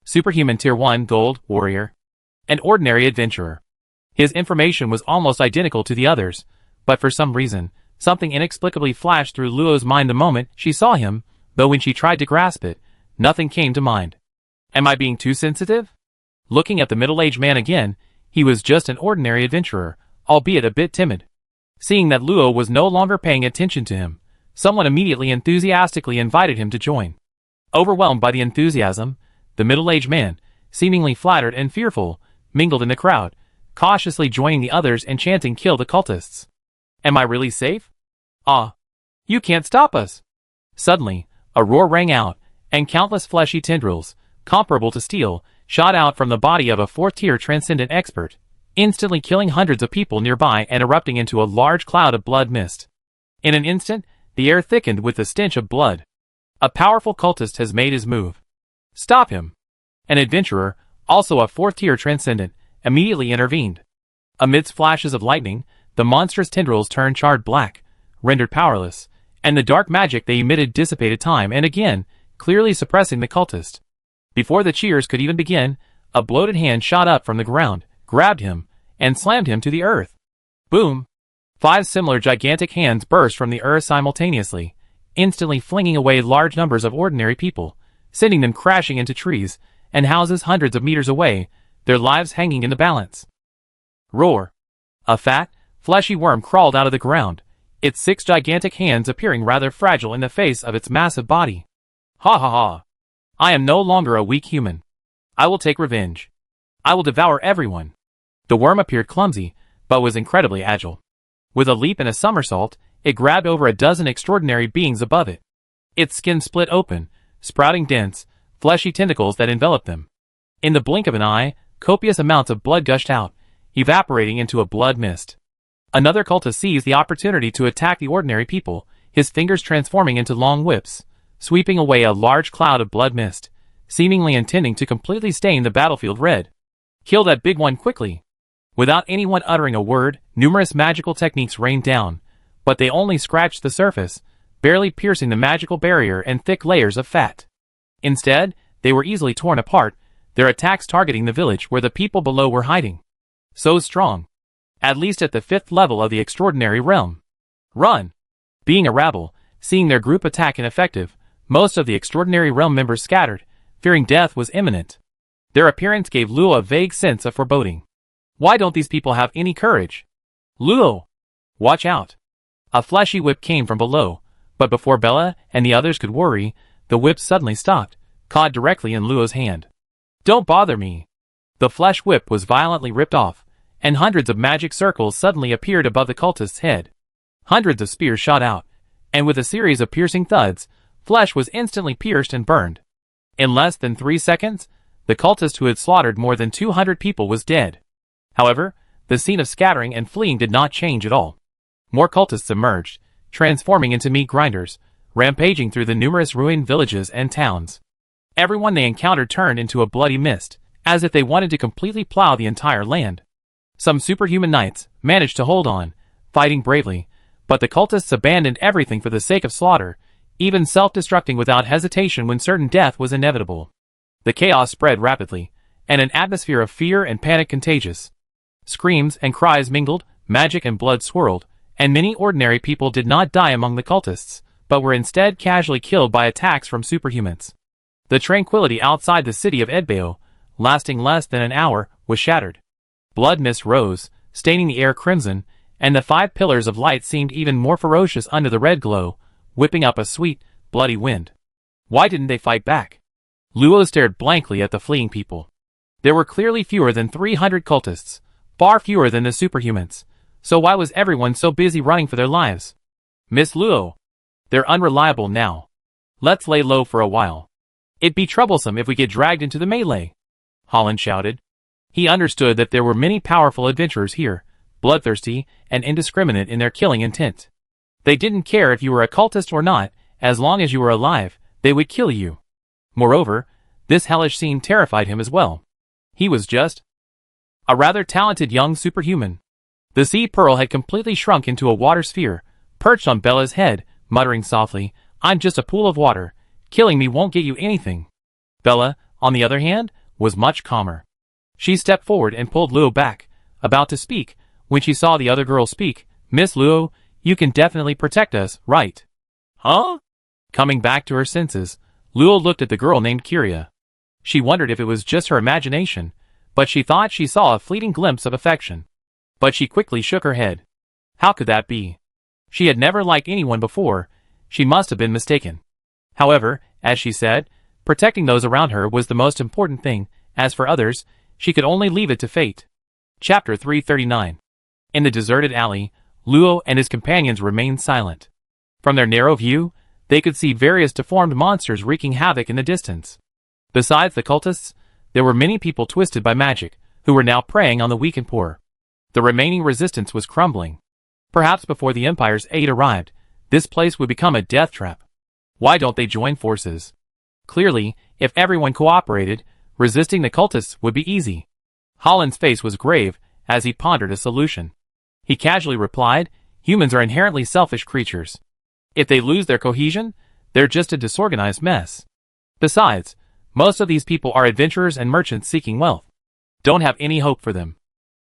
Superhuman Tier 1 Gold Warrior. An ordinary adventurer. His information was almost identical to the others, but for some reason, something inexplicably flashed through Luo's mind the moment she saw him, though when she tried to grasp it, nothing came to mind. Am I being too sensitive? Looking at the middle-aged man again, he was just an ordinary adventurer, albeit a bit timid. Seeing that Luo was no longer paying attention to him, someone immediately enthusiastically invited him to join. Overwhelmed by the enthusiasm, the middle-aged man, seemingly flattered and fearful, mingled in the crowd, cautiously joining the others and chanting, "Kill the cultists." Am I really safe? Ah. You can't stop us. Suddenly, a roar rang out, and countless fleshy tendrils, comparable to steel, shot out from the body of a fourth-tier transcendent expert, instantly killing hundreds of people nearby and erupting into a large cloud of blood mist. In an instant, the air thickened with the stench of blood. A powerful cultist has made his move. Stop him. An adventurer, also a fourth-tier transcendent, immediately intervened. Amidst flashes of lightning, the monstrous tendrils turned charred black, rendered powerless, and the dark magic they emitted dissipated time and again, clearly suppressing the cultist. Before the cheers could even begin, a bloated hand shot up from the ground, grabbed him, and slammed him to the earth. Boom! 5 similar gigantic hands burst from the earth simultaneously, instantly flinging away large numbers of ordinary people, sending them crashing into trees and houses hundreds of meters away, their lives hanging in the balance. Roar! A fat, fleshy worm crawled out of the ground, its 6 gigantic hands appearing rather fragile in the face of its massive body. Ha ha ha! I am no longer a weak human. I will take revenge. I will devour everyone. The worm appeared clumsy, but was incredibly agile. With a leap and a somersault, it grabbed over a dozen extraordinary beings above it. Its skin split open, sprouting dense, fleshy tentacles that enveloped them. In the blink of an eye, copious amounts of blood gushed out, evaporating into a blood mist. Another cultist seized the opportunity to attack the ordinary people, his fingers transforming into long whips, sweeping away a large cloud of blood mist, seemingly intending to completely stain the battlefield red. Kill that big one quickly. Without anyone uttering a word, numerous magical techniques rained down, but they only scratched the surface, barely piercing the magical barrier and thick layers of fat. Instead, they were easily torn apart, their attacks targeting the village where the people below were hiding. So strong. At least at the 5th level of the extraordinary realm. Run! Being a rabble, seeing their group attack ineffective, most of the extraordinary realm members scattered, fearing death was imminent. Their appearance gave Luo a vague sense of foreboding. Why don't these people have any courage? Luo! Watch out! A fleshy whip came from below, but before Bella and the others could worry, the whip suddenly stopped, caught directly in Luo's hand. Don't bother me! The flesh whip was violently ripped off, and hundreds of magic circles suddenly appeared above the cultist's head. Hundreds of spears shot out, and with a series of piercing thuds, flesh was instantly pierced and burned. In less than 3 seconds, the cultist who had slaughtered more than 200 people was dead. However, the scene of scattering and fleeing did not change at all. More cultists emerged, transforming into meat grinders, rampaging through the numerous ruined villages and towns. Everyone they encountered turned into a bloody mist, as if they wanted to completely plow the entire land. Some superhuman knights managed to hold on, fighting bravely, but the cultists abandoned everything for the sake of slaughter, even self-destructing without hesitation when certain death was inevitable. The chaos spread rapidly, and an atmosphere of fear and panic contagious. Screams and cries mingled, magic and blood swirled, and many ordinary people did not die among the cultists, but were instead casually killed by attacks from superhumans. The tranquility outside the city of Edbao, lasting less than an hour, was shattered. Blood mist rose, staining the air crimson, and the 5 pillars of light seemed even more ferocious under the red glow, whipping up a sweet, bloody wind. Why didn't they fight back? Luo stared blankly at the fleeing people. There were clearly fewer than 300 cultists, far fewer than the superhumans, so why was everyone so busy running for their lives? Miss Luo. They're unreliable now. Let's lay low for a while. It'd be troublesome if we get dragged into the melee. Holland shouted. He understood that there were many powerful adventurers here, bloodthirsty and indiscriminate in their killing intent. They didn't care if you were a cultist or not, as long as you were alive, they would kill you. Moreover, this hellish scene terrified him as well. He was just a rather talented young superhuman. The sea pearl had completely shrunk into a water sphere, perched on Bella's head, muttering softly, "I'm just a pool of water. Killing me won't get you anything." Bella, on the other hand, was much calmer. She stepped forward and pulled Luo back, about to speak, when she saw the other girl speak. "Miss Luo, you can definitely protect us, right?" "Huh?" Coming back to her senses, Luo looked at the girl named Kyria. She wondered if it was just her imagination, but she thought she saw a fleeting glimpse of affection. But she quickly shook her head. How could that be? She had never liked anyone before. She must have been mistaken. However, as she said, protecting those around her was the most important thing. As for others, she could only leave it to fate. Chapter 339. In the deserted alley, Luo and his companions remained silent. From their narrow view, they could see various deformed monsters wreaking havoc in the distance. Besides the cultists, there were many people twisted by magic, who were now preying on the weak and poor. The remaining resistance was crumbling. Perhaps before the Empire's aid arrived, this place would become a death trap. Why don't they join forces? Clearly, if everyone cooperated, resisting the cultists would be easy. Holland's face was grave as he pondered a solution. He casually replied, "Humans are inherently selfish creatures. If they lose their cohesion, they're just a disorganized mess. Besides, most of these people are adventurers and merchants seeking wealth. Don't have any hope for them.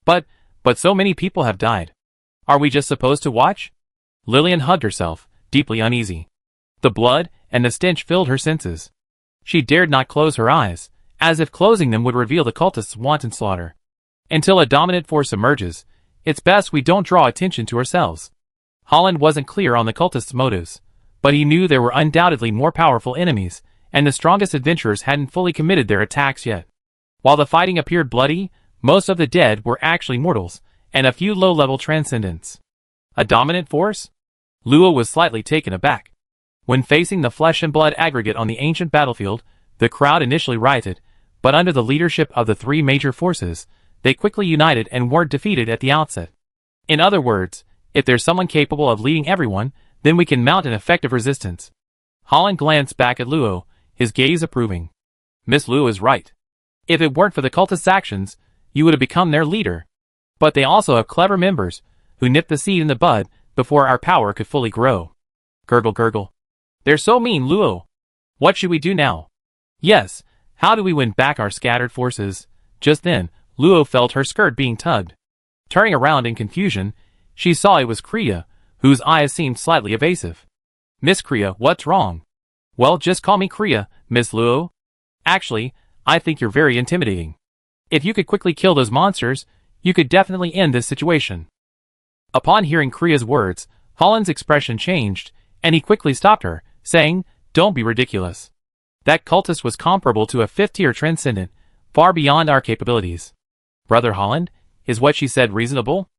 But so many people have died. Are we just supposed to watch? Lillian hugged herself, deeply uneasy. The blood and the stench filled her senses. She dared not close her eyes, as if closing them would reveal the cultists' wanton slaughter. Until a dominant force emerges, it's best we don't draw attention to ourselves. Holland wasn't clear on the cultists' motives, but he knew there were undoubtedly more powerful enemies, and the strongest adventurers hadn't fully committed their attacks yet. While the fighting appeared bloody, most of the dead were actually mortals, and a few low-level transcendents. A dominant force? Luo was slightly taken aback. When facing the flesh and blood aggregate on the ancient battlefield, the crowd initially rioted, but under the leadership of the three major forces, they quickly united and weren't defeated at the outset. In other words, if there's someone capable of leading everyone, then we can mount an effective resistance. Holland glanced back at Luo, his gaze approving. Miss Luo is right. If it weren't for the cultists' actions, you would have become their leader. But they also have clever members, who nipped the seed in the bud before our power could fully grow. Gurgle gurgle. They're so mean, Luo. What should we do now? Yes, how do we win back our scattered forces? Just then, Luo felt her skirt being tugged. Turning around in confusion, she saw it was Kriya, whose eyes seemed slightly evasive. Miss Kriya, what's wrong? Well, just call me Kriya, Miss Luo. Actually, I think you're very intimidating. If you could quickly kill those monsters, you could definitely end this situation. Upon hearing Kriya's words, Holland's expression changed, and he quickly stopped her, saying, Don't be ridiculous. That cultist was comparable to a fifth-tier transcendent, far beyond our capabilities. Brother Holland, is what she said reasonable?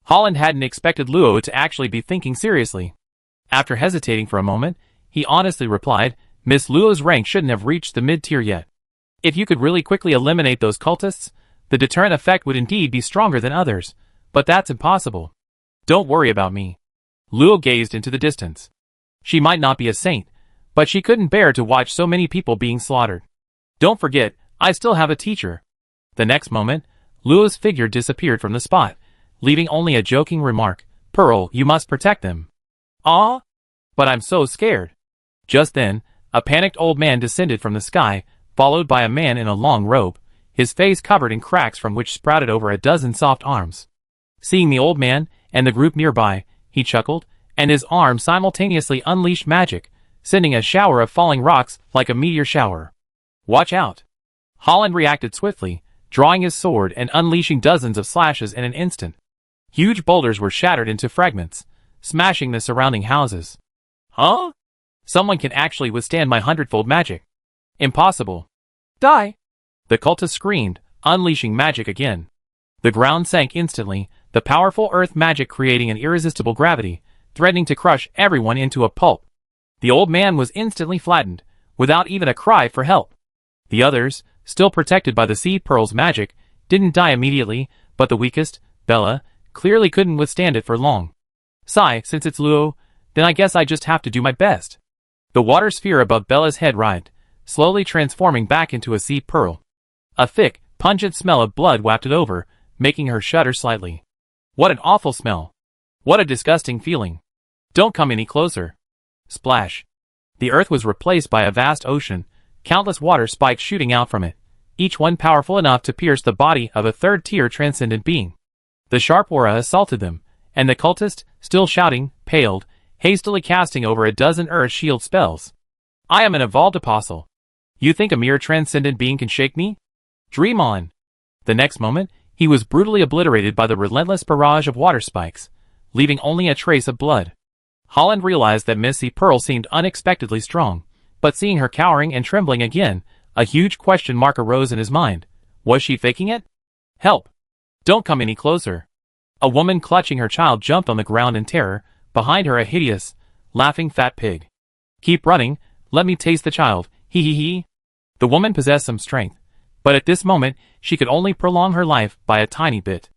Holland hadn't expected Luo to actually be thinking seriously. After hesitating for a moment, he honestly replied, Miss Luo's rank shouldn't have reached the mid-tier yet. If you could really quickly eliminate those cultists, the deterrent effect would indeed be stronger than others, but that's impossible. Don't worry about me. Luo gazed into the distance. She might not be a saint, but she couldn't bear to watch so many people being slaughtered. Don't forget, I still have a teacher. The next moment, Luo's figure disappeared from the spot, leaving only a joking remark, Pearl, you must protect them. Ah? But I'm so scared. Just then, a panicked old man descended from the sky, followed by a man in a long robe, his face covered in cracks from which sprouted over a dozen soft arms. Seeing the old man and the group nearby, he chuckled, and his arm simultaneously unleashed magic, sending a shower of falling rocks like a meteor shower. Watch out! Holland reacted swiftly, drawing his sword and unleashing dozens of slashes in an instant. Huge boulders were shattered into fragments, smashing the surrounding houses. Huh? Someone can actually withstand my hundredfold magic. Impossible. Die! The cultist screamed, unleashing magic again. The ground sank instantly, the powerful earth magic creating an irresistible gravity, threatening to crush everyone into a pulp. The old man was instantly flattened, without even a cry for help. The others, still protected by the seed pearl's magic, didn't die immediately, but the weakest, Bella, clearly couldn't withstand it for long. Sigh, since it's Luo, then I guess I just have to do my best. The water sphere above Bella's head writhed, slowly transforming back into a seed pearl. A thick, pungent smell of blood wafted over, making her shudder slightly. What an awful smell. What a disgusting feeling. Don't come any closer. Splash. The earth was replaced by a vast ocean, countless water spikes shooting out from it, each one powerful enough to pierce the body of a third-tier transcendent being. The sharp aura assaulted them, and the cultist, still shouting, paled, hastily casting over a dozen earth shield spells. I am an evolved apostle. You think a mere transcendent being can shake me? Dream on. The next moment, he was brutally obliterated by the relentless barrage of water spikes, leaving only a trace of blood. Holland realized that Missy Pearl seemed unexpectedly strong, but seeing her cowering and trembling again, a huge question mark arose in his mind. Was she faking it? Help! Don't come any closer. A woman clutching her child jumped on the ground in terror, behind her a hideous, laughing fat pig. Keep running, let me taste the child, hee hee hee. The woman possessed some strength, but at this moment, she could only prolong her life by a tiny bit.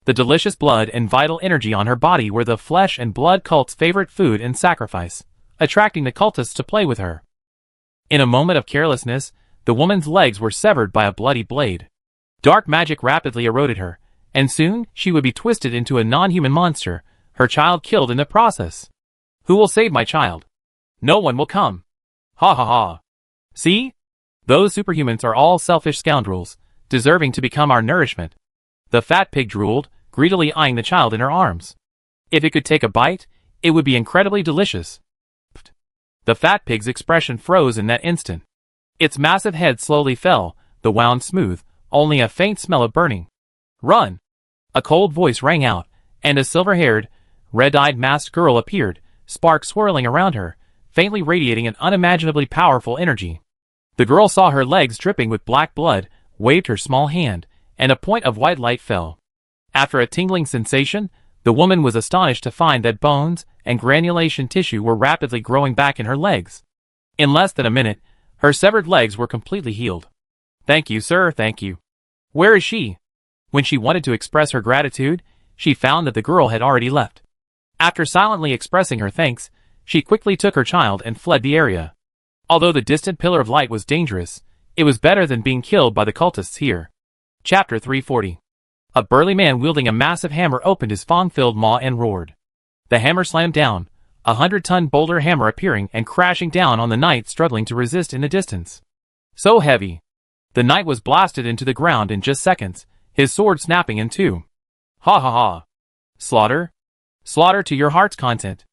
The delicious blood and vital energy on her body were the flesh and blood cult's favorite food and sacrifice, attracting the cultists to play with her. In a moment of carelessness, the woman's legs were severed by a bloody blade. Dark magic rapidly eroded her, and soon she would be twisted into a non-human monster, her child killed in the process. Who will save my child? No one will come. Ha ha ha. See? Those superhumans are all selfish scoundrels, deserving to become our nourishment. The fat pig drooled, greedily eyeing the child in her arms. If it could take a bite, it would be incredibly delicious. The fat pig's expression froze in that instant. Its massive head slowly fell, the wound smooth, only a faint smell of burning. "Run!" A cold voice rang out, and a silver-haired, red-eyed masked girl appeared, sparks swirling around her, faintly radiating an unimaginably powerful energy. The girl saw her legs dripping with black blood, waved her small hand, and a point of white light fell. After a tingling sensation, the woman was astonished to find that bones and granulation tissue were rapidly growing back in her legs. In less than a minute, her severed legs were completely healed. "Thank you, sir, thank you." "Where is she?" When she wanted to express her gratitude, she found that the girl had already left. After silently expressing her thanks, she quickly took her child and fled the area. Although the distant pillar of light was dangerous, it was better than being killed by the cultists here. Chapter 340. A burly man wielding a massive hammer opened his fang-filled maw and roared. The hammer slammed down, a 100-ton boulder hammer appearing and crashing down on the knight struggling to resist in the distance. So heavy. The knight was blasted into the ground in just seconds, his sword snapping in two. "Ha ha ha! Slaughter? Slaughter to your heart's content."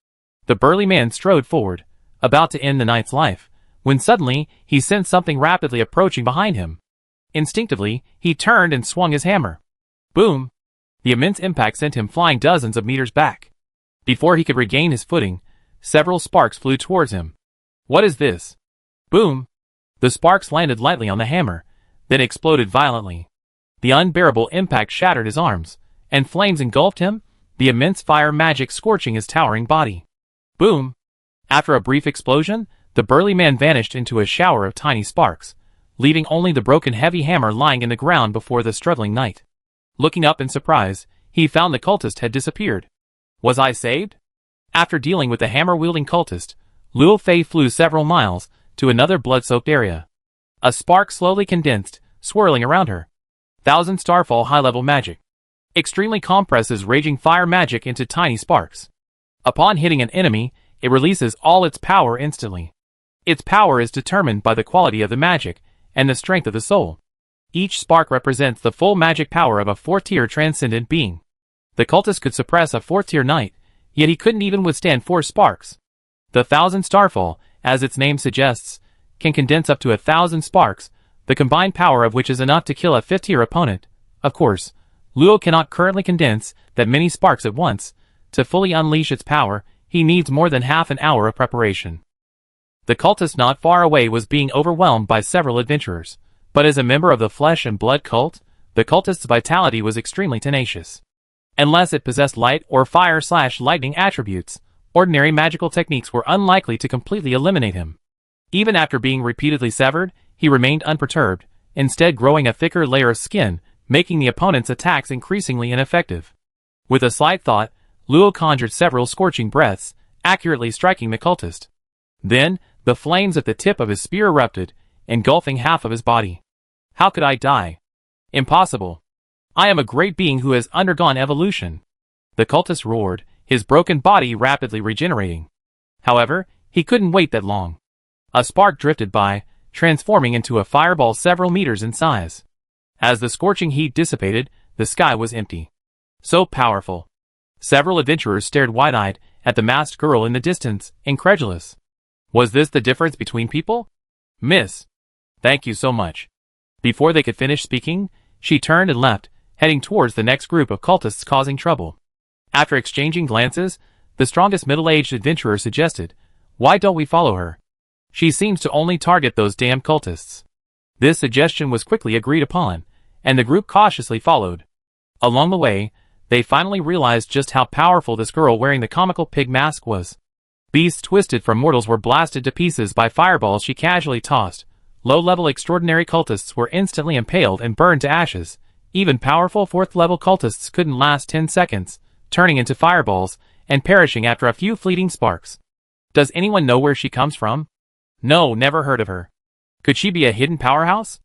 The burly man strode forward, about to end the knight's life, when suddenly he sensed something rapidly approaching behind him. Instinctively, he turned and swung his hammer. Boom! The immense impact sent him flying dozens of meters back. Before he could regain his footing, several sparks flew towards him. "What is this?" Boom! The sparks landed lightly on the hammer, then exploded violently. The unbearable impact shattered his arms, and flames engulfed him, the immense fire magic scorching his towering body. Boom! After a brief explosion, the burly man vanished into a shower of tiny sparks, leaving only the broken heavy hammer lying in the ground before the struggling knight. Looking up in surprise, he found the cultist had disappeared. Was I saved? After dealing with the hammer-wielding cultist, Luo Fei flew several miles to another blood-soaked area. A spark slowly condensed, swirling around her. 1000 Starfall high-level magic. Extremely compresses raging fire magic into tiny sparks. Upon hitting an enemy, it releases all its power instantly. Its power is determined by the quality of the magic and the strength of the soul. Each spark represents the full magic power of a 4th-tier transcendent being. The cultist could suppress a 4th-tier knight, yet he couldn't even withstand 4 sparks. The 1000 Starfall, as its name suggests, can condense up to 1000 sparks, the combined power of which is enough to kill a 5th-tier opponent. Of course, Luo cannot currently condense that many sparks at once. To fully unleash its power, he needs more than half an hour of preparation. The cultist not far away was being overwhelmed by several adventurers, but as a member of the Flesh and Blood cult, the cultist's vitality was extremely tenacious. Unless it possessed light or fire/lightning attributes, ordinary magical techniques were unlikely to completely eliminate him. Even after being repeatedly severed, he remained unperturbed, instead growing a thicker layer of skin, making the opponent's attacks increasingly ineffective. With a slight thought, Luo conjured several scorching breaths, accurately striking the cultist. Then, the flames at the tip of his spear erupted, engulfing half of his body. How could I die? Impossible. I am a great being who has undergone evolution. The cultist roared, his broken body rapidly regenerating. However, he couldn't wait that long. A spark drifted by, transforming into a fireball several meters in size. As the scorching heat dissipated, the sky was empty. So powerful. Several adventurers stared wide-eyed at the masked girl in the distance, incredulous. Was this the difference between people? "Miss. Thank you so much." Before they could finish speaking, she turned and left, heading towards the next group of cultists causing trouble. After exchanging glances, the strongest middle-aged adventurer suggested, "Why don't we follow her? She seems to only target those damn cultists." This suggestion was quickly agreed upon, and the group cautiously followed. Along the way, they finally realized just how powerful this girl wearing the comical pig mask was. Beasts twisted from mortals were blasted to pieces by fireballs she casually tossed. Low-level extraordinary cultists were instantly impaled and burned to ashes. Even powerful 4th-level cultists couldn't last 10 seconds, turning into fireballs and perishing after a few fleeting sparks. Does anyone know where she comes from? No, never heard of her. Could she be a hidden powerhouse?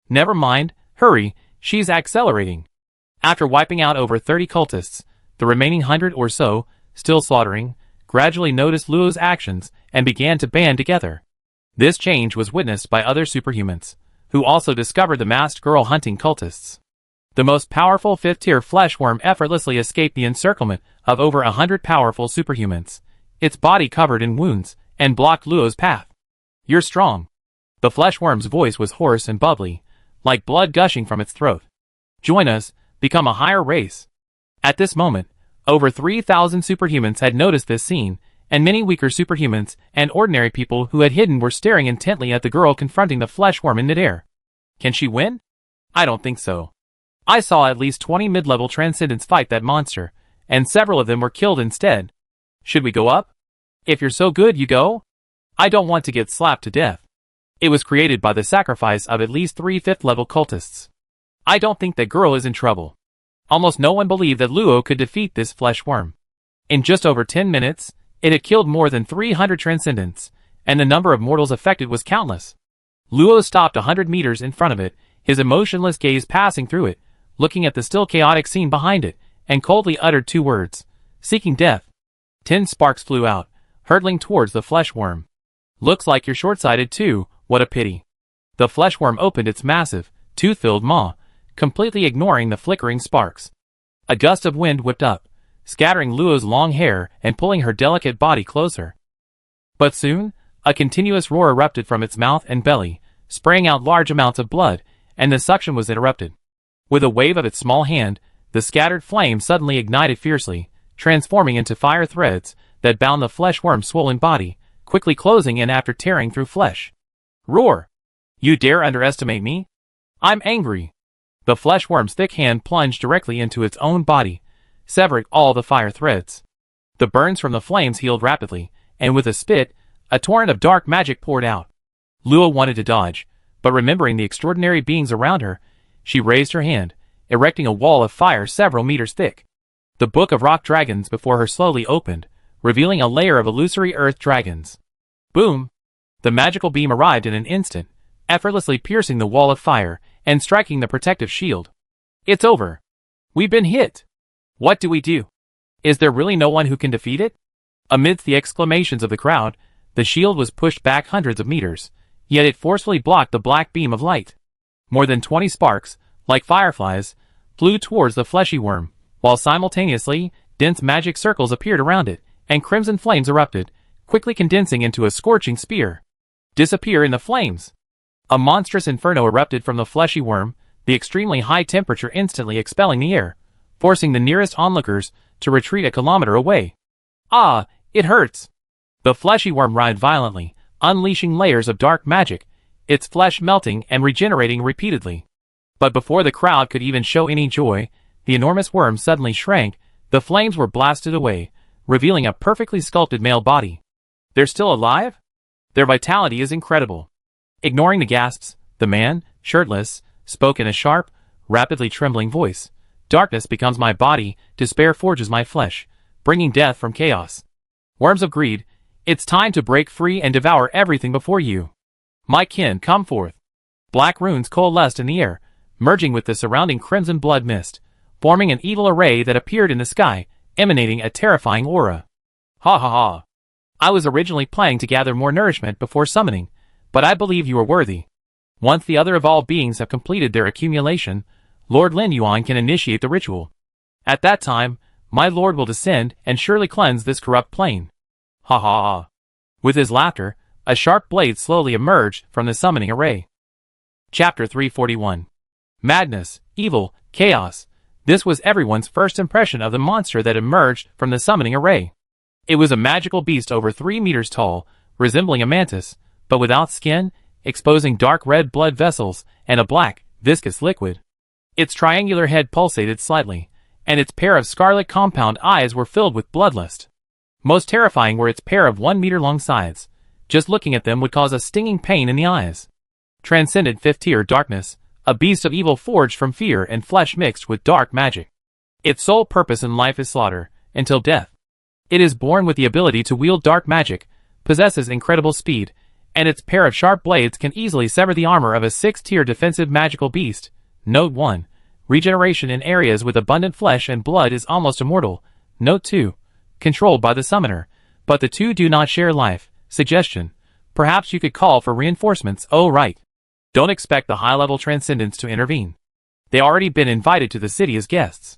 Never mind, hurry, she's accelerating. After wiping out over 30 cultists, the remaining 100 or so, still slaughtering, gradually noticed Luo's actions and began to band together. This change was witnessed by other superhumans, who also discovered the masked girl hunting cultists. The most powerful 5th-tier flesh worm effortlessly escaped the encirclement of over 100 powerful superhumans, its body covered in wounds, and blocked Luo's path. You're strong. The flesh worm's voice was hoarse and bubbly, like blood gushing from its throat. Join us, become a higher race. At this moment, over 3,000 superhumans had noticed this scene, and many weaker superhumans and ordinary people who had hidden were staring intently at the girl confronting the flesh worm in midair. Can she win? I don't think so. I saw at least 20 mid-level transcendents fight that monster, and several of them were killed instead. Should we go up? If you're so good, you go? I don't want to get slapped to death. It was created by the sacrifice of at least 3 5th-level cultists. I don't think that girl is in trouble. Almost no one believed that Luo could defeat this flesh worm. In just over 10 minutes, it had killed more than 300 transcendents, and the number of mortals affected was countless. Luo stopped 100 meters in front of it, his emotionless gaze passing through it, looking at the still chaotic scene behind it, and coldly uttered 2 words, seeking death. 10 sparks flew out, hurtling towards the flesh worm. Looks like you're short-sighted too, what a pity. The flesh worm opened its massive, tooth-filled maw, completely ignoring the flickering sparks. A gust of wind whipped up, scattering Luo's long hair and pulling her delicate body closer. But soon, a continuous roar erupted from its mouth and belly, spraying out large amounts of blood, and the suction was interrupted. With a wave of its small hand, the scattered flame suddenly ignited fiercely, transforming into fire threads that bound the flesh worm's swollen body, quickly closing in after tearing through flesh. Roar! You dare underestimate me? I'm angry. The flesh worm's thick hand plunged directly into its own body, severing all the fire threads. The burns from the flames healed rapidly, and with a spit, a torrent of dark magic poured out. Luo wanted to dodge, but remembering the extraordinary beings around her, she raised her hand, erecting a wall of fire several meters thick. The book of rock dragons before her slowly opened, revealing a layer of illusory earth dragons. Boom! The magical beam arrived in an instant, effortlessly piercing the wall of fire and striking the protective shield. It's over. We've been hit. What do we do? Is there really no one who can defeat it? Amidst the exclamations of the crowd, the shield was pushed back hundreds of meters, yet it forcefully blocked the black beam of light. More than 20 sparks, like fireflies, flew towards the fleshy worm, while simultaneously, dense magic circles appeared around it, and crimson flames erupted, quickly condensing into a scorching spear. Disappear in the flames! A monstrous inferno erupted from the fleshy worm, the extremely high temperature instantly expelling the air, forcing the nearest onlookers to retreat a kilometer away. Ah, it hurts! The fleshy worm writhed violently, unleashing layers of dark magic, its flesh melting and regenerating repeatedly. But before the crowd could even show any joy, the enormous worm suddenly shrank, the flames were blasted away, revealing a perfectly sculpted male body. They're still alive? Their vitality is incredible. Ignoring the gasps, the man, shirtless, spoke in a sharp, rapidly trembling voice. Darkness becomes my body, despair forges my flesh, bringing death from chaos. Worms of greed, it's time to break free and devour everything before you. My kin, come forth. Black runes coalesced in the air, merging with the surrounding crimson blood mist, forming an evil array that appeared in the sky, emanating a terrifying aura. Ha ha ha. I was originally planning to gather more nourishment before summoning, but I believe you are worthy. Once the other evolved beings have completed their accumulation, Lord Lin Yuan can initiate the ritual. At that time, my lord will descend and surely cleanse this corrupt plane. Ha ha ha. With his laughter, a sharp blade slowly emerged from the summoning array. Chapter 341. Madness, evil, chaos. This was everyone's first impression of the monster that emerged from the summoning array. It was a magical beast over 3 meters tall, resembling a mantis, but without skin, exposing dark red blood vessels and a black, viscous liquid. Its triangular head pulsated slightly, and its pair of scarlet compound eyes were filled with bloodlust. Most terrifying were its pair of 1-meter-long sides. Just looking at them would cause a stinging pain in the eyes. Transcendent 5th-tier darkness, a beast of evil forged from fear and flesh mixed with dark magic. Its sole purpose in life is slaughter, until death. It is born with the ability to wield dark magic, possesses incredible speed, and its pair of sharp blades can easily sever the armor of a 6th-tier defensive magical beast. Note 1. Regeneration in areas with abundant flesh and blood is almost immortal. Note 2. Controlled by the summoner, but the two do not share life. Suggestion. Perhaps you could call for reinforcements. Oh right. Don't expect the high-level transcendents to intervene. They already been invited to the city as guests.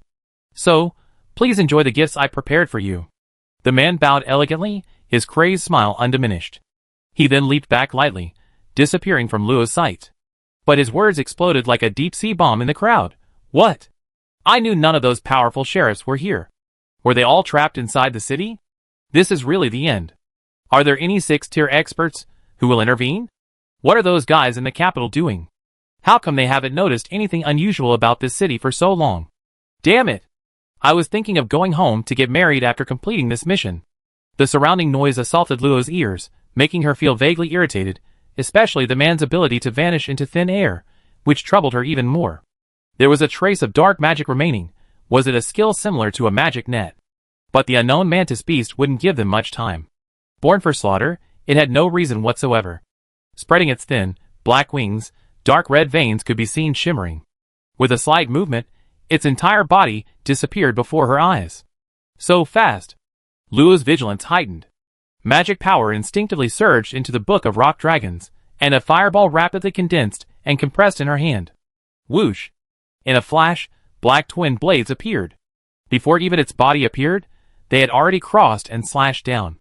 So, please enjoy the gifts I prepared for you. The man bowed elegantly, his crazed smile undiminished. He then leaped back lightly, disappearing from Luo's sight. But his words exploded like a deep-sea bomb in the crowd. What? I knew none of those powerful sheriffs were here. Were they all trapped inside the city? This is really the end. Are there any 6-tier experts who will intervene? What are those guys in the capital doing? How come they haven't noticed anything unusual about this city for so long? Damn it! I was thinking of going home to get married after completing this mission. The surrounding noise assaulted Luo's ears, making her feel vaguely irritated, especially the man's ability to vanish into thin air, which troubled her even more. There was a trace of dark magic remaining. Was it a skill similar to a magic net? But the unknown mantis beast wouldn't give them much time. Born for slaughter, it had no reason whatsoever. Spreading its thin, black wings, dark red veins could be seen shimmering. With a slight movement, its entire body disappeared before her eyes. So fast! Luo's vigilance heightened. Magic power instinctively surged into the Book of Rock Dragons, and a fireball rapidly condensed and compressed in her hand. Whoosh! In a flash, black twin blades appeared. Before even its body appeared, they had already crossed and slashed down.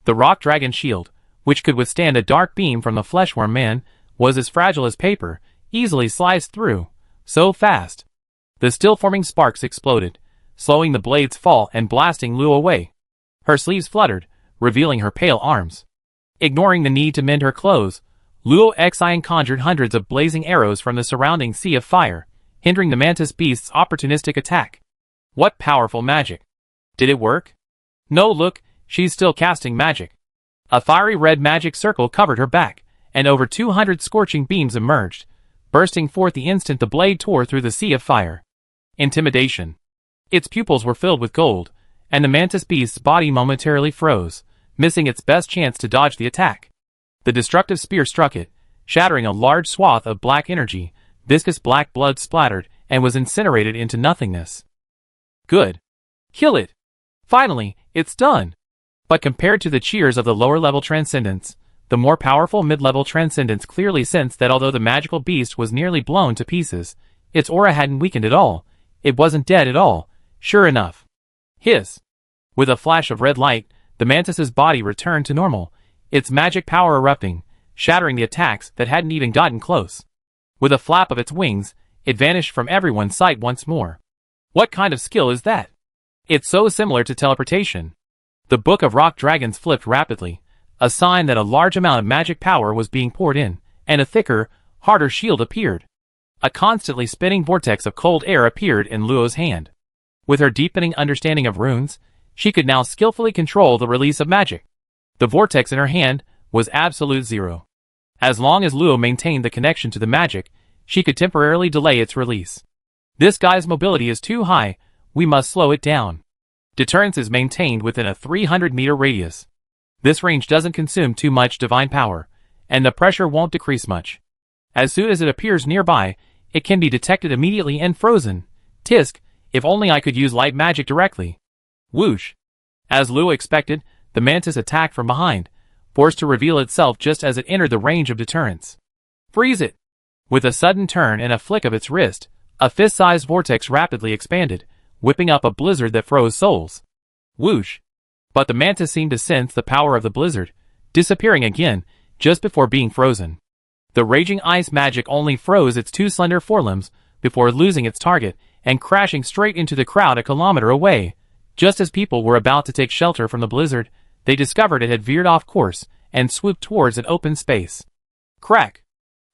The rock dragon shield, which could withstand a dark beam from the fleshworm man, was as fragile as paper, easily sliced through. So fast! The still-forming sparks exploded, slowing the blades' fall and blasting Luo away. Her sleeves fluttered, revealing her pale arms. Ignoring the need to mend her clothes, Luo Xian conjured hundreds of blazing arrows from the surrounding sea of fire, hindering the mantis beast's opportunistic attack. What powerful magic! Did it work? No, look, she's still casting magic. A fiery red magic circle covered her back, and over 200 scorching beams emerged, bursting forth the instant the blade tore through the sea of fire. Intimidation. Its pupils were filled with gold, and the mantis beast's body momentarily froze, missing its best chance to dodge the attack. The destructive spear struck it, shattering a large swath of black energy. Viscous black blood splattered and was incinerated into nothingness. Good. Kill it. Finally, it's done. But compared to the cheers of the lower-level transcendents, the more powerful mid-level transcendents clearly sensed that although the magical beast was nearly blown to pieces, its aura hadn't weakened at all. It wasn't dead at all. Sure enough. Hiss. With a flash of red light, the mantis's body returned to normal, its magic power erupting, shattering the attacks that hadn't even gotten close. With a flap of its wings, it vanished from everyone's sight once more. What kind of skill is that? It's so similar to teleportation. The Book of Rock Dragons flipped rapidly, a sign that a large amount of magic power was being poured in, and a thicker, harder shield appeared. A constantly spinning vortex of cold air appeared in Luo's hand. With her deepening understanding of runes, she could now skillfully control the release of magic. The vortex in her hand was absolute zero. As long as Luo maintained the connection to the magic, she could temporarily delay its release. This guy's mobility is too high, we must slow it down. Deterrence is maintained within a 300-meter radius. This range doesn't consume too much divine power, and the pressure won't decrease much. As soon as it appears nearby, it can be detected immediately and frozen. Tisk, if only I could use light magic directly. Whoosh! As Luo expected, the mantis attacked from behind, forced to reveal itself just as it entered the range of deterrence. Freeze it! With a sudden turn and a flick of its wrist, a fist-sized vortex rapidly expanded, whipping up a blizzard that froze souls. Whoosh! But the mantis seemed to sense the power of the blizzard, disappearing again, just before being frozen. The raging ice magic only froze its two slender forelimbs before losing its target and crashing straight into the crowd a kilometer away. Just as people were about to take shelter from the blizzard, they discovered it had veered off course and swooped towards an open space. Crack!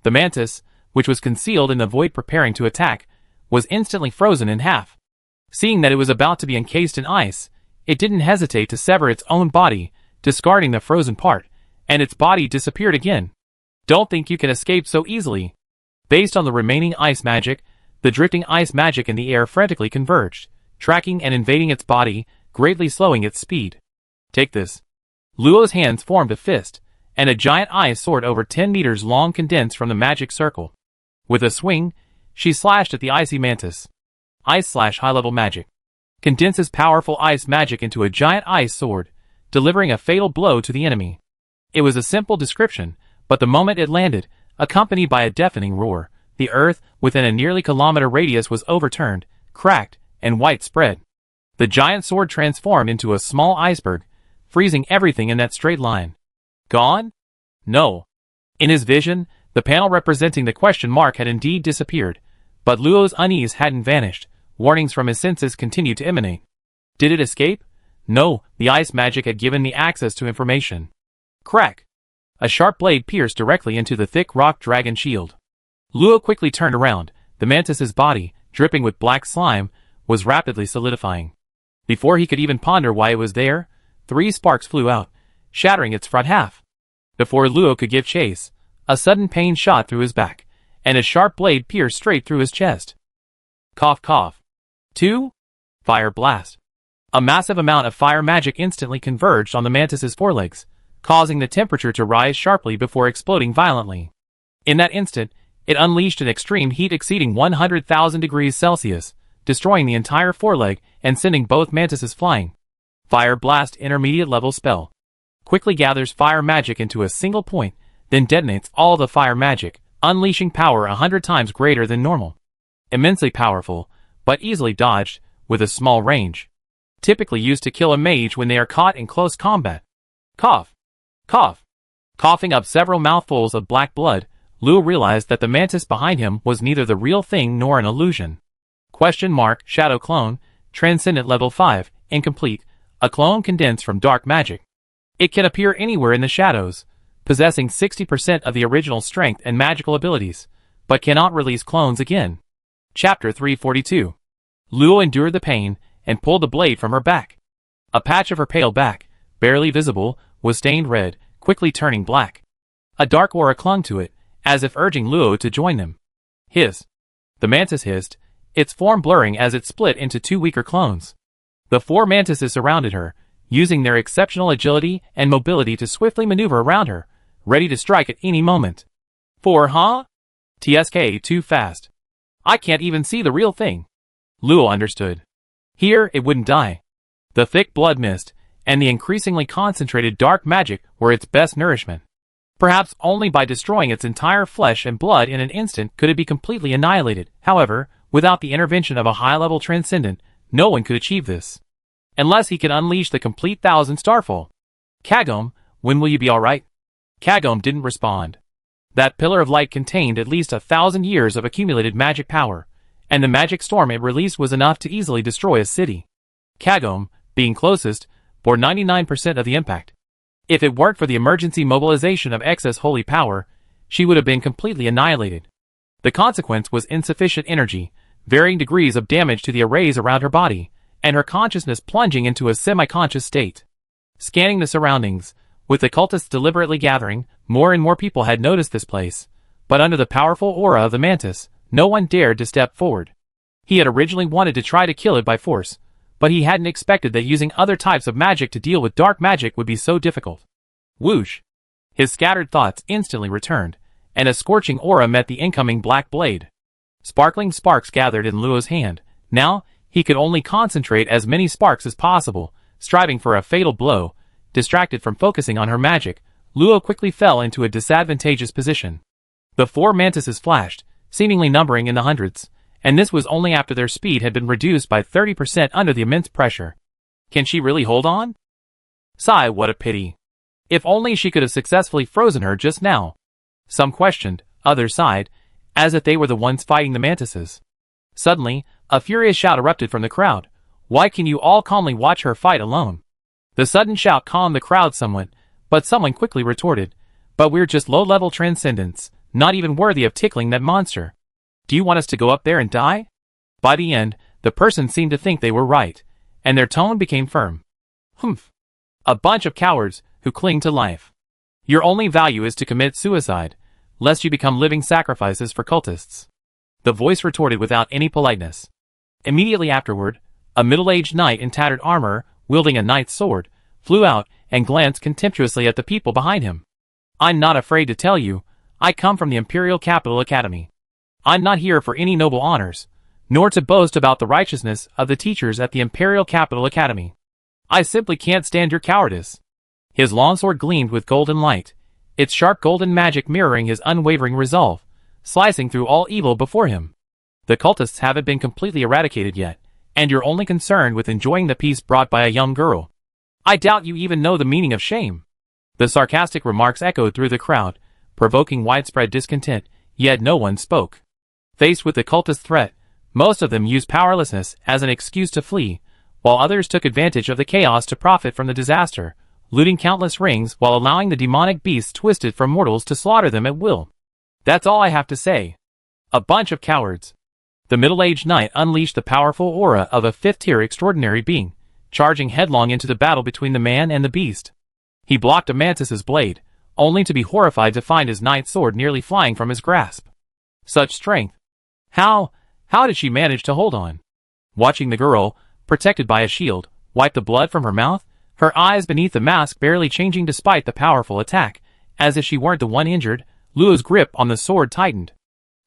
The mantis, which was concealed in the void preparing to attack, was instantly frozen in half. Seeing that it was about to be encased in ice, it didn't hesitate to sever its own body, discarding the frozen part, and its body disappeared again. Don't think you can escape so easily. Based on the remaining ice magic, the drifting ice magic in the air frantically converged, tracking and invading its body, greatly slowing its speed. Take this. Luo's hands formed a fist, and a giant ice sword over 10 meters long condensed from the magic circle. With a swing, she slashed at the icy mantis. Ice/high-level magic. Condenses powerful ice magic into a giant ice sword, delivering a fatal blow to the enemy. It was a simple description, but the moment it landed, accompanied by a deafening roar, The earth, within a nearly kilometer radius, was overturned, cracked, and widespread. The giant sword transformed into a small iceberg, freezing everything in that straight line. Gone? No. In his vision, the panel representing the question mark had indeed disappeared, but Luo's unease hadn't vanished. Warnings from his senses continued to emanate. Did it escape? No, the ice magic had given me access to information. Crack! A sharp blade pierced directly into the thick rock dragon shield. Luo quickly turned around. The mantis's body, dripping with black slime, was rapidly solidifying. Before he could even ponder why it was there, 3 sparks flew out, shattering its front half. Before Luo could give chase, a sudden pain shot through his back, and a sharp blade pierced straight through his chest. Cough cough. 2. Fire blast. A massive amount of fire magic instantly converged on the mantis's forelegs, causing the temperature to rise sharply before exploding violently. In that instant, it unleashed an extreme heat exceeding 100,000 degrees Celsius, destroying the entire foreleg and sending both mantises flying. Fire blast intermediate level spell. Quickly gathers fire magic into a single point, then detonates all the fire magic, unleashing power 100 times greater than normal. Immensely powerful, but easily dodged, with a small range. Typically used to kill a mage when they are caught in close combat. Cough. Cough. Coughing up several mouthfuls of black blood, Luo realized that the mantis behind him was neither the real thing nor an illusion. Question mark, Shadow Clone, Transcendent Level 5, Incomplete, a clone condensed from dark magic. It can appear anywhere in the shadows, possessing 60% of the original strength and magical abilities, but cannot release clones again. Chapter 342. Luo endured the pain and pulled the blade from her back. A patch of her pale back, barely visible, was stained red, quickly turning black. A dark aura clung to it, as if urging Luo to join them. Hiss. The mantis hissed, its form blurring as it split into 2 weaker clones. The 4 mantises surrounded her, using their exceptional agility and mobility to swiftly maneuver around her, ready to strike at any moment. 4, huh? TSK, too fast. I can't even see the real thing. Luo understood. Here, it wouldn't die. The thick blood mist and the increasingly concentrated dark magic were its best nourishment. Perhaps only by destroying its entire flesh and blood in an instant could it be completely annihilated. However, without the intervention of a high-level transcendent, no one could achieve this. Unless he could unleash the complete 1000 Starfall. Kagome, when will you be alright? Kagome didn't respond. That pillar of light contained at least 1,000 years of accumulated magic power, and the magic storm it released was enough to easily destroy a city. Kagome, being closest, bore 99% of the impact. If it weren't for the emergency mobilization of excess holy power, she would have been completely annihilated. The consequence was insufficient energy, varying degrees of damage to the arrays around her body, and her consciousness plunging into a semi-conscious state. Scanning the surroundings, with the cultists deliberately gathering, more and more people had noticed this place, but under the powerful aura of the mantis, no one dared to step forward. He had originally wanted to try to kill it by force, but he hadn't expected that using other types of magic to deal with dark magic would be so difficult. Whoosh! His scattered thoughts instantly returned, and a scorching aura met the incoming black blade. Sparkling sparks gathered in Luo's hand. Now, he could only concentrate as many sparks as possible, striving for a fatal blow. Distracted from focusing on her magic, Luo quickly fell into a disadvantageous position. The 4 mantises flashed, seemingly numbering in the hundreds, and this was only after their speed had been reduced by 30% under the immense pressure. Can she really hold on? Sigh, what a pity. If only she could have successfully frozen her just now. Some questioned, others sighed, as if they were the ones fighting the mantises. Suddenly, a furious shout erupted from the crowd. Why can you all calmly watch her fight alone? The sudden shout calmed the crowd somewhat, but someone quickly retorted, but we're just low-level transcendents, not even worthy of tickling that monster. Do you want us to go up there and die? By the end, the person seemed to think they were right, and their tone became firm. Humph. A bunch of cowards who cling to life. Your only value is to commit suicide, lest you become living sacrifices for cultists. The voice retorted without any politeness. Immediately afterward, a middle-aged knight in tattered armor, wielding a knight's sword, flew out and glanced contemptuously at the people behind him. I'm not afraid to tell you, I come from the Imperial Capital Academy. I'm not here for any noble honors, nor to boast about the righteousness of the teachers at the Imperial Capital Academy. I simply can't stand your cowardice. His longsword gleamed with golden light, its sharp golden magic mirroring his unwavering resolve, slicing through all evil before him. The cultists haven't been completely eradicated yet, and you're only concerned with enjoying the peace brought by a young girl. I doubt you even know the meaning of shame. The sarcastic remarks echoed through the crowd, provoking widespread discontent, yet no one spoke. Faced with the cultist threat, most of them used powerlessness as an excuse to flee, while others took advantage of the chaos to profit from the disaster, looting countless rings while allowing the demonic beasts twisted from mortals to slaughter them at will. That's all I have to say. A bunch of cowards. The middle-aged knight unleashed the powerful aura of a fifth-tier extraordinary being, charging headlong into the battle between the man and the beast. He blocked a mantis's blade, only to be horrified to find his knight's sword nearly flying from his grasp. Such strength. How did she manage to hold on? Watching the girl, protected by a shield, wipe the blood from her mouth, her eyes beneath the mask barely changing despite the powerful attack, as if she weren't the one injured, Luo's grip on the sword tightened.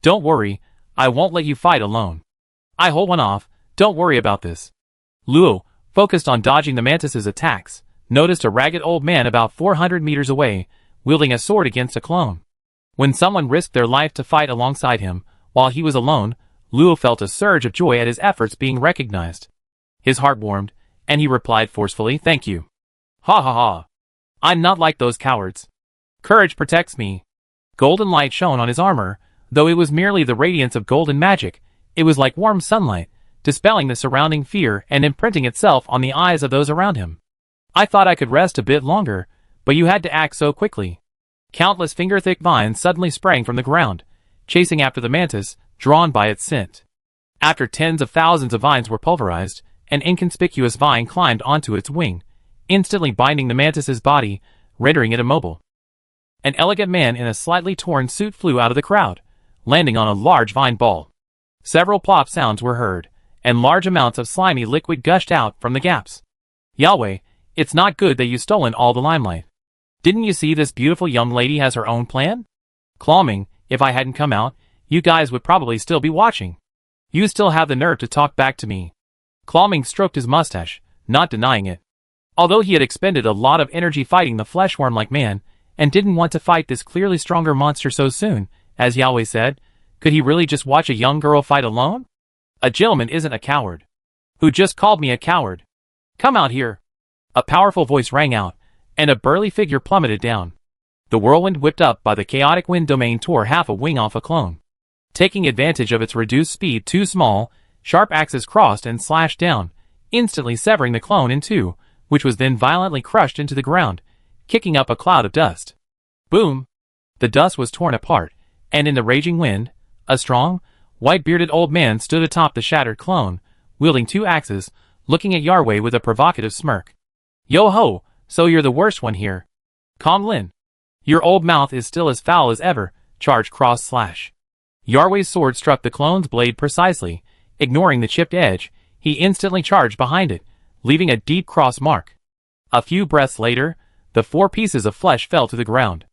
Don't worry, I won't let you fight alone. I hold one off, don't worry about this. Luo, focused on dodging the mantis's attacks, noticed a ragged old man about 400 meters away, wielding a sword against a clone. When someone risked their life to fight alongside him, while he was alone, Luo felt a surge of joy at his efforts being recognized. His heart warmed, and he replied forcefully, "Thank you." Ha ha ha. I'm not like those cowards. Courage protects me. Golden light shone on his armor, though it was merely the radiance of golden magic. It was like warm sunlight, dispelling the surrounding fear and imprinting itself on the eyes of those around him. I thought I could rest a bit longer, but you had to act so quickly. Countless finger-thick vines suddenly sprang from the ground, chasing after the mantis, drawn by its scent. After tens of thousands of vines were pulverized, an inconspicuous vine climbed onto its wing, instantly binding the mantis's body, rendering it immobile. An elegant man in a slightly torn suit flew out of the crowd, landing on a large vine ball. Several plop sounds were heard, and large amounts of slimy liquid gushed out from the gaps. Yahweh, it's not good that you've stolen all the limelight. Didn't you see this beautiful young lady has her own plan? Clawming, if I hadn't come out, you guys would probably still be watching. You still have the nerve to talk back to me. Clawming stroked his mustache, not denying it. Although he had expended a lot of energy fighting the fleshworm-like man, and didn't want to fight this clearly stronger monster so soon, as Yahweh said, could he really just watch a young girl fight alone? A gentleman isn't a coward. Who just called me a coward? Come out here. A powerful voice rang out, and a burly figure plummeted down. The whirlwind whipped up by the chaotic wind domain tore half a wing off a clone. Taking advantage of its reduced speed too small, sharp axes crossed and slashed down, instantly severing the clone in two, which was then violently crushed into the ground, kicking up a cloud of dust. Boom! The dust was torn apart, and in the raging wind, a strong, white-bearded old man stood atop the shattered clone, wielding two axes, looking at Yahweh with a provocative smirk. Yo-ho, so you're the worst one here. Kong Lin. Your old mouth is still as foul as ever, charged cross-slash. Yahweh's sword struck the clone's blade precisely. Ignoring the chipped edge, he instantly charged behind it, leaving a deep cross mark. A few breaths later, the 4 pieces of flesh fell to the ground.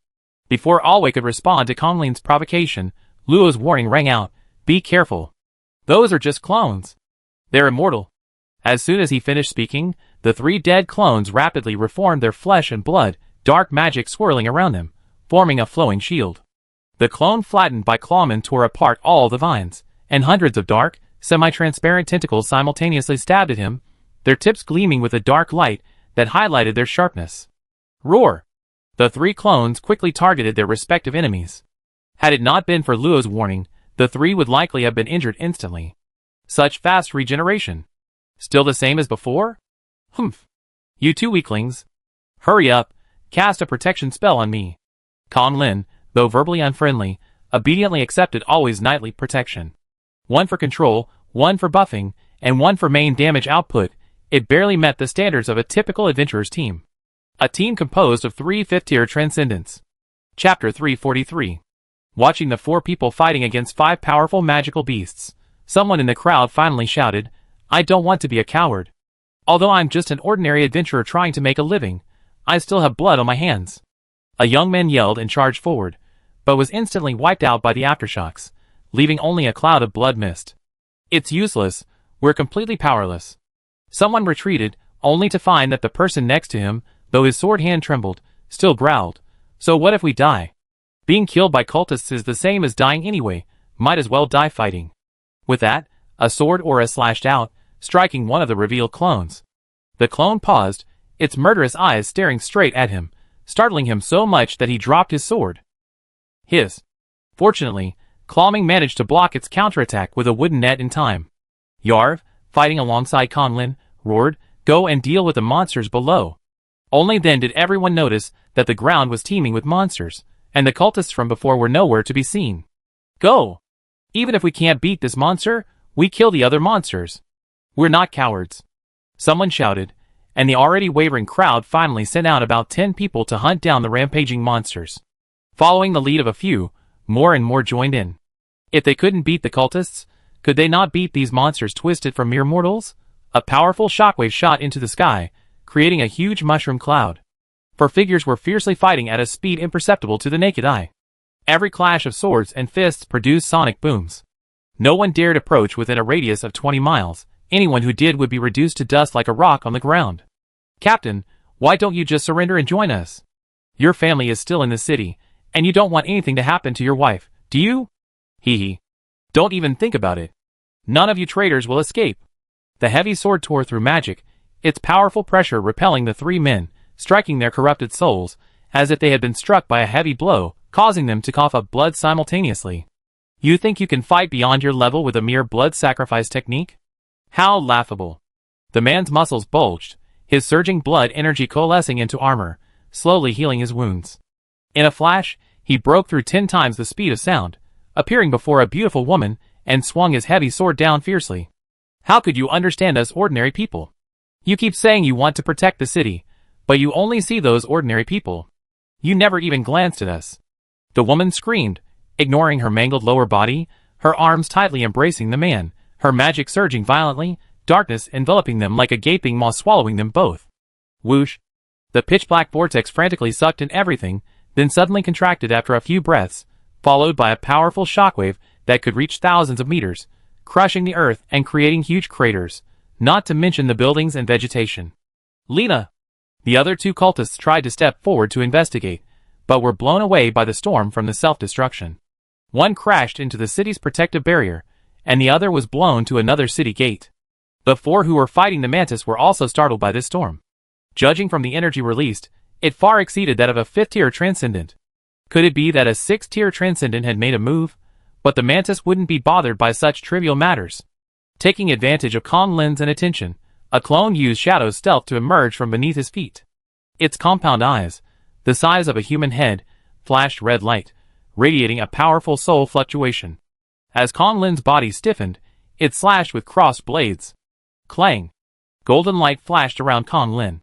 Before Alway could respond to Konglin's provocation, Luo's warning rang out, "Be careful. Those are just clones. They're immortal." As soon as he finished speaking, the 3 dead clones rapidly reformed their flesh and blood, dark magic swirling around them, forming a flowing shield. The clone flattened by clawmen tore apart all the vines, and hundreds of dark, semi-transparent tentacles simultaneously stabbed at him, their tips gleaming with a dark light that highlighted their sharpness. Roar! The 3 clones quickly targeted their respective enemies. Had it not been for Luo's warning, the 3 would likely have been injured instantly. Such fast regeneration. Still the same as before? Humph. You 2 weaklings. Hurry up, cast a protection spell on me. Kong Lin, though verbally unfriendly, obediently accepted Alway's nightly protection. 1 for control, 1 for buffing, and 1 for main damage output. It barely met the standards of a typical adventurer's team. A team composed of 3 fifth-tier transcendents. Chapter 343. Watching the 4 people fighting against 5 powerful magical beasts, someone in the crowd finally shouted, "I don't want to be a coward. Although I'm just an ordinary adventurer trying to make a living, I still have blood on my hands." A young man yelled and charged forward, but was instantly wiped out by the aftershocks, leaving only a cloud of blood mist. "It's useless, we're completely powerless." Someone retreated, only to find that the person next to him, though his sword hand trembled, still growled, "So what if we die?" Being killed by cultists is the same as dying anyway, might as well die fighting. With that, a sword aura slashed out, striking one of the revealed clones. The clone paused, its murderous eyes staring straight at him, startling him so much that he dropped his sword. Hiss. Fortunately, Clawming managed to block its counterattack with a wooden net in time. Yarv, fighting alongside Conlin, roared, "Go and deal with the monsters below." Only then did everyone notice that the ground was teeming with monsters, and the cultists from before were nowhere to be seen. "Go! Even if we can't beat this monster, we kill the other monsters. We're not cowards," someone shouted, and the already wavering crowd finally sent out about 10 people to hunt down the rampaging monsters. Following the lead of a few, more and more joined in. If they couldn't beat the cultists, could they not beat these monsters twisted from mere mortals? A powerful shockwave shot into the sky, creating a huge mushroom cloud. For figures were fiercely fighting at a speed imperceptible to the naked eye. Every clash of swords and fists produced sonic booms. No one dared approach within a radius of 20 miles. Anyone who did would be reduced to dust like a rock on the ground. "Captain, why don't you just surrender and join us? Your family is still in the city, and you don't want anything to happen to your wife, do you?" "Hee hee. Don't even think about it. None of you traitors will escape." The heavy sword tore through magic, its powerful pressure repelling the three men, striking their corrupted souls, as if they had been struck by a heavy blow, causing them to cough up blood simultaneously. "You think you can fight beyond your level with a mere blood sacrifice technique? How laughable." The man's muscles bulged, his surging blood energy coalescing into armor, slowly healing his wounds. In a flash, he broke through 10 times the speed of sound, appearing before a beautiful woman, and swung his heavy sword down fiercely. "How could you understand us ordinary people? You keep saying you want to protect the city, but you only see those ordinary people. You never even glanced at us." The woman screamed, ignoring her mangled lower body, her arms tightly embracing the man, her magic surging violently, darkness enveloping them like a gaping maw swallowing them both. Whoosh! The pitch-black vortex frantically sucked in everything, then suddenly contracted after a few breaths, followed by a powerful shockwave that could reach thousands of meters, crushing the earth and creating huge craters, not to mention the buildings and vegetation. "Lena!" The other two cultists tried to step forward to investigate, but were blown away by the storm from the self-destruction. One crashed into the city's protective barrier, and the other was blown to another city gate. The 4 who were fighting the mantis were also startled by this storm. Judging from the energy released, it far exceeded that of a 5th-tier transcendent. Could it be that a 6th-tier transcendent had made a move? But the mantis wouldn't be bothered by such trivial matters. Taking advantage of Kong Lin's inattention, a clone used Shadow's stealth to emerge from beneath his feet. Its compound eyes, the size of a human head, flashed red light, radiating a powerful soul fluctuation. As Kong Lin's body stiffened, it slashed with crossed blades. Clang! Golden light flashed around Kong Lin.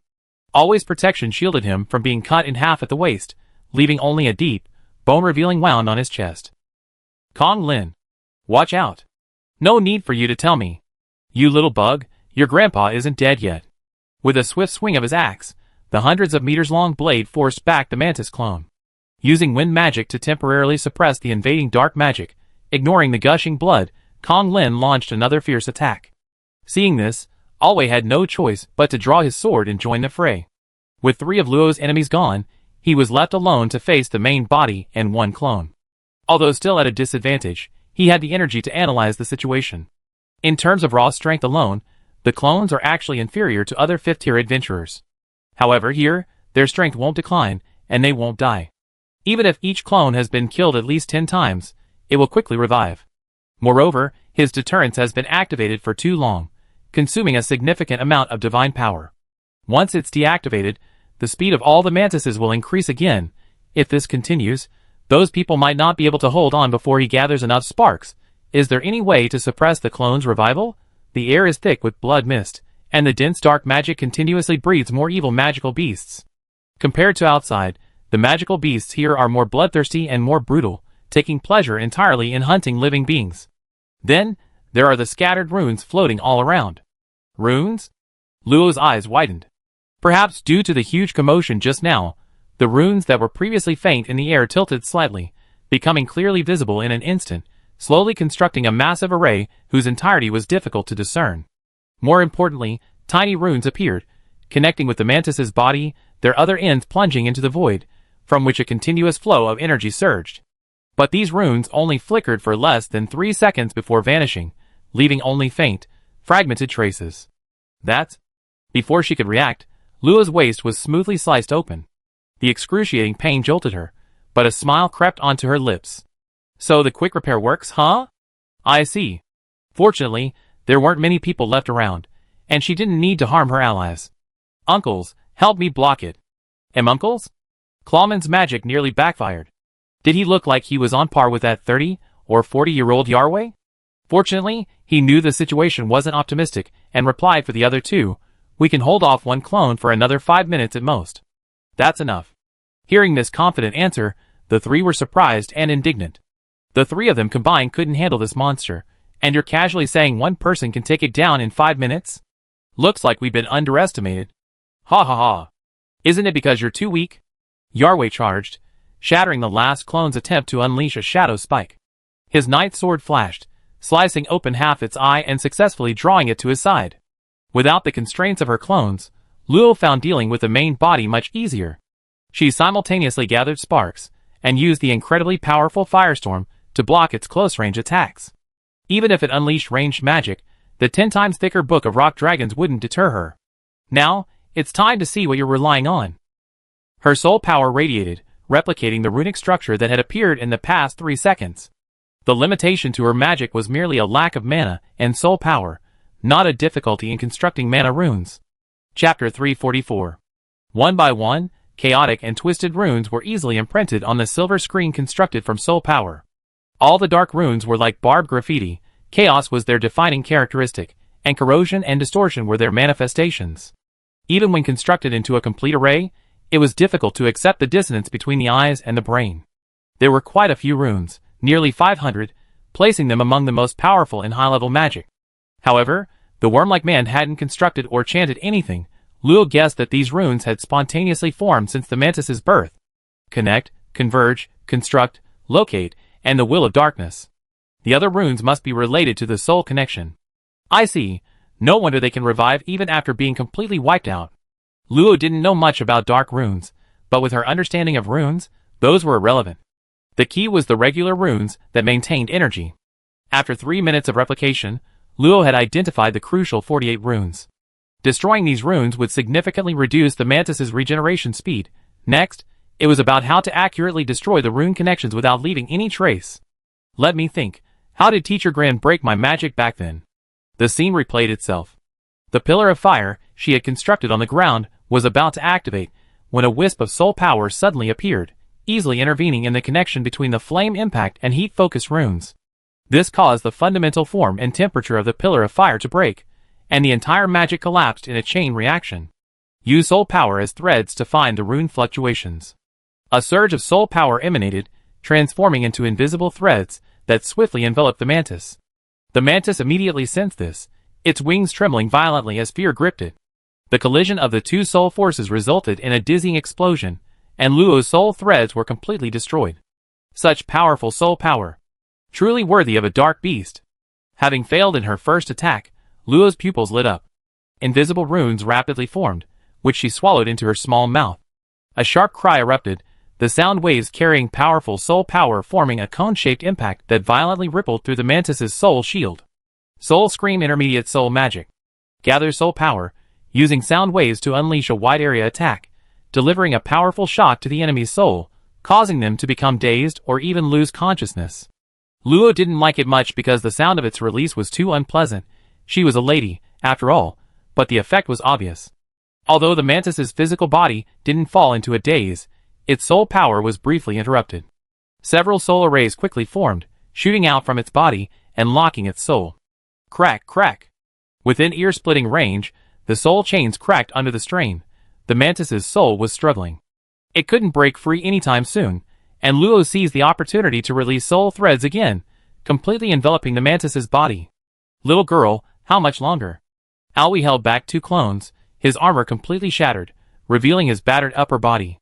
Always protection shielded him from being cut in half at the waist, leaving only a deep, bone-revealing wound on his chest. "Kong Lin, watch out. No need for you to tell me. You little bug, your grandpa isn't dead yet." With a swift swing of his axe, the hundreds of meters-long blade forced back the mantis clone. Using wind magic to temporarily suppress the invading dark magic, ignoring the gushing blood, Kong Lin launched another fierce attack. Seeing this, Alway had no choice but to draw his sword and join the fray. With 3 of Luo's enemies gone, he was left alone to face the main body and 1 clone. Although still at a disadvantage, he had the energy to analyze the situation. In terms of raw strength alone, the clones are actually inferior to other 5th-tier adventurers. However, here, their strength won't decline, and they won't die. Even if each clone has been killed at least 10 times, it will quickly revive. Moreover, his deterrence has been activated for too long, consuming a significant amount of divine power. Once it's deactivated, the speed of all the mantises will increase again. If this continues, those people might not be able to hold on before he gathers enough sparks. Is there any way to suppress the clone's revival? The air is thick with blood mist, and the dense dark magic continuously breeds more evil magical beasts. Compared to outside, the magical beasts here are more bloodthirsty and more brutal, taking pleasure entirely in hunting living beings. Then, there are the scattered runes floating all around. Runes? Luo's eyes widened. Perhaps due to the huge commotion just now, the runes that were previously faint in the air tilted slightly, becoming clearly visible in an instant, slowly constructing a massive array whose entirety was difficult to discern. More importantly, tiny runes appeared, connecting with the mantis's body, their other ends plunging into the void, from which a continuous flow of energy surged. But these runes only flickered for less than 3 seconds before vanishing, leaving only faint, fragmented traces. That? Before she could react, Luo's waist was smoothly sliced open. The excruciating pain jolted her, but a smile crept onto her lips. So the quick repair works, huh? I see. Fortunately, there weren't many people left around, and she didn't need to harm her allies. Uncles, help me block it. Uncles? Clawman's magic nearly backfired. Did he look like he was on par with that 30 or 40-year-old Yarway? Fortunately, he knew the situation wasn't optimistic and replied for the other two, "We can hold off one clone for another 5 minutes at most. That's enough." Hearing this confident answer, the three were surprised and indignant. The three of them combined couldn't handle this monster, and you're casually saying one person can take it down in 5 minutes? Looks like we've been underestimated. Ha ha ha. Isn't it because you're too weak? Yarway charged, shattering the last clone's attempt to unleash a shadow spike. His knight sword flashed, slicing open half its eye and successfully drawing it to his side. Without the constraints of her clones, Luo found dealing with the main body much easier. She simultaneously gathered sparks, and used the incredibly powerful firestorm to block its close-range attacks. Even if it unleashed ranged magic, the 10 times thicker book of rock dragons wouldn't deter her. Now, it's time to see what you're relying on. Her soul power radiated, replicating the runic structure that had appeared in the past 3 seconds. The limitation to her magic was merely a lack of mana and soul power, not a difficulty in constructing mana runes. Chapter 344. One by one, chaotic and twisted runes were easily imprinted on the silver screen constructed from soul power. All the dark runes were like barbed graffiti, chaos was their defining characteristic, and corrosion and distortion were their manifestations. Even when constructed into a complete array, it was difficult to accept the dissonance between the eyes and the brain. There were quite a few runes, nearly 500, placing them among the most powerful in high-level magic. However, the worm-like man hadn't constructed or chanted anything. Luo guessed that these runes had spontaneously formed since the mantis's birth. Connect, converge, construct, locate, and the will of darkness. The other runes must be related to the soul connection. I see. No wonder they can revive even after being completely wiped out. Luo didn't know much about dark runes, but with her understanding of runes, those were irrelevant. The key was the regular runes that maintained energy. After 3 minutes of replication, Luo had identified the crucial 48 runes. Destroying these runes would significantly reduce the mantis's regeneration speed. Next, it was about how to accurately destroy the rune connections without leaving any trace. Let me think. How did Teacher Gran break my magic back then? The scene replayed itself. The pillar of fire she had constructed on the ground was about to activate when a wisp of soul power suddenly appeared, easily intervening in the connection between the flame impact and heat-focused runes. This caused the fundamental form and temperature of the pillar of fire to break, and the entire magic collapsed in a chain reaction. Use soul power as threads to find the rune fluctuations. A surge of soul power emanated, transforming into invisible threads that swiftly enveloped the mantis. The mantis immediately sensed this, its wings trembling violently as fear gripped it. The collision of the two soul forces resulted in a dizzying explosion, and Luo's soul threads were completely destroyed. Such powerful soul power. Truly worthy of a dark beast. Having failed in her first attack, Luo's pupils lit up. Invisible runes rapidly formed, which she swallowed into her small mouth. A sharp cry erupted, the sound waves carrying powerful soul power forming a cone-shaped impact that violently rippled through the mantis's soul shield. Soul Scream Intermediate Soul Magic. Gather soul power, using sound waves to unleash a wide-area attack, delivering a powerful shock to the enemy's soul, causing them to become dazed or even lose consciousness. Luo didn't like it much because the sound of its release was too unpleasant. She was a lady, after all, but the effect was obvious. Although the mantis's physical body didn't fall into a daze, its soul power was briefly interrupted. Several soul arrays quickly formed, shooting out from its body and locking its soul. Crack, crack. Within ear-splitting range, the soul chains cracked under the strain. The mantis's soul was struggling. It couldn't break free anytime soon, and Luo seized the opportunity to release soul threads again, completely enveloping the mantis's body. Little girl, how much longer? Aoi held back 2 clones, his armor completely shattered, revealing his battered upper body.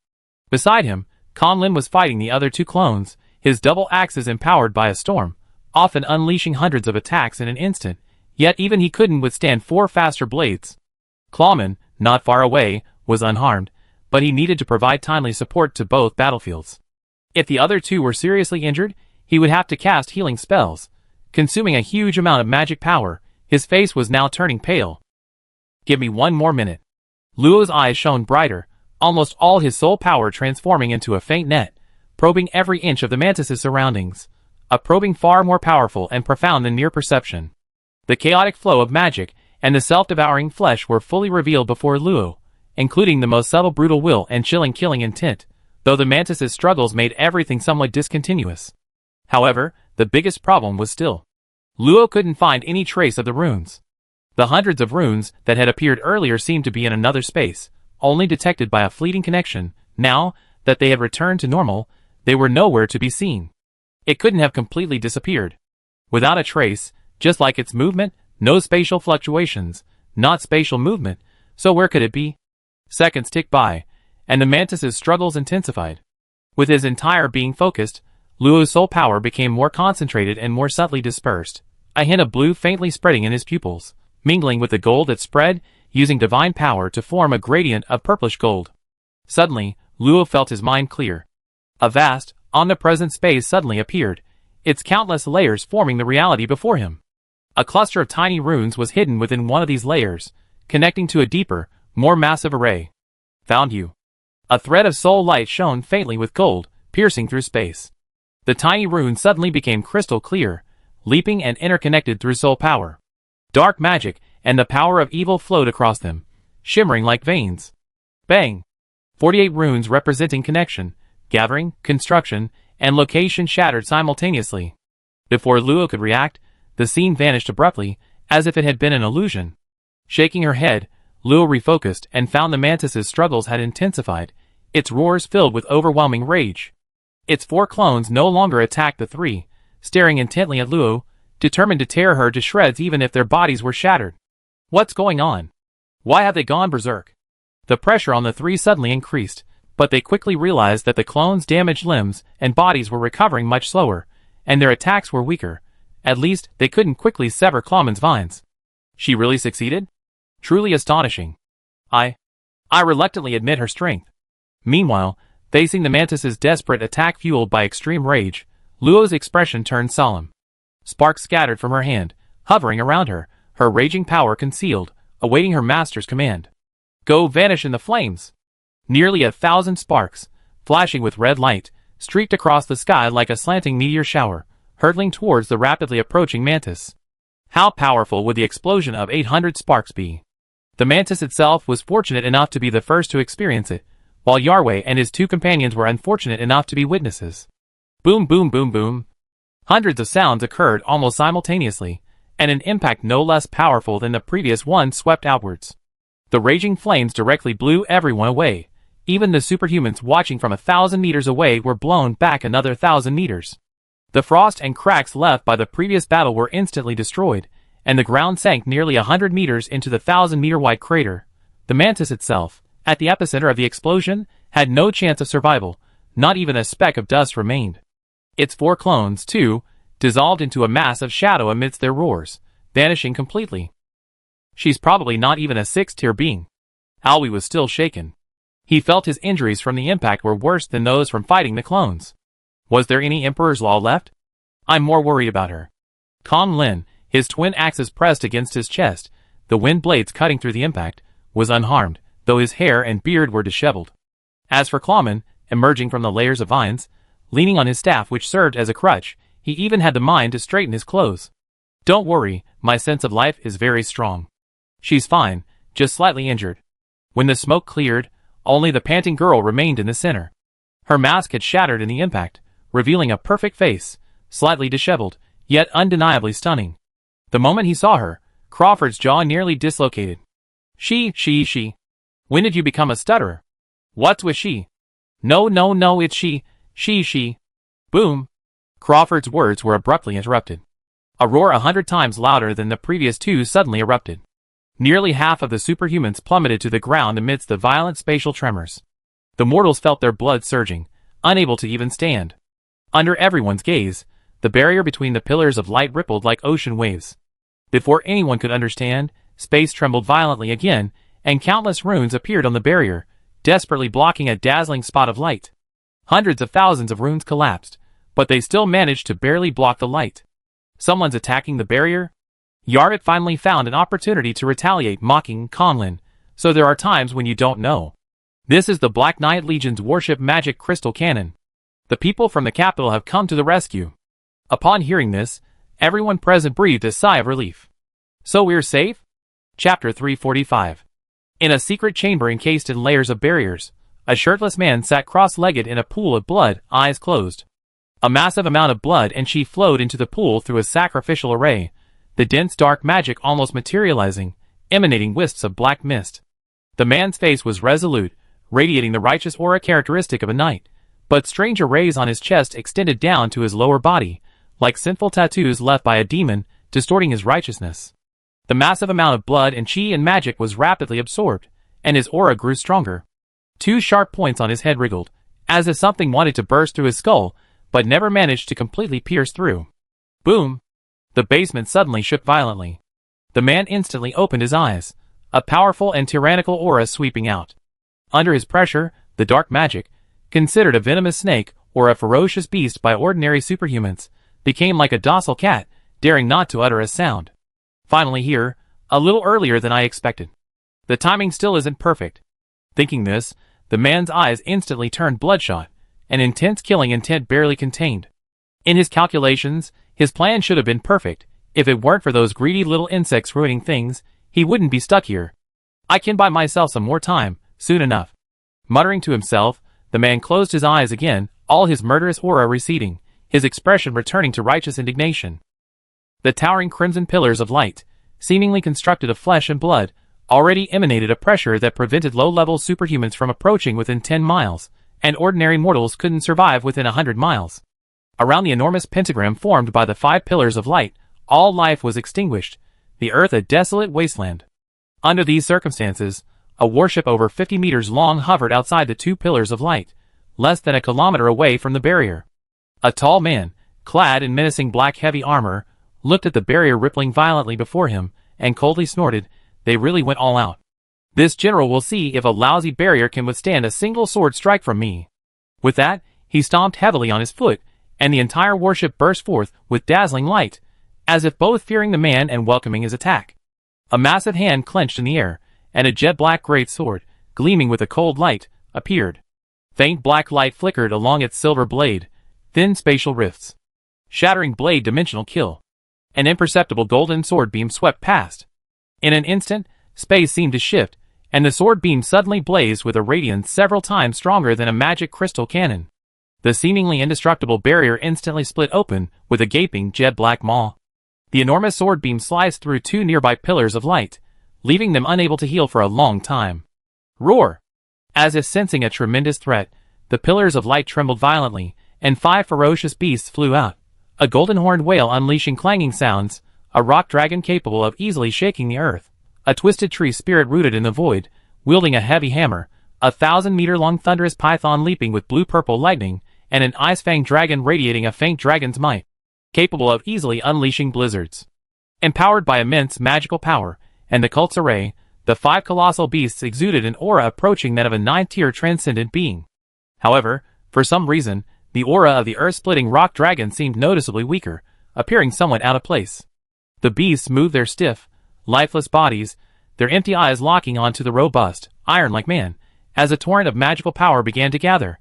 Beside him, Conlin was fighting the other 2 clones, his double axes empowered by a storm, often unleashing hundreds of attacks in an instant, yet even he couldn't withstand 4 faster blades. Clawman, not far away, was unharmed, but he needed to provide timely support to both battlefields. If the other two were seriously injured, he would have to cast healing spells, consuming a huge amount of magic power. His face was now turning pale. "Give me one more minute." Luo's eyes shone brighter, almost all his soul power transforming into a faint net, probing every inch of the mantis's surroundings, a probing far more powerful and profound than mere perception. The chaotic flow of magic and the self-devouring flesh were fully revealed before Luo, including the most subtle brutal will and chilling killing intent, though the mantis's struggles made everything somewhat discontinuous. However, the biggest problem was still. Luo couldn't find any trace of the runes. The hundreds of runes that had appeared earlier seemed to be in another space, only detected by a fleeting connection. Now that they had returned to normal, they were nowhere to be seen. It couldn't have completely disappeared. Without a trace, just like its movement, no spatial fluctuations, not spatial movement, so where could it be? Seconds ticked by, and the mantis's struggles intensified. With his entire being focused, Luo's soul power became more concentrated and more subtly dispersed, a hint of blue faintly spreading in his pupils, mingling with the gold that spread, using divine power to form a gradient of purplish gold. Suddenly, Luo felt his mind clear. A vast, omnipresent space suddenly appeared, its countless layers forming the reality before him. A cluster of tiny runes was hidden within one of these layers, connecting to a deeper, more massive array. "Found you." A thread of soul light shone faintly with gold, piercing through space. The tiny runes suddenly became crystal clear, leaping and interconnected through soul power. Dark magic and the power of evil flowed across them, shimmering like veins. Bang! 48 runes representing connection, gathering, construction, and location shattered simultaneously. Before Luo could react, the scene vanished abruptly, as if it had been an illusion. Shaking her head, Luo refocused and found the mantis's struggles had intensified, its roars filled with overwhelming rage. Its 4 clones no longer attacked the 3, staring intently at Luo, determined to tear her to shreds even if their bodies were shattered. What's going on? Why have they gone berserk? The pressure on the 3 suddenly increased, but they quickly realized that the clones' damaged limbs and bodies were recovering much slower, and their attacks were weaker. At least, they couldn't quickly sever Clawman's vines. She really succeeded? Truly astonishing. I reluctantly admit her strength. Meanwhile, facing the mantis's desperate attack fueled by extreme rage, Luo's expression turned solemn. Sparks scattered from her hand, hovering around her, her raging power concealed, awaiting her master's command. "Go vanish in the flames!" Nearly 1,000 sparks, flashing with red light, streaked across the sky like a slanting meteor shower, hurtling towards the rapidly approaching mantis. How powerful would the explosion of 800 sparks be? The mantis itself was fortunate enough to be the first to experience it, while Yarway and his 2 companions were unfortunate enough to be witnesses. Boom boom boom boom. Hundreds of sounds occurred almost simultaneously, and an impact no less powerful than the previous one swept outwards. The raging flames directly blew everyone away. Even the superhumans watching from 1,000 meters away were blown back another 1,000 meters. The frost and cracks left by the previous battle were instantly destroyed, and the ground sank nearly 100 meters into the 1,000-meter-wide crater. The mantis itself, at the epicenter of the explosion, had no chance of survival. Not even a speck of dust remained. Its 4 clones, too, dissolved into a mass of shadow amidst their roars, vanishing completely. She's probably not even a 6th-tier being. Alwi was still shaken. He felt his injuries from the impact were worse than those from fighting the clones. Was there any Emperor's Law left? I'm more worried about her. Kong Lin, his twin axes pressed against his chest, the wind blades cutting through the impact, was unharmed, though his hair and beard were disheveled. As for Clawman, emerging from the layers of vines, leaning on his staff which served as a crutch, he even had the mind to straighten his clothes. Don't worry, my sense of life is very strong. She's fine, just slightly injured. When the smoke cleared, only the panting girl remained in the center. Her mask had shattered in the impact, revealing a perfect face, slightly disheveled, yet undeniably stunning. The moment he saw her, Crawford's jaw nearly dislocated. She. When did you become a stutterer? What's with she? No, it's she. Boom. Crawford's words were abruptly interrupted. A roar 100 times louder than the previous 2 suddenly erupted. Nearly half of the superhumans plummeted to the ground amidst the violent spatial tremors. The mortals felt their blood surging, unable to even stand. Under everyone's gaze, the barrier between the pillars of light rippled like ocean waves. Before anyone could understand, space trembled violently again, and countless runes appeared on the barrier, desperately blocking a dazzling spot of light. Hundreds of thousands of runes collapsed, but they still managed to barely block the light. Someone's attacking the barrier? Yarvik finally found an opportunity to retaliate, mocking Conlin, so there are times when you don't know. This is the Black Knight Legion's warship magic crystal cannon. The people from the capital have come to the rescue. Upon hearing this, everyone present breathed a sigh of relief. So we're safe? Chapter 345. In a secret chamber encased in layers of barriers, a shirtless man sat cross-legged in a pool of blood, eyes closed. A massive amount of blood and chi flowed into the pool through a sacrificial array, the dense dark magic almost materializing, emanating wisps of black mist. The man's face was resolute, radiating the righteous aura characteristic of a knight, but strange rays on his chest extended down to his lower body, like sinful tattoos left by a demon, distorting his righteousness. The massive amount of blood and chi and magic was rapidly absorbed, and his aura grew stronger. Two sharp points on his head wriggled, as if something wanted to burst through his skull, but never managed to completely pierce through. Boom! The basement suddenly shook violently. The man instantly opened his eyes, a powerful and tyrannical aura sweeping out. Under his pressure, the dark magic, considered a venomous snake or a ferocious beast by ordinary superhumans, became like a docile cat, daring not to utter a sound. Finally here, a little earlier than I expected. The timing still isn't perfect. Thinking this, the man's eyes instantly turned bloodshot, an intense killing intent barely contained. In his calculations, his plan should have been perfect. If it weren't for those greedy little insects ruining things, he wouldn't be stuck here. I can buy myself some more time, soon enough. Muttering to himself, the man closed his eyes again, all his murderous aura receding, his expression returning to righteous indignation. The towering crimson pillars of light, seemingly constructed of flesh and blood, already emanated a pressure that prevented low-level superhumans from approaching within 10 miles, and ordinary mortals couldn't survive within 100 miles. Around the enormous pentagram formed by the 5 pillars of light, all life was extinguished, the earth a desolate wasteland. Under these circumstances, a warship over 50 meters long hovered outside the 2 pillars of light, less than a kilometer away from the barrier. A tall man, clad in menacing black heavy armor, looked at the barrier rippling violently before him, and coldly snorted, "They really went all out. This general will see if a lousy barrier can withstand a single sword strike from me." With that, he stomped heavily on his foot, and the entire warship burst forth with dazzling light, as if both fearing the man and welcoming his attack. A massive hand clenched in the air, and a jet-black great sword, gleaming with a cold light, appeared. Faint black light flickered along its silver blade, thin spatial rifts. Shattering blade dimensional kill. An imperceptible golden sword beam swept past. In an instant, space seemed to shift, and the sword beam suddenly blazed with a radiance several times stronger than a magic crystal cannon. The seemingly indestructible barrier instantly split open, with a gaping jet-black maw. The enormous sword beam sliced through 2 nearby pillars of light, leaving them unable to heal for a long time. Roar! As if sensing a tremendous threat, the pillars of light trembled violently, and 5 ferocious beasts flew out. A golden-horned whale unleashing clanging sounds, a rock dragon capable of easily shaking the earth, a twisted tree spirit rooted in the void, wielding a heavy hammer, a 1,000-meter-long thunderous python leaping with blue-purple lightning, and an ice-fanged dragon radiating a faint dragon's might, capable of easily unleashing blizzards. Empowered by immense magical power, and the cult's array, the 5 colossal beasts exuded an aura approaching that of a 9th-tier transcendent being. However, for some reason, the aura of the earth-splitting rock dragon seemed noticeably weaker, appearing somewhat out of place. The beasts moved their stiff, lifeless bodies, their empty eyes locking onto the robust, iron-like man, as a torrent of magical power began to gather.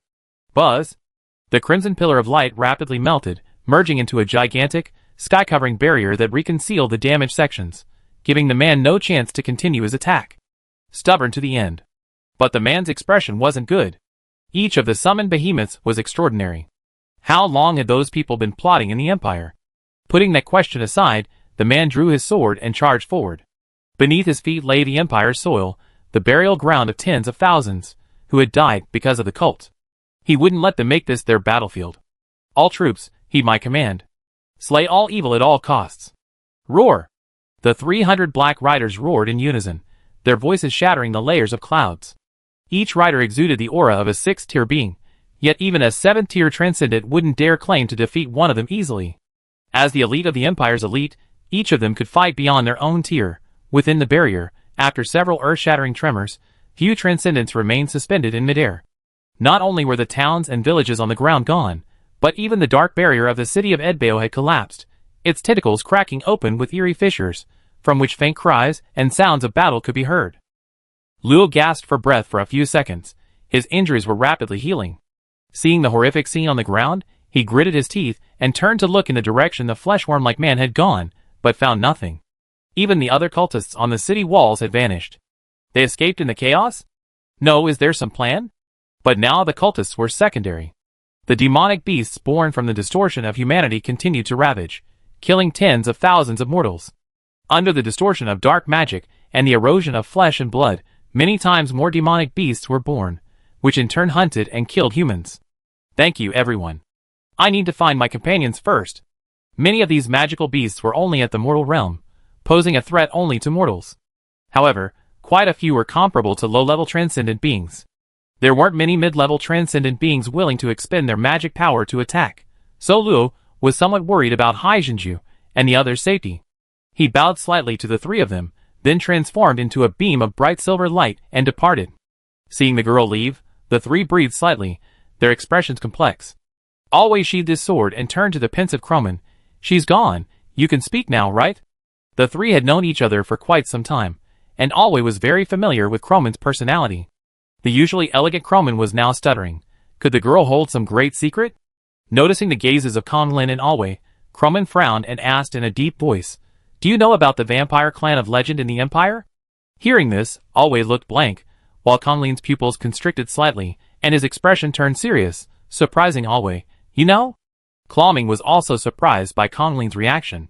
Buzz! The crimson pillar of light rapidly melted, merging into a gigantic, sky-covering barrier that reconcealed the damaged sections, giving the man no chance to continue his attack. Stubborn to the end. But the man's expression wasn't good. Each of the summoned behemoths was extraordinary. How long had those people been plotting in the Empire? Putting that question aside, the man drew his sword and charged forward. Beneath his feet lay the Empire's soil, the burial ground of tens of thousands, who had died because of the cult. He wouldn't let them make this their battlefield. All troops, heed my command. Slay all evil at all costs. Roar! The 300 black riders roared in unison, their voices shattering the layers of clouds. Each rider exuded the aura of a 6th-tier being, yet even a 7th-tier transcendent wouldn't dare claim to defeat one of them easily. As the elite of the Empire's elite, each of them could fight beyond their own tier. Within the barrier, after several earth-shattering tremors, Few transcendents remained suspended in midair. Not only were the towns and villages on the ground gone, but even the dark barrier of the city of Edbao had collapsed, its tentacles cracking open with eerie fissures, from which faint cries and sounds of battle could be heard. Luo gasped for breath for a few seconds. His injuries were rapidly healing. Seeing the horrific scene on the ground, he gritted his teeth and turned to look in the direction the flesh-worm-like man had gone, but found nothing. Even the other cultists on the city walls had vanished. They escaped in the chaos? No, is there some plan? But now the cultists were secondary. The demonic beasts born from the distortion of humanity continued to ravage, killing tens of thousands of mortals. Under the distortion of dark magic and the erosion of flesh and blood, many times more demonic beasts were born, which in turn hunted and killed humans. Thank you, everyone. I need to find my companions first. Many of these magical beasts were only at the mortal realm, posing a threat only to mortals. However, quite a few were comparable to low-level transcendent beings. There weren't many mid-level transcendent beings willing to expend their magic power to attack, so Luo was somewhat worried about Haijinju and the others' safety. He bowed slightly to the three of them, then transformed into a beam of bright silver light and departed. Seeing the girl leave, the three breathed slightly, their expressions complex. Alway sheathed his sword and turned to the pensive Croman. She's gone, you can speak now, right? The three had known each other for quite some time, and Alway was very familiar with Croman's personality. The usually elegant Croman was now stuttering. Could the girl hold some great secret? Noticing the gazes of Conlin and Alway, Croman frowned and asked in a deep voice, "Do you know about the vampire clan of legend in the Empire?" Hearing this, Alway looked blank, while Conlin's pupils constricted slightly, and his expression turned serious, surprising Alway. "You know?" Clomming was also surprised by Conlin's reaction.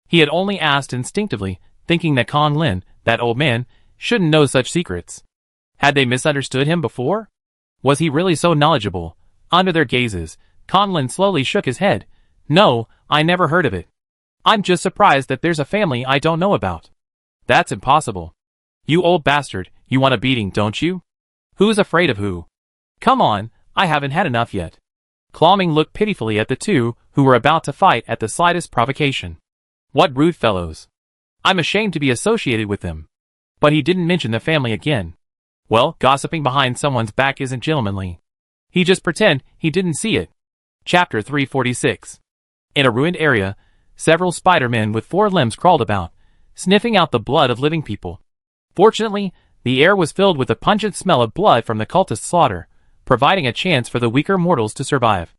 He had only asked instinctively, thinking that Conlin, that old man, shouldn't know such secrets. Had they misunderstood him before? Was he really so knowledgeable? Under their gazes, Conlin slowly shook his head. "No, I never heard of it. I'm just surprised that there's a family I don't know about." "That's impossible. You old bastard, you want a beating, don't you? Who's afraid of who? Come on, I haven't had enough yet." Clomming looked pitifully at the two who were about to fight at the slightest provocation. What rude fellows. I'm ashamed to be associated with them. But he didn't mention the family again. Well, gossiping behind someone's back isn't gentlemanly. He just pretend he didn't see it. Chapter 346. In a ruined area, several Spider-Men with 4 limbs crawled about, sniffing out the blood of living people. Fortunately, the air was filled with the pungent smell of blood from the cultist slaughter, providing a chance for the weaker mortals to survive.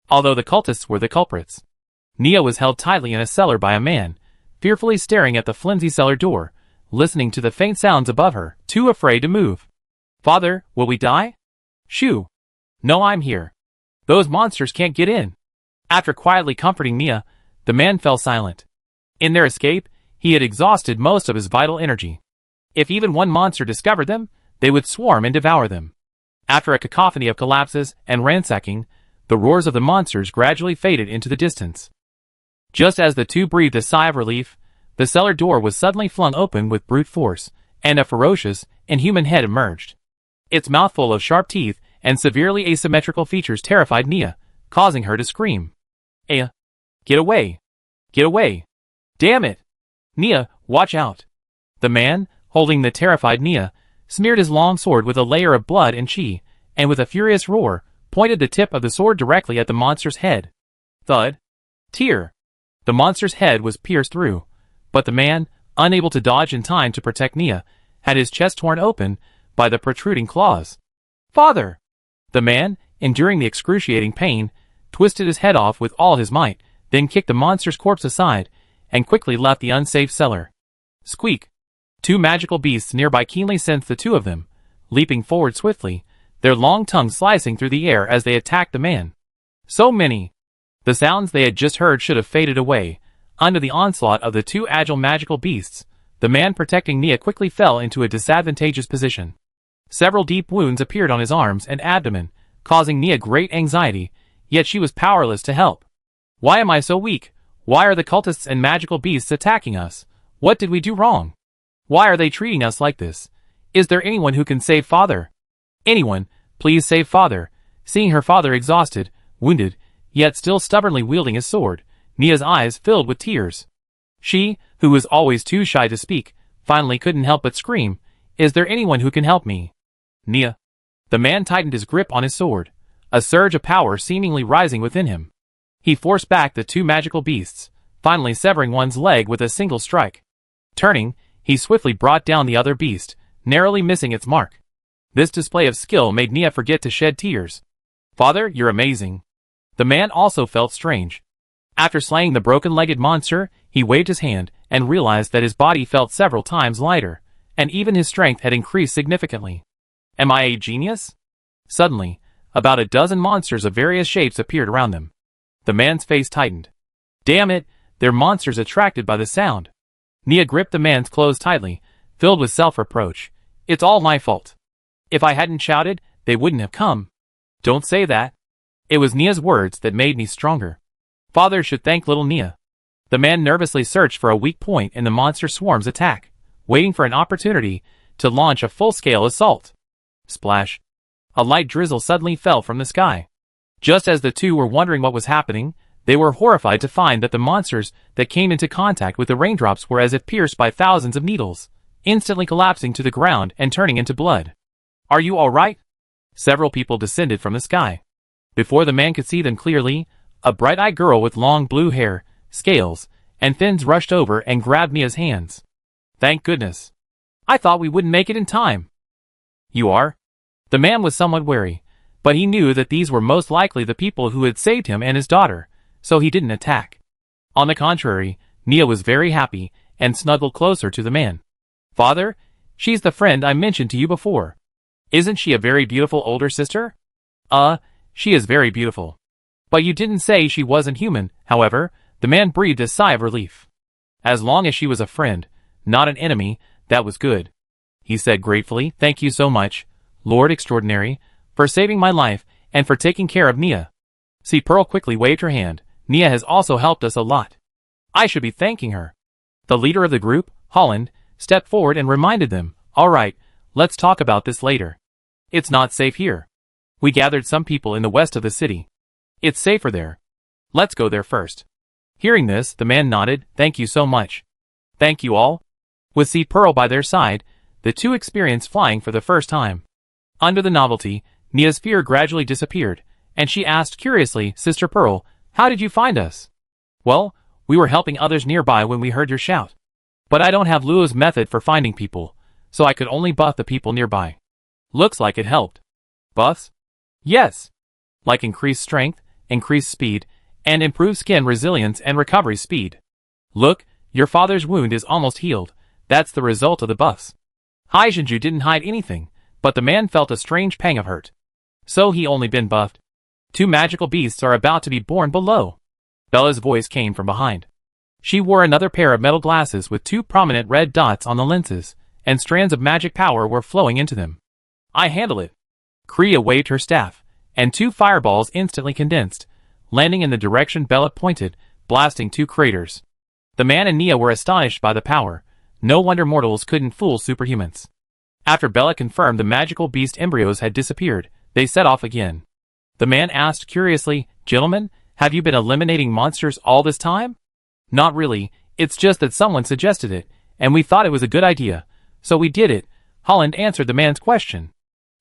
Although the cultists were the culprits. Nia was held tightly in a cellar by a man, fearfully staring at the flimsy cellar door, listening to the faint sounds above her, too afraid to move. "Father, will we die?" "Shoo. No, I'm here. Those monsters can't get in." After quietly comforting Nia, the man fell silent. In their escape, he had exhausted most of his vital energy. If even one monster discovered them, they would swarm and devour them. After a cacophony of collapses and ransacking, the roars of the monsters gradually faded into the distance. Just as the two breathed a sigh of relief, the cellar door was suddenly flung open with brute force, and a ferocious, inhuman head emerged. Its mouthful of sharp teeth and severely asymmetrical features terrified Nia, causing her to scream. "Aya! Get away! Get away! Damn it! Nia, watch out!" The man, holding the terrified Nia, smeared his long sword with a layer of blood and chi, and with a furious roar, pointed the tip of the sword directly at the monster's head. Thud! Tear! The monster's head was pierced through, but the man, unable to dodge in time to protect Nia, had his chest torn open by the protruding claws. "Father!" The man, enduring the excruciating pain, twisted his head off with all his might, then kicked the monster's corpse aside, and quickly left the unsafe cellar. Squeak! 2 magical beasts nearby keenly sensed the two of them, leaping forward swiftly, their long tongues slicing through the air as they attacked the man. So many! The sounds they had just heard should have faded away. Under the onslaught of the 2 agile magical beasts, the man protecting Nia quickly fell into a disadvantageous position. Several deep wounds appeared on his arms and abdomen, causing Nia great anxiety, yet she was powerless to help. "Why am I so weak? Why are the cultists and magical beasts attacking us? What did we do wrong? Why are they treating us like this? Is there anyone who can save Father? Anyone, please save Father." Seeing her father exhausted, wounded, yet still stubbornly wielding his sword, Nia's eyes filled with tears. She, who was always too shy to speak, finally couldn't help but scream, "Is there anyone who can help me? Nia. The man tightened his grip on his sword, a surge of power seemingly rising within him. He forced back the two magical beasts, finally severing one's leg with a single strike. Turning, he swiftly brought down the other beast, narrowly missing its mark. This display of skill made Nia forget to shed tears. Father, you're amazing. The man also felt strange. After slaying the broken-legged monster, he waved his hand and realized that his body felt several times lighter, and even his strength had increased significantly. Am I a genius? Suddenly, about a dozen monsters of various shapes appeared around them. The man's face tightened. Damn it, they're monsters attracted by the sound. Nia gripped the man's clothes tightly, filled with self-reproach. It's all my fault. If I hadn't shouted, they wouldn't have come. Don't say that. It was Nia's words that made me stronger. Father should thank little Nia. The man nervously searched for a weak point in the monster swarm's attack, waiting for an opportunity to launch a full-scale assault. Splash. A light drizzle suddenly fell from the sky. Just as the two were wondering what was happening, they were horrified to find that the monsters that came into contact with the raindrops were as if pierced by thousands of needles, instantly collapsing to the ground and turning into blood. Are you all right? Several people descended from the sky. Before the man could see them clearly, a bright-eyed girl with long blue hair, scales, and fins rushed over and grabbed Nia's hands. Thank goodness. I thought we wouldn't make it in time. You are? The man was somewhat wary, but he knew that these were most likely the people who had saved him and his daughter, so he didn't attack. On the contrary, Nia was very happy and snuggled closer to the man. Father, she's the friend I mentioned to you before. Isn't she a very beautiful older sister? She is very beautiful. But you didn't say she wasn't human, however. The man breathed a sigh of relief. As long as she was a friend, not an enemy, that was good. He said gratefully, Thank you so much, Lord Extraordinary, for saving my life and for taking care of Nia. See, Pearl quickly waved her hand. Nia has also helped us a lot. I should be thanking her. The leader of the group, Holland, stepped forward and reminded them, All right, let's talk about this later. It's not safe here. We gathered some people in the west of the city. It's safer there. Let's go there first. Hearing this, the man nodded, Thank you so much. Thank you all. With Sea Pearl by their side, the two experienced flying for the first time. Under the novelty, Nia's fear gradually disappeared, and she asked curiously, Sister Pearl, how did you find us? Well, we were helping others nearby when we heard your shout. But I don't have Luo's method for finding people, so I could only buff the people nearby. Looks like it helped. Buffs? Yes. Like increased strength, increased speed, and improved skin resilience and recovery speed. Look, your father's wound is almost healed. That's the result of the buffs. Haijinju didn't hide anything, but the man felt a strange pang of hurt. So he only been buffed. Two magical beasts are about to be born below. Bella's voice came from behind. She wore another pair of metal glasses with two prominent red dots on the lenses, and strands of magic power were flowing into them. I handle it. Kriya waved her staff, and two fireballs instantly condensed, landing in the direction Bella pointed, blasting two craters. The man and Nia were astonished by the power. No wonder mortals couldn't fool superhumans. After Bella confirmed the magical beast embryos had disappeared, they set off again. The man asked curiously, Gentlemen, have you been eliminating monsters all this time? Not really, it's just that someone suggested it, and we thought it was a good idea, so we did it. Holland answered the man's question.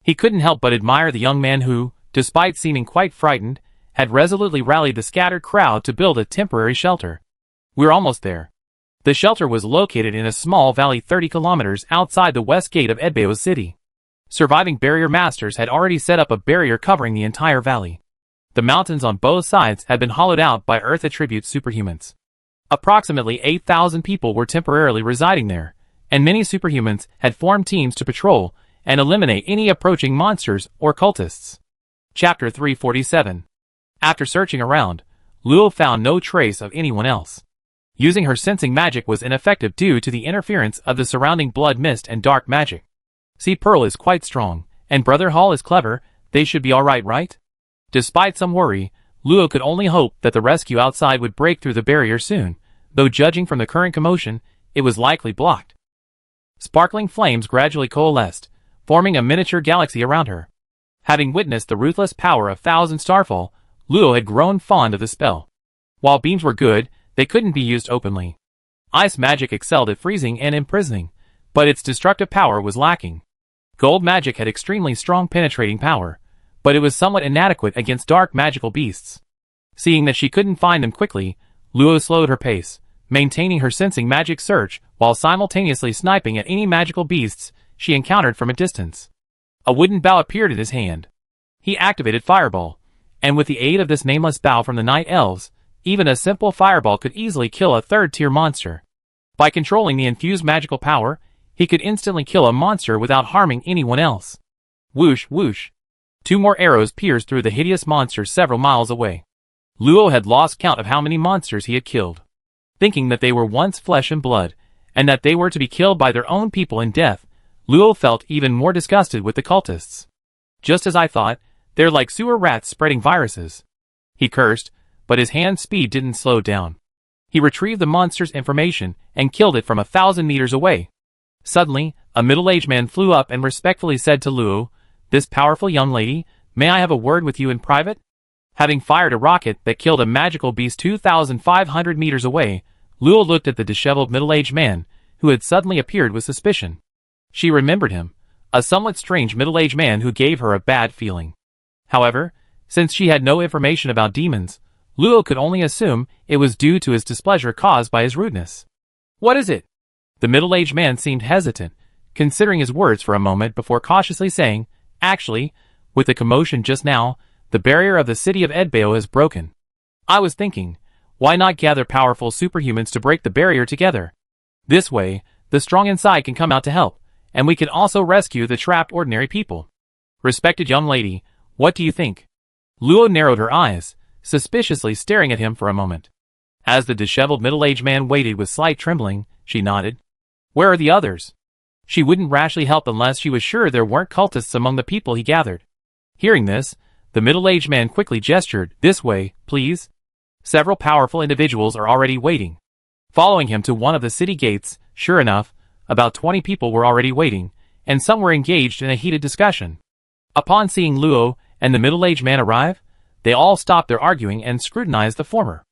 He couldn't help but admire the young man who, despite seeming quite frightened, had resolutely rallied the scattered crowd to build a temporary shelter. We're almost there. The shelter was located in a small valley 30 kilometers outside the west gate of Edbao City. Surviving barrier masters had already set up a barrier covering the entire valley. The mountains on both sides had been hollowed out by Earth attribute superhumans. Approximately 8,000 people were temporarily residing there, and many superhumans had formed teams to patrol and eliminate any approaching monsters or cultists. Chapter 347. After searching around, Luo found no trace of anyone else. Using her sensing magic was ineffective due to the interference of the surrounding blood mist and dark magic. Sea Pearl is quite strong, and Brother Hall is clever, they should be alright, right? Despite some worry, Luo could only hope that the rescue outside would break through the barrier soon, though judging from the current commotion, it was likely blocked. Sparkling flames gradually coalesced, forming a miniature galaxy around her. Having witnessed the ruthless power of Thousand Starfall, Luo had grown fond of the spell. While beams were good, they couldn't be used openly. Ice magic excelled at freezing and imprisoning, but its destructive power was lacking. Gold magic had extremely strong penetrating power, but it was somewhat inadequate against dark magical beasts. Seeing that she couldn't find them quickly, Luo slowed her pace, maintaining her sensing magic search while simultaneously sniping at any magical beasts she encountered from a distance. A wooden bow appeared in his hand. He activated Fireball, and with the aid of this nameless bow from the Night Elves, even a simple fireball could easily kill a third-tier monster. By controlling the infused magical power, he could instantly kill a monster without harming anyone else. Whoosh, whoosh. 2 more arrows pierced through the hideous monster several miles away. Luo had lost count of how many monsters he had killed. Thinking that they were once flesh and blood, and that they were to be killed by their own people in death, Luo felt even more disgusted with the cultists. Just as I thought, they're like sewer rats spreading viruses. He cursed, but his hand speed didn't slow down. He retrieved the monster's information and killed it from 1,000 meters away. Suddenly, a middle-aged man flew up and respectfully said to Luo, "This powerful young lady, may I have a word with you in private?" Having fired a rocket that killed a magical beast 2,500 meters away, Luo looked at the disheveled middle-aged man, who had suddenly appeared with suspicion. She remembered him, a somewhat strange middle-aged man who gave her a bad feeling. However, since she had no information about demons, Luo could only assume it was due to his displeasure caused by his rudeness. "What is it?" The middle-aged man seemed hesitant, considering his words for a moment before cautiously saying, "Actually, with the commotion just now, the barrier of the city of Edbao has broken. I was thinking, why not gather powerful superhumans to break the barrier together? This way, the strong inside can come out to help, and we can also rescue the trapped ordinary people. Respected young lady, what do you think?" Luo narrowed her eyes, suspiciously staring at him for a moment. As the disheveled middle-aged man waited with slight trembling, she nodded. "Where are the others?" She wouldn't rashly help unless she was sure there weren't cultists among the people he gathered. Hearing this, the middle-aged man quickly gestured, "This way, please. Several powerful individuals are already waiting." Following him to one of the city gates, sure enough, about 20 people were already waiting, and some were engaged in a heated discussion. Upon seeing Luo and the middle-aged man arrive, they all stopped their arguing and scrutinized the former.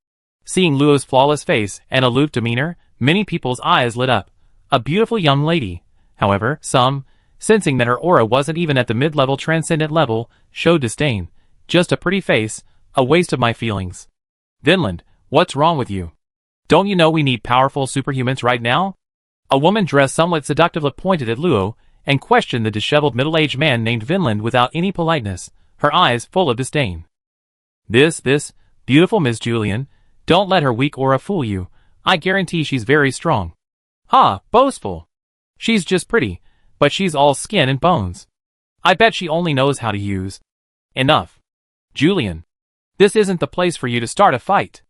Seeing Luo's flawless face and aloof demeanor, many people's eyes lit up. A beautiful young lady. However, some, sensing that her aura wasn't even at the mid-level transcendent level, showed disdain. "Just a pretty face, a waste of my feelings." "Vinland, what's wrong with you? Don't you know we need powerful superhumans right now?" A woman dressed somewhat seductively pointed at Luo and questioned the disheveled middle-aged man named Vinland without any politeness, her eyes full of disdain. This, beautiful Miss Julian, don't let her weak aura fool you. I guarantee she's very strong." "Ha, boastful. She's just pretty, but she's all skin and bones. I bet she only knows how to use." "Enough. Julian, this isn't the place for you to start a fight."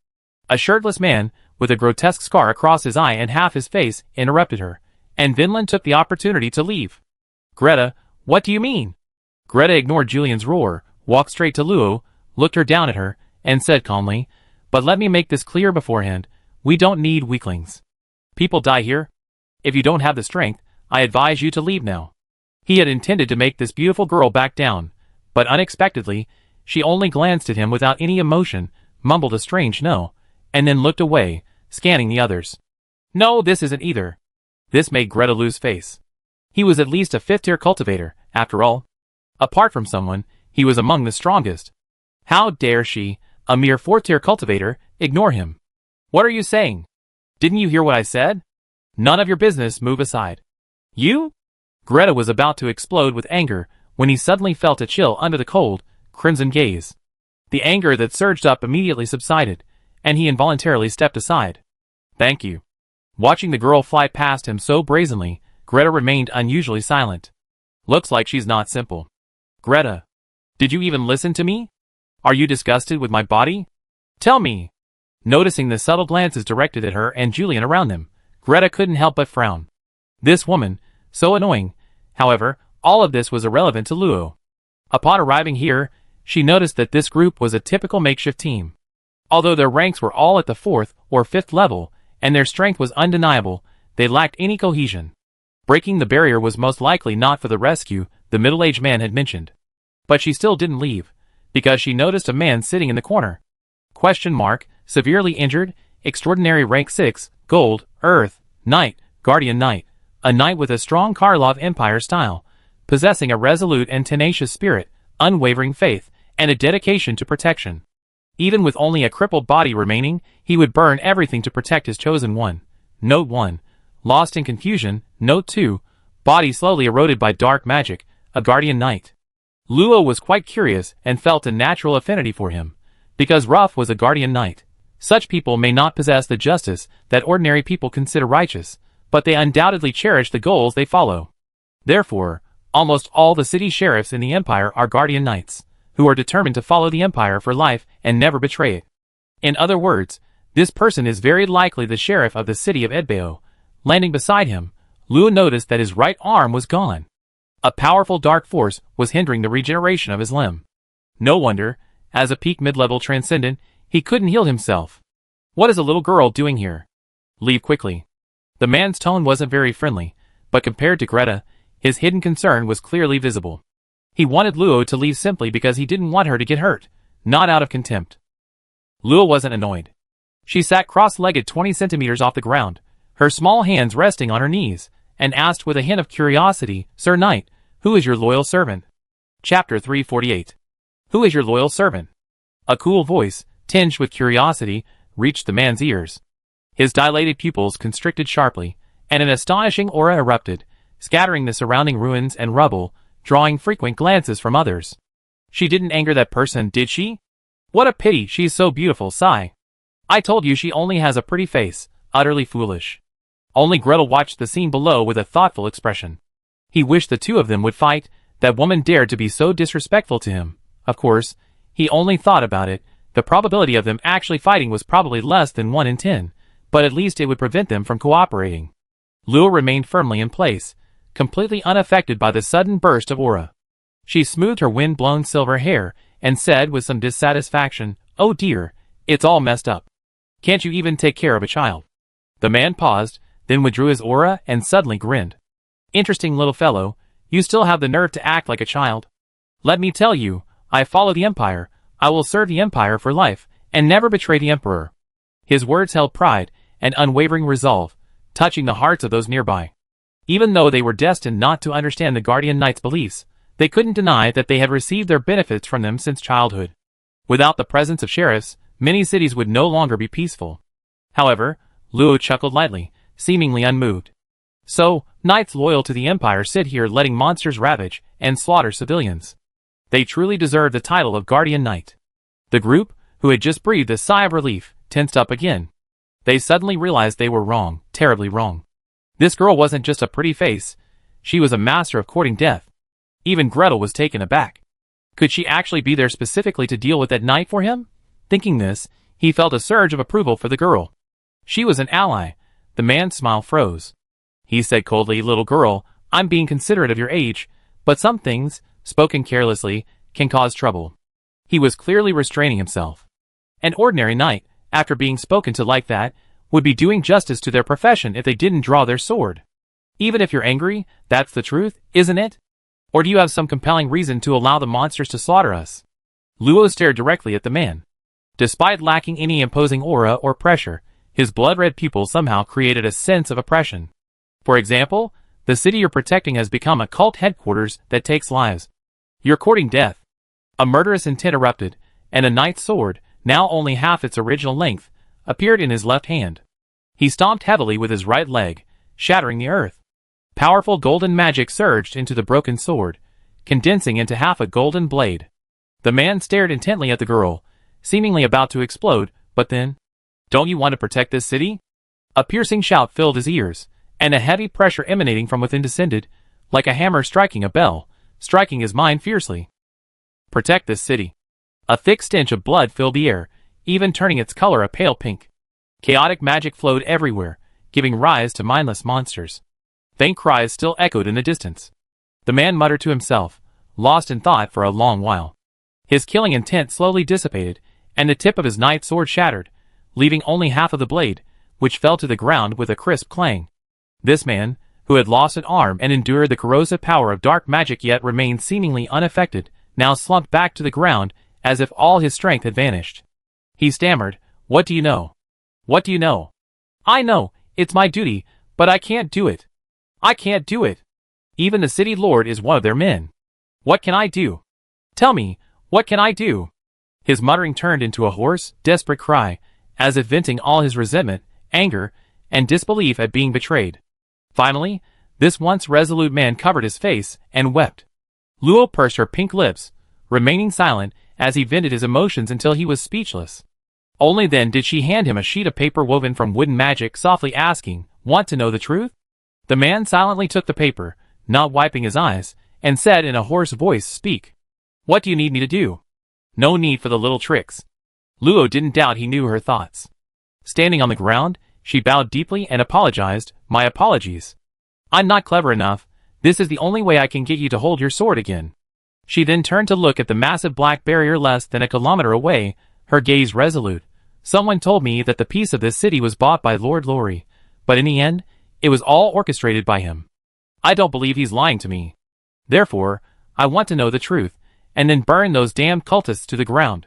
A shirtless man, with a grotesque scar across his eye and half his face, interrupted her, and Vinland took the opportunity to leave. "Greta, what do you mean?" Greta ignored Julian's roar, walked straight to Luo, looked her down at her, and said calmly, "But let me make this clear beforehand, we don't need weaklings. People die here. If you don't have the strength, I advise you to leave now." He had intended to make this beautiful girl back down, but unexpectedly, she only glanced at him without any emotion, mumbled a strange no, and then looked away, scanning the others. "No, this isn't either." This made Greta lose face. He was at least a 5th-tier cultivator, after all. Apart from someone, he was among the strongest. How dare she, a mere 4th-tier cultivator, ignore him? "What are you saying? Didn't you hear what I said? None of your business, move aside." "You?" Greta was about to explode with anger when he suddenly felt a chill under the cold, crimson gaze. The anger that surged up immediately subsided, and he involuntarily stepped aside. "Thank you." Watching the girl fly past him so brazenly, Greta remained unusually silent. "Looks like she's not simple." "Greta, did you even listen to me? Are you disgusted with my body? Tell me." Noticing the subtle glances directed at her and Julian around them, Greta couldn't help but frown. This woman, so annoying. However, all of this was irrelevant to Luo. Upon arriving here, she noticed that this group was a typical makeshift team. Although their ranks were all at the 4th or 5th level, and their strength was undeniable, they lacked any cohesion. Breaking the barrier was most likely not for the rescue the middle-aged man had mentioned. But she still didn't leave, because she noticed a man sitting in the corner. Severely injured, extraordinary rank 6, gold, earth, knight, guardian knight. A knight with a strong Karlov Empire style, possessing a resolute and tenacious spirit, unwavering faith, and a dedication to protection. Even with only a crippled body remaining, he would burn everything to protect his chosen one. Note 1. Lost in confusion. Note 2. Body slowly eroded by dark magic, a guardian knight. Luo was quite curious and felt a natural affinity for him. Because Ruff was a guardian knight. Such people may not possess the justice that ordinary people consider righteous, but they undoubtedly cherish the goals they follow. Therefore, almost all the city sheriffs in the Empire are guardian knights, who are determined to follow the Empire for life and never betray it. In other words, this person is very likely the sheriff of the city of Edbao. Landing beside him, Luo noticed that his right arm was gone. A powerful dark force was hindering the regeneration of his limb. No wonder, as a peak mid-level transcendent, he couldn't heal himself. What is a little girl doing here? Leave quickly. The man's tone wasn't very friendly, but compared to Greta, his hidden concern was clearly visible. He wanted Luo to leave simply because he didn't want her to get hurt, not out of contempt. Luo wasn't annoyed. She sat cross-legged 20 centimeters off the ground, her small hands resting on her knees, and asked with a hint of curiosity, "Sir Knight, who is your loyal servant?" Chapter 348. Who is your loyal servant? A cool voice, tinged with curiosity, reached the man's ears. His dilated pupils constricted sharply, and an astonishing aura erupted, scattering the surrounding ruins and rubble, drawing frequent glances from others. She didn't anger that person, did she? What a pity, she's so beautiful, sigh. I told you she only has a pretty face, utterly foolish. Only Gretel watched the scene below with a thoughtful expression. He wished the two of them would fight. That woman dared to be so disrespectful to him. Of course, he only thought about it. The probability of them actually fighting was probably less than 1 in 10, but at least it would prevent them from cooperating. Luo remained firmly in place, completely unaffected by the sudden burst of aura. She smoothed her wind-blown silver hair and said with some dissatisfaction, "Oh dear, it's all messed up. Can't you even take care of a child?" The man paused, then withdrew his aura and suddenly grinned. "Interesting little fellow, you still have the nerve to act like a child. Let me tell you, I follow the Empire, I will serve the Empire for life, and never betray the Emperor." His words held pride and unwavering resolve, touching the hearts of those nearby. Even though they were destined not to understand the Guardian Knight's beliefs, they couldn't deny that they had received their benefits from them since childhood. Without the presence of sheriffs, many cities would no longer be peaceful. However, Luo chuckled lightly, seemingly unmoved. So, knights loyal to the Empire sit here letting monsters ravage and slaughter civilians. They truly deserve the title of Guardian Knight. The group, who had just breathed a sigh of relief, tensed up again. They suddenly realized they were wrong, terribly wrong. This girl wasn't just a pretty face, she was a master of courting death. Even Gretel was taken aback. Could she actually be there specifically to deal with that knight for him? Thinking this, he felt a surge of approval for the girl. She was an ally. The man's smile froze. He said coldly, "Little girl, I'm being considerate of your age, but some things, spoken carelessly, can cause trouble." He was clearly restraining himself. An ordinary knight, after being spoken to like that, would be doing justice to their profession if they didn't draw their sword. Even if you're angry, that's the truth, isn't it? Or do you have some compelling reason to allow the monsters to slaughter us? Luo stared directly at the man. Despite lacking any imposing aura or pressure, his blood-red pupils somehow created a sense of oppression. For example, the city you're protecting has become a cult headquarters that takes lives. You're courting death. A murderous intent erupted, and a knight's sword, now only half its original length, appeared in his left hand. He stomped heavily with his right leg, shattering the earth. Powerful golden magic surged into the broken sword, condensing into half a golden blade. The man stared intently at the girl, seemingly about to explode, but then, "Don't you want to protect this city?" A piercing shout filled his ears, and a heavy pressure emanating from within descended, like a hammer striking a bell, striking his mind fiercely. Protect this city. A thick stench of blood filled the air, even turning its color a pale pink. Chaotic magic flowed everywhere, giving rise to mindless monsters. Faint cries still echoed in the distance. The man muttered to himself, lost in thought for a long while. His killing intent slowly dissipated, and the tip of his knight's sword shattered, leaving only half of the blade, which fell to the ground with a crisp clang. This man, who had lost an arm and endured the corrosive power of dark magic yet remained seemingly unaffected, now slumped back to the ground, as if all his strength had vanished. He stammered, "What do you know? What do you know?" "I know, it's my duty, but I can't do it. I can't do it." Even the city lord is one of their men. What can I do? Tell me, what can I do? His muttering turned into a hoarse, desperate cry, as if venting all his resentment, anger, and disbelief at being betrayed. Finally, this once resolute man covered his face and wept. Luo pursed her pink lips, remaining silent as he vented his emotions until he was speechless. Only then did she hand him a sheet of paper woven from wooden magic, softly asking, "Want to know the truth?" The man silently took the paper, not wiping his eyes, and said in a hoarse voice, "Speak. What do you need me to do?" No need for the little tricks. Luo didn't doubt he knew her thoughts. Standing on the ground, she bowed deeply and apologized. "My apologies. I'm not clever enough. This is the only way I can get you to hold your sword again." She then turned to look at the massive black barrier less than a kilometer away, her gaze resolute. "Someone told me that the peace of this city was bought by Lord Lori, but in the end, it was all orchestrated by him. I don't believe he's lying to me. Therefore, I want to know the truth, and then burn those damned cultists to the ground.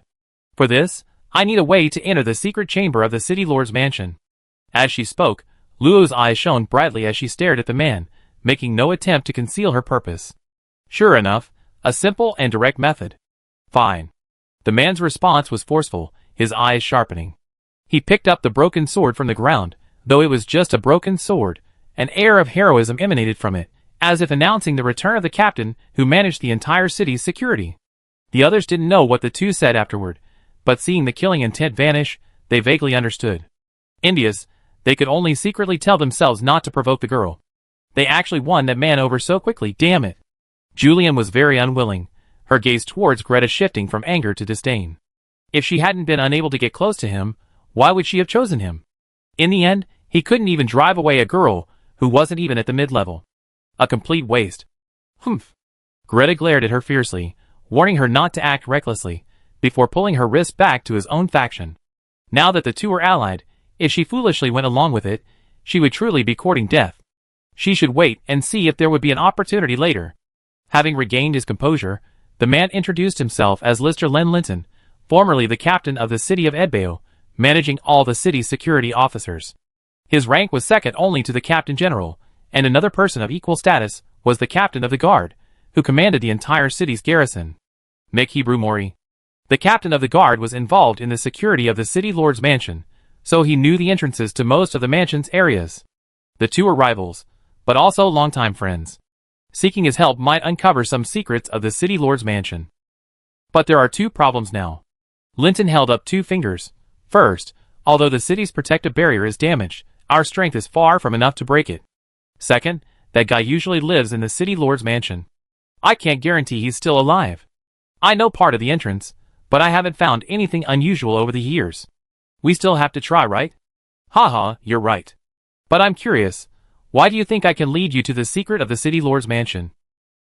For this, I need a way to enter the secret chamber of the city lord's mansion." As she spoke, Luo's eyes shone brightly as she stared at the man, making no attempt to conceal her purpose. Sure enough, a simple and direct method. Fine. The man's response was forceful, his eyes sharpening. He picked up the broken sword from the ground. Though it was just a broken sword, an air of heroism emanated from it, as if announcing the return of the captain who managed the entire city's security. The others didn't know what the two said afterward, but seeing the killing intent vanish, they vaguely understood. Envious, they could only secretly tell themselves not to provoke the girl. They actually won that man over so quickly, damn it. Julian was very unwilling, her gaze towards Greta shifting from anger to disdain. If she hadn't been unable to get close to him, why would she have chosen him? In the end, he couldn't even drive away a girl who wasn't even at the mid-level. A complete waste. Humph. Greta glared at her fiercely, warning her not to act recklessly, before pulling her wrist back to his own faction. Now that the two were allied, if she foolishly went along with it, she would truly be courting death. She should wait and see if there would be an opportunity later. Having regained his composure, the man introduced himself as Lister Len Linton, formerly the captain of the city of Edbao, managing all the city's security officers. His rank was second only to the captain general, and another person of equal status was the captain of the guard, who commanded the entire city's garrison. Mick Hebrew Mori. The captain of the guard was involved in the security of the city lord's mansion, so he knew the entrances to most of the mansion's areas. The two were rivals, but also longtime friends. Seeking his help might uncover some secrets of the city lord's mansion. But there are two problems now. Linton held up two fingers. First, although the city's protective barrier is damaged, our strength is far from enough to break it. Second, that guy usually lives in the city lord's mansion. I can't guarantee he's still alive. I know part of the entrance, but I haven't found anything unusual over the years. We still have to try, right? Haha, you're right. But I'm curious, why do you think I can lead you to the secret of the city lord's mansion?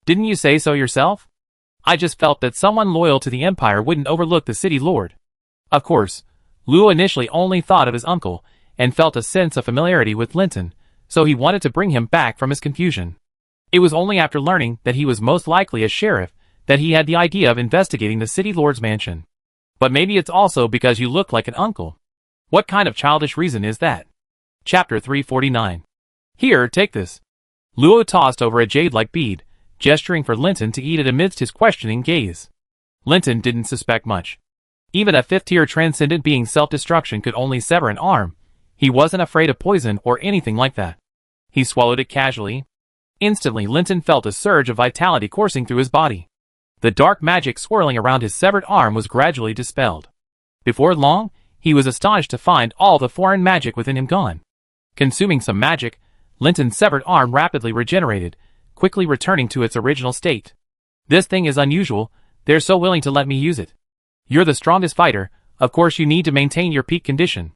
Didn't you say so yourself? I just felt that someone loyal to the empire wouldn't overlook the city lord. Of course, Luo initially only thought of his uncle, and felt a sense of familiarity with Linton, so he wanted to bring him back from his confusion. It was only after learning that he was most likely a sheriff that he had the idea of investigating the city lord's mansion. But maybe it's also because you look like an uncle. What kind of childish reason is that? Chapter 349. Here, take this. Luo tossed over a jade-like bead, gesturing for Linton to eat it amidst his questioning gaze. Linton didn't suspect much. Even a fifth-tier transcendent being's self-destruction could only sever an arm. He wasn't afraid of poison or anything like that. He swallowed it casually. Instantly, Linton felt a surge of vitality coursing through his body. The dark magic swirling around his severed arm was gradually dispelled. Before long, he was astonished to find all the foreign magic within him gone. Consuming some magic, Linton's severed arm rapidly regenerated, quickly returning to its original state. This thing is unusual, they're so willing to let me use it. You're the strongest fighter, of course you need to maintain your peak condition.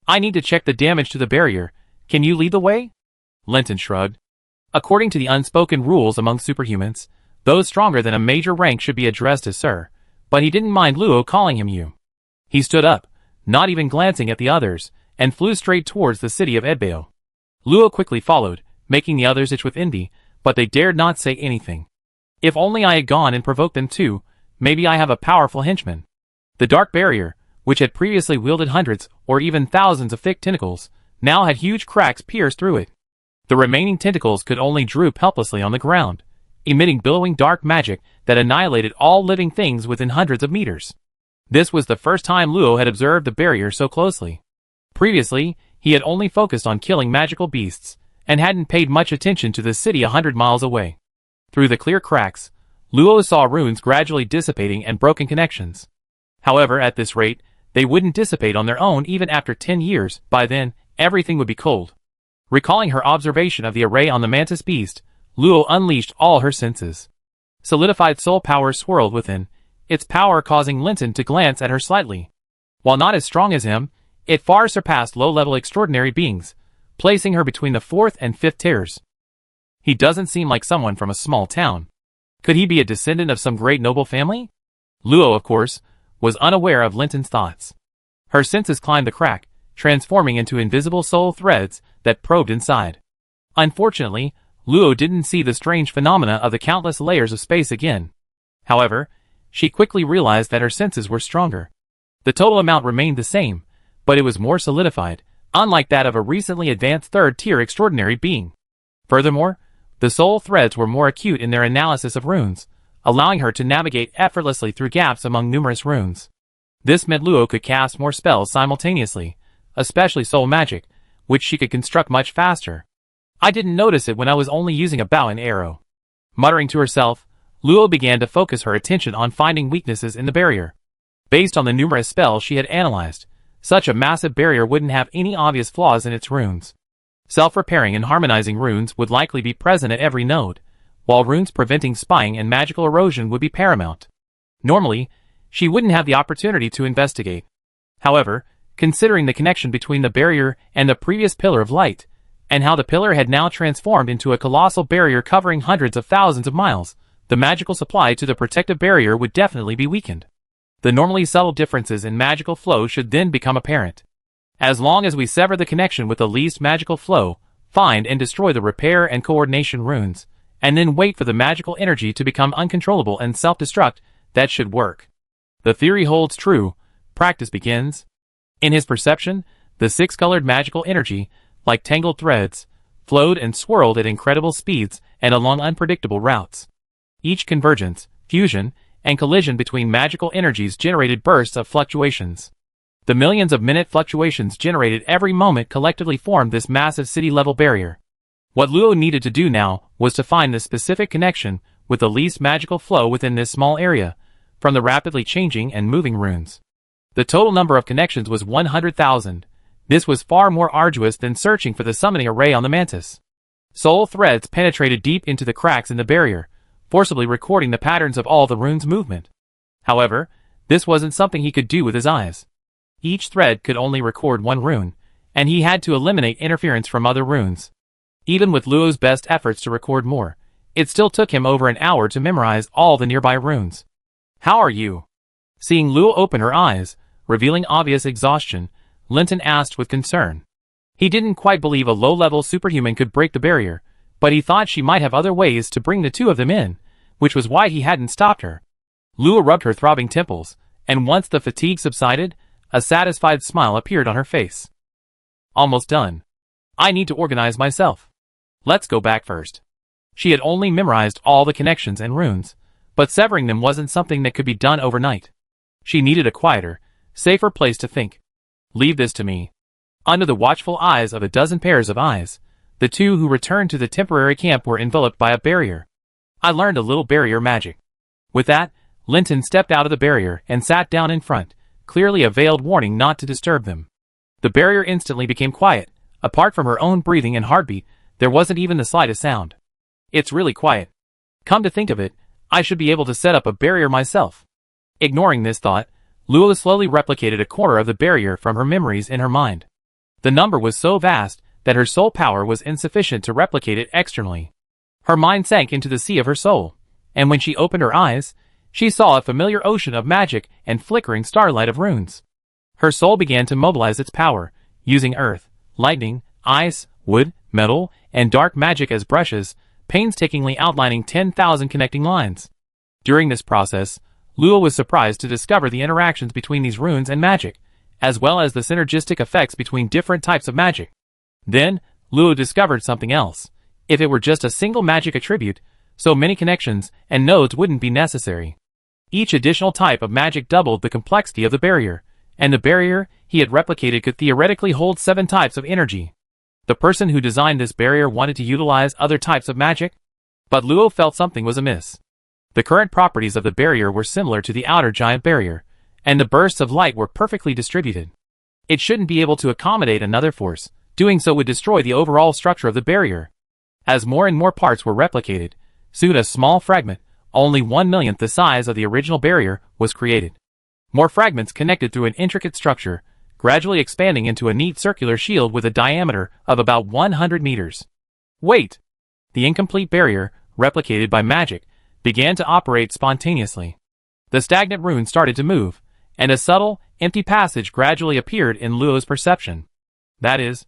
I need to check the damage to the barrier, can you lead the way? Linton shrugged. According to the unspoken rules among superhumans, those stronger than a major rank should be addressed as sir, but he didn't mind Luo calling him you. He stood up, not even glancing at the others, and flew straight towards the city of Edbao. Luo quickly followed, making the others itch with envy, but they dared not say anything. If only I had gone and provoked them too, maybe I have a powerful henchman. The dark barrier, which had previously wielded hundreds or even thousands of thick tentacles, now had huge cracks pierced through it. The remaining tentacles could only droop helplessly on the ground, emitting billowing dark magic that annihilated all living things within hundreds of meters. This was the first time Luo had observed the barrier so closely. Previously, he had only focused on killing magical beasts, and hadn't paid much attention to the city 100 miles away. Through the clear cracks, Luo saw runes gradually dissipating and broken connections. However, at this rate, they wouldn't dissipate on their own even after 10 years. By then, everything would be cold. Recalling her observation of the array on the mantis beast, Luo unleashed all her senses. Solidified soul power swirled within, its power causing Linton to glance at her slightly. While not as strong as him, it far surpassed low-level extraordinary beings, placing her between the 4th and 5th tiers. He doesn't seem like someone from a small town. Could he be a descendant of some great noble family? Luo, of course, was unaware of Linton's thoughts. Her senses climbed the crack, transforming into invisible soul threads that probed inside. Unfortunately, Luo didn't see the strange phenomena of the countless layers of space again. However, she quickly realized that her senses were stronger. The total amount remained the same, but it was more solidified, unlike that of a recently advanced 3rd-tier extraordinary being. Furthermore, the soul threads were more acute in their analysis of runes, allowing her to navigate effortlessly through gaps among numerous runes. This meant Luo could cast more spells simultaneously, especially soul magic, which she could construct much faster. I didn't notice it when I was only using a bow and arrow. Muttering to herself, Luo began to focus her attention on finding weaknesses in the barrier. Based on the numerous spells she had analyzed, such a massive barrier wouldn't have any obvious flaws in its runes. Self-repairing and harmonizing runes would likely be present at every node, while runes preventing spying and magical erosion would be paramount. Normally, she wouldn't have the opportunity to investigate. However, considering the connection between the barrier and the previous pillar of light, and how the pillar had now transformed into a colossal barrier covering hundreds of thousands of miles, the magical supply to the protective barrier would definitely be weakened. The normally subtle differences in magical flow should then become apparent. As long as we sever the connection with the least magical flow, find and destroy the repair and coordination runes, and then wait for the magical energy to become uncontrollable and self-destruct, that should work. The theory holds true, practice begins. In his perception, the 6-colored magical energy, like tangled threads, flowed and swirled at incredible speeds and along unpredictable routes. Each convergence, fusion, and collision between magical energies generated bursts of fluctuations. The millions of minute fluctuations generated every moment collectively formed this massive city-level barrier. What Luo needed to do now was to find the specific connection with the least magical flow within this small area, from the rapidly changing and moving runes. The total number of connections was 100,000. This was far more arduous than searching for the summoning array on the mantis. Soul threads penetrated deep into the cracks in the barrier, forcibly recording the patterns of all the runes' movement. However, this wasn't something he could do with his eyes. Each thread could only record one rune, and he had to eliminate interference from other runes. Even with Luo's best efforts to record more, it still took him over an hour to memorize all the nearby runes. "How are you?" Seeing Luo open her eyes, revealing obvious exhaustion, Linton asked with concern. He didn't quite believe a low-level superhuman could break the barrier, but he thought she might have other ways to bring the two of them in, which was why he hadn't stopped her. Luo rubbed her throbbing temples, and once the fatigue subsided, a satisfied smile appeared on her face. "Almost done. I need to organize myself. Let's go back first." She had only memorized all the connections and runes, but severing them wasn't something that could be done overnight. She needed a quieter, safer place to think. "Leave this to me." Under the watchful eyes of a dozen pairs of eyes, the two who returned to the temporary camp were enveloped by a barrier. "I learned a little barrier magic." With that, Linton stepped out of the barrier and sat down in front, clearly a veiled warning not to disturb them. The barrier instantly became quiet. Apart from her own breathing and heartbeat, there wasn't even the slightest sound. "It's really quiet. Come to think of it, I should be able to set up a barrier myself." Ignoring this thought, Luo slowly replicated a corner of the barrier from her memories in her mind. The number was so vast that her soul power was insufficient to replicate it externally. Her mind sank into the sea of her soul, and when she opened her eyes, she saw a familiar ocean of magic and flickering starlight of runes. Her soul began to mobilize its power, using earth, lightning, ice, wood, metal, and dark magic as brushes, painstakingly outlining 10,000 connecting lines. During this process, Luo was surprised to discover the interactions between these runes and magic, as well as the synergistic effects between different types of magic. Then, Luo discovered something else. If it were just a single magic attribute, so many connections and nodes wouldn't be necessary. Each additional type of magic doubled the complexity of the barrier, and the barrier he had replicated could theoretically hold 7 types of energy. The person who designed this barrier wanted to utilize other types of magic, but Luo felt something was amiss. The current properties of the barrier were similar to the outer giant barrier, and the bursts of light were perfectly distributed. It shouldn't be able to accommodate another force. Doing so would destroy the overall structure of the barrier. As more and more parts were replicated, soon a small fragment, only 1/millionth the size of the original barrier, was created. More fragments connected through an intricate structure, gradually expanding into a neat circular shield with a diameter of about 100 meters. Wait! The incomplete barrier, replicated by magic, began to operate spontaneously. The stagnant rune started to move, and a subtle, empty passage gradually appeared in Luo's perception. That is,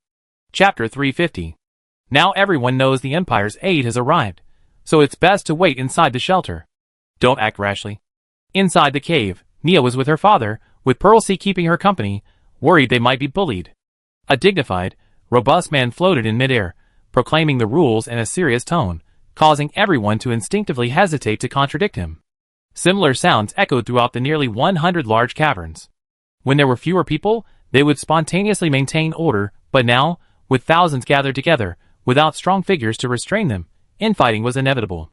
Chapter 350. Now everyone knows the Empire's aid has arrived, so it's best to wait inside the shelter. Don't act rashly. Inside the cave, Nia was with her father, with Pearl C keeping her company, worried they might be bullied. A dignified, robust man floated in midair, proclaiming the rules in a serious tone, causing everyone to instinctively hesitate to contradict him. Similar sounds echoed throughout the nearly 100 large caverns. When there were fewer people, they would spontaneously maintain order, but now, with thousands gathered together, without strong figures to restrain them, infighting was inevitable.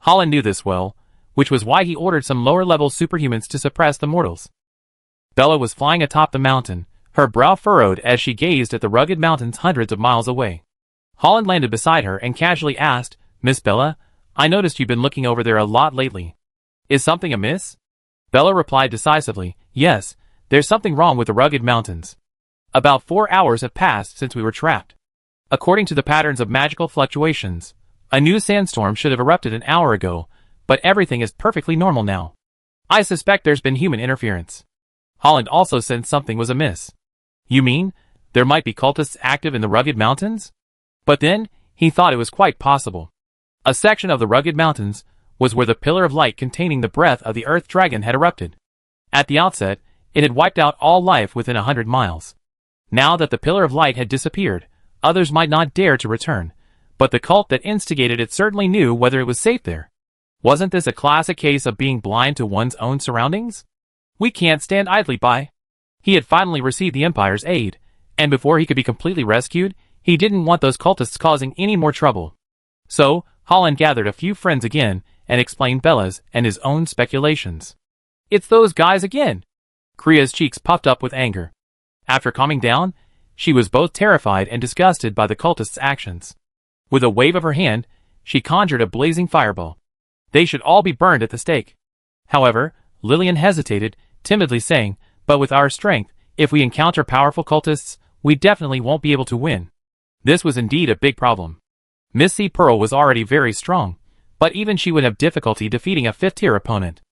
Holland knew this well, which was why he ordered some lower-level superhumans to suppress the mortals. Bella was flying atop the mountain, her brow furrowed as she gazed at the rugged mountains hundreds of miles away. Holland landed beside her and casually asked, "Miss Bella, I noticed you've been looking over there a lot lately. Is something amiss?" Bella replied decisively, "Yes, there's something wrong with the rugged mountains. About 4 hours have passed since we were trapped. According to the patterns of magical fluctuations, a new sandstorm should have erupted an hour ago, but everything is perfectly normal now. I suspect there's been human interference." Holland also sensed something was amiss. "You mean, there might be cultists active in the rugged mountains?" But then, he thought it was quite possible. A section of the rugged mountains was where the pillar of light containing the breath of the earth dragon had erupted. At the outset, it had wiped out all life within 100 miles. Now that the pillar of light had disappeared, others might not dare to return, but the cult that instigated it certainly knew whether it was safe there. Wasn't this a classic case of being blind to one's own surroundings? We can't stand idly by. He had finally received the Empire's aid, and before he could be completely rescued, he didn't want those cultists causing any more trouble. So, Holland gathered a few friends again and explained Bella's and his own speculations. "It's those guys again!" Kriya's cheeks puffed up with anger. After calming down, she was both terrified and disgusted by the cultists' actions. With a wave of her hand, she conjured a blazing fireball. They should all be burned at the stake. However, Lillian hesitated, timidly saying, "But with our strength, if we encounter powerful cultists, we definitely won't be able to win." This was indeed a big problem. Miss C. Pearl was already very strong, but even she would have difficulty defeating a 5th-tier opponent.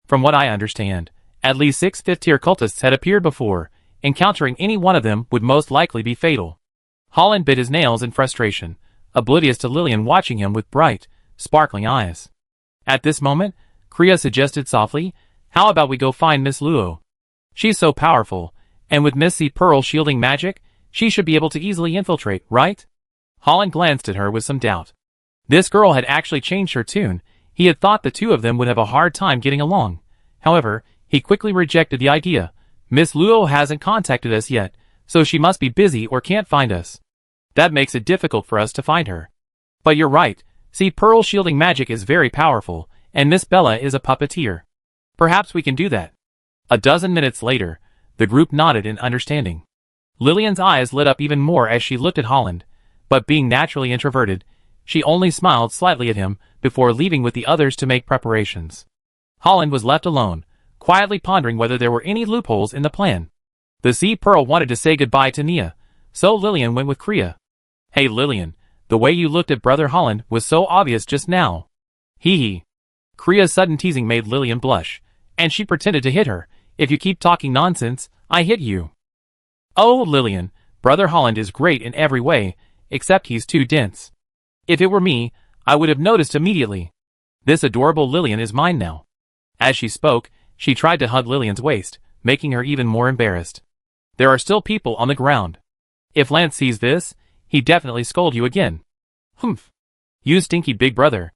From what I understand, at least 6 5th-tier cultists had appeared before. Encountering any one of them would most likely be fatal. Holland bit his nails in frustration, oblivious to Lillian watching him with bright, sparkling eyes. At this moment, Kriya suggested softly, "How about we go find Miss Luo? She's so powerful, and with Miss C. Pearl shielding magic, she should be able to easily infiltrate, right?" Holland glanced at her with some doubt. This girl had actually changed her tune. He had thought the two of them would have a hard time getting along. However, he quickly rejected the idea. "Miss Luo hasn't contacted us yet, so she must be busy or can't find us. That makes it difficult for us to find her. But you're right, see, Pearl shielding magic is very powerful, and Miss Bella is a puppeteer. Perhaps we can do that." A dozen minutes later, the group nodded in understanding. Lillian's eyes lit up even more as she looked at Holland, but being naturally introverted, she only smiled slightly at him before leaving with the others to make preparations. Holland was left alone, quietly pondering whether there were any loopholes in the plan. The Sea Pearl wanted to say goodbye to Nia, so Lillian went with Kriya. "Hey Lillian, the way you looked at Brother Holland was so obvious just now." Hee hee. Kriya's sudden teasing made Lillian blush, and she pretended to hit her. "If you keep talking nonsense, I hit you." "Oh Lillian, Brother Holland is great in every way, except he's too dense. If it were me, I would have noticed immediately. This adorable Lillian is mine now." As she spoke, she tried to hug Lillian's waist, making her even more embarrassed. "There are still people on the ground. If Lance sees this, he'd definitely scold you again. Humph. You stinky big brother.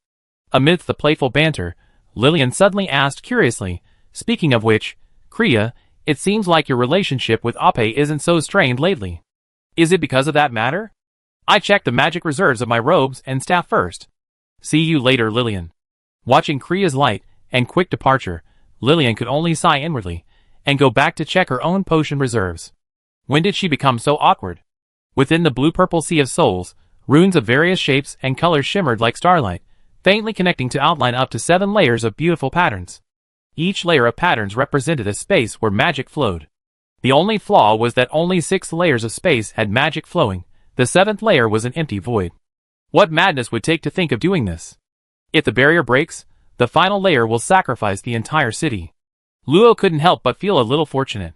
Amidst the playful banter, Lillian suddenly asked curiously, speaking of which, Kriya, it seems like your relationship with Ape isn't so strained lately. Is it because of that matter? I checked the magic reserves of my robes and staff first. See you later, Lillian. Watching Kriya's light and quick departure, Lillian could only sigh inwardly and go back to check her own potion reserves. When did she become so awkward? Within the blue-purple sea of souls, runes of various shapes and colors shimmered like starlight, faintly connecting to outline up to 7 layers of beautiful patterns. Each layer of patterns represented a space where magic flowed. The only flaw was that only 6 layers of space had magic flowing. The 7th layer was an empty void. What madness would take to think of doing this? If the barrier breaks, the final layer will sacrifice the entire city. Luo couldn't help but feel a little fortunate.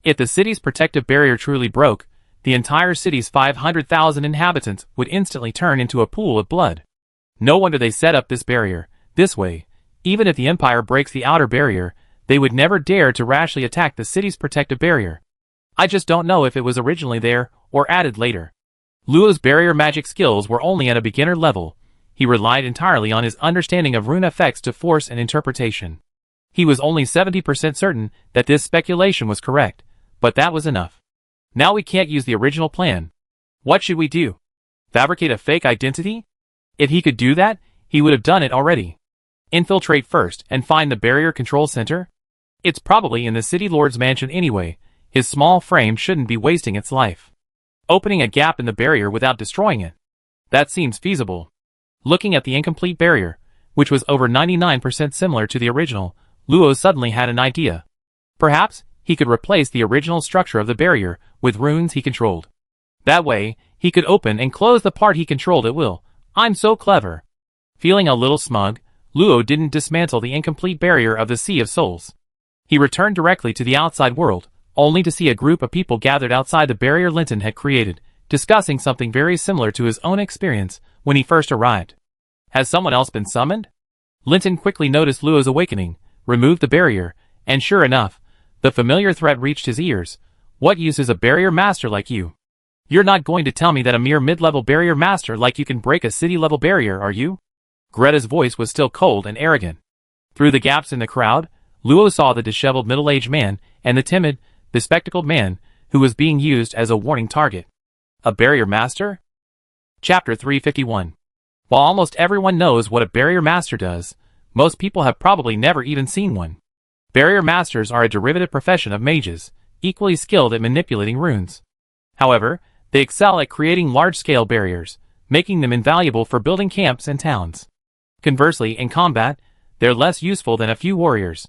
If the city's protective barrier truly broke, the entire city's 500,000 inhabitants would instantly turn into a pool of blood. No wonder they set up this barrier. This way, even if the Empire breaks the outer barrier, they would never dare to rashly attack the city's protective barrier. I just don't know if it was originally there or added later. Luo's barrier magic skills were only at a beginner level. He relied entirely on his understanding of rune effects to force an interpretation. He was only 70% certain that this speculation was correct, but that was enough. Now we can't use the original plan. What should we do? Fabricate a fake identity? If he could do that, he would have done it already. Infiltrate first and find the barrier control center? It's probably in the city lord's mansion anyway. His small frame shouldn't be wasting its life. Opening a gap in the barrier without destroying it. That seems feasible. Looking at the incomplete barrier, which was over 99% similar to the original, Luo suddenly had an idea. Perhaps he could replace the original structure of the barrier with runes he controlled. That way, he could open and close the part he controlled at will. I'm so clever. Feeling a little smug, Luo didn't dismantle the incomplete barrier of the Sea of Souls. He returned directly to the outside world, only to see a group of people gathered outside the barrier Linton had created, discussing something very similar to his own experience when he first arrived. Has someone else been summoned? Linton quickly noticed Luo's awakening, removed the barrier, and sure enough, the familiar threat reached his ears. What use is a barrier master like you? You're not going to tell me that a mere mid-level barrier master like you can break a city-level barrier, are you? Greta's voice was still cold and arrogant. Through the gaps in the crowd, Luo saw the disheveled middle-aged man and the timid, bespectacled man who was being used as a warning target. A barrier master? Chapter 351. While almost everyone knows what a barrier master does, most people have probably never even seen one. Barrier masters are a derivative profession of mages, equally skilled at manipulating runes. However, they excel at creating large-scale barriers, making them invaluable for building camps and towns. Conversely, in combat, they're less useful than a few warriors.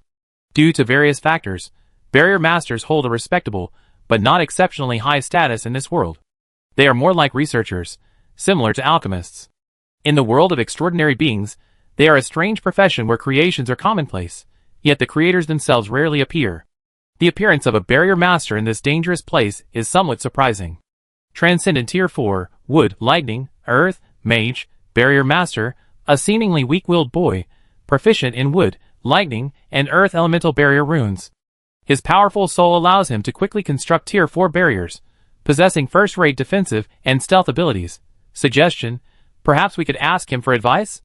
Due to various factors, barrier masters hold a respectable, but not exceptionally high status in this world. They are more like researchers, similar to alchemists. In the world of extraordinary beings, they are a strange profession where creations are commonplace, yet the creators themselves rarely appear. The appearance of a barrier master in this dangerous place is somewhat surprising. Transcendent Tier 4, Wood, Lightning, Earth, Mage, Barrier Master, a seemingly weak-willed boy, proficient in Wood, Lightning, and Earth elemental barrier runes. His powerful soul allows him to quickly construct Tier 4 barriers, possessing first-rate defensive and stealth abilities. Suggestion: perhaps we could ask him for advice?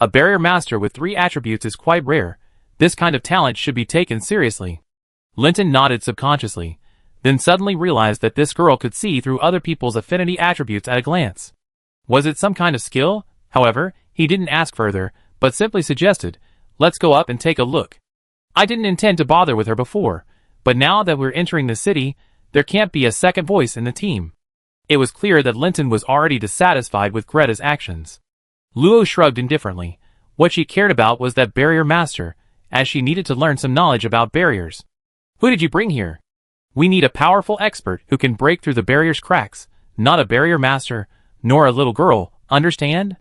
A barrier master with 3 attributes is quite rare. This kind of talent should be taken seriously. Linton nodded subconsciously, then suddenly realized that this girl could see through other people's affinity attributes at a glance. Was it some kind of skill? However, he didn't ask further, but simply suggested, let's go up and take a look. I didn't intend to bother with her before, but now that we're entering the city, there can't be a second voice in the team. It was clear that Linton was already dissatisfied with Greta's actions. Luo shrugged indifferently. What she cared about was that barrier master, as she needed to learn some knowledge about barriers. Who did you bring here? We need a powerful expert who can break through the barrier's cracks, not a barrier master, nor a little girl, understand?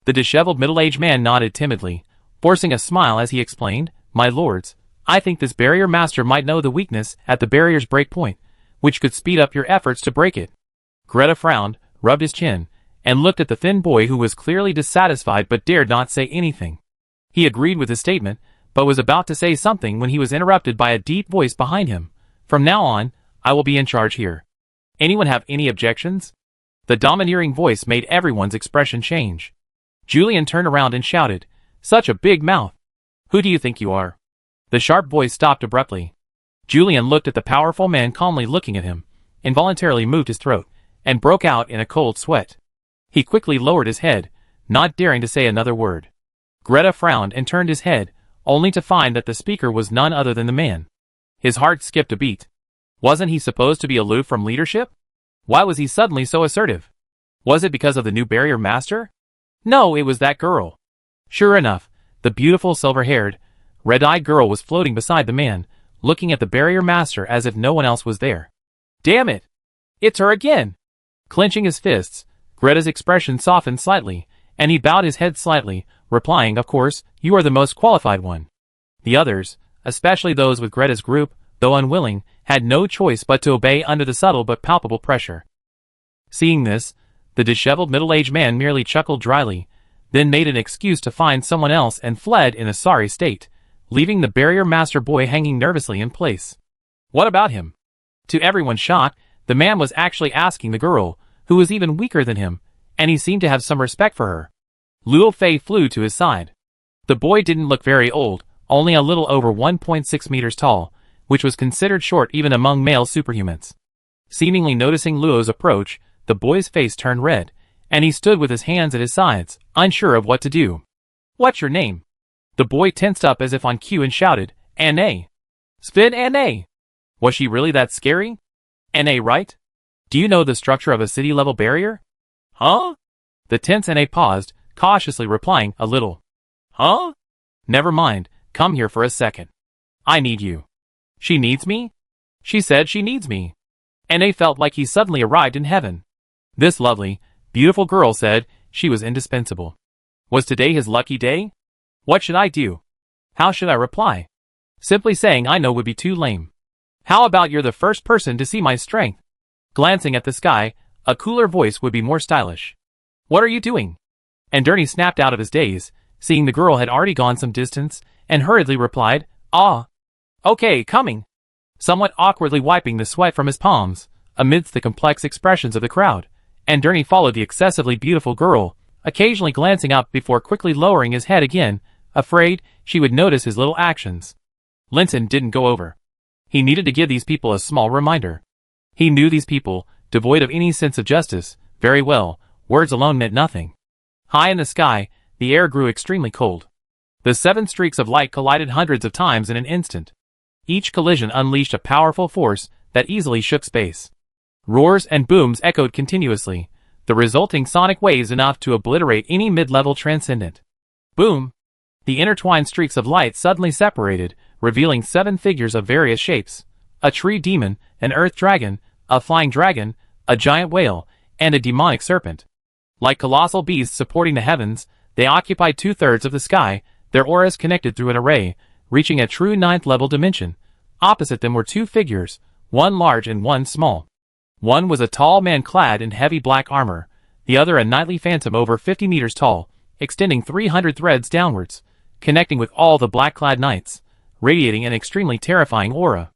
The disheveled middle-aged man nodded timidly, forcing a smile as he explained, My lords, I think this barrier master might know the weakness at the barrier's break point, which could speed up your efforts to break it. Greta frowned, rubbed his chin, and looked at the thin boy who was clearly dissatisfied but dared not say anything. He agreed with his statement, but was about to say something when he was interrupted by a deep voice behind him. From now on, I will be in charge here. Anyone have any objections? The domineering voice made everyone's expression change. Julian turned around and shouted, "Such a big mouth! Who do you think you are?" The sharp voice stopped abruptly. Julian looked at the powerful man calmly looking at him, involuntarily moved his throat, and broke out in a cold sweat. He quickly lowered his head, not daring to say another word. Greta frowned and turned his head, only to find that the speaker was none other than the man. His heart skipped a beat. Wasn't he supposed to be aloof from leadership? Why was he suddenly so assertive? Was it because of the new barrier master? No, it was that girl. Sure enough, the beautiful silver-haired, red-eyed girl was floating beside the man, looking at the barrier master as if no one else was there. Damn it! It's her again! Clenching his fists, Greta's expression softened slightly, and he bowed his head slightly, replying, "Of course, you are the most qualified one." The others, especially those with Greta's group, though unwilling, had no choice but to obey under the subtle but palpable pressure. Seeing this, the disheveled middle-aged man merely chuckled dryly, then made an excuse to find someone else and fled in a sorry state, leaving the barrier master boy hanging nervously in place. What about him? To everyone's shock, the man was actually asking the girl, who was even weaker than him, and he seemed to have some respect for her. Luo Fei flew to his side. The boy didn't look very old, only a little over 1.6 meters tall, which was considered short even among male superhumans. Seemingly noticing Luo's approach, the boy's face turned red, and he stood with his hands at his sides, unsure of what to do. "What's your name?" The boy tensed up as if on cue and shouted, "Anne." "Spin Anne." Was she really that scary? Anne, right? Do you know the structure of a city-level barrier? Huh? The tense Anne paused, cautiously replying, "A little." Huh? Never mind, come here for a second. I need you. She needs me? She said she needs me. Anne felt like he suddenly arrived in heaven. This lovely, beautiful girl said she was indispensable. Was today his lucky day? What should I do? How should I reply? Simply saying I know would be too lame. How about you're the first person to see my strength? Glancing at the sky, a cooler voice would be more stylish. What are you doing? And Derny snapped out of his daze, seeing the girl had already gone some distance, and hurriedly replied, "Ah. Okay, coming." Somewhat awkwardly wiping the sweat from his palms, amidst the complex expressions of the crowd, and Derny followed the excessively beautiful girl, occasionally glancing up before quickly lowering his head again, afraid she would notice his little actions. Linton didn't go over. He needed to give these people a small reminder. He knew these people, devoid of any sense of justice, very well. Words alone meant nothing. High in the sky, the air grew extremely cold. The 7 streaks of light collided hundreds of times in an instant. Each collision unleashed a powerful force that easily shook space. Roars and booms echoed continuously, the resulting sonic waves enough to obliterate any mid-level transcendent. Boom! The intertwined streaks of light suddenly separated, revealing 7 figures of various shapes: a tree demon, an earth dragon, a flying dragon, a giant whale, and a demonic serpent. Like colossal beasts supporting the heavens, they occupied 2/3 of the sky, their auras connected through an array, reaching a true 9th-level dimension. Opposite them were 2 figures, one large and one small. One was a tall man clad in heavy black armor, the other a knightly phantom over 50 meters tall, extending 300 threads downwards, connecting with all the black-clad knights, radiating an extremely terrifying aura.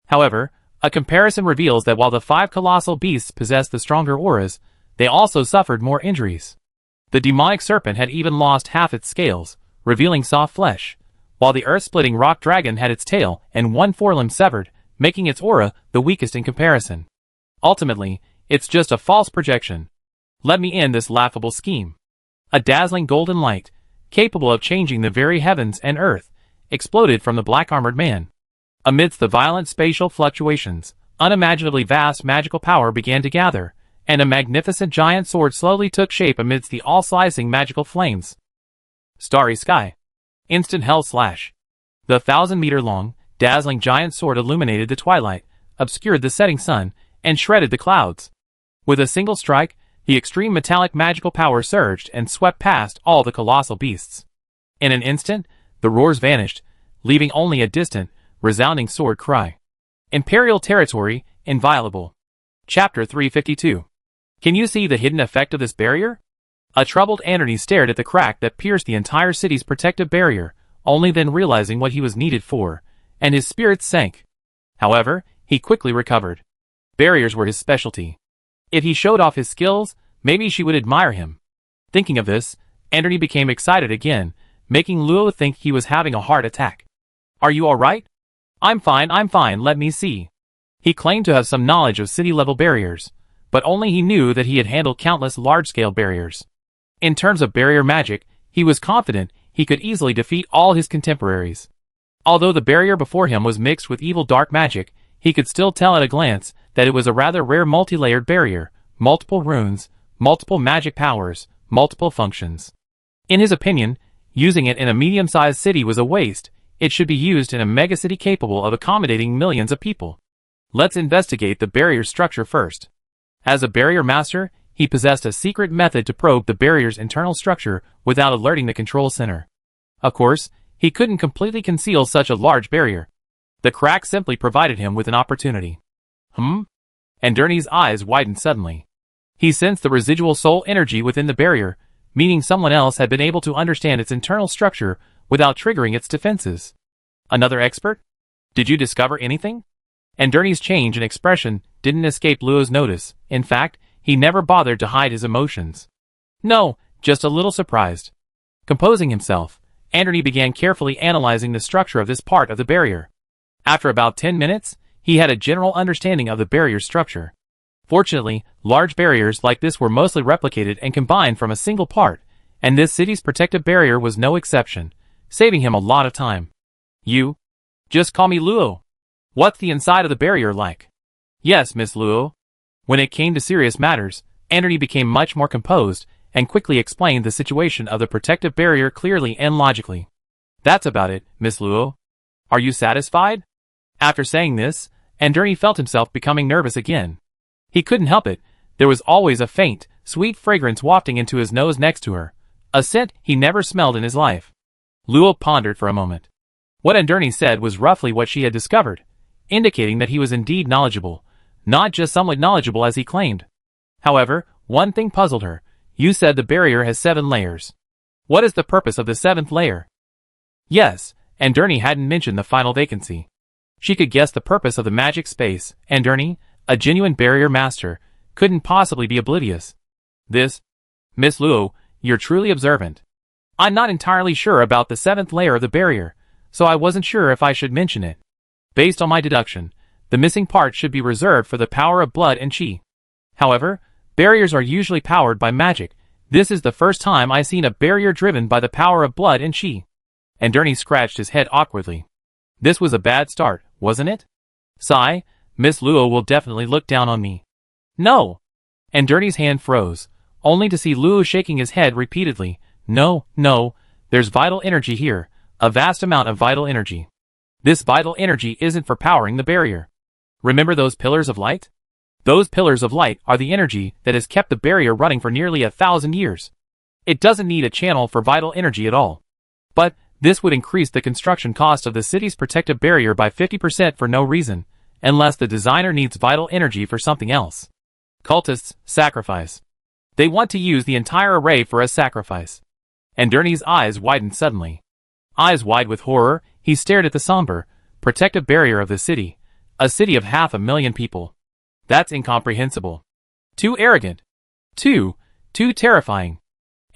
However, a comparison reveals that while the 5 colossal beasts possessed the stronger auras, they also suffered more injuries. The demonic serpent had even lost half its scales, revealing soft flesh, while the earth-splitting rock dragon had its tail and one forelimb severed, making its aura the weakest in comparison. Ultimately, it's just a false projection. Let me end this laughable scheme. A dazzling golden light, capable of changing the very heavens and earth, exploded from the black-armored man. Amidst the violent spatial fluctuations, unimaginably vast magical power began to gather, and a magnificent giant sword slowly took shape amidst the all-slicing magical flames. Starry sky. Instant hell slash. The 1,000-meter-long, dazzling giant sword illuminated the twilight, obscured the setting sun, and shredded the clouds. With a single strike, the extreme metallic magical power surged and swept past all the colossal beasts. In an instant, the roars vanished, leaving only a distant, resounding sword cry. Imperial territory, inviolable. Chapter 352. Can you see the hidden effect of this barrier? A troubled Anthony stared at the crack that pierced the entire city's protective barrier, only then realizing what he was needed for, and his spirits sank. However, he quickly recovered. Barriers were his specialty. If he showed off his skills, Maybe she would admire him. Thinking of this, Androny became excited again, making Luo think he was having a heart attack. Are you alright? I'm fine, let me see. He claimed to have some knowledge of city-level barriers, but only he knew that he had handled countless large-scale barriers. In terms of barrier magic, he was confident he could easily defeat all his contemporaries. Although the barrier before him was mixed with evil dark magic, he could still tell at a glance that it was a rather rare multi-layered barrier, multiple runes, multiple magic powers, multiple functions. In his opinion, using it in a medium-sized city was a waste. It should be used in a megacity capable of accommodating millions of people. Let's investigate the barrier structure first. As a barrier master, he possessed a secret method to probe the barrier's internal structure without alerting the control center. Of course, he couldn't completely conceal such a large barrier. The crack simply provided him with an opportunity. Androny's eyes widened suddenly. He sensed the residual soul energy within the barrier, meaning someone else had been able to understand its internal structure without triggering its defenses. Another expert? Did you discover anything? Androny's change in expression didn't escape Luo's notice. In fact, he never bothered to hide his emotions. No, just a little surprised. Composing himself, Androny began carefully analyzing the structure of this part of the barrier. After about 10 minutes, he had a general understanding of the barrier's structure. Fortunately, large barriers like this were mostly replicated and combined from a single part, and this city's protective barrier was no exception, saving him a lot of time. You? Just call me Luo. What's the inside of the barrier like? Yes, Miss Luo. When it came to serious matters, Androny became much more composed and quickly explained the situation of the protective barrier clearly and logically. That's about it, Miss Luo. Are you satisfied? After saying this, Androny felt himself becoming nervous again. He couldn't help it. There was always a faint, sweet fragrance wafting into his nose next to her, a scent he never smelled in his life. Luo pondered for a moment. What Androny said was roughly what she had discovered, indicating that he was indeed knowledgeable, not just somewhat knowledgeable as he claimed. However, one thing puzzled her. You said the barrier has 7 layers. What is the purpose of the 7th layer? Yes, Androny hadn't mentioned the final vacancy. She could guess the purpose of the magic space. Androny, a genuine barrier master, couldn't possibly be oblivious. This? Miss Luo, you're truly observant. I'm not entirely sure about the 7th layer of the barrier, so I wasn't sure if I should mention it. Based on my deduction, the missing part should be reserved for the power of blood and chi. However, barriers are usually powered by magic. This is the first time I've seen a barrier driven by the power of blood and chi. Androny scratched his head awkwardly. This was a bad start, wasn't it? Sigh, Miss Luo will definitely look down on me. No! Androny's hand froze, only to see Luo shaking his head repeatedly. No, there's vital energy here, a vast amount of vital energy. This vital energy isn't for powering the barrier. Remember those pillars of light? Those pillars of light are the energy that has kept the barrier running for nearly 1,000 years. It doesn't need a channel for vital energy at all. But this would increase the construction cost of the city's protective barrier by 50% for no reason, unless the designer needs vital energy for something else. Cultists, sacrifice. They want to use the entire array for a sacrifice. Androny's eyes widened suddenly. Eyes wide with horror, he stared at the somber, protective barrier of the city, a city of 500,000 people. That's incomprehensible. Too arrogant. Too terrifying.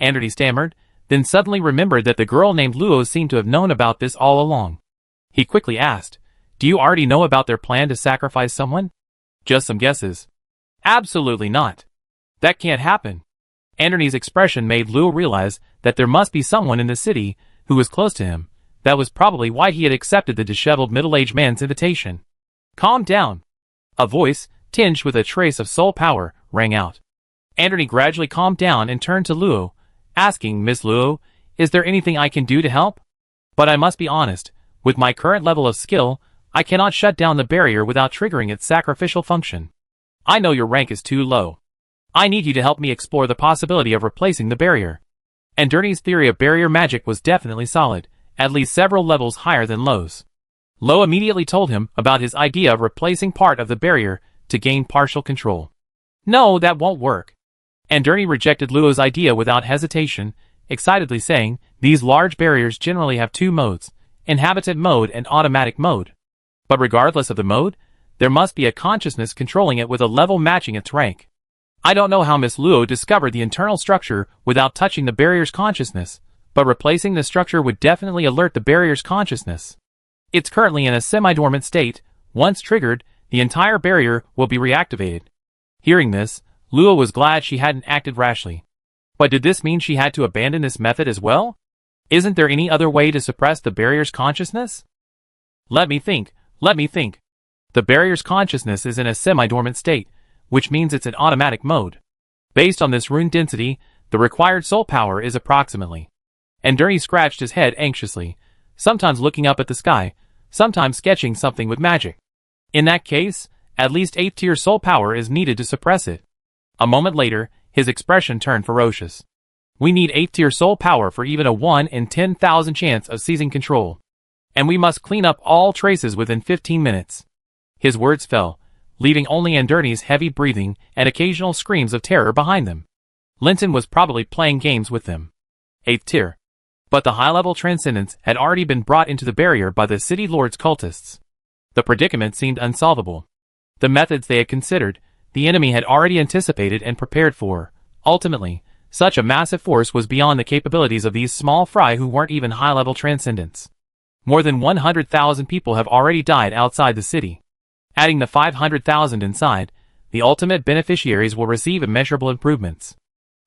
Androny stammered, then suddenly remembered that the girl named Luo seemed to have known about this all along. He quickly asked, Do you already know about their plan to sacrifice someone? Just some guesses. Absolutely not. That can't happen. Androny's expression made Luo realize that there must be someone in the city who was close to him. That was probably why he had accepted the disheveled middle-aged man's invitation. Calm down. A voice, tinged with a trace of soul power, rang out. Androny gradually calmed down and turned to Luo, asking, Miss Luo, is there anything I can do to help? But I must be honest, with my current level of skill, I cannot shut down the barrier without triggering its sacrificial function. I know your rank is too low. I need you to help me explore the possibility of replacing the barrier. Androny's theory of barrier magic was definitely solid, at least several levels higher than Luo's. Luo immediately told him about his idea of replacing part of the barrier to gain partial control. No, that won't work. Androny rejected Luo's idea without hesitation, excitedly saying, these large barriers generally have 2 modes, inhabitant mode and automatic mode. But regardless of the mode, there must be a consciousness controlling it with a level matching its rank. I don't know how Miss Luo discovered the internal structure without touching the barrier's consciousness, but replacing the structure would definitely alert the barrier's consciousness. It's currently in a semi-dormant state. Once triggered, the entire barrier will be reactivated. Hearing this, Luo was glad she hadn't acted rashly. But did this mean she had to abandon this method as well? Isn't there any other way to suppress the barrier's consciousness? Let me think. The barrier's consciousness is in a semi-dormant state, which means it's in automatic mode. Based on this rune density, the required soul power is approximately. And Derny scratched his head anxiously, sometimes looking up at the sky, sometimes sketching something with magic. In that case, at least 8th tier soul power is needed to suppress it. A moment later, his expression turned ferocious. We need 8th tier soul power for even a 1 in 10,000 chance of seizing control. And we must clean up all traces within 15 minutes. His words fell, leaving only Anderny's heavy breathing and occasional screams of terror behind them. Linton was probably playing games with them. 8th tier. But the high-level transcendence had already been brought into the barrier by the City Lord's cultists. The predicament seemed unsolvable. The methods they had considered, the enemy had already anticipated and prepared for. Ultimately, such a massive force was beyond the capabilities of these small fry who weren't even high-level transcendents. More than 100,000 people have already died outside the city. Adding the 500,000 inside, the ultimate beneficiaries will receive immeasurable improvements.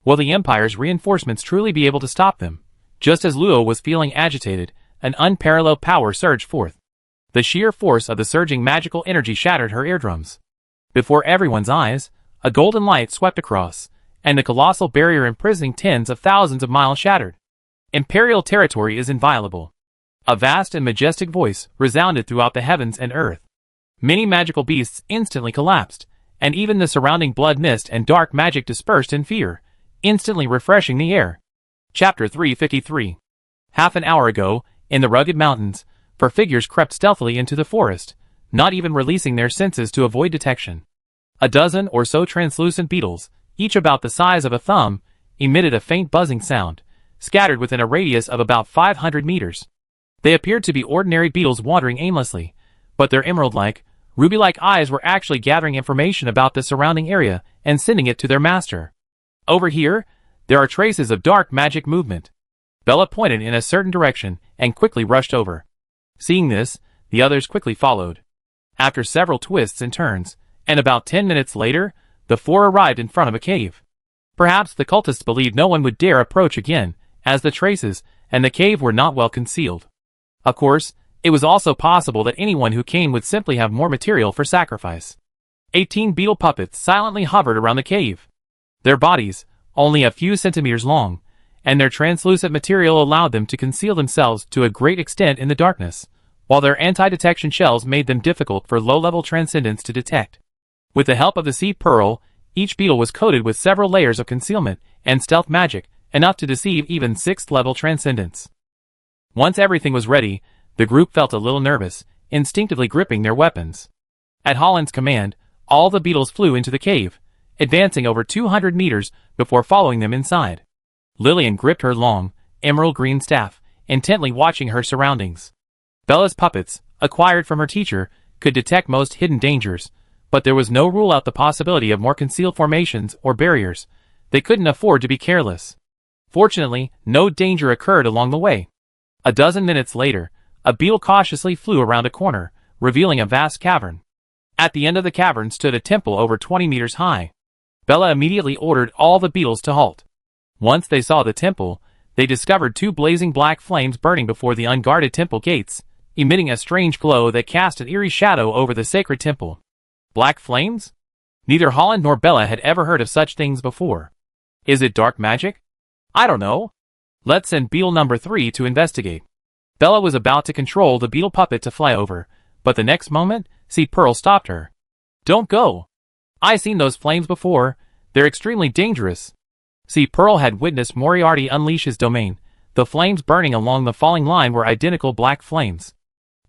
Will the Empire's reinforcements truly be able to stop them? Just as Luo was feeling agitated, an unparalleled power surged forth. The sheer force of the surging magical energy shattered her eardrums. Before everyone's eyes, a golden light swept across, and the colossal barrier imprisoning tens of thousands of miles shattered. Imperial territory is inviolable. A vast and majestic voice resounded throughout the heavens and earth. Many magical beasts instantly collapsed, and even the surrounding blood mist and dark magic dispersed in fear, instantly refreshing the air. Chapter 353. Half an hour ago, in the rugged mountains, four figures crept stealthily into the forest, not even releasing their senses to avoid detection. A dozen or so translucent beetles, each about the size of a thumb, emitted a faint buzzing sound, scattered within a radius of about 500 meters. They appeared to be ordinary beetles wandering aimlessly, but their emerald-like, ruby-like eyes were actually gathering information about the surrounding area and sending it to their master. Over here, there are traces of dark magic movement. Bella pointed in a certain direction and quickly rushed over. Seeing this, the others quickly followed. After several twists and turns, and about 10 minutes later, the four arrived in front of a cave. Perhaps the cultists believed no one would dare approach again, as the traces and the cave were not well concealed. Of course, it was also possible that anyone who came would simply have more material for sacrifice. 18 beetle puppets silently hovered around the cave. Their bodies, only a few centimeters long, and their translucent material allowed them to conceal themselves to a great extent in the darkness, while their anti-detection shells made them difficult for low-level transcendents to detect. With the help of the sea pearl, each beetle was coated with several layers of concealment and stealth magic, enough to deceive even 6th-level transcendents. Once everything was ready, the group felt a little nervous, instinctively gripping their weapons. At Holland's command, all the beetles flew into the cave, advancing over 200 meters before following them inside. Lillian gripped her long, emerald-green staff, intently watching her surroundings. Bella's puppets, acquired from her teacher, could detect most hidden dangers, but there was no rule out the possibility of more concealed formations or barriers. They couldn't afford to be careless. Fortunately, no danger occurred along the way. A dozen minutes later, a beetle cautiously flew around a corner, revealing a vast cavern. At the end of the cavern stood a temple over 20 meters high. Bella immediately ordered all the beetles to halt. Once they saw the temple, they discovered two blazing black flames burning before the unguarded temple gates, emitting a strange glow that cast an eerie shadow over the sacred temple. Black flames? Neither Holland nor Bella had ever heard of such things before. Is it dark magic? I don't know. Let's send beetle number 3 to investigate. Bella was about to control the beetle puppet to fly over, but the next moment, Sea Pearl stopped her. Don't go. I've seen those flames before. They're extremely dangerous. Sea Pearl had witnessed Moriarty unleash his domain. The flames burning along the falling line were identical black flames.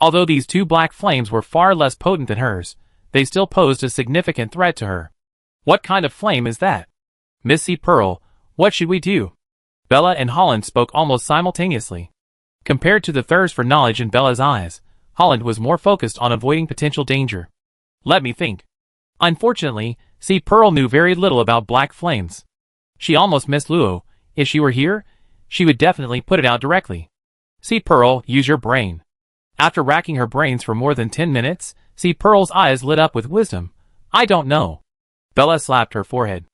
Although these two black flames were far less potent than hers, they still posed a significant threat to her. What kind of flame is that? Miss Sea Pearl, what should we do? Bella and Holland spoke almost simultaneously. Compared to the thirst for knowledge in Bella's eyes, Holland was more focused on avoiding potential danger. Let me think. Unfortunately, See, Pearl knew very little about black flames. She almost missed Luo. If she were here, she would definitely put it out directly. See, Pearl, use your brain. After racking her brains for more than 10 minutes, see, Pearl's eyes lit up with wisdom. I don't know. Bella slapped her forehead.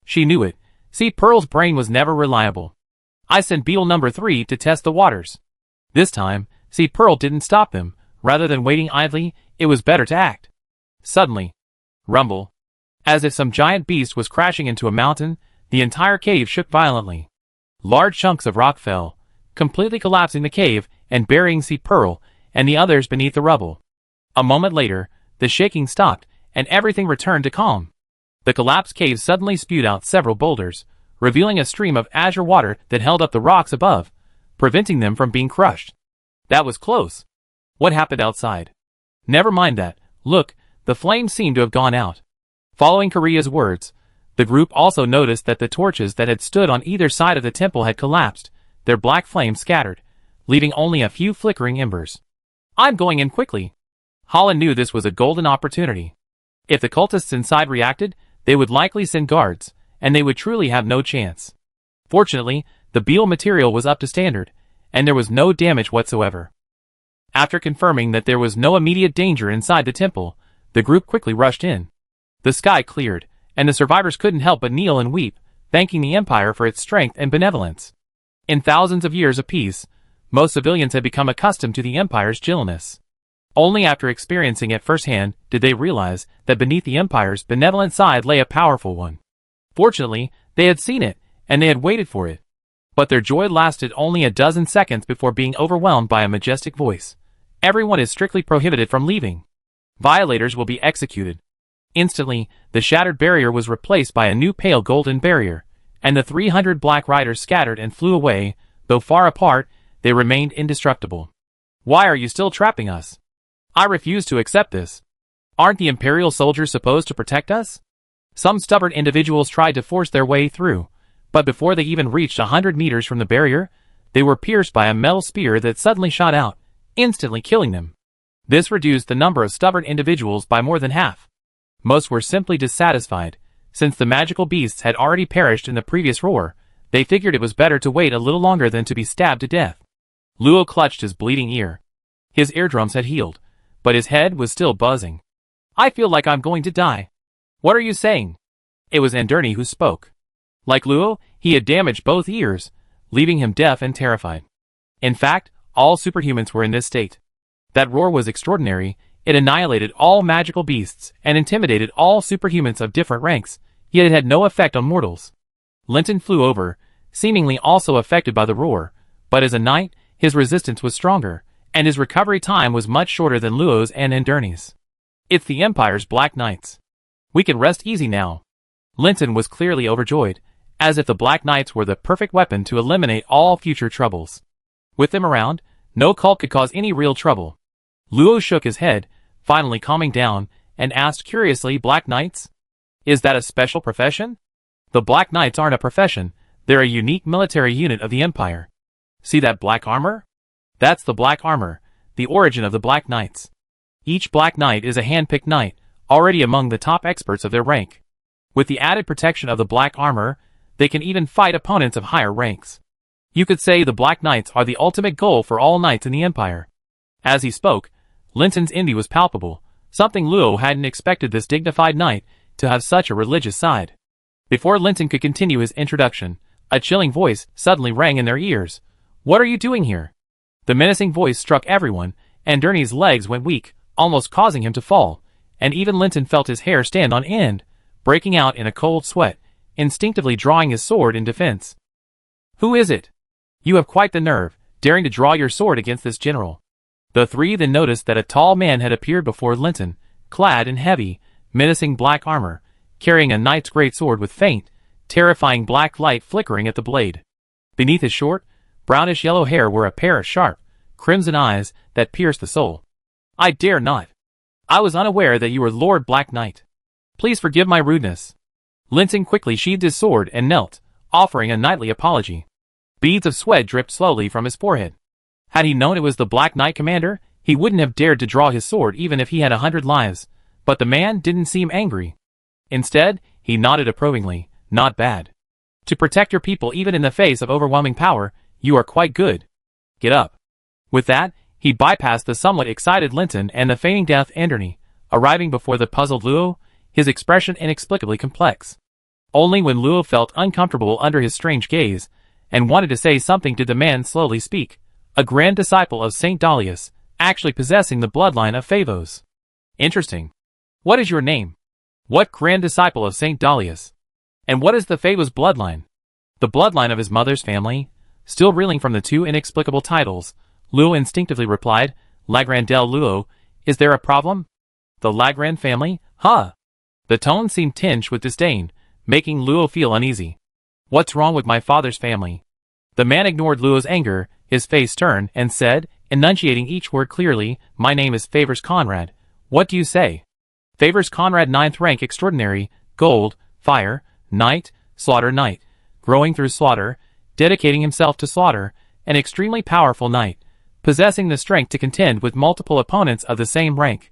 She knew it. See, Pearl's brain was never reliable. I sent Beetle number 3 to test the waters. This time, see, Pearl didn't stop them. Rather than waiting idly, it was better to act. Suddenly, rumble. As if some giant beast was crashing into a mountain, the entire cave shook violently. Large chunks of rock fell, completely collapsing the cave and burying See Pearl and the others beneath the rubble. A moment later, the shaking stopped and everything returned to calm. The collapsed cave suddenly spewed out several boulders, revealing a stream of azure water that held up the rocks above, preventing them from being crushed. That was close. What happened outside? Never mind that. Look, the flames seem to have gone out. Following Korea's words, the group also noticed that the torches that had stood on either side of the temple had collapsed, their black flames scattered, leaving only a few flickering embers. I'm going in quickly. Holland knew this was a golden opportunity. If the cultists inside reacted, they would likely send guards, and they would truly have no chance. Fortunately, the beetle material was up to standard, and there was no damage whatsoever. After confirming that there was no immediate danger inside the temple, the group quickly rushed in. The sky cleared, and the survivors couldn't help but kneel and weep, thanking the Empire for its strength and benevolence. In thousands of years of peace, most civilians had become accustomed to the Empire's gentleness. Only after experiencing it firsthand did they realize that beneath the Empire's benevolent side lay a powerful one. Fortunately, they had seen it, and they had waited for it. But their joy lasted only a dozen seconds before being overwhelmed by a majestic voice. Everyone is strictly prohibited from leaving. Violators will be executed. Instantly, the shattered barrier was replaced by a new pale golden barrier, and the 300 black riders scattered and flew away. Though far apart, they remained indestructible. Why are you still trapping us? I refuse to accept this. Aren't the Imperial soldiers supposed to protect us? Some stubborn individuals tried to force their way through, but before they even reached 100 meters from the barrier, they were pierced by a metal spear that suddenly shot out, instantly killing them. This reduced the number of stubborn individuals by more than half. Most were simply dissatisfied. Since the magical beasts had already perished in the previous roar, they figured it was better to wait a little longer than to be stabbed to death. Luo clutched his bleeding ear. His eardrums had healed, but his head was still buzzing. I feel like I'm going to die. What are you saying? It was Andrni who spoke. Like Luo, he had damaged both ears, leaving him deaf and terrified. In fact, all superhumans were in this state. That roar was extraordinary. It annihilated all magical beasts and intimidated all superhumans of different ranks, yet it had no effect on mortals. Linton flew over, seemingly also affected by the roar, but as a knight, his resistance was stronger, and his recovery time was much shorter than Luo's and Andrni's. It's the Empire's Black Knights. We can rest easy now. Linton was clearly overjoyed, as if the Black Knights were the perfect weapon to eliminate all future troubles. With them around, no cult could cause any real trouble. Luo shook his head, finally calming down, and asked curiously, Black Knights? Is that a special profession? The Black Knights aren't a profession, they're a unique military unit of the Empire. See that black armor? That's the black armor, the origin of the Black Knights. Each Black Knight is a hand-picked knight, already among the top experts of their rank. With the added protection of the black armor, they can even fight opponents of higher ranks. You could say the Black Knights are the ultimate goal for all knights in the Empire. As he spoke, Linton's envy was palpable, something Luo hadn't expected this dignified knight to have such a religious side. Before Linton could continue his introduction, a chilling voice suddenly rang in their ears. What are you doing here? The menacing voice struck everyone, and Andrni's legs went weak, almost causing him to fall, and even Linton felt his hair stand on end, breaking out in a cold sweat, instinctively drawing his sword in defense. Who is it? You have quite the nerve, daring to draw your sword against this general. The three then noticed that a tall man had appeared before Linton, clad in heavy, menacing black armor, carrying a knight's greatsword with faint, terrifying black light flickering at the blade. Beneath his short, brownish-yellow hair were a pair of sharp, crimson eyes that pierced the soul. I dare not. I was unaware that you were Lord Black Knight. Please forgive my rudeness. Linton quickly sheathed his sword and knelt, offering a knightly apology. Beads of sweat dripped slowly from his forehead. Had he known it was the Black Knight commander, he wouldn't have dared to draw his sword even if he had 100 lives, but the man didn't seem angry. Instead, he nodded approvingly. Not bad. To protect your people even in the face of overwhelming power, you are quite good. Get up. With that, he bypassed the somewhat excited Linton and the feigning deaf Anderney, arriving before the puzzled Luo, his expression inexplicably complex. Only when Luo felt uncomfortable under his strange gaze, and wanted to say something did the man slowly speak, a grand disciple of St. Dalius, actually possessing the bloodline of Favos. Interesting. What is your name? What grand disciple of St. Dalius? And what is the Favos bloodline? The bloodline of his mother's family? Still reeling from the two inexplicable titles, Luo instinctively replied, Lagrandel Luo, is there a problem? The Lagrand family? Huh? The tone seemed tinged with disdain, making Luo feel uneasy. What's wrong with my father's family? The man ignored Luo's anger, his face stern, and said, enunciating each word clearly, my name is Favors Conrad. What do you say? Favors Conrad, 9th rank extraordinary, gold, fire, knight, slaughter knight, growing through slaughter, dedicating himself to slaughter, an extremely powerful knight, possessing the strength to contend with multiple opponents of the same rank.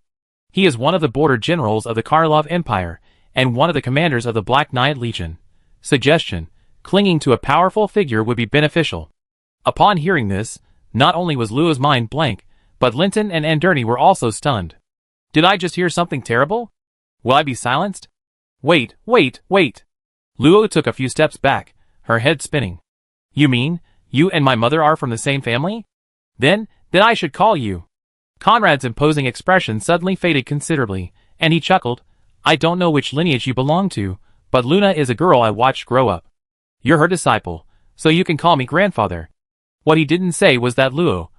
He is one of the border generals of the Karlov Empire, and one of the commanders of the Black Knight Legion. Suggestion: clinging to a powerful figure would be beneficial. Upon hearing this, not only was Luo's mind blank, but Linton and Anderney were also stunned. Did I just hear something terrible? Will I be silenced? Wait. Luo took a few steps back, her head spinning. You mean, you and my mother are from the same family? Then I should call you. Conrad's imposing expression suddenly faded considerably, and he chuckled. I don't know which lineage you belong to, but Luna is a girl I watched grow up. You're her disciple, so you can call me grandfather. What he didn't say was that Luo,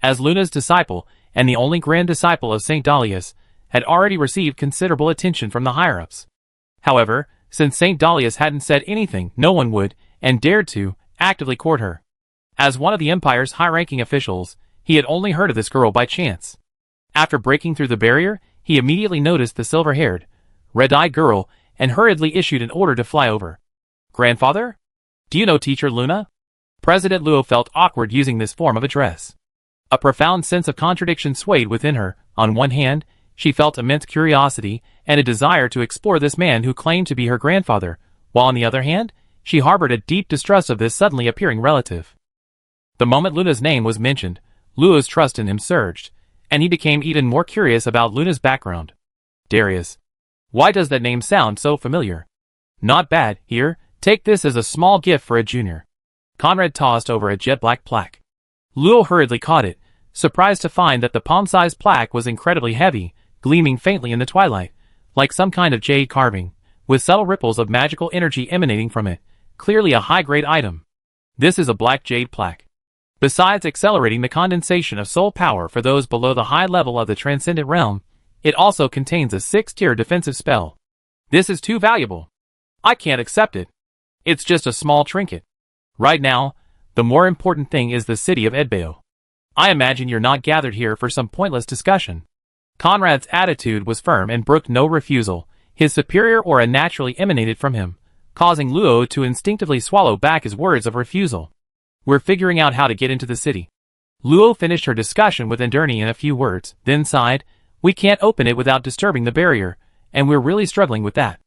as Luna's disciple, and the only grand disciple of St. Dalius, had already received considerable attention from the higher-ups. However, since St. Dalius hadn't said anything, no one would, and dared to, actively court her. As one of the Empire's high-ranking officials, he had only heard of this girl by chance. After breaking through the barrier, he immediately noticed the silver-haired, red-eyed girl, and hurriedly issued an order to fly over. Grandfather? Do you know Teacher Luna? President Luo felt awkward using this form of address. A profound sense of contradiction swayed within her. On one hand, she felt immense curiosity and a desire to explore this man who claimed to be her grandfather, while on the other hand, she harbored a deep distrust of this suddenly appearing relative. The moment Luna's name was mentioned, Luo's trust in him surged, and he became even more curious about Luna's background. Darius. Why does that name sound so familiar? Not bad. Here, take this as a small gift for a junior. Conrad tossed over a jet-black plaque. Luo hurriedly caught it, surprised to find that the palm-sized plaque was incredibly heavy, gleaming faintly in the twilight, like some kind of jade carving, with subtle ripples of magical energy emanating from it, clearly a high-grade item. This is a black jade plaque. Besides accelerating the condensation of soul power for those below the high level of the transcendent realm, it also contains a 6-tier defensive spell. This is too valuable. I can't accept it. It's just a small trinket. Right now, the more important thing is the city of Edbao. I imagine you're not gathered here for some pointless discussion. Conrad's attitude was firm and brooked no refusal. His superior aura naturally emanated from him, causing Luo to instinctively swallow back his words of refusal. We're figuring out how to get into the city. Luo finished her discussion with Anderney in a few words, then sighed. We can't open it without disturbing the barrier, and we're really struggling with that.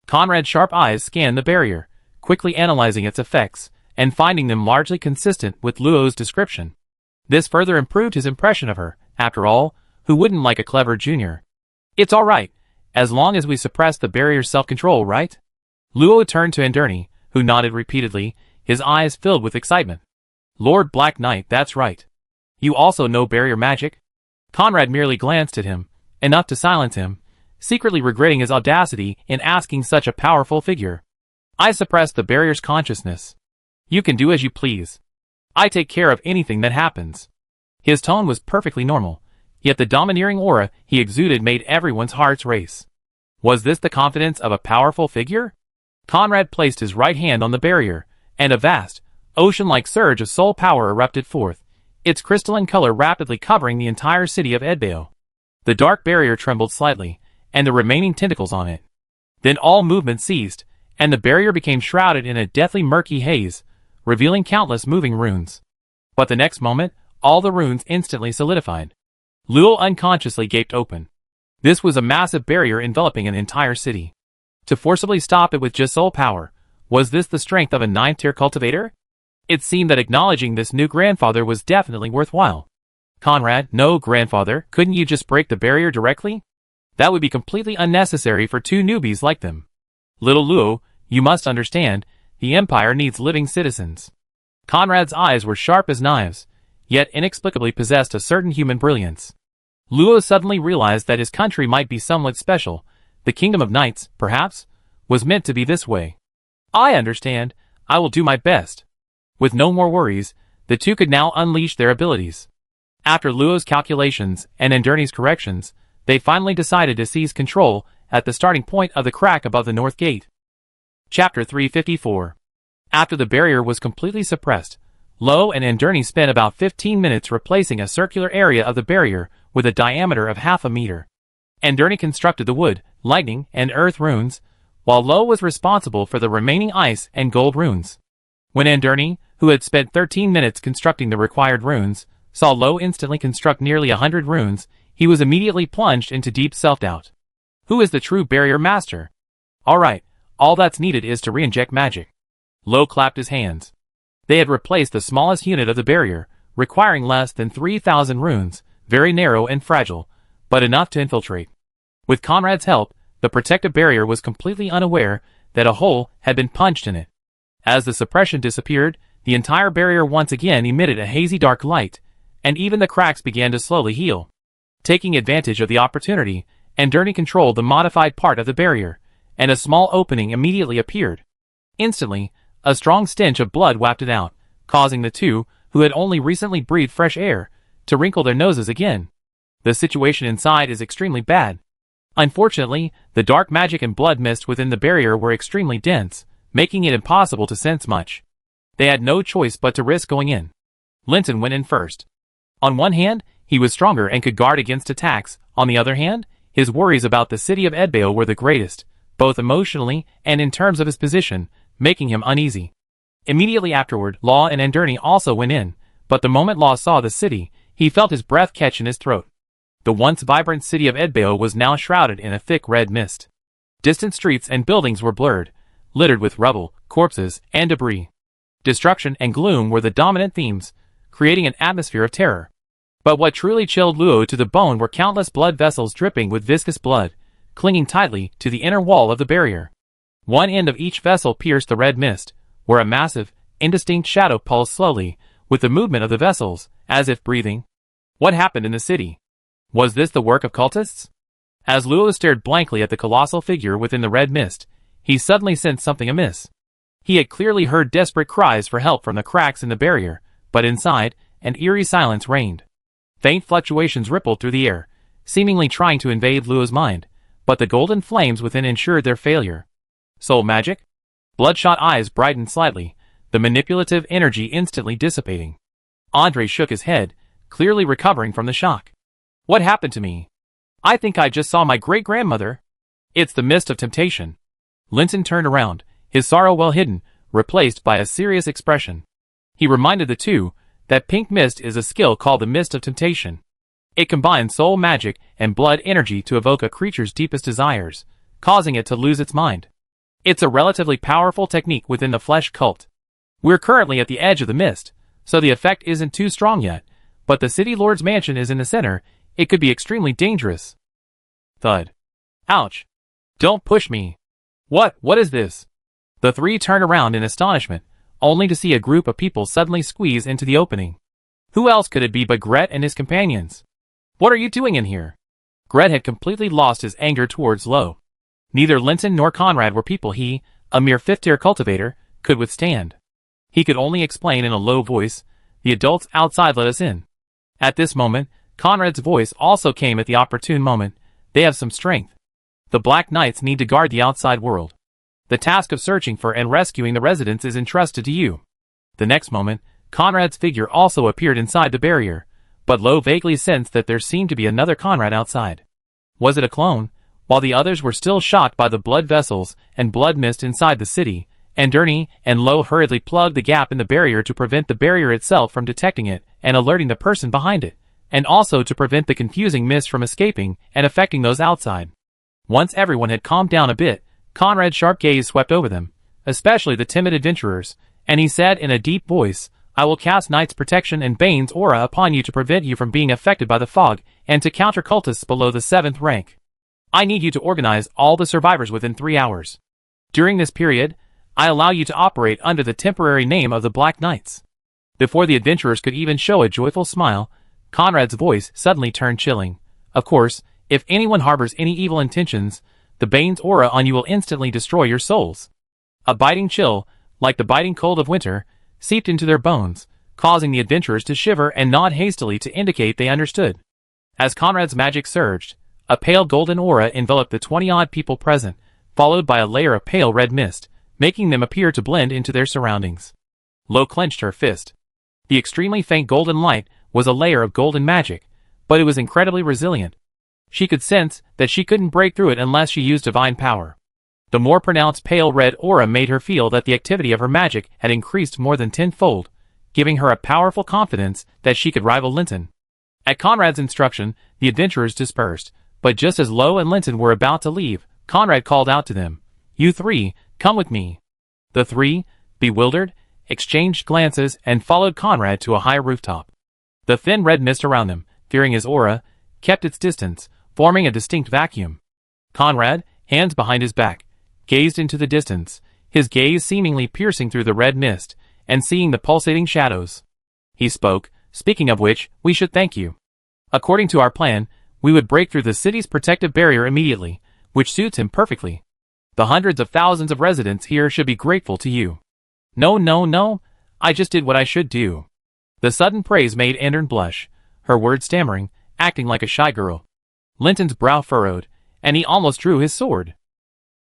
Conrad's sharp eyes scanned the barrier, quickly analyzing its effects, and finding them largely consistent with Luo's description. This further improved his impression of her. After all, who wouldn't like a clever junior? It's all right, as long as we suppress the barrier's self-control, right? Luo turned to Anderney, who nodded repeatedly, his eyes filled with excitement. Lord Black Knight, that's right. You also know barrier magic? Conrad merely glanced at him, enough to silence him, secretly regretting his audacity in asking such a powerful figure. I suppress the barrier's consciousness. You can do as you please. I take care of anything that happens. His tone was perfectly normal, yet the domineering aura he exuded made everyone's hearts race. Was this the confidence of a powerful figure? Conrad placed his right hand on the barrier, and a vast, ocean-like surge of soul power erupted forth, its crystalline color rapidly covering the entire city of Edbao. The dark barrier trembled slightly, and the remaining tentacles on it. Then all movement ceased, and the barrier became shrouded in a deathly murky haze, revealing countless moving runes. But the next moment, all the runes instantly solidified. Luo unconsciously gaped open. This was a massive barrier enveloping an entire city. To forcibly stop it with just soul power, was this the strength of a 9th-tier cultivator? It seemed that acknowledging this new grandfather was definitely worthwhile. Conrad, no, grandfather, couldn't you just break the barrier directly? That would be completely unnecessary for two newbies like them. Little Luo, you must understand, the Empire needs living citizens. Conrad's eyes were sharp as knives, yet inexplicably possessed a certain human brilliance. Luo suddenly realized that his country might be somewhat special. The Kingdom of Knights, perhaps, was meant to be this way. I understand. I will do my best. With no more worries, the two could now unleash their abilities. After Luo's calculations and Endurni's corrections, they finally decided to seize control at the starting point of the crack above the north gate. Chapter 354. After the barrier was completely suppressed, Luo and Endurni spent about 15 minutes replacing a circular area of the barrier with a diameter of half a meter. Endurni constructed the wood, lightning, and earth runes, while Luo was responsible for the remaining ice and gold runes. When Endurni, who had spent 13 minutes constructing the required runes, saw Luo instantly construct nearly 100 runes, he was immediately plunged into deep self-doubt. Who is the true barrier master? Alright, all that's needed is to re-inject magic. Luo clapped his hands. They had replaced the smallest unit of the barrier, requiring less than 3,000 runes, very narrow and fragile, but enough to infiltrate. With Conrad's help, the protective barrier was completely unaware that a hole had been punched in it. As the suppression disappeared, the entire barrier once again emitted a hazy dark light, and even the cracks began to slowly heal. Taking advantage of the opportunity, Endurni controlled the modified part of the barrier, and a small opening immediately appeared. Instantly, a strong stench of blood wafted out, causing the two, who had only recently breathed fresh air, to wrinkle their noses again. The situation inside is extremely bad. Unfortunately, the dark magic and blood mist within the barrier were extremely dense, making it impossible to sense much. They had no choice but to risk going in. Linton went in first. On one hand, he was stronger and could guard against attacks. On the other hand, his worries about the city of Edbao were the greatest, both emotionally and in terms of his position, making him uneasy. Immediately afterward, Law and Endurni also went in, but the moment Law saw the city, he felt his breath catch in his throat. The once vibrant city of Edbao was now shrouded in a thick red mist. Distant streets and buildings were blurred, littered with rubble, corpses, and debris. Destruction and gloom were the dominant themes, creating an atmosphere of terror. But what truly chilled Luo to the bone were countless blood vessels dripping with viscous blood, clinging tightly to the inner wall of the barrier. One end of each vessel pierced the red mist, where a massive, indistinct shadow pulsed slowly, with the movement of the vessels, as if breathing. What happened in the city? Was this the work of cultists? As Luo stared blankly at the colossal figure within the red mist, he suddenly sensed something amiss. He had clearly heard desperate cries for help from the cracks in the barrier, but inside, an eerie silence reigned. Faint fluctuations rippled through the air, seemingly trying to invade Luo's mind, but the golden flames within ensured their failure. Soul magic? Bloodshot eyes brightened slightly, the manipulative energy instantly dissipating. Andre shook his head, clearly recovering from the shock. What happened to me? I think I just saw my great-grandmother. It's the mist of temptation. Linton turned around, his sorrow well hidden, replaced by a serious expression. He reminded the two that pink mist is a skill called the Mist of Temptation. It combines soul magic and blood energy to evoke a creature's deepest desires, causing it to lose its mind. It's a relatively powerful technique within the flesh cult. We're currently at the edge of the mist, so the effect isn't too strong yet, but the city lord's mansion is in the center. It could be extremely dangerous. Thud. Ouch. Don't push me. What is this? The three turned around in astonishment, only to see a group of people suddenly squeeze into the opening. Who else could it be but Gret and his companions? What are you doing in here? Gret had completely lost his anger towards Luo. Neither Linton nor Conrad were people he, a mere 5th-tier cultivator, could withstand. He could only explain in a low voice, "The adults outside let us in." At this moment, Conrad's voice also came at the opportune moment. "They have some strength. The Black Knights need to guard the outside world. The task of searching for and rescuing the residents is entrusted to you." The next moment, Conrad's figure also appeared inside the barrier, but Luo vaguely sensed that there seemed to be another Conrad outside. Was it a clone? While the others were still shocked by the blood vessels and blood mist inside the city, Endurni and Luo hurriedly plugged the gap in the barrier to prevent the barrier itself from detecting it and alerting the person behind it, and also to prevent the confusing mist from escaping and affecting those outside. Once everyone had calmed down a bit, Conrad's sharp gaze swept over them, especially the timid adventurers, and he said in a deep voice, I will cast Night's protection and Bane's aura upon you to prevent you from being affected by the fog and to counter cultists below the 7th rank. I need you to organize all the survivors within 3 hours. During this period, I allow you to operate under the temporary name of the Black Knights. Before the adventurers could even show a joyful smile, Conrad's voice suddenly turned chilling. Of course, if anyone harbors any evil intentions, the Bane's aura on you will instantly destroy your souls. A biting chill, like the biting cold of winter, seeped into their bones, causing the adventurers to shiver and nod hastily to indicate they understood. As Conrad's magic surged, a pale golden aura enveloped the 20-odd people present, followed by a layer of pale red mist, making them appear to blend into their surroundings. Lo clenched her fist. The extremely faint golden light was a layer of golden magic, but it was incredibly resilient. She could sense that she couldn't break through it unless she used divine power. The more pronounced pale red aura made her feel that the activity of her magic had increased more than tenfold, giving her a powerful confidence that she could rival Linton. At Conrad's instruction, the adventurers dispersed, but just as Lo and Linton were about to leave, Conrad called out to them, You three, come with me. The three, bewildered, exchanged glances and followed Conrad to a high rooftop. The thin red mist around them, fearing his aura, kept its distance, forming a distinct vacuum. Conrad, hands behind his back, gazed into the distance, his gaze seemingly piercing through the red mist, and seeing the pulsating shadows. He spoke, speaking of which, we should thank you. According to our plan, we would break through the city's protective barrier immediately, which suits him perfectly. The hundreds of thousands of residents here should be grateful to you. No, I just did what I should do. The sudden praise made Andern blush, her words stammering, acting like a shy girl. Linton's brow furrowed, and he almost drew his sword.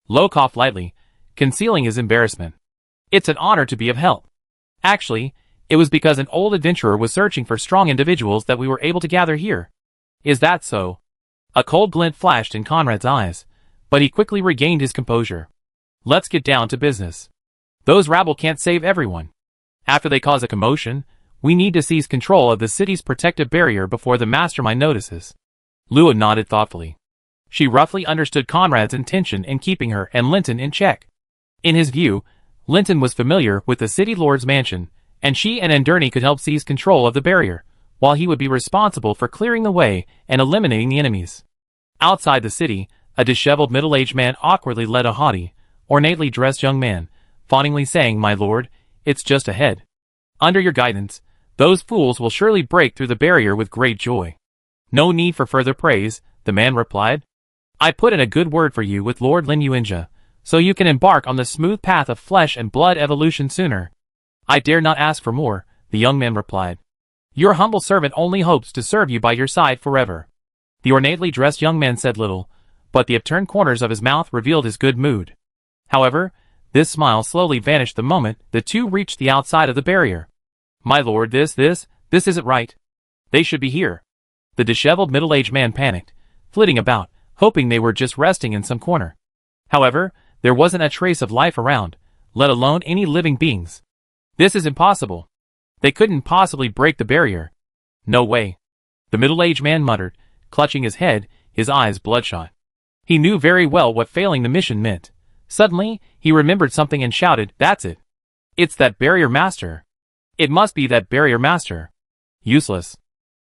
Lo coughed lightly, concealing his embarrassment. It's an honor to be of help. Actually, it was because an old adventurer was searching for strong individuals that we were able to gather here. Is that so? A cold glint flashed in Conrad's eyes, but he quickly regained his composure. Let's get down to business. Those rabble can't save everyone. After they cause a commotion, we need to seize control of the city's protective barrier before the mastermind notices. Lua nodded thoughtfully. She roughly understood Conrad's intention in keeping her and Linton in check. In his view, Linton was familiar with the city lord's mansion, and she and Andern could help seize control of the barrier, while he would be responsible for clearing the way and eliminating the enemies. Outside the city, a disheveled middle-aged man awkwardly led a haughty, ornately dressed young man, fawningly saying, My lord, it's just ahead. Under your guidance, those fools will surely break through the barrier with great joy. No need for further praise, the man replied. I put in a good word for you with Lord Linyuinja, so you can embark on the smooth path of flesh and blood evolution sooner. I dare not ask for more, the young man replied. Your humble servant only hopes to serve you by your side forever. The ornately dressed young man said little, but the upturned corners of his mouth revealed his good mood. However, this smile slowly vanished the moment the two reached the outside of the barrier. My lord, this isn't right. They should be here. The disheveled middle-aged man panicked, flitting about, hoping they were just resting in some corner. However, there wasn't a trace of life around, let alone any living beings. This is impossible. They couldn't possibly break the barrier. No way. The middle-aged man muttered, clutching his head, his eyes bloodshot. He knew very well what failing the mission meant. Suddenly, he remembered something and shouted, That's it. It's that barrier master. It must be that barrier master. Useless.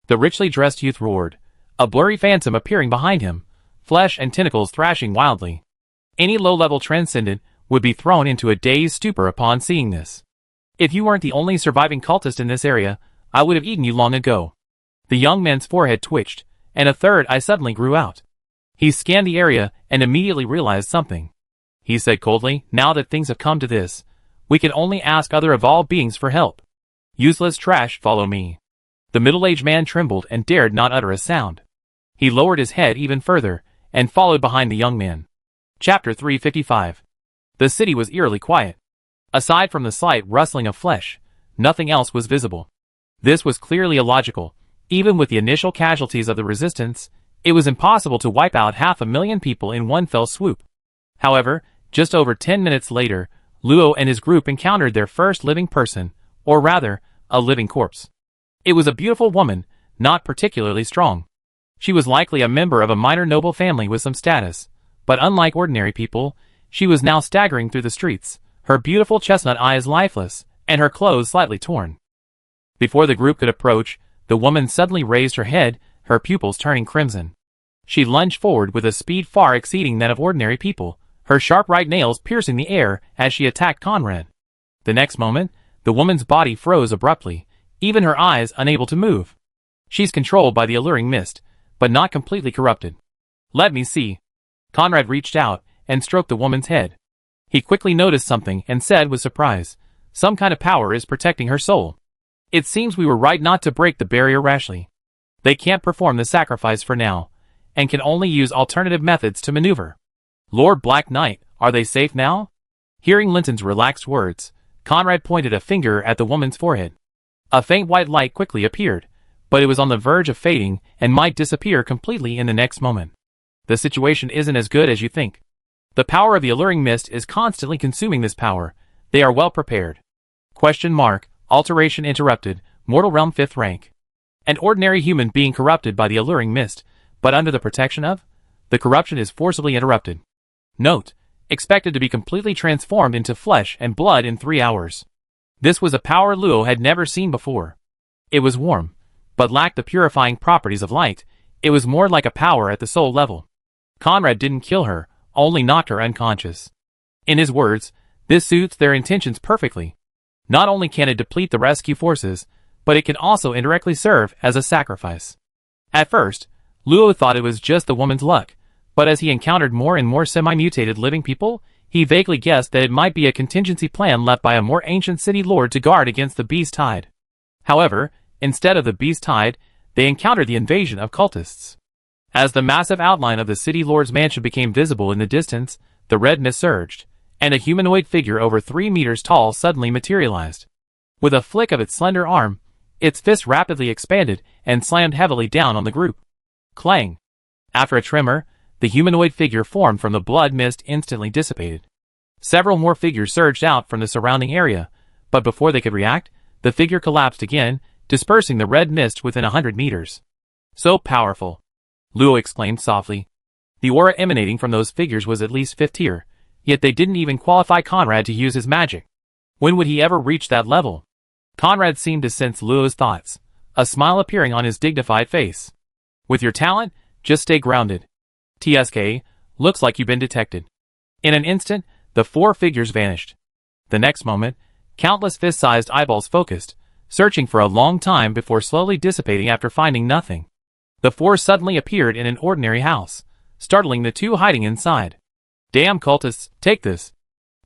The richly dressed youth roared, a blurry phantom appearing behind him, flesh and tentacles thrashing wildly. Any low-level transcendent would be thrown into a dazed stupor upon seeing this. If you weren't the only surviving cultist in this area, I would have eaten you long ago. The young man's forehead twitched, and a third eye suddenly grew out. He scanned the area and immediately realized something. He said coldly, Now that things have come to this, we can only ask other evolved beings for help. Useless trash, follow me. The middle-aged man trembled and dared not utter a sound. He lowered his head even further, and followed behind the young man. Chapter 355. The city was eerily quiet. Aside from the slight rustling of flesh, nothing else was visible. This was clearly illogical. Even with the initial casualties of the resistance, it was impossible to wipe out 500,000 people in one fell swoop. However, just over 10 minutes later, Luo and his group encountered their first living person, or rather, a living corpse. It was a beautiful woman, not particularly strong. She was likely a member of a minor noble family with some status, but unlike ordinary people, She was now staggering through the streets, her beautiful chestnut eyes lifeless, and her clothes slightly torn. Before the group could approach, the woman suddenly raised her head, her pupils turning crimson. She lunged forward with a speed far exceeding that of ordinary people, her sharp right nails piercing the air as she attacked Conrad. The next moment, the woman's body froze abruptly, even her eyes unable to move. She's controlled by the alluring mist, but not completely corrupted. Let me see. Conrad reached out and stroked the woman's head. He quickly noticed something and said with surprise, some kind of power is protecting her soul. It seems we were right not to break the barrier rashly. They can't perform the sacrifice for now, and can only use alternative methods to maneuver. Lord Black Knight, are they safe now? Hearing Linton's relaxed words, Conrad pointed a finger at the woman's forehead. A faint white light quickly appeared, but it was on the verge of fading and might disappear completely in the next moment. The situation isn't as good as you think. The power of the alluring mist is constantly consuming this power. They are well prepared. Alteration interrupted, mortal realm 5th rank. An ordinary human being corrupted by the alluring mist, but under the protection of? The corruption is forcibly interrupted. Note, expected to be completely transformed into flesh and blood in 3 hours. This was a power Luo had never seen before. It was warm, but lacked the purifying properties of light. It was more like a power at the soul level. Conrad didn't kill her, only knocked her unconscious. In his words, this suits their intentions perfectly. Not only can it deplete the rescue forces, but it can also indirectly serve as a sacrifice. At first, Luo thought it was just the woman's luck, but as he encountered more and more semi-mutated living people, he vaguely guessed that it might be a contingency plan left by a more ancient city lord to guard against the beast tide. However, instead of the beast tide, they encountered the invasion of cultists. As the massive outline of the city lord's mansion became visible in the distance, the red mist surged, and a humanoid figure over 3 meters tall suddenly materialized. With a flick of its slender arm, its fist rapidly expanded and slammed heavily down on the group. Clang! After a tremor, the humanoid figure formed from the blood mist instantly dissipated. Several more figures surged out from the surrounding area, but before they could react, the figure collapsed again, dispersing the red mist within 100 meters. So powerful! Luo exclaimed softly. The aura emanating from those figures was at least 5th tier, yet they didn't even qualify Conrad to use his magic. When would he ever reach that level? Conrad seemed to sense Luo's thoughts, a smile appearing on his dignified face. With your talent, just stay grounded. TSK, looks like you've been detected. In an instant, the 4 figures vanished. The next moment, countless fist-sized eyeballs focused, searching for a long time before slowly dissipating after finding nothing. The 4 suddenly appeared in an ordinary house, startling the 2 hiding inside. Damn cultists, take this.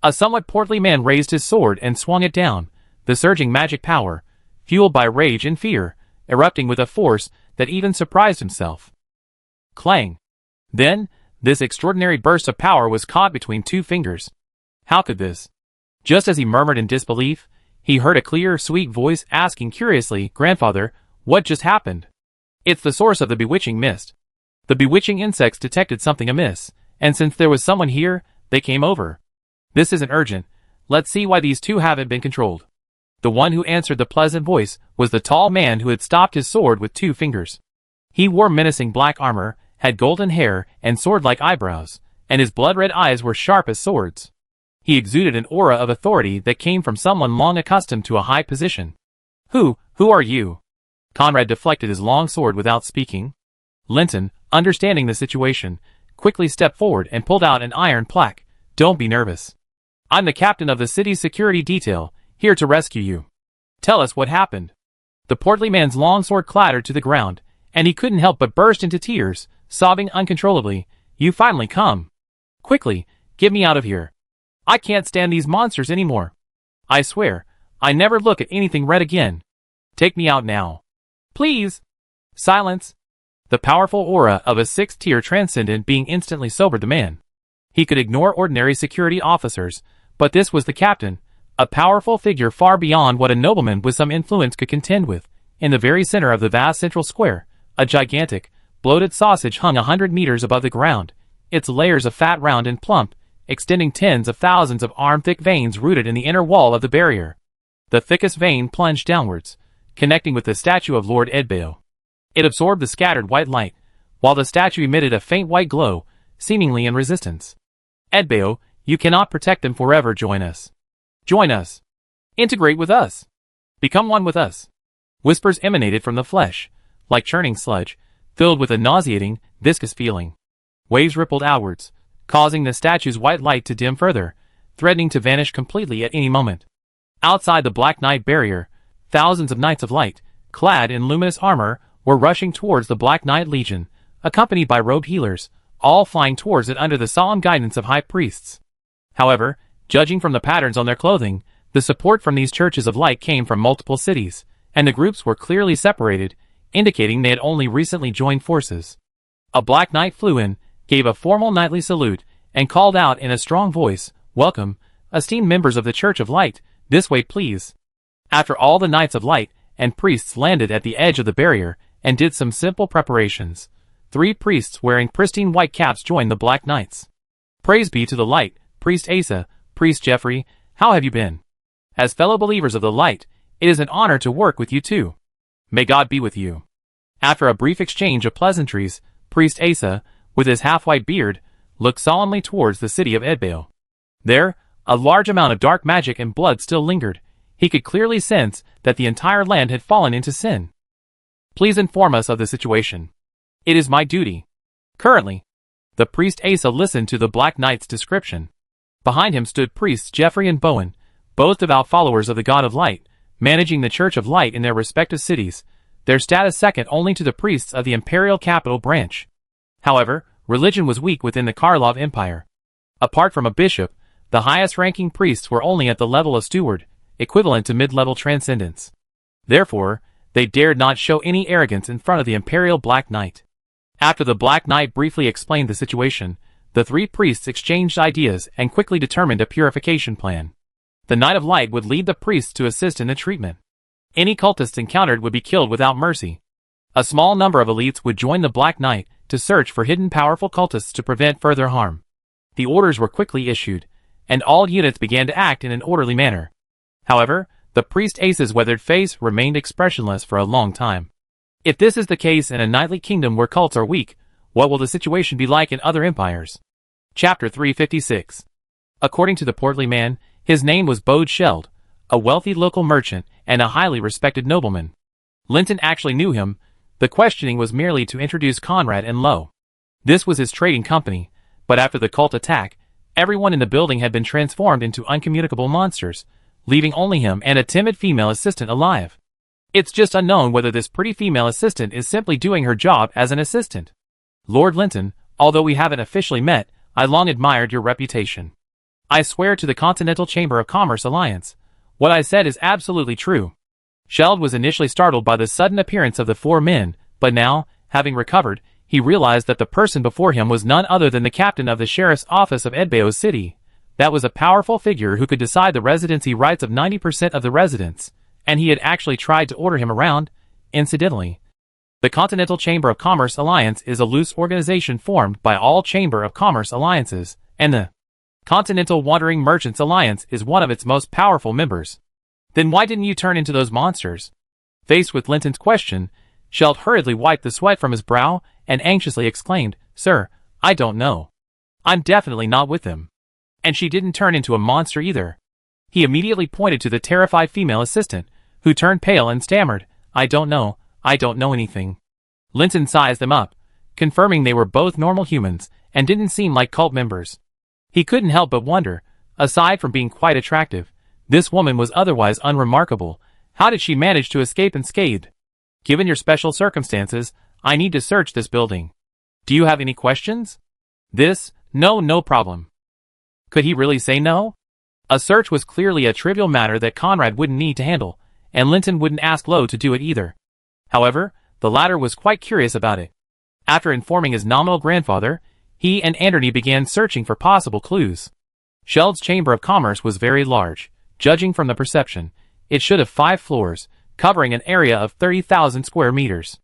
A somewhat portly man raised his sword and swung it down, the surging magic power, fueled by rage and fear, erupting with a force that even surprised himself. Clang! Then, this extraordinary burst of power was caught between 2 fingers. How could this? Just as he murmured in disbelief, he heard a clear, sweet voice asking curiously, "Grandfather, what just happened?" It's the source of the bewitching mist. The bewitching insects detected something amiss, and since there was someone here, they came over. This isn't urgent. Let's see why these 2 haven't been controlled. The one who answered the pleasant voice was the tall man who had stopped his sword with 2 fingers. He wore menacing black armor, had golden hair and sword-like eyebrows, and his blood-red eyes were sharp as swords. He exuded an aura of authority that came from someone long accustomed to a high position. Who are you? Conrad deflected his long sword without speaking. Linton, understanding the situation, quickly stepped forward and pulled out an iron plaque. Don't be nervous. I'm the captain of the city's security detail, here to rescue you. Tell us what happened. The portly man's long sword clattered to the ground, and he couldn't help but burst into tears, sobbing uncontrollably. You finally come. Quickly, get me out of here. I can't stand these monsters anymore. I swear, I never look at anything red again. Take me out now. Please. Silence. The powerful aura of a 6th-tier transcendent being instantly sobered the man. He could ignore ordinary security officers, but this was the captain, a powerful figure far beyond what a nobleman with some influence could contend with. In the very center of the vast central square, a gigantic, bloated sausage hung 100 meters above the ground, its layers of fat round and plump, extending tens of thousands of arm-thick veins rooted in the inner wall of the barrier. The thickest vein plunged downwards, connecting with the statue of Lord Edbeo. It absorbed the scattered white light, while the statue emitted a faint white glow, seemingly in resistance. Edbeo, You cannot protect them forever. Join us. Join us. Integrate with us. Become one with us. Whispers emanated from the flesh, like churning sludge, filled with a nauseating, viscous feeling. Waves rippled outwards, causing the statue's white light to dim further, threatening to vanish completely at any moment. Outside the Black Knight barrier, thousands of Knights of Light, clad in luminous armor, were rushing towards the Black Knight Legion, accompanied by robed healers, all flying towards it under the solemn guidance of high priests. However, judging from the patterns on their clothing, the support from these churches of light came from multiple cities, and the groups were clearly separated, indicating they had only recently joined forces. A Black Knight flew in, gave a formal knightly salute, and called out in a strong voice, "Welcome, esteemed members of the Church of Light, this way please." After all the Knights of Light and priests landed at the edge of the barrier and did some simple preparations, 3 priests wearing pristine white caps joined the Black Knights. "Praise be to the Light, Priest Asa, Priest Jeffrey, how have you been? As fellow believers of the Light, it is an honor to work with you too. May God be with you." After a brief exchange of pleasantries, Priest Asa, with his half-white beard, looked solemnly towards the city of Edbale. There, a large amount of dark magic and blood still lingered. He could clearly sense that the entire land had fallen into sin. "Please inform us of the situation. It is my duty." Currently, the priest Asa listened to the Black Knight's description. Behind him stood priests Jeffrey and Bowen, both devout followers of the God of Light, managing the Church of Light in their respective cities, their status second only to the priests of the Imperial Capital Branch. However, religion was weak within the Karlov Empire. Apart from a bishop, the highest-ranking priests were only at the level of steward, equivalent to mid-level transcendence. Therefore, they dared not show any arrogance in front of the Imperial Black Knight. After the Black Knight briefly explained the situation, the 3 priests exchanged ideas and quickly determined a purification plan. The Knight of Light would lead the priests to assist in the treatment. Any cultists encountered would be killed without mercy. A small number of elites would join the Black Knight to search for hidden powerful cultists to prevent further harm. The orders were quickly issued, and all units began to act in an orderly manner. However, the priest Asa's weathered face remained expressionless for a long time. If this is the case in a knightly kingdom where cults are weak, what will the situation be like in other empires? Chapter 356. According to the portly man, his name was Bode Sheld, a wealthy local merchant and a highly respected nobleman. Linton actually knew him. The questioning was merely to introduce Conrad and Lowe. This was his trading company, but after the cult attack, everyone in the building had been transformed into uncommunicable monsters, leaving only him and a timid female assistant alive. It's just unknown whether this pretty female assistant is simply doing her job as an assistant. "Lord Linton, although we haven't officially met, I long admired your reputation. I swear to the Continental Chamber of Commerce Alliance, what I said is absolutely true." Sheld was initially startled by the sudden appearance of the 4 men, but now, having recovered, he realized that the person before him was none other than the captain of the sheriff's office of Edbao City. That was a powerful figure who could decide the residency rights of 90% of the residents, and he had actually tried to order him around. Incidentally, the Continental Chamber of Commerce Alliance is a loose organization formed by all Chamber of Commerce Alliances, and the Continental Wandering Merchants Alliance is one of its most powerful members. "Then why didn't you turn into those monsters?" Faced with Linton's question, Sheld hurriedly wiped the sweat from his brow and anxiously exclaimed, "Sir, I don't know. I'm definitely not with them. And she didn't turn into a monster either." He immediately pointed to the terrified female assistant, who turned pale and stammered, I don't know anything." Linton sized them up, confirming they were both normal humans and didn't seem like cult members. He couldn't help but wonder, aside from being quite attractive, this woman was otherwise unremarkable. How did she manage to escape unscathed? "Given your special circumstances, I need to search this building. Do you have any questions?" No problem." Could he really say no? A search was clearly a trivial matter that Conrad wouldn't need to handle, and Linton wouldn't ask Lowe to do it either. However, the latter was quite curious about it. After informing his nominal grandfather, he and Anderny began searching for possible clues. Sheld's Chamber of Commerce was very large. Judging from the perception, it should have 5 floors, covering an area of 30,000 square meters.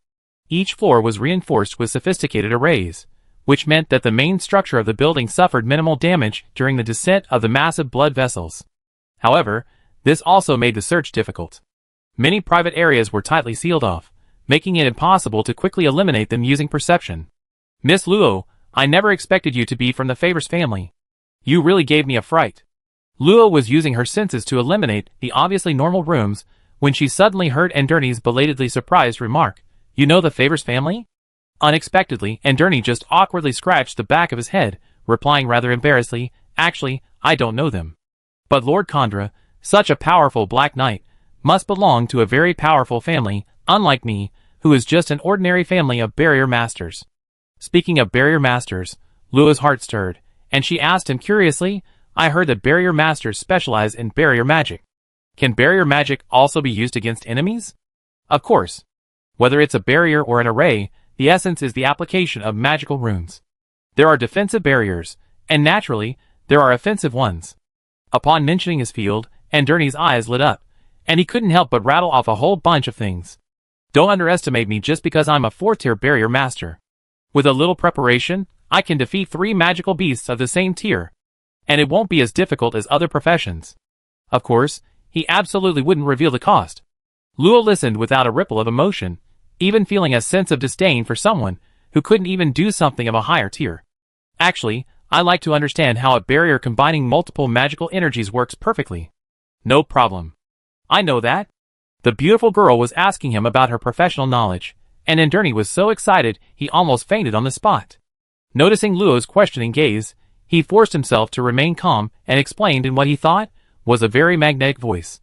Each floor was reinforced with sophisticated arrays, which meant that the main structure of the building suffered minimal damage during the descent of the massive blood vessels. However, this also made the search difficult. Many private areas were tightly sealed off, making it impossible to quickly eliminate them using perception. "Miss Luo, I never expected you to be from the Favors family. You really gave me a fright. Luo was using her senses to eliminate the obviously normal rooms when she suddenly heard Androni's belatedly surprised remark, "You know the Favors family?" Unexpectedly, Androni just awkwardly scratched the back of his head, replying rather embarrassedly, "Actually, I don't know them. But Lord Kandra, such a powerful Black Knight, must belong to a very powerful family, unlike me, who is just an ordinary family of barrier masters." Speaking of barrier masters, Luo's heart stirred, and she asked him curiously, "I heard that barrier masters specialize in barrier magic. Can barrier magic also be used against enemies?" "Of course. Whether it's a barrier or an array, the essence is the application of magical runes. There are defensive barriers, and naturally, there are offensive ones." Upon mentioning his field, Androni's eyes lit up, and he couldn't help but rattle off a whole bunch of things. "Don't underestimate me just because I'm a 4-tier barrier master. With a little preparation, I can defeat 3 magical beasts of the same tier, and it won't be as difficult as other professions." Of course, he absolutely wouldn't reveal the cost. Luo listened without a ripple of emotion, even feeling a sense of disdain for someone who couldn't even do something of a higher tier. "Actually, I like to understand how a barrier combining multiple magical energies works perfectly." "No problem. I know that." The beautiful girl was asking him about her professional knowledge, and Androni was so excited he almost fainted on the spot. Noticing Luo's questioning gaze, he forced himself to remain calm and explained in what he thought was a very magnetic voice.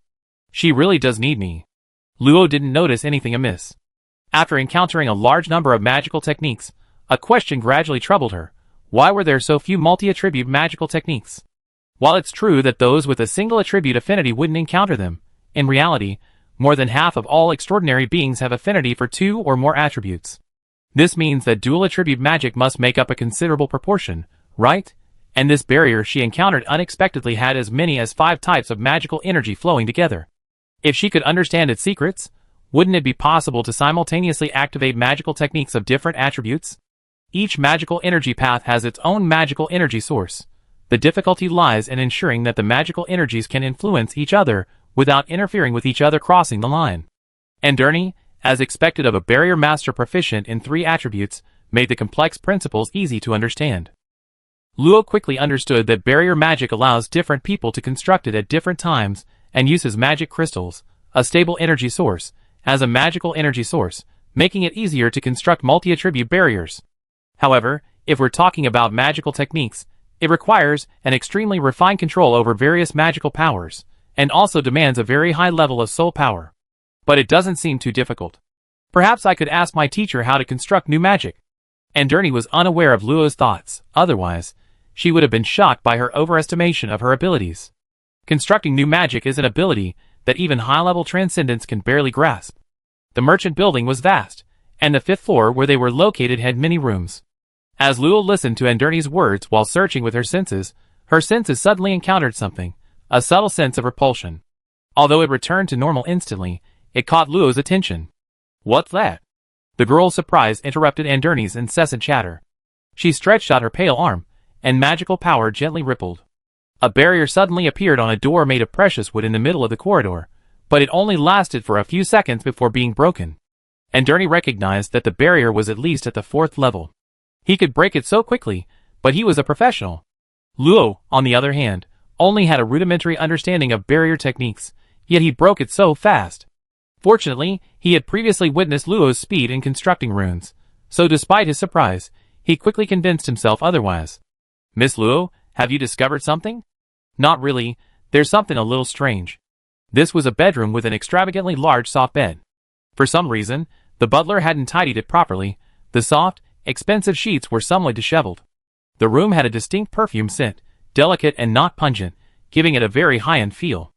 "She really does need me." Luo didn't notice anything amiss. After encountering a large number of magical techniques, a question gradually troubled her. Why were there so few multi-attribute magical techniques? While it's true that those with a single attribute affinity wouldn't encounter them, in reality, more than half of all extraordinary beings have affinity for 2 or more attributes. This means that dual attribute magic must make up a considerable proportion, right? And this barrier she encountered unexpectedly had as many as 5 types of magical energy flowing together. If she could understand its secrets, wouldn't it be possible to simultaneously activate magical techniques of different attributes? Each magical energy path has its own magical energy source. The difficulty lies in ensuring that the magical energies can influence each other without interfering with each other crossing the line. Androni, as expected of a barrier master proficient in 3 attributes, made the complex principles easy to understand. Luo quickly understood that barrier magic allows different people to construct it at different times and uses magic crystals, a stable energy source, as a magical energy source, making it easier to construct multi-attribute barriers. However, if we're talking about magical techniques, it requires an extremely refined control over various magical powers, and also demands a very high level of soul power. But it doesn't seem too difficult. Perhaps I could ask my teacher how to construct new magic. Androni was unaware of Luo's thoughts, otherwise, she would have been shocked by her overestimation of her abilities. Constructing new magic is an ability that even high-level transcendents can barely grasp. The merchant building was vast, and the 5th floor where they were located had many rooms. As Luo listened to Androni's words while searching with her senses suddenly encountered something, a subtle sense of repulsion. Although it returned to normal instantly, it caught Luo's attention. "What's that?" The girl's surprise interrupted Androni's incessant chatter. She stretched out her pale arm, and magical power gently rippled. A barrier suddenly appeared on a door made of precious wood in the middle of the corridor, but it only lasted for a few seconds before being broken. Androni recognized that the barrier was at least at the 4th level. He could break it so quickly, but he was a professional. Luo, on the other hand, only had a rudimentary understanding of barrier techniques, yet he broke it so fast. Fortunately, he had previously witnessed Luo's speed in constructing runes, so despite his surprise, he quickly convinced himself otherwise. "Miss Luo, have you discovered something?" "Not really, there's something a little strange." This was a bedroom with an extravagantly large soft bed. For some reason, the butler hadn't tidied it properly. The soft, expensive sheets were somewhat disheveled. The room had a distinct perfume scent, delicate and not pungent, giving it a very high-end feel.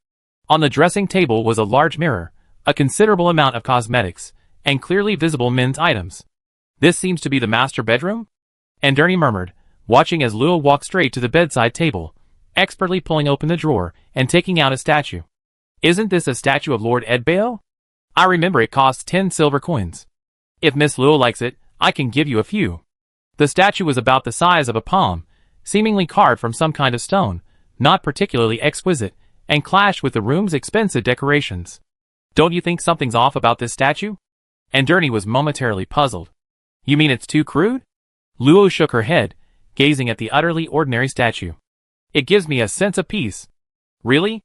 On the dressing table was a large mirror, a considerable amount of cosmetics, and clearly visible men's items. "This seems to be the master bedroom?" Androni murmured, watching as Luo walked straight to the bedside table, expertly pulling open the drawer and taking out a statue. "Isn't this a statue of Lord Edbao? I remember it costs 10 silver coins. If Miss Luo likes it, I can give you a few." The statue was about the size of a palm, seemingly carved from some kind of stone, not particularly exquisite, and clashed with the room's expensive decorations. "Don't you think something's off about this statue?" Androni was momentarily puzzled. "You mean it's too crude?" Luo shook her head, gazing at the utterly ordinary statue. It gives me a sense of peace. Really?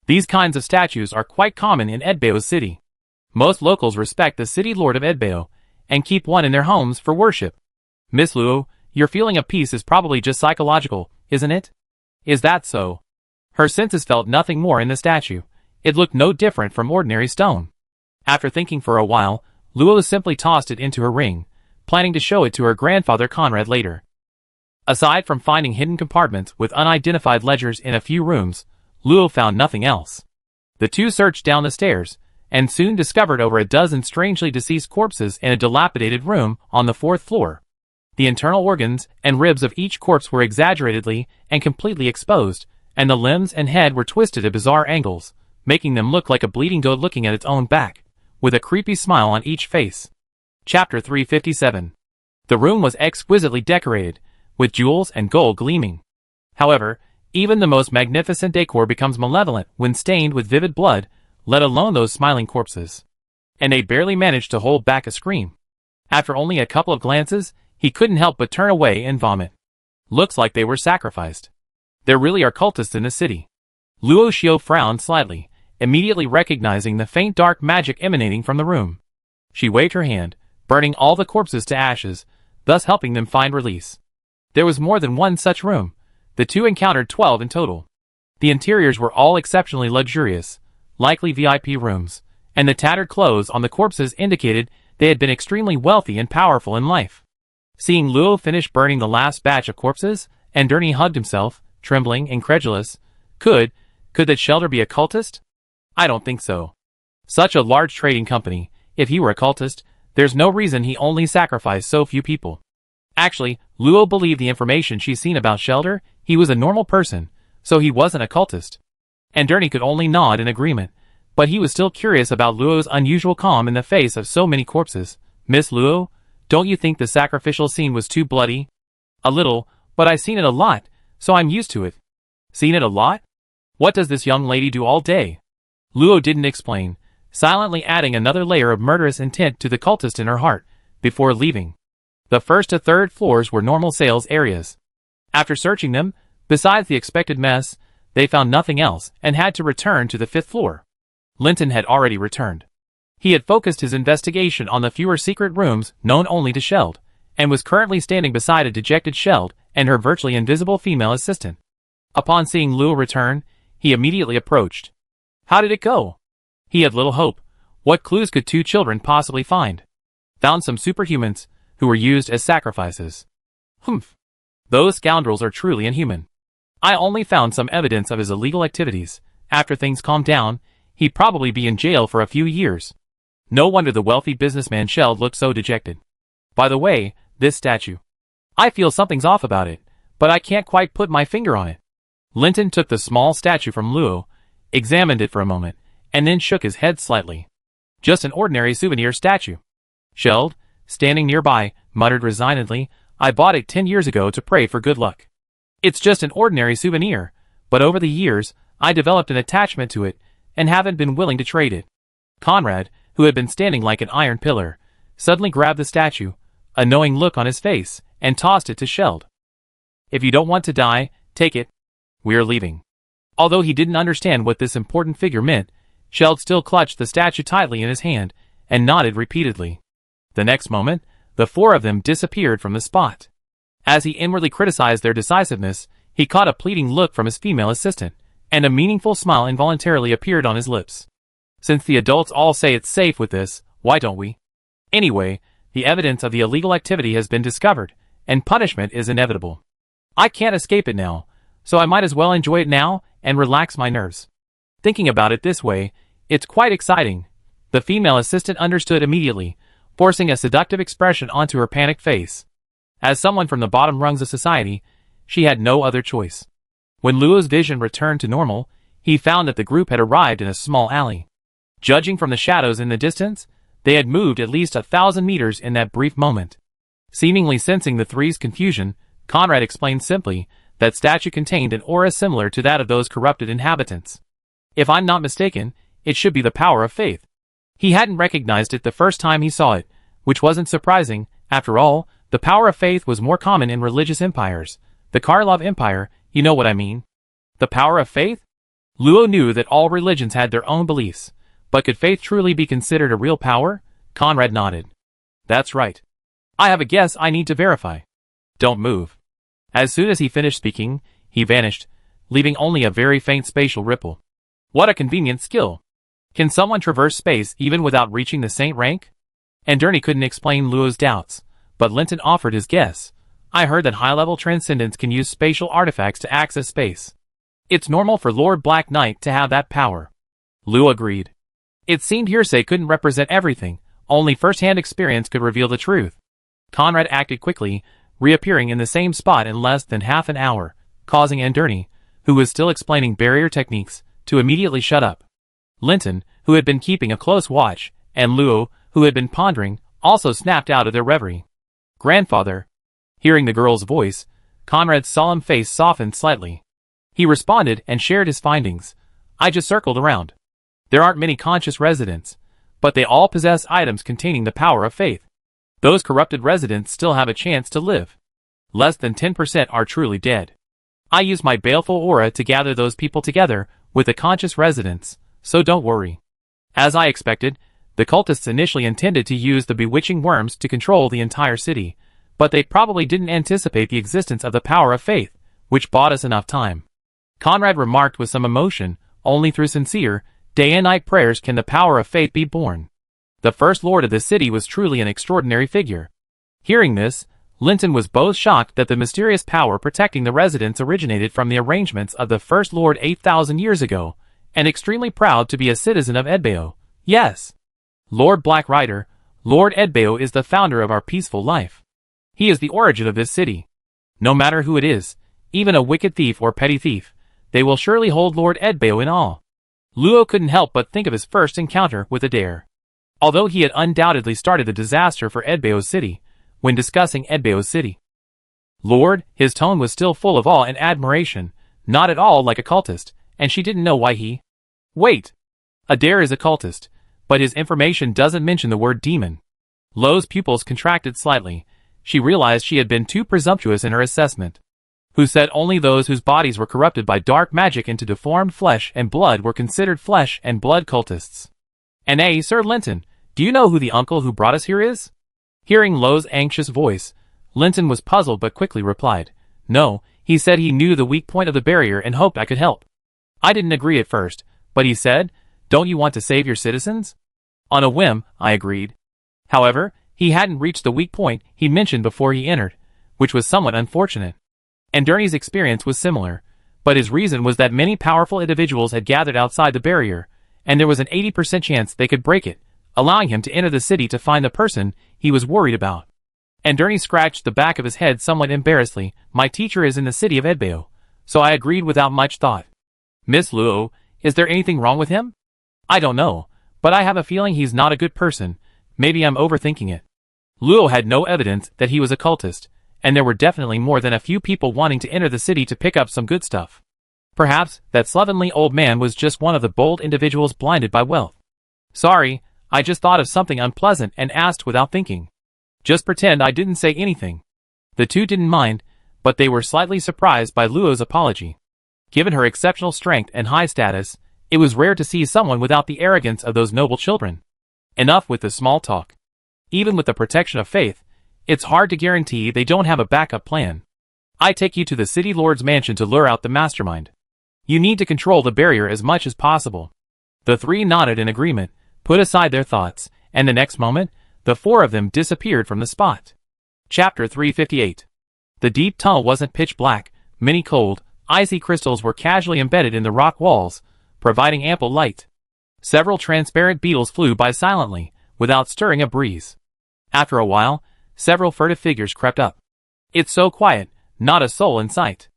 These kinds of statues are quite common in Edbeo City. Most locals respect the city lord of Edbeo and keep one in their homes for worship. Miss Luo, your feeling of peace is probably just psychological, isn't it? Is that so? Her senses felt nothing more in the statue. It looked no different from ordinary stone. After thinking for a while, Luo simply tossed it into her ring, planning to show it to her grandfather Conrad later. Aside from finding hidden compartments with unidentified ledgers in a few rooms, Luo found nothing else. The two searched down the stairs, and soon discovered over a dozen strangely deceased corpses in a dilapidated room on the 4th floor. The internal organs and ribs of each corpse were exaggeratedly and completely exposed, and the limbs and head were twisted at bizarre angles, making them look like a bleeding goat looking at its own back, with a creepy smile on each face. Chapter 357. The room was exquisitely decorated, with jewels and gold gleaming. However, even the most magnificent decor becomes malevolent when stained with vivid blood, let alone those smiling corpses. And they barely managed to hold back a scream. After only a couple of glances, he couldn't help but turn away and vomit. Looks like they were sacrificed. There really are cultists in the city. Luo Xiao frowned slightly, immediately recognizing the faint dark magic emanating from the room. She waved her hand, burning all the corpses to ashes, thus helping them find release. There was more than one such room. The two encountered 12 in total. The interiors were all exceptionally luxurious, likely VIP rooms, and the tattered clothes on the corpses indicated they had been extremely wealthy and powerful in life. Seeing Luo finish burning the last batch of corpses, Andrni hugged himself, trembling, incredulous. Could that Shelder be a cultist? I don't think so. Such a large trading company, if he were a cultist, there's no reason he only sacrificed so few people. Actually, Luo believed the information she's seen about Shelder. He was a normal person, so he wasn't a cultist. Andrni could only nod in agreement, but he was still curious about Luo's unusual calm in the face of so many corpses. Miss Luo, don't you think the sacrificial scene was too bloody? A little, but I've seen it a lot, so I'm used to it. Seen it a lot? What does this young lady do all day? Luo didn't explain, silently adding another layer of murderous intent to the cultist in her heart, before leaving. The 1st to 3rd floors were normal sales areas. After searching them, besides the expected mess, they found nothing else and had to return to the 5th floor. Linton had already returned. He had focused his investigation on the fewer secret rooms known only to Sheld, and was currently standing beside a dejected Sheld and her virtually invisible female assistant. Upon seeing Luo return, he immediately approached. How did it go? He had little hope. What clues could two children possibly find? Found some superhumans, who were used as sacrifices. Humph. Those scoundrels are truly inhuman. I only found some evidence of his illegal activities. After things calmed down, he'd probably be in jail for a few years. No wonder the wealthy businessman Sheld looked so dejected. By the way, this statue. I feel something's off about it, but I can't quite put my finger on it. Linton took the small statue from Luo, examined it for a moment, and then shook his head slightly. Just an ordinary souvenir statue. Sheld, standing nearby, muttered resignedly, I bought it 10 years ago to pray for good luck. It's just an ordinary souvenir, but over the years, I developed an attachment to it, and haven't been willing to trade it. Conrad, who had been standing like an iron pillar, suddenly grabbed the statue, a knowing look on his face, and tossed it to Sheld. If you don't want to die, take it. We're leaving. Although he didn't understand what this important figure meant, Sheld still clutched the statue tightly in his hand, and nodded repeatedly. The next moment, the 4 of them disappeared from the spot. As he inwardly criticized their decisiveness, he caught a pleading look from his female assistant, and a meaningful smile involuntarily appeared on his lips. Since the adults all say it's safe with this, why don't we? Anyway, the evidence of the illegal activity has been discovered, and punishment is inevitable. I can't escape it now, so I might as well enjoy it now and relax my nerves. Thinking about it this way, it's quite exciting. The female assistant understood immediately, forcing a seductive expression onto her panicked face. As someone from the bottom rungs of society, she had no other choice. When Luo's vision returned to normal, he found that the group had arrived in a small alley. Judging from the shadows in the distance, they had moved at least 1,000 meters in that brief moment. Seemingly sensing the three's confusion, Conrad explained simply that statue contained an aura similar to that of those corrupted inhabitants. If I'm not mistaken, it should be the power of faith. He hadn't recognized it the first time he saw it, which wasn't surprising. After all, the power of faith was more common in religious empires. The Karlov Empire, you know what I mean. The power of faith? Luo knew that all religions had their own beliefs, but could faith truly be considered a real power? Conrad nodded. That's right. I have a guess I need to verify. Don't move. As soon as he finished speaking, he vanished, leaving only a very faint spatial ripple. What a convenient skill. Can someone traverse space even without reaching the saint rank? Anderney couldn't explain Luo's doubts, but Linton offered his guess. I heard that high-level transcendents can use spatial artifacts to access space. It's normal for Lord Black Knight to have that power. Luo agreed. It seemed hearsay couldn't represent everything, only first-hand experience could reveal the truth. Conrad acted quickly, reappearing in the same spot in less than half an hour, causing Anderney, who was still explaining barrier techniques, to immediately shut up. Linton, who had been keeping a close watch, and Luo, who had been pondering, also snapped out of their reverie. Grandfather. Hearing the girl's voice, Conrad's solemn face softened slightly. He responded and shared his findings. I just circled around. There aren't many conscious residents, but they all possess items containing the power of faith. Those corrupted residents still have a chance to live. Less than 10% are truly dead. I use my baleful aura to gather those people together with the conscious residents, so don't worry. As I expected, the cultists initially intended to use the bewitching worms to control the entire city, but they probably didn't anticipate the existence of the power of faith, which bought us enough time. Conrad remarked with some emotion, only through sincere, day and night prayers can the power of faith be born. The first lord of the city was truly an extraordinary figure. Hearing this, Linton was both shocked that the mysterious power protecting the residents originated from the arrangements of the first lord 8,000 years ago, and extremely proud to be a citizen of Edbao. Yes. Lord Black Rider, Lord Edbao is the founder of our peaceful life. He is the origin of this city. No matter who it is, even a wicked thief or petty thief, they will surely hold Lord Edbao in awe. Luo couldn't help but think of his first encounter with Adair. Although he had undoubtedly started the disaster for Edbao's city, when discussing Edbao's city. Lord, his tone was still full of awe and admiration, not at all like a cultist, and she didn't know why he... Wait! Adair is a cultist, but his information doesn't mention the word demon. Luo's pupils contracted slightly. She realized she had been too presumptuous in her assessment. Who said only those whose bodies were corrupted by dark magic into deformed flesh and blood were considered flesh and blood cultists. And Sir Linton, do you know who the uncle who brought us here is? Hearing Luo's anxious voice, Linton was puzzled but quickly replied, No, he said he knew the weak point of the barrier and hoped I could help. I didn't agree at first, but he said, Don't you want to save your citizens? On a whim, I agreed. However, he hadn't reached the weak point he mentioned before he entered, which was somewhat unfortunate. Anderney's experience was similar, but his reason was that many powerful individuals had gathered outside the barrier, and there was an 80% chance they could break it, allowing him to enter the city to find the person he was worried about. Anderney scratched the back of his head somewhat embarrassedly. My teacher is in the city of Edbao, so I agreed without much thought. Miss Luo, is there anything wrong with him? I don't know, but I have a feeling he's not a good person. Maybe I'm overthinking it. Luo had no evidence that he was a cultist, and there were definitely more than a few people wanting to enter the city to pick up some good stuff. Perhaps that slovenly old man was just one of the bold individuals blinded by wealth. Sorry, I just thought of something unpleasant and asked without thinking. Just pretend I didn't say anything. The two didn't mind, but they were slightly surprised by Luo's apology. Given her exceptional strength and high status, it was rare to see someone without the arrogance of those noble children. Enough with the small talk. Even with the protection of faith, it's hard to guarantee they don't have a backup plan. I take you to the city lord's mansion to lure out the mastermind. You need to control the barrier as much as possible. The three nodded in agreement, put aside their thoughts, and the next moment, the four of them disappeared from the spot. Chapter 358. The deep tunnel wasn't pitch black. Many cold, icy crystals were casually embedded in the rock walls, providing ample light. Several transparent beetles flew by silently, without stirring a breeze. After a while, several furtive figures crept up. It's so quiet, not a soul in sight.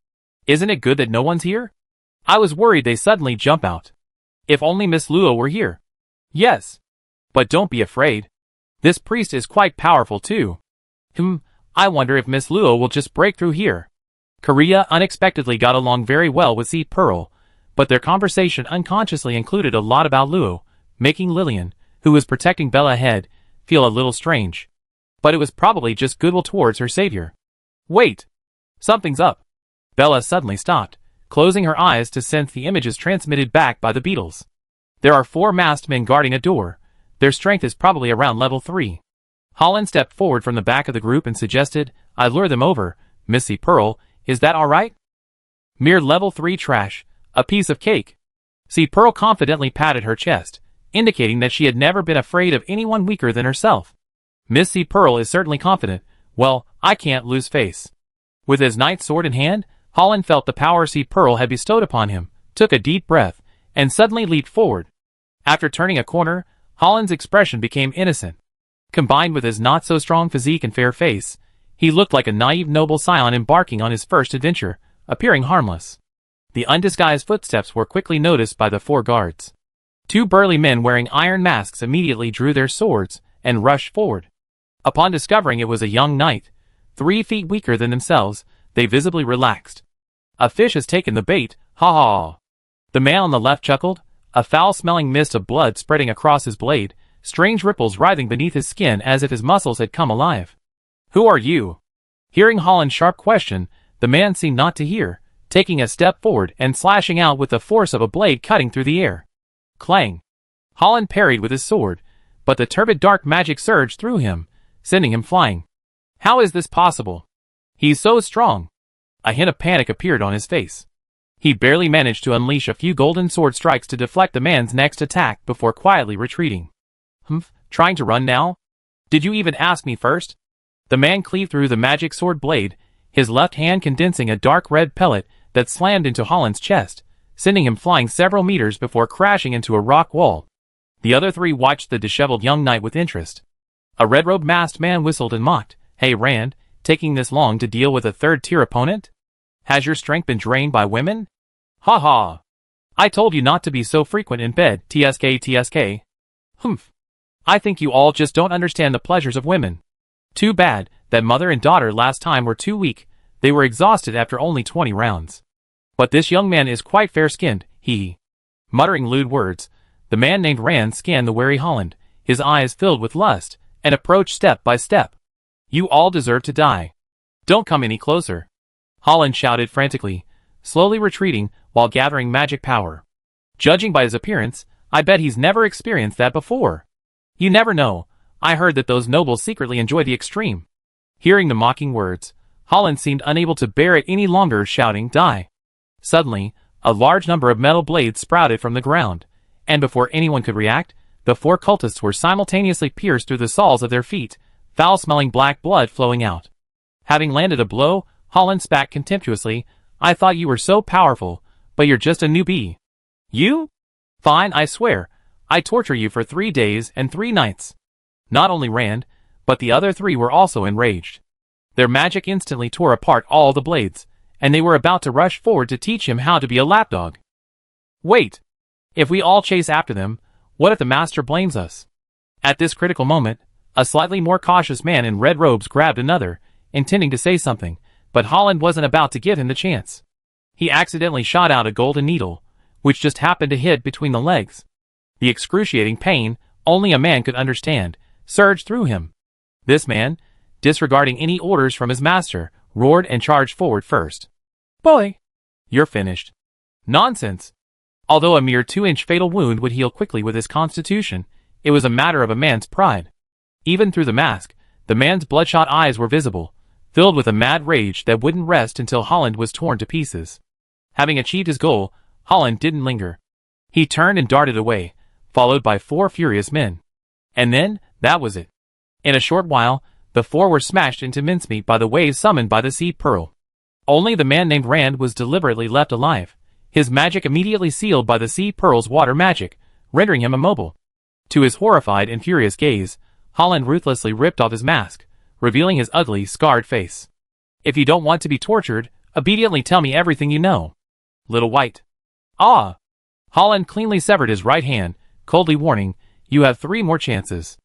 Isn't it good that no one's here? I was worried they suddenly jump out. If only Miss Luo were here. Yes. But don't be afraid. This priest is quite powerful too. I wonder if Miss Luo will just break through here. Korea unexpectedly got along very well with Seed Pearl, but their conversation unconsciously included a lot about Luo, making Lillian, who was protecting Bella ahead, feel a little strange. But it was probably just goodwill towards her savior. Wait! Something's up. Bella suddenly stopped, closing her eyes to sense the images transmitted back by the beetles. There are 4 masked men guarding a door. Their strength is probably around level 3. Holland stepped forward from the back of the group and suggested, "I lure them over, Missy Pearl, is that alright?" Mere level 3 trash, a piece of cake. C. Pearl confidently patted her chest, indicating that she had never been afraid of anyone weaker than herself. Miss C. Pearl is certainly confident. Well, I can't lose face. With his knight's sword in hand, Holland felt the power C. Pearl had bestowed upon him, took a deep breath, and suddenly leaped forward. After turning a corner, Holland's expression became innocent. Combined with his not-so-strong physique and fair face, he looked like a naive noble scion embarking on his first adventure, appearing harmless. The undisguised footsteps were quickly noticed by the 4 guards. 2 burly men wearing iron masks immediately drew their swords and rushed forward. Upon discovering it was a young knight, 3 feet weaker than themselves, they visibly relaxed. "A fish has taken the bait, ha ha." The man on the left chuckled, a foul-smelling mist of blood spreading across his blade, strange ripples writhing beneath his skin as if his muscles had come alive. "Who are you?" Hearing Holland's sharp question, the man seemed not to hear, taking a step forward and slashing out with the force of a blade cutting through the air. Clang! Holland parried with his sword, but the turbid dark magic surged through him, sending him flying. How is this possible? He's so strong. A hint of panic appeared on his face. He barely managed to unleash a few golden sword strikes to deflect the man's next attack before quietly retreating. "Humph, trying to run now? Did you even ask me first?" The man cleaved through the magic sword blade, his left hand condensing a dark red pellet that slammed into Holland's chest, sending him flying several meters before crashing into a rock wall. The other 3 watched the disheveled young knight with interest. A red-robed masked man whistled and mocked. "Hey Rand, taking this long to deal with a 3rd-tier opponent? Has your strength been drained by women? Ha ha! I told you not to be so frequent in bed, TSK. Humph. I think you all just don't understand the pleasures of women. Too bad that mother and daughter last time were too weak, they were exhausted after only 20 rounds. But this young man is quite fair-skinned, he." Muttering lewd words, the man named Rand scanned the wary Holland, his eyes filled with lust, and approached step by step. "You all deserve to die. Don't come any closer," Holland shouted frantically, slowly retreating while gathering magic power. "Judging by his appearance, I bet he's never experienced that before. You never know, I heard that those nobles secretly enjoy the extreme." Hearing the mocking words, Holland seemed unable to bear it any longer, shouting, "Die!" Suddenly, a large number of metal blades sprouted from the ground, and before anyone could react, the 4 cultists were simultaneously pierced through the soles of their feet, foul-smelling black blood flowing out. Having landed a blow, Holland spat contemptuously, "I thought you were so powerful, but you're just a newbie." "You? Fine, I swear. I torture you for 3 days and 3 nights. Not only Rand, but the other 3 were also enraged. Their magic instantly tore apart all the blades, and they were about to rush forward to teach him how to be a lapdog. "Wait! If we all chase after them, what if the master blames us?" At this critical moment, a slightly more cautious man in red robes grabbed another, intending to say something, but Holland wasn't about to give him the chance. He accidentally shot out a golden needle, which just happened to hit between the legs. The excruciating pain, only a man could understand, surged through him. This man, disregarding any orders from his master, roared and charged forward first. "Boy! You're finished." Nonsense! Although a mere 2-inch fatal wound would heal quickly with his constitution, it was a matter of a man's pride. Even through the mask, the man's bloodshot eyes were visible, filled with a mad rage that wouldn't rest until Holland was torn to pieces. Having achieved his goal, Holland didn't linger. He turned and darted away, followed by 4 furious men. And then, that was it. In a short while, the 4 were smashed into mincemeat by the waves summoned by the Sea Pearl. Only the man named Rand was deliberately left alive, his magic immediately sealed by the Sea Pearl's water magic, rendering him immobile. To his horrified and furious gaze, Holland ruthlessly ripped off his mask, revealing his ugly, scarred face. "If you don't want to be tortured, obediently tell me everything you know. Little white." "Ah!" Holland cleanly severed his right hand, coldly warning, "You have 3 more chances."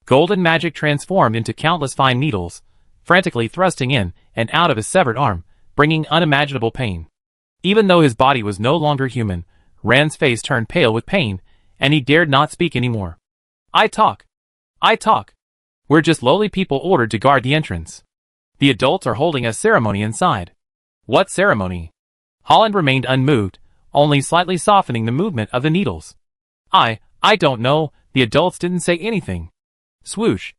Golden magic transformed into countless fine needles, frantically thrusting in and out of his severed arm, bringing unimaginable pain. Even though his body was no longer human, Rand's face turned pale with pain, and he dared not speak anymore. I talk. We're just lowly people ordered to guard the entrance. The adults are holding a ceremony inside." "What ceremony?" Holland remained unmoved, only slightly softening the movement of the needles. I don't know, the adults didn't say anything. Swoosh.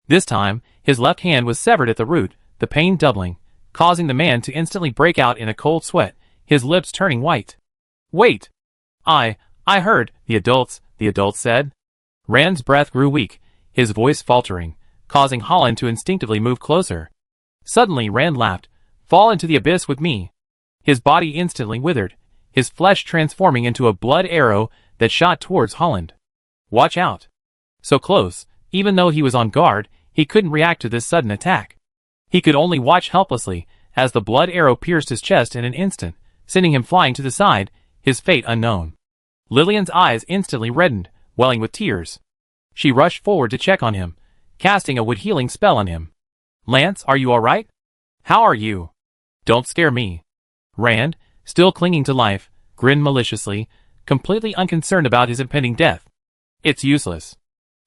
This time, his left hand was severed at the root, the pain doubling, causing the man to instantly break out in a cold sweat, his lips turning white. Wait! I heard, the adults said. Rand's breath grew weak, his voice faltering, causing Holland to instinctively move closer. Suddenly Rand laughed. Fall into the abyss with me. His body instantly withered, his flesh transforming into a blood arrow that shot towards Holland. Watch out. So close, even though he was on guard, he couldn't react to this sudden attack. He could only watch helplessly as the blood arrow pierced his chest in an instant, sending him flying to the side, his fate unknown. Lillian's eyes instantly reddened, welling with tears. She rushed forward to check on him, casting a wood-healing spell on him. Lance, are you alright? How are you? Don't scare me. Rand, still clinging to life, grinned maliciously, completely unconcerned about his impending death. It's useless.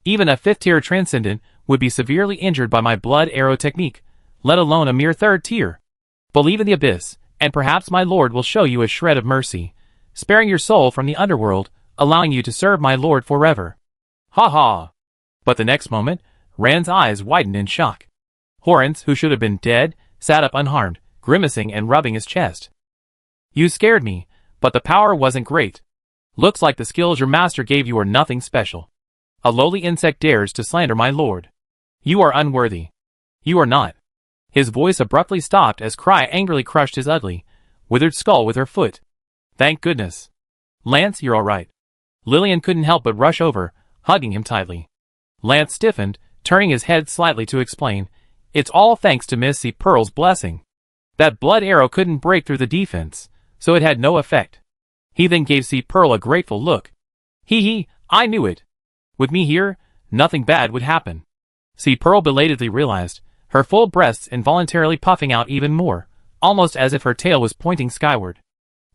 Even a fifth-tier transcendent would be severely injured by my blood arrow technique, let alone a mere third tier. Believe in the abyss, and perhaps my lord will show you a shred of mercy, sparing your soul from the underworld, allowing you to serve my lord forever. Ha ha! But the next moment, Rand's eyes widened in shock. Horrence, who should have been dead, sat up unharmed, grimacing and rubbing his chest. You scared me, but the power wasn't great. Looks like the skills your master gave you are nothing special. A lowly insect dares to slander my lord. You are unworthy. You are not. His voice abruptly stopped as Cry angrily crushed his ugly, withered skull with her foot. Thank goodness. Lance, you're alright. Lillian couldn't help but rush over, hugging him tightly. Lance stiffened, turning his head slightly to explain, it's all thanks to Miss C. Pearl's blessing. That blood arrow couldn't break through the defense, so it had no effect. He then gave C. Pearl a grateful look. Hee, I knew it. With me here, nothing bad would happen. C. Pearl belatedly realized, her full breasts involuntarily puffing out even more, almost as if her tail was pointing skyward.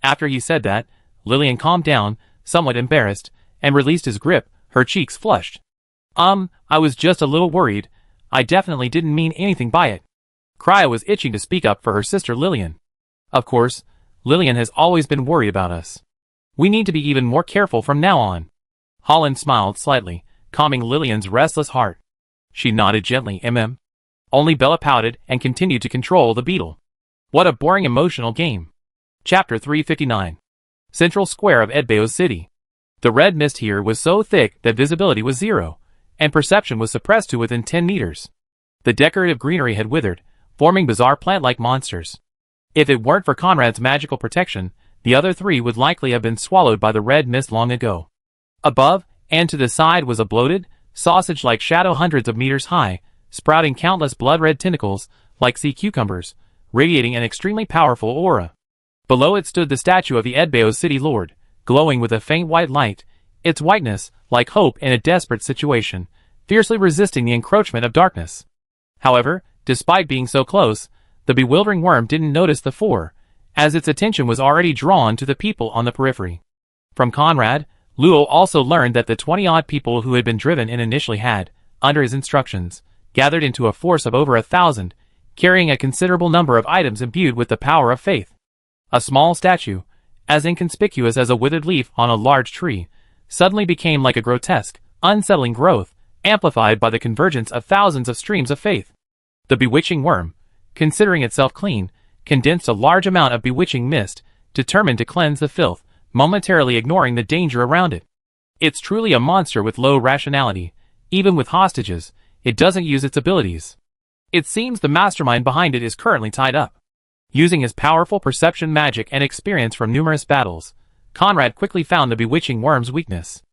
After he said that, Lillian calmed down, somewhat embarrassed, and released his grip, her cheeks flushed. I was just a little worried. I definitely didn't mean anything by it. Crya was itching to speak up for her sister Lillian. Of course, Lillian has always been worried about us. We need to be even more careful from now on. Holland smiled slightly, calming Lillian's restless heart. She nodded gently, Only Bella pouted and continued to control the beetle. What a boring emotional game. Chapter 359. Central Square of Edbeo's City. The red mist here was so thick that visibility was zero, and perception was suppressed to within 10 meters. The decorative greenery had withered, forming bizarre plant-like monsters. If it weren't for Conrad's magical protection, the other three would likely have been swallowed by the red mist long ago. Above, and to the side was a bloated, sausage-like shadow hundreds of meters high, sprouting countless blood-red tentacles, like sea cucumbers, radiating an extremely powerful aura. Below it stood the statue of the Edbeo's city lord, glowing with a faint white light, its whiteness, like hope in a desperate situation, fiercely resisting the encroachment of darkness. However, despite being so close, the bewildering worm didn't notice the four, as its attention was already drawn to the people on the periphery. From Conrad, Luo also learned that the 20-odd people who had been driven in initially had, under his instructions, gathered into a force of over 1,000, carrying a considerable number of items imbued with the power of faith. A small statue, as inconspicuous as a withered leaf on a large tree, suddenly became like a grotesque, unsettling growth, amplified by the convergence of thousands of streams of faith. The bewitching worm, considering itself clean, condensed a large amount of bewitching mist, determined to cleanse the filth, momentarily ignoring the danger around it. It's truly a monster with low rationality. Even with hostages, it doesn't use its abilities. It seems the mastermind behind it is currently tied up. Using his powerful perception magic and experience from numerous battles, Conrad quickly found the bewitching worm's weakness.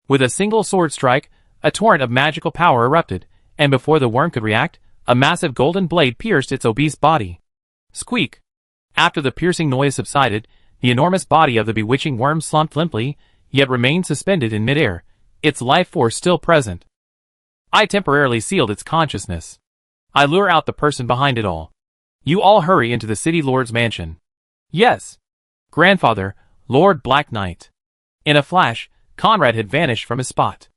With a single sword strike, a torrent of magical power erupted, and before the worm could react, a massive golden blade pierced its obese body. Squeak! After the piercing noise subsided, the enormous body of the bewitching worm slumped limply, yet remained suspended in midair, its life force still present. I temporarily sealed its consciousness. I lure out the person behind it all. You all hurry into the city lord's mansion. Yes. Grandfather, Lord Black Knight. In a flash, Conrad had vanished from his spot.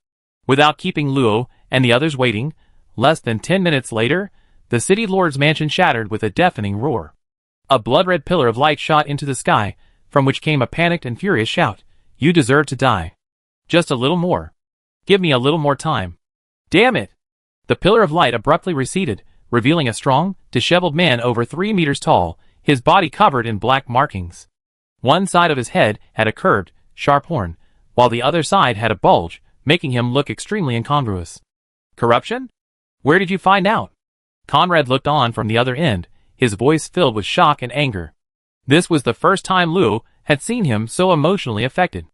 Without keeping Luo and the others waiting, less than 10 minutes later, the city lord's mansion shattered with a deafening roar. A blood-red pillar of light shot into the sky, from which came a panicked and furious shout. You deserve to die. Just a little more. Give me a little more time. Damn it! The pillar of light abruptly receded, revealing a strong, disheveled man over 3 meters tall, his body covered in black markings. One side of his head had a curved, sharp horn, while the other side had a bulge, making him look extremely incongruous. Corruption? Where did you find out? Conrad looked on from the other end, his voice filled with shock and anger. This was the first time Luo had seen him so emotionally affected.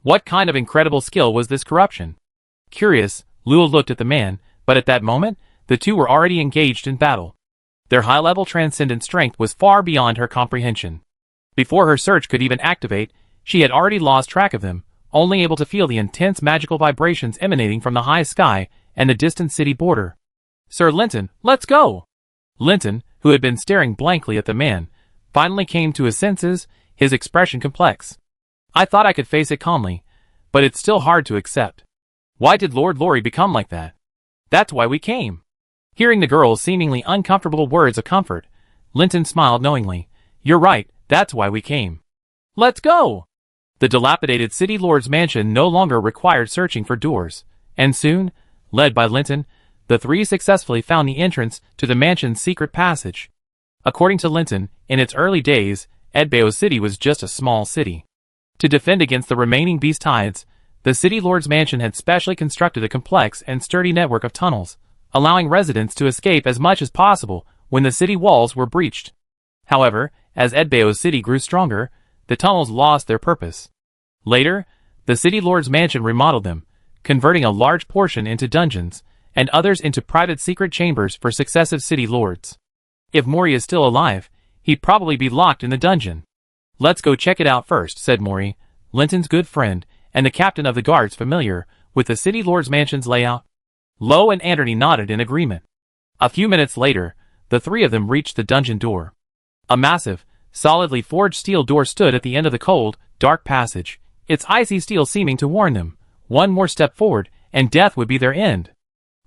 What kind of incredible skill was this corruption? Curious, Luo looked at the man, but at that moment, the two were already engaged in battle. Their high-level transcendent strength was far beyond her comprehension. Before her search could even activate, she had already lost track of them, only able to feel the intense magical vibrations emanating from the high sky and the distant city border. Sir Linton, let's go! Linton, who had been staring blankly at the man, finally came to his senses, his expression complex. I thought I could face it calmly, but it's still hard to accept. Why did Lord Lori become like that? That's why we came. Hearing the girl's seemingly uncomfortable words of comfort, Linton smiled knowingly. You're right, that's why we came. Let's go! The dilapidated city lord's mansion no longer required searching for doors, and soon, led by Linton, the three successfully found the entrance to the mansion's secret passage. According to Linton, in its early days, Edbao City was just a small city. To defend against the remaining beast tides, the city lord's mansion had specially constructed a complex and sturdy network of tunnels, allowing residents to escape as much as possible when the city walls were breached. However, as Edbao City grew stronger, the tunnels lost their purpose. Later, the city lord's mansion remodeled them, converting a large portion into dungeons, and others into private secret chambers for successive city lords. If Mori is still alive, he'd probably be locked in the dungeon. Let's go check it out first, said Mori, Linton's good friend, and the captain of the guards familiar with the city lord's mansion's layout. Lo and Anderny nodded in agreement. A few minutes later, the three of them reached the dungeon door. A massive, solidly forged steel door stood at the end of the cold, dark passage, its icy steel seeming to warn them. One more step forward, and death would be their end.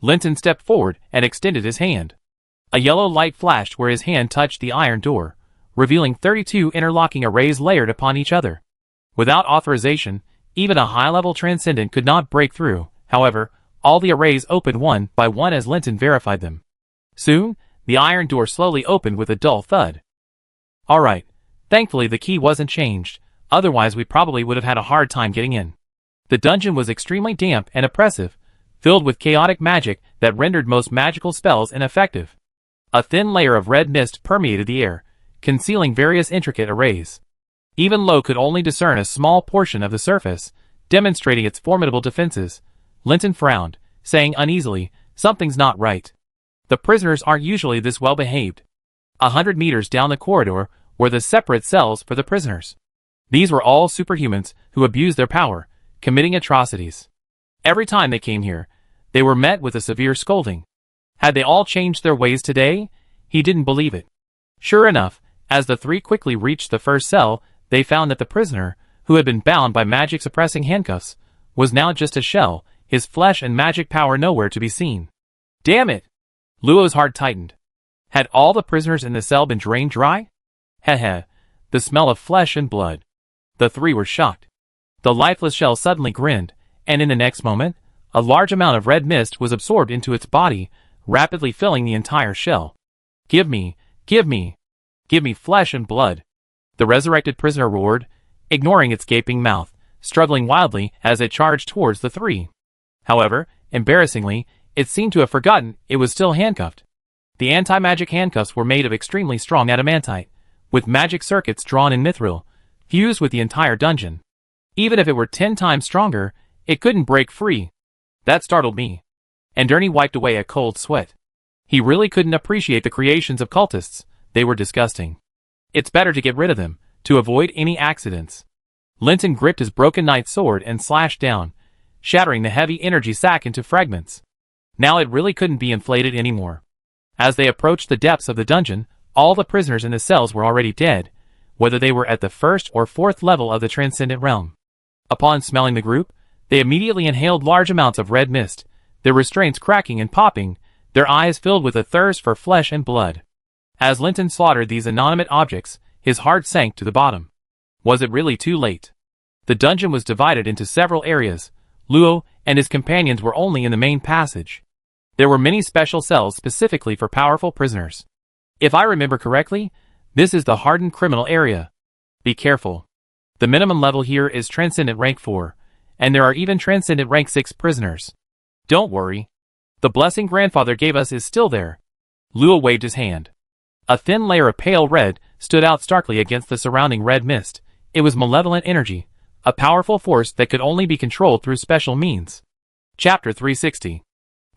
Linton stepped forward and extended his hand. A yellow light flashed where his hand touched the iron door, revealing 32 interlocking arrays layered upon each other. Without authorization, even a high-level transcendent could not break through. However, all the arrays opened one by one as Linton verified them. Soon, the iron door slowly opened with a dull thud. All right. Thankfully the key wasn't changed, otherwise we probably would have had a hard time getting in. The dungeon was extremely damp and oppressive, filled with chaotic magic that rendered most magical spells ineffective. A thin layer of red mist permeated the air, concealing various intricate arrays. Even Lo could only discern a small portion of the surface, demonstrating its formidable defenses. Linton frowned, saying uneasily, something's not right. The prisoners aren't usually this well behaved. 100 meters down the corridor were the separate cells for the prisoners. These were all superhumans who abused their power, committing atrocities. Every time they came here, they were met with a severe scolding. Had they all changed their ways today? He didn't believe it. Sure enough, as the three quickly reached the first cell, they found that the prisoner, who had been bound by magic-suppressing handcuffs, was now just a shell, his flesh and magic power nowhere to be seen. Damn it! Luo's heart tightened. Had all the prisoners in the cell been drained dry? Heh, the smell of flesh and blood. The three were shocked. The lifeless shell suddenly grinned, and in the next moment, a large amount of red mist was absorbed into its body, rapidly filling the entire shell. Give me flesh and blood. The resurrected prisoner roared, ignoring its gaping mouth, struggling wildly as it charged towards the three. However, embarrassingly, it seemed to have forgotten it was still handcuffed. The anti-magic handcuffs were made of extremely strong adamantite, with magic circuits drawn in mithril, fused with the entire dungeon. Even if it were 10 times stronger, it couldn't break free. That startled me. Anderny wiped away a cold sweat. He really couldn't appreciate the creations of cultists. They were disgusting. It's better to get rid of them, to avoid any accidents. Linton gripped his broken knight's sword and slashed down, shattering the heavy energy sac into fragments. Now it really couldn't be inflated anymore. As they approached the depths of the dungeon, all the prisoners in the cells were already dead, whether they were at the 1st or 4th level of the transcendent realm. Upon smelling the group, they immediately inhaled large amounts of red mist, their restraints cracking and popping, their eyes filled with a thirst for flesh and blood. As Linton slaughtered these inanimate objects, his heart sank to the bottom. Was it really too late? The dungeon was divided into several areas. Luo and his companions were only in the main passage. There were many special cells specifically for powerful prisoners. If I remember correctly, this is the hardened criminal area. Be careful. The minimum level here is Transcendent Rank 4, and there are even Transcendent Rank 6 prisoners. Don't worry. The blessing grandfather gave us is still there. Luo waved his hand. A thin layer of pale red stood out starkly against the surrounding red mist. It was malevolent energy, a powerful force that could only be controlled through special means. Chapter 360.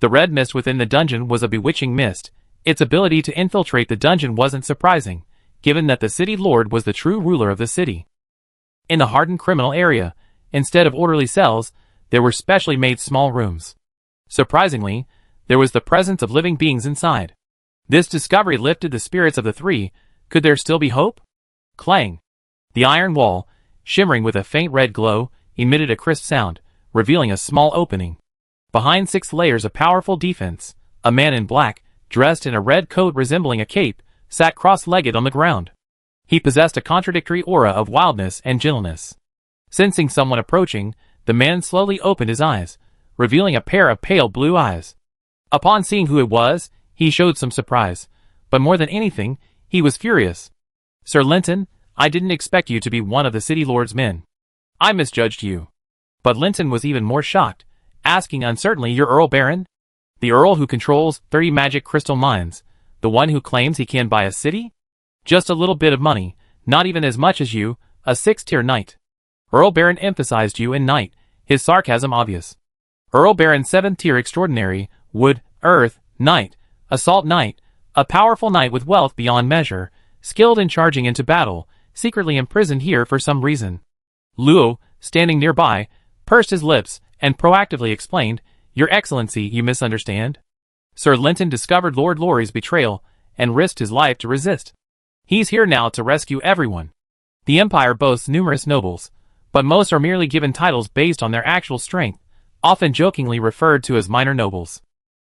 The red mist within the dungeon was a bewitching mist. Its ability to infiltrate the dungeon wasn't surprising, given that the city lord was the true ruler of the city. In the hardened criminal area, instead of orderly cells, there were specially made small rooms. Surprisingly, there was the presence of living beings inside. This discovery lifted the spirits of the three. Could there still be hope? Clang! The iron wall, shimmering with a faint red glow, emitted a crisp sound, revealing a small opening. Behind 6 layers of powerful defense, a man in black, dressed in a red coat resembling a cape, sat cross-legged on the ground. He possessed a contradictory aura of wildness and gentleness. Sensing someone approaching, the man slowly opened his eyes, revealing a pair of pale blue eyes. Upon seeing who it was, he showed some surprise, but more than anything, he was furious. Sir Linton, I didn't expect you to be one of the city lord's men. I misjudged you. But Linton was even more shocked, asking uncertainly, your Earl Baron? The Earl who controls 30 magic crystal mines, the one who claims he can buy a city? Just a little bit of money, not even as much as you, a 6th-tier knight. Earl Baron emphasized you in knight, his sarcasm obvious. Earl Baron 7th-tier extraordinary, wood, earth, knight, assault knight, a powerful knight with wealth beyond measure, skilled in charging into battle, secretly imprisoned here for some reason. Luo, standing nearby, pursed his lips and proactively explained, Your Excellency, you misunderstand. Sir Linton discovered Lord Lorry's betrayal and risked his life to resist. He's here now to rescue everyone. The Empire boasts numerous nobles, but most are merely given titles based on their actual strength, often jokingly referred to as minor nobles.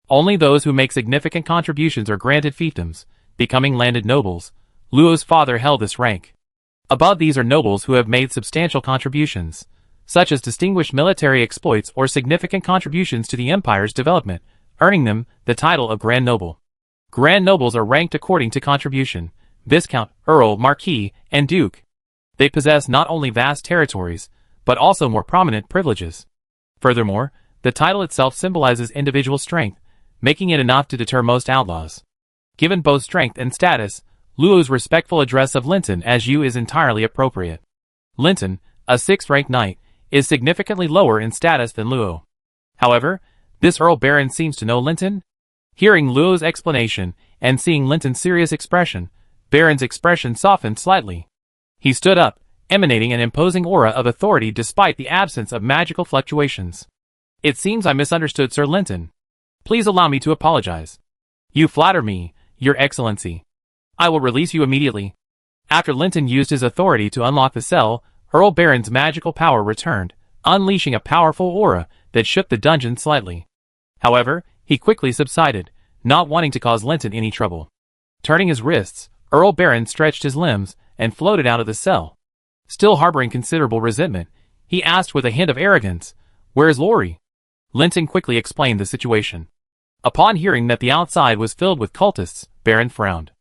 Only those who make significant contributions are granted fiefdoms, becoming landed nobles. Luo's father held this rank. Above these are nobles who have made substantial contributions, such as distinguished military exploits or significant contributions to the Empire's development, earning them the title of Grand Noble. Grand Nobles are ranked according to contribution: Viscount, Earl, Marquis, and Duke. They possess not only vast territories, but also more prominent privileges. Furthermore, the title itself symbolizes individual strength, making it enough to deter most outlaws. Given both strength and status, Luo's respectful address of Linton as you is entirely appropriate. Linton, a 6th-ranked knight, is significantly lower in status than Luo. However, this Earl Baron seems to know Linton. Hearing Luo's explanation and seeing Linton's serious expression, Baron's expression softened slightly. He stood up, emanating an imposing aura of authority despite the absence of magical fluctuations. It seems I misunderstood Sir Linton. Please allow me to apologize. You flatter me, Your Excellency. I will release you immediately. After Linton used his authority to unlock the cell, Earl Baron's magical power returned, unleashing a powerful aura that shook the dungeon slightly. However, he quickly subsided, not wanting to cause Linton any trouble. Turning his wrists, Earl Baron stretched his limbs and floated out of the cell. Still harboring considerable resentment, he asked with a hint of arrogance, Where's Lorry? Linton quickly explained the situation. Upon hearing that the outside was filled with cultists, Baron frowned.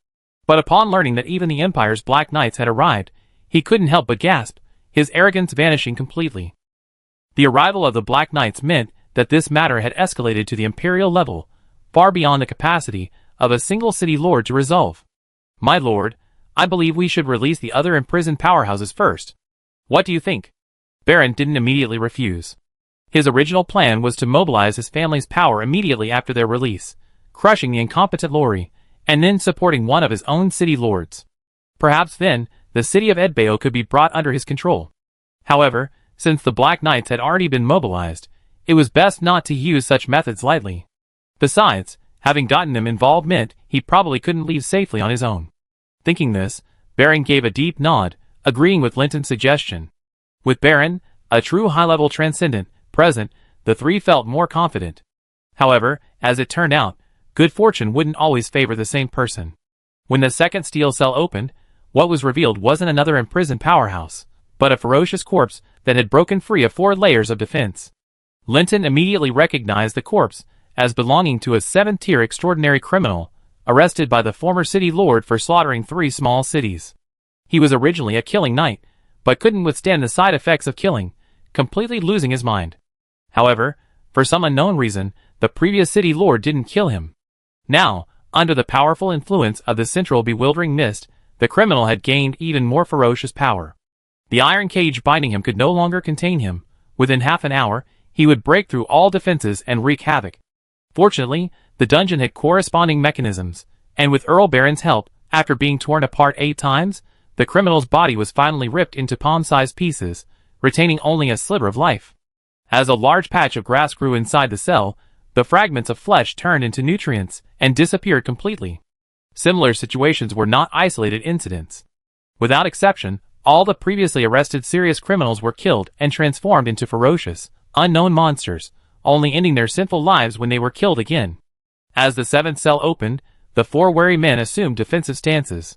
But upon learning that even the Empire's Black Knights had arrived, he couldn't help but gasp, his arrogance vanishing completely. The arrival of the Black Knights meant that this matter had escalated to the Imperial level, far beyond the capacity of a single city lord to resolve. My lord, I believe we should release the other imprisoned powerhouses first. What do you think? Baron didn't immediately refuse. His original plan was to mobilize his family's power immediately after their release, crushing the incompetent Lorry, and then supporting one of his own city lords. Perhaps then, the city of Edbao could be brought under his control. However, since the Black Knights had already been mobilized, it was best not to use such methods lightly. Besides, having gotten them involved meant he probably couldn't leave safely on his own. Thinking this, Baron gave a deep nod, agreeing with Linton's suggestion. With Baron, a true high-level transcendent, present, the three felt more confident. However, as it turned out, good fortune wouldn't always favor the same person. When the second steel cell opened, what was revealed wasn't another imprisoned powerhouse, but a ferocious corpse that had broken free of 4 layers of defense. Linton immediately recognized the corpse as belonging to a 7th-tier extraordinary criminal, arrested by the former city lord for slaughtering 3 small cities. He was originally a killing knight, but couldn't withstand the side effects of killing, completely losing his mind. However, for some unknown reason, the previous city lord didn't kill him. Now, under the powerful influence of the central bewildering mist, the criminal had gained even more ferocious power. The iron cage binding him could no longer contain him. Within half an hour, he would break through all defenses and wreak havoc. Fortunately, the dungeon had corresponding mechanisms, and with Earl Baron's help, after being torn apart 8 times, the criminal's body was finally ripped into palm-sized pieces, retaining only a sliver of life. As a large patch of grass grew inside the cell, the fragments of flesh turned into nutrients and disappeared completely. Similar situations were not isolated incidents. Without exception, all the previously arrested serious criminals were killed and transformed into ferocious, unknown monsters, only ending their sinful lives when they were killed again. As the 7th cell opened, the 4 wary men assumed defensive stances.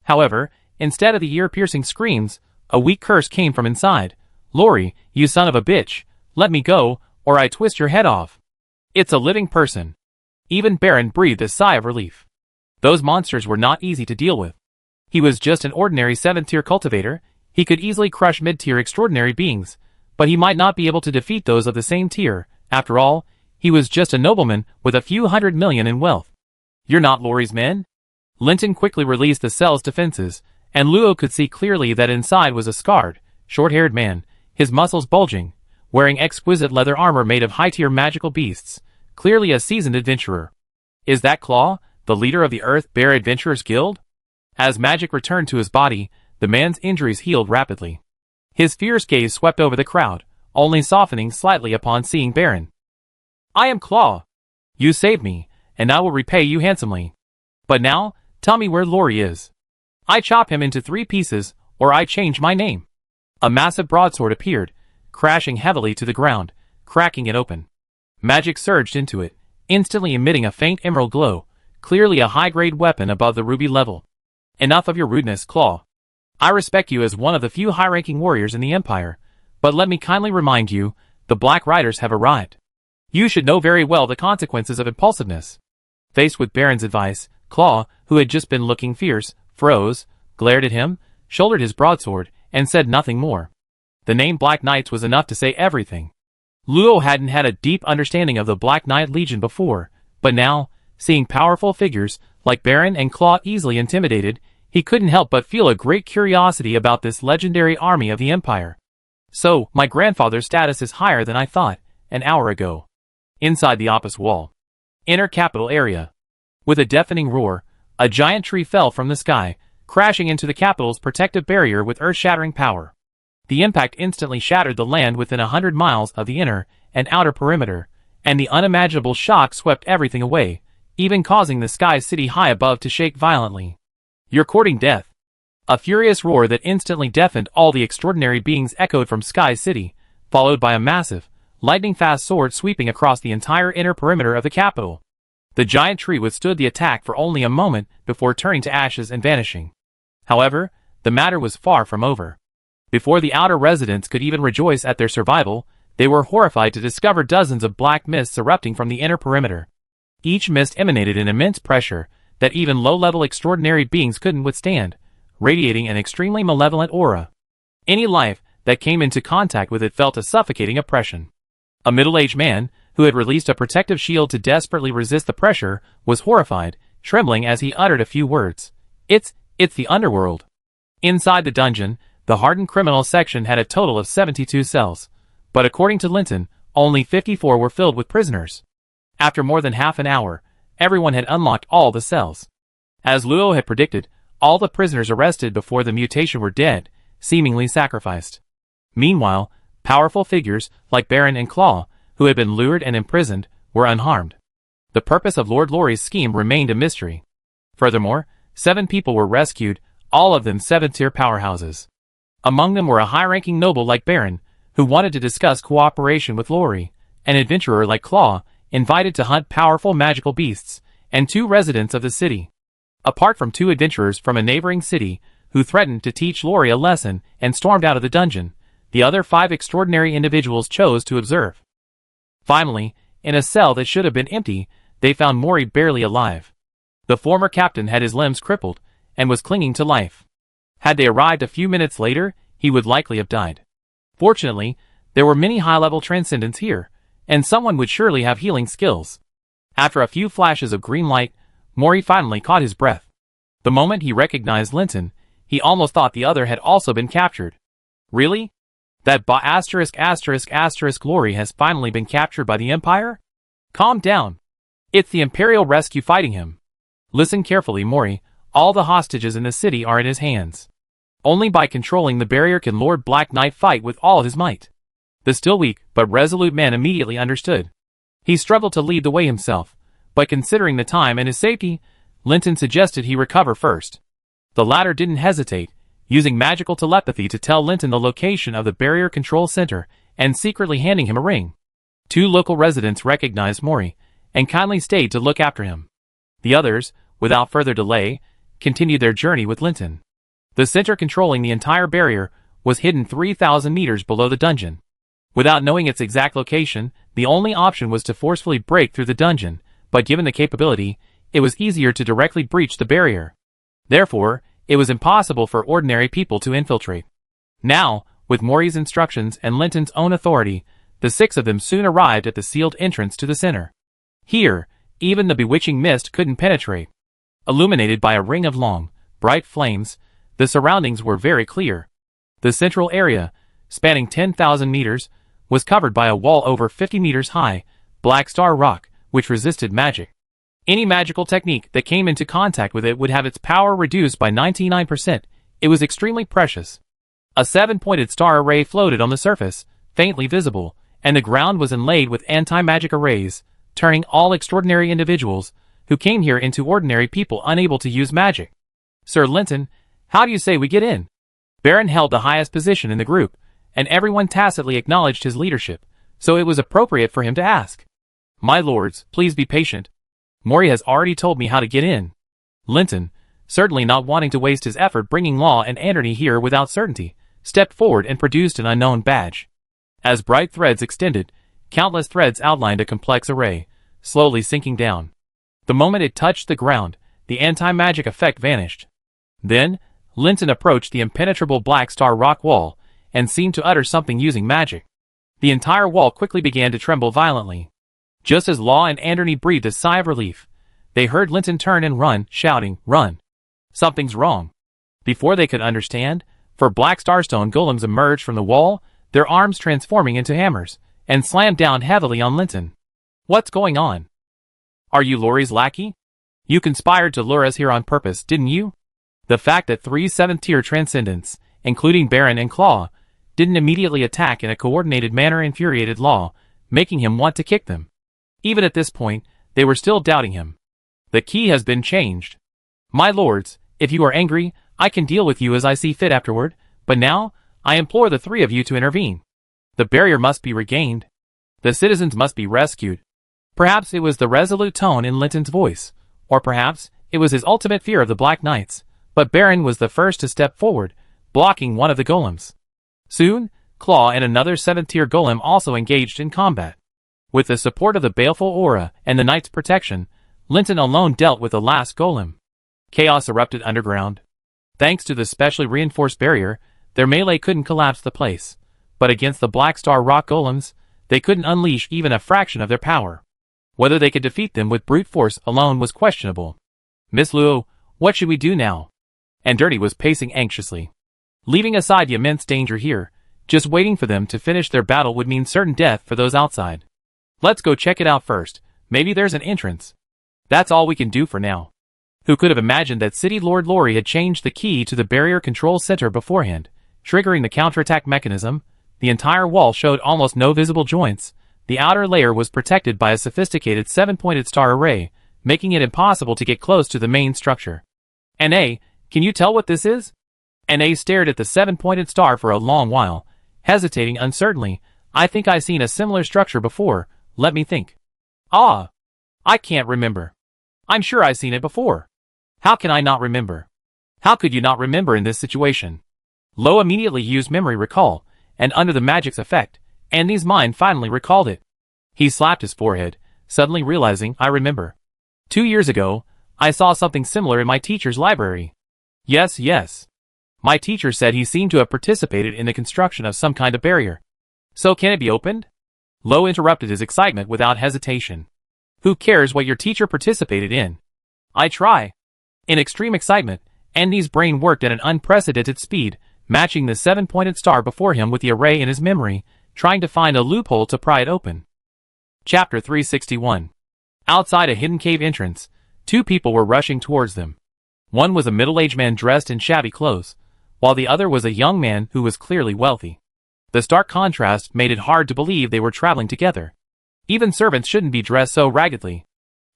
However, instead of the ear-piercing screams, a weak curse came from inside. "Lori, you son of a bitch, let me go, or I twist your head off." It's a living person. Even Baron breathed a sigh of relief. Those monsters were not easy to deal with. He was just an ordinary 7th-tier cultivator. He could easily crush mid-tier extraordinary beings, but he might not be able to defeat those of the same tier. After all, he was just a nobleman with a few $100 million in wealth. "You're not Lori's men?" Linton quickly released the cell's defenses, and Luo could see clearly that inside was a scarred, short-haired man, his muscles bulging, wearing exquisite leather armor made of high-tier magical beasts, clearly a seasoned adventurer. "Is that Claw, the leader of the Earth Bear Adventurers Guild?" As magic returned to his body, the man's injuries healed rapidly. His fierce gaze swept over the crowd, only softening slightly upon seeing Baron. "I am Claw. You saved me, and I will repay you handsomely. But now, tell me where Lori is. I chop him into 3 pieces, or I change my name." A massive broadsword appeared, crashing heavily to the ground, cracking it open. Magic surged into it, instantly emitting a faint emerald glow, clearly a high-grade weapon above the ruby level. "Enough of your rudeness, Claw. I respect you as one of the few high-ranking warriors in the Empire, but let me kindly remind you, the Black Riders have arrived. You should know very well the consequences of impulsiveness." Faced with Baron's advice, Claw, who had just been looking fierce, froze, glared at him, shouldered his broadsword, and said nothing more. The name Black Knights was enough to say everything. Luo hadn't had a deep understanding of the Black Knight Legion before, but now, seeing powerful figures like Baron and Claw easily intimidated, he couldn't help but feel a great curiosity about this legendary army of the Empire. "So, my grandfather's status is higher than I thought, an hour ago." Inside the opposite wall. Inner capital area. With a deafening roar, a giant tree fell from the sky, crashing into the capital's protective barrier with earth-shattering power. The impact instantly shattered the land within 100 miles of the inner and outer perimeter, and the unimaginable shock swept everything away, even causing the Sky City high above to shake violently. "You're courting death." A furious roar that instantly deafened all the extraordinary beings echoed from Sky City, followed by a massive, lightning-fast sword sweeping across the entire inner perimeter of the capital. The giant tree withstood the attack for only a moment before turning to ashes and vanishing. However, the matter was far from over. Before the outer residents could even rejoice at their survival, they were horrified to discover dozens of black mists erupting from the inner perimeter. Each mist emanated an immense pressure that even low-level extraordinary beings couldn't withstand, radiating an extremely malevolent aura. Any life that came into contact with it felt a suffocating oppression. A middle-aged man, who had released a protective shield to desperately resist the pressure, was horrified, trembling as he uttered a few words. It's the underworld." Inside the dungeon, the hardened criminal section had a total of 72 cells, but according to Linton, only 54 were filled with prisoners. After more than half an hour, everyone had unlocked all the cells. As Luo had predicted, all the prisoners arrested before the mutation were dead, seemingly sacrificed. Meanwhile, powerful figures, like Baron and Claw, who had been lured and imprisoned, were unharmed. The purpose of Lord Lori's scheme remained a mystery. Furthermore, 7 people were rescued, all of them 7th-tier powerhouses. Among them were a high-ranking noble like Baron, who wanted to discuss cooperation with Lori, an adventurer like Claw, invited to hunt powerful magical beasts, and 2 residents of the city. Apart from two adventurers from a neighboring city who threatened to teach Lori a lesson and stormed out of the dungeon, the other 5 extraordinary individuals chose to observe. Finally, in a cell that should have been empty, they found Mori barely alive. The former captain had his limbs crippled and was clinging to life. Had they arrived a few minutes later, he would likely have died. Fortunately, there were many high-level transcendents here, and someone would surely have healing skills. After a few flashes of green light, Mori finally caught his breath. The moment he recognized Linton, he almost thought the other had also been captured. Really? That Lori has finally been captured by the Empire? Calm down. It's the Imperial Rescue fighting him. Listen carefully, Mori. All the hostages in the city are in his hands. Only by controlling the barrier can Lord Black Knight fight with all his might. The still weak but resolute man immediately understood. He struggled to lead the way himself, but considering the time and his safety, Linton suggested he recover first. The latter didn't hesitate, using magical telepathy to tell Linton the location of the barrier control center and secretly handing him a ring. 2 local residents recognized Mori and kindly stayed to look after him. The others, without further delay, continued their journey with Linton. The center controlling the entire barrier was hidden 3,000 meters below the dungeon. Without knowing its exact location, the only option was to forcefully break through the dungeon, but given the capability, it was easier to directly breach the barrier. Therefore, it was impossible for ordinary people to infiltrate. Now, with Mori's instructions and Linton's own authority, the 6 of them soon arrived at the sealed entrance to the center. Here, even the bewitching mist couldn't penetrate. Illuminated by a ring of long, bright flames, the surroundings were very clear. The central area, spanning 10,000 meters, was covered by a wall over 50 meters high, black star rock, which resisted magic. Any magical technique that came into contact with it would have its power reduced by 99%. It was extremely precious. A 7-pointed star array floated on the surface, faintly visible, and the ground was inlaid with anti-magic arrays, turning all extraordinary individuals who came here into ordinary people unable to use magic. Sir Linton, how do you say we get in? Baron held the highest position in the group, and everyone tacitly acknowledged his leadership, so it was appropriate for him to ask. My lords, please be patient. Mori has already told me how to get in. Linton, certainly not wanting to waste his effort bringing law and anarchy here without certainty, stepped forward and produced an unknown badge. As bright threads extended, countless threads outlined a complex array, slowly sinking down. The moment it touched the ground, the anti-magic effect vanished. Then, Linton approached the impenetrable black star rock wall, and seemed to utter something using magic. The entire wall quickly began to tremble violently. Just as Law and Anderney breathed a sigh of relief, they heard Linton turn and run, shouting, "Run! Something's wrong!" Before they could understand, 4 black starstone golems emerged from the wall, their arms transforming into hammers, and slammed down heavily on Linton. What's going on? Are you Lori's lackey? You conspired to lure us here on purpose, didn't you? The fact that 3 7th-tier transcendents, including Baron and Claw, didn't immediately attack in a coordinated manner infuriated Law, making him want to kick them. Even at this point, they were still doubting him. The key has been changed. My lords, if you are angry, I can deal with you as I see fit afterward, but now, I implore the 3 of you to intervene. The barrier must be regained. The citizens must be rescued. Perhaps it was the resolute tone in Linton's voice, or perhaps it was his ultimate fear of the Black Knights, but Baron was the first to step forward, blocking one of the golems. Soon, Claw and another 7th-tier golem also engaged in combat. With the support of the baleful aura and the knight's protection, Linton alone dealt with the last golem. Chaos erupted underground. Thanks to the specially reinforced barrier, their melee couldn't collapse the place, but against the Black Star Rock golems, they couldn't unleash even a fraction of their power. Whether they could defeat them with brute force alone was questionable. Miss Luo, what should we do now? Anderney was pacing anxiously. Leaving aside the immense danger here, just waiting for them to finish their battle would mean certain death for those outside. Let's go check it out first, maybe there's an entrance. That's all we can do for now. Who could have imagined that City Lord Lori had changed the key to the barrier control center beforehand, triggering the counterattack mechanism? The entire wall showed almost no visible joints. The outer layer was protected by a sophisticated 7-pointed star array, making it impossible to get close to the main structure. N.A., can you tell what this is? N.A. stared at the 7-pointed star for a long while, hesitating uncertainly. I think I've seen a similar structure before, let me think. Ah! I can't remember. I'm sure I've seen it before. How can I not remember? How could you not remember in this situation? Lo immediately used memory recall, and under the magic's effect, Andy's mind finally recalled it. He slapped his forehead, suddenly realizing, I remember. 2 years ago, I saw something similar in my teacher's library. Yes. My teacher said he seemed to have participated in the construction of some kind of barrier. So can it be opened? Lo interrupted his excitement without hesitation. Who cares what your teacher participated in? I try. In extreme excitement, Andy's brain worked at an unprecedented speed, matching the 7-pointed star before him with the array in his memory, trying to find a loophole to pry it open. Chapter 361. Outside a hidden cave entrance, 2 people were rushing towards them. One was a middle-aged man dressed in shabby clothes, while the other was a young man who was clearly wealthy. The stark contrast made it hard to believe they were traveling together. Even servants shouldn't be dressed so raggedly.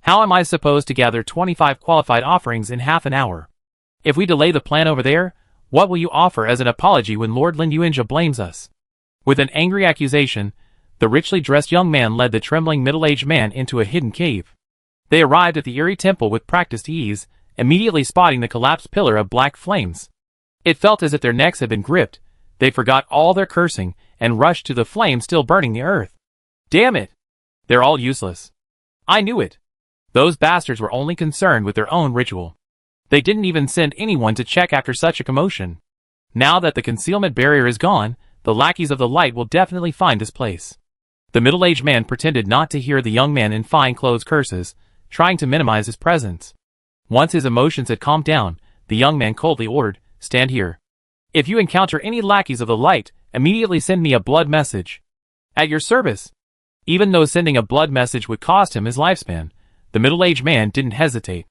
How am I supposed to gather 25 qualified offerings in half an hour? If we delay the plan over there, what will you offer as an apology when Lord Linduinja blames us? With an angry accusation, the richly dressed young man led the trembling middle-aged man into a hidden cave. They arrived at the eerie temple with practiced ease, immediately spotting the collapsed pillar of black flames. It felt as if their necks had been gripped. They forgot all their cursing and rushed to the flame still burning the earth. Damn it! They're all useless. I knew it. Those bastards were only concerned with their own ritual. They didn't even send anyone to check after such a commotion. Now that the concealment barrier is gone, the lackeys of the light will definitely find this place. The middle-aged man pretended not to hear the young man in fine clothes curses, trying to minimize his presence. Once his emotions had calmed down, the young man coldly ordered, "Stand here. If you encounter any lackeys of the light, immediately send me a blood message." At your service. Even though sending a blood message would cost him his lifespan, the middle-aged man didn't hesitate.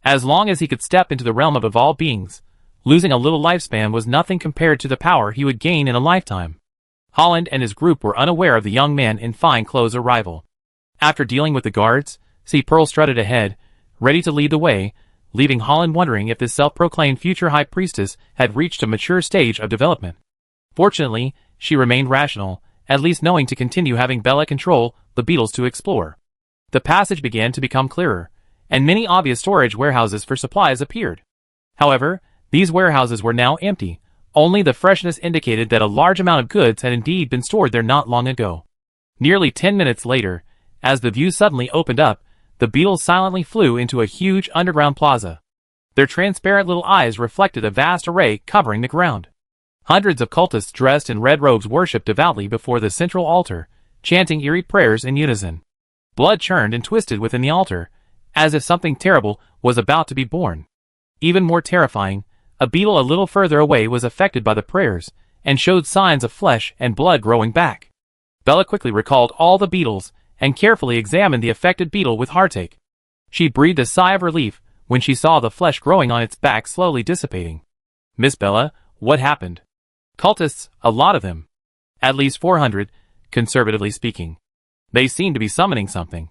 As long as he could step into the realm of evolved beings, losing a little lifespan was nothing compared to the power he would gain in a lifetime. Holland and his group were unaware of the young man in fine clothes' arrival. After dealing with the guards, Pearl strutted ahead, ready to lead the way, leaving Holland wondering if this self-proclaimed future high priestess had reached a mature stage of development. Fortunately, she remained rational, at least knowing to continue having Bella control the beetles to explore. The passage began to become clearer, and many obvious storage warehouses for supplies appeared. However, these warehouses were now empty. Only the freshness indicated that a large amount of goods had indeed been stored there not long ago. Nearly 10 minutes later, as the view suddenly opened up, the beetles silently flew into a huge underground plaza. Their transparent little eyes reflected a vast array covering the ground. Hundreds of cultists dressed in red robes worshipped devoutly before the central altar, chanting eerie prayers in unison. Blood churned and twisted within the altar, as if something terrible was about to be born. Even more terrifying, a beetle a little further away was affected by the prayers, and showed signs of flesh and blood growing back. Bella quickly recalled all the beetles, and carefully examined the affected beetle with heartache. She breathed a sigh of relief when she saw the flesh growing on its back slowly dissipating. "Miss Bella, what happened?" "Cultists, a lot of them. At least 400, conservatively speaking. They seem to be summoning something.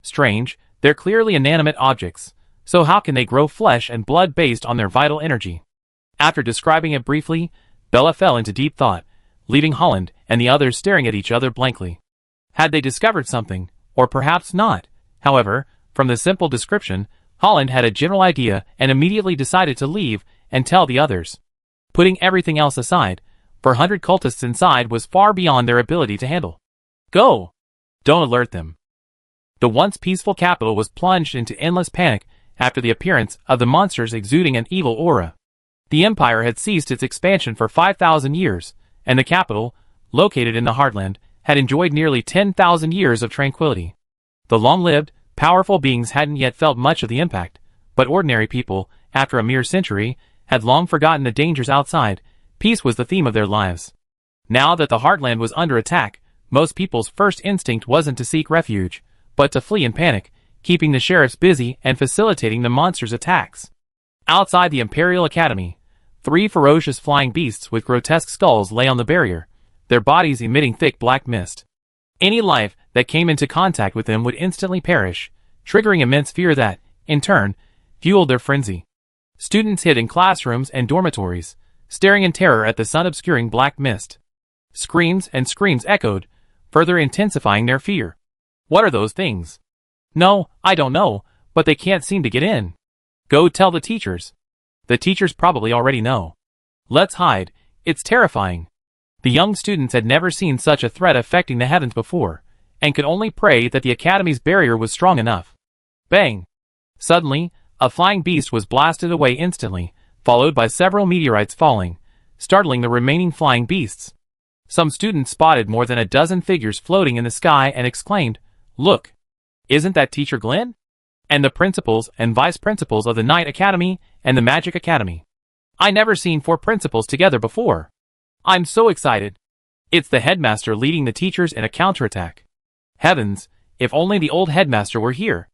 Strange, they're clearly inanimate objects, so how can they grow flesh and blood based on their vital energy?" After describing it briefly, Bella fell into deep thought, leaving Holland and the others staring at each other blankly. Had they discovered something, or perhaps not? However, from the simple description, Holland had a general idea and immediately decided to leave and tell the others. Putting everything else aside, 400 cultists inside was far beyond their ability to handle. Go! Don't alert them. The once peaceful capital was plunged into endless panic after the appearance of the monsters exuding an evil aura. The empire had ceased its expansion for 5,000 years, and the capital, located in the heartland, had enjoyed nearly 10,000 years of tranquility. The long-lived, powerful beings hadn't yet felt much of the impact, but ordinary people, after a mere century, had long forgotten the dangers outside. Peace was the theme of their lives. Now that the heartland was under attack, most people's first instinct wasn't to seek refuge, but to flee in panic, keeping the sheriffs busy and facilitating the monsters' attacks. Outside the Imperial Academy, 3 ferocious flying beasts with grotesque skulls lay on the barrier, their bodies emitting thick black mist. Any life that came into contact with them would instantly perish, triggering immense fear that, in turn, fueled their frenzy. Students hid in classrooms and dormitories, staring in terror at the sun-obscuring black mist. Screams and screams echoed, further intensifying their fear. What are those things? No, I don't know, but they can't seem to get in. Go tell the teachers. The teachers probably already know. Let's hide. It's terrifying. The young students had never seen such a threat affecting the heavens before, and could only pray that the academy's barrier was strong enough. Bang! Suddenly, a flying beast was blasted away instantly, followed by several meteorites falling, startling the remaining flying beasts. Some students spotted more than a dozen figures floating in the sky and exclaimed, "Look! Isn't that Teacher Glenn? And the principals and vice principals of the Night Academy and the Magic Academy. I never seen 4 principals together before. I'm so excited. It's the headmaster leading the teachers in a counterattack. Heavens, if only the old headmaster were here."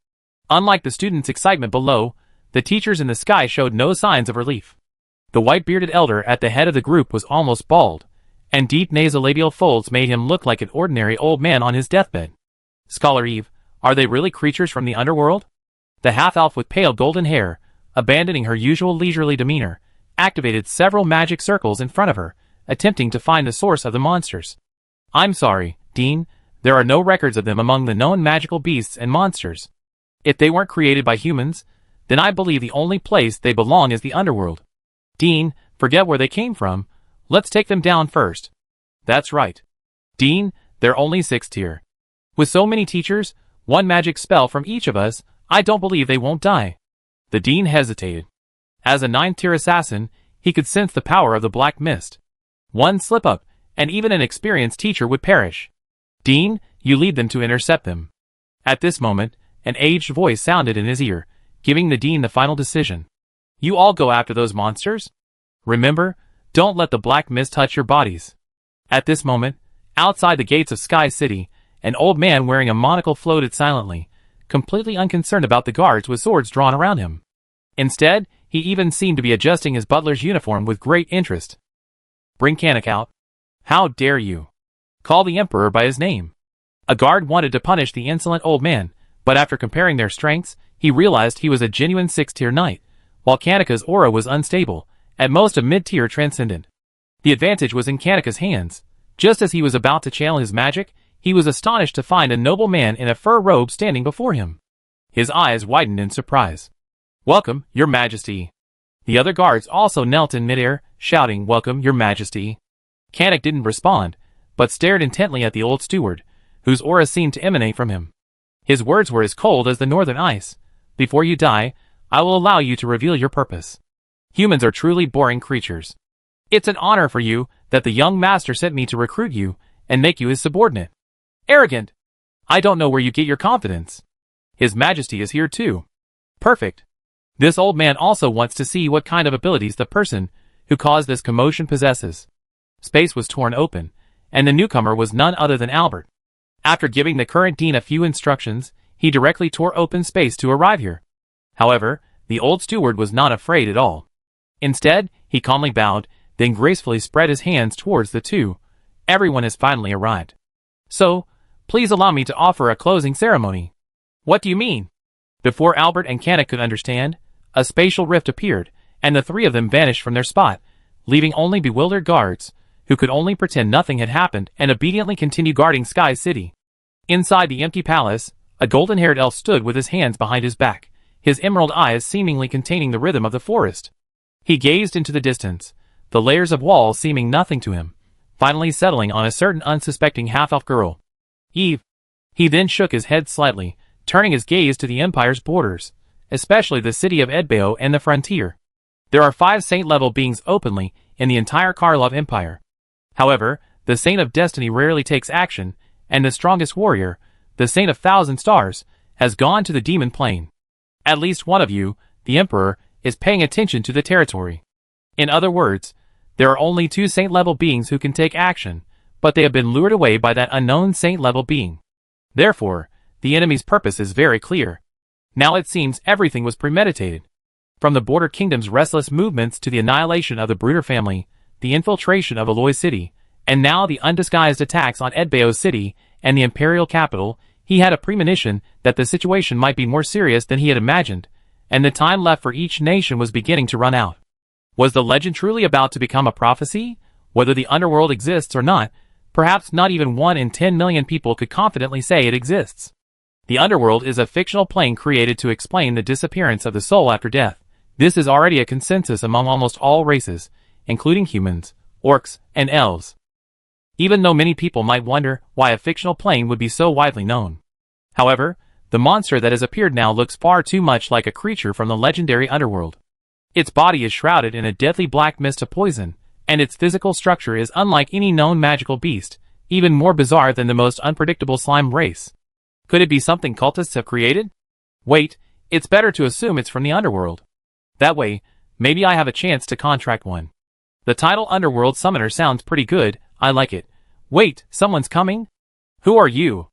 Unlike the students' excitement below, the teachers in the sky showed no signs of relief. The white-bearded elder at the head of the group was almost bald, and deep nasolabial folds made him look like an ordinary old man on his deathbed. "Scholar Eve, are they really creatures from the underworld?" The half-elf with pale golden hair, abandoning her usual leisurely demeanor, activated several magic circles in front of her, attempting to find the source of the monsters. "I'm sorry, Dean, there are no records of them among the known magical beasts and monsters. If they weren't created by humans, then I believe the only place they belong is the underworld." "Dean, forget where they came from. Let's take them down first." "That's right. Dean, they're only 6th tier. With so many teachers, one magic spell from each of us, I don't believe they won't die." The Dean hesitated. As a 9th tier assassin, he could sense the power of the black mist. One slip-up, and even an experienced teacher would perish. "Dean, you lead them to intercept them." At this moment, an aged voice sounded in his ear, giving the Dean the final decision. "You all go after those monsters. Remember, don't let the black mist touch your bodies." At this moment, outside the gates of Sky City, an old man wearing a monocle floated silently, completely unconcerned about the guards with swords drawn around him. Instead, he even seemed to be adjusting his butler's uniform with great interest. "Bring Kanak out." "How dare you call the Emperor by his name?" A guard wanted to punish the insolent old man, but after comparing their strengths, he realized he was a genuine 6th-tier knight, while Kanaka's aura was unstable, at most a mid-tier transcendent. The advantage was in Kanaka's hands. Just as he was about to channel his magic, he was astonished to find a noble man in a fur robe standing before him. His eyes widened in surprise. "Welcome, Your Majesty." The other guards also knelt in midair, shouting, "Welcome, Your Majesty." Kanak didn't respond, but stared intently at the old steward, whose aura seemed to emanate from him. His words were as cold as the northern ice. "Before you die, I will allow you to reveal your purpose. Humans are truly boring creatures. It's an honor for you that the young master sent me to recruit you and make you his subordinate." "Arrogant! I don't know where you get your confidence." "His Majesty is here too." "Perfect. This old man also wants to see what kind of abilities the person who caused this commotion possesses." Space was torn open, and the newcomer was none other than Albert. After giving the current dean a few instructions, he directly tore open space to arrive here. However, the old steward was not afraid at all. Instead, he calmly bowed, then gracefully spread his hands towards the two. "Everyone has finally arrived. So, please allow me to offer a closing ceremony." "What do you mean?" Before Albert and Kanak could understand, a spatial rift appeared, and the 3 of them vanished from their spot, leaving only bewildered guards, who could only pretend nothing had happened and obediently continue guarding Sky City. Inside the empty palace, a golden-haired elf stood with his hands behind his back, his emerald eyes seemingly containing the rhythm of the forest. He gazed into the distance, the layers of walls seeming nothing to him, finally settling on a certain unsuspecting half-elf girl. "Eve." He then shook his head slightly, turning his gaze to the Empire's borders, especially the city of Edbao and the frontier. There are 5 saint-level beings openly in the entire Karlov Empire. However, the Saint of Destiny rarely takes action, and the strongest warrior, the Saint of Thousand Stars, has gone to the demon plane. At least one of you, the Emperor, is paying attention to the territory. In other words, there are only 2 saint-level beings who can take action, but they have been lured away by that unknown saint-level being. Therefore, the enemy's purpose is very clear. Now it seems everything was premeditated. From the Border Kingdom's restless movements to the annihilation of the Bruder family, the infiltration of Aloy City, and now the undisguised attacks on Edbao City and the imperial capital, he had a premonition that the situation might be more serious than he had imagined, and the time left for each nation was beginning to run out. Was the legend truly about to become a prophecy? Whether the underworld exists or not, perhaps not even 1 in 10 million people could confidently say it exists. The underworld is a fictional plane created to explain the disappearance of the soul after death, This is already a consensus among almost all races, including humans, orcs, and elves. Even though many people might wonder why a fictional plane would be so widely known. However, the monster that has appeared now looks far too much like a creature from the legendary underworld. Its body is shrouded in a deadly black mist of poison, and its physical structure is unlike any known magical beast, even more bizarre than the most unpredictable slime race. Could it be something cultists have created? Wait, it's better to assume it's from the underworld. That way, maybe I have a chance to contract one. The title Underworld Summoner sounds pretty good, I like it. Wait, someone's coming? Who are you?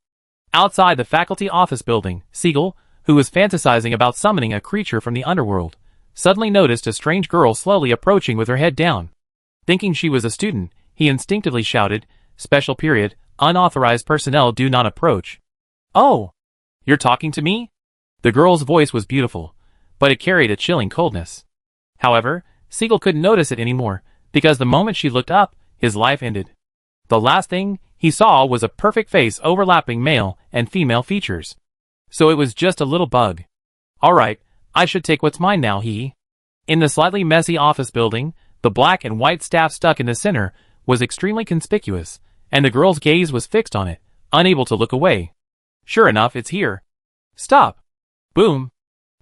Outside the faculty office building, Siegel, who was fantasizing about summoning a creature from the underworld, suddenly noticed a strange girl slowly approaching with her head down. Thinking she was a student, he instinctively shouted, "Special period, unauthorized personnel do not approach." "Oh, you're talking to me?" The girl's voice was beautiful, but it carried a chilling coldness. However, Siegel couldn't notice it anymore, because the moment she looked up, his life ended. The last thing he saw was a perfect face overlapping male and female features. So it was just a little bug. Alright, I should take what's mine now, In the slightly messy office building, the black and white staff stuck in the center was extremely conspicuous, and the girl's gaze was fixed on it, unable to look away. Sure enough, it's here. Stop! Boom!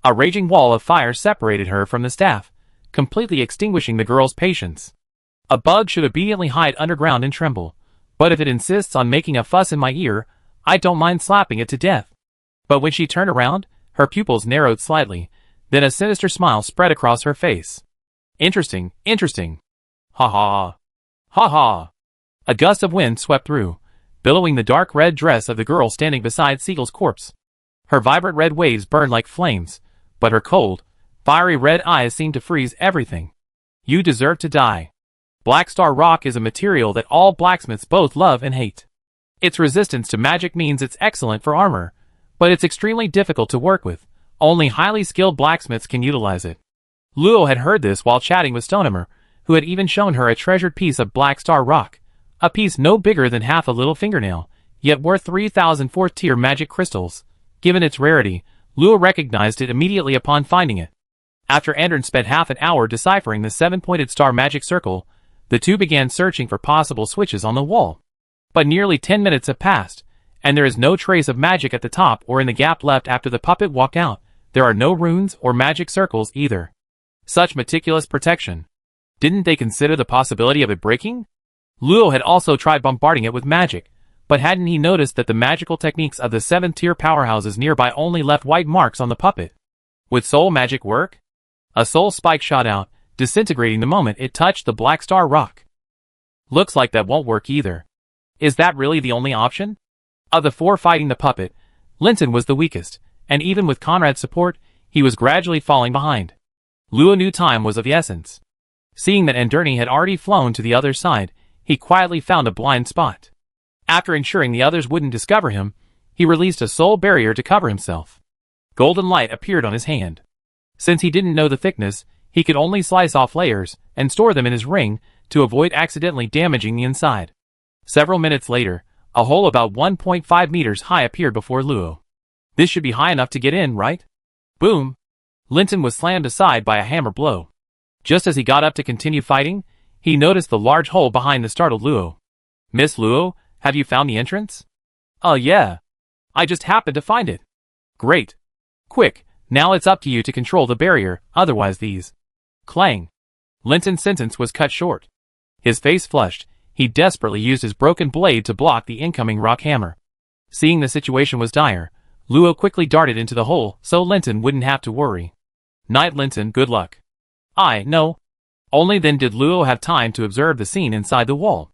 A raging wall of fire separated her from the staff, completely extinguishing the girl's patience. A bug should obediently hide underground and tremble, but if it insists on making a fuss in my ear, I don't mind slapping it to death. But when she turned around, her pupils narrowed slightly, then a sinister smile spread across her face. Interesting, interesting. Ha ha. Ha ha. A gust of wind swept through, billowing the dark red dress of the girl standing beside Siegel's corpse. Her vibrant red waves burned like flames, but her cold, fiery red eyes seemed to freeze everything. You deserve to die. Black Star Rock is a material that all blacksmiths both love and hate. Its resistance to magic means it's excellent for armor, but it's extremely difficult to work with. Only highly skilled blacksmiths can utilize it. Luo had heard this while chatting with Stonehammer, who had even shown her a treasured piece of Black Star Rock, a piece no bigger than half a little fingernail, yet worth 3,000 4th-tier magic crystals. Given its rarity, Luo recognized it immediately upon finding it. After Andron spent half an hour deciphering the 7-pointed star magic circle, the two began searching for possible switches on the wall. But nearly 10 minutes have passed, and there is no trace of magic at the top or in the gap left after the puppet walked out. There are no runes or magic circles either. Such meticulous protection. Didn't they consider the possibility of it breaking? Luo had also tried bombarding it with magic, but hadn't he noticed that the magical techniques of the 7th-tier powerhouses nearby only left white marks on the puppet? Would soul magic work? A soul spike shot out, disintegrating the moment it touched the Black Star Rock. Looks like that won't work either. Is that really the only option? Of the four fighting the puppet, Linton was the weakest, and even with Conrad's support, he was gradually falling behind. Luo knew time was of the essence. Seeing that Androni had already flown to the other side, he quietly found a blind spot. After ensuring the others wouldn't discover him, he released a soul barrier to cover himself. Golden light appeared on his hand. Since he didn't know the thickness, he could only slice off layers and store them in his ring to avoid accidentally damaging the inside. Several minutes later, a hole about 1.5 meters high appeared before Luo. This should be high enough to get in, right? Boom! Linton was slammed aside by a hammer blow. Just as he got up to continue fighting, he noticed the large hole behind the startled Luo. "Miss Luo, have you found the entrance?" Yeah. I just happened to find it." "Great. Quick, now it's up to you to control the barrier, otherwise these..." Clang. Linton's sentence was cut short. His face flushed. He desperately used his broken blade to block the incoming rock hammer. Seeing the situation was dire, Luo quickly darted into the hole so Linton wouldn't have to worry. "Night, Linton, good luck." No. Only then did Luo have time to observe the scene inside the wall.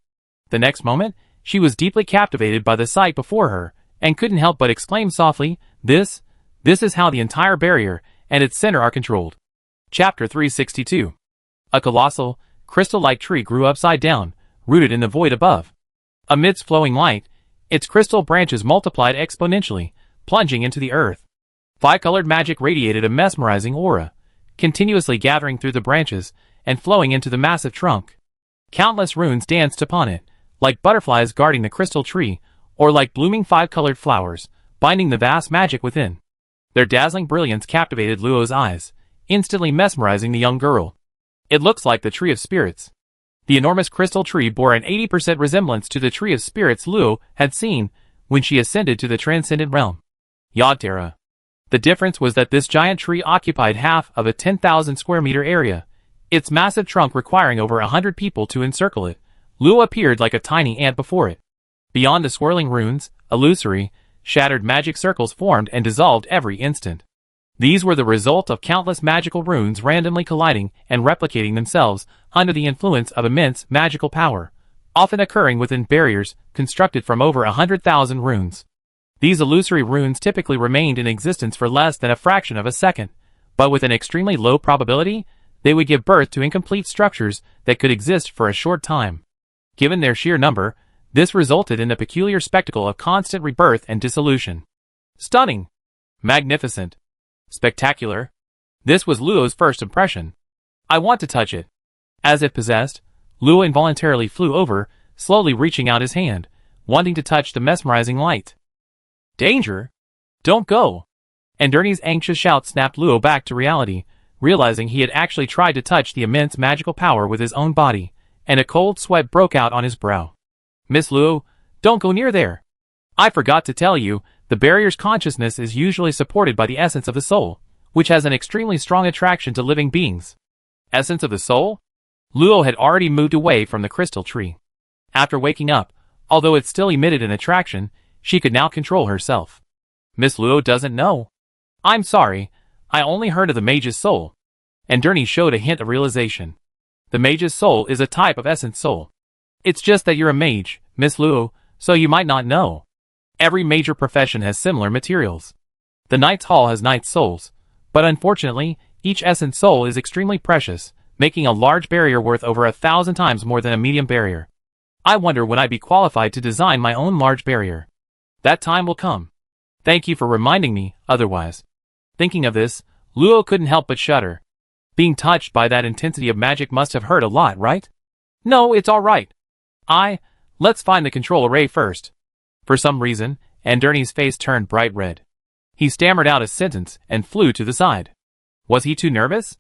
The next moment, she was deeply captivated by the sight before her, and couldn't help but exclaim softly, This is how the entire barrier and its center are controlled." Chapter 362. A colossal, crystal-like tree grew upside down, rooted in the void above. Amidst flowing light, its crystal branches multiplied exponentially, plunging into the earth. Five-colored magic radiated a mesmerizing aura, continuously gathering through the branches and flowing into the massive trunk. Countless runes danced upon it, like butterflies guarding the crystal tree, or like blooming five-colored flowers, binding the vast magic within. Their dazzling brilliance captivated Luo's eyes. instantly mesmerizing the young girl. It looks like the Tree of Spirits. The enormous crystal tree bore an 80% resemblance to the Tree of Spirits Luo had seen when she ascended to the transcendent realm. Yoghtera. The difference was that this giant tree occupied half of a 10,000 square meter area, its massive trunk requiring over 100 people to encircle it. Luo appeared like a tiny ant before it. Beyond the swirling runes, illusory, shattered magic circles formed and dissolved every instant. These were the result of countless magical runes randomly colliding and replicating themselves under the influence of immense magical power, often occurring within barriers constructed from over 100,000 runes. These illusory runes typically remained in existence for less than a fraction of a second, but with an extremely low probability, they would give birth to incomplete structures that could exist for a short time. Given their sheer number, this resulted in the peculiar spectacle of constant rebirth and dissolution. Stunning! Magnificent! Spectacular! This was Luo's first impression. I want to touch it. As if possessed, Luo involuntarily flew over, slowly reaching out his hand, wanting to touch the mesmerizing light. Danger! Don't go! Andurni's anxious shout snapped Luo back to reality, realizing he had actually tried to touch the immense magical power with his own body, and a cold sweat broke out on his brow. Miss Luo, don't go near there. I forgot to tell you, the barrier's consciousness is usually supported by the essence of the soul, which has an extremely strong attraction to living beings. Essence of the soul? Luo had already moved away from the crystal tree. After waking up, although it still emitted an attraction, she could now control herself. Miss Luo doesn't know. I'm sorry, I only heard of the mage's soul. Andurni showed a hint of realization. The mage's soul is a type of essence soul. It's just that you're a mage, Miss Luo, so you might not know. Every major profession has similar materials. The Knight's Hall has Knight's souls, but unfortunately, each essence soul is extremely precious, making a large barrier worth over 1,000 times more than a medium barrier. I wonder when I'd be qualified to design my own large barrier. That time will come. Thank you for reminding me, otherwise. Thinking of this, Luo couldn't help but shudder. Being touched by that intensity of magic must have hurt a lot, right? No, it's all right. Let's find the control array first. For some reason, Andurni's face turned bright red. He stammered out a sentence and flew to the side. Was he too nervous?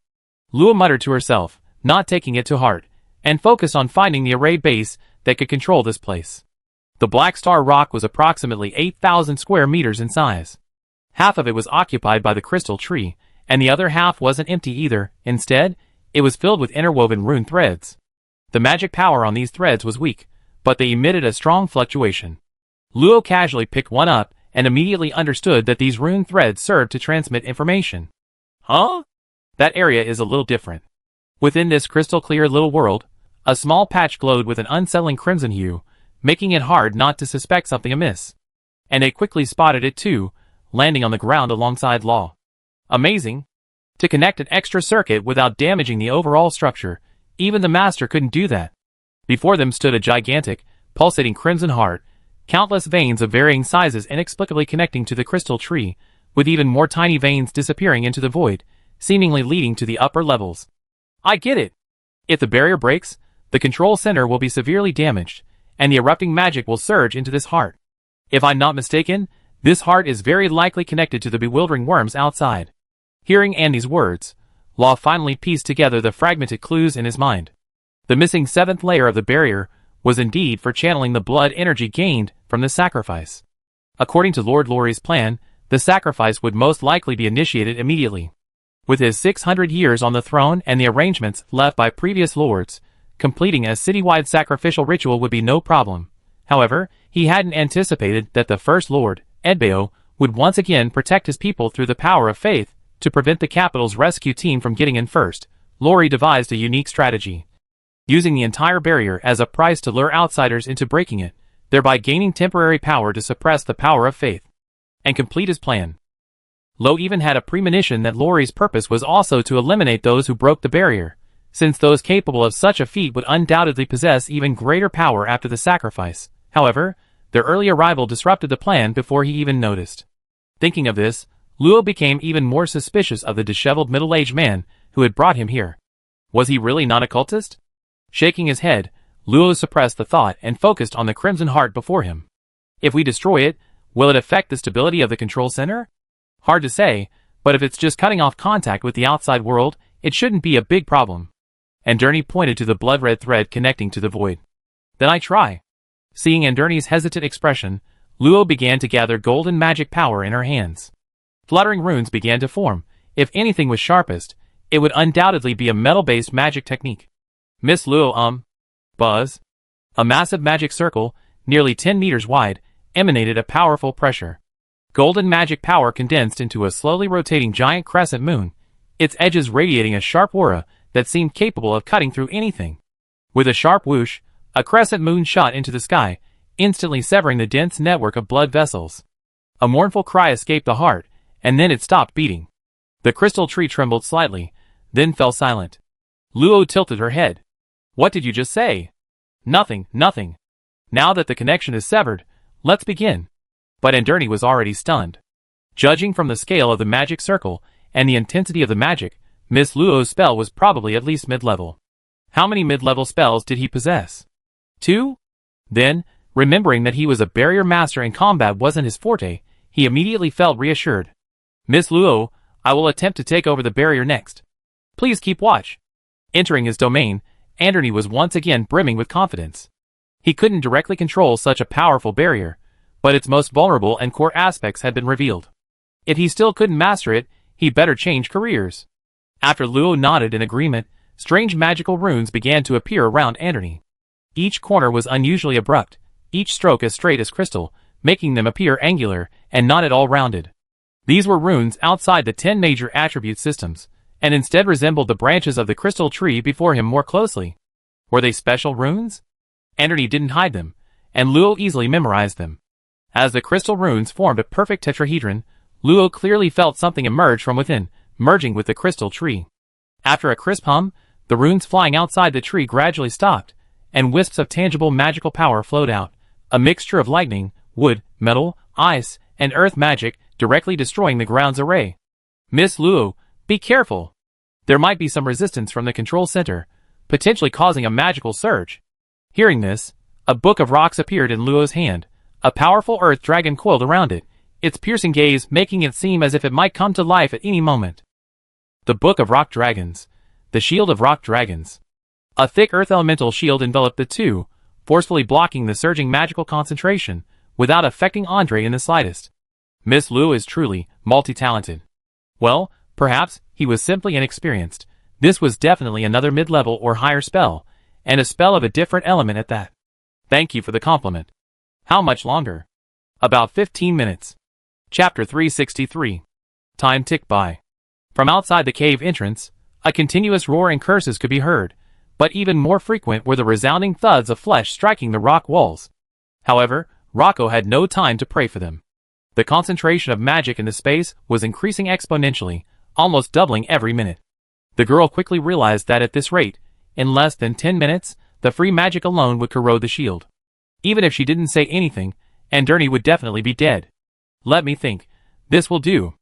Luo muttered to herself, not taking it to heart, and focused on finding the array base that could control this place. The Black Star Rock was approximately 8,000 square meters in size. Half of it was occupied by the crystal tree, and the other half wasn't empty either. Instead, it was filled with interwoven rune threads. The magic power on these threads was weak, but they emitted a strong fluctuation. Luo casually picked one up and immediately understood that these rune threads served to transmit information. Huh? That area is a little different. Within this crystal-clear little world, a small patch glowed with an unsettling crimson hue, making it hard not to suspect something amiss. And they quickly spotted it too, landing on the ground alongside Law. Amazing. To connect an extra circuit without damaging the overall structure, even the master couldn't do that. Before them stood a gigantic, pulsating crimson heart, countless veins of varying sizes inexplicably connecting to the crystal tree, with even more tiny veins disappearing into the void, seemingly leading to the upper levels. I get it. If the barrier breaks, the control center will be severely damaged, and the erupting magic will surge into this heart. If I'm not mistaken, this heart is very likely connected to the bewildering worms outside. Hearing Andy's words, Law finally pieced together the fragmented clues in his mind. The missing seventh layer of the barrier was indeed for channeling the blood energy gained from the sacrifice. According to Lord Lori's plan, the sacrifice would most likely be initiated immediately. With his 600 years on the throne and the arrangements left by previous lords, completing a citywide sacrificial ritual would be no problem. However, he hadn't anticipated that the First Lord, Edbeo, would once again protect his people through the power of faith. To prevent the capital's rescue team from getting in first, Lori devised a unique strategy. Using the entire barrier as a price to lure outsiders into breaking it, thereby gaining temporary power to suppress the power of faith. And complete his plan. Lo even had a premonition that Lori's purpose was also to eliminate those who broke the barrier, since those capable of such a feat would undoubtedly possess even greater power after the sacrifice. However, their early arrival disrupted the plan before he even noticed. Thinking of this, Luo became even more suspicious of the disheveled middle-aged man who had brought him here. Was he really not a cultist? Shaking his head, Luo suppressed the thought and focused on the crimson heart before him. If we destroy it, will it affect the stability of the control center? Hard to say, But if it's just cutting off contact with the outside world, it shouldn't be a big problem. Anderney pointed to the blood-red thread connecting to the void. Then I try. Seeing Anderney's hesitant expression, Luo began to gather golden magic power in her hands. Fluttering runes began to form. If anything was sharpest, it would undoubtedly be a metal-based magic technique. Miss Luo, Buzz. A massive magic circle, nearly 10 meters wide, emanated a powerful pressure. Golden magic power condensed into a slowly rotating giant crescent moon, its edges radiating a sharp aura that seemed capable of cutting through anything. With a sharp whoosh, a crescent moon shot into the sky, instantly severing the dense network of blood vessels. A mournful cry escaped the heart, and then it stopped beating. The crystal tree trembled slightly, then fell silent. Luo tilted her head. What did you just say? Nothing, nothing. Now that the connection is severed, let's begin. But Anderney was already stunned. Judging from the scale of the magic circle and the intensity of the magic, Miss Luo's spell was probably at least mid-level. How many mid-level spells did he possess? 2? Then, remembering that he was a barrier master and combat wasn't his forte, he immediately felt reassured. Miss Luo, I will attempt to take over the barrier next. Please keep watch. Entering his domain, Anderney was once again brimming with confidence. He couldn't directly control such a powerful barrier, but its most vulnerable and core aspects had been revealed. If he still couldn't master it, he'd better change careers. After Luo nodded in agreement, strange magical runes began to appear around Anderney. Each corner was unusually abrupt, each stroke as straight as crystal, making them appear angular and not at all rounded. These were runes outside the 10 major attribute systems, and instead resembled the branches of the crystal tree before him more closely. Were they special runes? Anderney didn't hide them, and Luo easily memorized them. As the crystal runes formed a perfect tetrahedron, Luo clearly felt something emerge from within, merging with the crystal tree. After a crisp hum, the runes flying outside the tree gradually stopped, and wisps of tangible magical power flowed out, a mixture of lightning, wood, metal, ice, and earth magic, directly destroying the ground's array. Miss Luo, be careful. There might be some resistance from the control center, potentially causing a magical surge. Hearing this, a book of rocks appeared in Luo's hand, a powerful earth dragon coiled around it, its piercing gaze making it seem as if it might come to life at any moment. The Book of Rock Dragons. The Shield of Rock Dragons. A thick earth elemental shield enveloped the two, forcefully blocking the surging magical concentration, without affecting Andre in the slightest. Miss Luo is truly multi-talented. Well, perhaps he was simply inexperienced. This was definitely another mid-level or higher spell, and a spell of a different element at that. Thank you for the compliment. How much longer? About 15 minutes. Chapter 363. Time ticked by. From outside the cave entrance, a continuous roar and curses could be heard, but even more frequent were the resounding thuds of flesh striking the rock walls. However, Rocco had no time to pray for them. The concentration of magic in the space was increasing exponentially, almost doubling every minute. The girl quickly realized that at this rate, in less than 10 minutes, the free magic alone would corrode the shield. Even if she didn't say anything, Anderney would definitely be dead. Let me think. This will do.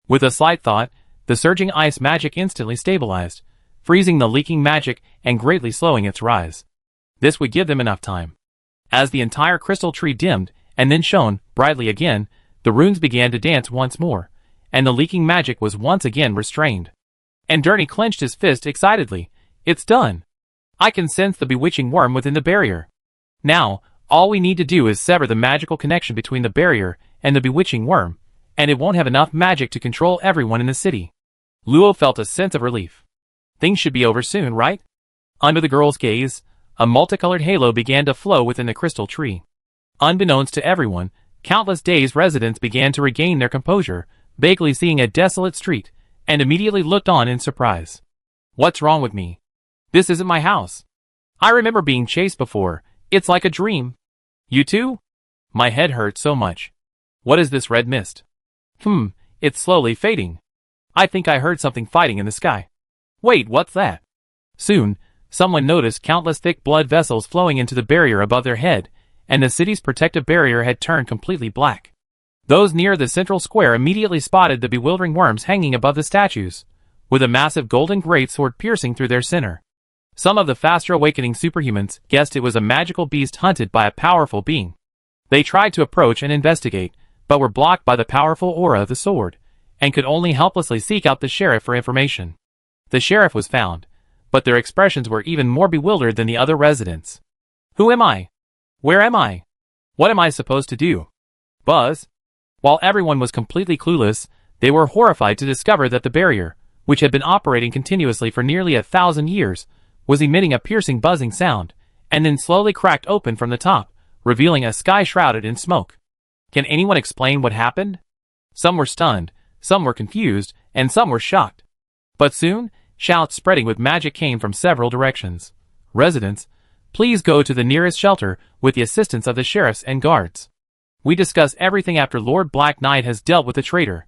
With a slight thought, the surging ice magic instantly stabilized, freezing the leaking magic and greatly slowing its rise. This would give them enough time. As the entire crystal tree dimmed, and then shone brightly again, the runes began to dance once more, and the leaking magic was once again restrained. Anderney clenched his fist excitedly. It's done. I can sense the bewitching worm within the barrier. Now, all we need to do is sever the magical connection between the barrier and the bewitching worm, and it won't have enough magic to control everyone in the city. Luo felt a sense of relief. Things should be over soon, right? Under the girl's gaze, a multicolored halo began to flow within the crystal tree. Unbeknownst to everyone, countless dazed residents began to regain their composure, vaguely seeing a desolate street, and immediately looked on in surprise. What's wrong with me? This isn't my house. I remember being chased before. It's like a dream. You too? My head hurts so much. What is this red mist? It's slowly fading. I think I heard something fighting in the sky. Wait, what's that? Soon, someone noticed countless thick blood vessels flowing into the barrier above their head, and the city's protective barrier had turned completely black. Those near the central square immediately spotted the bewildering worms hanging above the statues, with a massive golden greatsword piercing through their center. Some of the faster awakening superhumans guessed it was a magical beast hunted by a powerful being. They tried to approach and investigate, but were blocked by the powerful aura of the sword, and could only helplessly seek out the sheriff for information. The sheriff was found, but their expressions were even more bewildered than the other residents. Who am I? Where am I? What am I supposed to do? Buzz? While everyone was completely clueless, they were horrified to discover that the barrier, which had been operating continuously for nearly 1,000 years, was emitting a piercing buzzing sound, and then slowly cracked open from the top, revealing a sky shrouded in smoke. Can anyone explain what happened? Some were stunned, some were confused, and some were shocked. But soon, shouts spreading with magic came from several directions. Residents, please go to the nearest shelter with the assistance of the sheriffs and guards. We discuss everything after Lord Black Knight has dealt with the traitor.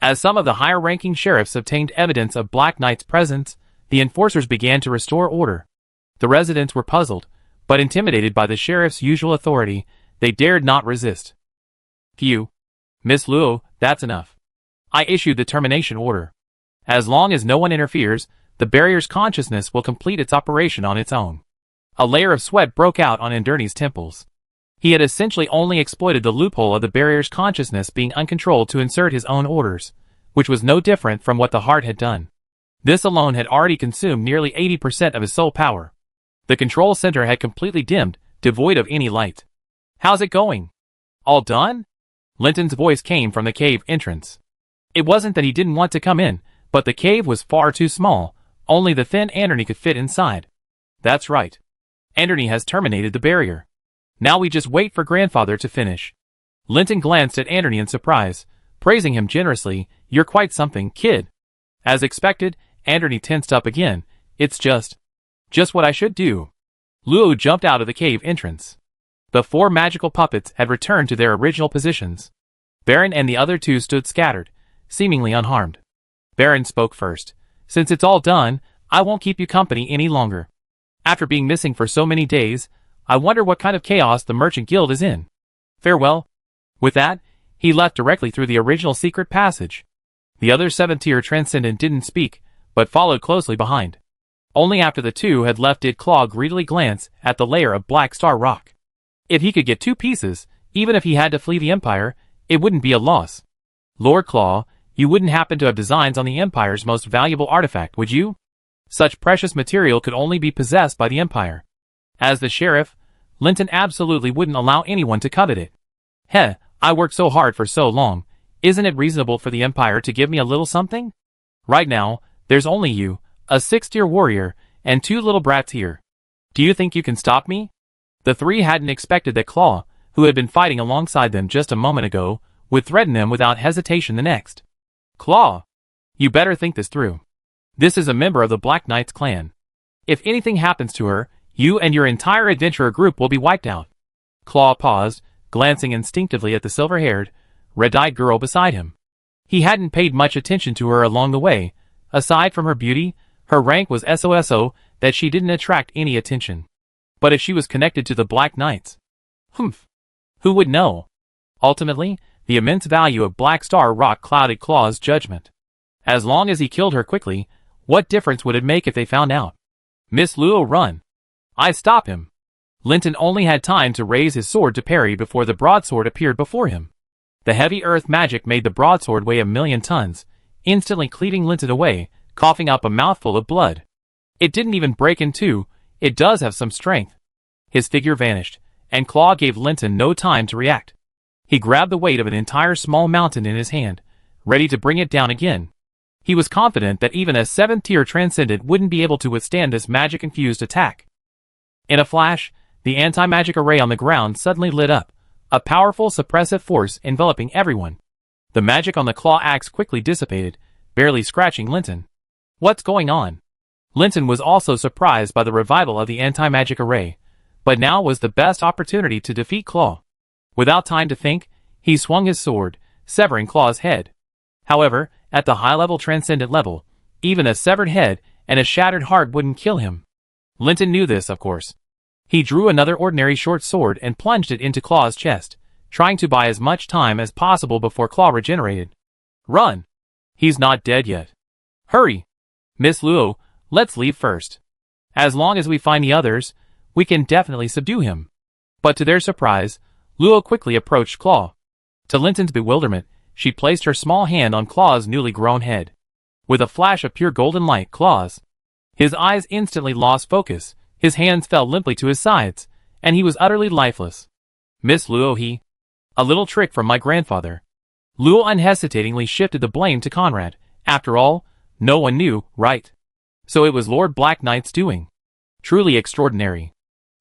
As some of the higher-ranking sheriffs obtained evidence of Black Knight's presence, the enforcers began to restore order. The residents were puzzled, but intimidated by the sheriff's usual authority, they dared not resist. Phew. Miss Luo, that's enough. I issued the termination order. As long as no one interferes, the barrier's consciousness will complete its operation on its own. A layer of sweat broke out on Indurni's temples. He had essentially only exploited the loophole of the barrier's consciousness being uncontrolled to insert his own orders, which was no different from what the heart had done. This alone had already consumed nearly 80% of his soul power. The control center had completely dimmed, devoid of any light. How's it going? All done? Linton's voice came from the cave entrance. It wasn't that he didn't want to come in, but the cave was far too small, only the thin Indurni could fit inside. That's right. Indurni has terminated the barrier. Now we just wait for grandfather to finish. Linton glanced at Indurni in surprise, praising him generously. You're quite something, kid. As expected, Indurni tensed up again. It's just what I should do. Luo jumped out of the cave entrance. The 4 magical puppets had returned to their original positions. Baron and the other 2 stood scattered, seemingly unharmed. Baron spoke first. Since it's all done, I won't keep you company any longer. After being missing for so many days, I wonder what kind of chaos the Merchant Guild is in. Farewell. With that, he left directly through the original secret passage. The other 7th-tier Transcendent didn't speak, but followed closely behind. Only after the 2 had left did Claw greedily glance at the layer of Black Star Rock. If he could get 2 pieces, even if he had to flee the Empire, it wouldn't be a loss. Lord Claw, you wouldn't happen to have designs on the Empire's most valuable artifact, would you? Such precious material could only be possessed by the Empire. As the sheriff, Linton absolutely wouldn't allow anyone to covet it. Heh, I worked so hard for so long, isn't it reasonable for the Empire to give me a little something? Right now, there's only you, a 6th-tier warrior, and 2 little brats here. Do you think you can stop me? The 3 hadn't expected that Claw, who had been fighting alongside them just a moment ago, would threaten them without hesitation the next. Claw! You better think this through. This is a member of the Black Knight's clan. If anything happens to her, you and your entire adventurer group will be wiped out. Claw paused, glancing instinctively at the silver-haired, red-eyed girl beside him. He hadn't paid much attention to her along the way. Aside from her beauty, her rank was so that she didn't attract any attention. But if she was connected to the Black Knights? Humph. Who would know? Ultimately, the immense value of Black Star Rock clouded Claw's judgment. As long as he killed her quickly, what difference would it make if they found out? Miss Luo, run. I stop him. Linton only had time to raise his sword to parry before the broadsword appeared before him. The heavy earth magic made the broadsword weigh 1,000,000 tons, instantly cleaving Linton away, coughing up a mouthful of blood. It didn't even break in 2, it does have some strength. His figure vanished, and Claw gave Linton no time to react. He grabbed the weight of an entire small mountain in his hand, ready to bring it down again. He was confident that even a 7th-tier Transcendent wouldn't be able to withstand this magic-infused attack. In a flash, the anti-magic array on the ground suddenly lit up, a powerful suppressive force enveloping everyone. The magic on the claw axe quickly dissipated, barely scratching Linton. What's going on? Linton was also surprised by the revival of the anti-magic array, but now was the best opportunity to defeat Claw. Without time to think, he swung his sword, severing Claw's head. However, at the high-level Transcendent level, even a severed head and a shattered heart wouldn't kill him. Linton knew this, of course. He drew another ordinary short sword and plunged it into Claw's chest, trying to buy as much time as possible before Claw regenerated. Run! He's not dead yet. Hurry! Miss Luo, let's leave first. As long as we find the others, we can definitely subdue him. But to their surprise, Luo quickly approached Claw. To Linton's bewilderment, she placed her small hand on Claw's newly grown head. With a flash of pure golden light, his eyes instantly lost focus, his hands fell limply to his sides, and he was utterly lifeless. Miss Luo, a little trick from my grandfather. Luo unhesitatingly shifted the blame to Conrad. After all, no one knew, right? So it was Lord Black Knight's doing. Truly extraordinary.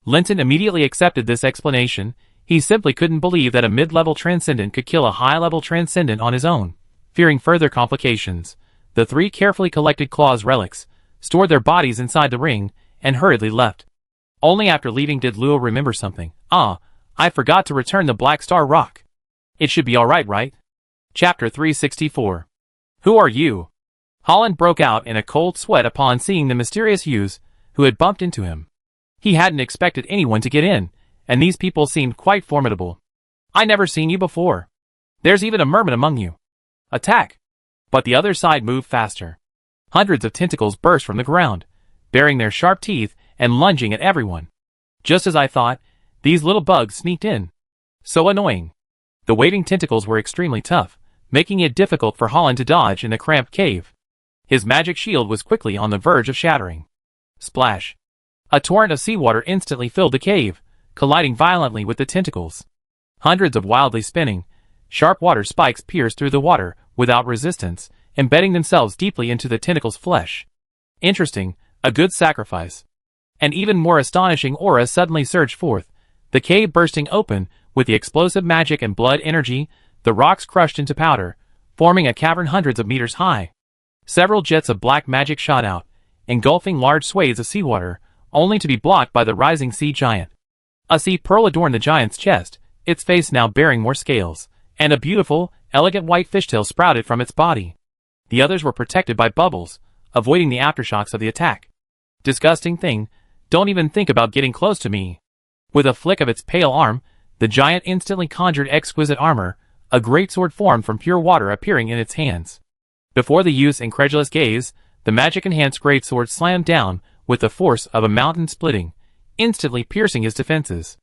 Linton immediately accepted this explanation. He simply couldn't believe that a mid-level transcendent could kill a high-level transcendent on his own. Fearing further complications, the three carefully collected Claw's relics, stored their bodies inside the ring, and hurriedly left. Only after leaving did Luo remember something. I forgot to return the Black Star Rock. It should be alright, right? Chapter 364. Who are you? Holland broke out in a cold sweat upon seeing the mysterious youths who had bumped into him. He hadn't expected anyone to get in, and these people seemed quite formidable. I never seen you before. There's even a merman among you. Attack! But the other side moved faster. Hundreds of tentacles burst from the ground, baring their sharp teeth and lunging at everyone. Just as I thought, these little bugs sneaked in. So annoying. The waving tentacles were extremely tough, making it difficult for Holland to dodge in the cramped cave. His magic shield was quickly on the verge of shattering. Splash! A torrent of seawater instantly filled the cave, colliding violently with the tentacles. Hundreds of wildly spinning, sharp water spikes pierced through the water without resistance, embedding themselves deeply into the tentacle's flesh. Interesting, a good sacrifice. An even more astonishing aura suddenly surged forth, the cave bursting open with the explosive magic and blood energy, the rocks crushed into powder, forming a cavern hundreds of meters high. Several jets of black magic shot out, engulfing large swathes of seawater, only to be blocked by the rising sea giant. A sea pearl adorned the giant's chest, its face now bearing more scales, and a beautiful, elegant white fishtail sprouted from its body. The others were protected by bubbles, avoiding the aftershocks of the attack. Disgusting thing, don't even think about getting close to me. With a flick of its pale arm, the giant instantly conjured exquisite armor, a great sword formed from pure water appearing in its hands. Before the youth's incredulous gaze, the magic-enhanced greatsword slammed down with the force of a mountain splitting, instantly piercing his defenses.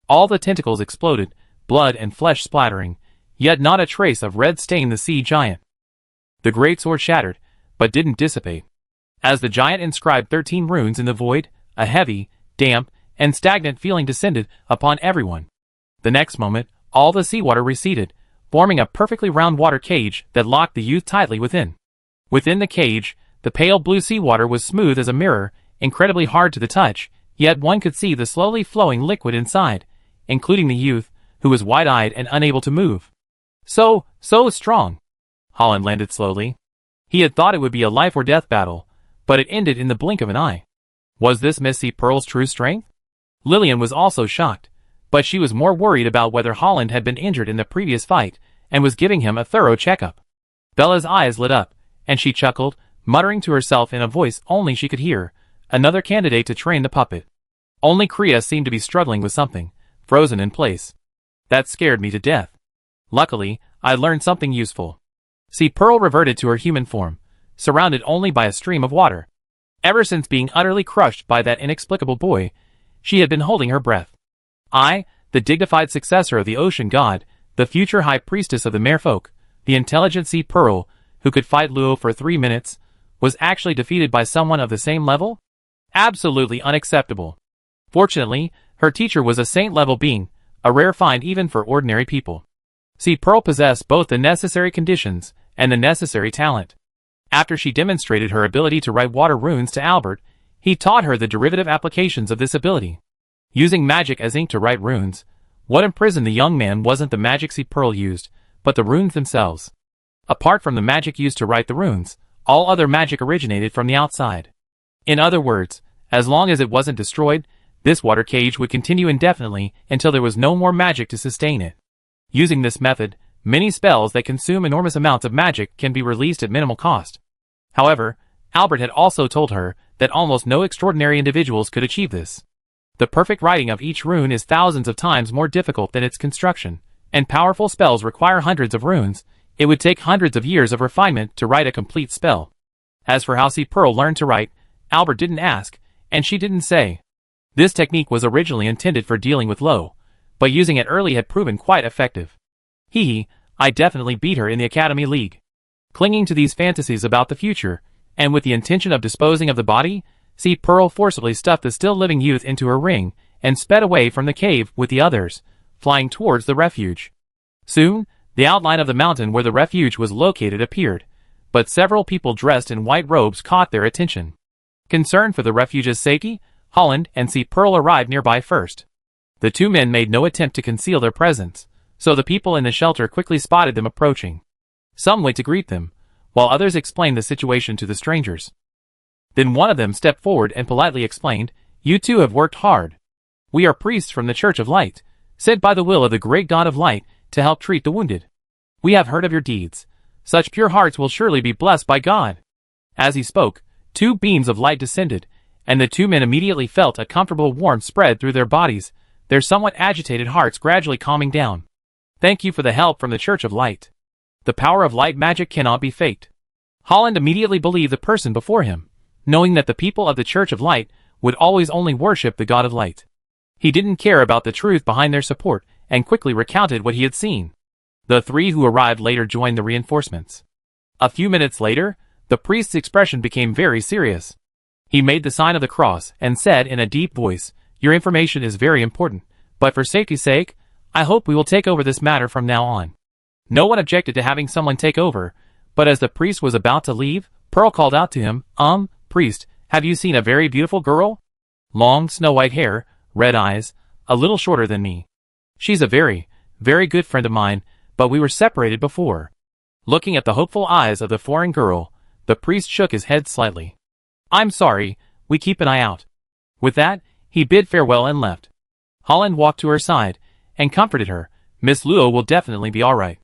All the tentacles exploded, blood and flesh splattering, yet not a trace of red stained the sea giant. The greatsword shattered, but didn't dissipate. As the giant inscribed 13 runes in the void, a heavy, damp, and stagnant feeling descended upon everyone. The next moment, all the seawater receded, forming a perfectly round water cage that locked the youth tightly within. Within the cage, the pale blue seawater was smooth as a mirror, incredibly hard to the touch, yet one could see the slowly flowing liquid inside, including the youth, who was wide-eyed and unable to move. So strong. Holland landed slowly. He had thought it would be a life-or-death battle, but it ended in the blink of an eye. Was this Miss Sea Pearl's true strength? Lillian was also shocked, but she was more worried about whether Holland had been injured in the previous fight, and was giving him a thorough checkup. Bella's eyes lit up, and she chuckled, muttering to herself in a voice only she could hear, another candidate to train the puppet. Only Kriya seemed to be struggling with something, frozen in place. That scared me to death. Luckily, I learned something useful. Sea Pearl reverted to her human form, surrounded only by a stream of water. Ever since being utterly crushed by that inexplicable boy, she had been holding her breath. I, the dignified successor of the ocean god, the future high priestess of the merfolk, the intelligent Sea Pearl, who could fight Luo for 3 minutes, was actually defeated by someone of the same level? Absolutely unacceptable. Fortunately, her teacher was a saint-level being, a rare find even for ordinary people. Sea Pearl possessed both the necessary conditions and the necessary talent. After she demonstrated her ability to write water runes to Albert, he taught her the derivative applications of this ability. Using magic as ink to write runes, what imprisoned the young man wasn't the magic Sea Pearl used, but the runes themselves. Apart from the magic used to write the runes, all other magic originated from the outside. In other words, as long as it wasn't destroyed, this water cage would continue indefinitely until there was no more magic to sustain it. Using this method, many spells that consume enormous amounts of magic can be released at minimal cost. However, Albert had also told her that almost no extraordinary individuals could achieve this. The perfect writing of each rune is thousands of times more difficult than its construction, and powerful spells require hundreds of runes. It would take hundreds of years of refinement to write a complete spell. As for how Sea Pearl learned to write, Albert didn't ask, and she didn't say. This technique was originally intended for dealing with Lo, but using it early had proven quite effective. I definitely beat her in the Academy League. Clinging to these fantasies about the future, and with the intention of disposing of the body, Pearl forcibly stuffed the still living youth into her ring, and sped away from the cave with the others, flying towards the refuge. Soon, the outline of the mountain where the refuge was located appeared, but several people dressed in white robes caught their attention. Concerned for the refuge's safety, Holland and Pearl arrived nearby first. The two men made no attempt to conceal their presence, so the people in the shelter quickly spotted them approaching. Some went to greet them, while others explained the situation to the strangers. Then one of them stepped forward and politely explained, "You two have worked hard. We are priests from the Church of Light, sent by the will of the great God of Light to help treat the wounded. We have heard of your deeds. Such pure hearts will surely be blessed by God." As he spoke, 2 beams of light descended, and the 2 men immediately felt a comfortable warmth spread through their bodies, their somewhat agitated hearts gradually calming down. "Thank you for the help from the Church of Light. The power of light magic cannot be faked." Holland immediately believed the person before him, knowing that the people of the Church of Light would always only worship the God of Light. He didn't care about the truth behind their support, and quickly recounted what he had seen. The 3 who arrived later joined the reinforcements. A few minutes later, the priest's expression became very serious. He made the sign of the cross and said in a deep voice, "Your information is very important, but for safety's sake, I hope we will take over this matter from now on." No one objected to having someone take over, but as the priest was about to leave, Pearl called out to him, Priest, have you seen a very beautiful girl? Long, snow-white hair, red eyes, a little shorter than me. She's a very, very good friend of mine, but we were separated before." Looking at the hopeful eyes of the foreign girl, the priest shook his head slightly. "I'm sorry, we keep an eye out." With that, he bid farewell and left. Holland walked to her side, and comforted her. "Miss Luo will definitely be alright."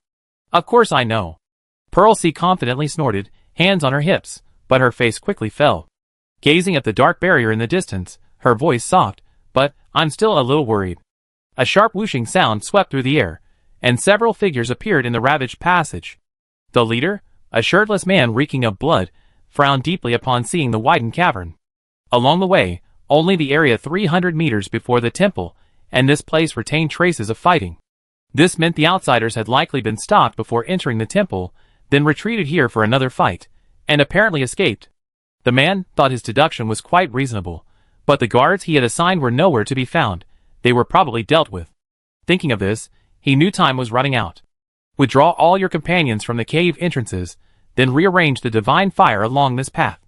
"Of course I know." Pearl confidently snorted, hands on her hips, but her face quickly fell. Gazing at the dark barrier in the distance, her voice soft, "But, I'm still a little worried." A sharp whooshing sound swept through the air, and several figures appeared in the ravaged passage. The leader, a shirtless man reeking of blood, frowned deeply upon seeing the widened cavern. Along the way, only the area 300 meters before the temple, and this place retained traces of fighting. This meant the outsiders had likely been stopped before entering the temple, then retreated here for another fight, and apparently escaped. The man thought his deduction was quite reasonable, but the guards he had assigned were nowhere to be found. They were probably dealt with. Thinking of this, he knew time was running out. Withdraw all your companions from the cave entrances, then rearrange the divine fire along this path.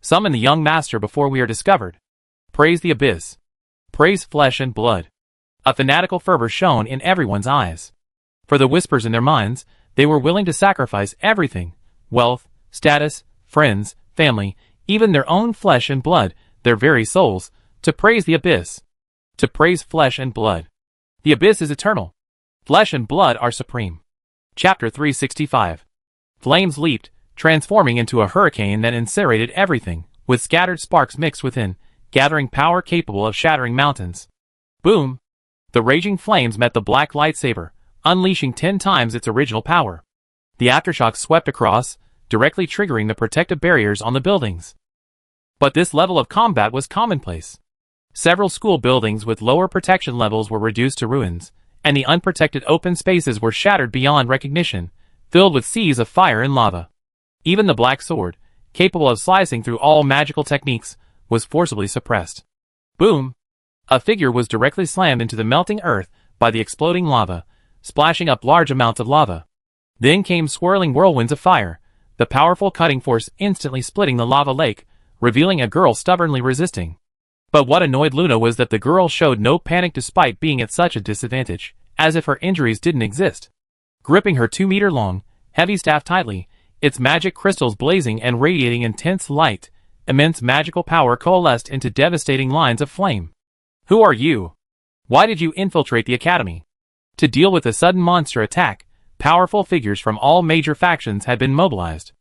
Summon the young master before we are discovered. Praise the abyss. Praise flesh and blood. A fanatical fervor shone in everyone's eyes. For the whispers in their minds, they were willing to sacrifice everything, wealth, status, friends, family, even their own flesh and blood, their very souls, to praise the abyss. To praise flesh and blood. The abyss is eternal. Flesh and blood are supreme. Chapter 365. Flames leaped, transforming into a hurricane that incinerated everything, with scattered sparks mixed within, gathering power capable of shattering mountains. Boom! The raging flames met the black lightsaber, unleashing 10 times its original power. The aftershocks swept across, directly triggering the protective barriers on the buildings. But this level of combat was commonplace. Several school buildings with lower protection levels were reduced to ruins, and the unprotected open spaces were shattered beyond recognition, filled with seas of fire and lava. Even the black sword, capable of slicing through all magical techniques, was forcibly suppressed. Boom! A figure was directly slammed into the melting earth by the exploding lava, splashing up large amounts of lava. Then came swirling whirlwinds of fire, the powerful cutting force instantly splitting the lava lake, revealing a girl stubbornly resisting. But what annoyed Luna was that the girl showed no panic despite being at such a disadvantage, as if her injuries didn't exist. Gripping her 2-meter-long, heavy staff tightly, its magic crystals blazing and radiating intense light, immense magical power coalesced into devastating lines of flame. "Who are you? Why did you infiltrate the academy?" To deal with the sudden monster attack, powerful figures from all major factions had been mobilized.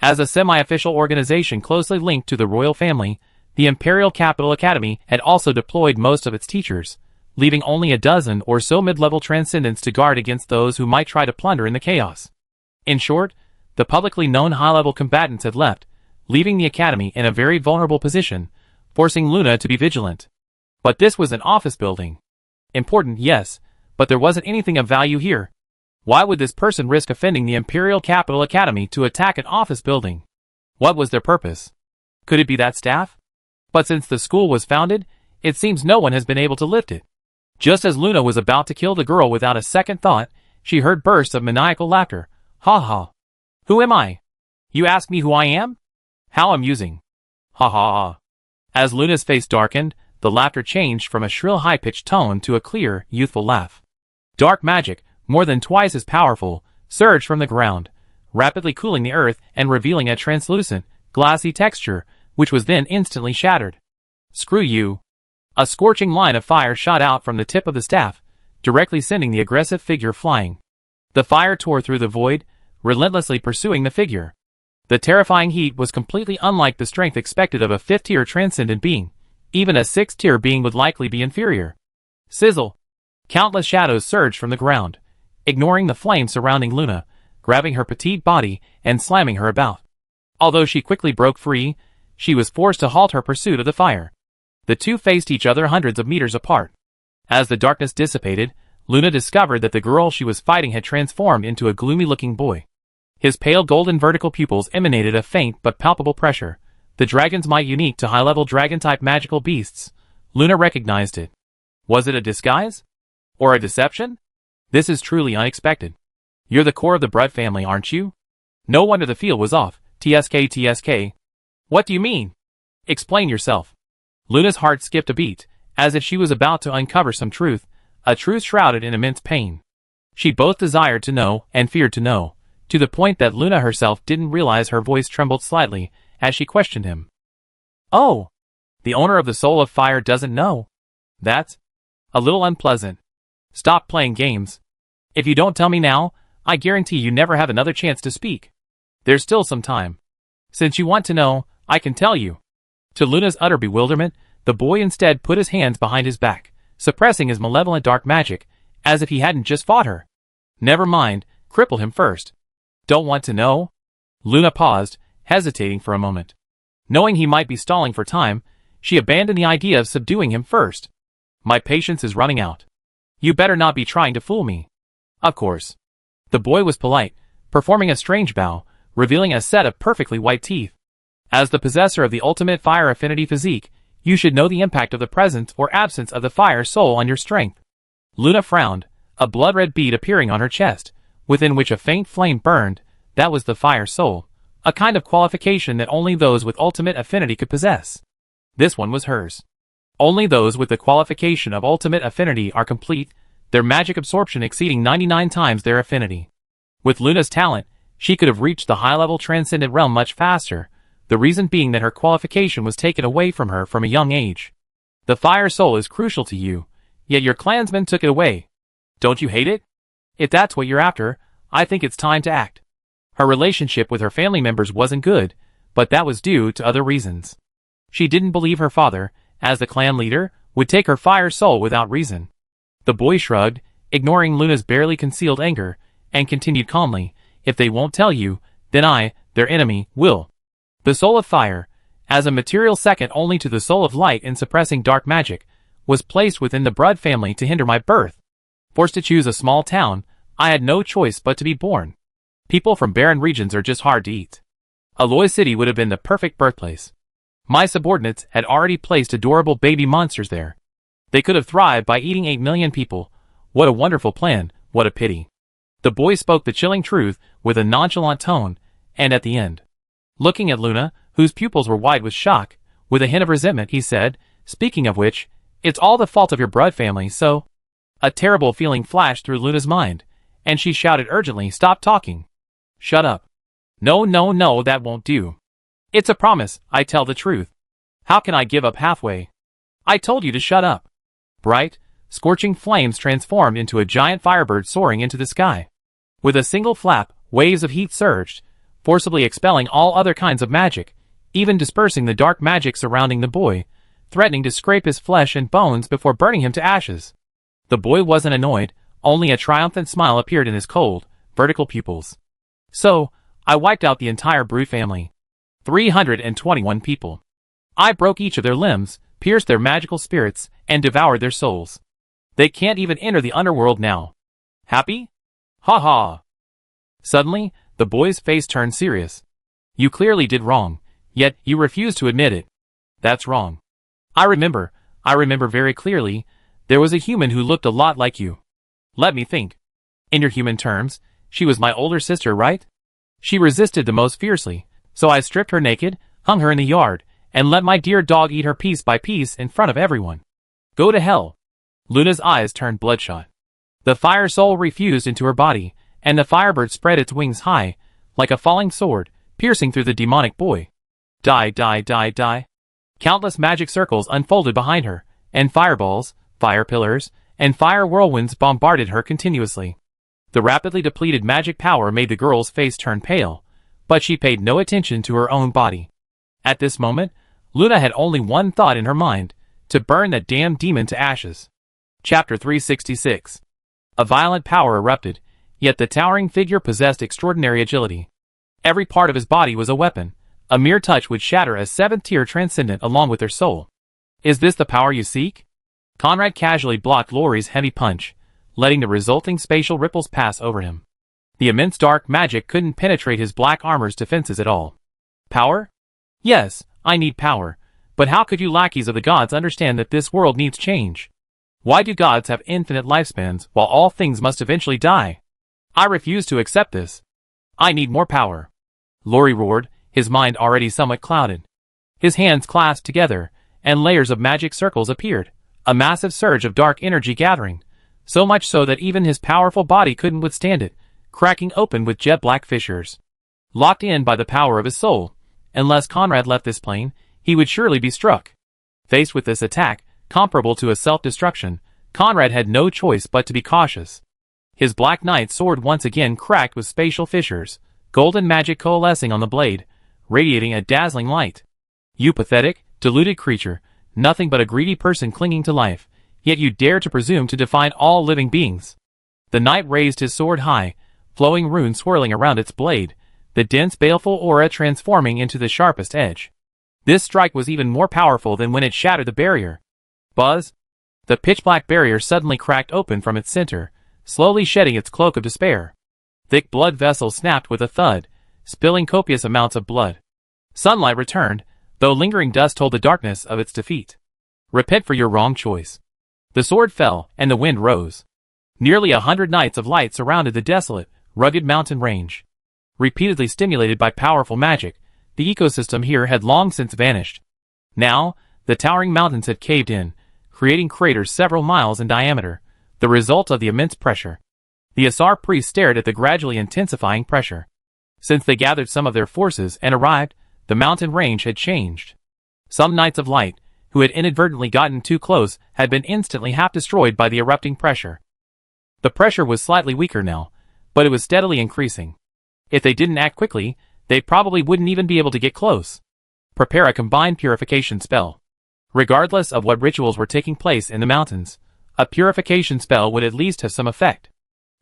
As a semi-official organization closely linked to the royal family, the Imperial Capital Academy had also deployed most of its teachers, leaving only a dozen or so mid-level transcendents to guard against those who might try to plunder in the chaos. In short, the publicly known high-level combatants had left, leaving the academy in a very vulnerable position, forcing Luna to be vigilant. But this was an office building. Important, yes, but there wasn't anything of value here. Why would this person risk offending the Imperial Capital Academy to attack an office building? What was their purpose? Could it be that staff? But since the school was founded, it seems no one has been able to lift it. Just as Luna was about to kill the girl without a second thought, she heard bursts of maniacal laughter. Ha ha. Who am I? You ask me who I am? How amusing. Ha ha ha. As Luna's face darkened, the laughter changed from a shrill high-pitched tone to a clear, youthful laugh. Dark magic, more than twice as powerful, surged from the ground, rapidly cooling the earth and revealing a translucent, glassy texture, which was then instantly shattered. Screw you. A scorching line of fire shot out from the tip of the staff, directly sending the aggressive figure flying. The fire tore through the void, relentlessly pursuing the figure. The terrifying heat was completely unlike the strength expected of a 5th-tier transcendent being. Even a 6th-tier being would likely be inferior. Sizzle. Countless shadows surged from the ground, ignoring the flame surrounding Luna, grabbing her petite body and slamming her about. Although she quickly broke free, she was forced to halt her pursuit of the fire. The two faced each other hundreds of meters apart. As the darkness dissipated, Luna discovered that the girl she was fighting had transformed into a gloomy-looking boy. His pale golden vertical pupils emanated a faint but palpable pressure, the dragon's might unique to high-level dragon-type magical beasts. Luna recognized it. Was it a disguise? Or a deception? This is truly unexpected. You're the core of the Blood family, aren't you? No wonder the feel was off. TSK. What do you mean? Explain yourself. Luna's heart skipped a beat, as if she was about to uncover some truth, a truth shrouded in immense pain. She both desired to know and feared to know, to the point that Luna herself didn't realize her voice trembled slightly as she questioned him. Oh, the owner of the Soul of Fire doesn't know. That's a little unpleasant. Stop playing games. If you don't tell me now, I guarantee you never have another chance to speak. There's still some time. Since you want to know, I can tell you. To Luna's utter bewilderment, the boy instead put his hands behind his back, suppressing his malevolent dark magic, as if he hadn't just fought her. Never mind, cripple him first. Don't want to know? Luna paused, hesitating for a moment. Knowing he might be stalling for time, she abandoned the idea of subduing him first. My patience is running out. You better not be trying to fool me. Of course. The boy was polite, performing a strange bow, revealing a set of perfectly white teeth. As the possessor of the ultimate fire affinity physique, you should know the impact of the presence or absence of the fire soul on your strength. Luna frowned, a blood-red bead appearing on her chest, within which a faint flame burned. That was the fire soul, a kind of qualification that only those with ultimate affinity could possess. This one was hers. Only those with the qualification of ultimate affinity are complete, their magic absorption exceeding 99 times their affinity. With Luna's talent, she could have reached the high-level transcendent realm much faster, the reason being that her qualification was taken away from her from a young age. The fire soul is crucial to you, yet your clansmen took it away. Don't you hate it? If that's what you're after, I think it's time to act. Her relationship with her family members wasn't good, but that was due to other reasons. She didn't believe her father, as the clan leader, would take her fire soul without reason. The boy shrugged, ignoring Luna's barely concealed anger, and continued calmly, if they won't tell you, then I, their enemy, will. The soul of fire, as a material second only to the soul of light in suppressing dark magic, was placed within the Blood family to hinder my birth. Forced to choose a small town, I had no choice but to be born. People from barren regions are just hard to eat. Aloy City would have been the perfect birthplace. My subordinates had already placed adorable baby monsters there. They could have thrived by eating 8 million people. What a wonderful plan, what a pity. The boy spoke the chilling truth with a nonchalant tone, and at the end, looking at Luna, whose pupils were wide with shock, with a hint of resentment, he said, speaking of which, it's all the fault of your Blood family, so... A terrible feeling flashed through Luna's mind, and she shouted urgently, stop talking. Shut up. No, that won't do. It's a promise, I tell the truth. How can I give up halfway? I told you to shut up. Bright, scorching flames transformed into a giant firebird soaring into the sky. With a single flap, waves of heat surged, forcibly expelling all other kinds of magic, even dispersing the dark magic surrounding the boy, threatening to scrape his flesh and bones before burning him to ashes. The boy wasn't annoyed, only a triumphant smile appeared in his cold, vertical pupils. So, I wiped out the entire Brood family. 321 people. I broke each of their limbs, pierced their magical spirits, and devoured their souls. They can't even enter the underworld now. Happy? Ha ha! Suddenly, the boy's face turned serious. You clearly did wrong, yet you refuse to admit it. That's wrong. I remember very clearly, there was a human who looked a lot like you. Let me think. In your human terms, she was my older sister, right? She resisted the most fiercely, so I stripped her naked, hung her in the yard, and let my dear dog eat her piece by piece in front of everyone. Go to hell. Luna's eyes turned bloodshot. The fire soul refused into her body, and the firebird spread its wings high, like a falling sword, piercing through the demonic boy. Die, die, die, die. Countless magic circles unfolded behind her, and fireballs, fire pillars, and fire whirlwinds bombarded her continuously. The rapidly depleted magic power made the girl's face turn pale, but she paid no attention to her own body. At this moment, Luna had only one thought in her mind, to burn that damned demon to ashes. Chapter 366. A violent power erupted, yet the towering figure possessed extraordinary agility. Every part of his body was a weapon. A mere touch would shatter a seventh-tier transcendent along with her soul. Is this the power you seek? Conrad casually blocked Lori's heavy punch, letting the resulting spatial ripples pass over him. The immense dark magic couldn't penetrate his black armor's defenses at all. Power? Yes, I need power. But how could you lackeys of the gods understand that this world needs change? Why do gods have infinite lifespans while all things must eventually die? I refuse to accept this. I need more power. Lori roared, his mind already somewhat clouded. His hands clasped together, and layers of magic circles appeared, a massive surge of dark energy gathering, so much so that even his powerful body couldn't withstand it, cracking open with jet-black fissures. Locked in by the power of his soul, unless Conrad left this plane, he would surely be struck. Faced with this attack, comparable to a self-destruction, Conrad had no choice but to be cautious. His black knight sword once again cracked with spatial fissures, golden magic coalescing on the blade, radiating a dazzling light. You pathetic, deluded creature, nothing but a greedy person clinging to life, yet you dare to presume to define all living beings. The knight raised his sword high, flowing runes swirling around its blade, the dense baleful aura transforming into the sharpest edge. This strike was even more powerful than when it shattered the barrier. Buzz! The pitch-black barrier suddenly cracked open from its center, slowly shedding its cloak of despair. Thick blood vessels snapped with a thud, spilling copious amounts of blood. Sunlight returned, though lingering dust told the darkness of its defeat. Repent for your wrong choice. The sword fell, and the wind rose. Nearly 100 knights of light surrounded the desolate, rugged mountain range. Repeatedly stimulated by powerful magic, the ecosystem here had long since vanished. Now, the towering mountains had caved in, creating craters several miles in diameter, the result of the immense pressure. The Asar priests stared at the gradually intensifying pressure. Since they gathered some of their forces and arrived, the mountain range had changed. Some knights of light, who had inadvertently gotten too close, had been instantly half destroyed by the erupting pressure. The pressure was slightly weaker now, but it was steadily increasing. If they didn't act quickly, they probably wouldn't even be able to get close. Prepare a combined purification spell. Regardless of what rituals were taking place in the mountains, a purification spell would at least have some effect.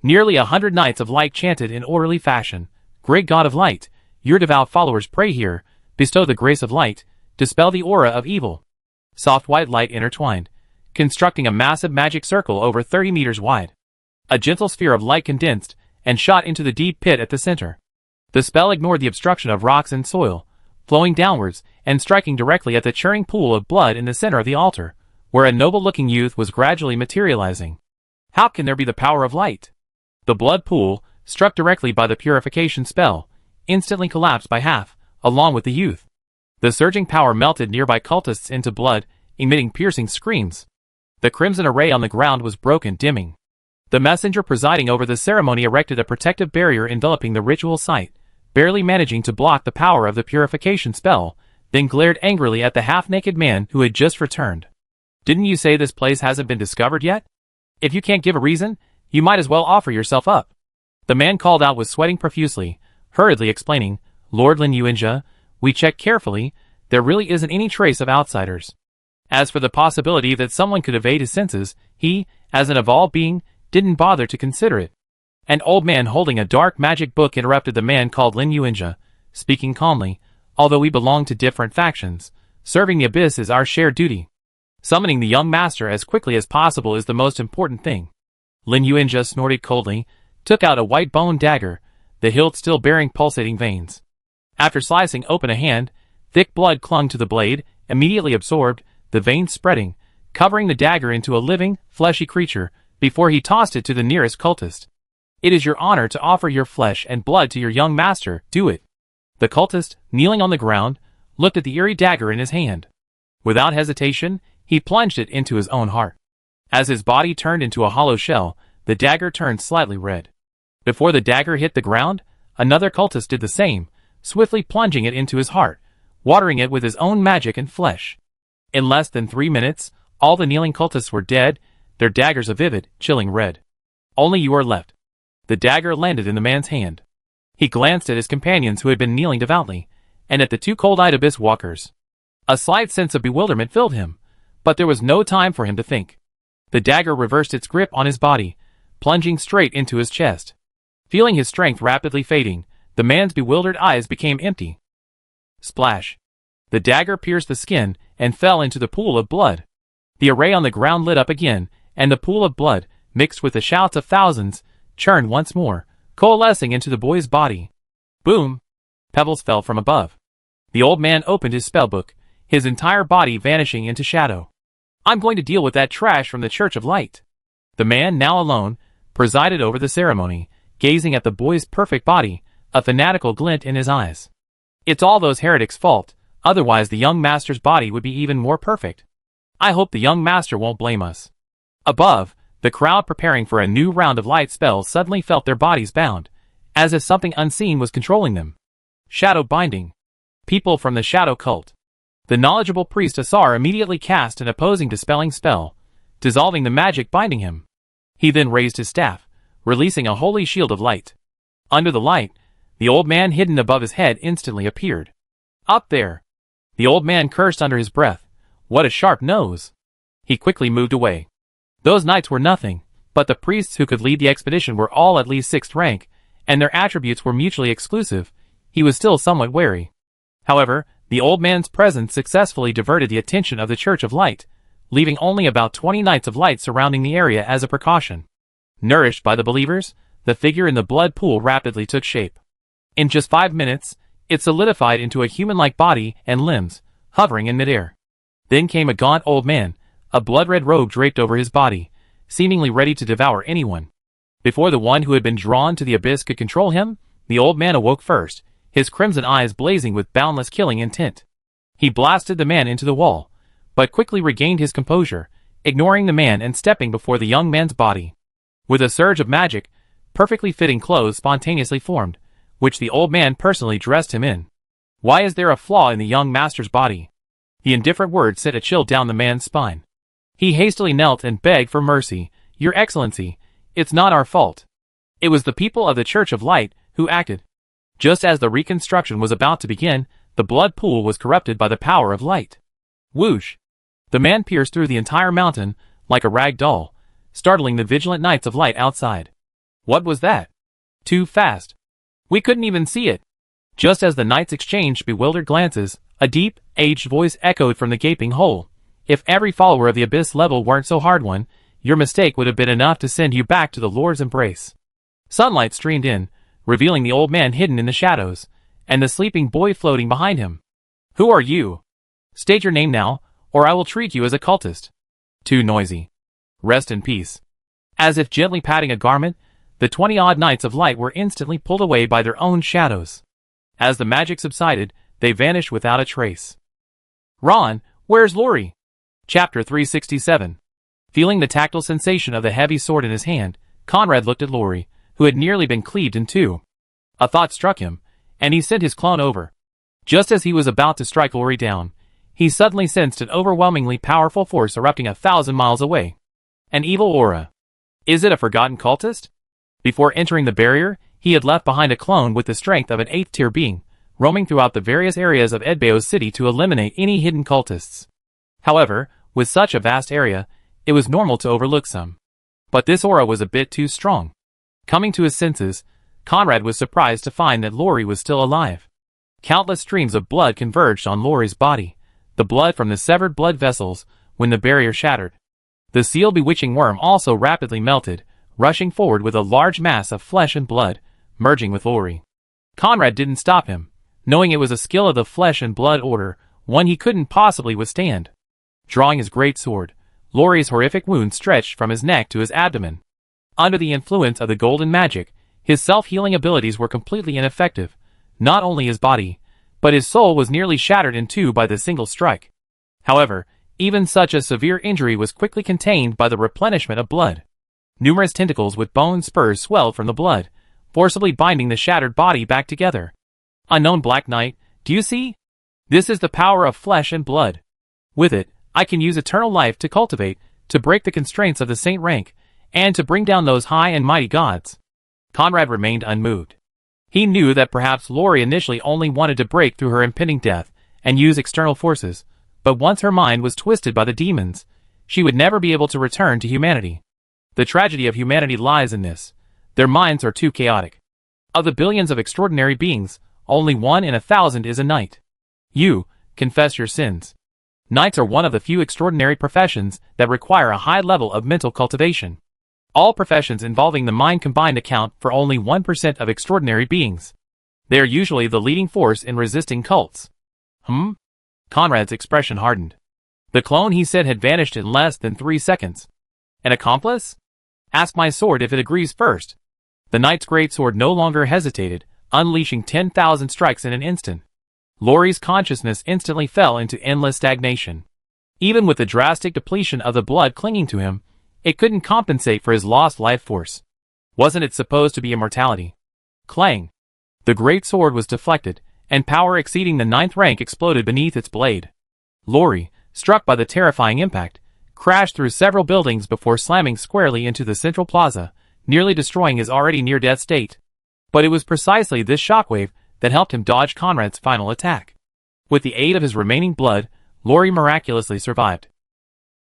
Nearly 100 knights of light chanted in orderly fashion, Great God of light, your devout followers pray here, bestow the grace of light, dispel the aura of evil. Soft white light intertwined, constructing a massive magic circle over 30 meters wide. A gentle sphere of light condensed, and shot into the deep pit at the center. The spell ignored the obstruction of rocks and soil, flowing downwards, and striking directly at the churning pool of blood in the center of the altar, where a noble-looking youth was gradually materializing. How can there be the power of light? The blood pool, struck directly by the purification spell, instantly collapsed by half, along with the youth. The surging power melted nearby cultists into blood, emitting piercing screams. The crimson array on the ground was broken, dimming. The messenger presiding over the ceremony erected a protective barrier enveloping the ritual site, barely managing to block the power of the purification spell, then glared angrily at the half-naked man who had just returned. Didn't you say this place hasn't been discovered yet? If you can't give a reason, you might as well offer yourself up. The man called out was sweating profusely, hurriedly explaining, Lord Lin Yuanjia, we checked carefully, there really isn't any trace of outsiders. As for the possibility that someone could evade his senses, he, as an evolved being, didn't bother to consider it. An old man holding a dark magic book interrupted the man called Lin Yuanjia, speaking calmly, although we belong to different factions, serving the abyss is our shared duty. Summoning the young master as quickly as possible is the most important thing. Lin Yuanjia snorted coldly, took out a white bone dagger, the hilt still bearing pulsating veins. After slicing open a hand, thick blood clung to the blade, immediately absorbed, the veins spreading, covering the dagger into a living, fleshy creature, before he tossed it to the nearest cultist. "It is your honor to offer your flesh and blood to your young master, do it." The cultist, kneeling on the ground, looked at the eerie dagger in his hand. Without hesitation, he plunged it into his own heart. As his body turned into a hollow shell, the dagger turned slightly red. Before the dagger hit the ground, another cultist did the same, swiftly plunging it into his heart, watering it with his own magic and flesh. In less than 3 minutes, all the kneeling cultists were dead, their daggers a vivid, chilling red. Only you are left. The dagger landed in the man's hand. He glanced at his companions who had been kneeling devoutly, and at the two cold-eyed abyss walkers. A slight sense of bewilderment filled him, but there was no time for him to think. The dagger reversed its grip on his body, plunging straight into his chest. Feeling his strength rapidly fading, the man's bewildered eyes became empty. Splash! The dagger pierced the skin and fell into the pool of blood. The array on the ground lit up again, and the pool of blood, mixed with the shouts of thousands, churned once more, coalescing into the boy's body. Boom! Pebbles fell from above. The old man opened his spellbook, his entire body vanishing into shadow. "I'm going to deal with that trash from the Church of Light." The man, now alone, presided over the ceremony, gazing at the boy's perfect body, a fanatical glint in his eyes. "It's all those heretics' fault, otherwise the young master's body would be even more perfect. I hope the young master won't blame us." Above, the crowd preparing for a new round of light spells suddenly felt their bodies bound, as if something unseen was controlling them. Shadow binding. People from the shadow cult. The knowledgeable priest Asar immediately cast an opposing dispelling spell, dissolving the magic binding him. He then raised his staff, releasing a holy shield of light. Under the light, the old man hidden above his head instantly appeared. "Up there!" The old man cursed under his breath. "What a sharp nose!" He quickly moved away. Those knights were nothing, but the priests who could lead the expedition were all at least 6th rank, and their attributes were mutually exclusive. He was still somewhat wary. However, the old man's presence successfully diverted the attention of the Church of Light, leaving only about 20 Knights of Light surrounding the area as a precaution. Nourished by the believers, the figure in the blood pool rapidly took shape. In just 5 minutes, it solidified into a human-like body and limbs, hovering in midair. Then came a gaunt old man, a blood-red robe draped over his body, seemingly ready to devour anyone. Before the one who had been drawn to the abyss could control him, the old man awoke first, his crimson eyes blazing with boundless killing intent. He blasted the man into the wall, but quickly regained his composure, ignoring the man and stepping before the young man's body. With a surge of magic, perfectly fitting clothes spontaneously formed, which the old man personally dressed him in. "Why is there a flaw in the young master's body?" The indifferent words sent a chill down the man's spine. He hastily knelt and begged for mercy. "Your Excellency, it's not our fault. It was the people of the Church of Light who acted." Just as the reconstruction was about to begin, the blood pool was corrupted by the power of light. Whoosh! The man pierced through the entire mountain, like a rag doll, startling the vigilant Knights of Light outside. "What was that? Too fast. We couldn't even see it." Just as the knights exchanged bewildered glances, a deep, aged voice echoed from the gaping hole. "If every follower of the abyss level weren't so hard-won, your mistake would have been enough to send you back to the Lord's embrace." Sunlight streamed in, revealing the old man hidden in the shadows, and the sleeping boy floating behind him. "Who are you? State your name now, or I will treat you as a cultist." "Too noisy. Rest in peace." As if gently patting a garment, the 20-odd Knights of Light were instantly pulled away by their own shadows. As the magic subsided, they vanished without a trace. "Ron, where's Lori?" Chapter 367. Feeling the tactile sensation of the heavy sword in his hand, Conrad looked at Lori, who had nearly been cleaved in two. A thought struck him, and he sent his clone over. Just as he was about to strike Lori down, he suddenly sensed an overwhelmingly powerful force erupting 1,000 miles away. An evil aura. Is it a forgotten cultist? Before entering the barrier, he had left behind a clone with the strength of an 8th-tier being, roaming throughout the various areas of Edbeo's city to eliminate any hidden cultists. However, with such a vast area, it was normal to overlook some. But this aura was a bit too strong. Coming to his senses, Conrad was surprised to find that Lori was still alive. Countless streams of blood converged on Lori's body, the blood from the severed blood vessels, when the barrier shattered. The seal-bewitching worm also rapidly melted, rushing forward with a large mass of flesh and blood, merging with Lori. Conrad didn't stop him, knowing it was a skill of the flesh and blood order, one he couldn't possibly withstand. Drawing his great sword, Lori's horrific wound stretched from his neck to his abdomen. Under the influence of the golden magic, his self-healing abilities were completely ineffective. Not only his body, but his soul was nearly shattered in two by the single strike. However, even such a severe injury was quickly contained by the replenishment of blood. Numerous tentacles with bone spurs swelled from the blood, forcibly binding the shattered body back together. Unknown Black Knight, do you see? This is the power of flesh and blood. With it, I can use eternal life to cultivate, to break the constraints of the saint rank, and to bring down those high and mighty gods. Conrad remained unmoved. He knew that perhaps Lori initially only wanted to break through her impending death and use external forces, but once her mind was twisted by the demons, she would never be able to return to humanity. The tragedy of humanity lies in this: their minds are too chaotic. Of the billions of extraordinary beings, only 1 in 1,000 is a knight. You, confess your sins. Knights are one of the few extraordinary professions that require a high level of mental cultivation. All professions involving the mind combined account for only 1% of extraordinary beings. They are usually the leading force in resisting cults. Conrad's expression hardened. The clone, he said, had vanished in less than 3 seconds. An accomplice? Ask my sword if it agrees first. The knight's greatsword no longer hesitated, unleashing 10,000 strikes in an instant. Lori's consciousness instantly fell into endless stagnation. Even with the drastic depletion of the blood clinging to him, it couldn't compensate for his lost life force. Wasn't it supposed to be immortality? Clang! The great sword was deflected, and power exceeding the 9th rank exploded beneath its blade. Lori, struck by the terrifying impact, crashed through several buildings before slamming squarely into the central plaza, nearly destroying his already near-death state. But it was precisely this shockwave that helped him dodge Conrad's final attack. With the aid of his remaining blood, Lori miraculously survived.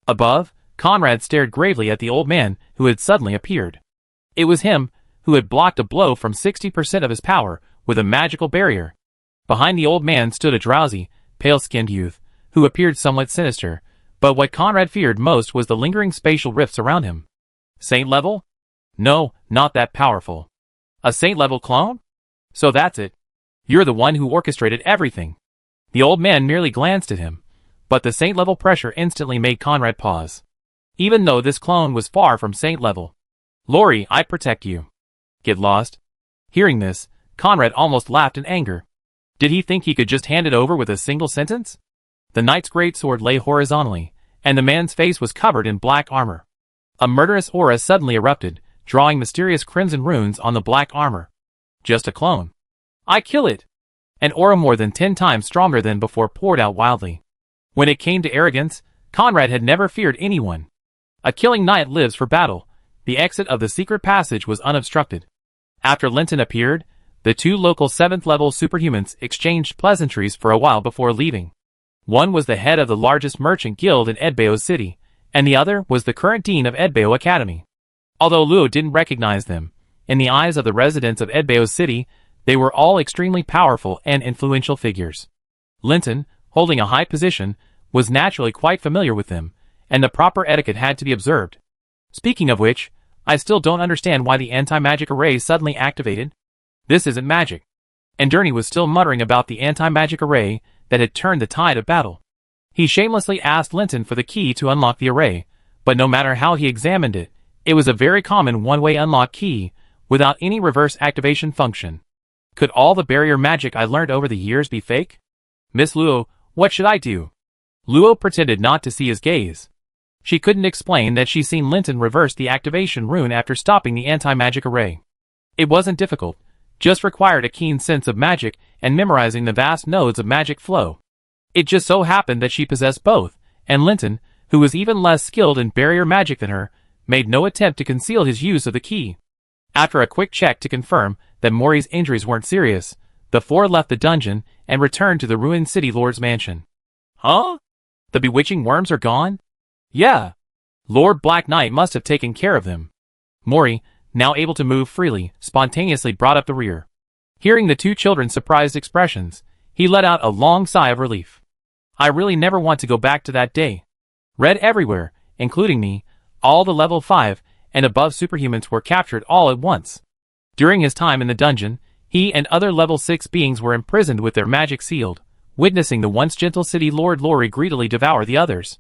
Above, Conrad stared gravely at the old man who had suddenly appeared. It was him who had blocked a blow from 60% of his power with a magical barrier. Behind the old man stood a drowsy, pale-skinned youth, who appeared somewhat sinister, but what Conrad feared most was the lingering spatial rifts around him. Saint level? No, not that powerful. A saint level clone? So that's it. You're the one who orchestrated everything. The old man merely glanced at him, but the saint level pressure instantly made Conrad pause. Even though this clone was far from saint level. Lori, I protect you. Get lost. Hearing this, Conrad almost laughed in anger. Did he think he could just hand it over with a single sentence? The knight's greatsword lay horizontally, and the man's face was covered in black armor. A murderous aura suddenly erupted, drawing mysterious crimson runes on the black armor. Just a clone. I kill it! An aura more than 10 times stronger than before poured out wildly. When it came to arrogance, Conrad had never feared anyone. A killing knight lives for battle. The exit of the secret passage was unobstructed. After Linton appeared, the 2 local 7th-level superhumans exchanged pleasantries for a while before leaving. One was the head of the largest merchant guild in Edbao City, and the other was the current dean of Edbao Academy. Although Luo didn't recognize them, in the eyes of the residents of Edbao City, they were all extremely powerful and influential figures. Linton, holding a high position, was naturally quite familiar with them, and the proper etiquette had to be observed. Speaking of which, I still don't understand why the anti-magic array suddenly activated. This isn't magic. And Derny was still muttering about the anti-magic array that had turned the tide of battle. He shamelessly asked Linton for the key to unlock the array, but no matter how he examined it, it was a very common one-way unlock key, without any reverse activation function. Could all the barrier magic I learned over the years be fake? Miss Luo, what should I do? Luo pretended not to see his gaze. She couldn't explain that she'd seen Linton reverse the activation rune after stopping the anti-magic array. It wasn't difficult, just required a keen sense of magic and memorizing the vast nodes of magic flow. It just so happened that she possessed both, and Linton, who was even less skilled in barrier magic than her, made no attempt to conceal his use of the key. After a quick check to confirm that Mori's injuries weren't serious, the 4 left the dungeon and returned to the ruined city lord's mansion. Huh? The bewitching worms are gone? Yeah. Lord Black Knight must have taken care of them. Mori, now able to move freely, spontaneously brought up the rear. Hearing the 2 children's surprised expressions, he let out a long sigh of relief. I really never want to go back to that day. Red everywhere, including me, all the level 5 and above superhumans were captured all at once. During his time in the dungeon, he and other level 6 beings were imprisoned with their magic sealed, witnessing the once gentle city Lord Lori greedily devour the others.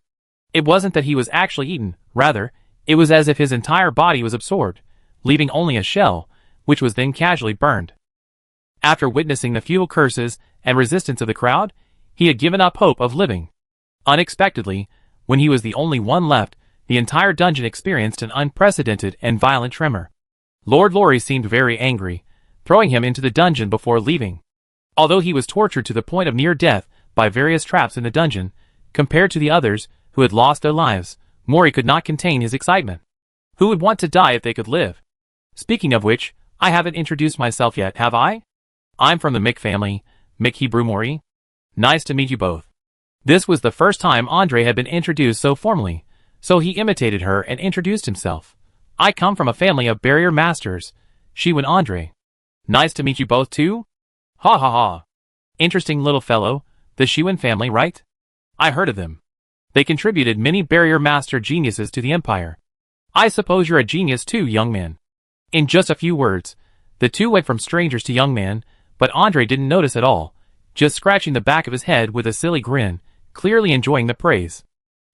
It wasn't that he was actually eaten, rather, it was as if his entire body was absorbed, leaving only a shell, which was then casually burned. After witnessing the futile curses and resistance of the crowd, he had given up hope of living. Unexpectedly, when he was the only one left, the entire dungeon experienced an unprecedented and violent tremor. Lord Lori seemed very angry, throwing him into the dungeon before leaving. Although he was tortured to the point of near death by various traps in the dungeon, compared to the others who had lost their lives, Mori could not contain his excitement. Who would want to die if they could live? Speaking of which, I haven't introduced myself yet, have I? I'm from the Mick family, Mick Hebrew Mori. Nice to meet you both. This was the first time Andre had been introduced so formally, so he imitated her and introduced himself. I come from a family of barrier masters, she and Andre. Nice to meet you both too? Ha ha ha. Interesting little fellow, the Shiwen family, right? I heard of them. They contributed many barrier master geniuses to the empire. I suppose you're a genius too, young man. In just a few words, the two went from strangers to young man, but Andre didn't notice at all, just scratching the back of his head with a silly grin, clearly enjoying the praise.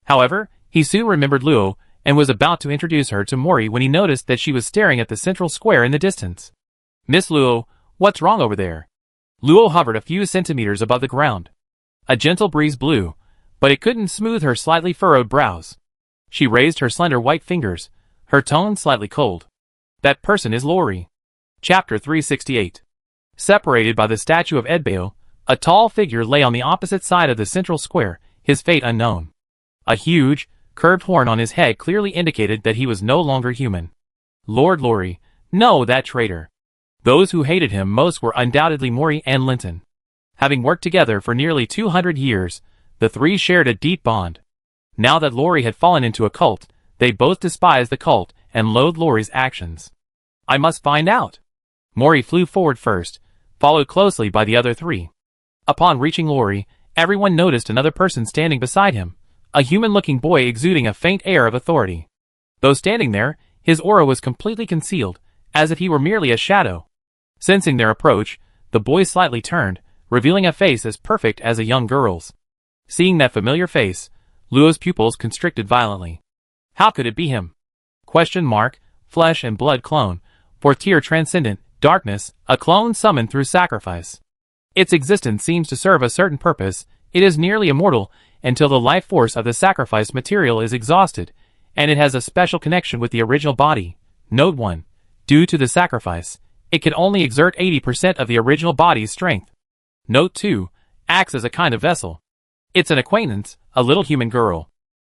However, he soon remembered Luo, and was about to introduce her to Mori when he noticed that she was staring at the central square in the distance. Miss Luo, what's wrong over there? Luo hovered a few centimeters above the ground. A gentle breeze blew, but it couldn't smooth her slightly furrowed brows. She raised her slender white fingers, her tone slightly cold. That person is Lori. Chapter 368. Separated by the statue of Edbeo, a tall figure lay on the opposite side of the central square, his fate unknown. A huge, curved horn on his head clearly indicated that he was no longer human. Lord Lori, no, that traitor. Those who hated him most were undoubtedly Mori and Linton. Having worked together for nearly 200 years, the three shared a deep bond. Now that Lori had fallen into a cult, they both despised the cult and loathed Lori's actions. I must find out. Mori flew forward first, followed closely by the other three. Upon reaching Lori, everyone noticed another person standing beside him, a human-looking boy exuding a faint air of authority. Though standing there, his aura was completely concealed, as if he were merely a shadow. Sensing their approach, the boy slightly turned, revealing a face as perfect as a young girl's. Seeing that familiar face, Luo's pupils constricted violently. How could it be him? Question mark, flesh and blood clone, Fortier transcendent, darkness, a clone summoned through sacrifice. Its existence seems to serve a certain purpose. It is nearly immortal until the life force of the sacrifice material is exhausted, and it has a special connection with the original body. Note 1. Due to the sacrifice, it can only exert 80% of the original body's strength. Note 2. Acts as a kind of vessel. It's an acquaintance, a little human girl.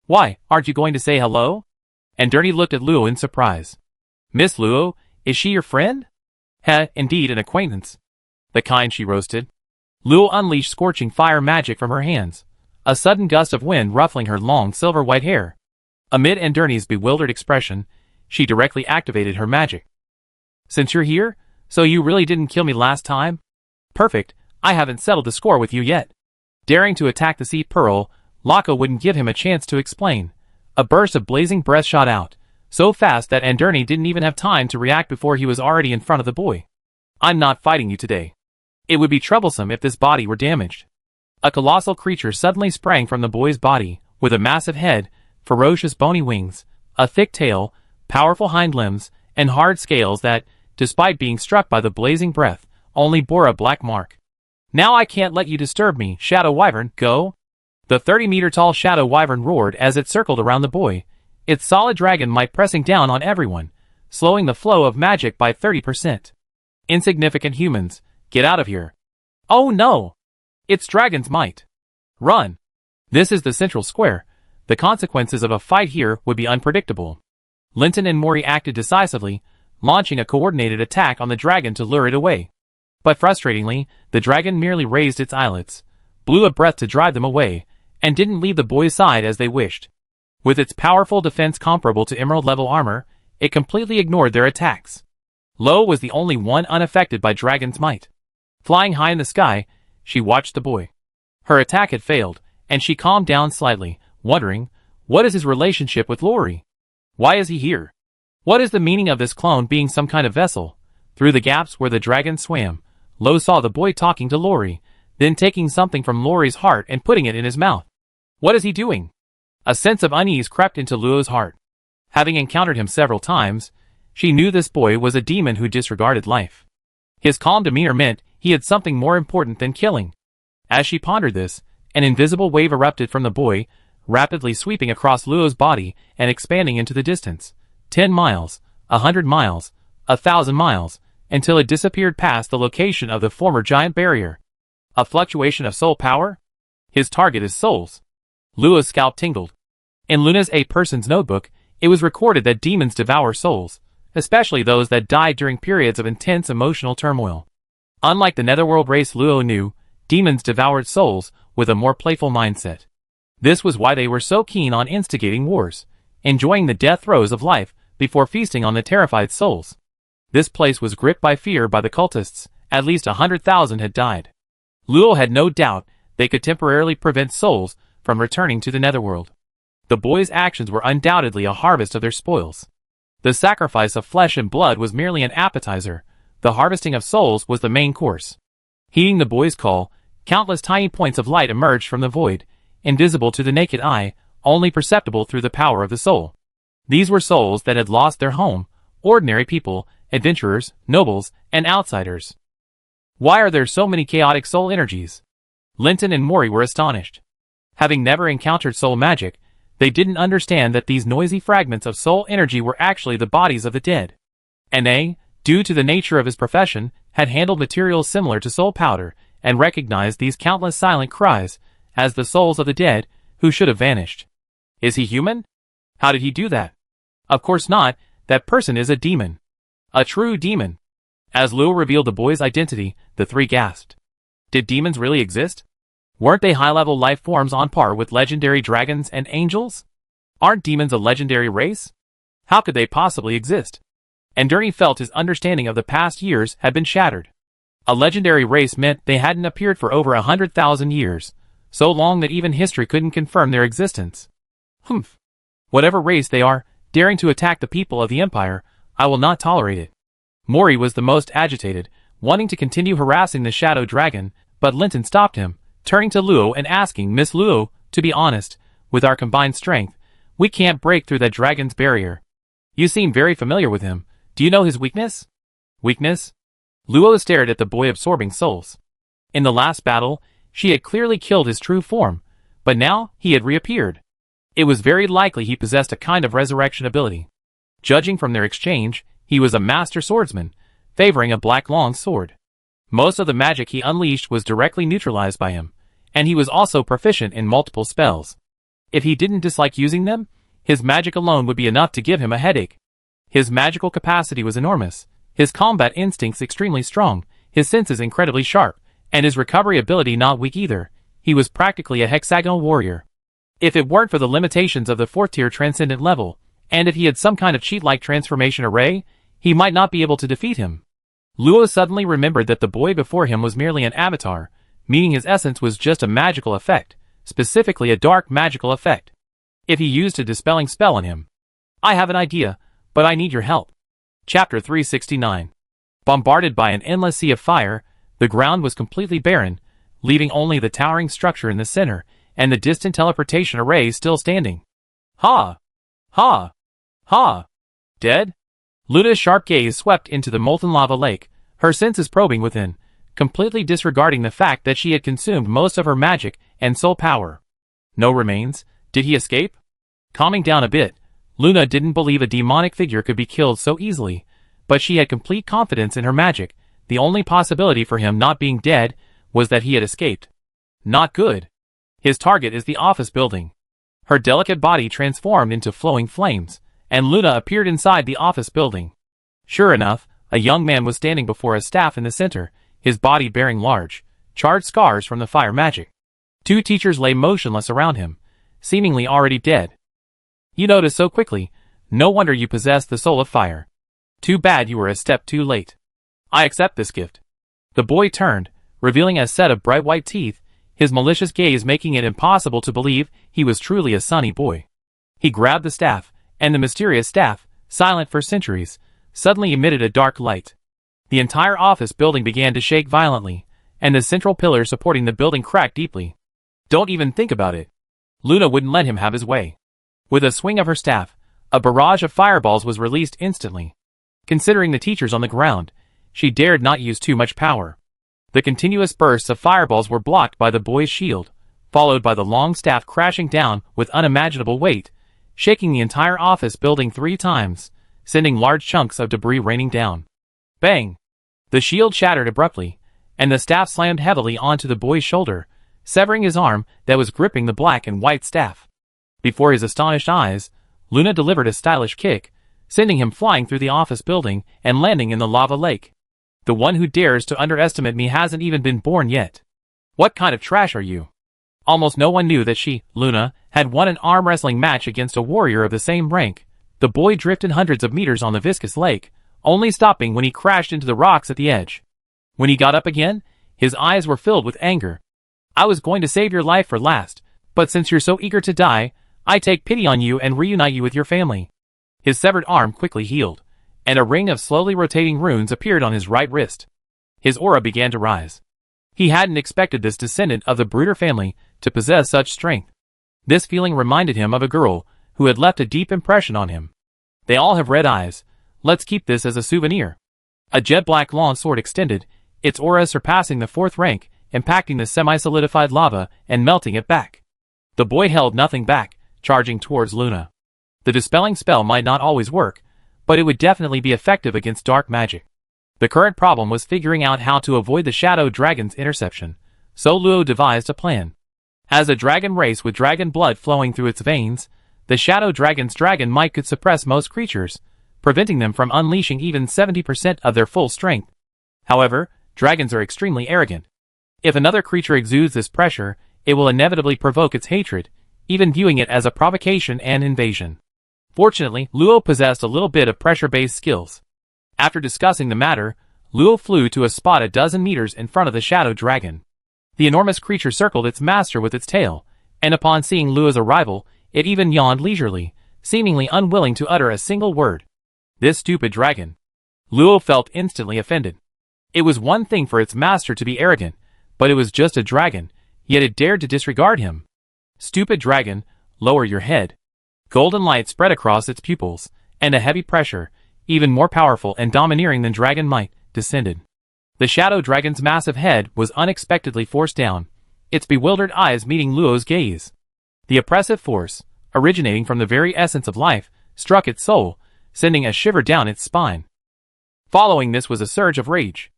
Why, aren't you going to say hello? And Derny looked at Luo in surprise. Miss Luo, is she your friend? Indeed an acquaintance. The kind she roasted. Luo unleashed scorching fire magic from her hands, a sudden gust of wind ruffling her long silver-white hair. Amid Anderny's bewildered expression, she directly activated her magic. Since you're here, so you really didn't kill me last time? Perfect, I haven't settled the score with you yet. Daring to attack the sea pearl, Laka wouldn't give him a chance to explain. A burst of blazing breath shot out, so fast that Anderny didn't even have time to react before he was already in front of the boy. I'm not fighting you today. It would be troublesome if this body were damaged. A colossal creature suddenly sprang from the boy's body, with a massive head, ferocious bony wings, a thick tail, powerful hind limbs, and hard scales that, despite being struck by the blazing breath, only bore a black mark. Now I can't let you disturb me, Shadow Wyvern, go! The 30-meter-tall Shadow Wyvern roared as it circled around the boy, its solid dragon might pressing down on everyone, slowing the flow of magic by 30%. Insignificant humans, get out of here. Oh no! It's dragon's might. Run! This is the central square. The consequences of a fight here would be unpredictable. Linton and Mori acted decisively, launching a coordinated attack on the dragon to lure it away. But frustratingly, the dragon merely raised its eyelets, blew a breath to drive them away, and didn't leave the boy's side as they wished. With its powerful defense comparable to emerald-level armor, it completely ignored their attacks. Lo was the only one unaffected by dragon's might. Flying high in the sky, she watched the boy. Her attack had failed, and she calmed down slightly, wondering, what is his relationship with Lori? Why is he here? What is the meaning of this clone being some kind of vessel? Through the gaps where the dragon swam, Lo saw the boy talking to Lori, then taking something from Lori's heart and putting it in his mouth. What is he doing? A sense of unease crept into Luo's heart. Having encountered him several times, she knew this boy was a demon who disregarded life. His calm demeanor meant he had something more important than killing. As she pondered this, an invisible wave erupted from the boy, rapidly sweeping across Luo's body and expanding into the distance. 10 miles, 100 miles, 1,000 miles, until it disappeared past the location of the former giant barrier. A fluctuation of soul power? His target is souls. Luo's scalp tingled. In Luna's A-Person's notebook, it was recorded that demons devour souls, especially those that died during periods of intense emotional turmoil. Unlike the Netherworld race Luo knew, demons devoured souls with a more playful mindset. This was why they were so keen on instigating wars, enjoying the death throes of life before feasting on the terrified souls. This place was gripped by fear by the cultists. At least 100,000 had died. Luo had no doubt they could temporarily prevent souls from returning to the Netherworld. The boy's actions were undoubtedly a harvest of their spoils. The sacrifice of flesh and blood was merely an appetizer. The harvesting of souls was the main course. Heeding the boy's call, countless tiny points of light emerged from the void, invisible to the naked eye, only perceptible through the power of the soul. These were souls that had lost their home, ordinary people, adventurers, nobles, and outsiders. Why are there so many chaotic soul energies? Linton and Mori were astonished. Having never encountered soul magic, they didn't understand that these noisy fragments of soul energy were actually the bodies of the dead. N.A., due to the nature of his profession, had handled materials similar to soul powder, and recognized these countless silent cries as the souls of the dead, who should have vanished. Is he human? How did he do that? Of course not, that person is a demon. A true demon. As Luo revealed the boy's identity, the three gasped. Did demons really exist? Weren't they high-level life forms on par with legendary dragons and angels? Aren't demons a legendary race? How could they possibly exist? And Gurney felt his understanding of the past years had been shattered. A legendary race meant they hadn't appeared for over 100,000 years, so long that even history couldn't confirm their existence. Humph. Whatever race they are, daring to attack the people of the Empire, I will not tolerate it. Mori was the most agitated, wanting to continue harassing the Shadow Dragon, but Linton stopped him, turning to Luo and asking, Miss Luo, to be honest, with our combined strength, we can't break through that dragon's barrier. You seem very familiar with him. Do you know his weakness? Weakness? Luo stared at the boy absorbing souls. In the last battle, she had clearly killed his true form, but now he had reappeared. It was very likely he possessed a kind of resurrection ability. Judging from their exchange, he was a master swordsman, favoring a black long sword. Most of the magic he unleashed was directly neutralized by him, and he was also proficient in multiple spells. If he didn't dislike using them, his magic alone would be enough to give him a headache. His magical capacity was enormous, his combat instincts extremely strong, his senses incredibly sharp, and his recovery ability not weak either. He was practically a hexagonal warrior. If it weren't for the limitations of the 4th-tier transcendent level, and if he had some kind of cheat-like transformation array, he might not be able to defeat him. Luo suddenly remembered that the boy before him was merely an avatar, meaning his essence was just a magical effect, specifically a dark magical effect. If he used a dispelling spell on him. I have an idea, but I need your help. Chapter 369. Bombarded by an endless sea of fire, the ground was completely barren, leaving only the towering structure in the center, and the distant teleportation array still standing. Ha! Ha! Ha! Dead? Luna's sharp gaze swept into the molten lava lake, her senses probing within, completely disregarding the fact that she had consumed most of her magic and soul power. No remains? Did he escape? Calming down a bit, Luna didn't believe a demonic figure could be killed so easily, but she had complete confidence in her magic. The only possibility for him not being dead was that he had escaped. Not good. His target is the office building. Her delicate body transformed into flowing flames, and Luna appeared inside the office building. Sure enough, a young man was standing before a staff in the center, his body bearing large, charred scars from the fire magic. 2 teachers lay motionless around him, seemingly already dead. You noticed so quickly. No wonder you possess the soul of fire. Too bad you were a step too late. I accept this gift. The boy turned, revealing a set of bright white teeth, his malicious gaze making it impossible to believe he was truly a sunny boy. He grabbed the staff, and the mysterious staff, silent for centuries, suddenly emitted a dark light. The entire office building began to shake violently, and the central pillar supporting the building cracked deeply. Don't even think about it. Luna wouldn't let him have his way. With a swing of her staff, a barrage of fireballs was released instantly. Considering the teachers on the ground, she dared not use too much power. The continuous bursts of fireballs were blocked by the boy's shield, followed by the long staff crashing down with unimaginable weight, shaking the entire office building 3 times, sending large chunks of debris raining down. Bang! The shield shattered abruptly, and the staff slammed heavily onto the boy's shoulder, severing his arm that was gripping the black and white staff. Before his astonished eyes, Luna delivered a stylish kick, sending him flying through the office building and landing in the lava lake. The one who dares to underestimate me hasn't even been born yet. What kind of trash are you? Almost no one knew that she, Luna, had won an arm wrestling match against a warrior of the same rank. The boy drifted hundreds of meters on the viscous lake, only stopping when he crashed into the rocks at the edge. When he got up again, his eyes were filled with anger. I was going to save your life for last, but since you're so eager to die, I take pity on you and reunite you with your family. His severed arm quickly healed, and a ring of slowly rotating runes appeared on his right wrist. His aura began to rise. He hadn't expected this descendant of the Bruder family to possess such strength. This feeling reminded him of a girl who had left a deep impression on him. They all have red eyes. Let's keep this as a souvenir. A jet-black long sword extended, its aura surpassing the 4th rank, impacting the semi-solidified lava and melting it back. The boy held nothing back, charging towards Luna. The dispelling spell might not always work, but it would definitely be effective against dark magic. The current problem was figuring out how to avoid the Shadow Dragon's interception, so Luo devised a plan. As a dragon race with dragon blood flowing through its veins, the Shadow Dragon's dragon might could suppress most creatures, preventing them from unleashing even 70% of their full strength. However, dragons are extremely arrogant. If another creature exudes this pressure, it will inevitably provoke its hatred, even viewing it as a provocation and invasion. Fortunately, Luo possessed a little bit of pressure-based skills. After discussing the matter, Luo flew to a spot a dozen meters in front of the Shadow Dragon. The enormous creature circled its master with its tail, and upon seeing Luo's arrival, it even yawned leisurely, seemingly unwilling to utter a single word. This stupid dragon. Luo felt instantly offended. It was one thing for its master to be arrogant, but it was just a dragon, yet it dared to disregard him. Stupid dragon, lower your head. Golden light spread across its pupils, and a heavy pressure, even more powerful and domineering than dragon might, descended. The Shadow Dragon's massive head was unexpectedly forced down, its bewildered eyes meeting Luo's gaze. The oppressive force, originating from the very essence of life, struck its soul, sending a shiver down its spine. Following this was a surge of rage.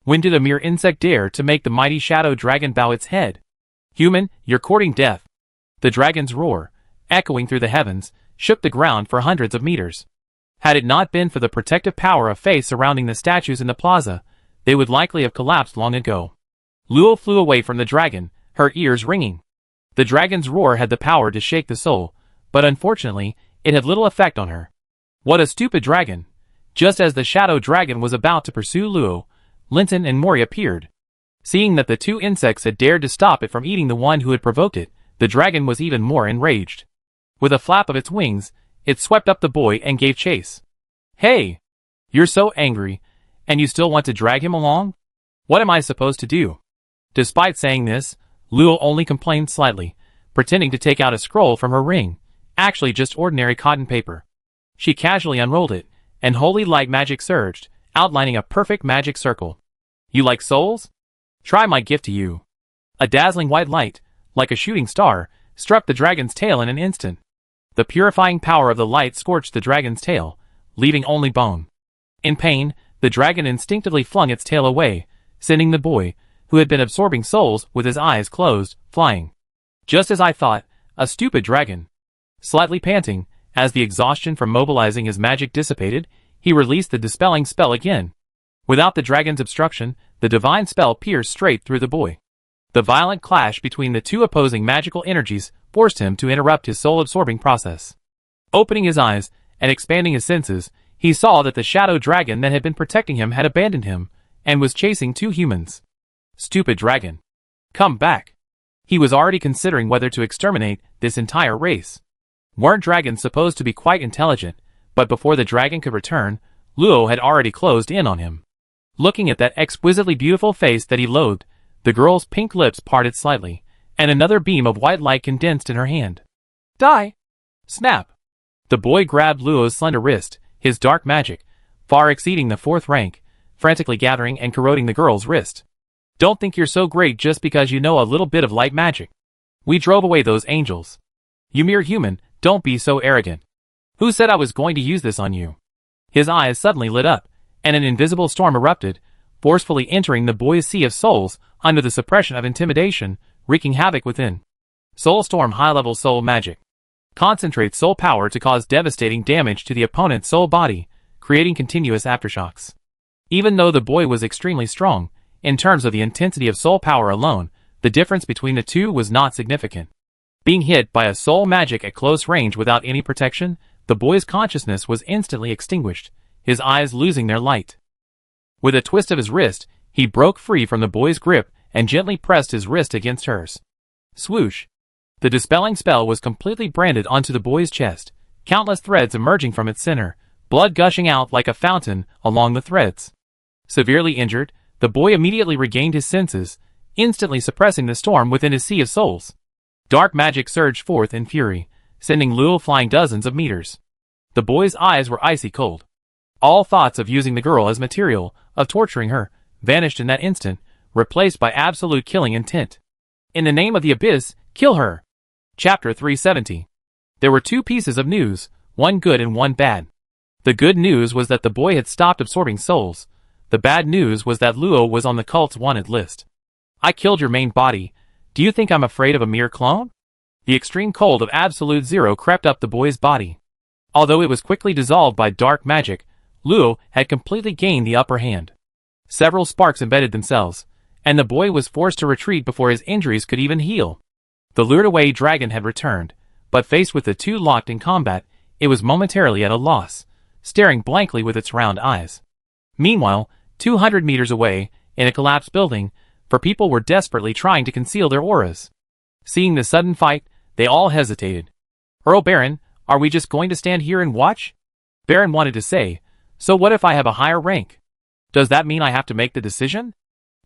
When did a mere insect dare to make the mighty Shadow Dragon bow its head? Human, you're courting death. The dragon's roar, echoing through the heavens, shook the ground for hundreds of meters. Had it not been for the protective power of faith surrounding the statues in the plaza, they would likely have collapsed long ago. Luo flew away from the dragon, her ears ringing. The dragon's roar had the power to shake the soul, but unfortunately, it had little effect on her. What a stupid dragon! Just as the Shadow Dragon was about to pursue Luo, Linton and Mori appeared. Seeing that the 2 insects had dared to stop it from eating the one who had provoked it, the dragon was even more enraged. With a flap of its wings, it swept up the boy and gave chase. Hey! You're so angry, and you still want to drag him along? What am I supposed to do? Despite saying this, Luo only complained slightly, pretending to take out a scroll from her ring, actually just ordinary cotton paper. She casually unrolled it, and holy light magic surged, outlining a perfect magic circle. You like souls? Try my gift to you. A dazzling white light, like a shooting star, struck the dragon's tail in an instant. The purifying power of the light scorched the dragon's tail, leaving only bone. In pain, the dragon instinctively flung its tail away, sending the boy, who had been absorbing souls with his eyes closed, flying. Just as I thought, a stupid dragon. Slightly panting, as the exhaustion from mobilizing his magic dissipated, he released the dispelling spell again. Without the dragon's obstruction, the divine spell pierced straight through the boy. The violent clash between the 2 opposing magical energies forced him to interrupt his soul-absorbing process. Opening his eyes and expanding his senses, he saw that the Shadow Dragon that had been protecting him had abandoned him, and was chasing 2 humans. Stupid dragon. Come back. He was already considering whether to exterminate this entire race. Weren't dragons supposed to be quite intelligent, But before the dragon could return, Luo had already closed in on him. Looking at that exquisitely beautiful face that he loathed, the girl's pink lips parted slightly, and another beam of white light condensed in her hand. Die! Snap! The boy grabbed Luo's slender wrist, his dark magic, far exceeding the fourth rank, frantically gathering and corroding the girl's wrist. Don't think you're so great just because you know a little bit of light magic. We drove away those angels. You mere human, don't be so arrogant. Who said I was going to use this on you? His eyes suddenly lit up, and an invisible storm erupted, forcefully entering the boy's sea of souls under the suppression of intimidation, wreaking havoc within. Soul Storm high-level soul magic. Concentrates soul power to cause devastating damage to the opponent's soul body, creating continuous aftershocks. Even though the boy was extremely strong, in terms of the intensity of soul power alone, the difference between the two was not significant. Being hit by a soul magic at close range without any protection, the boy's consciousness was instantly extinguished, his eyes losing their light. With a twist of his wrist, he broke free from the boy's grip and gently pressed his wrist against hers. Swoosh! The dispelling spell was completely branded onto the boy's chest, countless threads emerging from its center, blood gushing out like a fountain along the threads. Severely injured, the boy immediately regained his senses, instantly suppressing the storm within his sea of souls. Dark magic surged forth in fury, sending Luo flying dozens of meters. The boy's eyes were icy cold. All thoughts of using the girl as material, of torturing her, vanished in that instant, replaced by absolute killing intent. In the name of the abyss, kill her! Chapter 370. There were two pieces of news, one good and one bad. The good news was that the boy had stopped absorbing souls. The bad news was that Luo was on the cult's wanted list. I killed your main body. Do you think I'm afraid of a mere clone? The extreme cold of absolute zero crept up the boy's body. Although it was quickly dissolved by dark magic, Luo had completely gained the upper hand. Several sparks embedded themselves, and the boy was forced to retreat before his injuries could even heal. The lured-away dragon had returned, but faced with the two locked in combat, it was momentarily at a loss, staring blankly with its round eyes. Meanwhile, 200 meters away, in a collapsed building, for people were desperately trying to conceal their auras. Seeing the sudden fight, they all hesitated. Earl Baron, are we just going to stand here and watch? Baron wanted to say, so what if I have a higher rank? Does that mean I have to make the decision?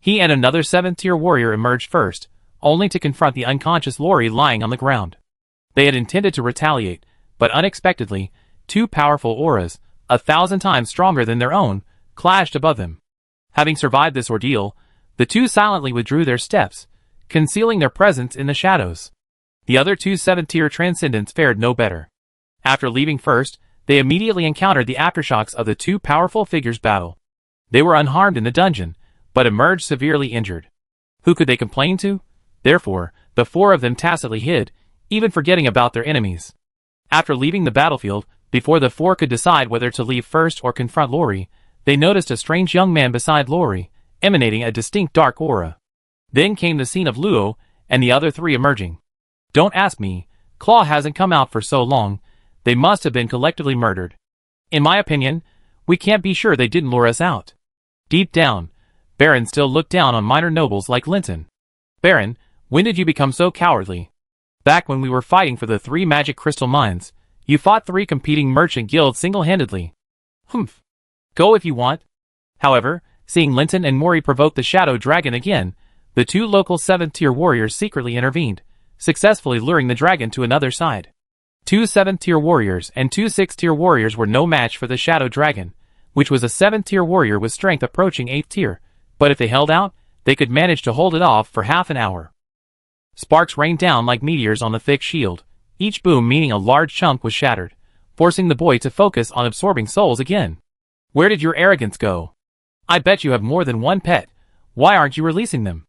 He and another 7th-tier warrior emerged first, only to confront the unconscious Lori lying on the ground. They had intended to retaliate, but unexpectedly, two powerful auras, 1,000 times stronger than their own, clashed above them. Having survived this ordeal, the two silently withdrew their steps, concealing their presence in the shadows. The other two 7th-tier transcendents fared no better. After leaving first, they immediately encountered the aftershocks of the two powerful figures' battle. They were unharmed in the dungeon, but emerged severely injured. Who could they complain to? Therefore, the four of them tacitly hid, even forgetting about their enemies. After leaving the battlefield, before the four could decide whether to leave first or confront Lori, they noticed a strange young man beside Lori, emanating a distinct dark aura. Then came the scene of Luo, and the other three emerging. Don't ask me, Claw hasn't come out for so long, they must have been collectively murdered. In my opinion, we can't be sure they didn't lure us out. Deep down, Baron still looked down on minor nobles like Linton. Baron, when did you become so cowardly? Back when we were fighting for the 3 magic crystal mines, you fought 3 competing merchant guilds single-handedly. Humph. Go if you want. However, seeing Linton and Mori provoke the Shadow Dragon again, the 2 local 7th-tier warriors secretly intervened, successfully luring the dragon to another side. 2 7th-tier warriors and 2 6th-tier warriors were no match for the Shadow Dragon, which was a 7th-tier warrior with strength approaching 8th tier, but if they held out, they could manage to hold it off for half an hour. Sparks rained down like meteors on the thick shield, each boom meaning a large chunk was shattered, forcing the boy to focus on absorbing souls again. Where did your arrogance go? I bet you have more than one pet. Why aren't you releasing them?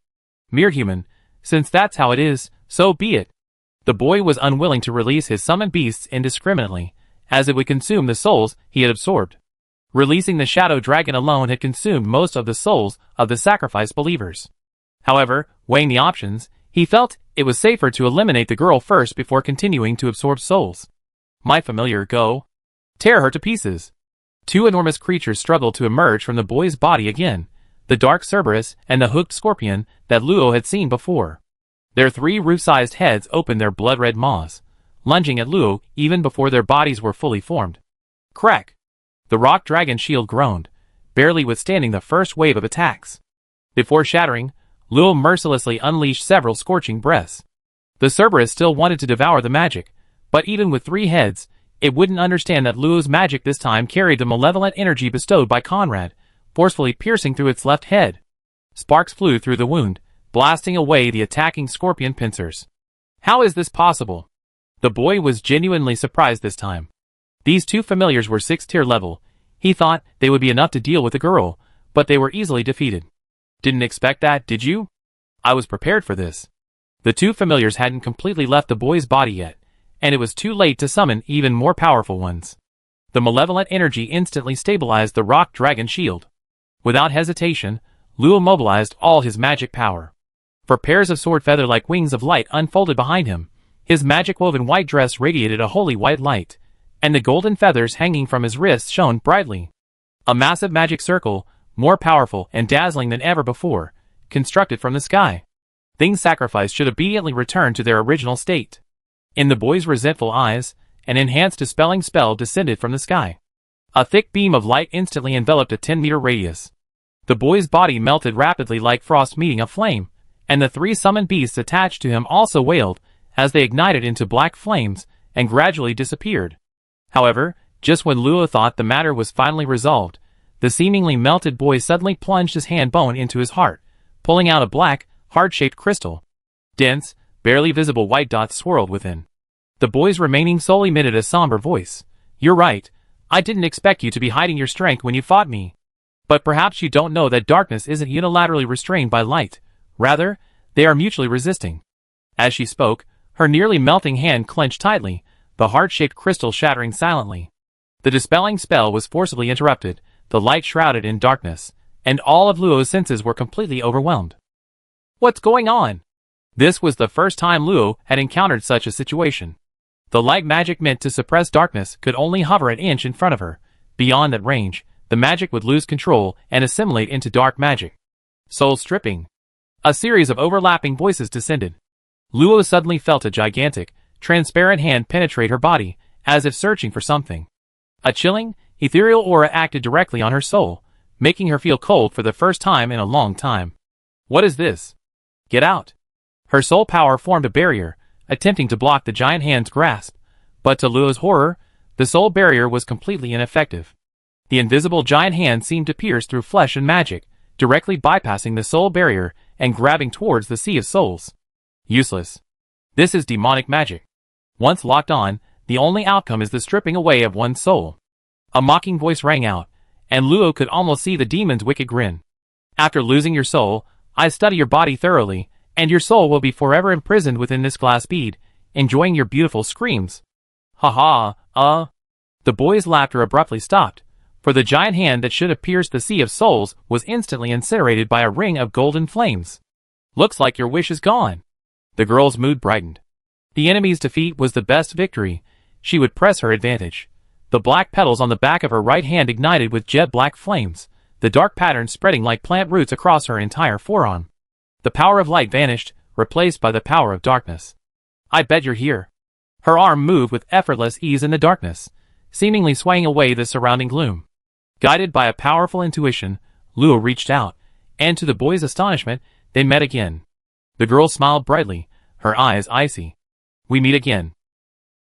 Mere human, since that's how it is, so be it. The boy was unwilling to release his summoned beasts indiscriminately, as it would consume the souls he had absorbed. Releasing the Shadow Dragon alone had consumed most of the souls of the sacrificed believers. However, weighing the options, he felt it was safer to eliminate the girl first before continuing to absorb souls. My familiar, go. Tear her to pieces. 2 enormous creatures struggled to emerge from the boy's body again, the dark Cerberus and the hooked scorpion that Luo had seen before. Their 3 roof-sized heads opened their blood-red maws, lunging at Luo even before their bodies were fully formed. Crack! The rock dragon shield groaned, barely withstanding the first wave of attacks. Before shattering, Luo mercilessly unleashed several scorching breaths. The Cerberus still wanted to devour the magic, but even with 3 heads, it wouldn't understand that Luo's magic this time carried the malevolent energy bestowed by Conrad, forcefully piercing through its left head. Sparks flew through the wound, blasting away the attacking scorpion pincers. How is this possible? The boy was genuinely surprised this time. These 2 familiars were 6th-tier level. He thought they would be enough to deal with the girl, but they were easily defeated. Didn't expect that, did you? I was prepared for this. The 2 familiars hadn't completely left the boy's body yet, and it was too late to summon even more powerful ones. The malevolent energy instantly stabilized the rock dragon shield. Without hesitation, Luo mobilized all his magic power. For pairs of sword feather-like wings of light unfolded behind him, his magic-woven white dress radiated a holy white light, and the golden feathers hanging from his wrists shone brightly. A massive magic circle, more powerful and dazzling than ever before, constructed from the sky. Things sacrificed should immediately return to their original state. In the boy's resentful eyes, an enhanced dispelling spell descended from the sky. A thick beam of light instantly enveloped a 10-meter radius. The boy's body melted rapidly like frost meeting a flame, and the 3 summoned beasts attached to him also wailed as they ignited into black flames and gradually disappeared. However, just when Luo thought the matter was finally resolved, the seemingly melted boy suddenly plunged his hand bone into his heart, pulling out a black, heart-shaped crystal. Dense, barely visible white dots swirled within. The boy's remaining soul emitted a somber voice. "You're right. I didn't expect you to be hiding your strength when you fought me. But perhaps you don't know that darkness isn't unilaterally restrained by light. Rather, they are mutually resisting." As she spoke, her nearly melting hand clenched tightly, the heart-shaped crystal shattering silently. The dispelling spell was forcibly interrupted, the light shrouded in darkness, and all of Luo's senses were completely overwhelmed. What's going on? This was the first time Luo had encountered such a situation. The light magic meant to suppress darkness could only hover an inch in front of her. Beyond that range, the magic would lose control and assimilate into dark magic. Soul stripping. A series of overlapping voices descended. Luo suddenly felt a gigantic, transparent hand penetrate her body, as if searching for something. A chilling, ethereal aura acted directly on her soul, making her feel cold for the first time in a long time. What is this? Get out! Her soul power formed a barrier, attempting to block the giant hand's grasp, but to Luo's horror, the soul barrier was completely ineffective. The invisible giant hand seemed to pierce through flesh and magic, directly bypassing the soul barrier and grabbing towards the sea of souls. Useless. This is demonic magic. Once locked on, the only outcome is the stripping away of one's soul. A mocking voice rang out, and Luo could almost see the demon's wicked grin. After losing your soul, I study your body thoroughly, and your soul will be forever imprisoned within this glass bead, enjoying your beautiful screams. Ha ha, The boy's laughter abruptly stopped, for the giant hand that should have pierced the sea of souls was instantly incinerated by a ring of golden flames. Looks like your wish is gone. The girl's mood brightened. The enemy's defeat was the best victory. She would press her advantage. The black petals on the back of her right hand ignited with jet-black flames, the dark pattern spreading like plant roots across her entire forearm. The power of light vanished, replaced by the power of darkness. I bet you're here. Her arm moved with effortless ease in the darkness, seemingly swaying away the surrounding gloom. Guided by a powerful intuition, Luo reached out, and to the boy's astonishment, they met again. The girl smiled brightly, her eyes icy. We meet again.